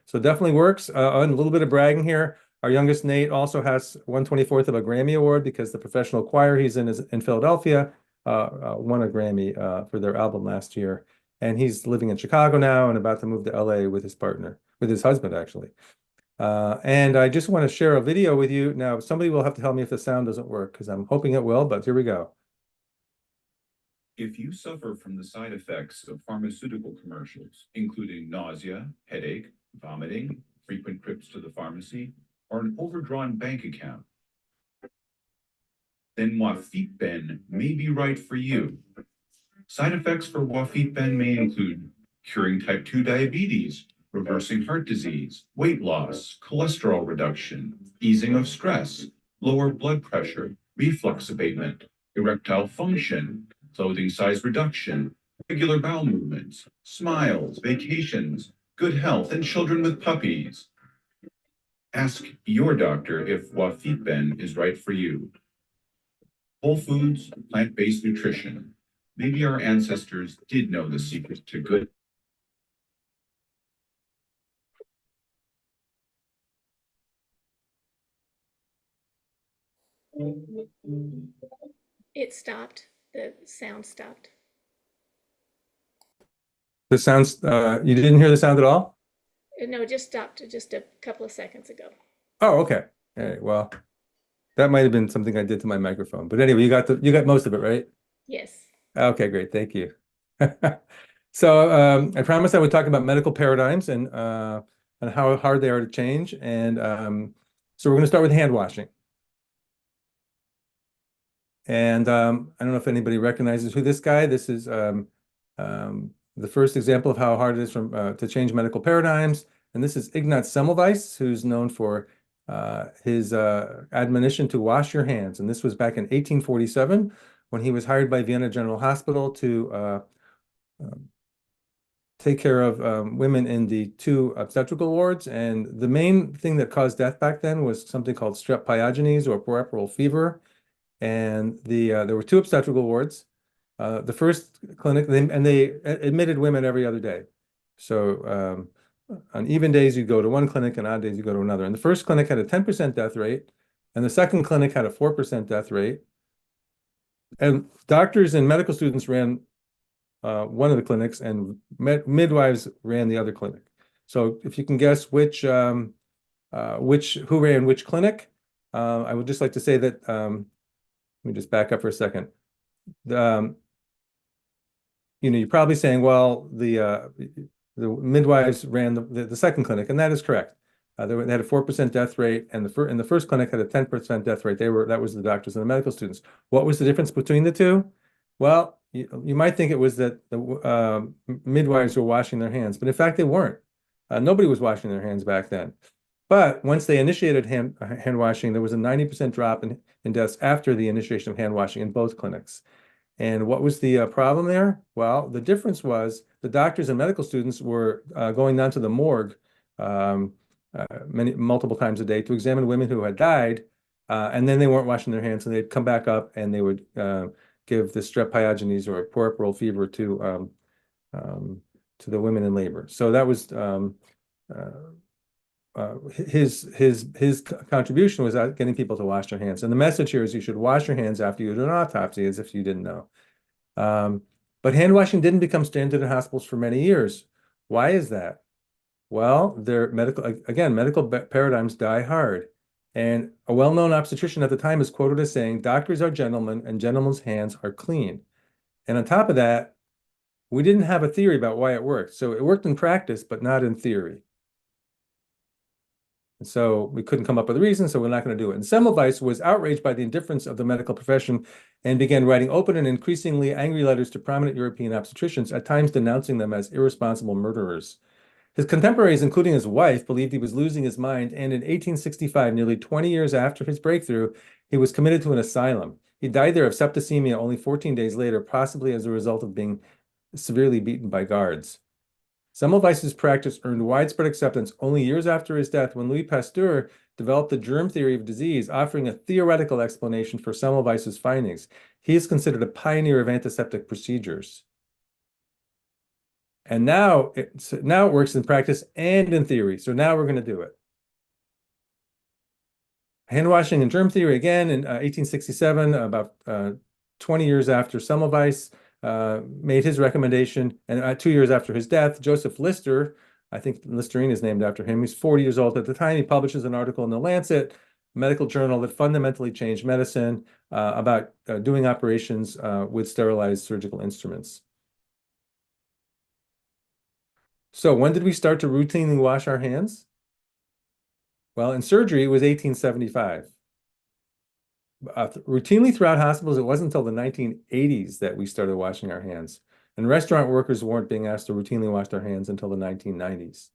So definitely works. And a little bit of bragging here. Our youngest, Nate, also has 1/24th of a Grammy Award because the professional choir he's in is in Philadelphia, won a Grammy for their album last year. And he's living in Chicago now and about to move to LA with his husband, actually. And I just want to share a video with you. Now, somebody will have to tell me if the sound doesn't work because I'm hoping it will, but here we go. If you suffer from the side effects of pharmaceutical commercials, including nausea, headache, vomiting, frequent trips to the pharmacy, or an overdrawn bank account, then Wafitben may be right for you. Side effects for Wafitben may include curing type 2 diabetes, reversing heart disease, weight loss, cholesterol reduction, easing of stress, lower blood pressure, reflux abatement, erectile function, clothing size reduction, regular bowel movements, smiles, vacations, good health, and children with puppies. Ask your doctor if Wafitben is right for you. Whole foods, plant-based nutrition. Maybe our ancestors did know the secret to good. It stopped. The sound stopped. The sounds, you didn't hear the sound at all? No, it just stopped just a couple of seconds ago. Oh, okay. All right. Well, that might have been something I did to my microphone. But anyway, you got most of it, right? Yes. Okay, great. Thank you. So I promised I would talk about medical paradigms and how hard they are to change. And so we're going to start with hand washing. And I don't know if anybody recognizes who this guy. This is the first example of how hard it is to change medical paradigms. And this is Ignaz Semmelweis, who's known for his admonition to wash your hands. And this was back in 1847 when he was hired by Vienna General Hospital to take care of women in the 2 obstetrical wards. And the main thing that caused death back then was something called strep pyogenes or puerperal fever. And there were 2 obstetrical wards. The first clinic, they admitted women every other day. So on even days, you go to one clinic, and odd days, you go to another. And the first clinic had a 10% death rate, and the second clinic had a 4% death rate. And doctors and medical students ran one of the clinics, and midwives ran the other clinic. So if you can guess who ran which clinic, I would just like to say that, let me just back up for a second. You're probably saying, well, the midwives ran the second clinic, and that is correct. They had a 4% death rate, and the first clinic had a 10% death rate. That was the doctors and the medical students. What was the difference between the two? Well, you might think it was that the midwives were washing their hands, but in fact they weren't. Nobody was washing their hands back then. But once they initiated hand washing, there was a 90% drop in deaths after the initiation of hand washing in both clinics. And what was the problem there? Well, the difference was the doctors and medical students were going down to the morgue multiple times a day to examine women who had died, and then they weren't washing their hands, and they'd come back up and they would give the strep pyogenes or puerperal fever to the women in labor. So that was his contribution was getting people to wash their hands. And the message here is you should wash your hands after you do an autopsy, as if you didn't know. But hand washing didn't become standard in hospitals for many years. Why is that? Well, medical paradigms die hard. And a well-known obstetrician at the time is quoted as saying, "Doctors are gentlemen and gentlemen's hands are clean." And on top of that, we didn't have a theory about why it worked. So it worked in practice, but not in theory. And so we couldn't come up with a reason, so we're not going to do it. And Semmelweis was outraged by the indifference of the medical profession and began writing open and increasingly angry letters to prominent European obstetricians, at times denouncing them as irresponsible murderers. His contemporaries, including his wife, believed he was losing his mind, and in 1865, nearly 20 years after his breakthrough, he was committed to an asylum. He died there of septicemia only 14 days later, possibly as a result of being severely beaten by guards. Semmelweis's practice earned widespread acceptance only years after his death, when Louis Pasteur developed the germ theory of disease, offering a theoretical explanation for Semmelweis's findings. He is considered a pioneer of antiseptic procedures. And now it works in practice and in theory. So now we're going to do it. Hand washing and germ theory again in 1867, about 20 years after Semmelweis made his recommendation, and 2 years after his death, Joseph Lister, I think Listerine is named after him, he's 40 years old at the time, he publishes an article in the Lancet, a medical journal that fundamentally changed medicine, about doing operations with sterilized surgical instruments. So when did we start to routinely wash our hands? Well, in surgery, it was 1875. Routinely throughout hospitals, it wasn't until the 1980s that we started washing our hands. And restaurant workers weren't being asked to routinely wash their hands until the 1990s.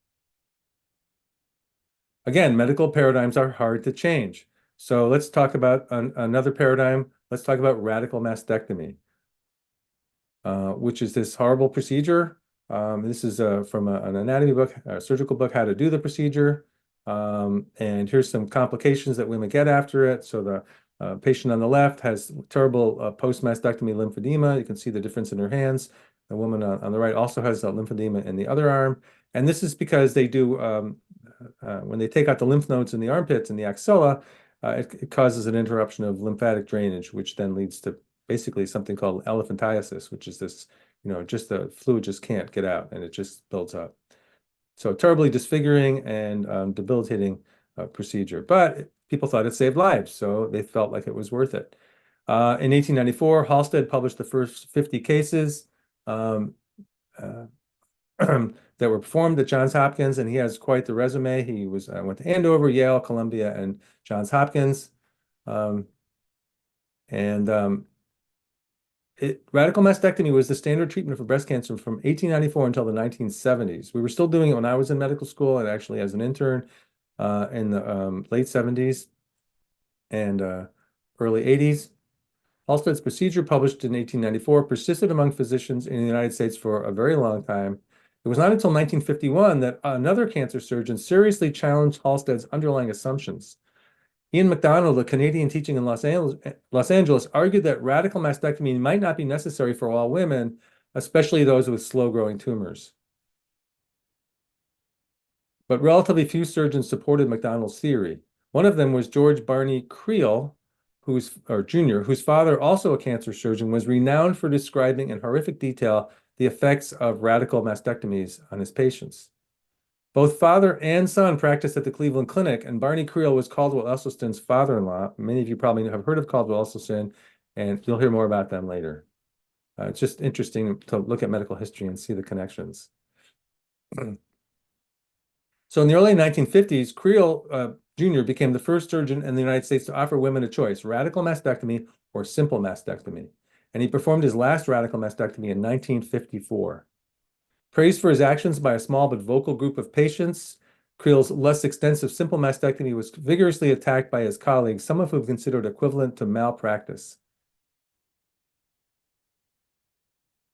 Again, medical paradigms are hard to change. So let's talk about another paradigm. Let's talk about radical mastectomy, which is this horrible procedure. This is from an anatomy book, a surgical book, how to do the procedure. And here's some complications that women get after it. So the patient on the left has terrible post-mastectomy lymphedema. You can see the difference in her hands. The woman on the right also has lymphedema in the other arm. And this is because they do, when they take out the lymph nodes in the armpits and the axilla, it causes an interruption of lymphatic drainage, which then leads to basically something called elephantiasis, which is this, just the fluid just can't get out and it just builds up. So terribly disfiguring and debilitating procedure. But people thought it saved lives, so they felt like it was worth it. In 1894, Halsted published the first 50 cases that were performed at Johns Hopkins, and he has quite the resume. He went to Andover, Yale, Columbia, and Johns Hopkins. Radical mastectomy was the standard treatment for breast cancer from 1894 until the 1970s. We were still doing it when I was in medical school and actually as an intern in the late 70s and early 80s. Halsted's procedure, published in 1894, persisted among physicians in the United States for a very long time. It was not until 1951 that another cancer surgeon seriously challenged Halsted's underlying assumptions. Ian MacDonald, a Canadian teaching in Los Angeles, argued that radical mastectomy might not be necessary for all women, especially those with slow-growing tumors. But relatively few surgeons supported MacDonald's theory. One of them was George Barney Creel, Jr., whose father, also a cancer surgeon, was renowned for describing in horrific detail the effects of radical mastectomies on his patients. Both father and son practiced at the Cleveland Clinic, and Barney Creel was Caldwell Esselstyn's father-in-law. Many of you probably have heard of Caldwell Esselstyn, and you'll hear more about them later. It's just interesting to look at medical history and see the connections. So in the early 1950s, Creel Jr. became the first surgeon in the United States to offer women a choice, radical mastectomy or simple mastectomy. And he performed his last radical mastectomy in 1954. Praised for his actions by a small but vocal group of patients, Creel's less extensive simple mastectomy was vigorously attacked by his colleagues, some of whom considered equivalent to malpractice.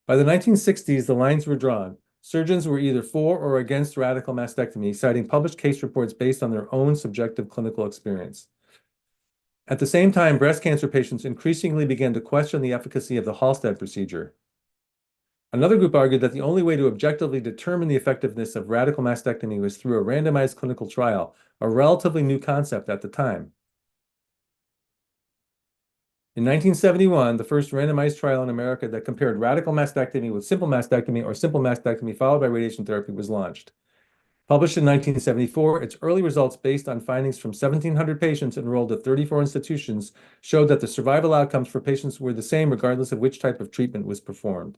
By the 1960s, the lines were drawn. Surgeons were either for or against radical mastectomy, citing published case reports based on their own subjective clinical experience. At the same time, breast cancer patients increasingly began to question the efficacy of the Halsted procedure. Another group argued that the only way to objectively determine the effectiveness of radical mastectomy was through a randomized clinical trial, a relatively new concept at the time. In 1971, the first randomized trial in America that compared radical mastectomy with simple mastectomy or simple mastectomy followed by radiation therapy was launched. Published in 1974, its early results based on findings from 1,700 patients enrolled at 34 institutions showed that the survival outcomes for patients were the same regardless of which type of treatment was performed.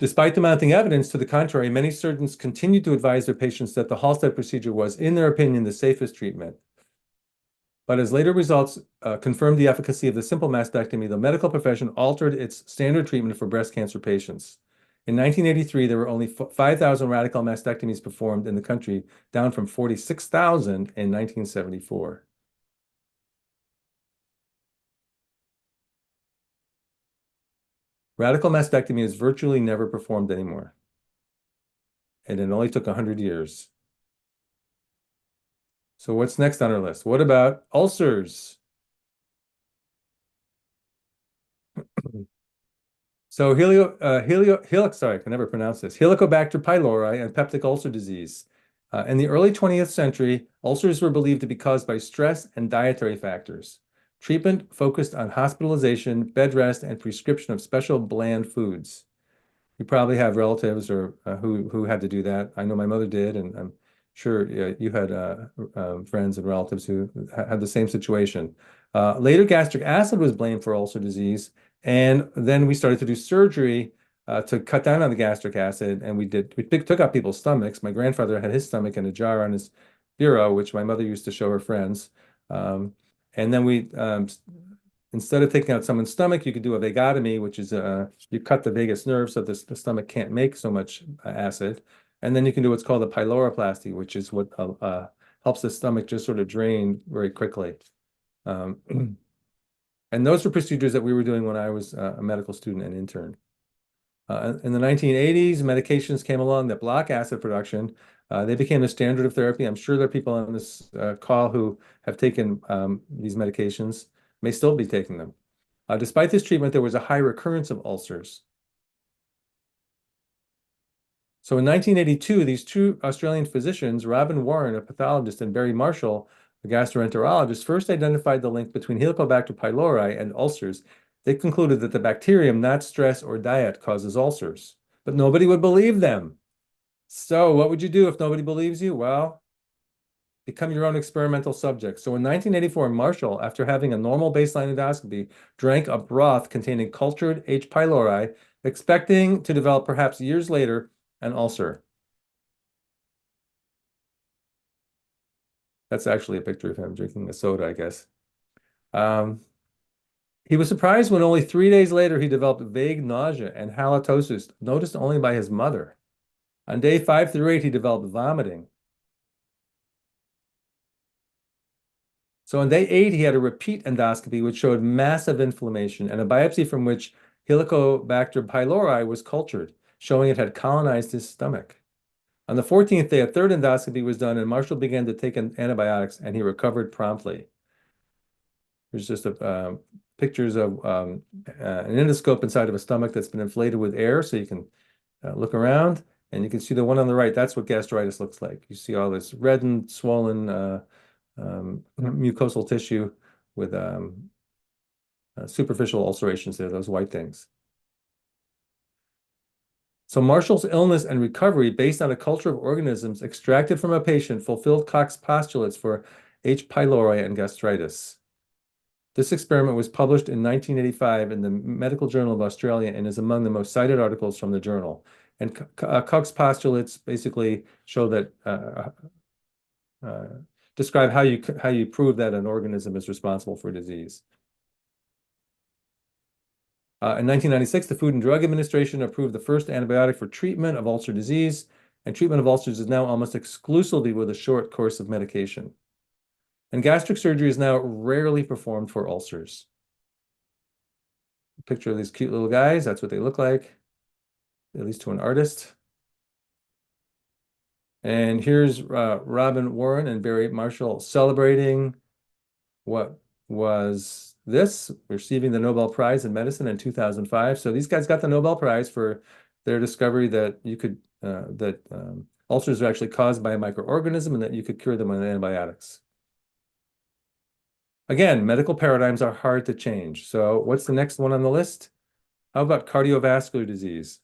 Despite the mounting evidence to the contrary, many surgeons continued to advise their patients that the Halsted procedure was, in their opinion, the safest treatment. But as later results confirmed the efficacy of the simple mastectomy, the medical profession altered its standard treatment for breast cancer patients. In 1983, there were only 5,000 radical mastectomies performed in the country, down from 46,000 in 1974. Radical mastectomy is virtually never performed anymore. And it only took 100 years. So what's next on our list? What about ulcers? So sorry, I can never pronounce this. Helicobacter pylori and peptic ulcer disease. In the early 20th century, ulcers were believed to be caused by stress and dietary factors. Treatment focused on hospitalization, bed rest, and prescription of special bland foods. You probably have relatives or who had to do that. I know my mother did, and I'm sure you had friends and relatives who had the same situation. Later, gastric acid was blamed for ulcer disease, and then we started to do surgery to cut down on the gastric acid, and we took out people's stomachs. My grandfather had his stomach in a jar on his bureau, which my mother used to show her friends. And then we, instead of taking out someone's stomach, you could do a vagotomy, which is you cut the vagus nerve so the stomach can't make so much acid. And then you can do what's called a pyloroplasty, which is what helps the stomach just sort of drain very quickly. And those were procedures that we were doing when I was a medical student and intern. In the 1980s, medications came along that block acid production. They became the standard of therapy. I'm sure there are people on this call who have taken these medications, may still be taking them. Despite this treatment, there was a high recurrence of ulcers. So in 1982, these two Australian physicians, Robin Warren, a pathologist, and Barry Marshall, a gastroenterologist, first identified the link between Helicobacter pylori and ulcers. They concluded that the bacterium, not stress or diet, causes ulcers. But nobody would believe them. So what would you do if nobody believes you? Well, become your own experimental subject. So in 1984, Marshall, after having a normal baseline endoscopy, drank a broth containing cultured H. pylori, expecting to develop perhaps years later an ulcer. That's actually a picture of him drinking a soda, I guess. He was surprised when only 3 days later he developed vague nausea and halitosis, noticed only by his mother. On day 5 through 8, he developed vomiting. So on day 8, he had a repeat endoscopy, which showed massive inflammation and a biopsy from which Helicobacter pylori was cultured, showing it had colonized his stomach. On the 14th day, a third endoscopy was done, and Marshall began to take antibiotics, and he recovered promptly. There's just pictures of an endoscope inside of a stomach that's been inflated with air, so you can look around, and you can see the one on the right. That's what gastritis looks like. You see all this reddened, swollen mucosal tissue with superficial ulcerations there, those white things. So Marshall's illness and recovery based on a culture of organisms extracted from a patient fulfilled Koch's postulates for H. pylori and gastritis. This experiment was published in 1985 in the Medical Journal of Australia and is among the most cited articles from the journal. And Koch's postulates basically show that describe how you prove that an organism is responsible for disease. In 1996, the Food and Drug Administration approved the first antibiotic for treatment of ulcer disease, and treatment of ulcers is now almost exclusively with a short course of medication. And gastric surgery is now rarely performed for ulcers. A picture of these cute little guys, that's what they look like. at least to an artist. And here's Robin Warren and Barry Marshall celebrating what was this, receiving the Nobel Prize in Medicine in 2005. So these guys got the Nobel Prize for their discovery that you could, ulcers are actually caused by a microorganism and that you could cure them with antibiotics. Again, medical paradigms are hard to change. So what's the next one on the list? How about cardiovascular disease?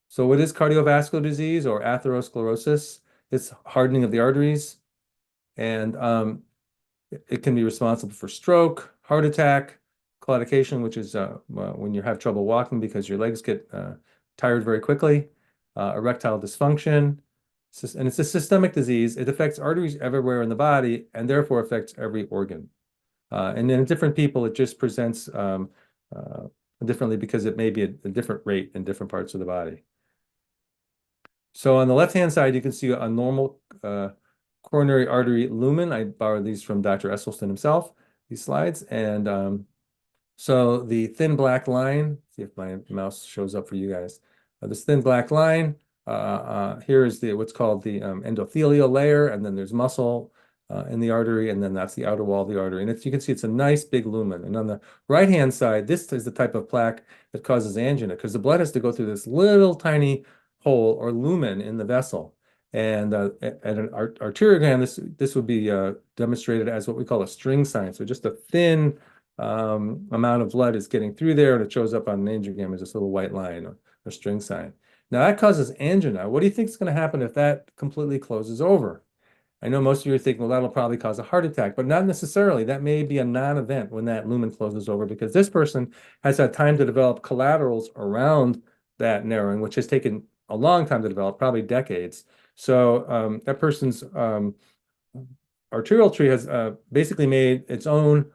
So what is cardiovascular disease or atherosclerosis? It's hardening of the arteries, and it can be responsible for stroke, heart attack, claudication, which is when you have trouble walking because your legs get tired very quickly, erectile dysfunction, and it's a systemic disease. It affects arteries everywhere in the body and therefore affects every organ. And in different people, it just presents differently because it may be a different rate in different parts of the body. So on the left-hand side, you can see a normal coronary artery lumen. I borrowed these from Dr. Esselstyn himself, these slides. And so the thin black line, see if my mouse shows up for you guys. This thin black line, here is what's called the endothelial layer, and then there's muscle in the artery, and then that's the outer wall of the artery. And you can see it's a nice big lumen. And on the right-hand side, this is the type of plaque that causes angina, because the blood has to go through this little tiny hole or lumen in the vessel. And at an arteriogram, this would be demonstrated as what we call a string sign. So just a thin amount of blood is getting through there, and it shows up on an angiogram as this little white line or string sign. Now that causes angina. What do you think is going to happen if that completely closes over? I know most of you are thinking, well, that'll probably cause a heart attack, but not necessarily. That may be a non-event when that lumen closes over, because this person has had time to develop collaterals around that narrowing, which has taken a long time to develop, probably decades. So that person's arterial tree has basically made its own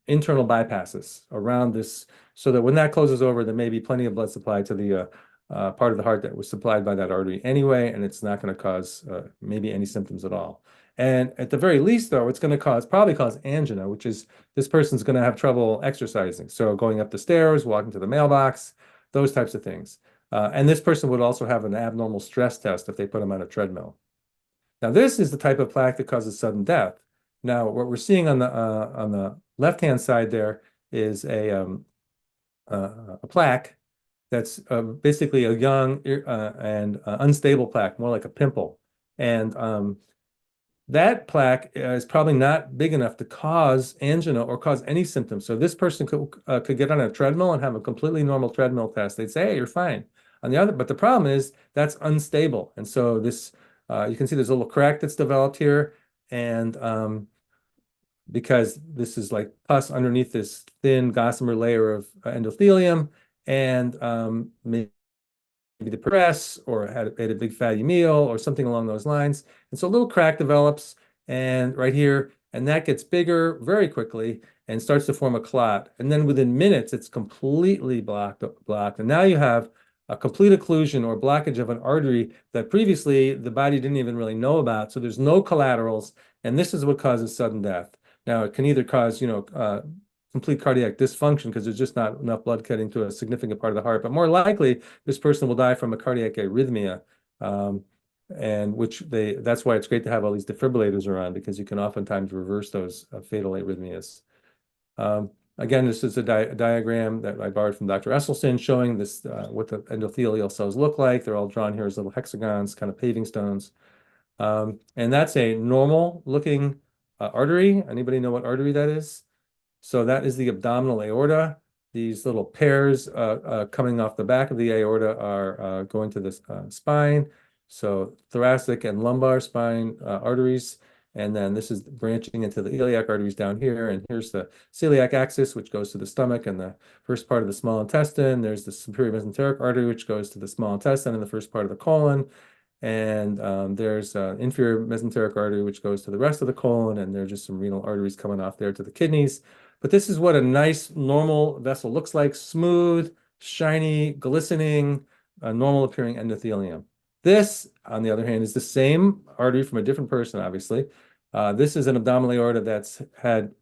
internal bypasses around this, so that when that closes over, there may be plenty of blood supply to the part of the heart that was supplied by that artery anyway, and it's not going to cause maybe any symptoms at all. And at the very least, though, it's going to probably cause angina, which is this person's going to have trouble exercising. So going up the stairs, walking to the mailbox, those types of things. And this person would also have an abnormal stress test if they put them on a treadmill. Now, this is the type of plaque that causes sudden death. Now, what we're seeing on the left-hand side there is a plaque that's basically a young and unstable plaque, more like a pimple. And that plaque is probably not big enough to cause angina or cause any symptoms. So this person could get on a treadmill and have a completely normal treadmill test. They'd say, hey, you're fine. But the problem is that's unstable. And so this, you can see there's a little crack that's developed here. And because this is like pus underneath this thin gossamer layer of endothelium, and maybe depressed or ate a big fatty meal or something along those lines. And so a little crack develops and right here, and that gets bigger very quickly and starts to form a clot. And then within minutes, it's completely blocked. And now you have a complete occlusion or blockage of an artery that previously the body didn't even really know about. So there's no collaterals, and this is what causes sudden death. Now, it can either cause, complete cardiac dysfunction because there's just not enough blood getting to a significant part of the heart, but more likely this person will die from a cardiac arrhythmia, and that's why it's great to have all these defibrillators around, because you can oftentimes reverse those fatal arrhythmias. Again, this is a diagram that I borrowed from Dr. Esselstyn showing this what the endothelial cells look like. They're all drawn here as little hexagons, kind of paving stones. And that's a normal looking artery. Anybody know what artery that is? So that is the abdominal aorta. These little pairs coming off the back of the aorta are going to the spine. So thoracic and lumbar spine arteries. And then this is branching into the iliac arteries down here. And here's the celiac axis, which goes to the stomach and the first part of the small intestine. There's the superior mesenteric artery, which goes to the small intestine and the first part of the colon. And there's inferior mesenteric artery, which goes to the rest of the colon. And there's just some renal arteries coming off there to the kidneys. But this is what a nice normal vessel looks like: smooth, shiny, glistening, normal appearing endothelium. This, on the other hand, is the same artery from a different person, obviously. This is an abdominal aorta that's had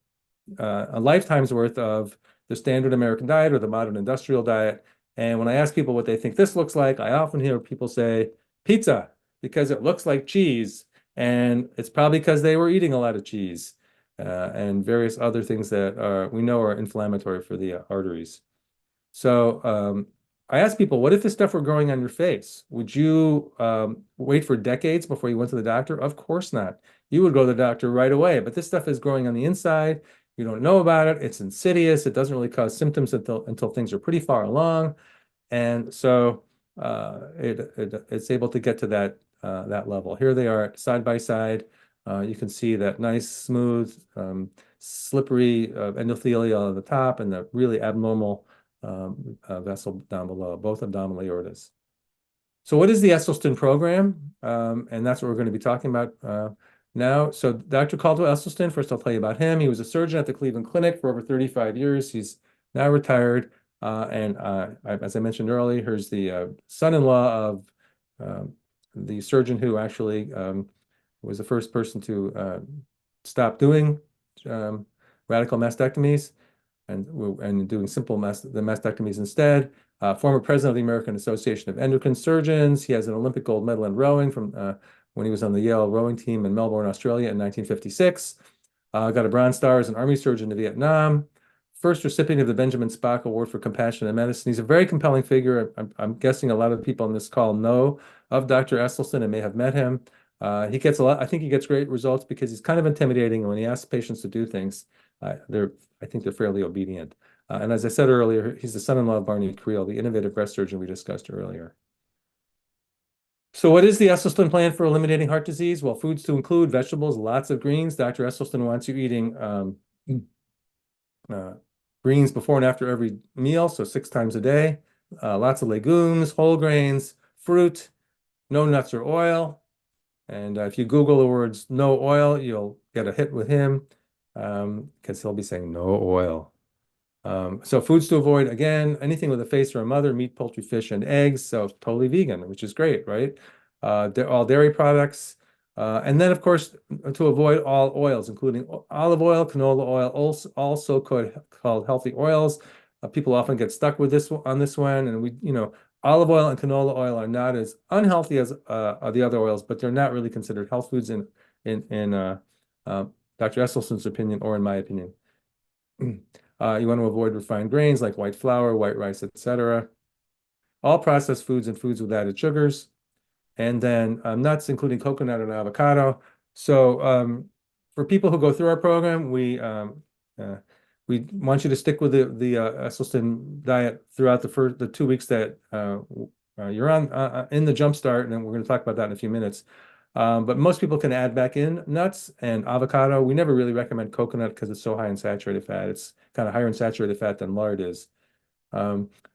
a lifetime's worth of the standard American diet or the modern industrial diet. And when I ask people what they think this looks like, I often hear people say pizza because it looks like cheese. And it's probably because they were eating a lot of cheese and various other things that we know are inflammatory for the arteries. So I ask people, what if this stuff were growing on your face? Would you wait for decades before you went to the doctor? Of course not. You would go to the doctor right away. But this stuff is growing on the inside. You don't know about it. It's insidious. It doesn't really cause symptoms until things are pretty far along. And so it's able to get to that level. Here they are side by side. You can see that nice, smooth, slippery endothelial on the top and the really abnormal vessel down below, both abdominal aortas. So what is the Esselstyn program? And that's what we're going to be talking about now. So Dr. Caldwell Esselstyn, first I'll tell you about him. He was a surgeon at the Cleveland Clinic for over 35 years. He's now retired. As I mentioned earlier, here's the son-in-law of the surgeon who actually was the first person to stop doing radical mastectomies and doing simple mastectomies instead. Former president of the American Association of Endocrine Surgeons. He has an Olympic gold medal in rowing from when he was on the Yale rowing team in Melbourne, Australia in 1956. Got a Bronze Star as an Army surgeon in Vietnam. First recipient of the Benjamin Spock Award for Compassion in Medicine. He's a very compelling figure. I'm guessing a lot of people on this call know of Dr. Esselstyn and may have met him. He gets a lot. I think he gets great results because he's kind of intimidating. When he asks patients to do things, I think they're fairly obedient. And as I said earlier, he's the son-in-law of Barney Creel, the innovative breast surgeon we discussed earlier. So what is the Esselstyn plan for eliminating heart disease? Well, foods to include vegetables, lots of greens. Dr. Esselstyn wants you eating greens before and after every meal, so 6 times a day. Lots of legumes, whole grains, fruit, no nuts or oil. And if you Google the words no oil, you'll get a hit with him because he'll be saying no oil. So foods to avoid, again, anything with a face or a mother, meat, poultry, fish, and eggs. So totally vegan, which is great, right? All dairy products. And then, of course, to avoid all oils, including olive oil, canola oil, also called healthy oils. People often get stuck with this on this one. And olive oil and canola oil are not as unhealthy as the other oils, but they're not really considered health foods in Dr. Esselstyn's opinion or in my opinion. You want to avoid refined grains like white flour, white rice, etc. All processed foods and foods with added sugars. And then nuts, including coconut and avocado. So for people who go through our program, we want you to stick with the Esselstyn diet throughout the 2 weeks that you're on in the Jumpstart, and then we're going to talk about that in a few minutes. But most people can add back in nuts and avocado. We never really recommend coconut because it's so high in saturated fat. It's kind of higher in saturated fat than lard is.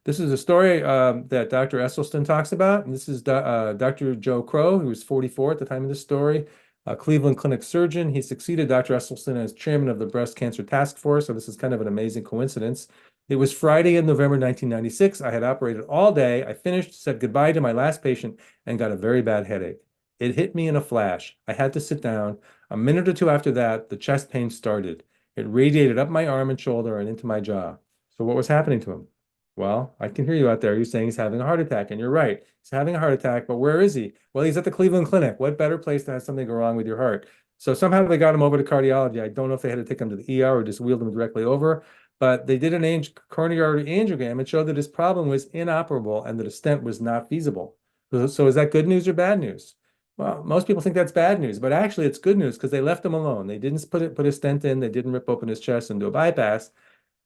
This is a story that Dr. Esselstyn talks about. And this is Dr. Joe Crow, who was 44 at the time of this story, a Cleveland Clinic surgeon. He succeeded Dr. Esselstyn as chairman of the Breast Cancer Task Force. So this is kind of an amazing coincidence. It was Friday in November 1996. I had operated all day. I finished, said goodbye to my last patient, and got a very bad headache. It hit me in a flash. I had to sit down. A minute or two after that, the chest pain started. It radiated up my arm and shoulder and into my jaw. So what was happening to him? Well, I can hear you out there. You're saying he's having a heart attack, and you're right. He's having a heart attack, but where is he? Well, he's at the Cleveland Clinic. What better place to have something go wrong with your heart? So somehow they got him over to cardiology. I don't know if they had to take him to the ER or just wheeled him directly over, but they did an coronary artery angiogram and showed that his problem was inoperable and that a stent was not feasible. So is that good news or bad news? Well, most people think that's bad news, but actually it's good news because they left him alone. They didn't put a stent in. They didn't rip open his chest and do a bypass.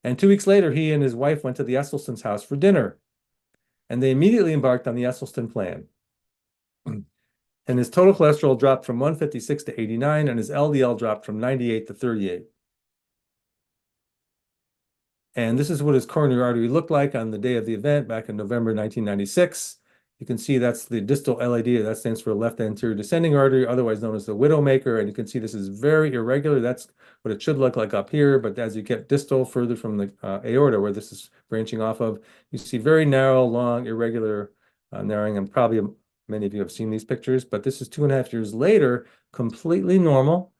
And 2 weeks later, he and his wife went to the Esselstyn's house for dinner. And they immediately embarked on the Esselstyn plan. And his total cholesterol dropped from 156 to 89, and his LDL dropped from 98 to 38. And this is what his coronary artery looked like on the day of the event back in November 1996. You can see that's the distal LAD. That stands for left anterior descending artery, otherwise known as the widowmaker. And you can see this is very irregular. That's what it should look like up here. But as you get distal further from the aorta, where this is branching off of, you see very narrow, long, irregular narrowing. And probably many of you have seen these pictures. But this is 2.5 years later, completely normal.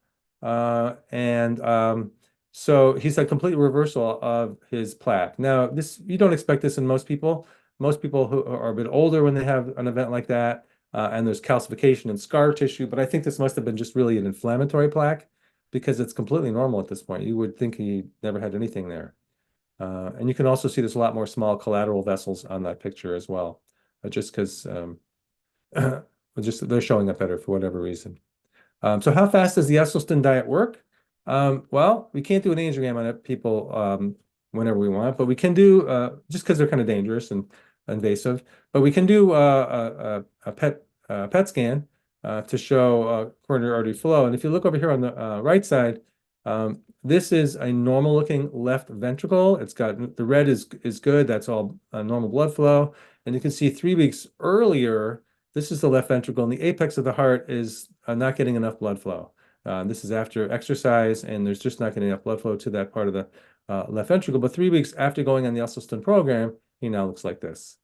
So he's a complete reversal of his plaque. Now, you don't expect this in most people. Most people who are a bit older when they have an event like that, and there's calcification and scar tissue, but I think this must have been just really an inflammatory plaque because it's completely normal at this point. You would think he never had anything there. And you can also see there's a lot more small collateral vessels on that picture as well, just because they're showing up better for whatever reason. So how fast does the Esselstyn diet work? Well, we can't do an angiogram on it, people, whenever we want, but we can do, just because they're kind of dangerous and invasive, but we can do a PET scan to show coronary artery flow. And if you look over here on the right side, this is a normal looking left ventricle. It's got, the red is good. That's all normal blood flow. And you can see 3 weeks earlier, this is the left ventricle, and the apex of the heart is not getting enough blood flow. This is after exercise, and there's just not getting enough blood flow to that part of the left ventricle. But 3 weeks after going on the Esselstyn program, he now looks like this.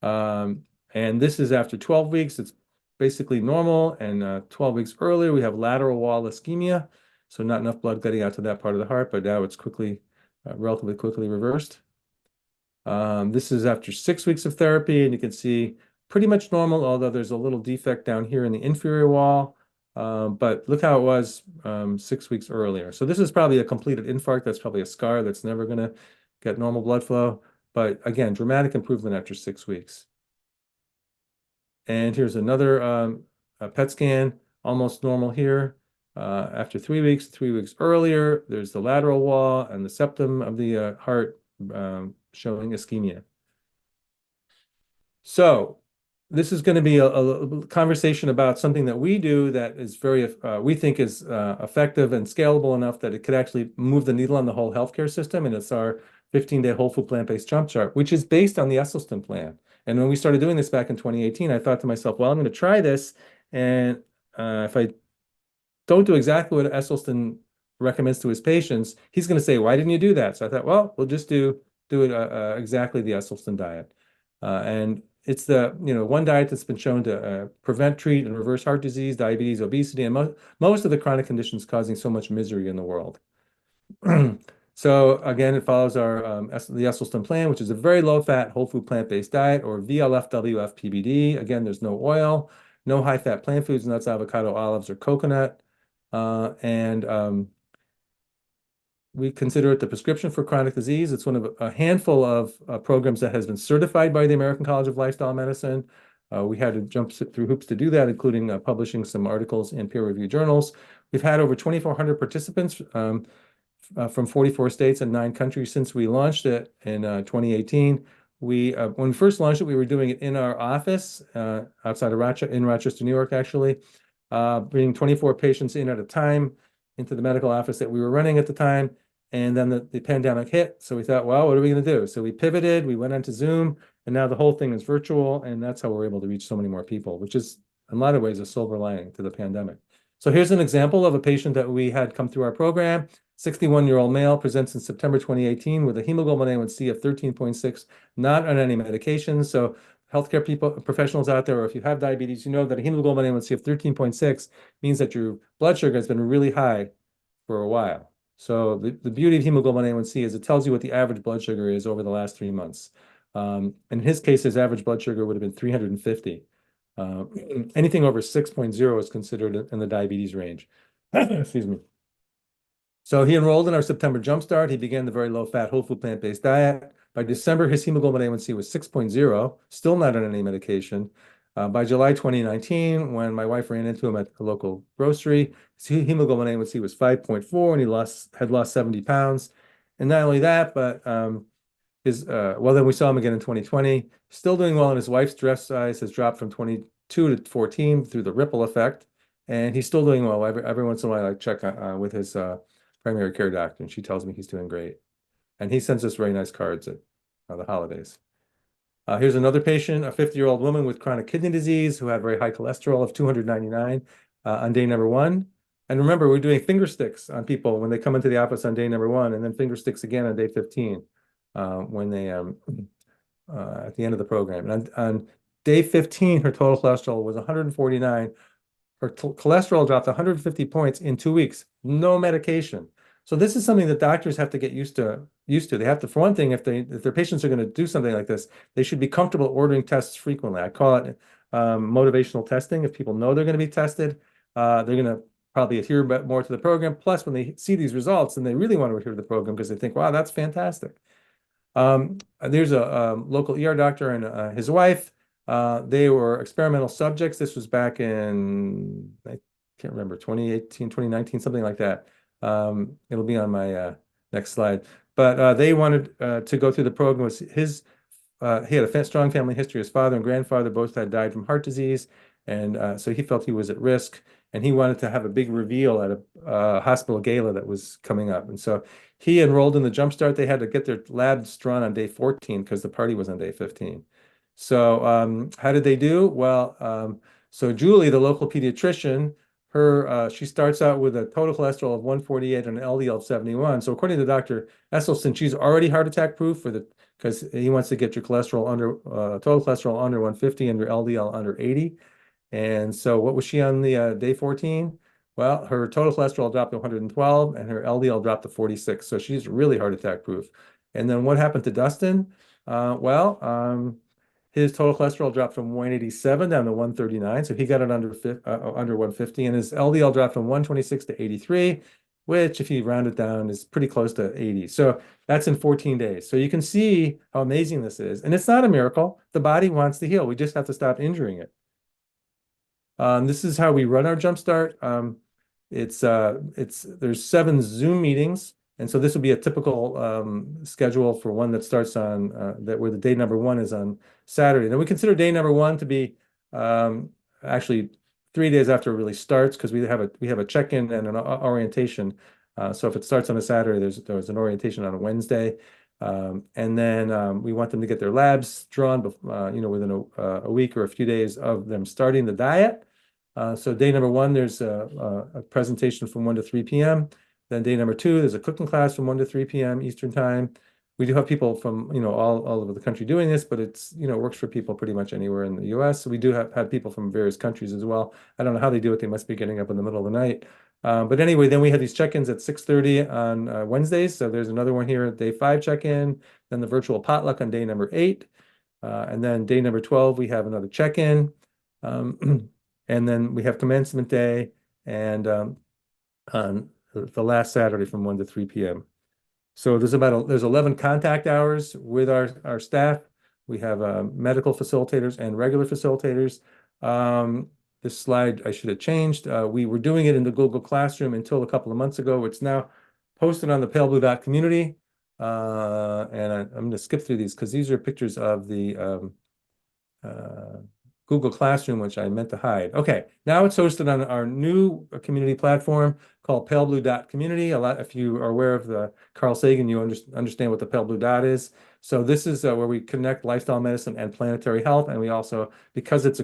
And this is after 12 weeks. It's basically normal. And 12 weeks earlier, we have lateral wall ischemia. So not enough blood getting out to that part of the heart, but now it's relatively quickly reversed. This is after 6 weeks of therapy, and you can see pretty much normal, although there's a little defect down here in the inferior wall. But look how it was 6 weeks earlier. So this is probably a completed infarct. That's probably a scar that's never going to get normal blood flow. But again, dramatic improvement after 6 weeks. And here's another PET scan, almost normal here. After 3 weeks, 3 weeks earlier, there's the lateral wall and the septum of the heart showing ischemia. So this is going to be a conversation about something that we do that is very, we think is effective and scalable enough that it could actually move the needle on the whole healthcare system. And it's our 15-day whole food plant-based jump chart, which is based on the Esselstyn plan. And when we started doing this back in 2018, I thought to myself, well, I'm going to try this. And if I don't do exactly what Esselstyn recommends to his patients, he's going to say, why didn't you do that? So I thought, well, we'll just do it exactly the Esselstyn diet. And it's the one diet that's been shown to prevent, treat, and reverse heart disease, diabetes, obesity, and most of the chronic conditions causing so much misery in the world. So again, it follows the Esselstyn plan, which is a very low-fat, whole food plant-based diet, or VLF-WF-PBD. Again, there's no oil, no high-fat plant foods, nuts, avocado, olives, or coconut. We consider it the prescription for chronic disease. It's one of a handful of programs that has been certified by the American College of Lifestyle Medicine. We had to jump through hoops to do that, including publishing some articles in peer-reviewed journals. We've had over 2,400 participants from 44 states and 9 countries since we launched it in 2018. When we first launched it, we were doing it in our office outside of Rochester, New York, actually, bringing 24 patients in at a time into the medical office that we were running at the time. And then the pandemic hit. So we thought, well, what are we going to do? So we pivoted, we went onto Zoom, and now the whole thing is virtual. And that's how we're able to reach so many more people, which is in a lot of ways a silver lining to the pandemic. So here's an example of a patient that we had come through our program. 61-year-old male presents in September 2018 with a hemoglobin A1C of 13.6, not on any medications. So healthcare professionals out there, or if you have diabetes, you know that a hemoglobin A1C of 13.6 means that your blood sugar has been really high for a while. So the beauty of hemoglobin A1C is it tells you what the average blood sugar is over the last 3 months. In his case, his average blood sugar would have been 350. Anything over 6.0 is considered in the diabetes range. Excuse me. So he enrolled in our September Jumpstart. He began the very low-fat, whole food plant-based diet. By December, his hemoglobin A1C was 6.0, still not on any medication. By July 2019, when my wife ran into him at the local grocery, his hemoglobin A1C was 5.4, and he had lost 70 pounds. And not only that, but then we saw him again in 2020, still doing well, and his wife's dress size has dropped from 22 to 14 through the ripple effect. And he's still doing well. Every once in a while, I check with his primary care doctor, and she tells me he's doing great. And he sends us very nice cards at the holidays. Here's another patient, a 50-year-old woman with chronic kidney disease who had very high cholesterol of 299 on day number 1. And remember, we're doing finger sticks on people when they come into the office on day number 1, and then finger sticks again on day 15 when they at the end of the program. And on day 15, her total cholesterol was 149. Her cholesterol dropped 150 points in 2 weeks, no medication. So this is something that doctors have to get used to. They have to, for one thing, if their patients are going to do something like this, they should be comfortable ordering tests frequently. I call it motivational testing. If people know they're going to be tested, they're going to probably adhere more to the program. Plus, when they see these results, then they really want to adhere to the program because they think, wow, that's fantastic. There's a local ER doctor and his wife. They were experimental subjects. This was back in, I can't remember, 2018, 2019, something like that. It'll be on my next slide. But they wanted to go through the program. He had a strong family history. His father and grandfather both had died from heart disease. And so he felt he was at risk. And he wanted to have a big reveal at a hospital gala that was coming up. And so he enrolled in the Jumpstart. They had to get their labs drawn on day 14 because the party was on day 15. So how did they do? Well, so Julie, the local pediatrician, she starts out with a total cholesterol of 148 and an LDL of 71. So according to Dr. Esselstyn, she's already heart attack proof because he wants to get your cholesterol under total cholesterol under 150 and your LDL under 80. And so what was she on the day 14? Well, her total cholesterol dropped to 112 and her LDL dropped to 46. So she's really heart attack proof. And then what happened to Dustin? His total cholesterol dropped from 187 down to 139. So he got it under 150. And his LDL dropped from 126 to 83, which if you round it down is pretty close to 80. So that's in 14 days. So you can see how amazing this is. And it's not a miracle. The body wants to heal. We just have to stop injuring it. This is how we run our Jumpstart. There's 7 Zoom meetings, and so this would be a typical schedule for one that starts on where the day number 1 is on Saturday. Now we consider day number 1 to be actually 3 days after it really starts because we have a check-in and an orientation. So if it starts on a Saturday, there's an orientation on a Wednesday. And then we want them to get their labs drawn, within a week or a few days of them starting the diet. So day number 1, there's a presentation from 1 to 3 p.m. Then day number 2, there's a cooking class from 1 to 3 p.m. Eastern time. We do have people from all over the country doing this, but it works for people pretty much anywhere in the U.S. So we do have people from various countries as well. I don't know how they do it. They must be getting up in the middle of the night. But anyway, then we have these check-ins at 6:30 on Wednesdays. So there's another one here at day 5 check-in, then the virtual potluck on day number 8. And then day number 12, we have another check-in. And then we have commencement day and on the last Saturday from 1 to 3 p.m. So there's 11 contact hours with our staff. We have medical facilitators and regular facilitators. This slide I should have changed. We were doing it in the Google Classroom until a couple of months ago. It's now posted on the Pale Blue Dot community. And I'm going to skip through these because these are pictures of the Google Classroom, which I meant to hide. Okay, now it's hosted on our new community platform called Pale Blue Dot Community. If you are aware of the Carl Sagan, you understand what the Pale Blue Dot is. So this is where we connect lifestyle medicine and planetary health, and we also, because it's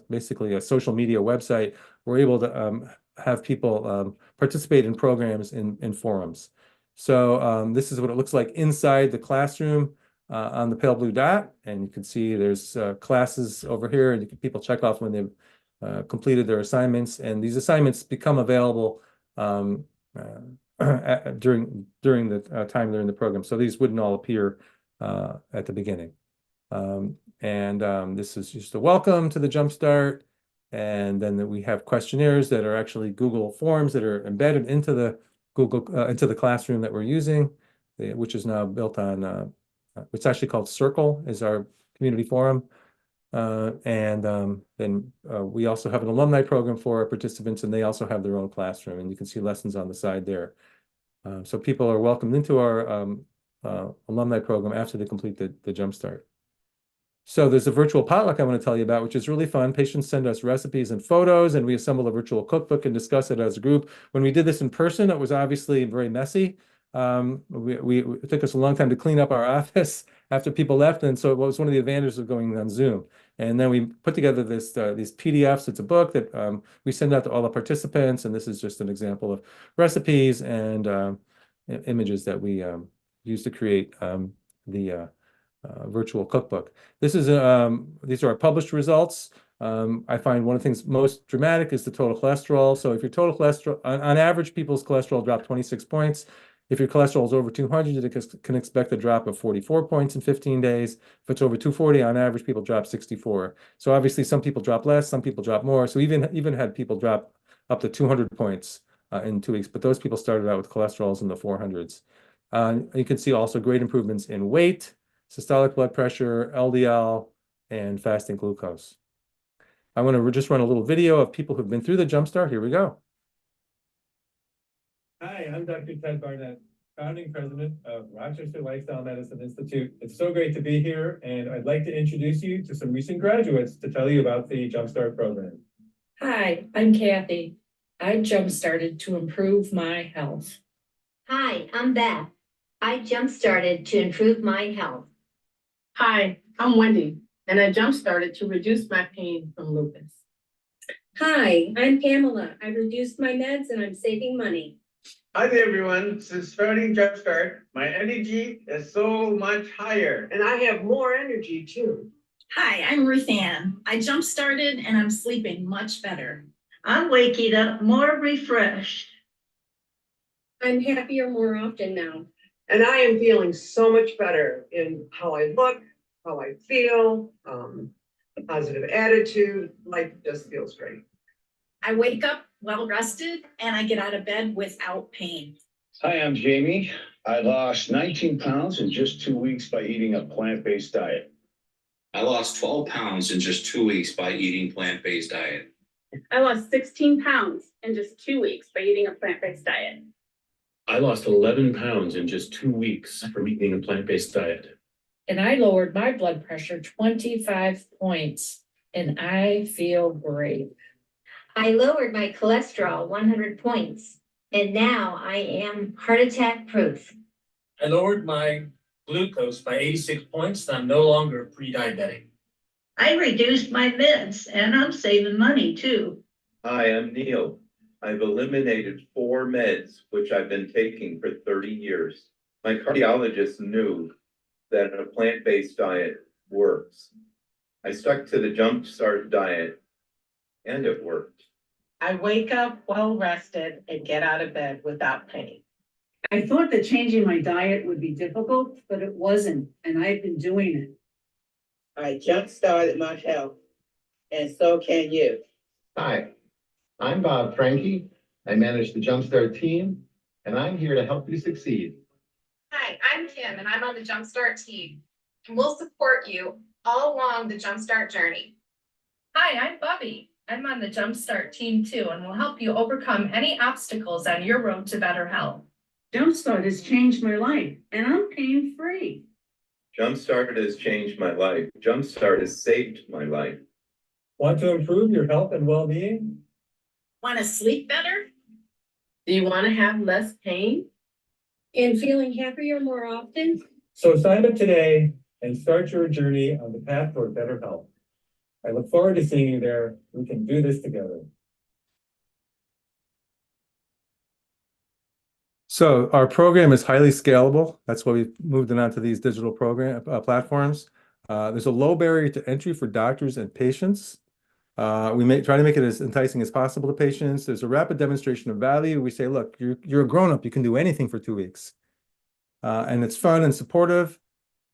basically a social media website, we're able to have people participate in programs in forums. So this is what it looks like inside the classroom. On the Pale Blue Dot, and you can see there's classes over here, and people check off when they've completed their assignments, and these assignments become available during the time they're in the program. So these wouldn't all appear at the beginning. This is just a welcome to the Jumpstart, and then we have questionnaires that are actually Google Forms that are embedded into the into the classroom that we're using, which is now built on. It's actually called Circle, is our community forum. Then we also have an alumni program for our participants, and they also have their own classroom, and you can see lessons on the side there. So people are welcomed into our alumni program after they complete the Jumpstart. So there's a virtual potluck I want to tell you about, which is really fun. Patients send us recipes and photos, and we assemble a virtual cookbook and discuss it as a group. When we did this in person, it was obviously very messy. It took us a long time to clean up our office after people left, and so it was one of the advantages of going on Zoom. And then we put together these PDFs. It's a book that we send out to all the participants, and this is just an example of recipes and images that we use to create the virtual cookbook. These are our published results. I find one of the things most dramatic is the total cholesterol. So if your total cholesterol, on average, people's cholesterol drop 26 points. If your cholesterol is over 200, you can expect a drop of 44 points in 15 days. If it's over 240, on average, people drop 64. So obviously, some people drop less, some people drop more. So even had people drop up to 200 points in 2 weeks, but those people started out with cholesterols in the 400s. You can see also great improvements in weight, systolic blood pressure, LDL, and fasting glucose. I want to just run a little video of people who've been through the Jumpstart. Here we go. Hi, I'm Dr. Ted Barnett, founding president of Rochester Lifestyle Medicine Institute. It's so great to be here, and I'd like to introduce you to some recent graduates to tell you about the Jumpstart program. Hi, I'm Kathy. I Jumpstarted to improve my health. Hi, I'm Beth. I Jumpstarted to improve my health. Hi, I'm Wendy, and I Jumpstarted to reduce my pain from lupus. Hi, I'm Pamela. I reduced my meds and I'm saving money. Hi there, everyone. Since starting Jumpstart, my energy is so much higher. And I have more energy too. Hi, I'm Ruth Ann. I Jumpstarted and I'm sleeping much better. I'm waking up more refreshed. I'm happier more often now. And I am feeling so much better in how I look, how I feel, a positive attitude. Life just feels great. I wake up well rested and I get out of bed without pain. Hi, I'm Jamie. I lost 19 pounds in just 2 weeks by eating a plant-based diet. I lost 12 pounds in just 2 weeks by eating plant-based diet. I lost 16 pounds in just 2 weeks by eating a plant-based diet. I lost 11 pounds in just 2 weeks from eating a plant-based diet. And I lowered my blood pressure 25 points and I feel great. I lowered my cholesterol 100 points, and now I am heart attack proof. I lowered my glucose by 86 points, and I'm no longer pre-diabetic. I reduced my meds and I'm saving money too. Hi, I'm Neil. I've eliminated 4 meds, which I've been taking for 30 years. My cardiologist knew that a plant-based diet works. I stuck to the Jumpstart diet, and it worked. I wake up well rested and get out of bed without pain. I thought that changing my diet would be difficult, but it wasn't, and I've been doing it. I Jumpstarted my health, and so can you. Hi, I'm Bob Franke. I manage the Jumpstart team, and I'm here to help you succeed. Hi, I'm Kim, and I'm on the Jumpstart team, and we'll support you all along the Jumpstart journey. Hi, I'm Bubby. I'm on the Jumpstart team too, and will help you overcome any obstacles on your road to better health. Jumpstart has changed my life, and I'm pain-free. Jumpstart has changed my life. Jumpstart has saved my life. Want to improve your health and well-being? Want to sleep better? Do you want to have less pain? And feeling happier more often? So sign up today and start your journey on the path toward better health. I look forward to seeing you there. We can do this together. So our program is highly scalable. That's why we've moved it onto these digital program platforms. There's a low barrier to entry for doctors and patients. We try to make it as enticing as possible to patients. There's a rapid demonstration of value. We say, look, you're a grown-up. You can do anything for 2 weeks. And it's fun and supportive.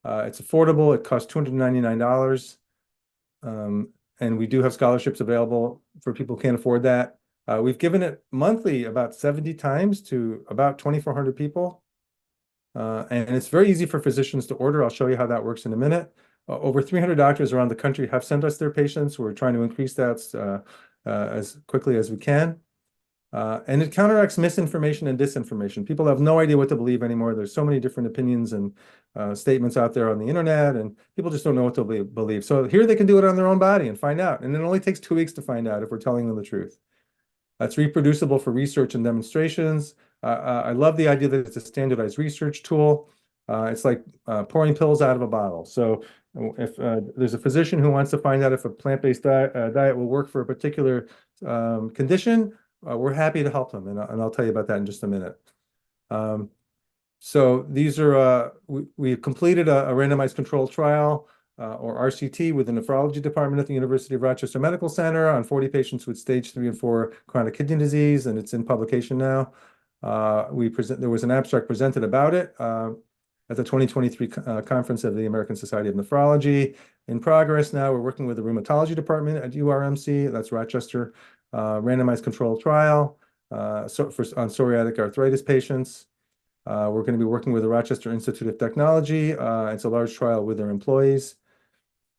It's affordable. It costs $299. And we do have scholarships available for people who can't afford that. We've given it monthly about 70 times to about 2,400 people. And it's very easy for physicians to order. I'll show you how that works in a minute. Over 300 doctors around the country have sent us their patients. We're trying to increase that as quickly as we can. And it counteracts misinformation and disinformation. People have no idea what to believe anymore. There's so many different opinions and statements out there on the internet, and people just don't know what to believe. So here they can do it on their own body and find out. And it only takes 2 weeks to find out if we're telling them the truth. It's reproducible for research and demonstrations. I love the idea that it's a standardized research tool. It's like pouring pills out of a bottle. So if there's a physician who wants to find out if a plant-based diet will work for a particular condition, we're happy to help them, and I'll tell you about that in just a minute. So these are, we've completed a randomized controlled trial or RCT with the nephrology department at the University of Rochester Medical Center on 40 patients with stage 3 and 4 chronic kidney disease, and it's in publication now. There was an abstract presented about it at the 2023 conference of the American Society of Nephrology. In progress now, we're working with the rheumatology department at URMC, that's Rochester, randomized controlled trial on psoriatic arthritis patients. We're going to be working with the Rochester Institute of Technology. It's a large trial with their employees.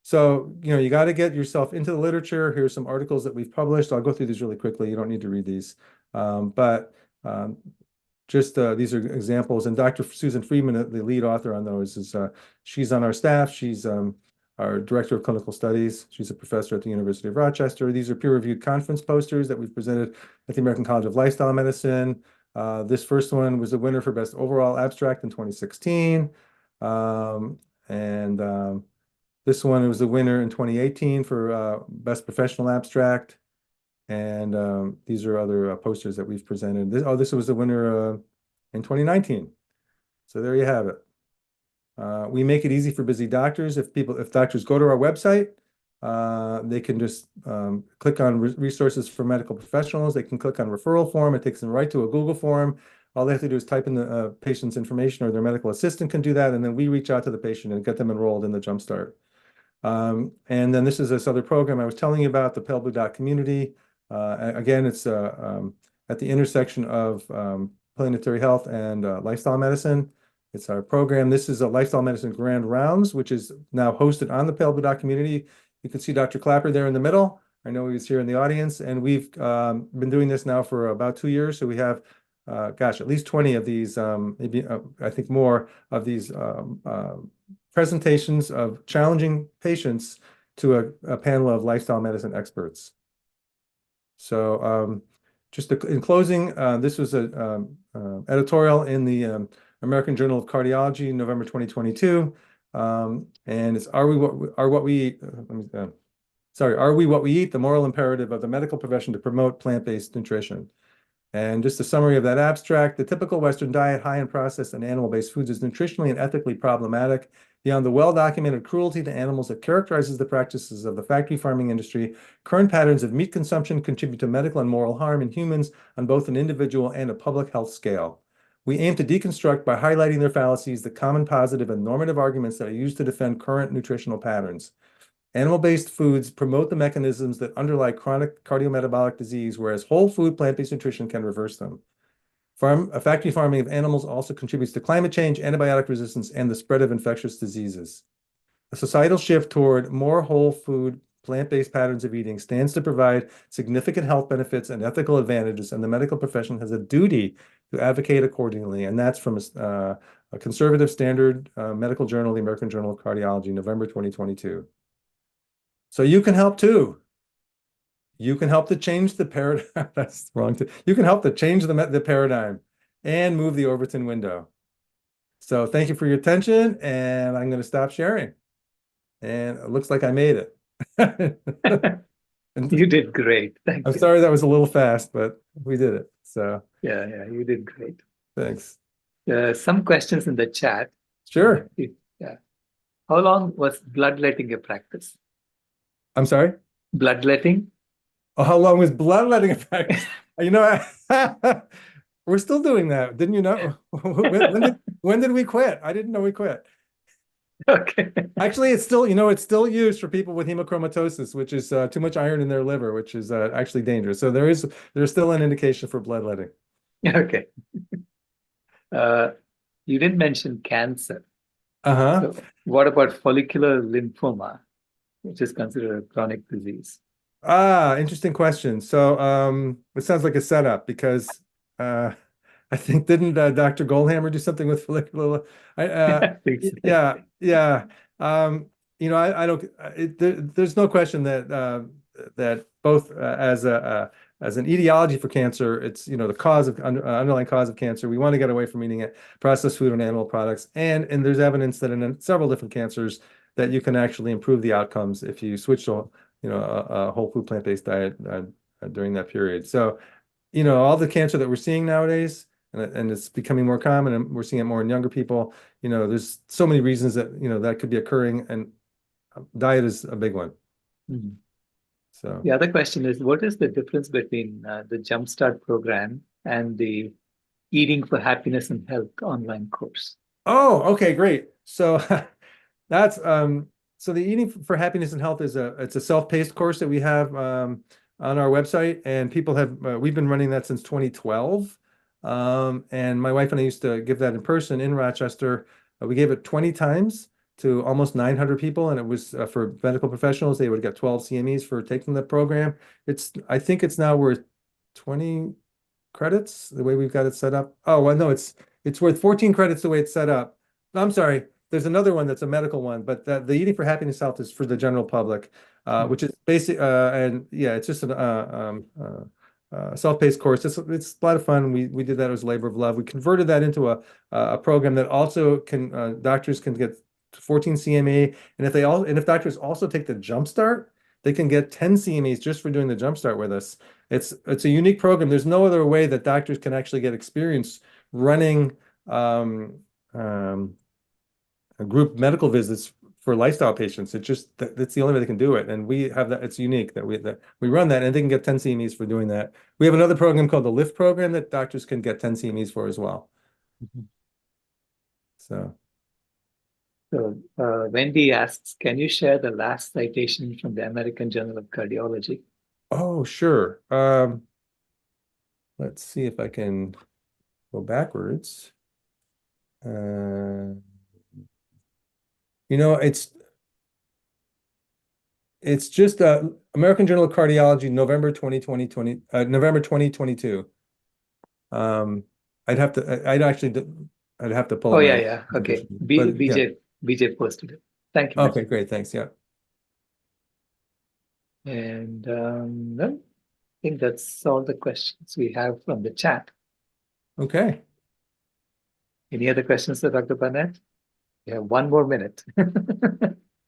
So, you got to get yourself into the literature. Here's some articles that we've published. I'll go through these really quickly. You don't need to read these. These are examples. And Dr. Susan Friedman, the lead author on those, she's on our staff. She's our director of clinical studies. She's a professor at the University of Rochester. These are peer-reviewed conference posters that we've presented at the American College of Lifestyle Medicine. This first one was the winner for Best Overall Abstract in 2016. This one was the winner in 2018 for Best Professional Abstract. And these are other posters that we've presented. This was the winner in 2019. So there you have it. We make it easy for busy doctors. If doctors go to our website, they can just click on resources for medical professionals. They can click on referral form. It takes them right to a Google form. All they have to do is type in the patient's information, or their medical assistant can do that. And then we reach out to the patient and get them enrolled in the Jumpstart. And then this is this other program I was telling you about, the Pale Blue Dot Community. Again, it's at the intersection of planetary health and lifestyle medicine. It's our program. This is a Lifestyle Medicine Grand Rounds, which is now hosted on the Pale Blue Dot Community. You can see Dr. Clapper there in the middle. I know he was here in the audience, and we've been doing this now for about 2 years. So we have, at least 20 of these, maybe I think more of these presentations of challenging patients to a panel of lifestyle medicine experts. So just in closing, this was an editorial in the American Journal of Cardiology, November 2022. And it's Are We What We Eat? Are We What We Eat? The Moral Imperative of the Medical Profession to Promote Plant-Based Nutrition. And just a summary of that abstract: the typical Western diet, high in processed and animal-based foods, is nutritionally and ethically problematic. Beyond the well-documented cruelty to animals that characterizes the practices of the factory farming industry, current patterns of meat consumption contribute to medical and moral harm in humans on both an individual and a public health scale. We aim to deconstruct, by highlighting their fallacies, the common positive and normative arguments that are used to defend current nutritional patterns. Animal-based foods promote the mechanisms that underlie chronic cardiometabolic disease, whereas whole food plant-based nutrition can reverse them. Factory farming of animals also contributes to climate change, antibiotic resistance, and the spread of infectious diseases. A societal shift toward more whole food, plant-based patterns of eating stands to provide significant health benefits and ethical advantages, and the medical profession has a duty to advocate accordingly. And that's from a conservative standard medical journal, the American Journal of Cardiology, November 2022. So you can help too. You can help to change the paradigm. That's wrong. You can help to change the paradigm and move the Overton window. So thank you for your attention, and I'm going to stop sharing. And it looks like I made it. You did great. I'm sorry that was a little fast, but we did it. So yeah, you did great. Thanks. Some questions in the chat. Sure. Yeah. How long was bloodletting a practice? I'm sorry? Bloodletting? Oh, how long was bloodletting a practice? We're still doing that. Didn't you know? When did we quit? I didn't know we quit. Okay. Actually, it's still used for people with hemochromatosis, which is too much iron in their liver, which is actually dangerous. So there's still an indication for bloodletting. Okay. You didn't mention cancer. So what about follicular lymphoma, which is considered a chronic disease? Interesting question. So it sounds like a setup, because I think didn't Dr. Goldhamer do something with follicular? I think so. Yeah. I don't. There's no question that both as an etiology for cancer, it's the cause of underlying cause of cancer. We want to get away from eating processed food and animal products, and there's evidence that in several different cancers that you can actually improve the outcomes if you switch to a whole food plant-based diet during that period. So all the cancer that we're seeing nowadays, and it's becoming more common, and we're seeing it more in younger people. There's so many reasons that that could be occurring, and diet is a big one. Mhm. So The other question is, what is the difference between the Jumpstart program and the Eating for Happiness and Health online course? oh, okay, great. So that's so the Eating for Happiness and Health is it's a self-paced course that we have on our website, and people have we've been running that since 2012. And my wife and I used to give that in person in Rochester. We gave it 20 times to almost 900 people, and it was for medical professionals. They would get 12 CMEs for taking the program. I think it's now worth 20 credits the way we've got it set up. Oh, well, no, it's worth 14 credits the way it's set up. I'm sorry. There's another one that's a medical one, but the Eating for Happiness Health is for the general public, which is basic. And yeah, it's just a self-paced course. It's a lot of fun. We did that as a labor of love. We converted that into a program that also can doctors can get 14 CME, and if doctors also take the Jumpstart, they can get 10 CMEs just for doing the Jumpstart with us. It's a unique program. There's no other way that doctors can actually get experience running group medical visits for lifestyle patients. That's the only way they can do it, and we have that. It's unique that we run that, and they can get 10 CMEs for doing that. We have another program called the LIFT program that doctors can get 10 CMEs for as well. So Wendy asks, can you share the last citation from the American Journal of Cardiology? Oh, sure. Let's see if I can go backwards. It's just American Journal of Cardiology, November 2022. I'd have to pull Oh, it yeah. Okay. BJ posted it. Thank you. Okay, great. Thanks. Yeah. And no, I think that's all the questions we have from the chat. Okay. Any other questions for Dr. Barnett? You have 1 more minute.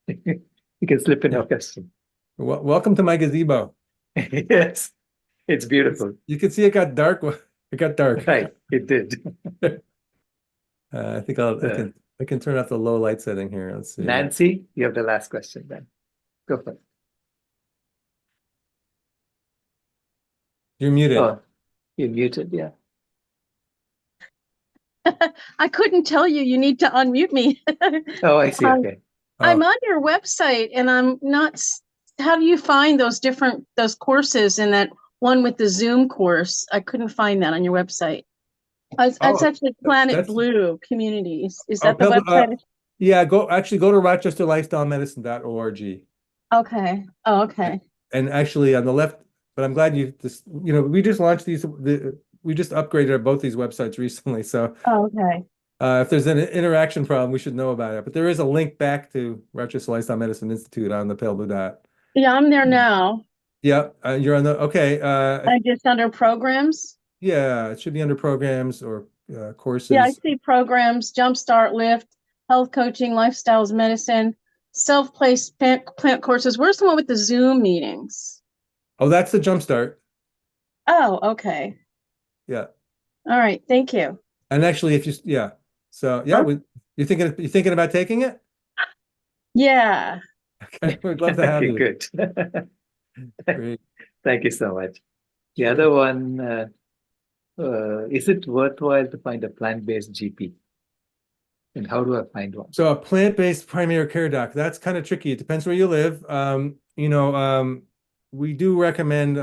You can slip in a question. Welcome to my gazebo. Yes, it's beautiful. You can see it got dark. It got dark. Right, it did. I think I can turn off the low light setting here. Let's see. Nancy, you have the last question then. Go for it. You're muted. Oh, you're muted, yeah. I couldn't tell you. You need to unmute me. Oh, I see. Okay. I'm on your website, and I'm not. How do you find those courses and that one with the Zoom course? I couldn't find that on your website. It's actually Planet Blue Communities. Is that the website? Yeah, go to rochesterlifestylemedicine.org. Okay. Oh, okay. And actually on the left, but I'm glad we just launched these. We just upgraded both these websites recently. So okay. If there's an interaction problem, we should know about it. But there is a link back to Rochester Lifestyle Medicine Institute on the pale blue dot. Yeah, I'm there now. Yeah, you're on the, okay. I just under programs. Yeah, it should be under programs or courses. Yeah, I see programs, Jumpstart, Lift, Health Coaching, Lifestyles Medicine, Self-Placed Plant Courses. Where's the one with the Zoom meetings? Oh, that's the Jumpstart. Oh, okay. Yeah. All right, thank you. And actually, so yeah, you're thinking about taking it? Yeah. Okay, we'd love to have you. Good. Great. Thank you so much. The other one, is it worthwhile to find a plant-based GP? And how do I find one? So a plant-based primary care doc, that's kind of tricky. It depends where you live. We do recommend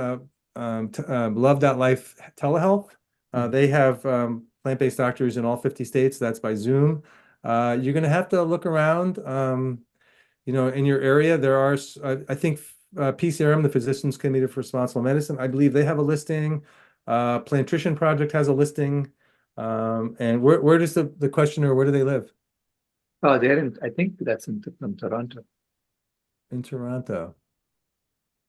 Love.Life telehealth. They have plant-based doctors in all 50 states. That's by Zoom. You're going to have to look around. In your area, there are, I think, PCRM, the Physicians Committee for Responsible Medicine, I believe they have a listing. Plantrition Project has a listing. And where does the questioner, where do they live? Oh, I think that's from Toronto. In Toronto.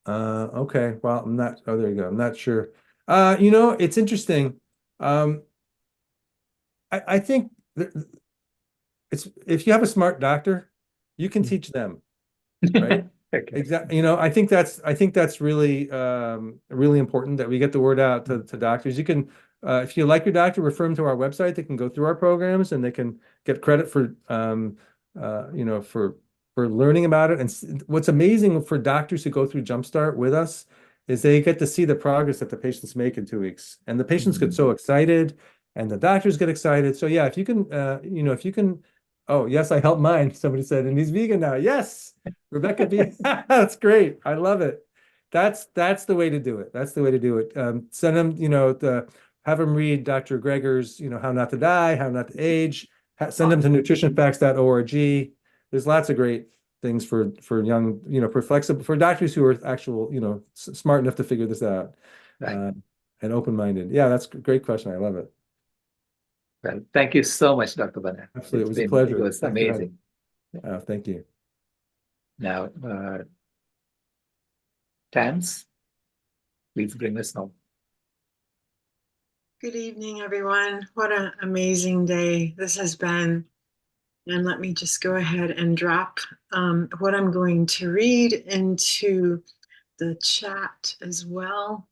Okay. Well, there you go. I'm not sure. It's interesting. I think if you have a smart doctor, you can teach them, right? Okay. Exactly. I think that's really really important that we get the word out to doctors. You can, if you like your doctor, refer them to our website. They can go through our programs and they can get credit for learning about it. And what's amazing for doctors who go through Jumpstart with us is they get to see the progress that the patients make in 2 weeks. And the patients get so excited and the doctors get excited. So yeah, if you can, if you can, oh yes, I helped mine. Somebody said, and he's vegan now. Yes, Rebecca B. That's great. I love it. That's the way to do it. That's the way to do it. Send them, have them read Dr. Greger's, How Not to Die, How Not to Age. Send them to nutritionfacts.org. There's lots of great things for young, for flexible, for doctors who are actual, smart enough to figure this out, and open-minded. Yeah, that's a great question. I love it. Well, thank you so much, Dr. Burnett. Absolutely, it was a pleasure. It was amazing. Thank you. Now, Tams, please bring us home. Good evening, everyone. What an amazing day this has been. And let me just go ahead and drop what I'm going to read into the chat as well.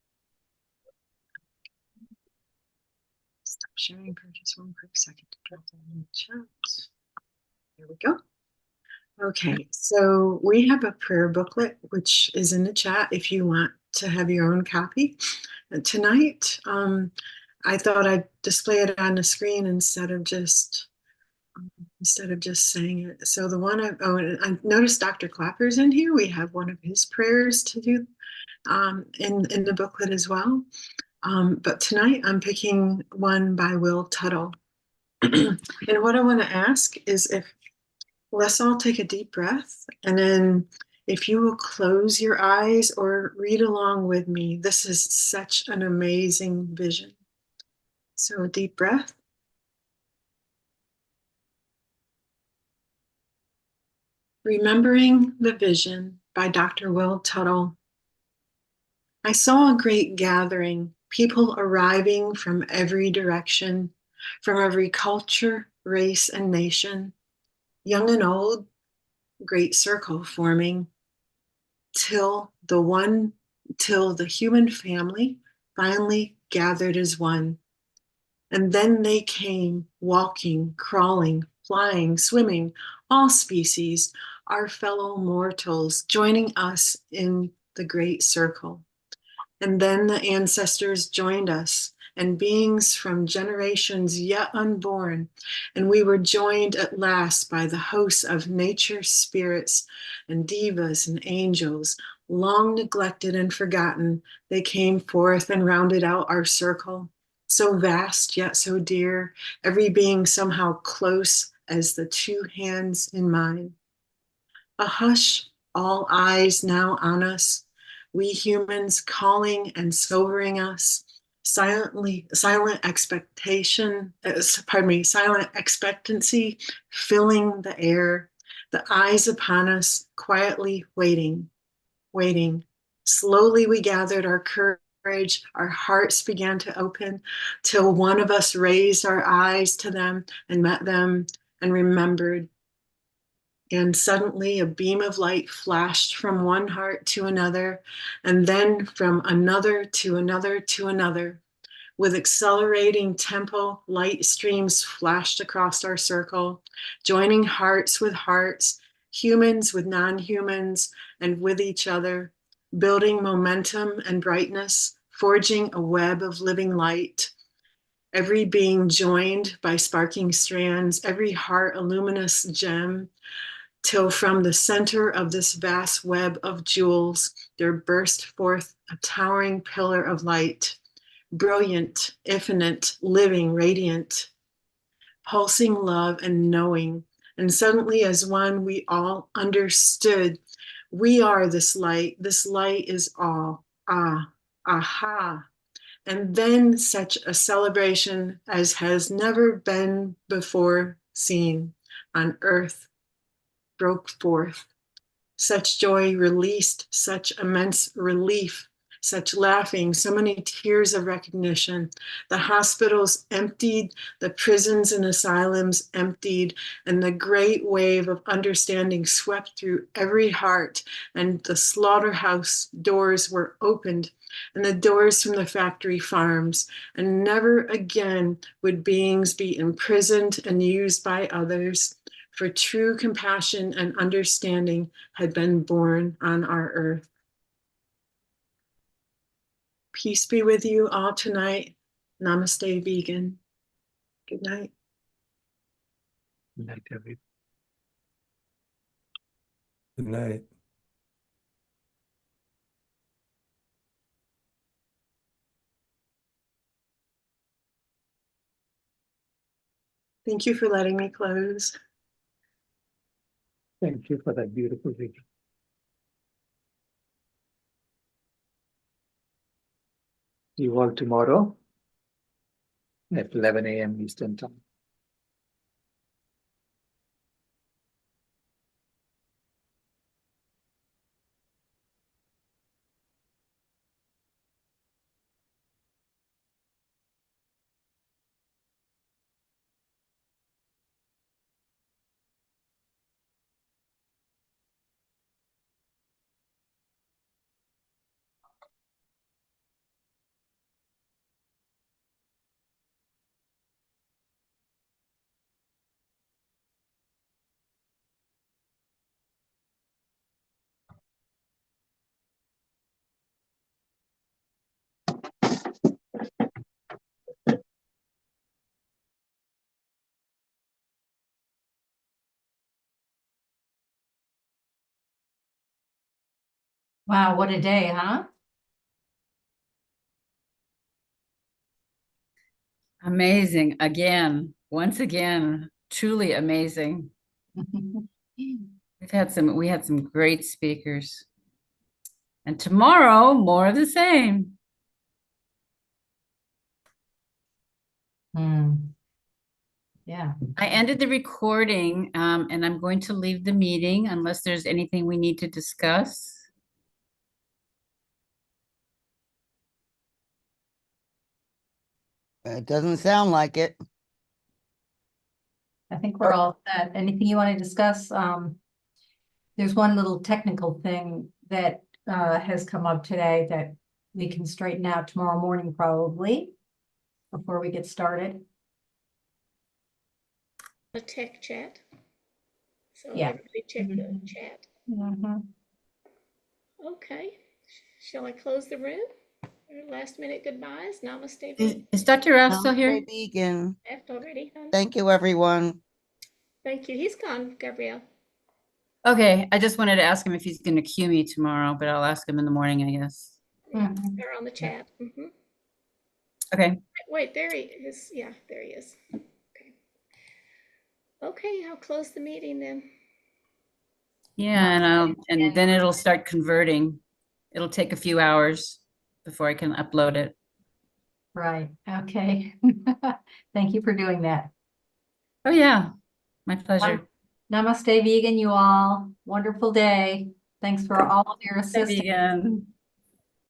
Stop sharing for just one quick second to drop that in the chat. There we go. Okay, so we have a prayer booklet, which is in the chat if you want to have your own copy. And tonight, I thought I'd display it on the screen instead of just saying it. So the one I noticed Dr. Clapper's in here. We have one of his prayers to do in the booklet as well. But tonight I'm picking one by Will Tuttle. And what I want to ask is if let's all take a deep breath, and then if you will close your eyes or read along with me. This is such an amazing vision. So a deep breath. Remembering the Vision by Dr. Will Tuttle. I saw a great gathering, people arriving from every direction, from every culture, race, and nation, young and old, great circle forming, till the human family finally gathered as one. And then they came, walking, crawling, flying, swimming, all species, our fellow mortals, joining us in the great circle. And then the ancestors joined us, and beings from generations yet unborn, and we were joined at last by the hosts of nature spirits and divas and angels, long neglected and forgotten. They came forth and rounded out our circle, so vast yet so dear, every being somehow close as the two hands in mine. A hush, all eyes now on us, we humans calling and sobering us, silent expectancy filling the air, the eyes upon us, quietly waiting. Slowly we gathered our courage, our hearts began to open, till one of us raised our eyes to them and met them and remembered. And suddenly a beam of light flashed from one heart to another, and then from another to another to another. With accelerating tempo, light streams flashed across our circle, joining hearts with hearts, humans with non-humans, and with each other, building momentum and brightness, forging a web of living light. Every being joined by sparking strands, every heart a luminous gem, till from the center of this vast web of jewels, there burst forth a towering pillar of light, brilliant, infinite, living, radiant, pulsing love and knowing. And suddenly as one, we all understood, we are this light is all, aha. And then such a celebration as has never been before seen on earth broke forth. Such joy released, such immense relief, such laughing, so many tears of recognition. The hospitals emptied, the prisons and asylums emptied, and the great wave of understanding swept through every heart, and the slaughterhouse doors were opened, and the doors from the factory farms, and never again would beings be imprisoned and used by others. for true compassion and understanding had been born on our earth. Peace be with you all tonight. Namaste, vegan. Good night. Good night, everyone. Good night. Thank you for letting me close. Thank you for that beautiful video. See you all tomorrow at 11 a.m. Eastern Time. Wow, what a day, huh? Amazing. Again, once again, truly amazing. We had some great speakers. And tomorrow, more of the same. Yeah. I ended the recording, and I'm going to leave the meeting unless there's anything we need to discuss. It doesn't sound like it. I think we're all set. Anything you want to discuss? There's one little technical thing that has come up today that we can straighten out tomorrow morning probably before we get started. A tech chat. So Yeah. everybody check the chat. Okay. Shall I close the room? Last minute goodbyes. Namaste. Is Dr. Ralph still here? Namaste, vegan. Left already, huh? Thank you, everyone. Thank you. He's gone, Gabrielle. Okay, I just wanted to ask him if he's going to cue me tomorrow, but I'll ask him in the morning, I guess. They're on the chat. Okay. Wait, there he is. Yeah, there he is. Okay, I'll close the meeting then. Yeah, and then it'll start converting. It'll take a few hours before I can upload it. Right. Okay. Thank you for doing that. Oh yeah, my pleasure. Namaste, vegan, you all. Wonderful day. Thanks for all of your assistance. Vegan.